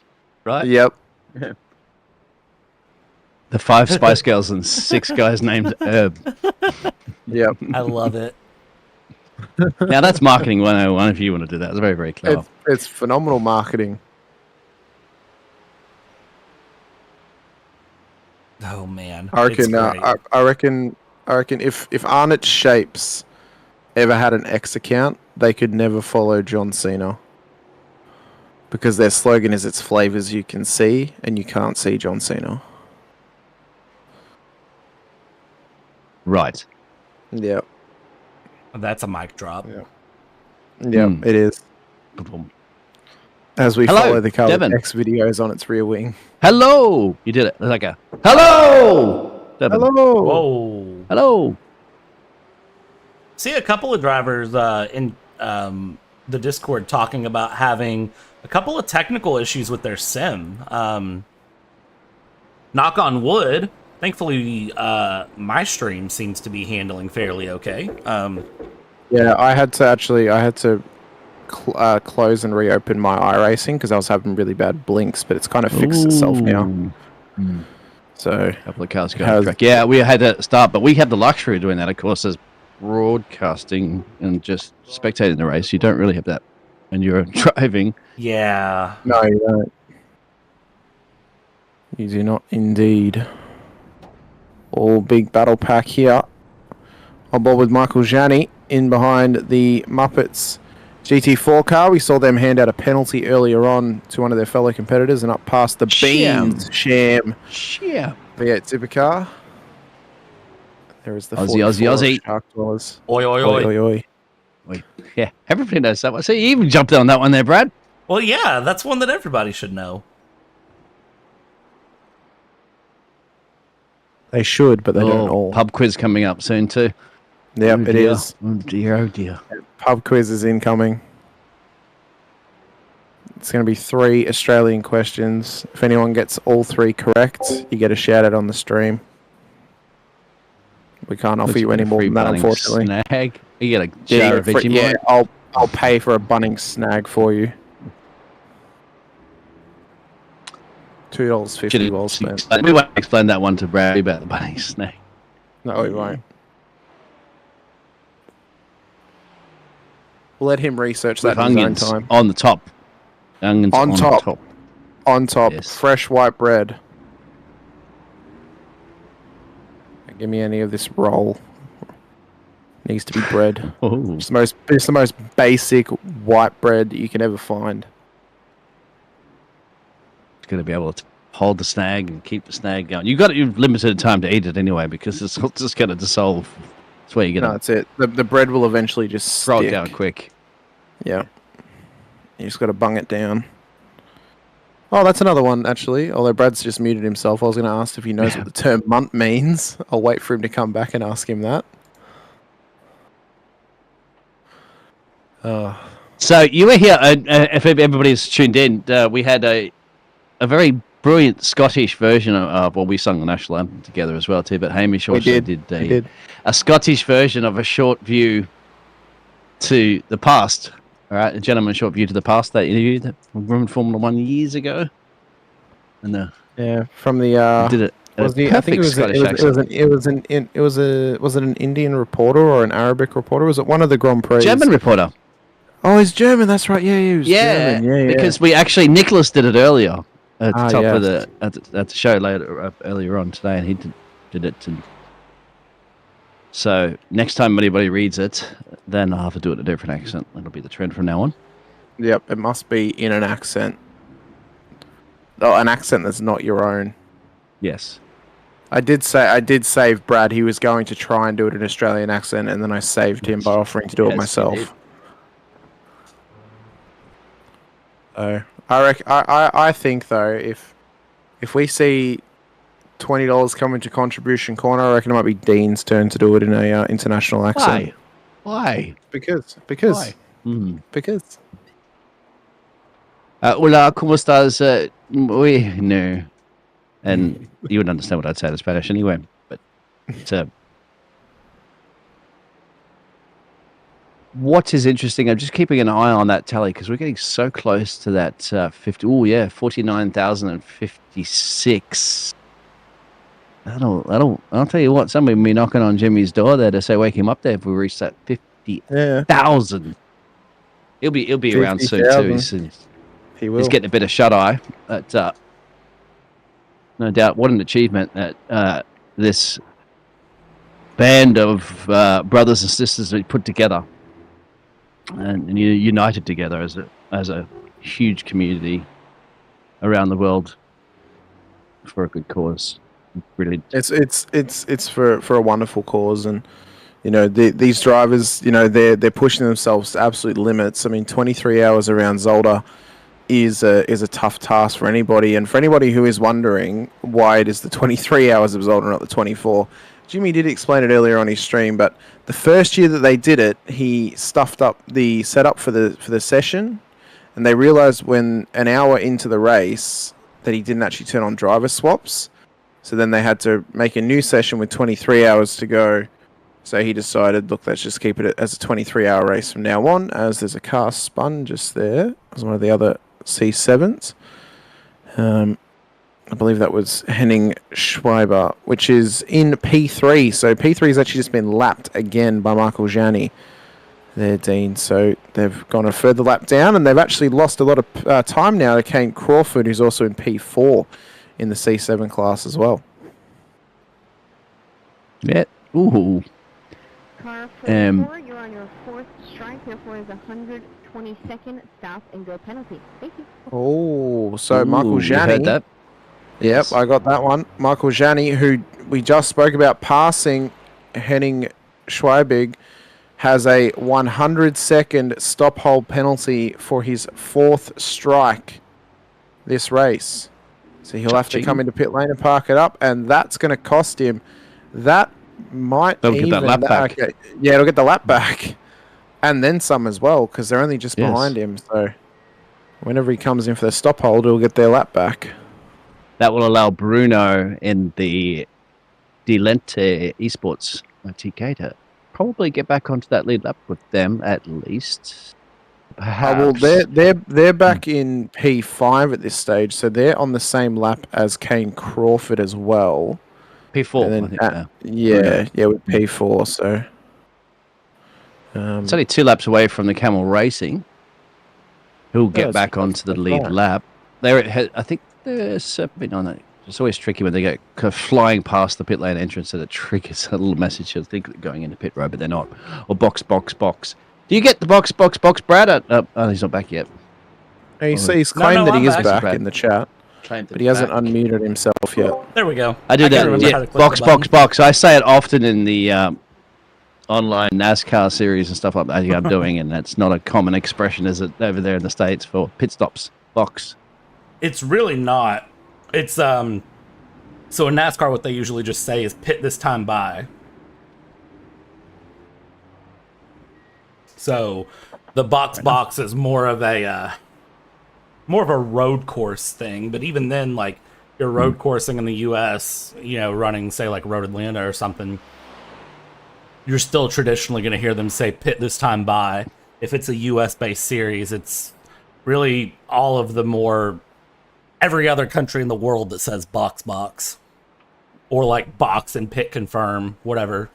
right? Yep. The 5 Spice Girls and 6 guys named Herb. Yep. I love it. Now that's marketing 101 if you want to do that. It's very, very clever. It's phenomenal marketing. Oh man. I reckon. It's great. I reckon. If Arnott Shapes ever had an X account, they could never follow John Cena. Because their slogan is "It's flavors you can see, and you can't see John Cena." Right. Yep. That's a mic drop. Yep, it is. As we Hello, follow the Color Devon. X videos on its rear wing. Hello! You did it. Like a hello! Devon. Hello! Whoa. Hello! See a couple of drivers in the Discord talking about having a couple of technical issues with their sim. Knock on wood. Thankfully, my stream seems to be handling fairly okay. Yeah, I had to close and reopen my iRacing because I was having really bad blinks, but it's kind of fixed itself now. So, a couple of cars going track. Yeah, we had to start, but we had the luxury of doing that, of course, as broadcasting and just spectating the race. You don't really have that when you're driving. Yeah. No, you don't. You do not indeed. All big battle pack here. On board with Michael Janney in behind the Muppets GT4 car. We saw them hand out a penalty earlier on to one of their fellow competitors and up past the Beans Sham V8 Supercar. There is the Aussie. Shark Dwellers. Oi, oi, oi. Oi, oi. Wait. Yeah, everybody knows that one. So you even jumped on that one there, Brad. Well, yeah, that's one that everybody should know. They should, but they don't all. Pub quiz coming up soon too. Yep, it is. Oh dear, oh dear. Pub quiz is incoming. It's going to be 3 Australian questions. If anyone gets all 3 correct, you get a shout out on the stream. We can't offer you any more than that, unfortunately. Snag. You get a jar of Vegemite. I'll pay for a Bunnings snag for you. $2.50 well spent. We won't explain that one to Brad about the bunny snake. No, we won't. We'll let him research that in his own time. On the top. Onions on top. top. On top. Yes. Fresh white bread. Don't give me any of this roll. Needs to be bread. It's the most basic white bread that you can ever find. Going to be able to hold the snag and keep the snag going. You've limited time to eat it anyway because it's just going to dissolve. That's where you're going to. That's it. The bread will eventually just throw stick. It down quick. Yeah. You just got to bung it down. Oh, that's another one actually. Although Brad's just muted himself, I was going to ask if he knows what the term munt means. I'll wait for him to come back and ask him that. So you were here. If everybody's tuned in, we had a very brilliant Scottish version of, well, we sung the national anthem together as well too, but Hamish also did a Scottish version of a short view to the past. All right, a gentleman's short view to the past that interviewed that from Formula 1 years ago. And from the did it. I think it was an Indian reporter or an Arabic reporter? Was it one of the Grand Prix? German reporter. Oh, he's German. That's right. Yeah, he was German. Yeah, because we actually Nicholas did it earlier at the top of the at the show earlier on today, and he did it. So next time anybody reads it, then I'll have to do it in a different accent. That'll be the trend from now on. Yep, it must be in an accent. Oh, an accent that's not your own. Yes. I did save Brad. He was going to try and do it in an Australian accent, and then I saved him by offering to do it myself. I think though, if we see $20 coming to contribution corner, I reckon it might be Dean's turn to do it in a international accent. Why? Because. Why? Because. Hola, ¿cómo estás? No. And you would understand what I'd say in Spanish anyway. But what is interesting, I'm just keeping an eye on that tally because we're getting so close to that 49,056. I'll tell you what, somebody will be knocking on Jimmy's door there to say wake him up there if we reach that 50,000. He'll be around soon too. He will. He's getting a bit of shut eye. But no doubt, what an achievement that this band of brothers and sisters we put together and united together as a huge community around the world for a good cause. Brilliant. It's for a wonderful cause, and these drivers, they're pushing themselves to absolute limits. I mean, 23 hours around Zolder is a tough task for anybody, and for anybody who is wondering why it is the 23 hours of Zolder, not the 24. Jimmy did explain it earlier on his stream, but the first year that they did it, he stuffed up the setup for the session, and they realized when an hour into the race that he didn't actually turn on driver swaps. So then they had to make a new session with 23 hours to go. So he decided, look, let's just keep it as a 23-hour race from now on, as there's a car spun just there as one of the other C7s. I believe that was Henning Schreiber, which is in P3. So P3 has actually just been lapped again by Michael Gianni there, Dean. So they've gone a further lap down, and they've actually lost a lot of time now to Kane Crawford, who's also in P4 in the C7 class as well. Yeah. Ooh. Car 44, you're on your fourth strike, therefore is 122nd stop and go penalty. Thank you. Oh, so Michael you Gianni. heard that? Yep, Yes. I got that one. Michael Gianni, who we just spoke about passing Henning Schweibig, has a 100-second stop-hold penalty for his fourth strike this race. So he'll have to come into pit lane and park it up, and that's going to cost him. That might They'll get that lap back. Okay. Yeah, it'll get the lap back. And then some as well, because they're only just Yes. behind him. So whenever he comes in for the stop hold, he'll get their lap back. That will allow Bruno in the Dilente Esports TK to probably get back onto that lead lap with them at least. Perhaps. Well, they're back in P5 at this stage, so they're on the same lap as Kane Crawford as well. P4, And then I think now. yeah, with P4. So It's only 2 laps away from the Camel Racing, who'll get back onto the lead lap. I think they're something on it. It's always tricky when they get flying past the pit lane entrance, so it triggers a little message. I think they're going into pit road, but they're not. Or box. Do you get the box, Brad? Oh, he's not back yet. He's claimed that he is back. back in the chat, but he hasn't unmuted himself yet. There we go. I do can't remember how that. to Yeah, click the button. box. I say it often in the online NASCAR series and stuff like that. I'm doing, and that's not a common expression, is it, over there in the States for pit stops? Box. It's really not. It's so in NASCAR, what they usually just say is pit this time by. So the box is more of a road course thing. But even then, like, you're road coursing in the U.S., running, say, like Road Atlanta or something, you're still traditionally going to hear them say pit this time by. If it's a U.S.-based series, it's really all of the more every other country in the world that says box. Or like box and pit confirm, whatever.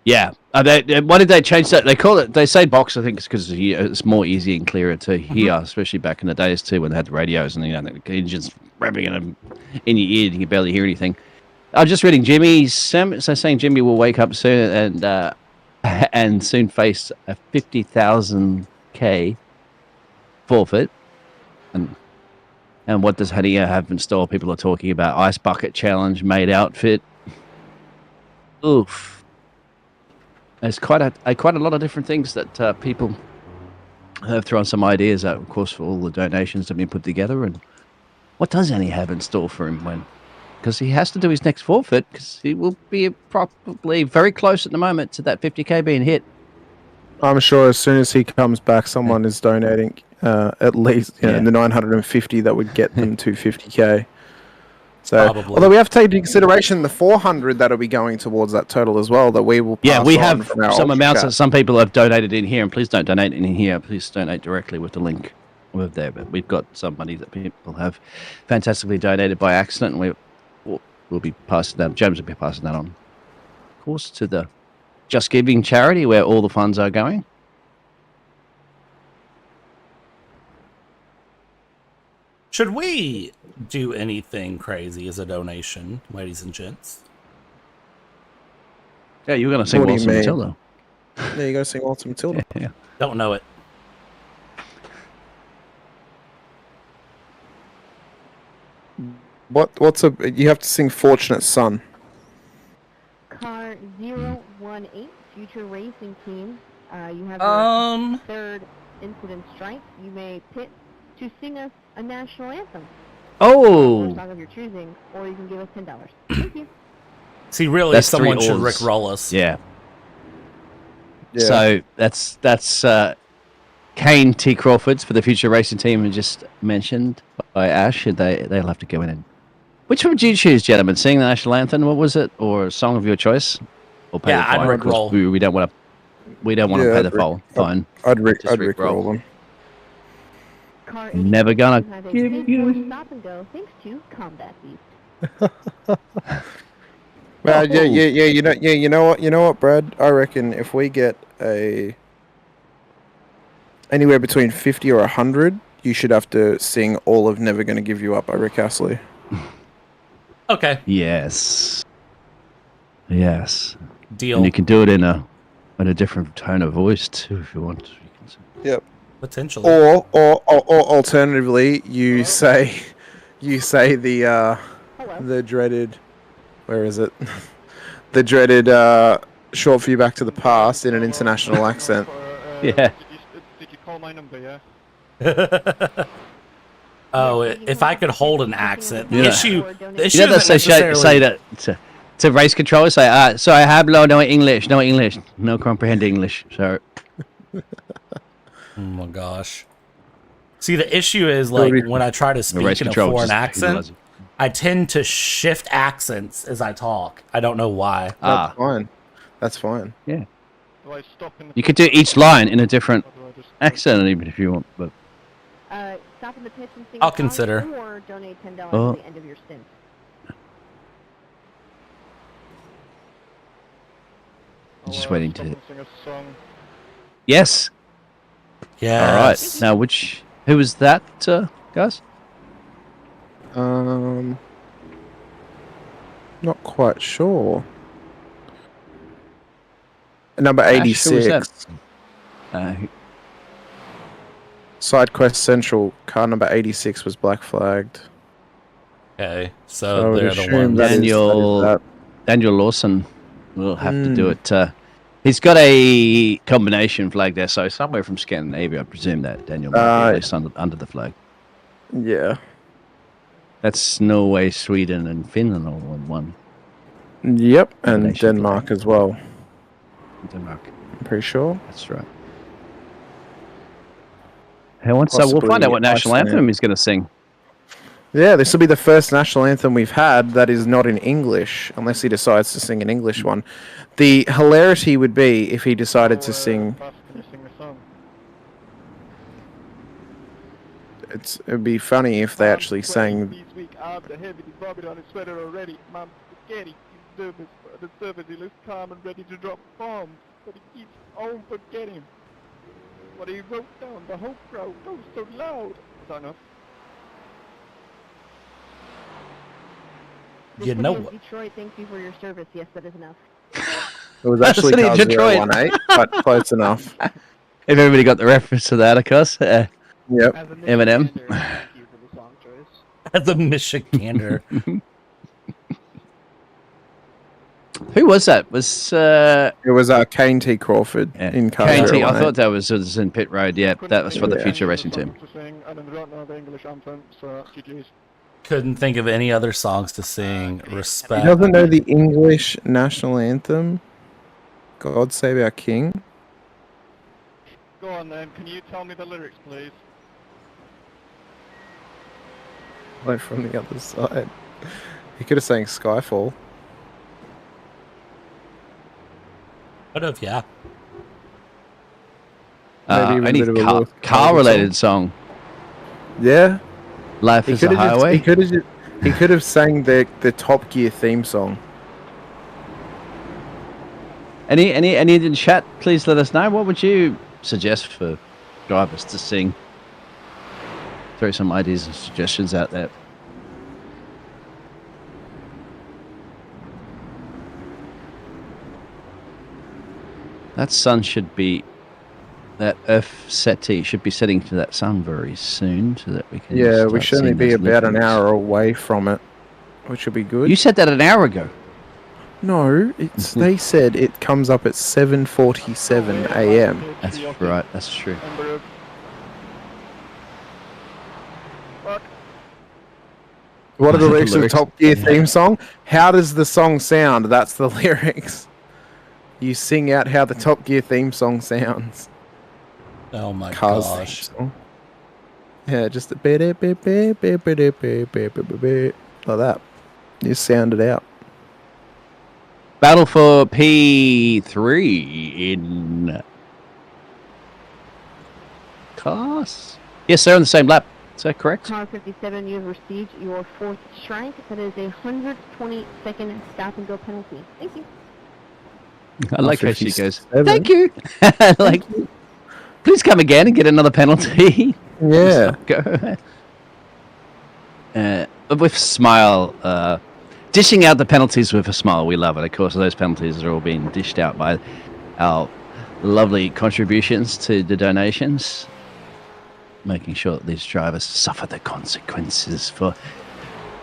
Yeah. Why did they change that? They say box, I think it's because it's more easy and clearer to hear, especially back in the days too when they had the radios and the engines revving in your ear and you can barely hear anything. I'm just reading Jimmy's saying Jimmy will wake up soon and soon face a 50,000K forfeit. And what does Hania have in store? People are talking about ice bucket challenge, maid outfit. Oof. There's quite a lot of different things that people have thrown some ideas out, of course, for all the donations that have been put together. And what does Hania have in store for him because he has to do his next forfeit, because he will be probably very close at the moment to that 50K being hit. I'm sure as soon as he comes back, someone is donating at least the 950 that would get them to 50K. So, Probably. although we have to take into consideration the 400 that'll be going towards that total as well, that we will pass Yeah, we on have from our some ultra amounts chat. that some people have donated in here, and please don't donate in here. Please donate directly with the link with there, but we've got some money that people have fantastically donated by accident, and we'll be passing that. James will be passing that on, of course, to the Just Giving charity where all the funds are going. Should we do anything crazy as a donation, ladies and gents? Yeah, you were going to sing Waltz Matilda. Yeah, you got to sing Waltz Matilda. Yeah. Don't know it. You have to sing Fortunate Son. Car 018, Future Racing Team. You have your third incident strike. You may pit to sing us a national anthem. Oh! Or a song of your choosing, or you can give us $10. Thank you. See, really, That's someone should 3 rickroll us. Yeah. So that's Kane T. Crawford's for the Future Racing Team, and just mentioned by Ash. They'll have to go in and. Which one would you choose, gentlemen? Sing the national anthem? What was it, or a song of your choice? Or pay the fine? I'd rickroll. We don't want to. We don't want to pay the fine. I'd rickroll them. Never gonna give you stop and go thanks to Combat Beast. Well, you know what, Brad? I reckon if we get anywhere between 50 or 100, you should have to sing all of Never Gonna Give You Up by Rick Astley. Okay. Yes. Deal. And you can do it in a different tone of voice too, if you want. Yep. Potentially. Or alternatively, you say the dreaded. Where is it? The dreaded short view Back to the Past in an international accent. Yeah. Did you call my number, yeah? Oh, if I could hold an accent. The Yeah. issue They isn't necessarily... say that to race control. Say, so I have no English, no comprehend English. So. Oh my gosh. See, the issue is like when I try to speak in a foreign accent, I tend to shift accents as I talk. I don't know why. That's fine. That's fine. Yeah. You could do each line in a different accent, even if you want. But Stop in the pits and sing I'll a song, consider. or donate $10 at the end of your stint. Just waiting to. Yes. Yeah. All right. Now, who was that, guys? Not quite sure. Number Ash, 86. Side Quest Central, car number 86 was black flagged. Okay, so they're the ones. Daniel Lawson will have to do it. He's got a combination flag there, so somewhere from Scandinavia, I presume that Daniel might be based under the flag. Yeah. That's Norway, Sweden, and Finland all in one. Yep, and Denmark flag. As well. Denmark. I'm pretty sure. That's right. So we'll find out what national anthem he's going to sing. Yeah, this will be the first national anthem we've had that is not in English, unless he decides to sing an English one. The hilarity would be if he decided to sing... It would be funny if they actually sang... The surface, he looks calm and ready to drop bombs, but he keeps on forgetting. What he wrote down, the whole crowd goes so loud. Is that enough? You know what? Detroit, thank you for your service. Yes, that is enough. It was actually car 018, but close enough. If everybody got the reference to that, of course. Yep. Eminem. As a Michigander. Who was that? It was Kane T. Crawford in car Kane T. 018. I thought that was in pit road. Yeah, that was for the Future Racing Team. Couldn't think of any other songs to sing. Respect. He doesn't know the English national anthem. God Save Our King. Go on then, can you tell me the lyrics, please? Like from the other side. He could have sang Skyfall. What if, yeah. Any car-related song. Yeah. Life is a highway. He could have sang the Top Gear theme song. Any in the chat, please let us know. What would you suggest for drivers to sing? Throw some ideas and suggestions out there. That sun should be, that Earth settee should be setting to that sun very soon, so that we can. Yeah, we should only be about an hour away from it, which will be good. You said that an hour ago. No, it's they said it comes up at 7:47 a.m. That's right. That's true. What are the lyrics of the Top Gear theme song? How does the song sound? That's the lyrics. You sing out how the Top Gear theme song sounds. Oh my Cars gosh. Yeah, just a bit like that. You sound it out. Battle for P3 in cars? Yes, they're on the same lap. Is that correct? Car 57, you have received your 4th strike. That is a 120-second stop-and-go penalty. Thank you. I like how she goes, thank you. Like, please come again and get another penalty. Yeah. Go. With smile, dishing out the penalties with a smile. We love it. Of course, those penalties are all being dished out by our lovely contributions to the donations, making sure that these drivers suffer the consequences for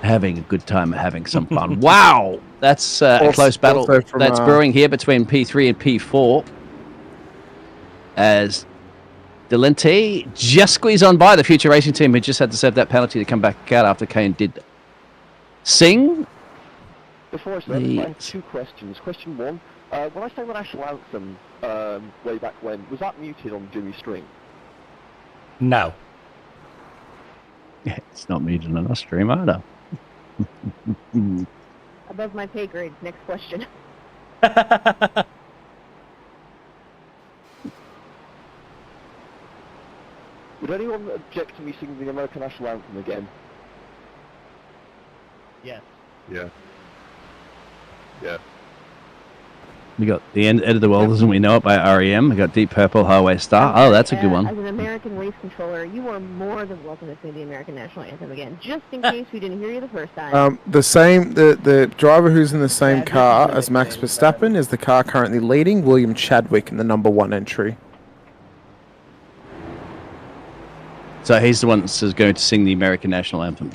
having a good time and having some fun. Wow, that's a close battle that's brewing here between P3 and P4 as Delente just squeezed on by the future racing team, who just had to serve that penalty to come back out after Kane did sing. Before I start, I have 2 questions. Question 1, when I sang the national anthem way back when, was that muted on Jimmy String? No. Yeah, it's not muted on our stream either. Above my pay grade. Next question. Would anyone object to me singing the American national anthem again? Yes. Yeah. Yeah. We got The End of the World As We Know It by R.E.M. We got Deep Purple, Highway Star. Oh, that's a good one. As an American race controller, you are more than welcome to sing the American national anthem again, just in case we didn't hear you the first time. The driver who's in the same car as Max Verstappen is the car currently leading, William Chadwick, in the number 1 entry. So he's the one that's going to sing the American national anthem.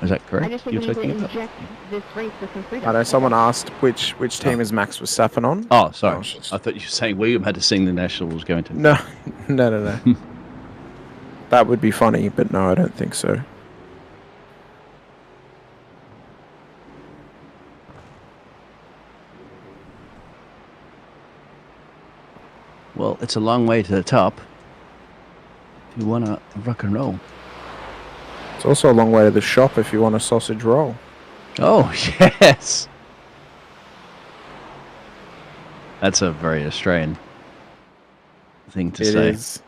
Is that correct? I just think we need to inject this race with some freedom. I know someone asked which team is Max Verstappen on. Oh, sorry. I thought you were saying William had to sing the national was going to. No. That would be funny, but no, I don't think so. Well, it's a long way to the top. If you want to rock and roll. It's also a long way to the shop if you want a sausage roll. Oh, yes. That's a very Australian thing to say. It is.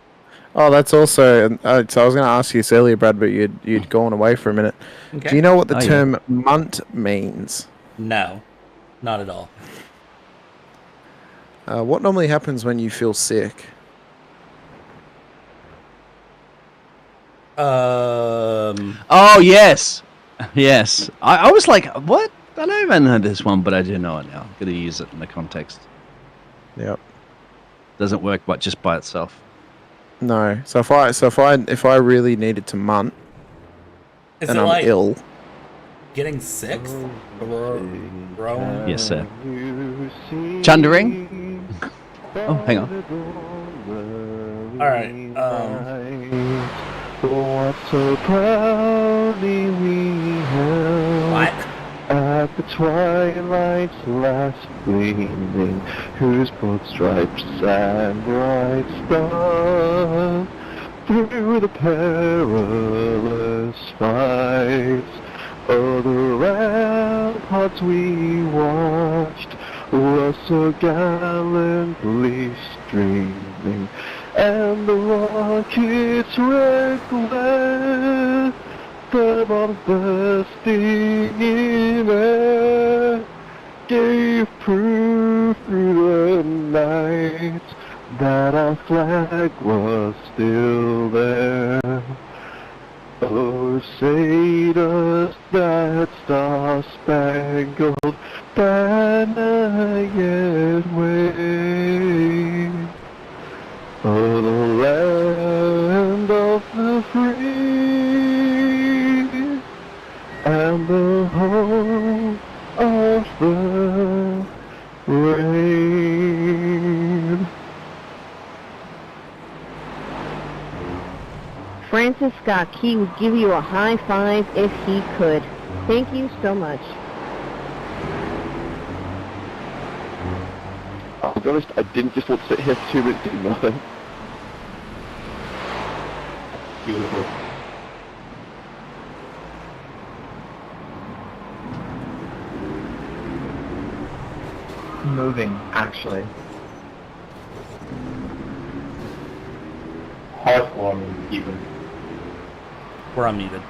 Oh, that's also... so I was going to ask you this earlier, Brad, but you'd gone away for a minute. Okay. Do you know what the term munt means? No, not at all. What normally happens when you feel sick? Oh, yes. Yes. I was like, what? I don't even know this one, but I do know it now. I'm going to use it in the context. Yep. Doesn't work but just by itself. No. So if I really needed to munt and I'm like ill. Getting sick? Bro. Yes, sir. Chundering? Oh, hang on. Alright, What so proudly we held at the twilight's last gleaming, whose broad stripes and bright stars through the perilous fights of the ramparts we watched, was so gallantly streaming, and the rockets reckless, the bombs bursting in air, gave proof through the night that our flag was still there. Oh, say does that star-spangled banner yet wave? Oh, the land of the free and the home of the brave. Francis Scott Key would give you a high five if he could. Thank you so much. I'll be honest, I didn't just want to sit here 2 minutes doing nothing. Beautiful. Moving, actually. Heartwarming, even. We're unmuted.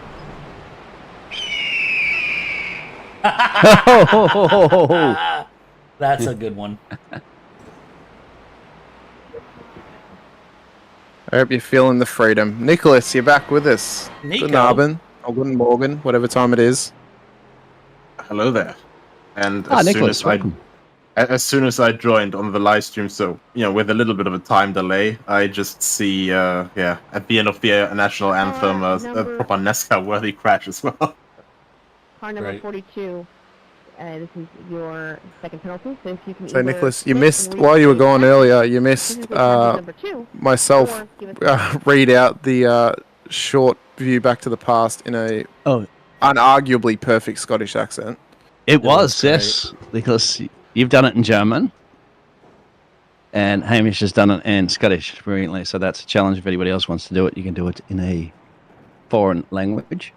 That's a good one. I hope you're feeling the freedom. Nicholas, you're back with us. Nico. Good Abend, or good Morgan, whatever time it is. Hello there. And Nicholas, as soon as I joined on the live stream, so with a little bit of a time delay, I just see at the end of the national anthem a proper NASCAR-worthy crash as well. Car number 42. This is your second penalty, so if you can So either Nicholas, you click missed, and while you were read gone earlier, you missed myself read out the short view back to the past in a unarguably perfect Scottish accent. It was, yes. Nicholas, you've done it in German. And Hamish has done it in Scottish brilliantly. So that's a challenge. If anybody else wants to do it, you can do it in a foreign language.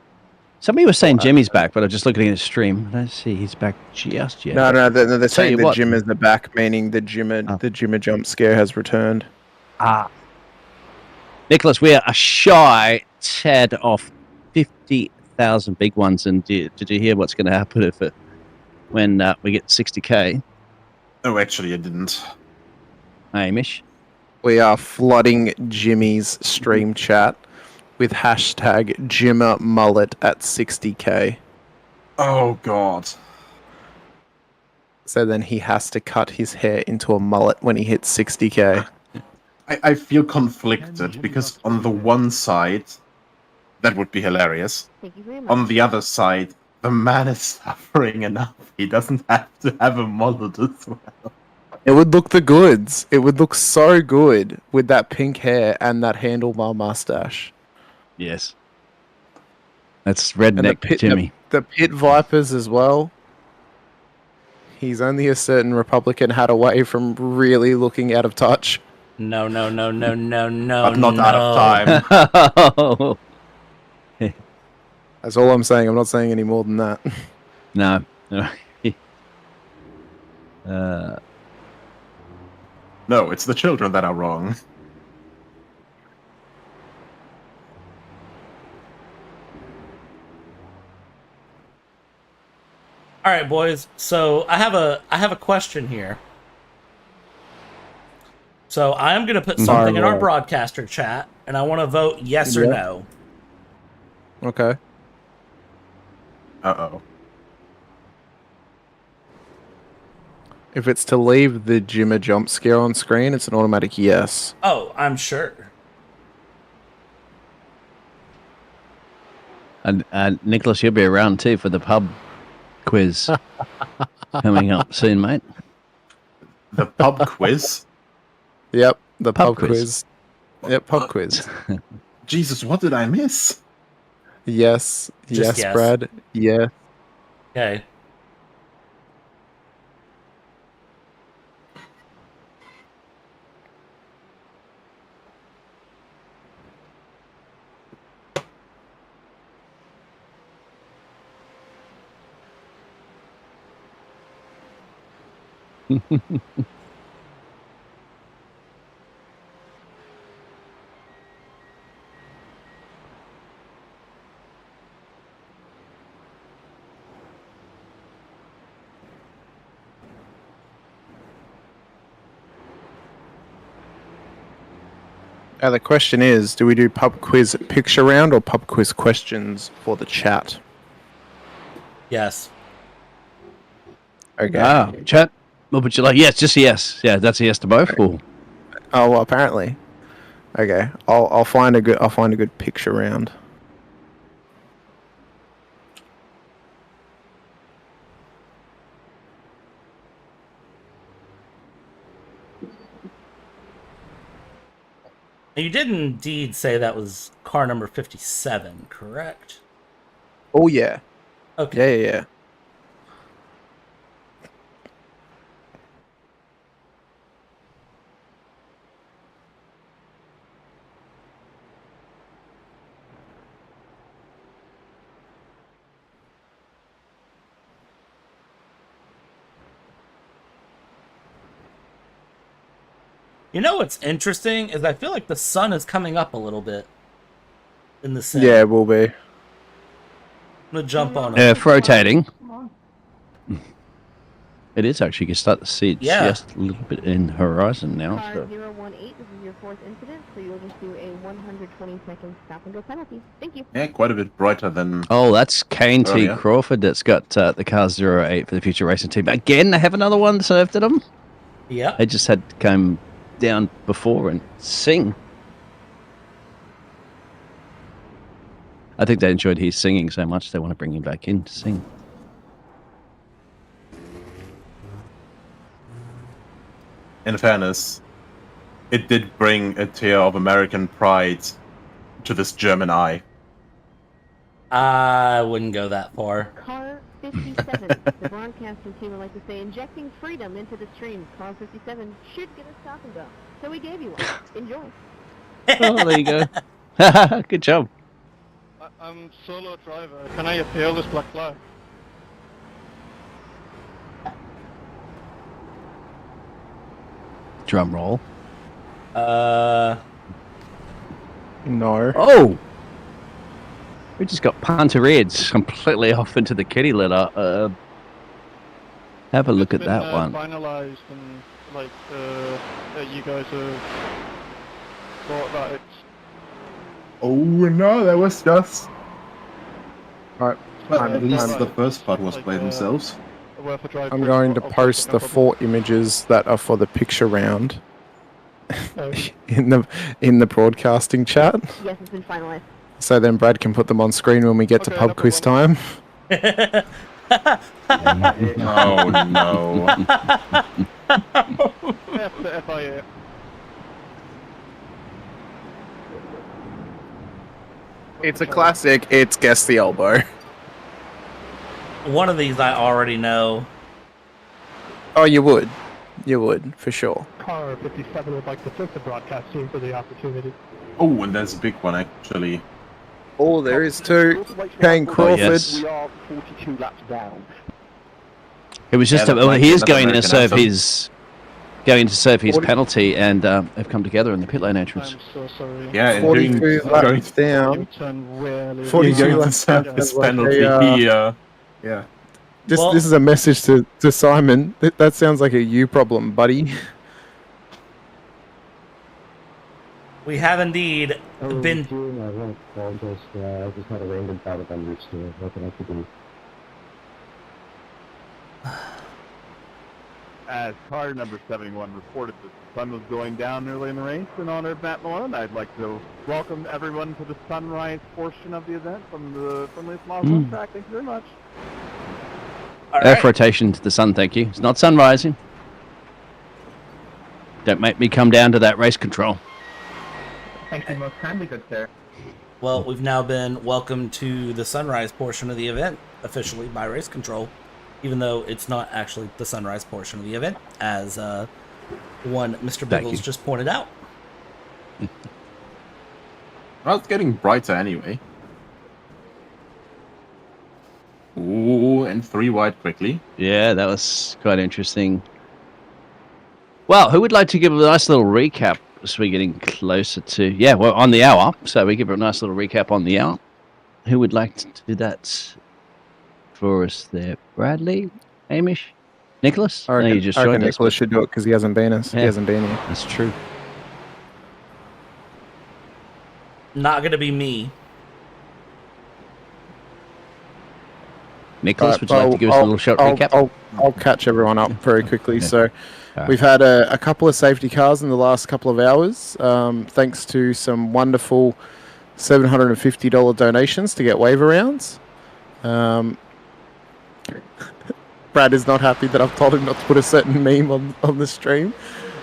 Somebody was saying Jimmy's back, but I'm just looking at his stream. I don't see he's back just yet. No, they're saying the what. Jimmers are back, meaning the Jimmer jump scare has returned. Nicholas, we are a shy tad off 50,000 big ones. And did you hear what's going to happen when we get 60K? Oh, actually, I didn't. Hamish? We are flooding Jimmy's stream chat with hashtag Jimmer mullet at 60K. Oh, God. So then he has to cut his hair into a mullet when he hits 60K. I feel conflicted because on the one side, that would be hilarious. Thank you very much. On the other side, the man is suffering enough. He doesn't have to have a mullet as well. It would look the goods. It would look so good with that pink hair and that handlebar mustache. Yes. That's redneck Jimmy. The Pit Vipers as well. He's only a certain Republican hat away from really looking out of touch. No. But not out of time. That's all I'm saying. I'm not saying any more than that. No. No, it's the children that are wrong. All right, boys. So I have a question here. So I am going to put something in our broadcaster chat, and I want to vote yes or no. Okay. Uh-oh. If it's to leave the Jimmer jump scare on screen, it's an automatic yes. Oh, I'm sure. And Nicholas, you'll be around too for the pub quiz coming up soon, mate. The pub quiz? Yep, the pub quiz. Yep, pub quiz. Jesus, what did I miss? Yes, Just yes, Brad. Yeah. Okay. The question is, do we do pub quiz picture round or pub quiz questions for the chat? Yes. Okay. Chat. What would you like? Yes, just a yes. Yeah, that's a yes to both. Cool. Oh well, apparently. Okay, I'll find a good picture round. You did indeed say that was car number 57, correct? Oh yeah. Okay. Yeah. You know what's interesting is I feel like the sun is coming up a little bit in the sim. Yeah, it will be. I'm gonna jump on it. If rotating. It is actually. You can start to see it just a little bit in horizon now. Car So. 018, this is your fourth incident, so you'll just do a 120-second stop-and-go penalty. Thank you. Yeah, quite a bit brighter than... Oh, that's Kane T. earlier. Crawford that's got the Cars 08 for the Future Racing Team. Again, they have another one served at them. Yeah. They just had to come down before and sing. I think they enjoyed his singing so much they want to bring him back in to sing. In fairness, it did bring a tear of American pride to this German eye. I wouldn't go that far. Car 57, the broadcasting team would like to say, injecting freedom into the stream. Car 57 should get a stop-and-go. So we gave you one. Enjoy. Oh, there you go. Good job. I'm solo driver. Can I appeal this black flag? Drum roll. No. Oh! We just got punter-ed completely off into the kitty litter. Have a look at that one. Finalized and like you guys have thought that it's. Oh no, that was just... Alright. At least the first part was by themselves. I'm going to post the 4 images that are for the picture round in the broadcasting chat. Yes, it's been finalized. So then Brad can put them on screen when we get to pub quiz time. Oh no. FIA. It's a classic. It's guess the elbow. One of these I already know. Oh, you would. You would, for sure. Car 57 would like to thank the broadcast team for the opportunity. Oh, and there's a big one actually. Oh, there is two. Kane Crawford. yes. We are 42 laps down. It was just he is going to serve his penalty, and they've come together in the pit lane entrance. I'm so sorry. Yeah, and 42 laps down. 42 laps down. His penalty. Yeah. This is a message to Simon. That sounds like a you problem, buddy. We have indeed been. I just had a random thought of understand. What can I do? As car number 71 reported that the sun was going down early in the race in honor of Matt Malone, I'd like to welcome everyone to the sunrise portion of the event from the friendliest miles track. Thank you very much. Earth rotation to the sun, thank you. It's not sun rising. Don't make me come down to that race control. Thank you most kindly, good sir. Well, we've now been welcomed to the sunrise portion of the event, officially by race control, even though it's not actually the sunrise portion of the event, as one Mr. Biggles just pointed out. Well, it's getting brighter anyway. Ooh, and 3 wide quickly. Yeah, that was quite interesting. Well, who would like to give a nice little recap as we're getting closer to... Yeah, we're on the hour, so we give a nice little recap on the hour. Who would like to do that for us there? Bradley? Hamish? Nicholas? I reckon Nicholas should do it because he hasn't been us. Yeah. He hasn't been here. That's true. Not going to be me. Nicholas, would you like to give us a little short recap? I'll catch everyone up very quickly. Yeah. So Right. we've had a couple of safety cars in the last couple of hours, thanks to some wonderful $750 donations to get waiver rounds. Brad is not happy that I've told him not to put a certain meme on the stream.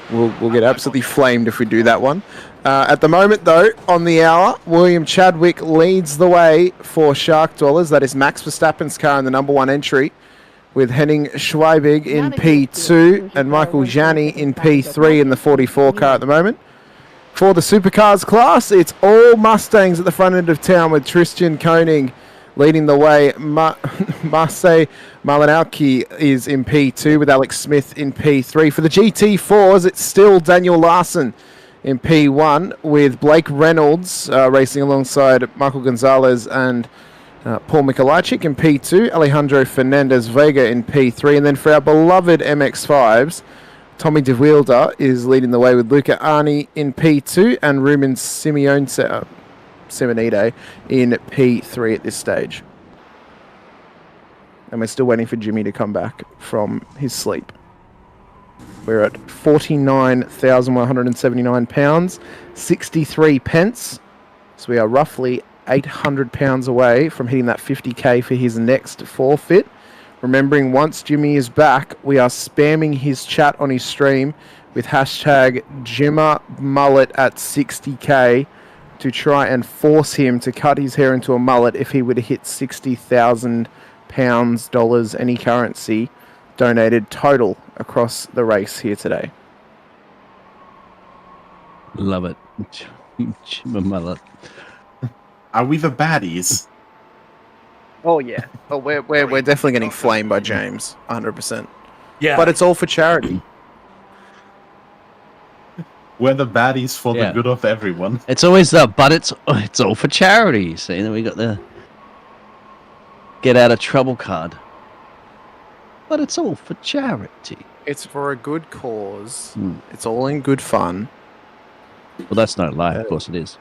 We'll get absolutely flamed if we do that one. At the moment, though, on the hour, William Chadwick leads the way for Shark Dwellers. That is Max Verstappen's car in the number 1 entry, with Henning Schweibig in P2 and Michael Jani in P3 in the 44 car at the moment. For the Supercars class, it's all Mustangs at the front end of town, with Tristan Koenig leading the way. Marseille Malinowski is in P2 with Alex Smith in P3. For the GT4s, it's still Daniel Larson in P1 with Blake Reynolds racing alongside Michael Gonzalez and Paul Mikolajczyk in P2. Alejandro Fernandez Vega in P3. And then for our beloved MX-5s, Tommy De Wilder is leading the way with Luca Arni in P2 and Ruben Simonide in P3 at this stage. And we're still waiting for Jimmy to come back from his sleep. We're at 49,179 pounds, 63 pence. So we are roughly 800 pounds away from hitting that 50k for his next forfeit. Remembering, once Jimmy is back, we are spamming his chat on his stream with hashtag JimmerMullet at 60k to try and force him to cut his hair into a mullet if he were to hit 60,000 pounds, dollars, any currency donated total across the race here today. Love it. Mullet. Are we the baddies? Oh yeah. Oh, we're definitely getting flamed by James, 100%. Yeah. But it's all for charity. We're the baddies for the good of everyone. It's always that, but it's all for charity. See, then we got the get out of trouble card. But it's all for charity. It's for a good cause. It's all in good fun. Well, that's no lie. Of course it is.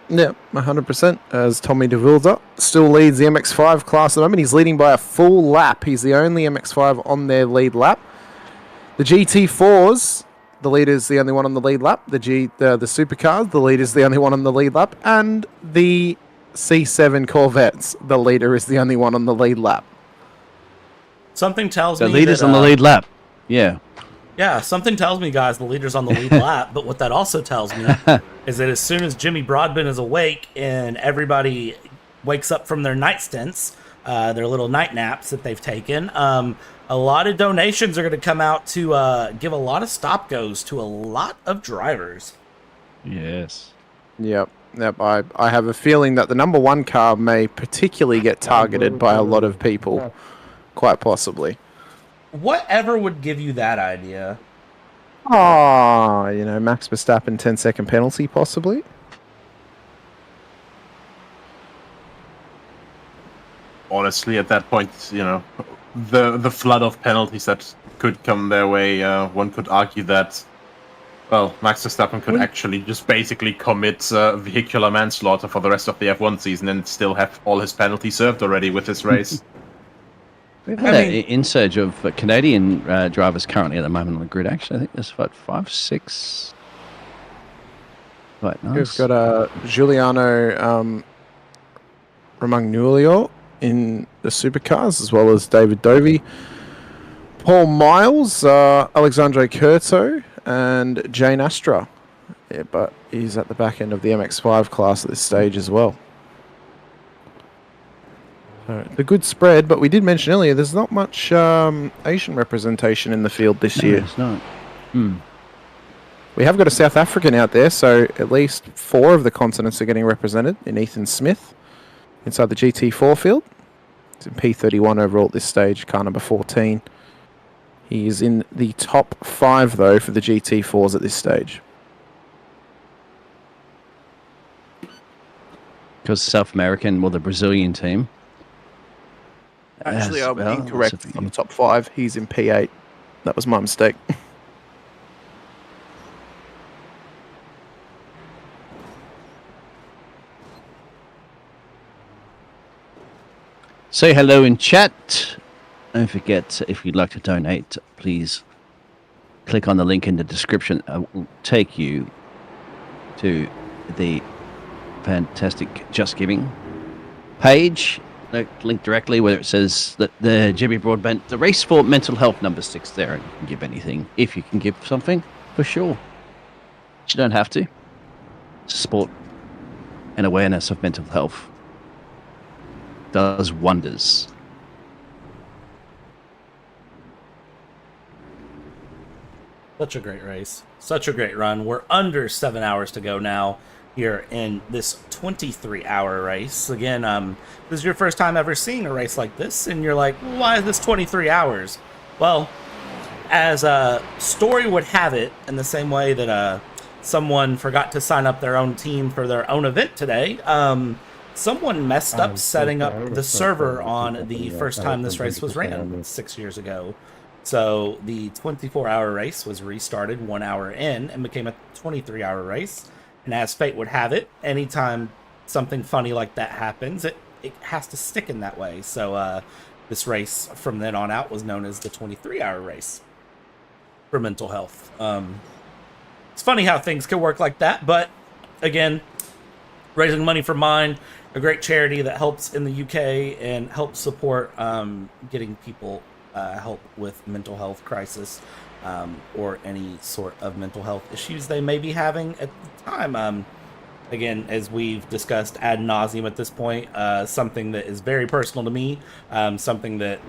Yeah, 100%. As Tommy De Wilder still leads the MX-5 class at the moment. He's leading by a full lap. He's the only MX-5 on their lead lap. The GT4s, the leader's the only one on the lead lap. The Supercars, the leader's the only one on the lead lap. And the C7 Corvettes, the leader is the only one on the lead lap. Something tells me the leader's that, on the lead lap. Yeah. Yeah, something tells me, guys, the leader's on the lead lap. But what that also tells me is that as soon as Jimmy Broadbent is awake and everybody wakes up from their night stints, their little night naps that they've taken, a lot of donations are going to come out to give a lot of stop goes to a lot of drivers. Yes. Yep. I have a feeling that the number 1 car may particularly get targeted by a lot of people. Quite possibly. Whatever would give you that idea? Oh, Max Verstappen 10-second penalty, possibly. Honestly, at that point, the flood of penalties that could come their way, one could argue that, well, Max Verstappen could actually just basically commit vehicular manslaughter for the rest of the F1 season and still have all his penalties served already with his race. We've had an insurge of Canadian drivers currently at the moment on the grid. Actually, I think there's 5, 6. Quite nice. We've got Giuliano Romagnolio in the Supercars, as well as David Dovey, Paul Miles, Alexandre Curto, and Jane Astra. Yeah, but he's at the back end of the MX-5 class at this stage as well. The good spread, but we did mention earlier there's not much Asian representation in the field this year. It's not. We have got a South African out there, so at least 4 of the continents are getting represented in Ethan Smith inside the GT4 field. He's in P31 overall at this stage, car number 14. He is in the top 5, though, for the GT4s at this stage. Because South American, the Brazilian team. Actually, I'm incorrect on the top 5. He's in P8. That was my mistake. Say hello in chat. Don't forget, if you'd like to donate, please click on the link in the description. It will take you to the fantastic Just Giving page. Link directly where it says that the JB Broadband, the race for mental health number 6 there, and you can give anything if you can give something, for sure. But you don't have to. Support and awareness of mental health does wonders. Such a great race. Such a great run. We're under 7 hours to go now here in this 23-hour race. Again, this is your first time ever seeing a race like this, and you're like, why is this 23 hours? Well, as a story would have it, in the same way that someone forgot to sign up their own team for their own event today, someone messed up setting up the server on the first time this race was ran 6 years ago. So the 24-hour race was restarted 1 hour in and became a 23-hour race. And as fate would have it, anytime something funny like that happens, it has to stick in that way. So this race from then on out was known as the 23-hour race for mental health. It's funny how things can work like that, but again, raising money for Mine, a great charity that helps in the UK and helps support getting people help with mental health crisis or any sort of mental health issues they may be having at the time. Again, as we've discussed ad nauseum at this point, something that is very personal to me, something that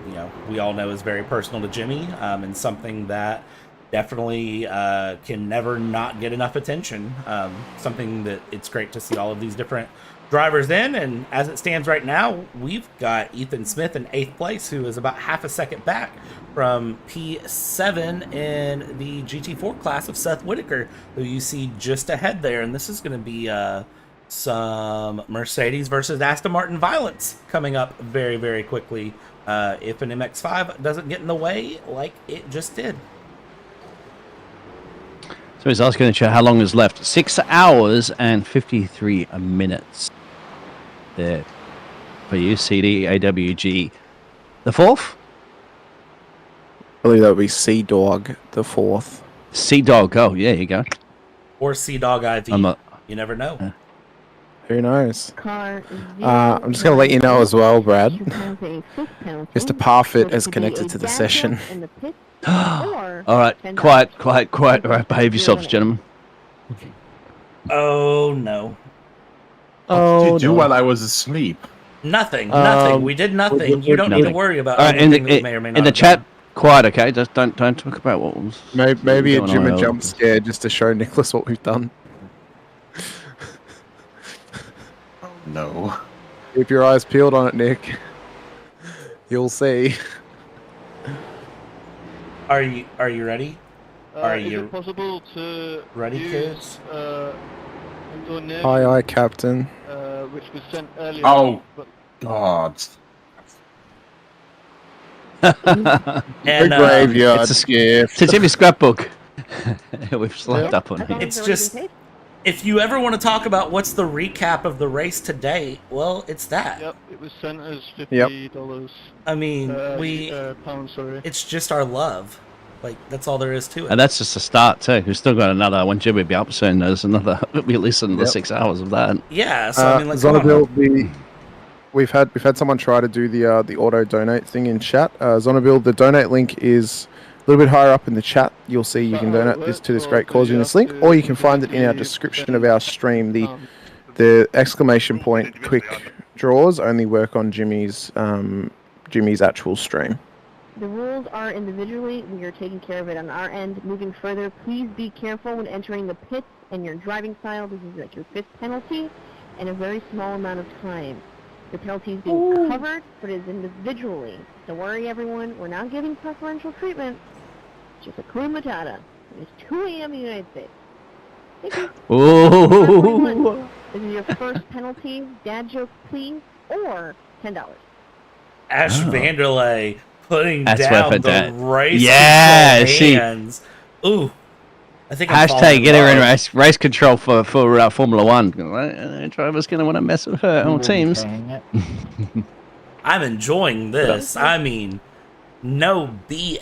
we all know is very personal to Jimmy, and something that definitely can never not get enough attention. Something that it's great to see all of these different drivers in, and as it stands right now, we've got Ethan Smith in 8th place, who is about half a second back from P7 in the GT4 class of Seth Whitaker, who you see just ahead there. And this is going to be some Mercedes versus Aston Martin violence coming up very, very quickly if an MX-5 doesn't get in the way like it just did. So he's asking the chat how long is left. 6 hours and 53 minutes. There for you, CDAWG. The 4th? I believe that would be Sea Dog, the 4th. Sea Dog, oh, yeah, you go. Or Sea Dog IV. You never know. Who knows? I'm just going to let you know as well, Brad. Mr. Parfit is connected to the session. All right, quiet. All right, behave yourselves, gentlemen. Oh, no. What did you do while I was asleep? Nothing. We did nothing. You don't need to worry about anything that may or may not. In the chat, quiet, okay? Just don't talk about what was. Maybe a Jim jump scare just to show Nicholas what we've done. No. Keep your eyes peeled on it, Nick. You'll see. Are you ready? Is it possible to ready, use, kids? Aye, Captain. Which was sent earlier. Oh, God. And, graveyard. It's a Jimmy scrapbook. We've slapped up on it. It's just, if you ever want to talk about what's the recap of the race today, well, it's that. Yep, it was sent as $50. I mean, pounds, sorry. It's just our love. Like, that's all there is to it. And that's just a start too. We've still got another one. Jimmy will be up soon. There's another. It'll be at least another 6 hours of that. Yeah. So I mean, like, we've had someone try to do the auto donate thing in chat. Zonabil, the donate link is a little bit higher up in the chat. You'll see you can donate this to this great cause in this link, or you can find it in our description of our stream. The exclamation point quick draws only work on Jimmy's actual stream. The rules are individually. We are taking care of it on our end. Moving further, please be careful when entering the pits and your driving style. This is like your 5th penalty in a very small amount of time. The penalty is being covered, but it is individually. Don't worry, everyone. We're not giving preferential treatment. Just a Hakuna Matata. It's 2 a.m. in the United States. Thank you. Ooh. This is your first penalty. Dad joke, please, or $10. Ash Vanderlei putting That's down worth the it, race hands. Ooh. I think I'm hashtag get her in race control for Formula One. Driver's going to want to mess with her own teams. I'm enjoying this. I mean, no BS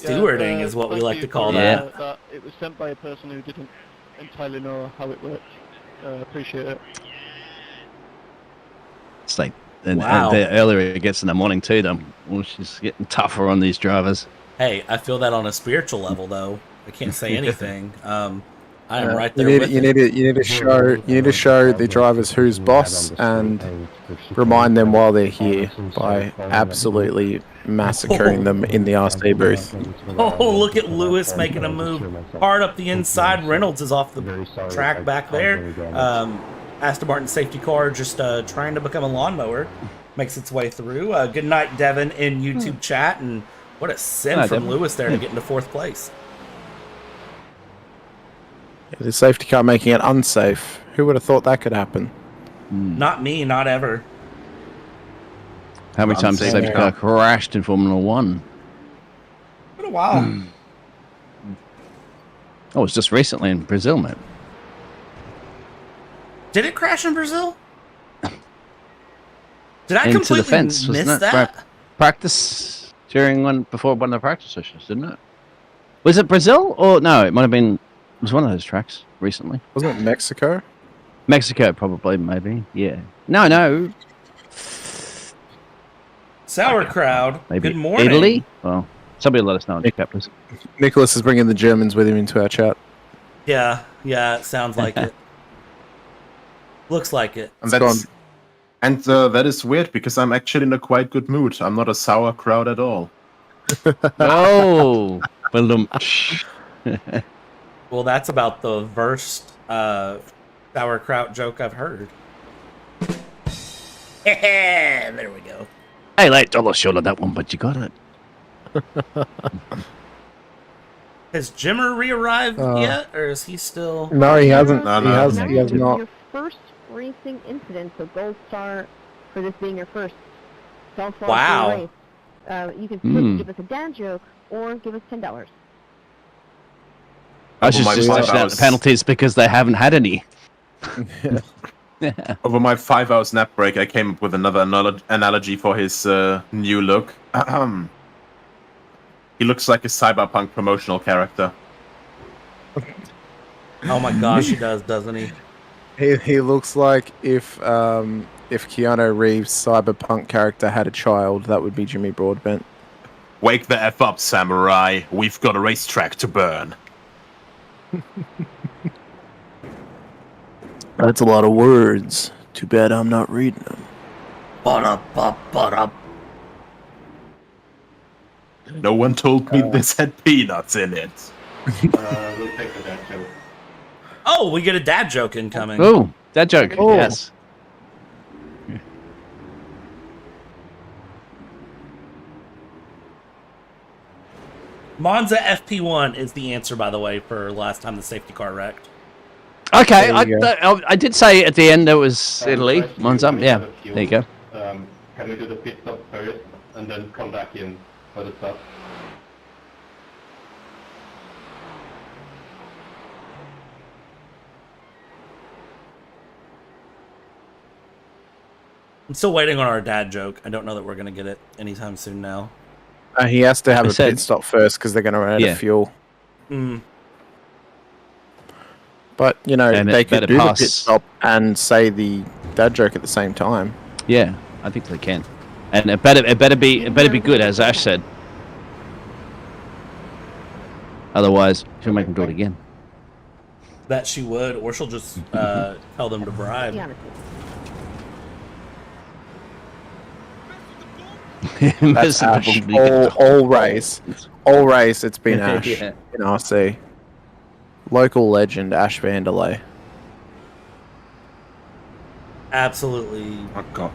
stewarding is what we like to call that. It was sent by a person who didn't entirely know how it worked. Appreciate it. It's like, and the earlier it gets in the morning too, she's getting tougher on these drivers. Hey, I feel that on a spiritual level, though. I can't say anything. I am right there You with need to show the drivers who's boss and remind them while they're here by absolutely massacring them in the RC booth. Oh, look at Lewis making a move hard up the inside. Reynolds is off the track back there. Aston Martin safety car just trying to become a lawnmower. Makes its way through. Good night, Devin, in YouTube chat. And what a sim from Lewis there to get into 4th place. The safety car making it unsafe. Who would have thought that could happen? Not me, not ever. How many times has the safety car crashed in Formula 1? Been a while. Oh, it's just recently in Brazil, mate. Did it crash in Brazil? Did I Into completely the fence, miss wasn't it? that? Practice before one of the practice sessions, didn't it? Was it Brazil or no? It might have been. It was one of those tracks recently. Wasn't it Mexico? Mexico, probably, maybe. Yeah. No. Sauerkraut. Maybe Good morning. Italy. Well, somebody let us know in the chat, please. Nicholas is bringing the Germans with him into our chat. Yeah, it sounds like it. Looks like it. And that is weird because I'm actually in a quite good mood. I'm not a sauerkraut at all. Oh, well, that's about the worst sauerkraut joke I've heard. There we go. Hey, late dollar short of that one, but you got it. Has Jimmer re-arrived yet, or is he still? No, he hasn't. No. He has not. Your first racing incident, so gold star for this being your first Wow. race. You can switch, give us a dad joke, or give us $10. I should just switch out the penalties because they haven't had any. Over my 5-hour nap break, I came up with another analogy for his new look. He looks like a cyberpunk promotional character. Oh my gosh, he does, doesn't he? He looks like if Keanu Reeves' cyberpunk character had a child, that would be Jimmy Broadbent. Wake the F up, samurai. We've got a racetrack to burn. That's a lot of words. Too bad I'm not reading them. No one told me this had peanuts in it. We'll take the dad joke. Oh, we get a dad joke incoming. Oh, dad joke. Oh. Yes. Monza FP1 is the answer, by the way, for last time the safety car wrecked. Okay, I did say at the end it was Italy. Monza. Yeah, there you go. Can we do the pit stop first and then come back in for the stop? I'm still waiting on our dad joke. I don't know that we're going to get it anytime soon now. He has to have a pit stop first because they're going to run out of fuel. But, you know, they could do the pit stop and say the dad joke at the same time. Yeah, I think they can. And it better be good, as Ash said. Otherwise, she'll make them do it again. That she would, or she'll just tell them to bribe. That's Ash. All race. It's been Ash in RC. Local legend Ash Vanderlei. Absolutely. Oh god,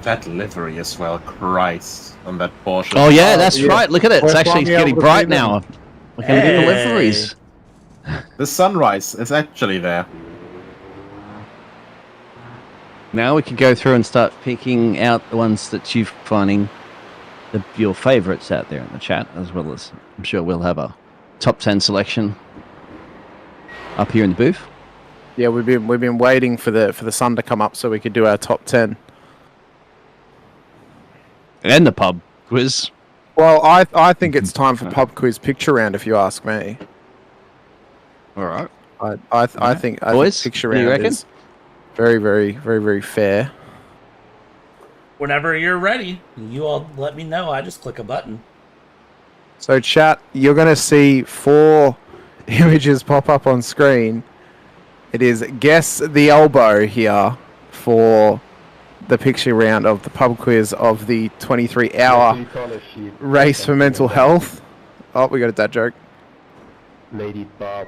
that livery as well. Christ, on that Porsche. Oh yeah, that's right. Look at it. It's actually getting bright now. We can look at the liveries. The sunrise is actually there. Now we can go through and start picking out the ones that you're finding your favourites out there in the chat, as well as I'm sure we'll have a top 10 selection up here in the booth. Yeah, we've been waiting for the sun to come up so we could do our top 10. And the pub quiz. Well, I think it's time for pub quiz picture round. If you ask me. All right. I think Boys, picture what do you round reckon? is very, very, very, very fair. Whenever you're ready, you all let me know. I just click a button. So, chat, you're going to see 4 images pop up on screen. It is guess the elbow here for the picture round of the pub quiz of the 23-hour race for mental health. Oh, we got a dad joke. Lady Bob.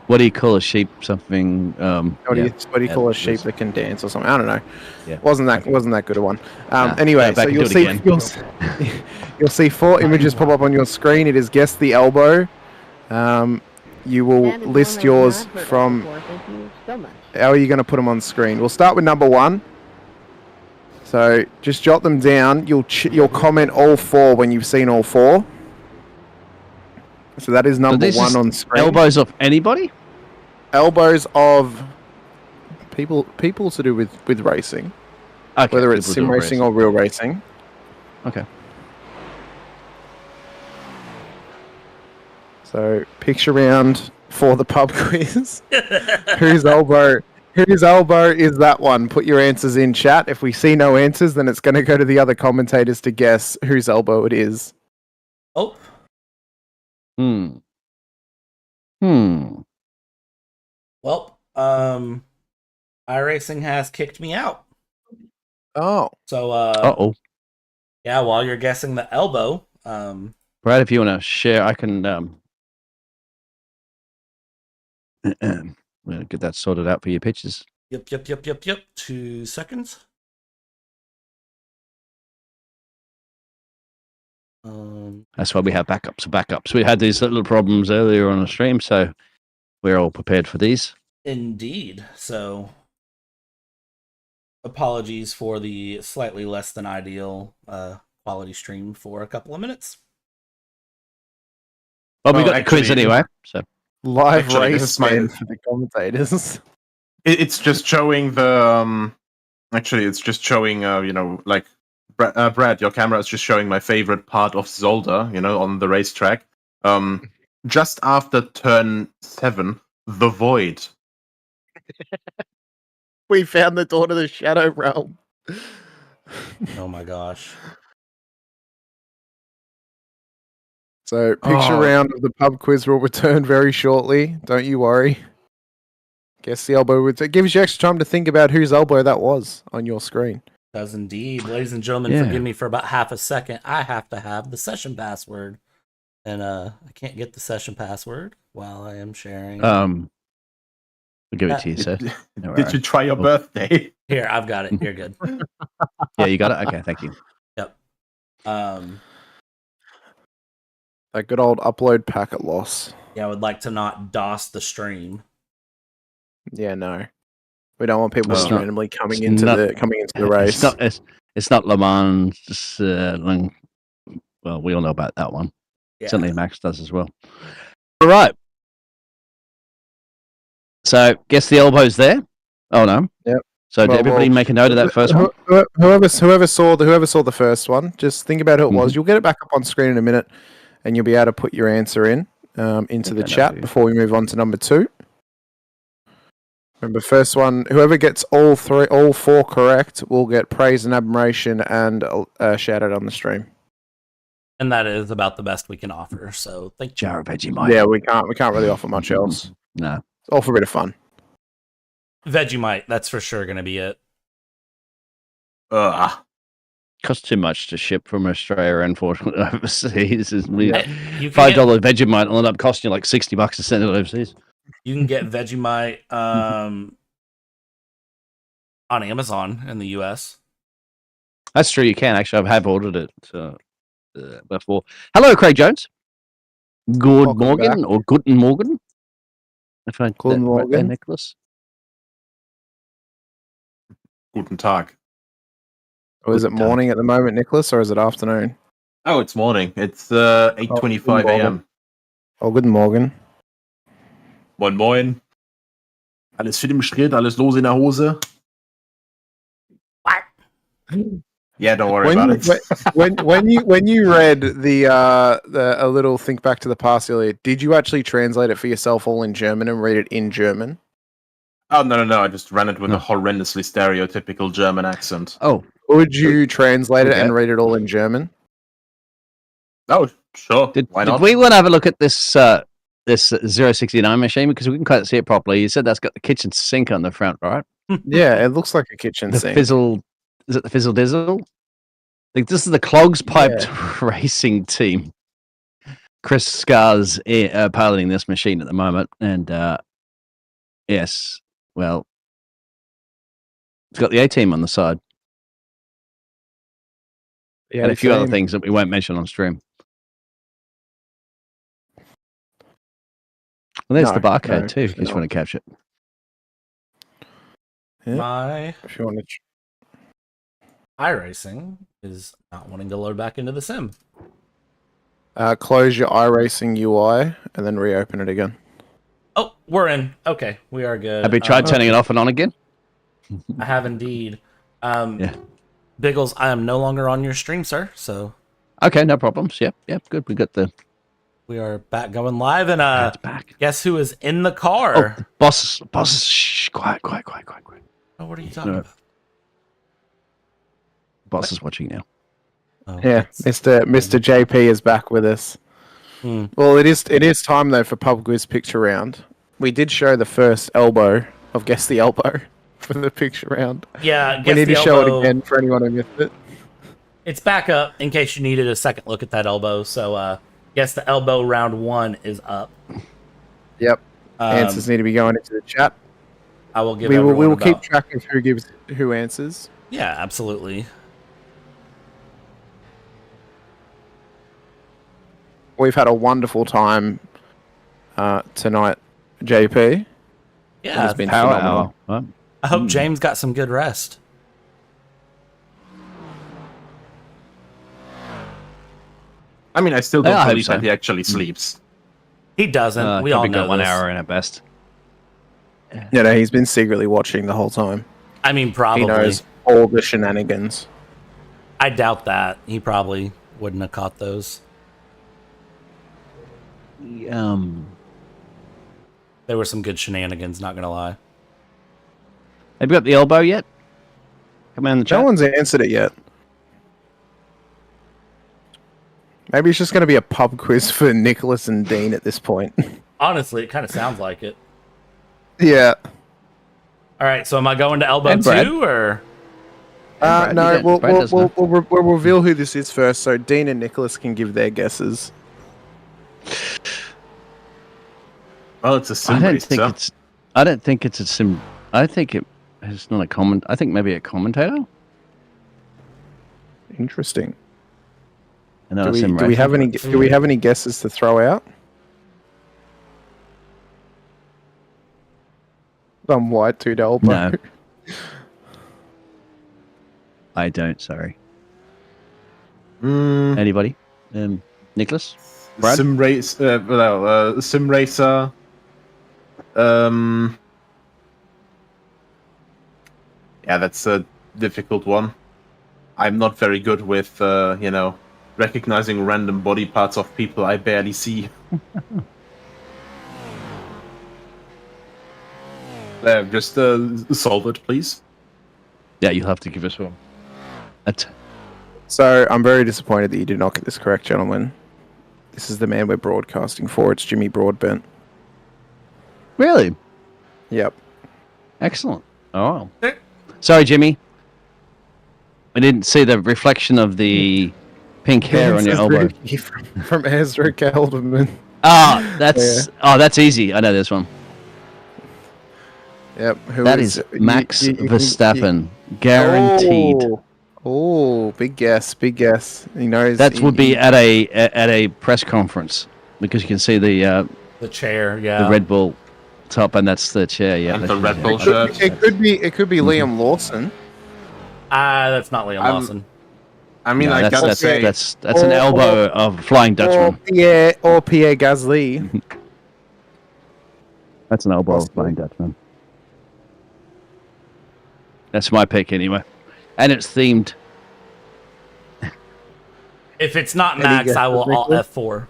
What do you call a sheep? Something. What do you call a sheep that can dance or something? I don't know. Yeah. Wasn't that good a one. Nah, Anyway, go back so and you'll do it see again. you'll see 4 images pop up on your screen. It is guess the elbow. You will list yours from. Thank you so much. How are you going to put them on screen? We'll start with number 1. So just jot them down. You'll comment all 4 when you've seen all 4. So that is number 1 on screen. Elbows of anybody? Elbows of people to do with racing. Okay, whether it's people sim do racing or real racing. Okay. So picture round for the pub quiz. Whose elbow is that one? Put your answers in chat. If we see no answers, then it's going to go to the other commentators to guess whose elbow it is. Oh. Well, iRacing has kicked me out. Oh. So, Uh-oh. Yeah, while you're guessing the elbow, Brad, if you want to share, I can we'll get that sorted out for your pictures. Yep. 2 seconds. That's why we have backups. We had these little problems earlier on the stream, so we're all prepared for these. Indeed. So, apologies for the slightly less than ideal quality stream for a couple of minutes. Well, we got the quiz anyway, so live race fan for the commentators. It's just showing the. Actually, it's just showing. Like Brad, your camera is just showing my favorite part of Zolder. On the racetrack. Just after turn 7, the void. We found the door to the Shadow Realm. Oh my gosh. So, picture round of the pub quiz will return very shortly. Don't you worry. Guess the elbow. It gives you extra time to think about whose elbow that was on your screen. Does indeed. Ladies and gentlemen, forgive me for about half a second. I have to have the session password. And I can't get the session password while I am sharing. We'll give it to you, sir. Did you try your birthday? Here, I've got it. You're good. Yeah, you got it? Okay, thank you. Yep. That good old upload packet loss. Yeah, I would like to not DOS the stream. Yeah, no. We don't want people just randomly coming into the race. It's not Le Mans. Just, well, we all know about that one. Yeah. Certainly Max does as well. All right. So, guess the elbow's there. Oh no. Yep. So, did everybody make a note of that first one? Whoever saw the first one, just think about who it was. You'll get it back up on screen in a minute, and you'll be able to put your answer into the chat before we move on to number 2. Remember, first one, whoever gets all 4 correct will get praise and admiration and a shout out on the stream. And that is about the best we can offer. So thank you. Jar of Vegemite. Yeah, we can't really offer much else. No. It's all for a bit of fun. Vegemite, that's for sure going to be it. Costs too much to ship from Australia, unfortunately, overseas. $5 Vegemite will end up costing you like $60 to send it overseas. You can get Vegemite on Amazon in the US. That's true, you can. Actually, I have ordered it before. Hello, Craig Jones. Good morning, or Guten Morgen. If I Guten Morgen. Right, Nicholas. Guten Tag. Or is it morning at the moment, Nicholas, or is it afternoon? Oh, it's morning. It's 8:25 a.m. Oh, guten Morgen. Moin Moin. Alles fit im Schritt, alles los in der Hose. Yeah, don't worry about it. When you read the a little think back to the past earlier, did you actually translate it for yourself all in German and read it in German? Oh no! I just ran it with a horrendously stereotypical German accent. Oh, would you translate it and read it all in German? Oh, sure. Why Did not? we want to have a look at this this 069 machine because we can quite see it properly? You said that's got the kitchen sink on the front, right? Yeah, it looks like a kitchen The sink. fizzle. Is it the fizzle dizzle? Like this is the Clogs Piped Racing team. Chris Scar's piloting this machine at the moment, and yes, well, it's got the A team on the side, and a few other things that we won't mention on stream. Well, there's the barcode too, if you just want to capture it. My if you want to iRacing is not wanting to load back into the sim. close your iRacing UI and then reopen it again. Oh, we're in. Okay, we are good. Have you tried turning it off and on again? I have indeed. Biggles, I am no longer on your stream, sir. So okay, no problems. Yep, good. We are back going live, and guess who is in the car? Oh, boss, shh, quiet. Oh, what are you talking about? Boss is watching now. Oh, yeah, Mr. JP is back with us. Well, it is time though for pub quiz picture round. We did show the first elbow of Guess the Elbow for the picture round. Yeah, we need to show it again for anyone who missed it. It's back up in case you needed a second look at that elbow. So, Guess the Elbow round 1 is up. Yep. Answers need to be going into the chat. I will give. We will keep track of who answers. Yeah, absolutely. We've had a wonderful time tonight, JP. Yeah, it's been power phenomenal. hour. I hope James got some good rest. I mean, I still don't believe that he actually sleeps. He doesn't. We all know got 1 this. hour in at best. Yeah, no, he's been secretly watching the whole time. I mean, probably. He knows all the shenanigans. I doubt that. He probably wouldn't have caught those. There were some good shenanigans, not gonna lie. Have you got the elbow yet? Come on in the chat. No one's answered it yet. Maybe it's just going to be a pub quiz for Nicholas and Dean at this point. Honestly, it kind of sounds like it. Yeah. All right, so am I going to elbow 2 or? No, we'll reveal who this is first, so Dean and Nicholas can give their guesses. Well, it's a sim race, I don't think it's a sim. I think it's not a comment. I think maybe a commentator. Interesting. Do we have any guesses to throw out? Some white tooth elbow. No. I don't. Sorry. Anybody? Nicholas? Brad? Sim race. Sim racer. Yeah, that's a difficult one. I'm not very good with recognizing random body parts of people I barely see. Just solve it, please. Yeah, you'll have to give us one. So, I'm very disappointed that you did not get this correct, gentlemen. This is the man we're broadcasting for. It's Jimmy Broadbent. Really? Yep. Excellent. Oh. Sorry, Jimmy. I didn't see the reflection of the pink hair on your elbow. From Ezra Gelderman. That's easy. I know this one. Yep. That is Max Verstappen. Guaranteed. Oh, big guess, big guess. He knows. That would be at a press conference because you can see the chair, yeah, the Red Bull top, and that's the chair, yeah. And the Red Bull shirt. It could be Liam Lawson. That's not Liam Lawson. I mean, I gotta say that's an elbow of Flying Dutchman. Or Pierre Gasly. That's an elbow of Flying Dutchman. That's my pick anyway, and it's themed. If it's not Any Max, guesses, I will alt Nicholas? F4.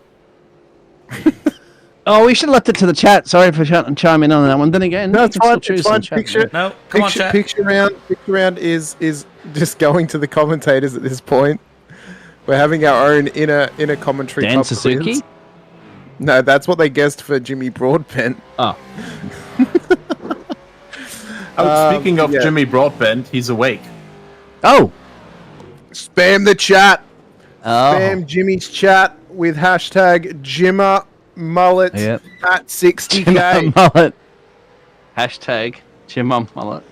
Oh, we should have left it to the chat. Sorry for chiming in on that one. Then again, No, it's you can fine. still choose It's in fine. the chat. Picture, No, come on, chat. Picture round is just going to the commentators at this point. We're having our own inner commentary. Dan pub Suzuki? quiz. No, that's what they guessed for Jimmy Broadbent. Oh. Speaking of Jimmy Broadbent, he's awake. Oh. Spam the chat. Oh. Spam Jimmy's chat with hashtag Jimmer Mullet Yep. at 60k. Jimmer Mullet. Hashtag Jimmer Mullet.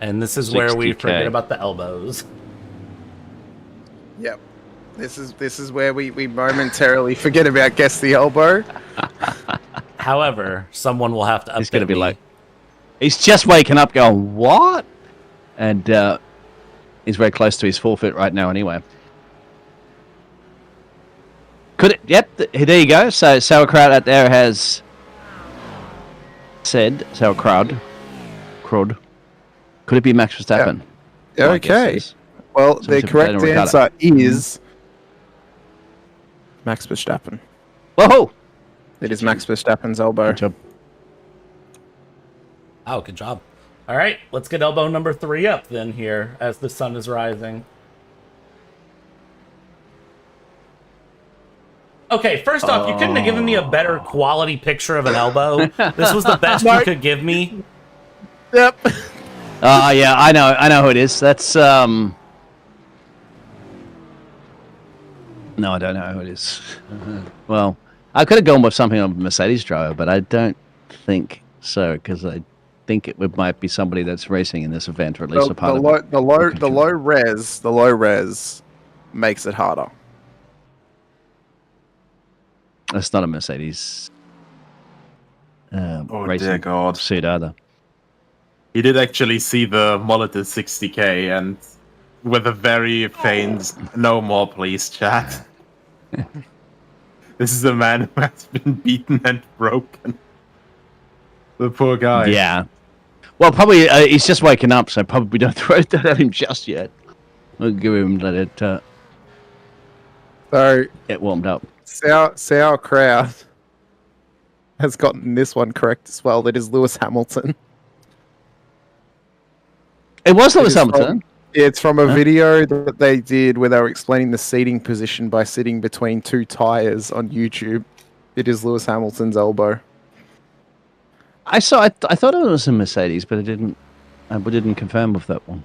And this is where we 60K. forget about the elbows. Yep. This is where we momentarily forget about guess the elbow. However, someone will have to update He's going to be me. like, he's just waking up going, what? And he's very close to his forfeit right now anyway. Could it? Yep, there you go. So Sauerkraut out there has said, Sauerkraut, Crud. Could it be Max Verstappen? Yeah. My guess Okay. is. Well, Some the type of correct Daytona answer Ricardo. is Max Verstappen. Whoa! It is Max Verstappen's elbow. Good job. Oh, good job. All right, let's get elbow number 3 up then here as the sun is rising. Okay, first off, you couldn't have given me a better quality picture of an elbow. This was the best you could give me. Yep. Oh, yeah, I know who it is. That's, No, I don't know who it is. Well, I could have gone with something of a Mercedes driver, but I don't think so, because I think it might be somebody that's racing in this event, or at least a part of it. The low res makes it harder. That's not a Mercedes Oh racing dear God! suit either. He did actually see the mullet at 60k, and with a very faint "No more, please, chat." This is a man who has been beaten and broken. The poor guy. Yeah. Well, probably he's just waking up, so probably don't throw that at him just yet. We'll give him let it So get warmed up. Sauerkraut has gotten this one correct as well. That is Lewis Hamilton. It was It Lewis is Hamilton. It's from a video that they did where they were explaining the seating position by sitting between 2 tires on YouTube. It is Lewis Hamilton's elbow. I thought it was a Mercedes, but I didn't confirm with that one.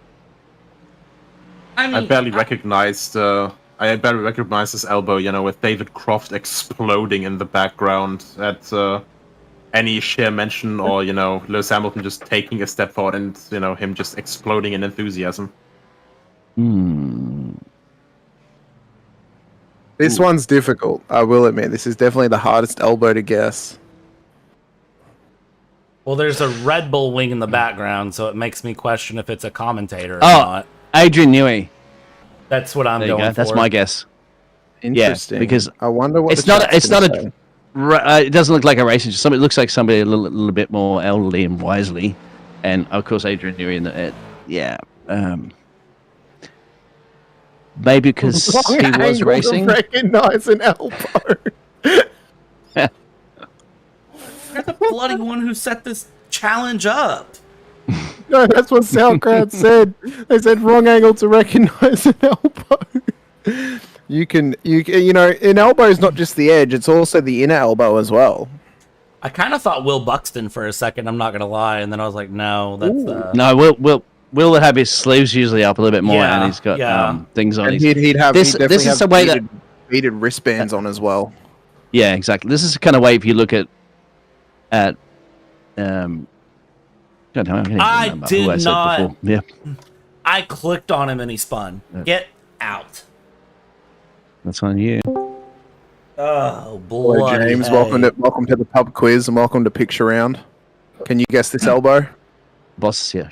I barely recognized his elbow, you know, with David Croft exploding in the background at any sheer mention, or, you know, Lewis Hamilton just taking a step forward and, you know, him just exploding in enthusiasm. This one's difficult, I will admit. This is definitely the hardest elbow to guess. Well, there's a Red Bull wing in the background, so it makes me question if it's a commentator or Oh, not. Adrian Newey. That's what I'm There you going go. for. That's my guess. Interesting. Yeah, because I wonder what it's the chat's not gonna say. it doesn't look like a racing. It looks like somebody a little bit more elderly and wisely, and of course Adrian Newey in the maybe because Wrong he was angle to racing. recognize an elbow. You're the bloody one who set this challenge up. No, that's what Sauerkraut said. They said wrong angle to recognize an elbow. You know, an elbow is not just the edge; it's also the inner elbow as well. I kind of thought Will Buxton for a second. I'm not gonna lie, and then I was like, no, that's No, Will would have his sleeves usually up a little bit more, Yeah, and he's got yeah. Things on. And his... he'd definitely this is have the way that beaded wristbands on as well. Yeah, exactly. This is the kind of way if you look at God, I can't I remember did who I said not. before. Yeah. I clicked on him and he spun. Get out. That's on you. Oh, Hello, bloody James. hey. Welcome to the pub quiz and welcome to Picture Round. Can you guess this elbow? Boss, yes.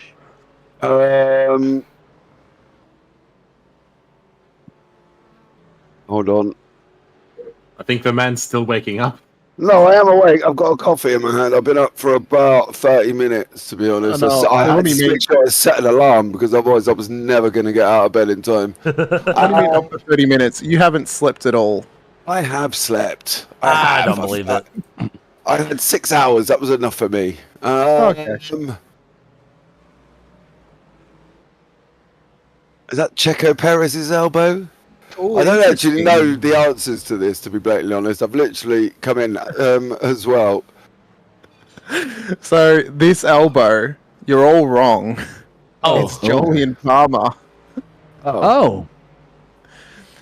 Hold on. I think the man's still waking up. No, I am awake. I've got a coffee in my hand. I've been up for about 30 minutes, to be honest. Oh, no. I had What do to you mean? make sure I set an alarm because otherwise I was never going to get out of bed in time. What do you mean up for 30 minutes? You haven't slept at all. I have slept. I don't believe it. I had 6 hours. That was enough for me. Okay. Is that Checo Perez's elbow? Ooh, I don't actually interesting. know the answers to this, to be blatantly honest. I've literally come in as well. So this elbow, you're all wrong. Oh. It's Julian Palmer. Oh,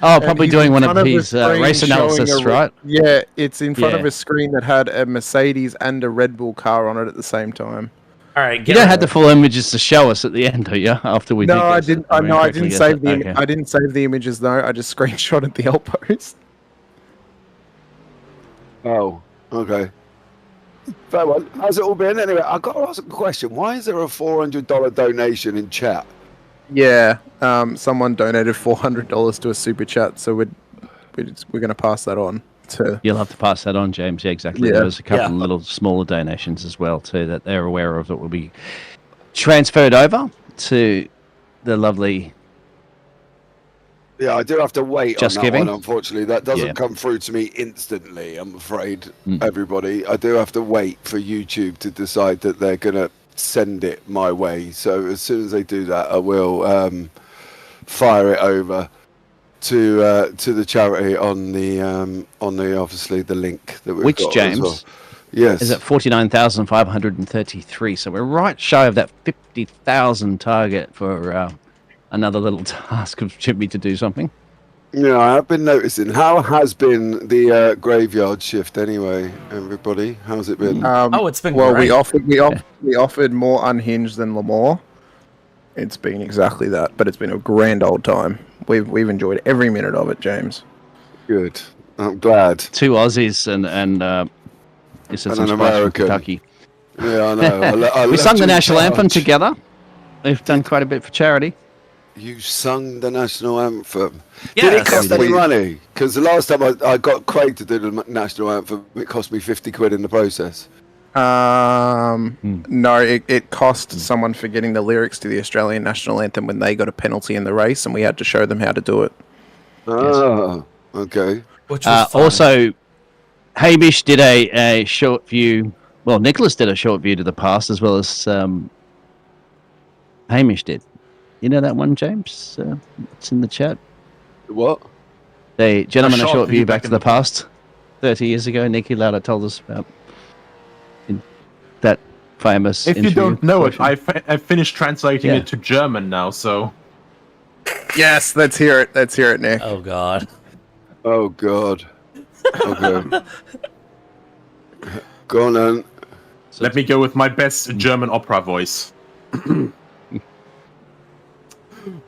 And probably he's doing in one front of a his screen race showing analysis, right? Yeah, it's in front of Yeah. a screen that had a Mercedes and a Red Bull car on it at the same time. All right, You don't have the full images to show us at the end, do you? After we No, did I guess it. didn't. No, I didn't guess save it. the. Okay. I didn't save the images though. I just screenshotted the elbows. Oh, okay. Fair one. How's it all been? Anyway, I've got to ask a question. Why is there a $400 donation in chat? Yeah, someone donated $400 to a super chat, so we're going to pass that on to. You'll have to pass that on, James. Yeah, exactly. Yeah. There was a couple of little smaller donations as well too that they're aware of that will be transferred over to the lovely. Yeah, I do have to wait Just on that Giving? one, unfortunately. That doesn't Yeah. come through to me instantly, I'm afraid, everybody. I do have to wait for YouTube to decide that they're going to send it my way. So as soon as they do that, I will fire it over to the charity on the obviously the link that we've Which, got James, as well. Yes. is at 49,533. So we're right shy of that 50,000 target for another little task of Jimmy to do something. Yeah, I have been noticing. How has been the graveyard shift anyway, everybody? How's it been? It's been well. great. We offered more unhinged than Lamore. It's been exactly that, but it's been a grand old time. We've enjoyed every minute of it, James. Good. I'm glad. 2 Aussies and you said And some an squash from American. Kentucky. Yeah, I know. I We left sung the you in national anthem charge. together. We've done quite a bit for charity. You sung the national anthem. Yes. Did it cost any We- money? Because the last time I got Craig to do the national anthem, it cost me 50 quid in the process. No, it cost someone forgetting the lyrics to the Australian national anthem when they got a penalty in the race, and we had to show them how to do it. Oh, okay. Which Also, Hamish did a short view. Well, Nicholas did a short view to the past as well as Hamish did. You know that one, James? It's in the chat. What? The gentleman a short view back in to the the past 30 years ago. Nicky Lauda told us about that famous. If you interview don't know it, portion. I finished translating Yeah. it to German now, so. Yes, let's hear it. Let's hear it, Nick. Oh God. Oh God. Okay. Go on then. Let me go with my best German opera voice.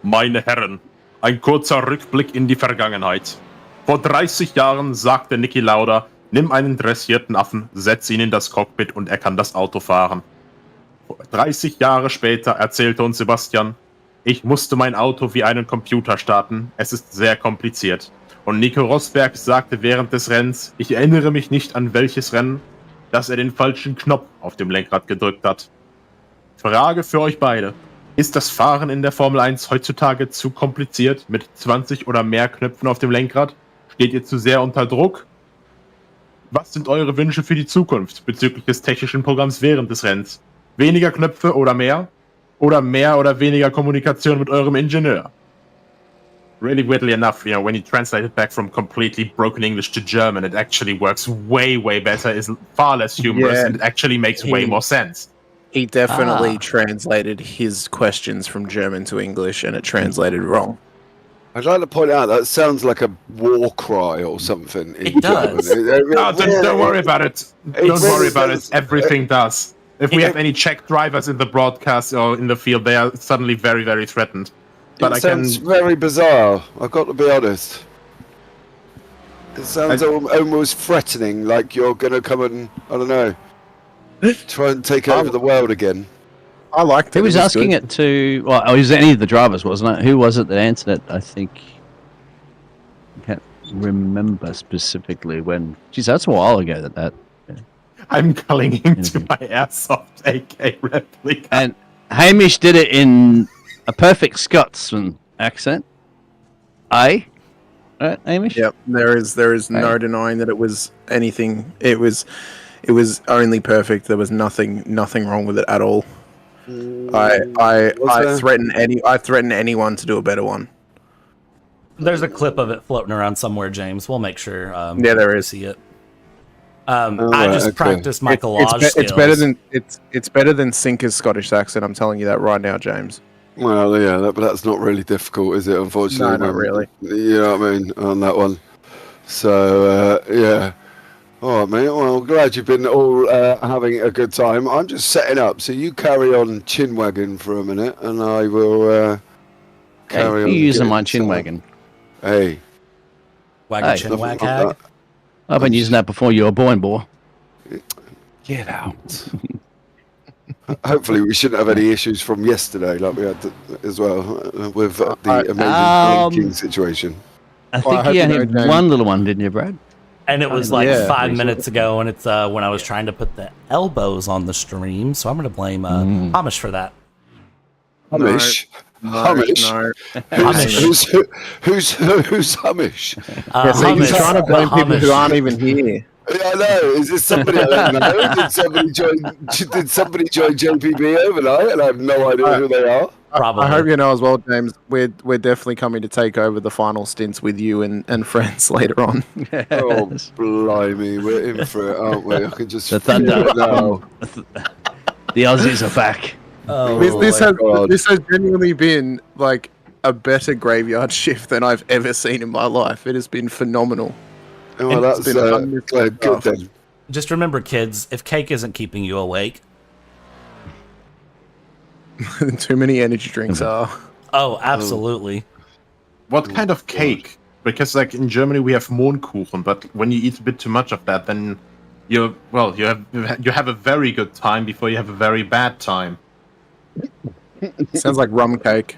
Meine Herren, ein kurzer Rückblick in die Vergangenheit. Vor 30 Jahren sagte Niki Lauda, nimm einen dressierten Affen, setz ihn in das Cockpit und er kann das Auto fahren. 30 Jahre später erzählte uns Sebastian, ich musste mein Auto wie einen Computer starten, es ist sehr kompliziert. Und Nico Rosberg sagte während des Rennens, ich erinnere mich nicht an welches Rennen, dass er den falschen Knopf auf dem Lenkrad gedrückt hat. Frage für euch beide. Ist das Fahren in der Formel 1 heutzutage zu kompliziert mit 20 oder mehr Knöpfen auf dem Lenkrad? Steht ihr zu sehr unter Druck? Was sind eure Wünsche für die Zukunft bezüglich des technischen Programms während des Rennens? Weniger Knöpfe oder mehr? Oder mehr oder weniger Kommunikation mit eurem Ingenieur? Really weirdly enough, you know, when you translate it back from completely broken English to German, it actually works way, way better, is far less humorous, Yeah. and it actually makes way more sense. He definitely translated his questions from German to English, and it translated wrong. I'd like to point out that sounds like a war cry or something. It does. No, don't worry about it. Don't worry about it. Everything does. If we Yeah. have any Czech drivers in the broadcast or in the field, they are suddenly very, very threatened. But It I can. sounds very bizarre. I've got to be honest. It sounds almost threatening, like you're going to come and, I don't know, try and take over the world again. I liked it. Who was asking it to? Well, it was any of the drivers, wasn't it? Who was it that answered it? I think. remember specifically when. Geez, that's a while ago that. I'm clinging to my airsoft AK replica. And Hamish did it in a perfect Scotsman accent. Aye. Right, Hamish? Yep. There is no denying that it was anything. It was only perfect. There was nothing wrong with it at all. I threaten anyone to do a better one. There's a clip of it floating around somewhere, James. We'll make sure. Yeah, there is. See it. I just practiced my collage skills. It's better than Sinker's Scottish accent. I'm telling you that right now, James. Well, yeah, but that's not really difficult, is it? Unfortunately, no, not really. You know what I mean on that one. So yeah. All right, mate. Well, glad you've been all having a good time. I'm just setting up, so you carry on chin wagging for a minute, and I will carry on. You using my chin wagging? Hey. Wag chin wag hag. I've been using that before you were born, boy. Get out. Hopefully we shouldn't have any issues from yesterday like we had as well with the amazing ranking situation. I think you only had one little one, didn't you, Brad? And it was like 5 minutes ago, and it's when I was trying to put the elbows on the stream, so I'm going to blame Hamish for that. Hamish? Hamish? No. Who's Hamish? He's trying to blame people who aren't even here. Yeah, I know. Is this somebody I don't know? Did somebody join JPB overnight and I have no idea who they are? Probably. I hope you know as well, James. We're definitely coming to take over the final stints with you and friends later on. Oh, blimey. We're in for it, aren't we? I can just the thunder. Now. The Aussies are back. Oh, this has genuinely been like a better graveyard shift than I've ever seen in my life. It has been phenomenal. Well, that's good then. Just remember, kids, if cake isn't keeping you awake. Too many energy drinks are. Oh, absolutely. What kind of cake? Because like in Germany we have Mohnkuchen, but when you eat a bit too much of that, then you have a very good time before you have a very bad time. Sounds like rum cake.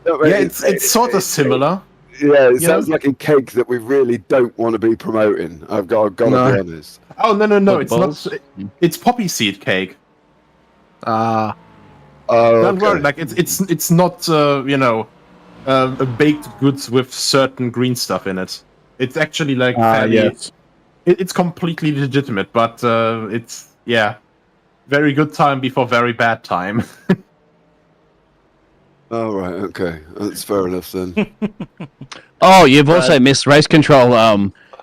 No, yeah, it's sort of similar. Yeah, it sounds like a cake that we really don't want to be promoting. I've got to be honest. Oh no! It's not. It's poppy seed cake. Oh, don't worry. Like it's not a baked goods with certain green stuff in it. It's actually like fairly, yes. It's completely legitimate, but it's very good time before very bad time. Oh, right, okay. That's fair enough then. Oh, you've also missed race control.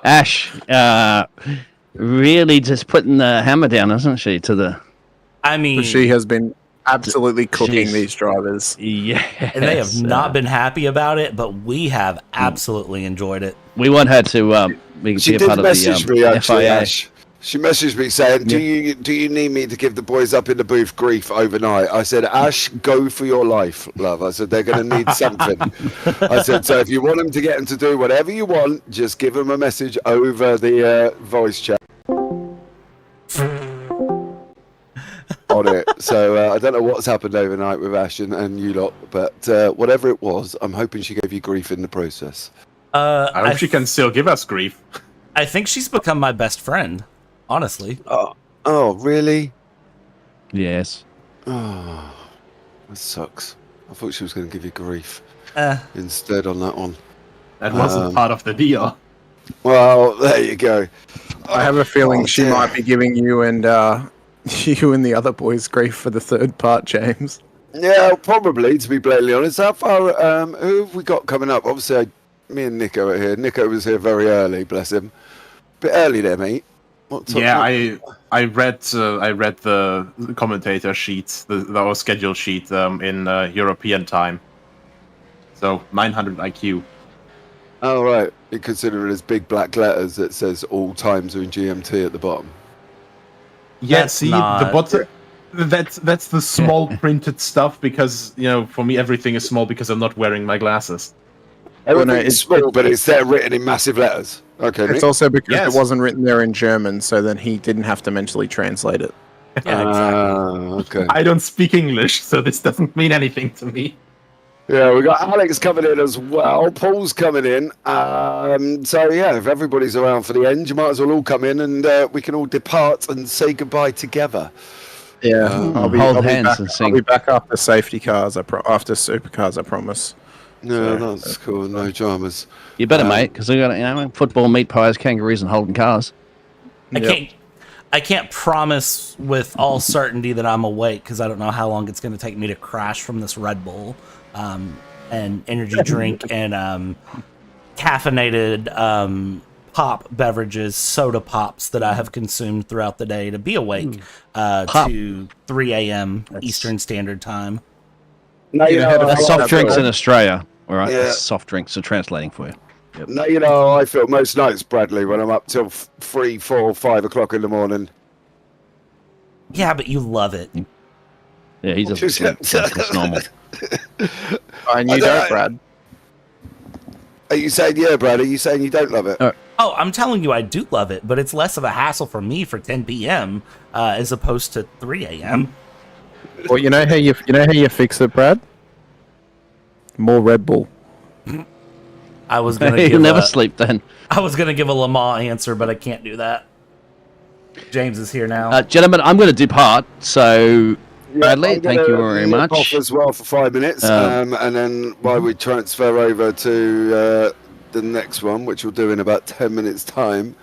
Ash really just putting the hammer down, isn't she, to the... I mean... She has been absolutely cooking these drivers. Yeah. And they have not been happy about it, but we have absolutely enjoyed it. We want her to be a part of the FIA. Ash. She messaged me saying, do you need me to give the boys up in the booth grief overnight? I said, Ash, go for your life, love. I said, they're going to need something. I said, so if you want them to get them to do whatever you want, just give them a message over the voice chat. On it. So I don't know what's happened overnight with Ash and you lot, but whatever it was, I'm hoping she gave you grief in the process. I hope she can still give us grief. I think she's become my best friend. Honestly. Oh, really? Yes. Oh, that sucks. I thought she was going to give you grief instead on that one. That wasn't part of the deal. Well, there you go. I have a feeling she might be giving you and the other boys grief for the third part, James. Yeah, probably, to be blatantly honest. How far, who have we got coming up? Obviously, me and Nico are here. Nico was here very early, bless him. Bit early there, mate. I read the commentator sheet, our schedule sheet in European time. So 900 IQ. Oh right, you consider it as big black letters that says all times are in GMT at the bottom. Yeah, the bottom. That's the small printed stuff because for me everything is small because I'm not wearing my glasses. It's small, but it's there written in massive letters. Okay. It's also because it wasn't written there in German, so then he didn't have to mentally translate it. Yeah, exactly. Okay. I don't speak English, so this doesn't mean anything to me. Yeah, we got Alex coming in as well. Paul's coming in. So yeah, if everybody's around for the end, you might as well all come in and we can all depart and say goodbye together. Yeah, I'll be back. and sing. I'll be back after safety cars. After supercars, I promise. No, that's cool. No dramas. You better, mate, because we got football, meat pies, kangaroos, and Holden cars. I can't promise with all certainty that I'm awake because I don't know how long it's going to take me to crash from this Red Bull and energy drink and caffeinated pop beverages, soda pops that I have consumed throughout the day to be awake to 3 a.m. Eastern Standard Time. That's soft drinks in Australia, all right? Yeah. That's soft drinks are translating for you. Yep. No, you know, I feel most nights, Bradley, when I'm up till 3, 4, 5 o'clock in the morning. Yeah, but you love it. Yeah, he doesn't sleep. That's normal. And you don't, Brad. Are you saying yeah, Brad? Are you saying you don't love it? Oh, I'm telling you I do love it, but it's less of a hassle for me for 10 p.m. As opposed to 3 a.m. Well, you know how you fix it, Brad? More Red Bull. I was gonna He'll never sleep then. I was gonna give a Lamar answer, but I can't do that. James is here now. Gentlemen, I'm going to depart. So, Bradley, thank you very much. Off as well for 5 minutes, and then while we transfer over to the next one, which we'll do in about 10 minutes' time.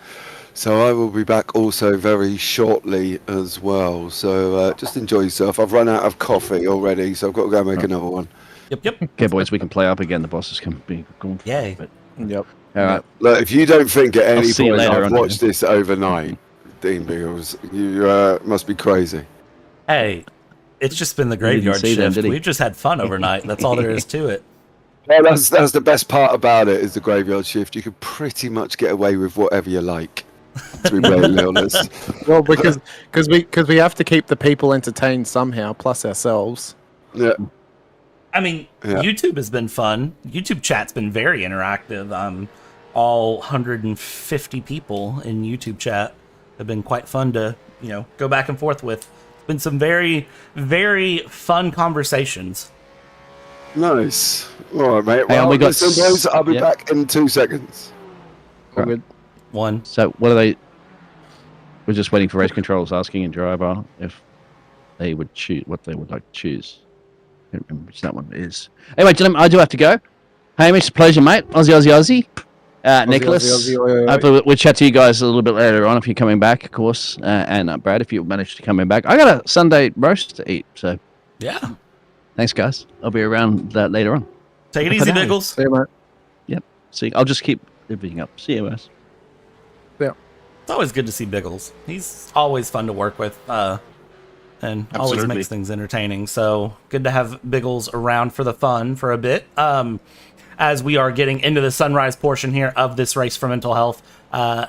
So I will be back also very shortly as well. So just enjoy yourself. I've run out of coffee already, so I've got to go make another one. Yep. Okay, boys, we can play up again. The bosses can be gone. Yay. Yep. All right. Look, if you don't think at any see you point later I've on. watched this overnight, Dean Beals, you must be crazy. Hey, it's just been the graveyard see them, shift. did he? We've just had fun overnight. That's all there is to it. Well, that's the best part about it is the graveyard shift. You can pretty much get away with whatever you like. To be brutally honest. Well, because we have to keep the people entertained somehow, plus ourselves. Yeah. I mean, Yeah. YouTube has been fun. YouTube chat's been very interactive. All 150 people in YouTube chat have been quite fun to, go back and forth with. It's been some very, very fun conversations. Nice. All right, mate. Hey, Well, we got listen, boys, I'll be back in 2 seconds. Right. One. So, what are they? We're just waiting for race controls asking a driver if they would choose what they would like to choose. I can't remember which that one is. Anyway, gentlemen, I do have to go. Hamish, it's a pleasure, mate. Aussie. Nicholas, Aussie. hopefully we'll chat to you guys a little bit later on if you're coming back, of course. And Brad, if you manage to come back. I got a Sunday roast to eat, so Yeah. thanks, guys. I'll be around that later on. Take it easy, Biggles. See you, mate. Yep. See, I'll just keep everything up. See you guys. Yeah. It's always good to see Biggles. He's always fun to work with, and always Absolutely. makes things entertaining. So good to have Biggles around for the fun for a bit. As we are getting into the sunrise portion here of this race for mental health,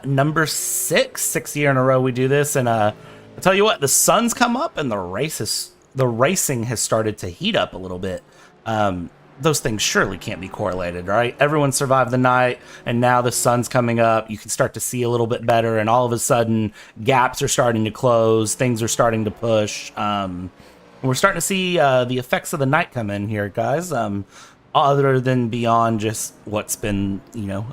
number 6th year in a row we do this, and I'll tell you what, the sun's come up and the racing has started to heat up a little bit. Those things surely can't be correlated, right? Everyone survived the night, and now the sun's coming up. You can start to see a little bit better, and all of a sudden, gaps are starting to close. Things are starting to push. We're starting to see the effects of the night come in here, guys. Other than beyond just what's been,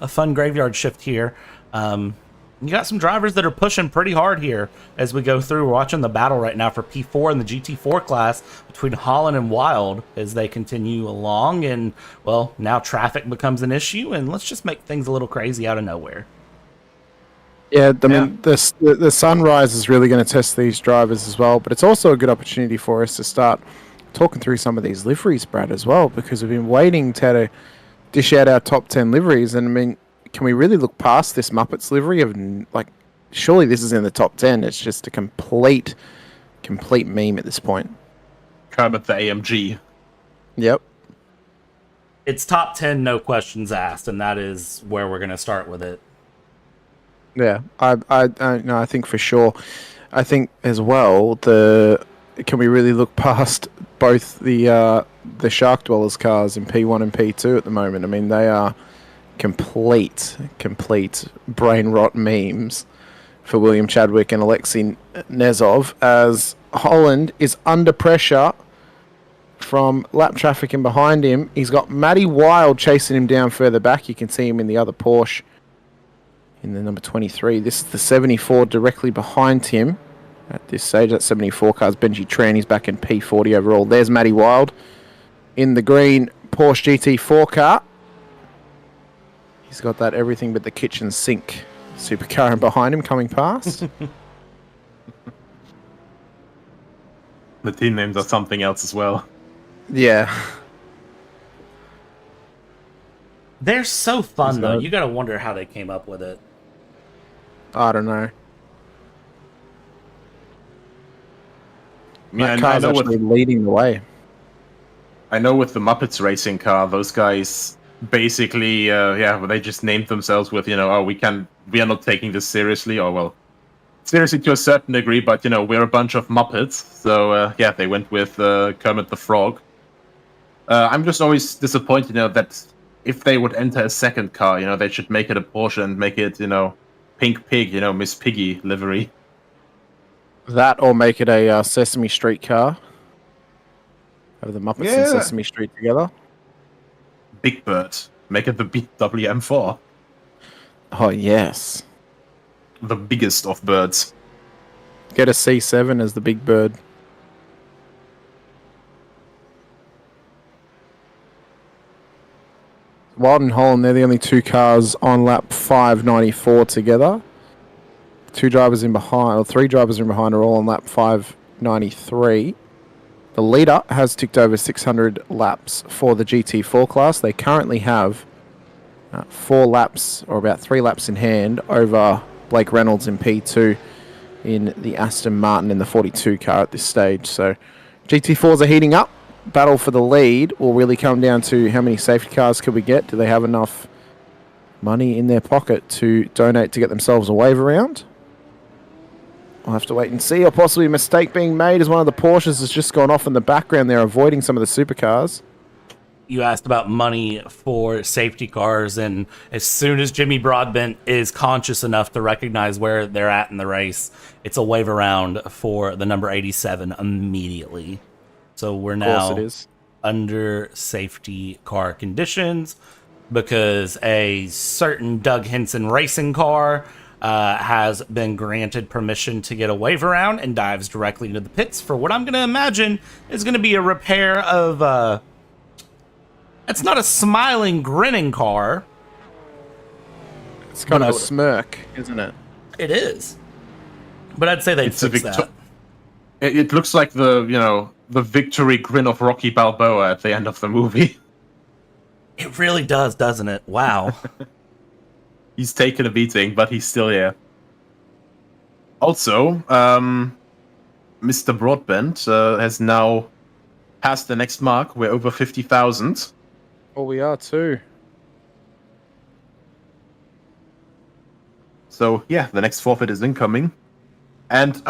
a fun graveyard shift here. You got some drivers that are pushing pretty hard here as we go through. We're watching the battle right now for P4 in the GT4 class between Holden and Wild as they continue along. And, well, now traffic becomes an issue, and let's just make things a little crazy out of nowhere. Yeah, I mean, the sunrise is really going to test these drivers as well, but it's also a good opportunity for us to start talking through some of these liveries, Brad, as well, because we've been waiting to dish out our top 10 liveries, and I mean, can we really look past this Muppets livery of, surely this is in the top 10. It's just a complete meme at this point. Kermit the AMG. Yep. It's top 10, no questions asked, and that is where we're going to start with it. Yeah, I think for sure. I think as well, can we really look past both the Shark Dwellers cars in P1 and P2 at the moment? I mean, they are complete brain rot memes for William Chadwick and Alexei Nezov as Holland is under pressure from lap traffic and behind him. He's got Matty Wild chasing him down further back. You can see him in the other Porsche in the number 23. This is the 74 directly behind him at this stage. That 74 car's Benji Tran. He's back in P40 overall. There's Matty Wild in the green Porsche GT4 car. He's got that everything but the kitchen sink supercar behind him coming past. The team names are something else as well. Yeah. They're so fun, though. You gotta wonder how they came up with it. I don't know. Yeah, That car's actually leading the way. I know with the Muppets racing car, those guys basically, they just named themselves with, we are not taking this seriously, or well, seriously to a certain degree, but we're a bunch of Muppets, so they went with Kermit the Frog. I'm just always disappointed, that if they would enter a second car, they should make it a Porsche and make it, Pink Pig, Miss Piggy livery. That or make it a Sesame Street car. Have the Muppets and Sesame Street together. Big Bird. Make it the WM4. Oh, yes. The biggest of birds. Get a C7 as the big bird. Wild and Holden, they're the only two cars on lap 594 together. Three drivers in behind are all on lap 593. The leader has ticked over 600 laps for the GT4 class. They currently have 4 laps, or about 3 laps in hand, over Blake Reynolds in P2 in the Aston Martin in the 42 car at this stage. So GT4s are heating up. Battle for the lead will really come down to how many safety cars can we get. Do they have enough money in their pocket to donate to get themselves a wave around? We'll have to wait and see. Or possibly a mistake being made as one of the Porsches has just gone off in the background there, avoiding some of the supercars. You asked about money for safety cars, and as soon as Jimmy Broadbent is conscious enough to recognize where they're at in the race, it's a wave around for the number 87 immediately. So we're now under safety car conditions because a certain Doug Henson racing car has been granted permission to get a wave around and dives directly into the pits for what I'm going to imagine is going to be a repair of... it's not a smiling, grinning car. It's got a smirk, isn't it? It is. But I'd say they'd fix that. It looks like the victory grin of Rocky Balboa at the end of the movie. It really does, doesn't it? Wow. He's taken a beating, but he's still here. Also, Mr. Broadbent has now passed the next mark. We're over 50,000. Oh, we are too. So, yeah, the next forfeit is incoming. And,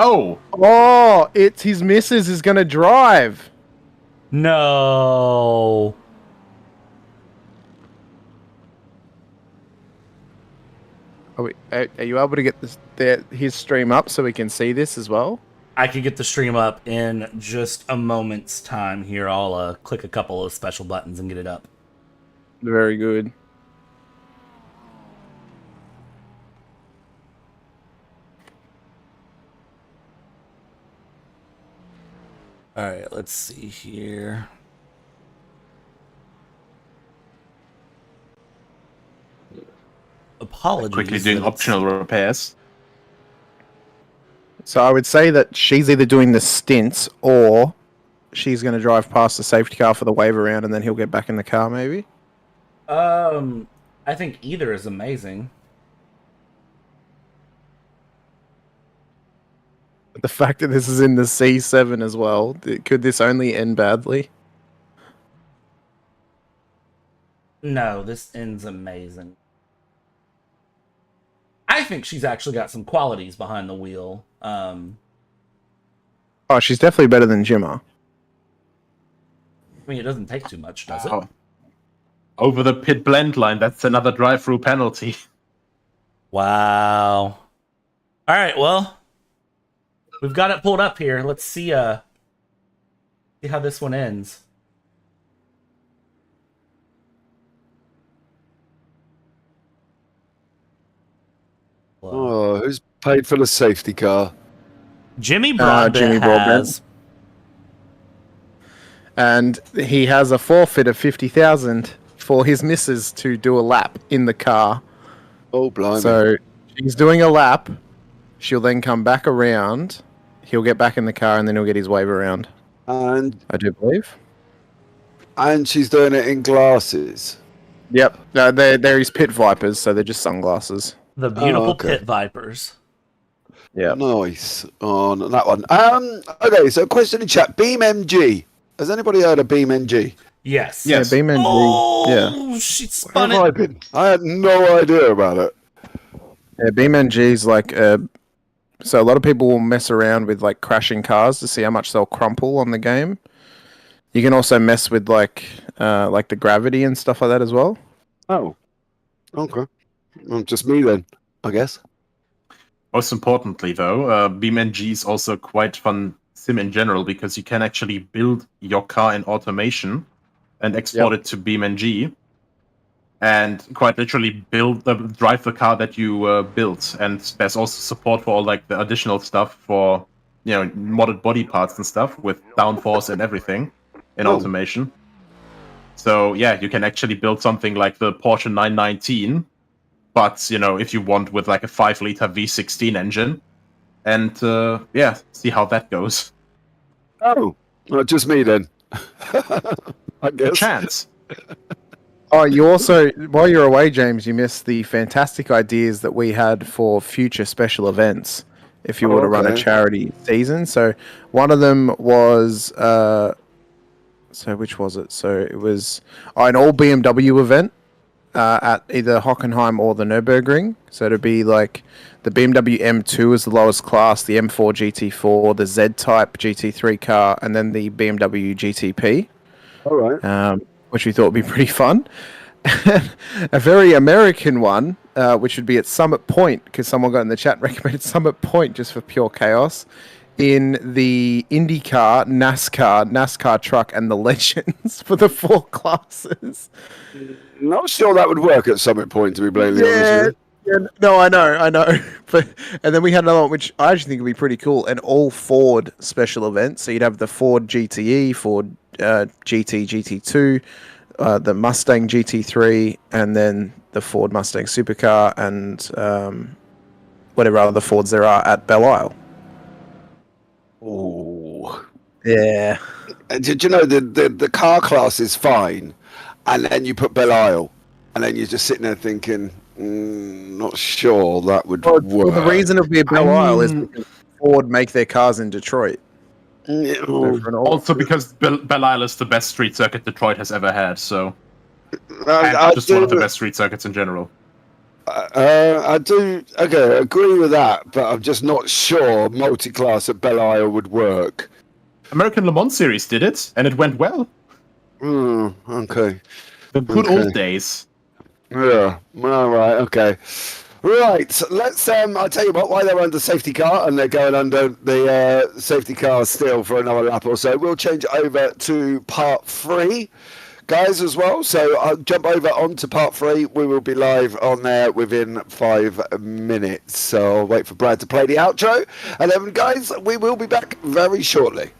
it's his missus is going to drive. No. Are you able to get his stream up so we can see this as well? I could get the stream up in just a moment's time here. I'll click a couple of special buttons and get it up. Very good. All right, let's see here. Apologies. Quickly doing optional repairs. So I would say that she's either doing the stints or she's going to drive past the safety car for the wave around and then he'll get back in the car maybe. I think either is amazing. The fact that this is in the C7 as well, could this only end badly? No, this ends amazing. I think she's actually got some qualities behind the wheel. Oh, she's definitely better than Jimmer. I mean, it doesn't take too much, does it? Over the pit blend line, that's another drive-through penalty. Wow. All right, well, we've got it pulled up here. Let's see how this one ends. Oh, who's paid for the safety car? Jimmy Broadbent has. And he has a forfeit of 50,000 for his missus to do a lap in the car. Oh, blimey. So she's doing a lap. She'll then come back around. He'll get back in the car and then he'll get his wave around. And I do believe. And she's doing it in glasses. Yep. No, they're his pit vipers, so they're just sunglasses. The beautiful pit vipers. Yeah. Nice on that one. Okay, so question in chat. Beam MG. Has anybody heard of Beam MG? Yes. Yeah, Beam MG. Oh, she spun Where have I been? I had no idea about it. Yeah, Beam MG's like so a lot of people will mess around with like crashing cars to see how much they'll crumple on the game. You can also mess with like the gravity and stuff like that as well. Oh. Okay. Well, just me then, I guess. Most importantly, though, BeamNG is also quite fun sim in general because you can actually build your car in automation and export it to BeamNG, and quite literally drive the car that you built. And there's also support for all like the additional stuff for modded body parts and stuff with downforce and everything in automation. So yeah, you can actually build something like the Porsche 919. But, if you want with like a 5-liter V16 engine, and see how that goes. Oh, well, just me then. I guess. Chance. Oh, you also, while you're away, James, you missed the fantastic ideas that we had for future special events if you were to run a charity season. So one of them was, so which was it? So it was an all BMW event. At either Hockenheim or the Nürburgring. So it'd be like the BMW M2 is the lowest class, the M4 GT4, the Z-Type GT3 car, and then the BMW GTP. All right. Which we thought would be pretty fun. A very American one, which would be at Summit Point, because someone got in the chat and recommended Summit Point just for pure chaos, in the IndyCar, NASCAR truck, and the Legends for the 4 classes. Not sure that would work at Summit Point, to be blatantly honest with you. Yeah, no, I know. And then we had another one, which I actually think would be pretty cool, an all Ford special event. So you'd have the Ford GTE, Ford GT, GT2, the Mustang GT3, and then the Ford Mustang Supercar, and whatever other Fords there are at Belle Isle. Oh. Yeah. Did you know the car class is fine, and then you put Belle Isle, and then you're just sitting there thinking, not sure that would work. Well, the reason it would be a Belle Isle is because Ford make their cars in Detroit. Also because Belle Isle is the best street circuit Detroit has ever had, so just one of the best street circuits in general. I do agree with that, but I'm just not sure multi-class at Belle Isle would work. American Le Mans Series did it, and it went well. Okay. The good old days. Yeah. All right. Okay. Right. Let's. I'll tell you what. While they're under safety car and they're going under the safety car still for another lap or so, we'll change it over to part 3, guys, as well. So I'll jump over onto part 3. We will be live on there within 5 minutes. So I'll wait for Brad to play the outro, and then, guys, we will be back very shortly.